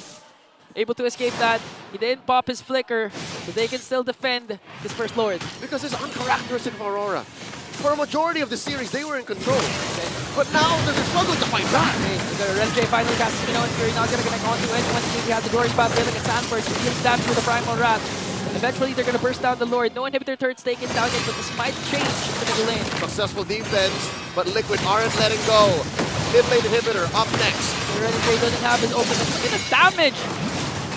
Speaker 13: Able to escape that. He didn't pop his flicker, but they can still defend this first Lord.
Speaker 16: Because it's uncharacteristic of Aurora. For a majority of the series, they were in control. Okay. But now they're struggling to fight back.
Speaker 13: Okay, the Renegade finally casts Minoan Fury, not gonna connect onto anyone. He has the glorious path, look at Sanford, he deals damage with the Primal Wrath. Eventually, they're gonna burst down the Lord. No inhibitor turret's taken down yet, but this might change in the middle lane.
Speaker 16: Successful defense, but Liquid aren't letting go. Mid lane inhibitor up next.
Speaker 13: The Renegade doesn't have his open. It's damage!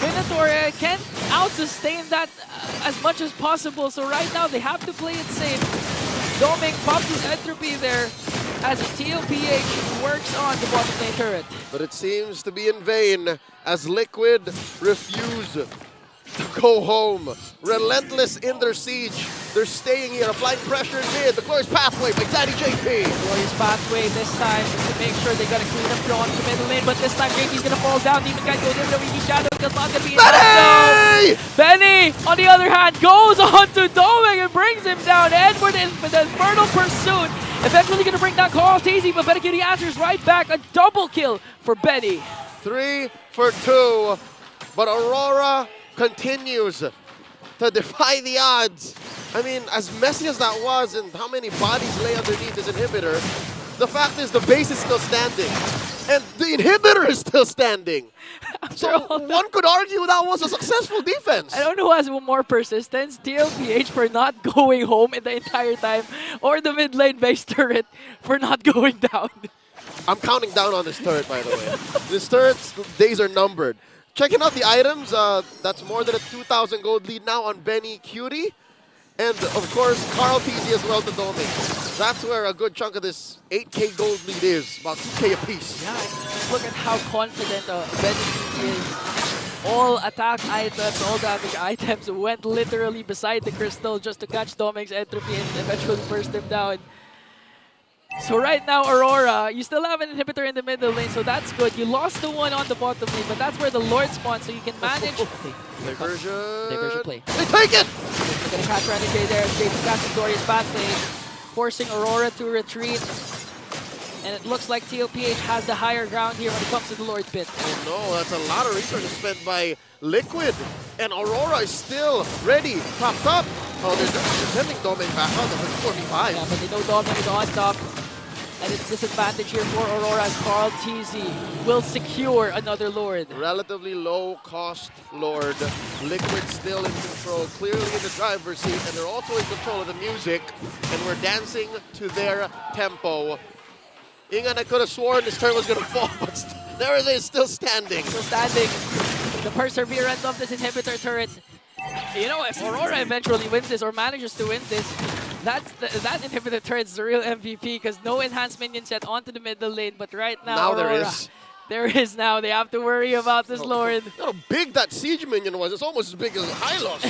Speaker 13: Minotaur can't out-sustain that as much as possible, so right now they have to play it safe. Doming pops his entropy there as TLPH works on the bottom lane turret.
Speaker 16: But it seems to be in vain as Liquid refuse to go home. Relentless in their siege. They're staying here, applying pressure in mid. The glorious pathway by Daddy JP.
Speaker 13: Glorious pathway this time just to make sure they gotta clean up John to middle lane, but this time JP's gonna fall down. Demon Kite goes in, the shadow is not gonna be enough. Benny, on the other hand, goes on to Doming and brings him down. Edward in for the Infernal Pursuit. Eventually gonna bring down Carl Teasy, but Benny Cutie answers right back. A double kill for Benny.
Speaker 16: 3 for 2, but Aurora continues to defy the odds. I mean, as messy as that was and how many bodies lay underneath this inhibitor, the fact is the base is still standing. And the inhibitor is still standing. So one could argue that was a successful defense.
Speaker 13: I don't know who has more persistence, TLPH for not going home in the entire time, or the mid lane base turret for not going down.
Speaker 16: I'm counting down on this turret, by the way. This turret's days are numbered. Checking out the items, that's more than a 2,000 gold lead now on Benny Cutie. And, of course, Carl Teasy as well to Doming. That's where a good chunk of this 8K gold lead is, about 2K apiece.
Speaker 13: Yeah, just look at how confident Benny Cutie is. All attack items, all damage items went literally beside the crystal just to catch Doming's entropy and eventually burst him down. So right now, Aurora, you still have an inhibitor in the middle lane, so that's good. You lost the one on the bottom lane, but that's where the Lord spawns, so you can manage...
Speaker 16: Diversion.
Speaker 13: Diversion play.
Speaker 16: They take it!
Speaker 13: They're going to catch Renegade there. JP catches Glorious pass lane, forcing Aurora to retreat. And it looks like TLPH has the higher ground here when it comes to the Lord Pit.
Speaker 16: Oh no, that's a lot of resources spent by Liquid. And Aurora is still ready, popped up. Oh, they're sending Domain back on the 45.
Speaker 13: Yeah, but they know Domain is on top. And it's disadvantage here for Aurora as Carl TZ will secure another Lord.
Speaker 16: Relatively low cost Lord. Liquid still in control, clearly in the driver's seat, and they're also in control of the music. And we're dancing to their tempo. Ingan, I could have sworn this turn was going to fall, but there it is, still standing.
Speaker 13: Still standing. The perseverance of this inhibitor turret. You know, if Aurora eventually wins this or manages to win this, that inhibitor turret's the real MVP because no enhanced minions yet onto the middle lane. But right now, Aurora,
Speaker 16: there is.
Speaker 13: There is now. They have to worry about this Lord.
Speaker 16: How big that siege minion was. It's almost as big as Hylos.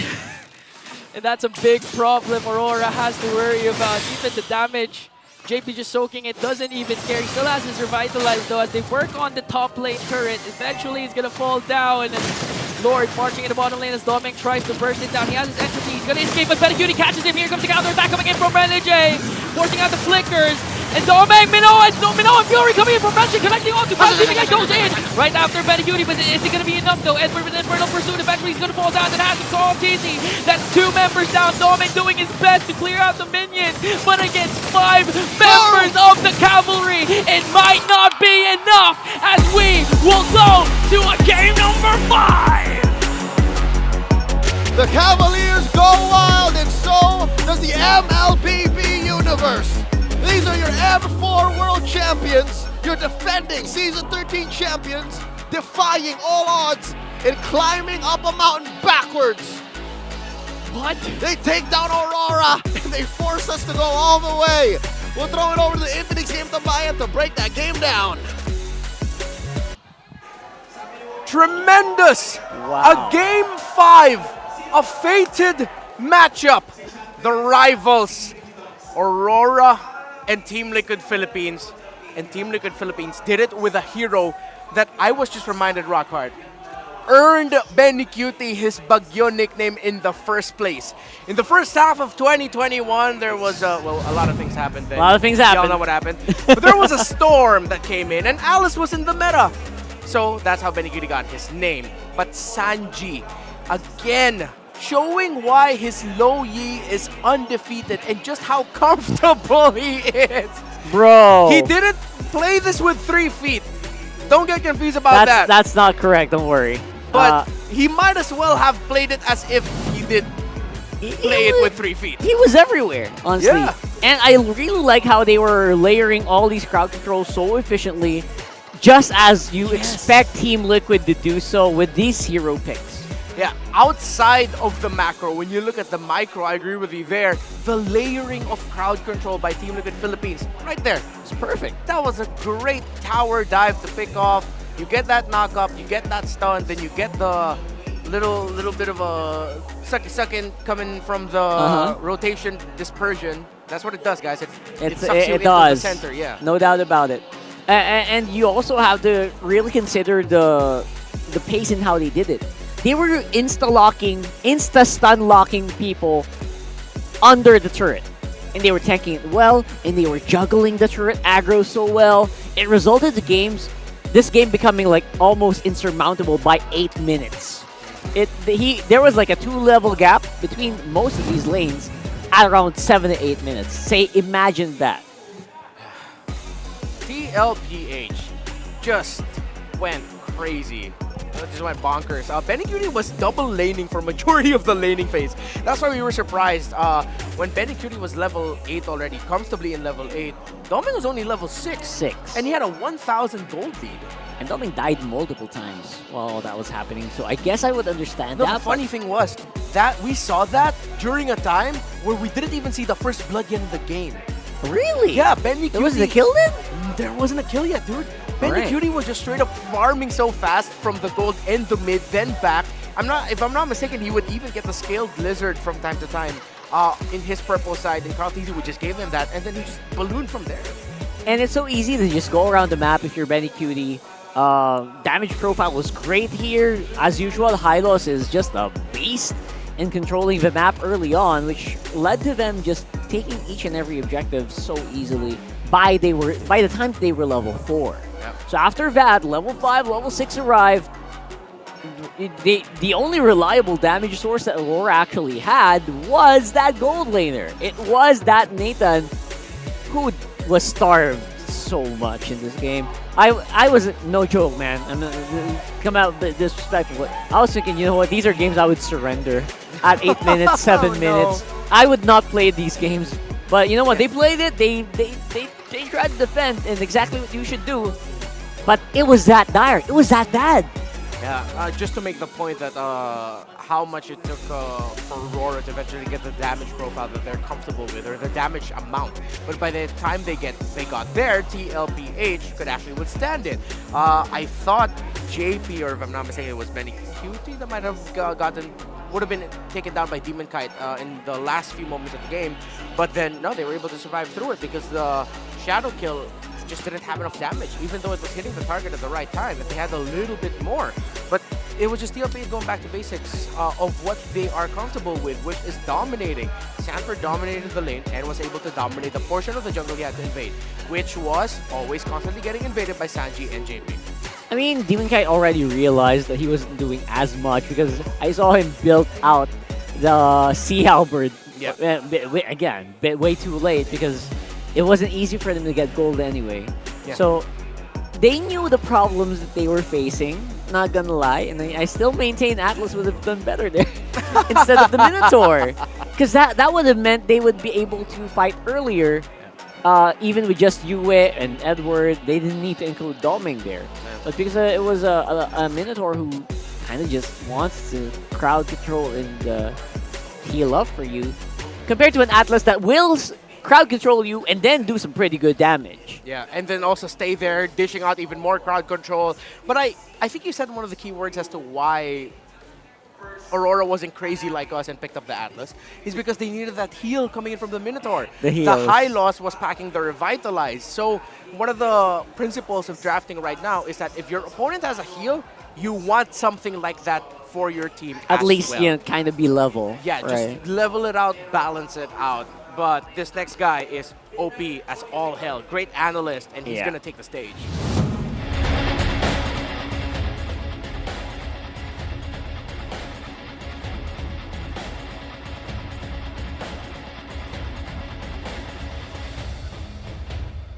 Speaker 13: And that's a big problem Aurora has to worry about. Even the damage. JP just soaking it, doesn't even care. He still has his Revitalize though as they work on the top lane turret. Eventually he's gonna fall down and Lord marching in the bottom lane as Dominic tries to burst it down. He has his entropy, he's gonna escape, but Cutie catches him. Here comes the counter attack coming in from Renegade, forcing out the flickers. And Dominic, Minoa and Fury coming in from Renegade, connecting on to Fast Again goes in right after Cutie, but is it gonna be enough though? Edward with Infernal Pursuit, eventually he's gonna fall down and has to call TZ. That's 2 members down. Dominic doing his best to clear out the minion, but against 5 members of the cavalry, it might not be enough as we will go to a game number 5.
Speaker 16: The Cavaliers go wild, and so does the MLBB universe. These are your M4 world champions, your defending season 13 champions, defying all odds and climbing up a mountain backwards.
Speaker 13: What?
Speaker 16: They take down Aurora and they force us to go all the way. We'll throw it over to the Infinix Game Tabayan to break that game down.
Speaker 14: Tremendous!
Speaker 17: Wow.
Speaker 14: A game 5, a fated matchup. The rivals, Aurora and Team Liquid Philippines. And Team Liquid Philippines did it with a hero that I was just reminded, Rockhard, earned Cutie his Bagyo nickname in the first place. In the first half of 2021, there was a lot of things happened then.
Speaker 15: A lot of things happened.
Speaker 14: Y'all know what happened. But there was a storm that came in, and Alice was in the meta. So that's how Cutie got his name. But Sanji, again, showing why his low Yi is undefeated and just how comfortable he is.
Speaker 15: Bro.
Speaker 14: He didn't play this with 3 feet. Don't get confused about that.
Speaker 15: That's not correct, don't worry.
Speaker 14: But he might as well have played it as if he did play it with 3 feet.
Speaker 15: He was everywhere, honestly.
Speaker 14: Yeah.
Speaker 15: And I really like how they were layering all these crowd controls so efficiently, just as you expect Team Liquid to do so with these hero picks.
Speaker 14: Yeah, outside of the macro, when you look at the micro, I agree with you there. The layering of crowd control by Team Liquid Philippines, right there, it's perfect. That was a great tower dive to pick off. You get that knock up, you get that stun, then you get the little bit of a sucky coming from the rotation dispersion. That's what it does, guys. It sucks you into the center, yeah.
Speaker 15: No doubt about it. And you also have to really consider the pace and how they did it. They were insta-stun locking people under the turret. And they were tanking it well, and they were juggling the turret aggro so well. It resulted in this game becoming like almost insurmountable by 8 minutes. There was like a 2-level gap between most of these lanes at around 7 to 8 minutes. Imagine that.
Speaker 14: TLPH just went crazy. Just went bonkers. Cutie was double laning for majority of the laning phase. That's why we were surprised when Cutie was level 8 already, comfortably in level 8. Doming was only level 6. And he had a 1,000 gold lead.
Speaker 15: And Doming died multiple times while that was happening, so I guess I would understand that.
Speaker 14: The funny thing was that we saw that during a time where we didn't even see the first blood yet in the game.
Speaker 15: Really?
Speaker 14: Yeah, Cutie.
Speaker 15: There wasn't a kill then?
Speaker 14: There wasn't a kill yet, dude.
Speaker 15: Right.
Speaker 14: Cutie was just straight up farming so fast from the gold and the mid, then back. If I'm not mistaken, he would even get the scaled lizard from time to time in his purple side, and Carl TZ would just give him that, and then he just ballooned from there.
Speaker 15: And it's so easy to just go around the map if you're Cutie. Damage profile was great here. As usual, Hylos is just a beast. in controlling the map early on, which led to them just taking each and every objective so easily by the time they were level 4. So after that, level 5, level 6 arrived. The only reliable damage source that Aurora actually had was that gold laner. It was that Nathan who was starved so much in this game. I was, no joke, man. I'm not come out disrespectful, but I was thinking, you know what, these are games I would surrender at 8 minutes, 7 minutes. I would not play these games. But you know what, they played it, they tried to defend, and exactly what you should do. But it was that dire, it was that bad.
Speaker 14: Yeah, just to make the point that how much it took for Aurora to eventually get the damage profile that they're comfortable with, or the damage amount. But by the time they got there, TLPH could actually withstand it. I thought JP, or if I'm not mistaken, it was Benny Cutie that might have would have been taken down by Demon Kite in the last few moments of the game. But then, no, they were able to survive through it because the Shadow Kill just didn't have enough damage, even though it was hitting the target at the right time. If they had a little bit more. But it was just TLPH going back to basics of what they are comfortable with, which is dominating. Sanford dominated the lane and was able to dominate the portion of the jungle he had to invade, which was always constantly getting invaded by Sanji and JP.
Speaker 15: I mean, Demon Kite already realized that he wasn't doing as much because I saw him build out the Sea Halberd. Again, way too late because it wasn't easy for them to get gold anyway. So they knew the problems that they were facing, not gonna lie, and I still maintain Atlas would have done better there instead of the Minotaur. Because that would have meant they would be able to fight earlier, even with just Yue and Edward. They didn't need to include Doming there. But because it was a Minotaur who kind of just wants to crowd control and heal up for you, compared to an Atlas that will crowd control you and then do some pretty good damage.
Speaker 14: Yeah, and then also stay there, dishing out even more crowd control. But I think you said one of the key words as to why Aurora wasn't crazy like us and picked up the Atlas is because they needed that heal coming in from the Minotaur. The high loss was packing the Revitalize. So one of the principles of drafting right now is that if your opponent has a heal, you want something like that for your team
Speaker 15: At least,
Speaker 14: well.
Speaker 15: you know, kind of be level.
Speaker 14: Yeah,
Speaker 15: right?
Speaker 14: just level it out, balance it out. But this next guy is OP as all hell. Great analyst, and he's going to take the stage.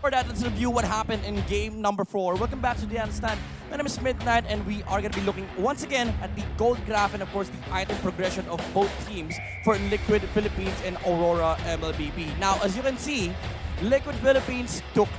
Speaker 7: For that, let's review what happened in game number 4. Welcome back to The Understand. My name is Midnight, and we are going to be looking once again at the gold graph and, of course, the item progression of both teams for Liquid Philippines and Aurora MLBB. Now, as you can see, Liquid Philippines took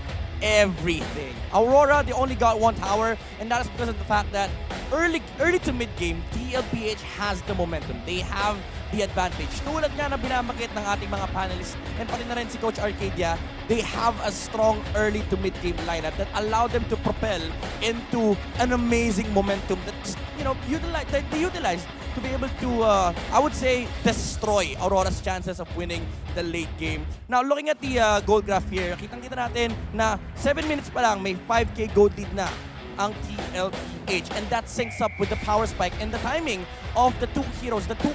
Speaker 7: everything. Aurora, they only got 1 tower, and that is because of the fact that early to mid-game, TLPH has the momentum. They have the advantage. Tulad nga na binabanggit ng ating mga panelists and pati na rin si Coach Arcadia, they have a strong early to mid-game lineup that allowed them to propel into an amazing momentum that, you know, they utilized to be able to, I would say, destroy Aurora's chances of winning the late game. Now, looking at the gold graph here, kitang-kita natin na 7 minutes pa lang, may 5K gold lead na ang TLPH, and that syncs up with the power spike and the timing of the two heroes, the two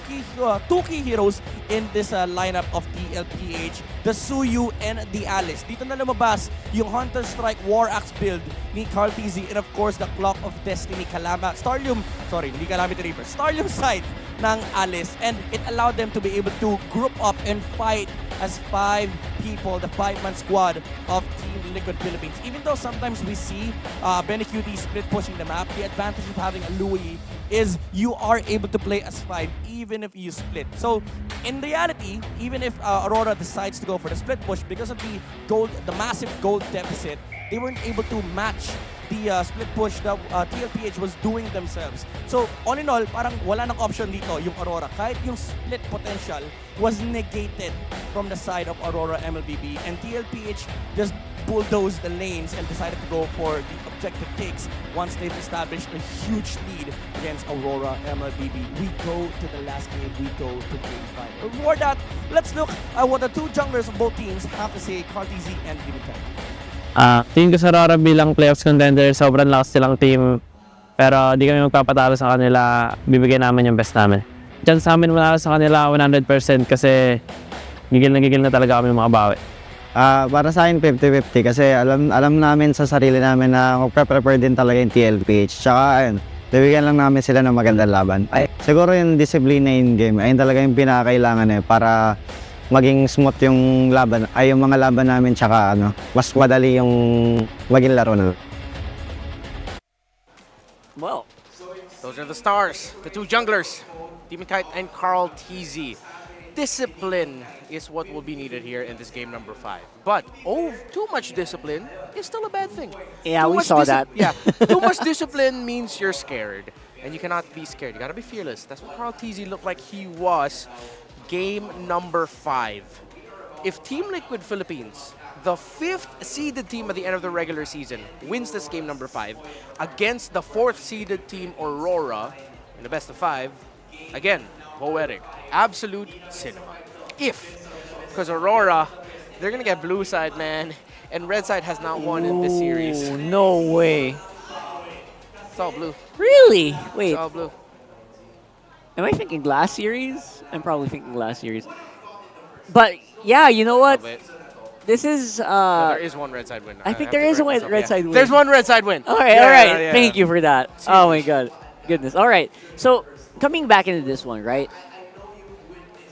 Speaker 7: key heroes in this lineup of TLPH, the Suyu and the Alice. Dito na lumabas yung Hunter Strike War Axe build ni Carl TZ, and of course the Clock of Destiny Starlium side ng Alice, and it allowed them to be able to group up and fight as 5 people, the 5-man squad of Team Liquid Philippines. Even though sometimes we see Benny Cutie split pushing the map, the advantage of having a Louis is you are able to play as 5 even if you split. So in reality, even if Aurora decides to go for the split push, because of the massive gold deficit, they weren't able to match the split push that TLPH was doing themselves. So all in all, parang wala nang option dito yung Aurora. Kahit yung split potential was negated from the side of Aurora MLBB, and TLPH just bulldozed the lanes and decided to go for the objective takes once they've established a huge lead against Aurora MLBB. We go to the last game, we go to game 5. Before that, let's look at what the 2 junglers of both teams have to say, CarTZ and Dimitar.
Speaker 11: Tingin ko sa RORA bilang playoffs contender, sobrang lakas silang team. Pero di kami magpapatalo sa kanila, bibigyan namin yung best namin. chance namin wala sa kanila 100% kasi gigil na talaga kami makabawi.
Speaker 9: Para sa akin 50-50 kasi alam namin sa sarili namin na magpe-prepare din talaga yung TLPH. Tsaka ayun, bibigyan lang namin sila ng magandang laban. Siguro yung discipline in game, ayun talaga yung pinakakailangan para maging smooth yung laban, yung mga laban namin tsaka mas madali yung maging laro na.
Speaker 14: Well, those are the stars, the two junglers, Demon Kite and Carl TZ. Discipline is what will be needed here in this game number 5. But too much discipline is still a bad thing.
Speaker 15: Yeah, we saw that.
Speaker 14: Yeah, too much discipline means you're scared, and you cannot be scared. You gotta be fearless. That's what Carl TZ looked like he was game number 5. If Team Liquid Philippines, the 5th seeded team at the end of the regular season, wins this game number 5 against the 4th seeded team Aurora in the best of 5, again, poetic. Absolute cinema. Because Aurora, they're going to get blue side, man. And red side has not won in this series.
Speaker 15: No way.
Speaker 14: It's all blue.
Speaker 15: Really? Wait.
Speaker 14: It's all blue.
Speaker 15: Am I thinking last series? I'm probably thinking last series. But yeah, you know what? This is...
Speaker 14: there is one red side win.
Speaker 15: I think there is a red side win.
Speaker 14: There's one red side win.
Speaker 15: All right, yeah. Thank you for that. Oh my god. Goodness. All right. So, coming back into this one, right?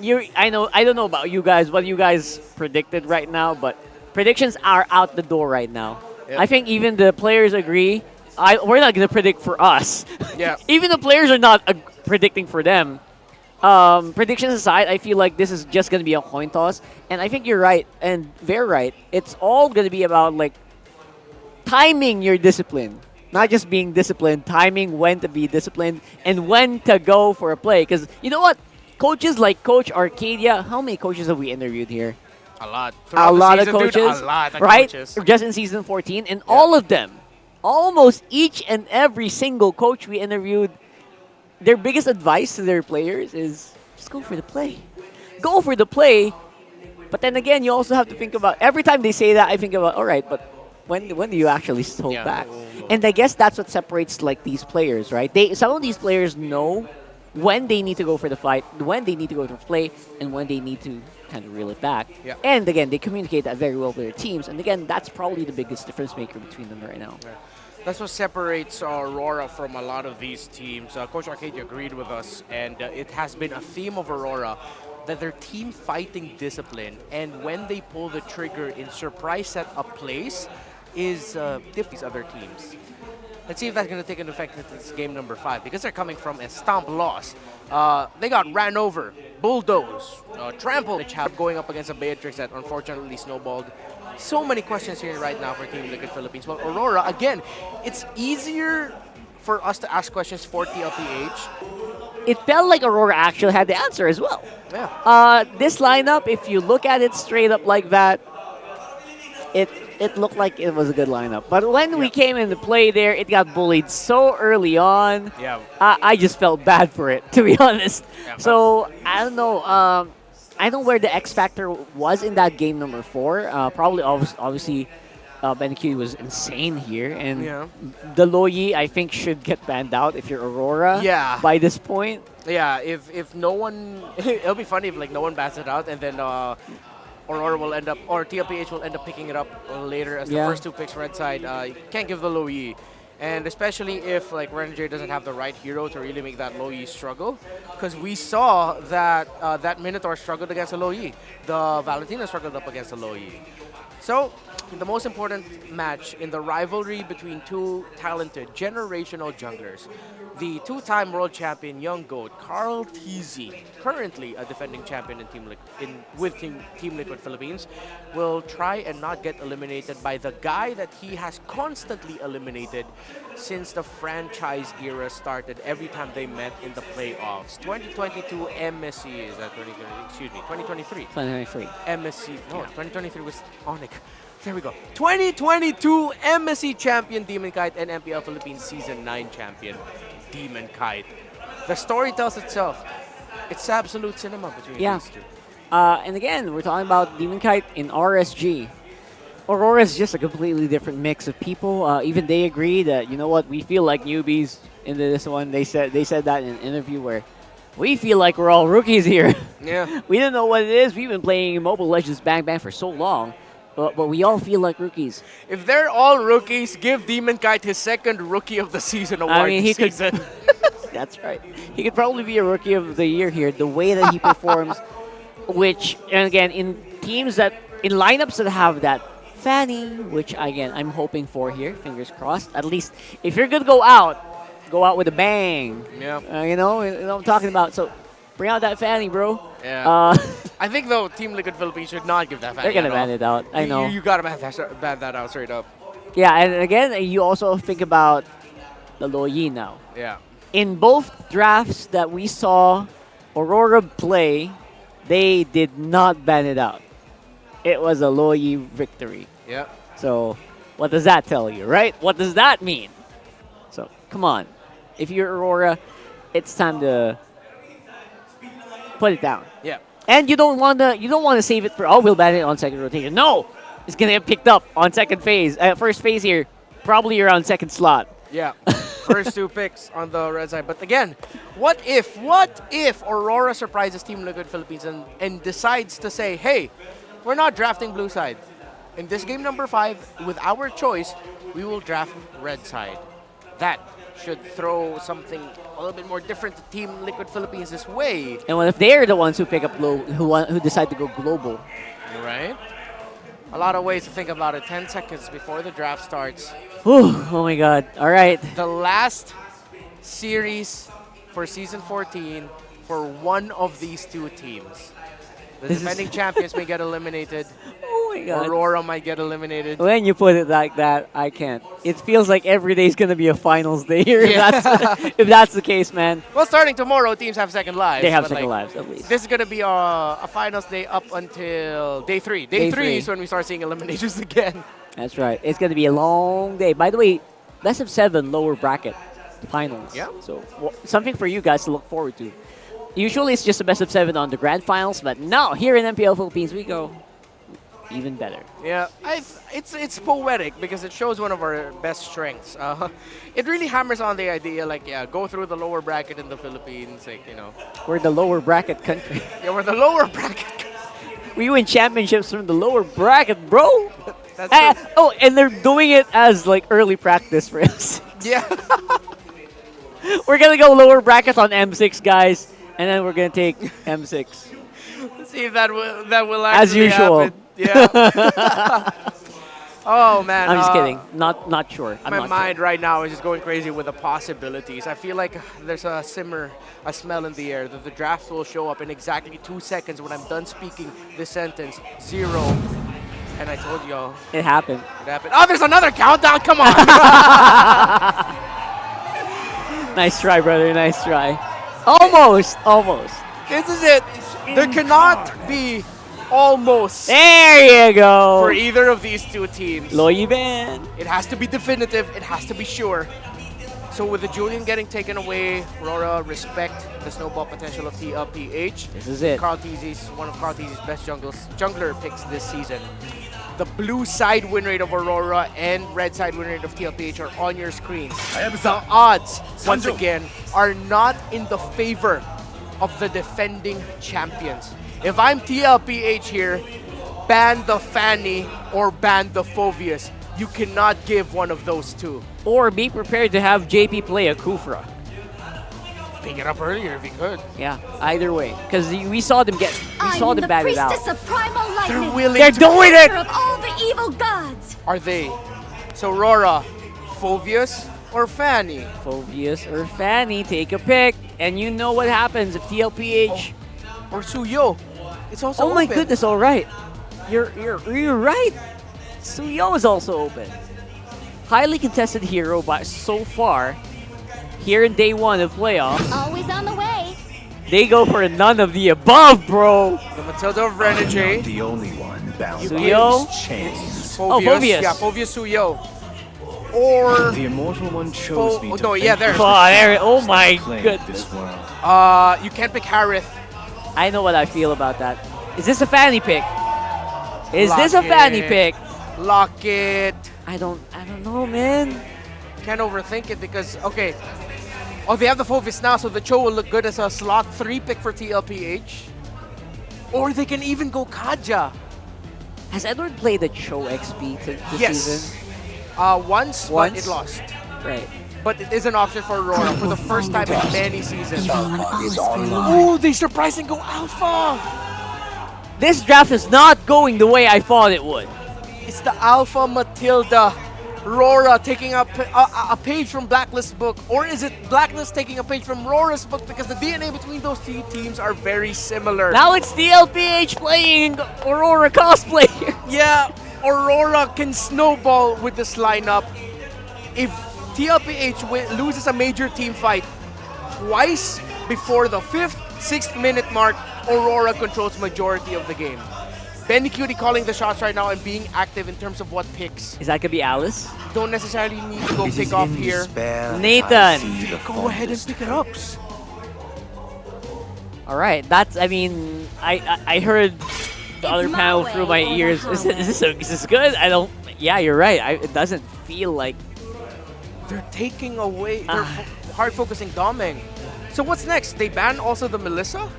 Speaker 15: I don't know about you guys, what you guys predicted right now, but predictions are out the door right now.
Speaker 14: Yep.
Speaker 15: I think even the players agree. We're not going to predict for us.
Speaker 14: Yeah.
Speaker 15: Even the players are not predicting for them. Predictions aside, I feel like this is just going to be a coin toss. And I think you're right, and they're right. It's all going to be about like timing your discipline. Not just being disciplined, timing when to be disciplined and when to go for a play. Because you know what? Coaches like Coach Arcadia, how many coaches have we interviewed here?
Speaker 14: A lot.
Speaker 15: A lot of coaches,
Speaker 14: dude, a lot of
Speaker 15: right?
Speaker 14: coaches.
Speaker 15: Just in season 14, and all of them, almost each and every single coach we interviewed, their biggest advice to their players is just go for the play. Go for the play. But then again, you also have to think about, every time they say that, I think about, all right, but when do you actually hold back? And I guess that's what separates like these players, right? Some of these players know when they need to go for the fight, when they need to go to play, and when they need to kind of reel it back.
Speaker 14: Yeah.
Speaker 15: And again, they communicate that very well with their teams. And again, that's probably the biggest difference maker between them right now.
Speaker 14: Yeah. That's what separates Aurora from a lot of these teams. Coach Arcadia agreed with us, and it has been a theme of Aurora that their team fighting discipline, and when they pull the trigger in surprise set-up plays, is these other teams. Let's see if that's going to take into effect in this game number 5, because they're coming from a stomp loss. They got ran over, bulldozed, trampled, going up against a Beatrix that unfortunately snowballed. So many questions here right now for Team Liquid Philippines. Well, Aurora, again, it's easier for us to ask questions for TLPH.
Speaker 15: It felt like Aurora actually had the answer as well.
Speaker 14: Yeah.
Speaker 15: This lineup, if you look at it straight up like that, it looked like it was a good lineup. But when we came into play there, it got bullied so early on.
Speaker 14: Yeah.
Speaker 15: I just felt bad for it, to be honest.
Speaker 14: Yeah,
Speaker 15: so, I don't know. I don't know where the X factor was in that game number 4. Probably, obviously, BenQ was insane here. And the Loyi, I think, should get banned out if you're Aurora by this point.
Speaker 14: Yeah, if no one... it'll be funny if like no one bats it out, and then Aurora will end up, or TLPH will end up picking it up later as the first 2 picks red side. You can't give the low E. And especially if like Renager doesn't have the right hero to really make that low E struggle. Because we saw that that Minotaur struggled against a low E. The Valentina struggled up against a low E. So, the most important match in the rivalry between two talented generational junglers, the 2-time world champion young goat Carl TZ, currently a defending champion in Team Liquid Philippines, will try and not get eliminated by the guy that he has constantly eliminated since the franchise era started every time they met in the playoffs. 2022 MSC, is that 2023? Excuse me, 2023.
Speaker 15: 2023.
Speaker 14: MSC, no, 2023 was Onyx. There we go. 2022 MSC champion Demon Kite and MPL Philippines Season 9 champion Demon Kite. The story tells itself. It's absolute cinema between these two.
Speaker 15: And again, we're talking about Demon Kite in RSG. Aurora is just a completely different mix of people. Even they agree that, you know what, we feel like newbies into this one. They said that in an interview where we feel like we're all rookies here.
Speaker 14: Yeah.
Speaker 15: We don't know what it is. We've been playing Mobile Legends Bang Bang for so long, but we all feel like rookies.
Speaker 14: If they're all rookies, give Demon Kite his second Rookie of the Season award
Speaker 15: I mean, he
Speaker 14: this season.
Speaker 15: That's right. He could probably be a Rookie of the Year here. The way that he performs, which, and again, in teams that, in lineups that have that Fanny, which again, I'm hoping for here, fingers crossed. At least, if you're going to go out with a bang.
Speaker 14: Yeah.
Speaker 15: You know what I'm talking about. So, bring out that Fanny, bro.
Speaker 14: Yeah. I think, though, Team Liquid Philippines should not give that Fanny.
Speaker 15: They're going to ban it out. I know.
Speaker 14: You got to ban that out straight up.
Speaker 15: Yeah, and again, you also think about the Loyi now.
Speaker 14: Yeah.
Speaker 15: In both drafts that we saw Aurora play, they did not ban it out. It was a Loyi victory.
Speaker 14: Yeah.
Speaker 15: So, what does that tell you, right? What does that mean? So, come on. If you're Aurora, it's time to put it down.
Speaker 14: Yeah.
Speaker 15: And you don't want to save it for, we'll ban it on second rotation. No! It's going to get picked up on second phase. First phase here, probably around second slot.
Speaker 14: Yeah. First 2 picks on the red side. But again, what if Aurora surprises Team Liquid Philippines and decides to say, hey, we're not drafting blue side. In this game number 5, with our choice, we will draft red side. That should throw something a little bit more different to Team Liquid Philippines this way.
Speaker 15: And what if they're the ones who pick up who decide to go global?
Speaker 14: Right? A lot of ways to think about it. 10 seconds before the draft starts.
Speaker 15: Whew, oh my god. All right.
Speaker 14: The last series for Season 14 for one of these 2 teams. The defending champions may get eliminated.
Speaker 15: Oh my god.
Speaker 14: Aurora might get eliminated.
Speaker 15: When you put it like that, I can't. It feels like every day is going to be a finals day here. If that's the case, man.
Speaker 14: Well, starting tomorrow, teams have second lives.
Speaker 15: They have
Speaker 14: but
Speaker 15: second lives, at least.
Speaker 14: This is going to be a finals day up until day 3. Day 3 is when we start seeing eliminations again.
Speaker 15: That's right. It's going to be a long day. By the way, best of 7 lower bracket finals.
Speaker 14: Yeah.
Speaker 15: So something for you guys to look forward to. Usually it's just a best of 7 on the grand finals, but now here in MPL Philippines we go even better.
Speaker 14: Yeah, it's poetic because it shows one of our best strengths. It really hammers on the idea, like, go through the lower bracket in the Philippines, like, you know.
Speaker 15: We're the lower bracket country.
Speaker 14: Yeah, we're the lower bracket.
Speaker 15: We win championships from the lower bracket, bro.
Speaker 14: That's
Speaker 15: oh, and they're doing it as like early practice for us.
Speaker 14: Yeah.
Speaker 15: We're gonna go lower bracket on M6, guys, and then we're gonna take M6.
Speaker 14: Let's see if that will actually
Speaker 15: As usual.
Speaker 14: happen. Yeah. Oh man.
Speaker 15: I'm just kidding. Not sure. I'm
Speaker 14: My
Speaker 15: not
Speaker 14: mind right now is just going crazy with the possibilities. I feel like there's a smell in the air that the draft will show up in exactly 2 seconds when I'm done speaking this sentence. 0. And I told y'all.
Speaker 15: It happened.
Speaker 14: It happened. Oh, there's another countdown. Come on.
Speaker 15: Nice try, brother. Nice try. Almost.
Speaker 14: This is it. There cannot be almost.
Speaker 15: There you go.
Speaker 14: For either of these 2 teams.
Speaker 15: Loyi ban.
Speaker 14: It has to be definitive. It has to be sure. So with the Julian getting taken away, Aurora respect the snowball potential of TLPH.
Speaker 15: This is it.
Speaker 14: Carl Tizzi's one of Carl Tizzi's best jungler picks this season. The blue side win rate of Aurora and red side win rate of TLPH are on your screens. The odds, once again, are not in the favor of the defending champions. If I'm TLPH here, ban the Fanny or ban the Phoveus. You cannot give one of those 2.
Speaker 15: Or be prepared to have JP play a Kufra.
Speaker 14: Pick it up earlier if you could.
Speaker 15: Yeah, either way. Because we saw them bat it out.
Speaker 22: Priestess of primal lightning.
Speaker 14: They're
Speaker 15: doing it!
Speaker 22: Of all the evil gods.
Speaker 14: Are they? So Aurora, Phoveus or Fanny?
Speaker 15: Phoveus or Fanny, take a pick. And you know what happens if TLPH...
Speaker 14: Or Suyo. It's also
Speaker 15: Oh my
Speaker 14: open.
Speaker 15: goodness, all right. You're right. Suyo is also open. Highly contested hero by so far. Here in day 1 of playoffs.
Speaker 22: Always on the way.
Speaker 15: They go for a none of the above, bro.
Speaker 14: The Matilda of Renegade.
Speaker 5: The only one bound
Speaker 15: Suyo.
Speaker 5: by chains.
Speaker 14: Phoveus. Yeah, Phoveus Suyo. Or
Speaker 5: The immortal one chose me to
Speaker 14: no, yeah, there.
Speaker 15: Oh my
Speaker 5: play
Speaker 15: goodness.
Speaker 5: this world.
Speaker 14: You can't pick Harith.
Speaker 15: I know what I feel about that. Is this a Fanny pick? Is
Speaker 14: Lock
Speaker 15: this a Fanny
Speaker 14: it.
Speaker 15: pick?
Speaker 14: Lock it.
Speaker 15: I don't know, man.
Speaker 14: Can't overthink it because, okay, Oh, they have the Fovis now, so the Cho will look good as a slot 3 pick for TLPH. Or they can even go Kaja.
Speaker 15: Has Edward played the Cho XP this season?
Speaker 14: Once, but it lost.
Speaker 15: Right.
Speaker 14: But it is an option for Aurora for the first time in many seasons. Oh, they surprise and go Alpha!
Speaker 15: This draft is not going the way I thought it would.
Speaker 14: It's the Alpha Matilda. RORA taking a page from Blacklist's book, or is it Blacklist taking a page from RORA's book, because the DNA between those two teams are very similar.
Speaker 15: Now it's TLPH playing Aurora cosplay.
Speaker 14: Yeah, Aurora can snowball with this lineup. If TLPH loses a major team fight twice before the 5th, 6th minute mark, Aurora controls majority of the game. Benny Cutie calling the shots right now and being active in terms of what picks.
Speaker 15: Is that gonna be Alice?
Speaker 14: Don't necessarily need to go pick off here.
Speaker 15: Nathan!
Speaker 14: Go ahead and pick it up.
Speaker 15: Alright, that's, I mean, I heard the other panel through my ears. Is this good? I don't, yeah, you're right. It doesn't feel like...
Speaker 14: They're taking away, they're hard focusing Domeng. So what's next? They ban also the Melissa?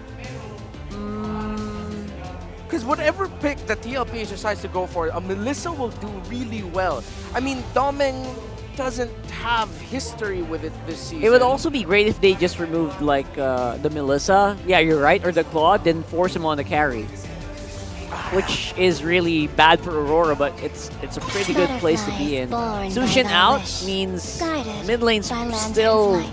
Speaker 14: Because whatever pick that TLPH decides to go for, a Melissa will do really well. I mean, Domeng doesn't have history with it this season.
Speaker 15: It would also be great if they just removed, like, the Melissa. Yeah, you're right. Or the Claude, then force him on the carry. Which is really bad for Aurora, but it's a pretty good place to be in. Sushin out means mid lane's still...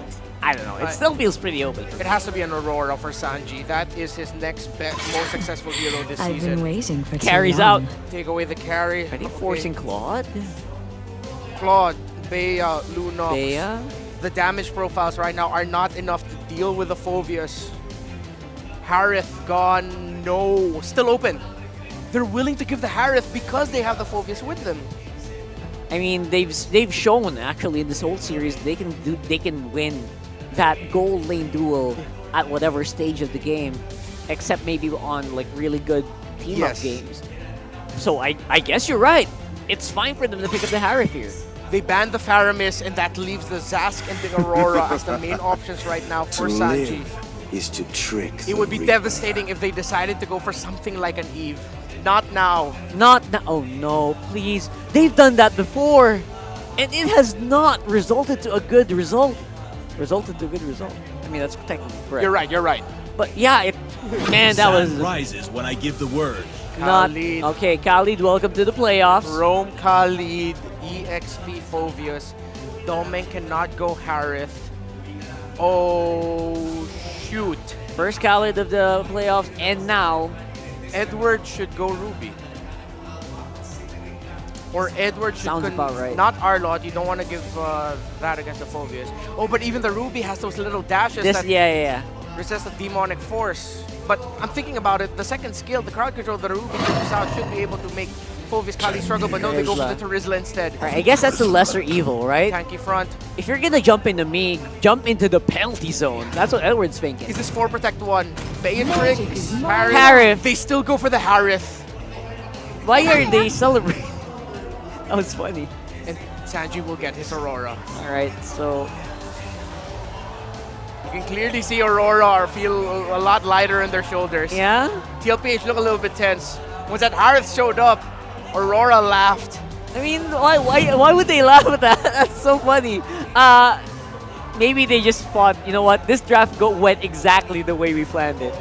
Speaker 15: I don't know. It still feels pretty open.
Speaker 14: It has to be an Aurora for Sanji. That is his next most successful hero this season.
Speaker 12: I've been waiting for
Speaker 15: Carries out.
Speaker 14: Take away the carry.
Speaker 15: Are they forcing Claude?
Speaker 14: Claude, Bea, Lunox.
Speaker 15: Bea?
Speaker 14: The damage profiles right now are not enough to deal with the Phobius. Harith gone. No. Still open. They're willing to give the Harith because they have the Phobius with them.
Speaker 15: I mean, they've shown actually in this whole series they can win that gold lane duel at whatever stage of the game, except maybe on like really good team-up games. So I guess you're right. It's fine for them to pick up the Harith here.
Speaker 14: They banned the Faramis, and that leaves the Zask and the Aurora as the main options right now for Sanji.
Speaker 5: Is to trick.
Speaker 14: It would be devastating if they decided to go for something like an Eve. Not now.
Speaker 15: Not now. Oh no, please. They've done that before, and it has not resulted to a good result. I mean, that's technically correct.
Speaker 14: You're right, you're right.
Speaker 15: But yeah, man, that was...
Speaker 10: rises when I give the word.
Speaker 15: Not...
Speaker 14: Khalid.
Speaker 15: Okay, Khalid, welcome to the playoffs.
Speaker 14: Rome Khalid, EXP Phobius. Domeng cannot go Harith. Oh, shoot.
Speaker 15: First Khalid of the playoffs, and now...
Speaker 14: Edward should go Ruby. Or Edward should...
Speaker 15: Sounds about right.
Speaker 14: Not Arlott, you don't want to give that against the Phobius. Oh, but even the Ruby has those little dashes that resist the demonic force. But I'm thinking about it, the second skill, the crowd control, the Ruby pushes out, should be able to make Phobius Kali struggle, but no, they go for the Terizla instead.
Speaker 15: Right, I guess that's the lesser evil, right?
Speaker 14: Tanky front.
Speaker 15: If you're gonna jump into me, jump into the penalty zone. That's what Edward's thinking.
Speaker 14: Is this 4 protect 1? Beatrix,
Speaker 15: Harith.
Speaker 14: They still go for the Harith.
Speaker 15: Why are they celebrating? That was funny.
Speaker 14: And Sanji will get his Aurora.
Speaker 15: Alright, so...
Speaker 14: You can clearly see Aurora feel a lot lighter in their shoulders.
Speaker 15: Yeah?
Speaker 14: TLPH look a little bit tense. Once that Harith showed up, Aurora laughed.
Speaker 15: I mean, why would they laugh at that? That's so funny. Maybe they just thought, you know what, this draft went exactly the way we planned it.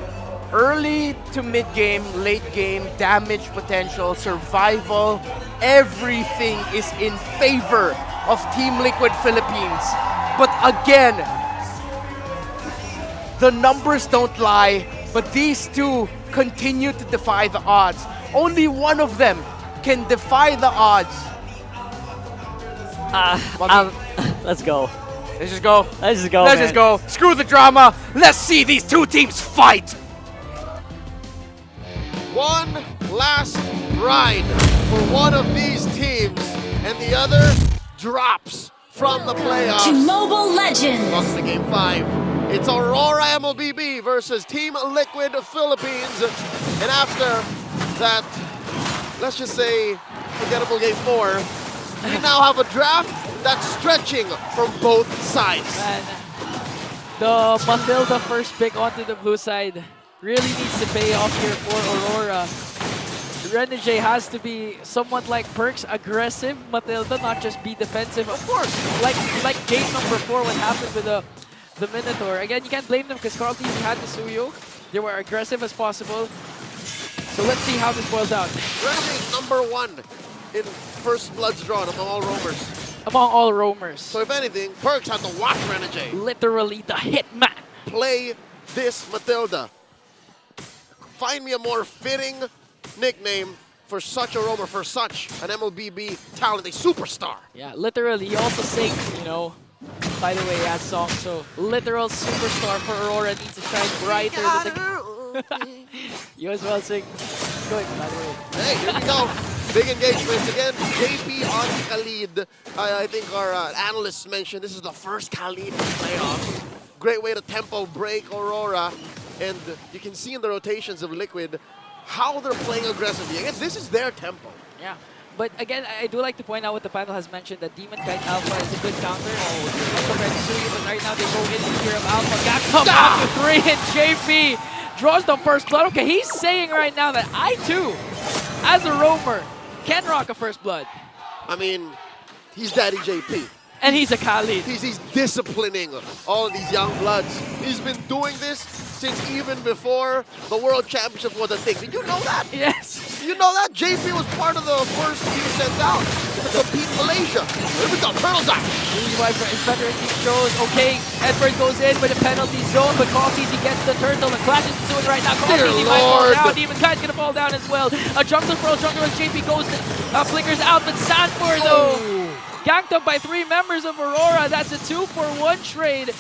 Speaker 14: Early to mid-game, late-game, damage potential, survival, everything is in favor of Team Liquid Philippines. But again, the numbers don't lie, but these two continue to defy the odds. Only one of them can defy the odds.
Speaker 15: Let's go.
Speaker 14: Let's just go.
Speaker 15: Let's just go,
Speaker 14: Let's
Speaker 15: man.
Speaker 14: just go. Screw the drama. Let's see these two teams fight.
Speaker 16: One last ride for one of these teams, and the other drops from the playoffs.
Speaker 22: To Mobile Legends.
Speaker 16: Welcome to Game 5. It's Aurora MLBB versus Team Liquid Philippines. And after that, let's just say, forgettable Game 4, we now have a draft that's stretching from both sides.
Speaker 13: The Matilda first pick onto the blue side really needs to pay off here for Aurora. Renegade has to be somewhat like Perks, aggressive. Matilda, not just be defensive. Of course, like game number 4, what happened with the Minotaur. Again, you can't blame them because Carl TV had the Suyo. They were aggressive as possible. So let's see how this boils out.
Speaker 16: Renegade number 1 in first bloods drawn among all roamers.
Speaker 13: Among all roamers.
Speaker 16: So if anything, Perks had to watch Renegade.
Speaker 13: Literally the hitman.
Speaker 16: Play this Matilda. Find me a more fitting nickname for such a roamer, for such an MLBB talent, a superstar.
Speaker 13: Yeah, literally. He also sings, you know, by the way, that song. So, literal superstar for Aurora needs to shine brighter than the... You as well sing. Good, by the way.
Speaker 16: Hey, here we go. Big engagements again. JP on Khalid. I think our analysts mentioned this is the first Khalid in the playoffs. Great way to tempo break Aurora. And you can see in the rotations of Liquid how they're playing aggressively. Again, this is their tempo.
Speaker 13: Yeah. But again, I do like to point out what the panel has mentioned, that Demon Kite Alpha is a good counter. Compared to Suyu, but right now they go in the gear of Alpha. Gakam out to 3, and JP draws the first blood. Okay, he's saying right now that I too, as a roamer, can rock a first blood.
Speaker 16: I mean, he's Daddy JP.
Speaker 13: And he's a Khalid.
Speaker 16: He's disciplining all of these young bloods. He's been doing this since even before the World Championship was a thing. Did you know that?
Speaker 13: Yes.
Speaker 16: You know that? JP was part of the first team sent out to compete in Malaysia. Here we go, Turtles out.
Speaker 13: Veteran team shows, okay, Edward goes in with a penalty zone, but Coffee gets the turtle and clashes into it right now. Coffee might fall down. Demon Kite's gonna fall down as well. A jungler for a jungler as JP goes, flickers out, but Sanford though. Ganked up by 3 members of Aurora. That's a 2-for-1 trade.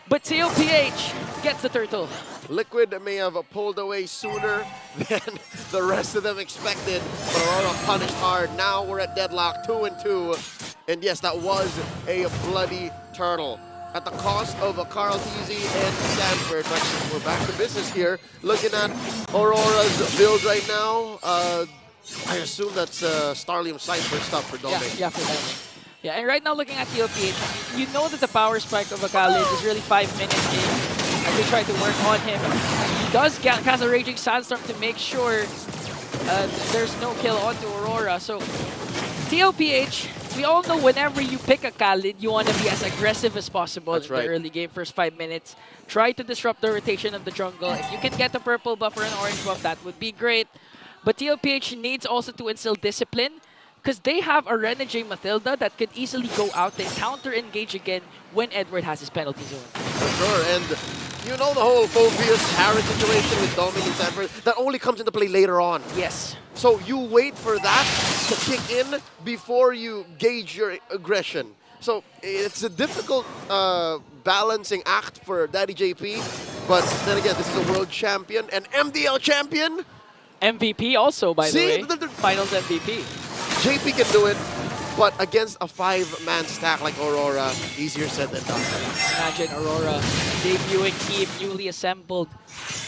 Speaker 13: But TLPH gets the turtle.
Speaker 16: Liquid may have pulled away sooner than the rest of them expected, but Aurora punished hard. Now we're at deadlock, 2-2. And yes, that was a bloody turtle. At the cost of a Carl Teasy and Sanford. But we're back to business here. Looking at Aurora's build right now. I assume that's Starlium Cypher stuff for Domain.
Speaker 13: Yeah, for Domain. Yeah, and right now looking at TLPH, you know that the power spike of a Khalid is really 5 minutes in as they try to work on him. He does cast a Raging Sandstorm to make sure there's no kill onto Aurora. So TLPH, we all know whenever you pick a Khalid, you want to be as aggressive as possible in the early game, first 5 minutes. Try to disrupt the rotation of the jungle. If you can get a purple buff or an orange buff, that would be great. But TLPH needs also to instill discipline because they have a Renegade Matilda that could easily go out and counter-engage again when Edward has his penalty zone.
Speaker 16: For sure, and you know the whole Phobius Harris situation with Dominic and Sanford, that only comes into play later on.
Speaker 13: Yes.
Speaker 16: So you wait for that to kick in before you gauge your aggression. So it's a difficult balancing act for Daddy JP, but then again, this is a world champion, an MDL champion.
Speaker 13: MVP also, by the way. Finals MVP.
Speaker 16: JP can do it, but against a 5-man stack like Aurora, easier said than done.
Speaker 13: Imagine Aurora, debuting team, newly assembled,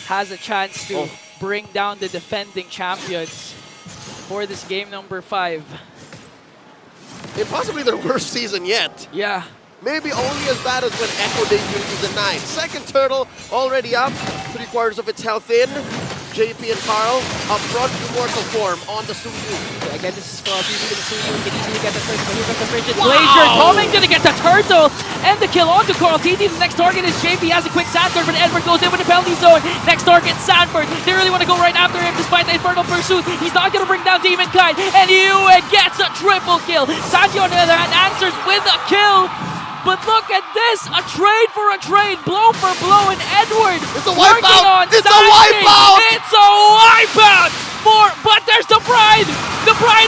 Speaker 13: has a chance to bring down the defending champions for this game number 5.
Speaker 16: In possibly their worst season yet.
Speaker 13: Yeah.
Speaker 16: Maybe only as bad as when Echo debuted season 9. Second turtle already up, 3/4 of its health in. JP and Carl up front, immortal form on the Suyu.
Speaker 13: Okay, again, this is for the Suyu. You can easily get the first, but here comes the Frigid Glacier. Coming, gonna get the turtle and the kill onto Carl TT. The next target is JP, has a quick Sanford, but Edward goes in with the penalty zone. Next target, Sanford. They really want to go right after him despite the Infernal Pursuit. He's not gonna bring down Demon Kite, and Yue gets a triple kill. Sanji on the other hand answers with a kill. But look at this, a trade for a trade, blow for blow, and Edward
Speaker 16: it's a wipeout!
Speaker 13: It's a wipeout! It's a wipeout! But there's the Bride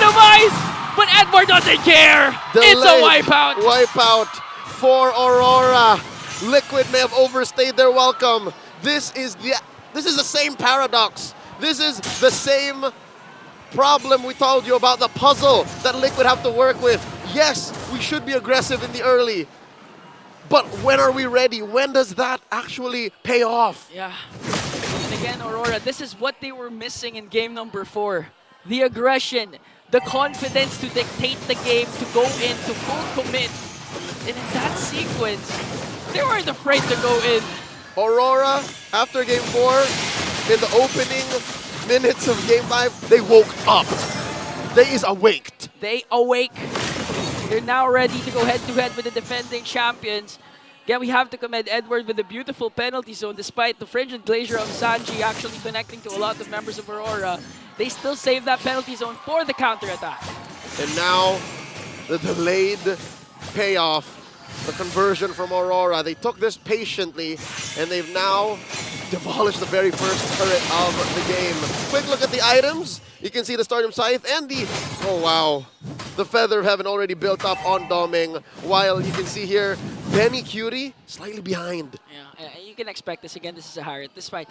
Speaker 13: of Ice, but Edward doesn't care. It's a wipeout.
Speaker 16: Wipeout for Aurora. Liquid may have overstayed their welcome. This is the same paradox. This is the same problem we told you about, the puzzle that Liquid have to work with. Yes, we should be aggressive in the early. But when are we ready? When does that actually pay off?
Speaker 13: Yeah. And again, Aurora, this is what they were missing in game number 4. The aggression, the confidence to dictate the game, to go into full commit. And in that sequence, They weren't afraid to go in.
Speaker 16: Aurora, after Game 4, in the opening minutes of Game 5, they woke up. They is awaked.
Speaker 13: They awake. They're now ready to go head-to-head with the defending champions. Again, we have to commend Edward with the beautiful penalty zone. Despite the frigid glacier of Sanji actually connecting to a lot of members of Aurora, they still save that penalty zone for the counter-attack.
Speaker 16: And now, the delayed payoff, the conversion from Aurora. They took this patiently, and they've now demolished the very first turret of the game. Quick look at the items. You can see the Stardom Scythe and the, oh wow, the Feather of Heaven already built up on Doming, while you can see here, Benny Cutie slightly behind.
Speaker 13: Yeah, you can expect this. Again, this is a Harriet. Despite,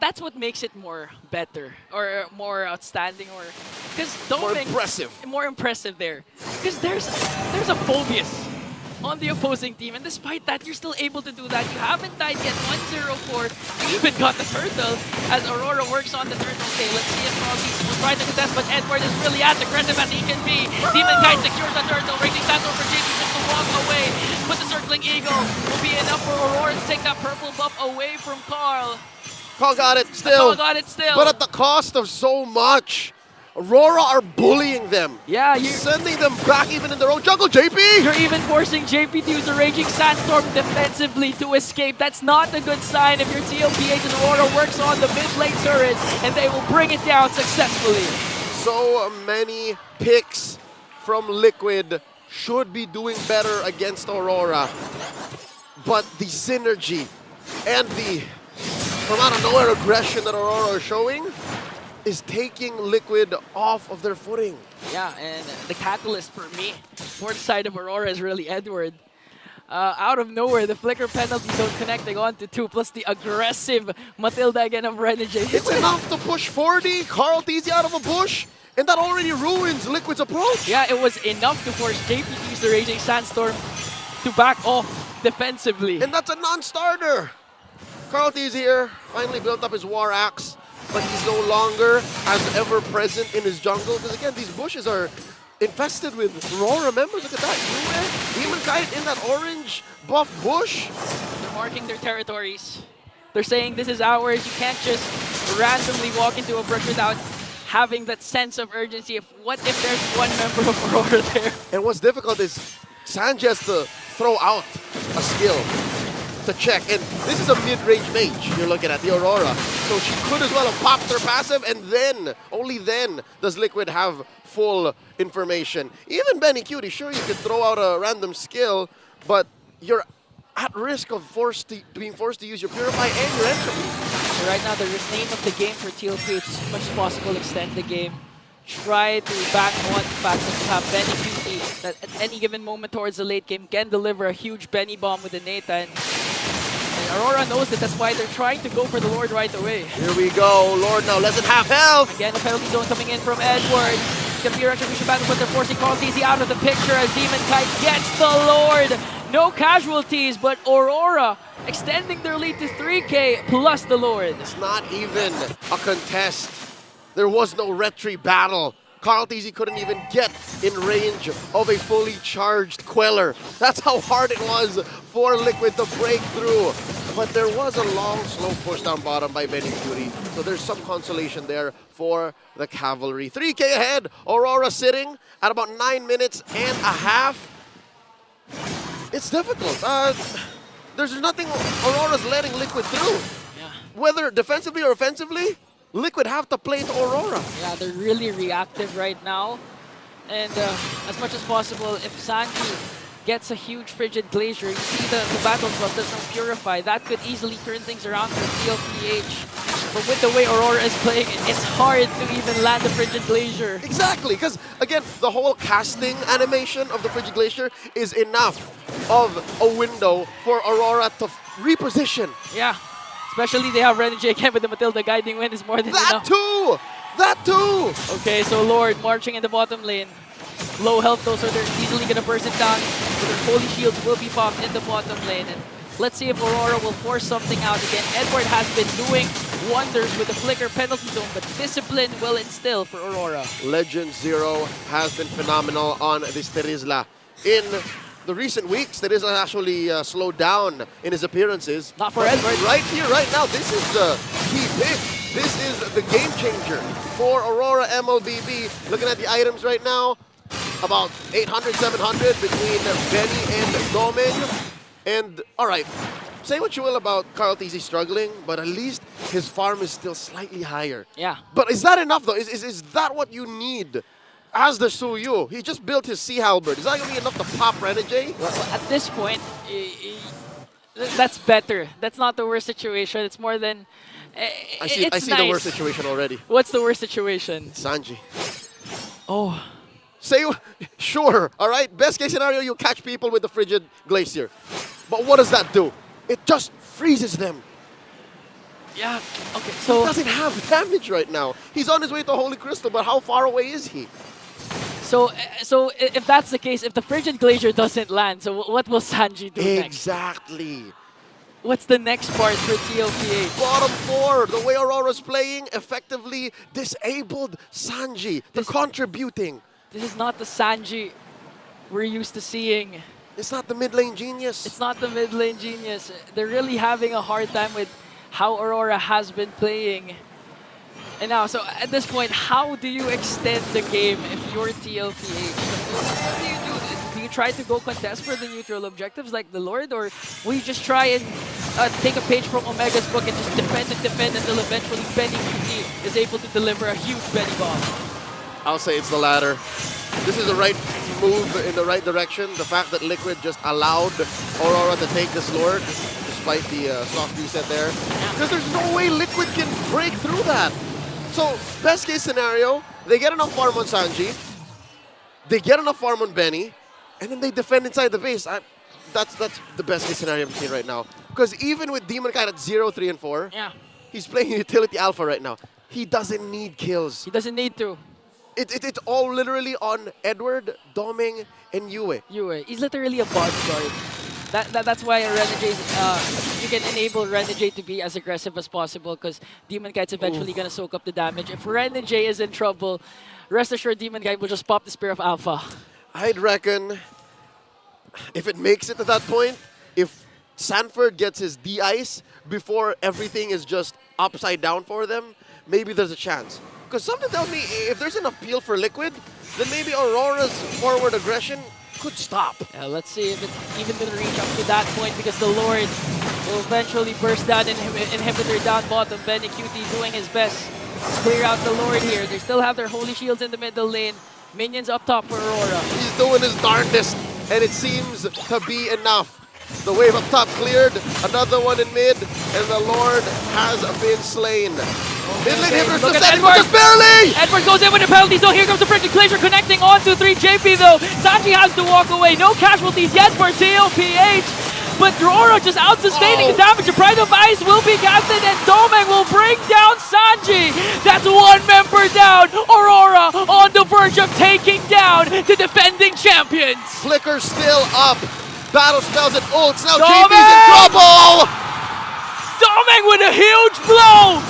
Speaker 13: that's what makes it more better or more outstanding, or because
Speaker 16: More impressive.
Speaker 13: More impressive there. Because there's a Phobius on the opposing team, and despite that, you're still able to do that. You haven't died yet. 1-0-4. You even got the turtle as Aurora works on the turtle. Okay, let's see if Maltese will try to contest, but Edward is really as aggressive as he can be. Demon Kite secures the turtle. Raging Sandstorm for JP just to walk away. But the circling eagle will be enough for Aurora to take that purple buff away from Carl.
Speaker 16: Carl got it still.
Speaker 13: Carl got it still.
Speaker 16: But at the cost of so much. Aurora are bullying them.
Speaker 13: Yeah, you're
Speaker 16: sending them back even in their own jungle, JP!
Speaker 13: You're even forcing JP to use a Raging Sandstorm defensively to escape. That's not a good sign if your TLPH and Aurora works on the mid lane turret, and they will bring it down successfully.
Speaker 16: So many picks from Liquid should be doing better against Aurora. But the synergy and the from out of nowhere aggression that Aurora are showing is taking Liquid off of their footing.
Speaker 13: Yeah, and the catalyst for me, for the side of Aurora, is really Edward. Out of nowhere, the flicker penalty zone connecting on to 2, plus the aggressive Matilda again of Renegade.
Speaker 16: It's enough to push 40, Carl Teasy out of a bush, and that already ruins Liquid's approach.
Speaker 13: Yeah, it was enough to force JP to use the Raging Sandstorm to back off defensively.
Speaker 16: And that's a non-starter. Carl Teasy here finally built up his War Axe, but he's no longer as ever present in his jungle, because again, these bushes are infested with RORA members. Look at that, Demon Kite in that orange buff bush.
Speaker 13: They're marking their territories. They're saying this is ours. You can't just randomly walk into a brush without having that sense of urgency. What if there's one member of Aurora there?
Speaker 16: And what's difficult is Sanji has to throw out a skill to check, and this is a mid-range mage you're looking at, the Aurora. So she could as well have popped her passive, and then, only then, does Liquid have full information. Even Benny Cutie, sure, you could throw out a random skill, but you're at risk of being forced to use your Purify and your Entropy.
Speaker 13: So right now, the name of the game for TLPH is as much as possible extend the game. Try to back on the fact that you have Benny Cutie that at any given moment towards the late game can deliver a huge Benny bomb with the Nathan. And Aurora knows that, that's why they're trying to go for the Lord right away.
Speaker 16: Here we go, Lord now less than half health.
Speaker 13: Again, the penalty zone coming in from Edward. It's going to be a retribution battle, but they're forcing Carl Teasy out of the picture as Demon Kite gets the Lord. No casualties, but Aurora extending their lead to 3K plus the Lord.
Speaker 16: It's not even a contest. There was no retry battle. Carl Teasy couldn't even get in range of a fully charged Queller. That's how hard it was for Liquid to break through. But there was a long, slow push down bottom by Benny Cutie. So there's some consolation there for the Cavalry. 3K ahead. Aurora sitting at about 9 minutes and a half. It's difficult. There's nothing Aurora's letting Liquid through.
Speaker 13: Yeah.
Speaker 16: Whether defensively or offensively, Liquid have to play to Aurora.
Speaker 13: Yeah, they're really reactive right now. And as much as possible, if Sanji gets a huge Frigid Glacier, you see the battle club does not Purify. That could easily turn things around for TLPH. But with the way Aurora is playing, it's hard to even land the Frigid Glacier.
Speaker 16: Exactly, because again, the whole casting animation of the Frigid Glacier is enough of a window for Aurora to reposition.
Speaker 13: Yeah. Especially they have Renegade again with the Matilda guiding wind is more than enough.
Speaker 16: That too!
Speaker 13: Okay, so Lord marching in the bottom lane. Low health though, so they're easily gonna burst it down. So their holy shields will be popped in the bottom lane. And let's see if Aurora will force something out again. Edward has been doing wonders with the flicker penalty zone, but discipline will instill for Aurora.
Speaker 16: Legend Zero has been phenomenal on this Terizla in the recent weeks, that is actually slowed down in his appearances.
Speaker 13: Not for Edward.
Speaker 16: Right here, right now, this is the key pick. This is the game changer for Aurora MLBB. Looking at the items right now, about 800, 700 between Benny and Doming. And, all right, say what you will about Carl TZ struggling, but at least his farm is still slightly higher.
Speaker 13: Yeah.
Speaker 16: But is that enough, though? Is that what you need as the Suyu? He just built his Sea Halberd. Is that going to be enough to pop Renegade?
Speaker 13: Well, at this point, that's better. That's not the worst situation. It's more than...
Speaker 16: I see
Speaker 13: nice.
Speaker 16: the worst situation already.
Speaker 13: What's the worst situation?
Speaker 16: Sanji.
Speaker 13: Oh.
Speaker 16: Say, sure, all right? Best case scenario, you catch people with the frigid glacier. But what does that do? It just freezes them.
Speaker 13: Yeah, okay, so...
Speaker 16: He doesn't have damage right now. He's on his way to Holy Crystal, but how far away is he?
Speaker 13: So if that's the case, if the frigid glacier doesn't land, so what will Sanji do next?
Speaker 16: Exactly.
Speaker 13: What's the next part for TLPH?
Speaker 16: Bottom 4, the way Aurora's playing, effectively disabled Sanji. They're contributing.
Speaker 13: This is not the Sanji we're used to seeing.
Speaker 16: It's not the mid lane genius.
Speaker 13: It's not the mid lane genius. They're really having a hard time with how Aurora has been playing. And now, so at this point, how do you extend the game if you're TLPH? What do you do? Do you try to go contest for the neutral objectives like the Lord, or will you just try and take a page from Omega's book and just defend until eventually Benny QT is able to deliver a huge Benny bomb?
Speaker 16: I'll say it's the latter. This is the right move in the right direction. The fact that Liquid just allowed Aurora to take this Lord, despite the soft reset there. Because there's no way Liquid can break through that. So, best case scenario, they get enough farm on Sanji, they get enough farm on Benny, and then they defend inside the base. That's the best case scenario I'm seeing right now. Because even with Demon Kite at 0, 3, and 4, he's playing utility alpha right now. He doesn't need kills.
Speaker 13: He doesn't need to.
Speaker 16: It's all literally on Edward, Doming, and Yue.
Speaker 13: He's literally a bodyguard. That's why Renegade, you can enable Renegade to be as aggressive as possible because Demon Kite's eventually going to soak up the damage. If Renegade is in trouble, rest assured Demon Kite will just pop the Spear of Alpha.
Speaker 16: I'd reckon if it makes it to that point, if Sanford gets his D-Ice before everything is just upside down for them, maybe there's a chance. Because something tells me if there's enough peel for Liquid, then maybe Aurora's forward aggression could stop.
Speaker 13: Yeah, let's see if it's even going to reach up to that point because the Lord will eventually burst down inhibitor down bottom. Benny QT doing his best to clear out the Lord here. They still have their Holy Shields in the middle lane. Minions up top for Aurora.
Speaker 16: He's doing his darndest, and it seems to be enough. The wave up top cleared, another one in mid, and the Lord has been slain. Mid lane inhibitors
Speaker 13: Look
Speaker 16: just
Speaker 13: at
Speaker 16: setting, but
Speaker 13: Edward.
Speaker 16: just barely!
Speaker 13: Edward goes in with a penalty, so here comes the frigid glacier connecting on to 3 JP though. Sanji has to walk away. No casualties yet for TLPH. But Aurora just out-sustaining the damage. The Pride of Ice will be casted and Domeng will bring down Sanji. That's one member down. Aurora on the verge of taking down the defending champions.
Speaker 16: Flicker still up. Battle spells and ults. Now
Speaker 13: Domeng!
Speaker 16: JP's in trouble!
Speaker 13: Domeng with a huge blow!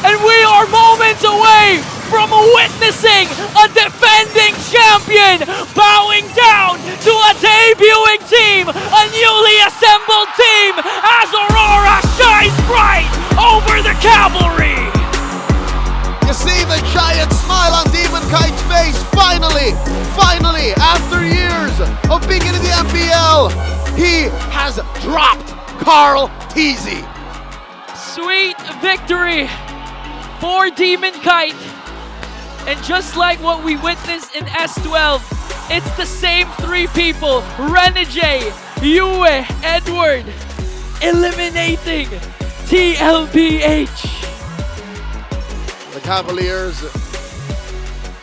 Speaker 13: And we are moments away from witnessing a defending champion bowing down to a debuting team, a newly assembled team, as Aurora shines bright over the cavalry.
Speaker 16: You see the giant smile on Demon Kite's face. Finally, after years of being in the MPL, he has dropped Carl TZ.
Speaker 13: Sweet victory for Demon Kite. And just like what we witnessed in S12, it's the same 3 people, Renegade, Yue, Edward, eliminating TLPH.
Speaker 16: The Cavaliers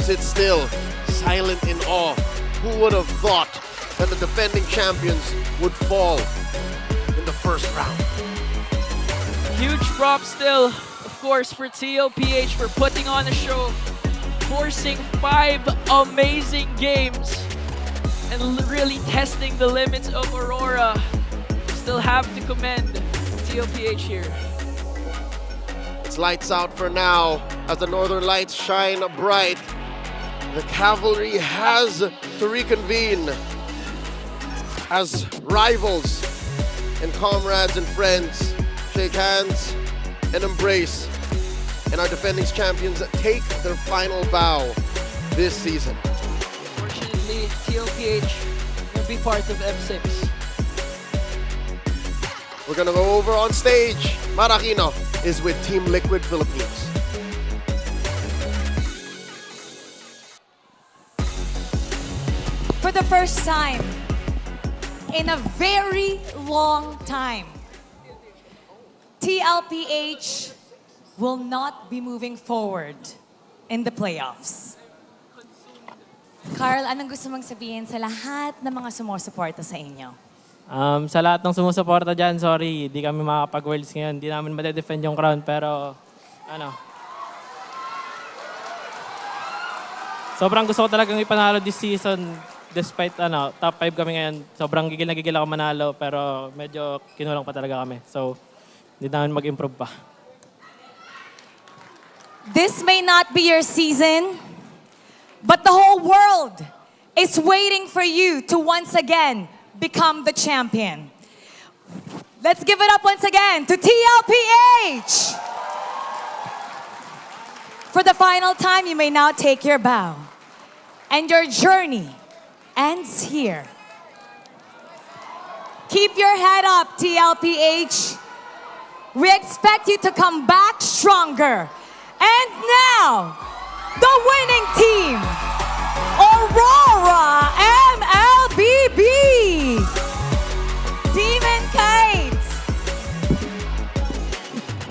Speaker 16: sit still, silent in awe. Who would have thought that the defending champions would fall in the first round?
Speaker 13: Huge props still, of course, for TLPH for putting on a show, forcing 5 amazing games, and really testing the limits of Aurora. Still have to commend TLPH here.
Speaker 16: It's lights out for now as the Northern Lights shine bright. The Cavalry has to reconvene. as rivals and comrades and friends shake hands and embrace, and our defending champions take their final bow this season.
Speaker 13: Unfortunately, TLPH will be part of M6.
Speaker 16: We're gonna go over on stage. Maracino is with Team Liquid Philippines.
Speaker 12: For the first time in a very long time, TLPH will not be moving forward in the playoffs. Carl, anong gusto mong sabihin sa lahat ng mga sumusuporta sa inyo?
Speaker 11: Sa lahat ng sumusuporta dyan, sorry, di kami makakapag-worlds ngayon. Di namin ma-defend yung crown, pero sobrang gusto ko talagang ipanalo this season. Despite top 5 kami ngayon, sobrang gigil na gigil ako manalo, pero medyo kinulang pa talaga kami. So, hindi namin mag-improve pa.
Speaker 12: This may not be your season, but the whole world is waiting for you to once again become the champion. Let's give it up once again to TLPH! For the final time, you may now take your bow. And your journey ends here. Keep your head up, TLPH. We expect you to come back stronger. And now, the winning team, Aurora MLBB. Demon Kites.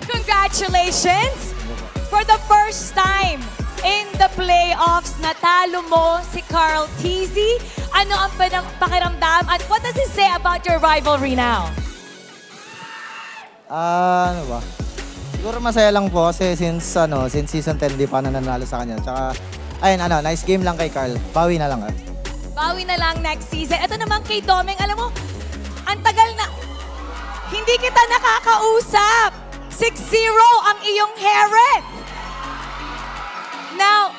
Speaker 12: Congratulations! For the first time in the playoffs, natalo mo si Carl Tizzy. Ano ang pakiramdam at what does it say about your rivalry now?
Speaker 9: Ano ba? Siguro masaya lang po kasi since season 10 di pa nananalo sa kanya. Tsaka, ayun, nice game lang kay Carl. Bawi na lang.
Speaker 12: Bawi na lang next season. Ito naman kay Domeng, alam mo, ang tagal na, hindi kita nakakausap. 6-0 ang iyong heret. Now,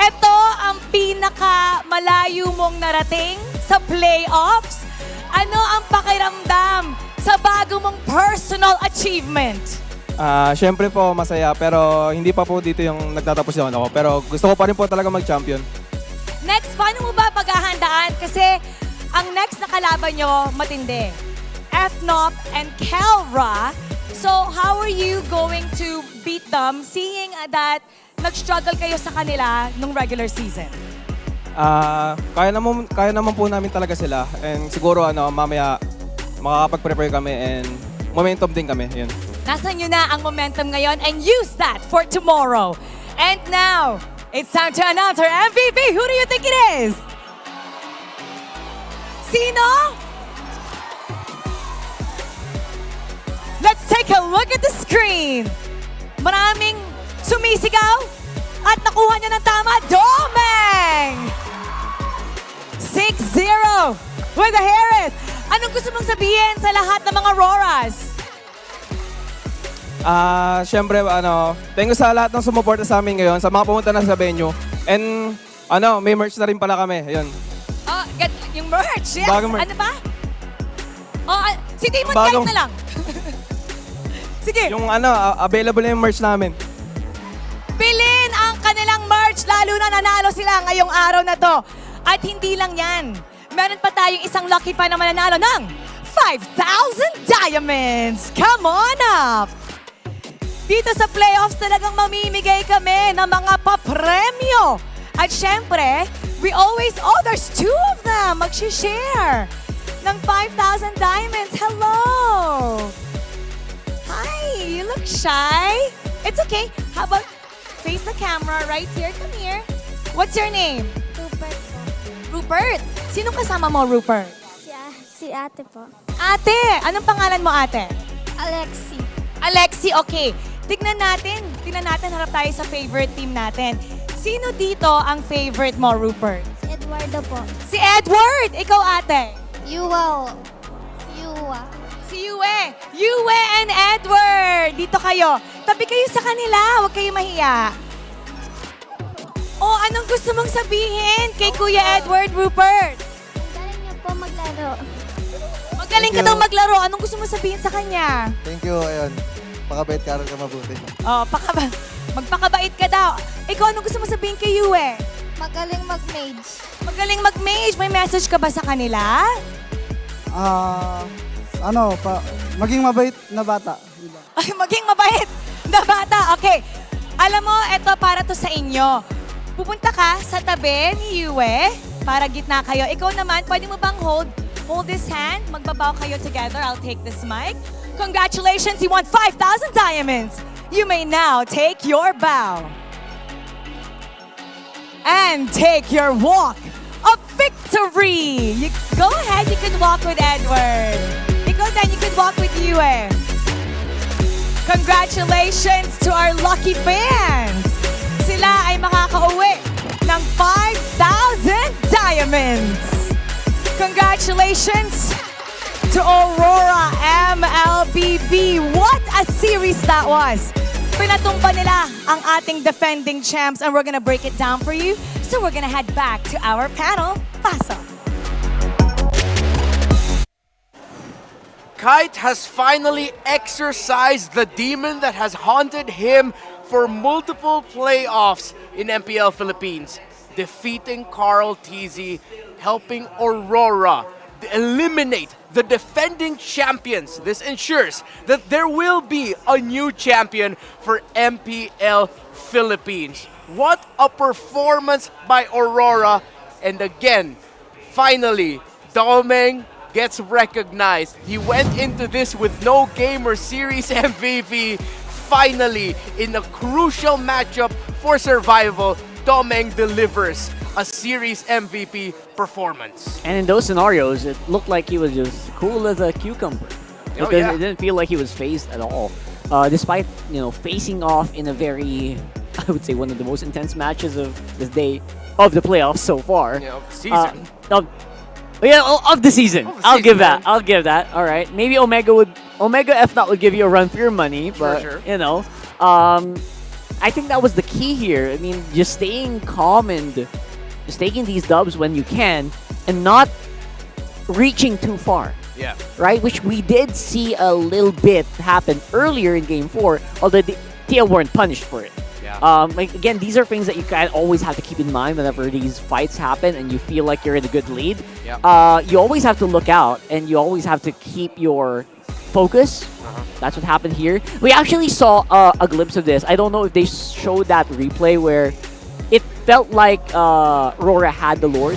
Speaker 12: ito ang pinakamalayo mong narating sa playoffs. Ano ang pakiramdam sa bago mong personal achievement?
Speaker 6: Siyempre po masaya pero hindi pa po dito yung nagtatapos naman ako. Pero gusto ko pa rin po talaga mag-champion.
Speaker 12: Next, paano mo ba paghahandaan? Kasi ang next na kalaban nyo, matindi. FNOP and Kelra. So how are you going to beat them seeing that nag-struggle kayo sa kanila nung regular season?
Speaker 6: Kaya naman po namin talaga sila. And siguro mamaya makakapag-prepare kami and momentum din kami. Yun.
Speaker 12: Nasa nyo na ang momentum ngayon and use that for tomorrow. And now, it's time to announce our MVP. Who do you think it is? Sino? Let's take a look at the screen. Maraming sumisigaw at nakuha niya ng tama. Domeng! 6-0 with the Harris. Anong gusto mong sabihin sa lahat ng mga Roras?
Speaker 6: Siyempre, thank you sa lahat ng sumuporta sa amin ngayon, sa mga pumunta na sa venue. And, may merch na rin pala kami. Ayun.
Speaker 12: Oh, yung merch, yes.
Speaker 6: Bagong merch.
Speaker 12: Ano ba? Oh, si Demon Kite na lang. Sige.
Speaker 6: Yung available na yung merch namin.
Speaker 12: Bilhin ang kanilang merch, lalo na nanalo sila ngayong araw na to. At hindi lang yan. Meron pa tayong isang lucky pa na mananalo ng 5,000 diamonds. Come on up! Dito sa playoffs talagang mamimigay kami ng mga papremyo. At syempre, we always, there's 2 of them, mag-share ng 5,000 diamonds. Hello! Hi, you look shy. It's okay. How about face the camera right here? Come here. What's your name?
Speaker 22: Rupert po.
Speaker 12: Rupert. Sinong kasama mo, Rupert?
Speaker 22: Si ate po.
Speaker 12: Ate! Anong pangalan mo, ate?
Speaker 22: Alexi.
Speaker 12: Alexi, okay. Tignan natin, harap tayo sa favorite team natin. Sino dito ang favorite mo, Rupert?
Speaker 22: Si Eduardo po.
Speaker 12: Si Edward! Ikaw, ate?
Speaker 22: Yuwa. Yuwa.
Speaker 12: Si Yue. Yue and Edward! Dito kayo. Tabi kayo sa kanila. Huwag kayo mahiya. Anong gusto mong sabihin kay Kuya Edward, Rupert?
Speaker 22: Ang galing niyo po maglaro Laro.
Speaker 12: Magaling ka daw maglaro. Anong gusto mo sabihin sa kanya?
Speaker 18: Thank you, ayun. Pakabait ka rin ka mabuti.
Speaker 12: Oh, magpakabait ka daw. Ikaw, anong gusto mo sabihin kay Yue?
Speaker 22: Magaling mag-mage.
Speaker 12: Magaling mag-mage. May message ka ba sa kanila?
Speaker 18: Maging mabait na bata.
Speaker 12: Ay, maging mabait na bata. Okay. Alam mo, eto para to sa inyo. Pupunta ka sa tabi ni Yue para gitna kayo. Ikaw naman, pwede mo bang hold this hand? Magbabaw kayo together. I'll take this mic. Congratulations, you won 5,000 diamonds. You may now take your bow. And take your walk of victory. Go ahead, you can walk with Edward. Ikaw then, you can walk with Yue. Congratulations to our lucky fans. Sila ay makakauwi ng 5,000 diamonds. Congratulations to Aurora MLBB. What a series that was. Pinatumba nila ang ating defending champs and we're gonna break it down for you. So we're gonna head back to our panel. Pasok.
Speaker 14: Kite has finally exorcised the demon that has haunted him for multiple playoffs in MPL Philippines, defeating Carl TZ, helping Aurora eliminate the defending champions. This ensures that there will be a new champion for MPL Philippines. What a performance by Aurora. And again, finally, Domeng gets recognized. He went into this with no game or series MVP. Finally, in a crucial matchup for survival, Domeng delivers a series MVP performance.
Speaker 15: And in those scenarios, it looked like he was just cool as a cucumber. Because it didn't feel like he was phased at all. Despite, facing off in a very, I would say, one of the most intense matches of this day of the playoffs so far.
Speaker 14: Season.
Speaker 15: Of the season. I'll give that. All right. Maybe Omega F Not would give you a run for your money, but
Speaker 14: Sure.
Speaker 15: I think that was the key here. I mean, just staying calm and just taking these dubs when you can, and not reaching too far.
Speaker 14: Yeah.
Speaker 15: Right, which we did see a little bit happen earlier in Game 4, although the TL weren't punished for it.
Speaker 14: Yeah.
Speaker 15: Again, these are things that you kind of always have to keep in mind whenever these fights happen and you feel like you're in a good lead.
Speaker 14: Yeah.
Speaker 15: You always have to look out and you always have to keep your focus. That's what happened here. We actually saw a glimpse of this. I don't know if they showed that replay where it felt like RORA had the Lord.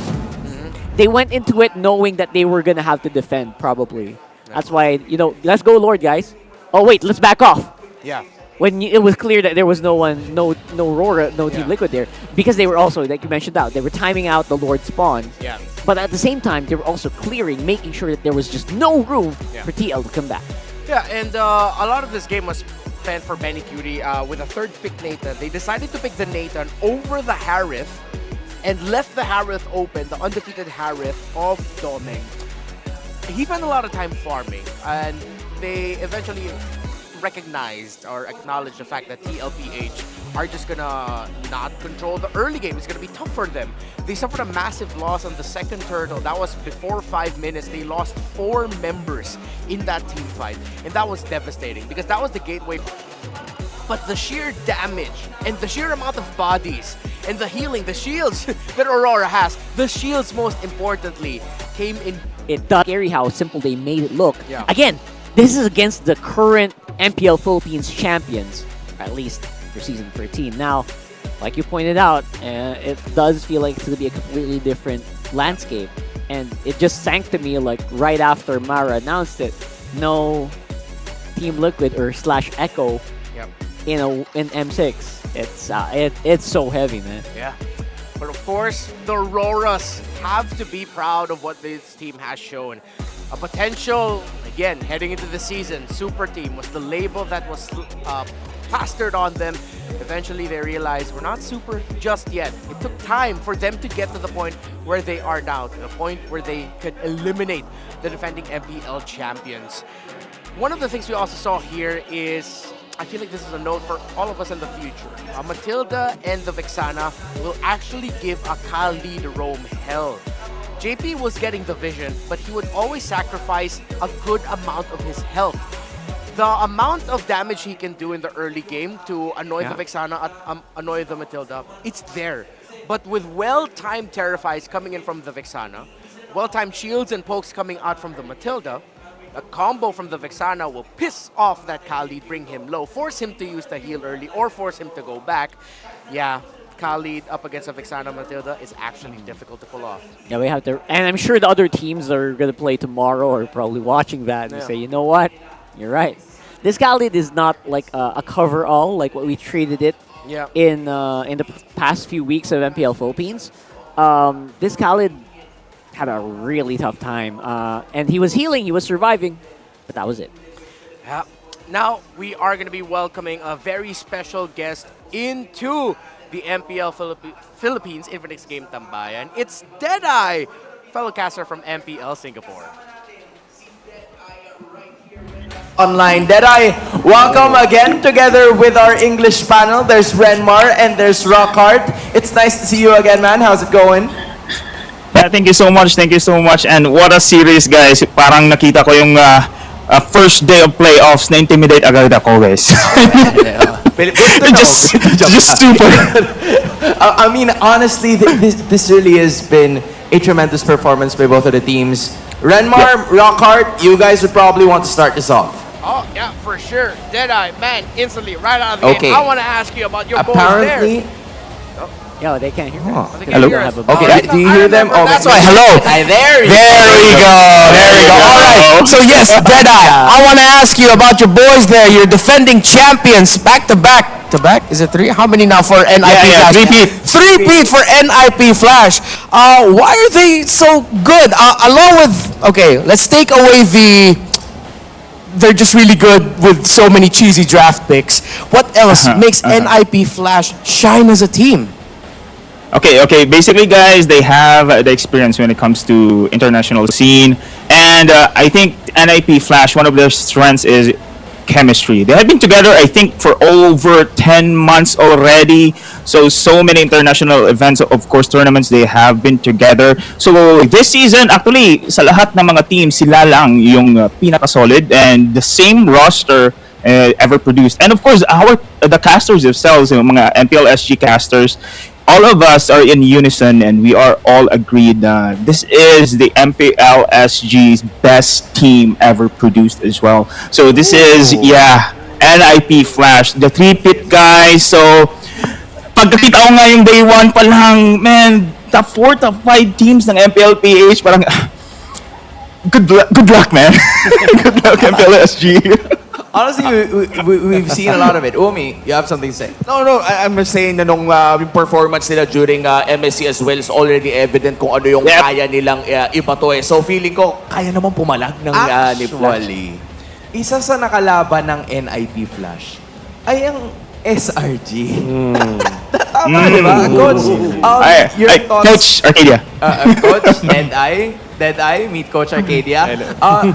Speaker 15: They went into it knowing that they were going to have to defend, probably. That's why, let's go Lord, guys. Oh, wait, let's back off.
Speaker 14: Yeah.
Speaker 15: When it was clear that there was no RORA, no Team Liquid there. Because they were also, like you mentioned out, they were timing out the Lord spawn.
Speaker 14: Yeah.
Speaker 15: But at the same time, they were also clearing, making sure that there was just no room for TL to come back.
Speaker 14: Yeah, and a lot of this game was spent for Benny Cutie with a third pick Nathan. They decided to pick the Nathan over the Harith and left the Harith open, the undefeated Harith of Domeng. He spent a lot of time farming, and they eventually recognized or acknowledged the fact that TLPH are just gonna not control the early game. It's gonna be tough for them. They suffered a massive loss on the second turtle. That was before 5 minutes. They lost 4 members in that team fight, and that was devastating because that was the gateway. But the sheer damage and the sheer amount of bodies and the healing, the shields that Aurora has, the shields most importantly, came in.
Speaker 15: It does scary how simple they made it look.
Speaker 14: Yeah.
Speaker 15: Again, this is against the current MPL Philippines champions, at least for Season 13. Now, like you pointed out, it does feel like it's going to be a completely different landscape. And it just sank to me like right after Mara announced it. No Team Liquid or / Echo in M6. It's so heavy, man.
Speaker 14: Yeah. But of course, the Auroras have to be proud of what this team has shown. A potential, again, heading into the season, super team was the label that was plastered on them. Eventually, they realized we're not super just yet. It took time for them to get to the point where they are now, to the point where they could eliminate the defending MPL champions. One of the things we also saw here is, I feel like this is a note for all of us in the future. Matilda and the Vexana will actually give a Kali the Rome hell. JP was getting the vision, but he would always sacrifice a good amount of his health. The amount of damage he can do in the early game to annoy the Vexana at annoy the Matilda, it's there. But with well-timed Terrifies coming in from the Vexana, well-timed shields and pokes coming out from the Matilda, a combo from the Vexana will piss off that Khalid, bring him low, force him to use the heal early, or force him to go back. Yeah, Khalid up against a Vexana Matilda is actually difficult to pull off.
Speaker 15: Yeah, we have to, and I'm sure the other teams that are going to play tomorrow are probably watching that and say, you know what, you're right. This Khalid is not like a cover-all like what we treated it in the past few weeks of MPL Philippines. This Khalid had a really tough time, and he was healing, he was surviving, but that was it.
Speaker 14: Yeah. Now we are going to be welcoming a very special guest into the MPL Philippines Infinix Game Tambayan. It's Deadeye, fellow caster from MPL Singapore.
Speaker 19: Online. Deadeye, welcome again together with our English panel. There's Renmar and there's Rockhart. It's nice to see you again, man. How's it going?
Speaker 21: Yeah, thank you so much. Thank you so much. And what a series, guys. Parang nakita ko yung first day of playoffs na intimidate agad ako, guys. just super.
Speaker 19: I mean, honestly, this really has been a tremendous performance by both of the teams. Renmar, Rockhart, you guys would probably want to start this off.
Speaker 14: Oh, yeah, for sure. Deadeye, man, instantly, right out of the
Speaker 19: Okay.
Speaker 14: gate. I want to ask you about your
Speaker 19: Apparently,
Speaker 14: goals there.
Speaker 15: Yo, they can't hear us.
Speaker 21: Hello?
Speaker 19: Okay, do you hear them? Oh,
Speaker 21: That's why. Hello.
Speaker 19: There
Speaker 21: we go.
Speaker 19: All right.
Speaker 20: So yes, Deadeye, I want to ask you about your boys there. You're defending champions back to back. To back? Is it 3? How many now for NIP Flash? Three-peat for NIP Flash. Why are they so good? Along with, okay, let's take away they're just really good with so many cheesy draft picks. What else makes NIP Flash shine as a team?
Speaker 21: Okay. Basically, guys, they have the experience when it comes to international scene. And I think NIP Flash, one of their strengths is chemistry. They have been together, I think, for over 10 months already. So many international events, of course, tournaments, they have been together. So this season, actually, sa lahat ng mga teams, sila lang yung pinaka-solid and the same roster ever produced. And of course, the casters themselves, yung mga MPL SG casters, all of us are in unison and we are all agreed this is the MPL SG's best team ever produced as well. So this is, NIP Flash, the three-pit guys. So pagkakita ko nga yung day 1 pa lang, man, top 4, top 5 teams ng MPLPH, parang good luck, man. Good luck, MPL SG.
Speaker 19: Honestly, we've seen a lot of it. Umi, you have something to say?
Speaker 23: No, I'm just saying na nung performance nila during MSC as well is already evident kung ano yung kaya nilang ibato eh. So feeling ko, kaya naman pumalag ng
Speaker 19: Actually, isa sa nakalaban ng NIP Flash ay ang SRG. Tama, di ba? Coach, your thoughts?
Speaker 21: Coach Arcadia.
Speaker 19: Coach, Deadeye, meet Coach Arcadia.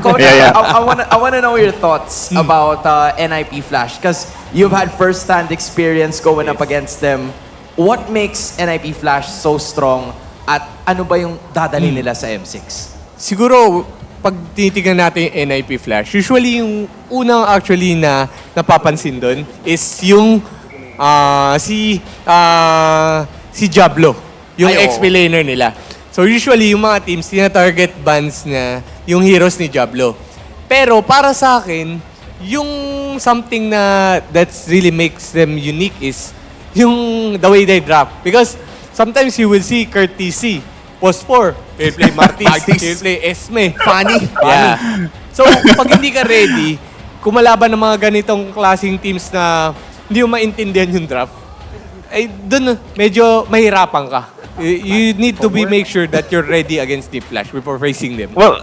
Speaker 19: Coach, I wanna know your thoughts about NIP Flash because you've had first-hand experience going up against them. What makes NIP Flash so strong at ano ba yung dadali nila sa M6?
Speaker 3: Siguro, pag tinitignan natin yung NIP Flash, usually yung unang actually na napapansin doon is yung si Diablo, yung ex-laner nila. So usually yung mga teams, tina-target bans na yung heroes ni Diablo. Pero para sa akin, yung something na that really makes them unique is yung the way they drop. Because sometimes you will see Courtesy, Post 4, he'll play Martis, he'll play Esme. Funny. Yeah. So pag hindi ka ready, kumalaban ng mga ganitong klaseng teams na hindi mo maintindihan yung draft, ay dun medyo mahirapan ka. You need to make sure that you're ready against Deep Flash before facing them.
Speaker 21: Well,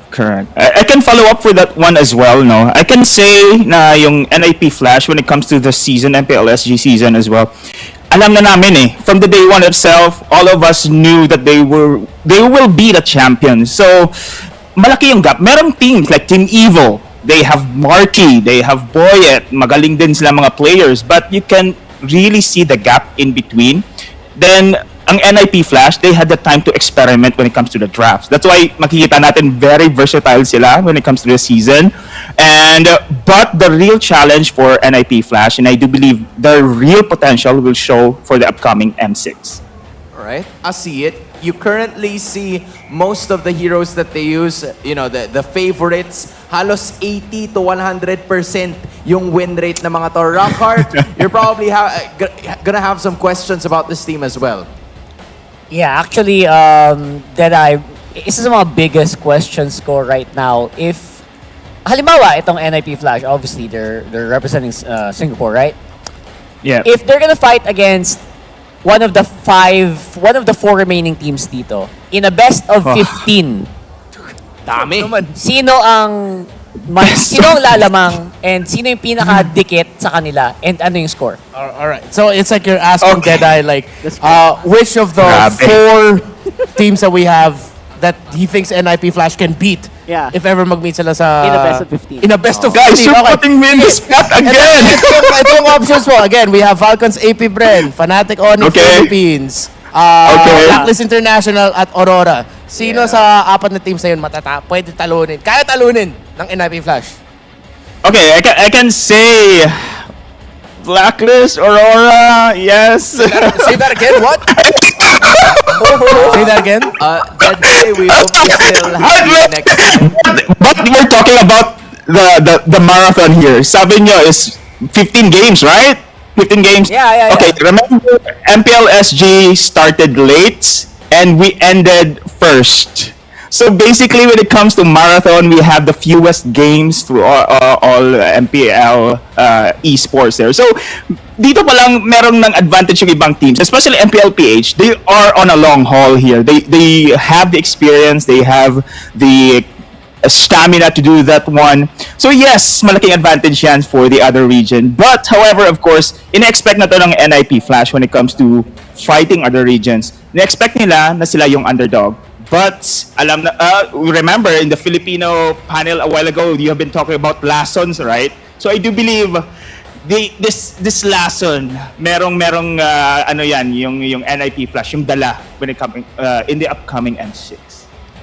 Speaker 21: correct. I can follow up for that one as well, no? I can say na yung NIP Flash when it comes to the season, MPL SG season as well, alam na namin eh. From the day 1 itself, all of us knew that they will be the champions. So, malaki yung gap. Merong teams like Team Evil, they have Marky, they have Boyet, magaling din sila mga players, but you can really see the gap in between. Then, ang NIP Flash, they had the time to experiment when it comes to the drafts. That's why makikita natin very versatile sila when it comes to the season. And but the real challenge for NIP Flash, and I do believe their real potential will show for the upcoming M6.
Speaker 19: Alright, I see it. You currently see most of the heroes that they use, the favorites, halos 80 to 100% yung win rate ng mga to. Rockhart, you're probably gonna have some questions about this team as well.
Speaker 15: Yeah, actually, Deadeye, isa sa mga biggest questions ko right now, if, halimbawa, itong NIP Flash, obviously, they're representing Singapore, right?
Speaker 21: Yeah.
Speaker 15: If they're gonna fight against one of the four remaining teams dito, in a best of 15,
Speaker 19: dami.
Speaker 15: Sino ang lalamang and sino yung pinakadikit sa kanila and ano yung score?
Speaker 20: All right. So it's like you're asking Deadeye, like, which of the four teams that we have that he thinks NIP Flash can beat if ever mag-meet sila sa...
Speaker 15: In a best of 15.
Speaker 20: In a best of 15.
Speaker 21: Guys, you're putting me in the spot again!
Speaker 20: Itong options po. Again, we have Falcons AP Bren, Fnatic Onyx Philippines, Blacklist International at Aurora. Sino sa apat na teams na yun pwede talunin? Kaya talunin ng NIP Flash?
Speaker 21: Okay, I can say Blacklist, Aurora, yes.
Speaker 20: Say that again, what? Say that again?
Speaker 19: That day we hope to still have you next time.
Speaker 21: But we're talking about the marathon here. Sabi nyo is 15 games, right? 15 games?
Speaker 15: Yeah.
Speaker 21: Okay, remember MPL SG started late and we ended first. So basically, when it comes to marathon, we have the fewest games to all MPL esports there. So dito pa lang merong ng advantage yung ibang teams, especially MPLPH. They are on a long haul here. They have the experience, they have the stamina to do that one. So yes, malaking advantage yan for the other region. But however, of course, ina-expect na to ng NIP Flash when it comes to fighting other regions. Ina-expect nila na sila yung underdog. But remember in the Filipino panel a while ago, you have been talking about lessons, right? So I do believe this lesson, merong ano yan, yung NIP Flash, yung dala when it coming in the upcoming M6.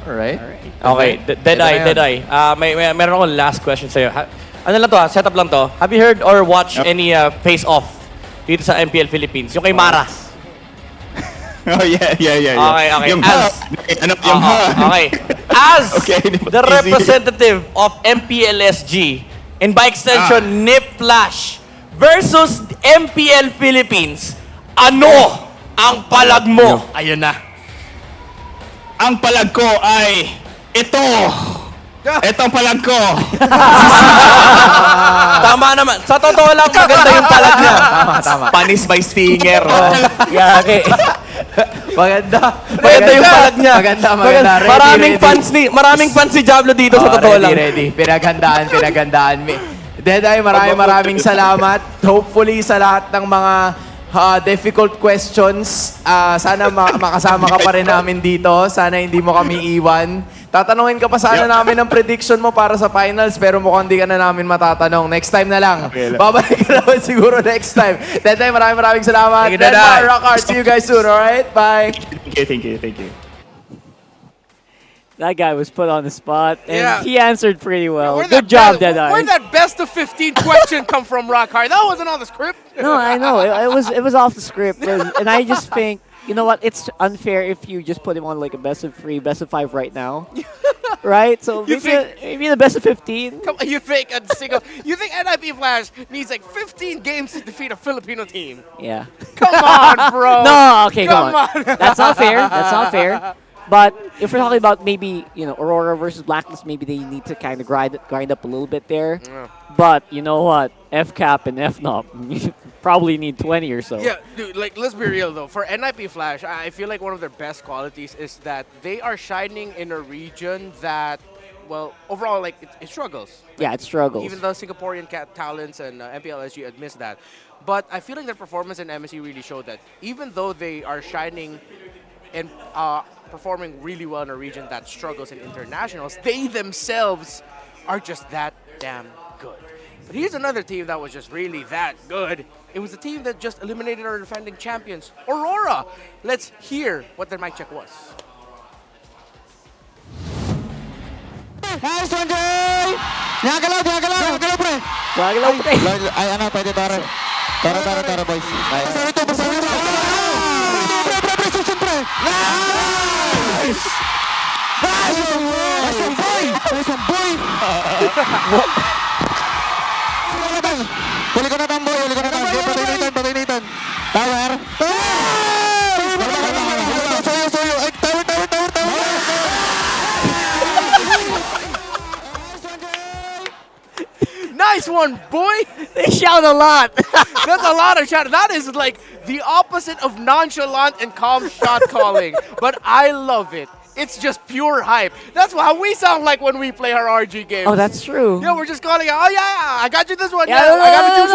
Speaker 19: Alright.
Speaker 17: Okay, Deadeye. Meron akong last question sa'yo. Ano lang to setup lang to. Have you heard or watched any face-off dito sa MPL Philippines? Yung kay Mara.
Speaker 21: Oh, yeah.
Speaker 17: Okay.
Speaker 21: Yung
Speaker 17: Okay. As the representative of MPLSG and by extension NIP Flash versus MPL Philippines, ano ang palag mo?
Speaker 19: Ayun na.
Speaker 21: Ang palag ko ay ito. Itong palag ko.
Speaker 17: Tama naman. Sa totoo lang, maganda yung palag niya.
Speaker 19: Tama. Panis by Stinger.
Speaker 17: Okay.
Speaker 19: Maganda
Speaker 17: yung palag niya.
Speaker 19: Maganda.
Speaker 17: Maraming fans ni Diablo dito sa totoo lang.
Speaker 19: Ready. Pinaghandaan. Deday, maraming salamat. Hopefully sa lahat ng mga difficult questions, sana makasama ka pa rin namin dito. Sana hindi mo kami iwan. Tatanungin ka pa sana namin ng prediction mo para sa finals, pero mukhang di ka na namin matatanong. Next time na lang. Babalik ka naman siguro next time. Deday, maraming salamat.
Speaker 17: Thank you, Deday.
Speaker 19: Rockard, see you guys soon, alright? Bye.
Speaker 21: Thank you.
Speaker 15: That guy was put on the spot, and
Speaker 14: Yeah.
Speaker 15: he answered pretty well.
Speaker 14: Where'd
Speaker 15: Good
Speaker 14: that
Speaker 15: job, Deadeye.
Speaker 14: Where'd that best of 15 question come from, Rockhard? That wasn't on the script.
Speaker 15: No, I know. It was off the script. And I just think, you know what? It's unfair if you just put him on like a best of 3, best of 5 right now. Right? So maybe the best of 15.
Speaker 14: Come on, you think NIP Flash needs like 15 games to defeat a Filipino team?
Speaker 15: Yeah.
Speaker 14: Come on, bro.
Speaker 15: No, okay, come
Speaker 14: on.
Speaker 15: That's not fair. But if we're talking about maybe, Aurora versus Blacklist, maybe they need to kind of grind up a little bit there.
Speaker 14: Yeah.
Speaker 15: But you know what? FCAP and FNOP probably need 20 or so.
Speaker 14: Yeah, dude, like, let's be real though. For NIP Flash, I feel like one of their best qualities is that they are shining in a region that, well, overall, like, it struggles.
Speaker 15: Yeah, it struggles.
Speaker 14: Even though Singaporean talents and MPLSG admits that. But I feel like their performance in MSC really showed that even though they are shining and performing really well in a region that struggles in internationals, they themselves are just that damn good. But here's another team that was just really that good. It was the team that just eliminated our defending champions, Aurora. Let's hear what their mic check was.
Speaker 1: Nice one, Jay! Galaw, pre!
Speaker 15: Galaw, pre!
Speaker 1: Ay, ano, pwede tara. Tara, boys. Basta ito. Pre! Nice! Nice one, boy! Huli ko na tan, boy. Patay Nathan. Tower. Soyo. Ay, tower.
Speaker 14: Nice one, boy!
Speaker 15: They shout a lot.
Speaker 14: That's a lot of shout. That is like the opposite of nonchalant and calm shot calling. But I love it. It's just pure hype. That's how we sound like when we play our RG games.
Speaker 15: Oh, that's true.
Speaker 14: Yeah, we're just calling out, oh yeah, I got you this one.
Speaker 15: Yeah,
Speaker 14: I got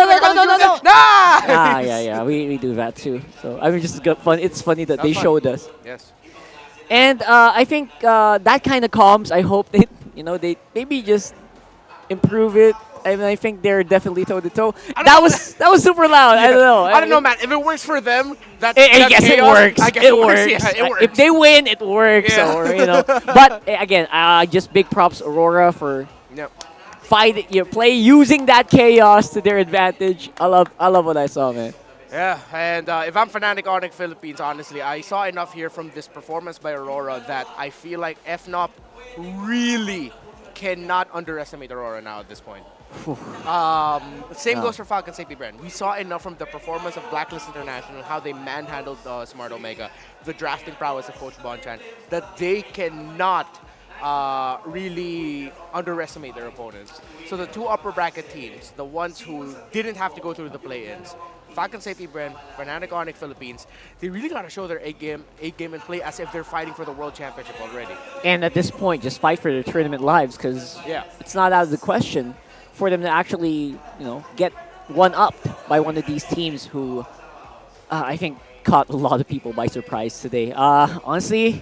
Speaker 14: you.
Speaker 15: Ah, yeah, we do that too. So I mean, just got fun. It's funny that they showed us.
Speaker 14: Yes.
Speaker 15: And I think that kind of comms. I hope they maybe just improve it. I mean, I think they're definitely toe to toe. That was super loud.
Speaker 14: Yeah.
Speaker 15: I don't know.
Speaker 14: I don't know, man. If it works for them,
Speaker 15: I guess it works.
Speaker 14: I guess
Speaker 15: it works.
Speaker 14: Yeah, it works.
Speaker 15: If they win, it works.
Speaker 14: Yeah.
Speaker 15: Or, But again, just big props Aurora for using that chaos to their advantage. I love what I saw, man.
Speaker 14: Yeah, and if I'm Fnatic Onyx Philippines, honestly, I saw enough here from this performance by Aurora that I feel like FNOP really cannot underestimate Aurora now at this point. Same goes for Falcon Safety Brand. We saw enough from the performance of Blacklist International, how they manhandled Smart Omega, the drafting prowess of Coach Bonchan, that they cannot really underestimate their opponents. So the two upper bracket teams, the ones who didn't have to go through the play-ins, Falcon Safety Brand, Fnatic Onyx Philippines, they really got to show their A game and play as if they're fighting for the World Championship already.
Speaker 15: And at this point, just fight for their tournament lives, because it's not out of the question for them to actually, get one up by one of these teams who I think caught a lot of people by surprise today. Honestly,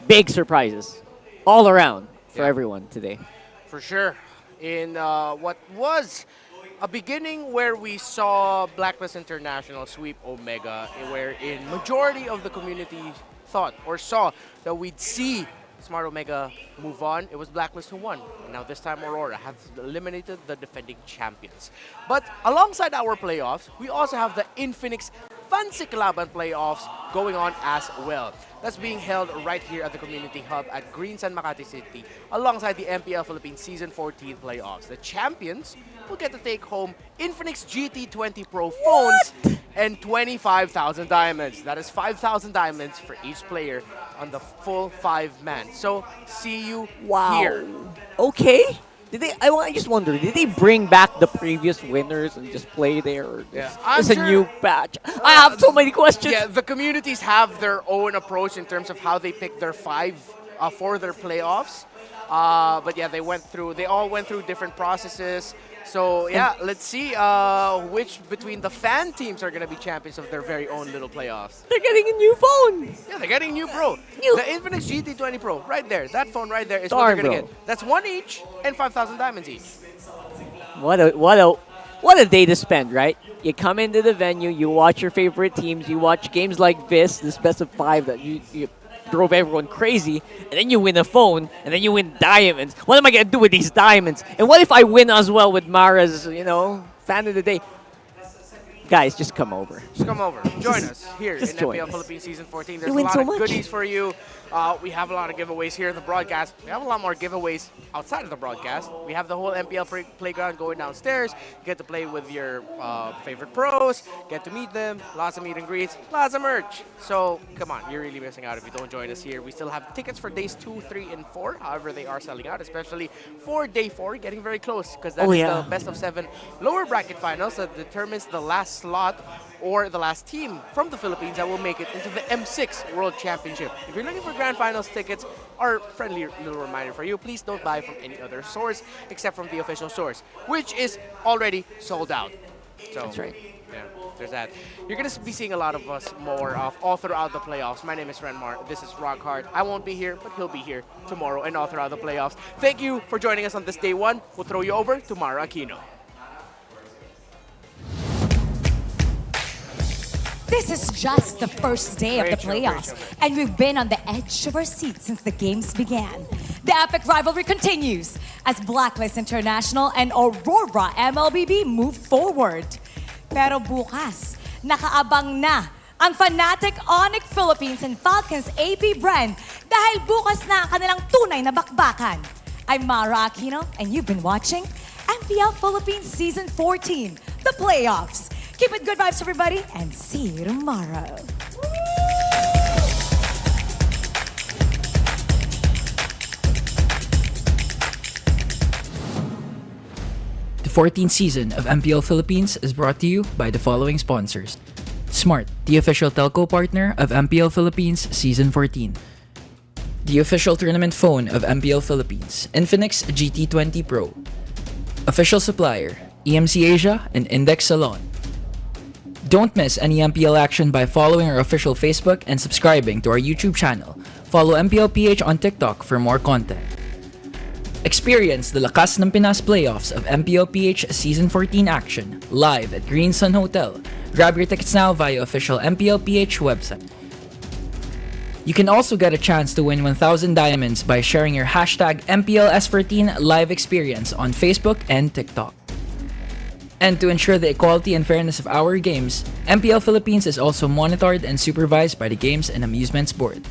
Speaker 15: big surprises all around for everyone today.
Speaker 14: For sure. In what was a beginning where we saw Blacklist International sweep Omega, wherein majority of the community thought or saw that we'd see Smart Omega move on. It was Blacklist who won. And now this time Aurora have eliminated the defending champions. But alongside our playoffs, we also have the Infinix Fancy Kalaban playoffs going on as well. That's being held right here at the Community Hub at Greensun, Makati City, alongside the MPL Philippines Season 14 playoffs. The champions will get to take home Infinix GT20 Pro phones and 25,000 diamonds. That is 5,000 diamonds for each player on the full 5-man. So, see you here.
Speaker 15: Okay. I just wonder, did they bring back the previous winners and just play there? Or it's a new batch? I have so many questions.
Speaker 14: Yeah, the communities have their own approach in terms of how they pick their 5 for their playoffs. But yeah, they all went through different processes. So yeah, let's see which between the fan teams are going to be champions of their very own little playoffs.
Speaker 15: They're getting a new phone.
Speaker 14: Yeah, they're getting a new Pro. The Infinix GT20 Pro, right there. That phone right there is what they're going to get. That's 1 each and 5,000 diamonds each.
Speaker 15: What a day to spend, right? You come into the venue, you watch your favorite teams, you watch games like this best of 5 that you drove everyone crazy, and then you win a phone, and then you win diamonds. What am I going to do with these diamonds? And what if I win as well with Mara's, fan of the day? Guys, just come over.
Speaker 14: Just come over. Join us here in MPL Philippines Season 14. There's a lot of goodies for you. We have a lot of giveaways here in the broadcast. We have a lot more giveaways outside of the broadcast. We have the whole MPL playground going downstairs. You get to play with your favorite pros, get to meet them, lots of meet and greets, lots of merch. So, come on, you're really missing out if you don't join us here. We still have tickets for days 2, 3, and 4. However, they are selling out, especially for day 4, getting very close because that is the best of 7 lower bracket finals that determines the last slot or the last team from the Philippines that will make it into the M6 World Championship. If you're looking for Grand Finals tickets, our friendly little reminder for you, please don't buy from any other source except from the official source, which is already sold out. So,
Speaker 15: That's right.
Speaker 14: Yeah, there's that. You're going to be seeing a lot of us more all throughout the playoffs. My name is Renmar. This is Rockhard. I won't be here, but he'll be here tomorrow and all throughout the playoffs. Thank you for joining us on this day one. We'll throw you over to Mara Aquino.
Speaker 12: This is just the first day of the playoffs, and we've been on the edge of our seats since the games began. The epic rivalry continues as Blacklist International and Aurora MLBB move forward. Pero bukas, nakaabang na ang fanatic Onyx Philippines and Falcons AP brand dahil bukas na ang kanilang tunay na bakbakan. I'm Mara Aquino, and you've been watching MPL Philippines Season 14, the playoffs. Keep it good vibes, everybody, and see you tomorrow.
Speaker 2: The 14th season of MPL Philippines is brought to you by the following sponsors. Smart, the official telco partner of MPL Philippines Season 14. The official tournament phone of MPL Philippines, Infinix GT20 Pro. Official supplier, EMC Asia and Index Salon. Don't miss any MPL action by following our official Facebook and subscribing to our YouTube channel. Follow MPLPH on TikTok for more content. Experience the Lakas ng Pinas playoffs of MPLPH Season 14 action live at Green Sun Hotel. Grab your tickets now via official MPLPH website. You can also get a chance to win 1,000 diamonds by sharing your hashtag MPLS14 live experience on Facebook and TikTok. And to ensure the equality and fairness of our games, MPL Philippines is also monitored and supervised by the Games and Amusements Board.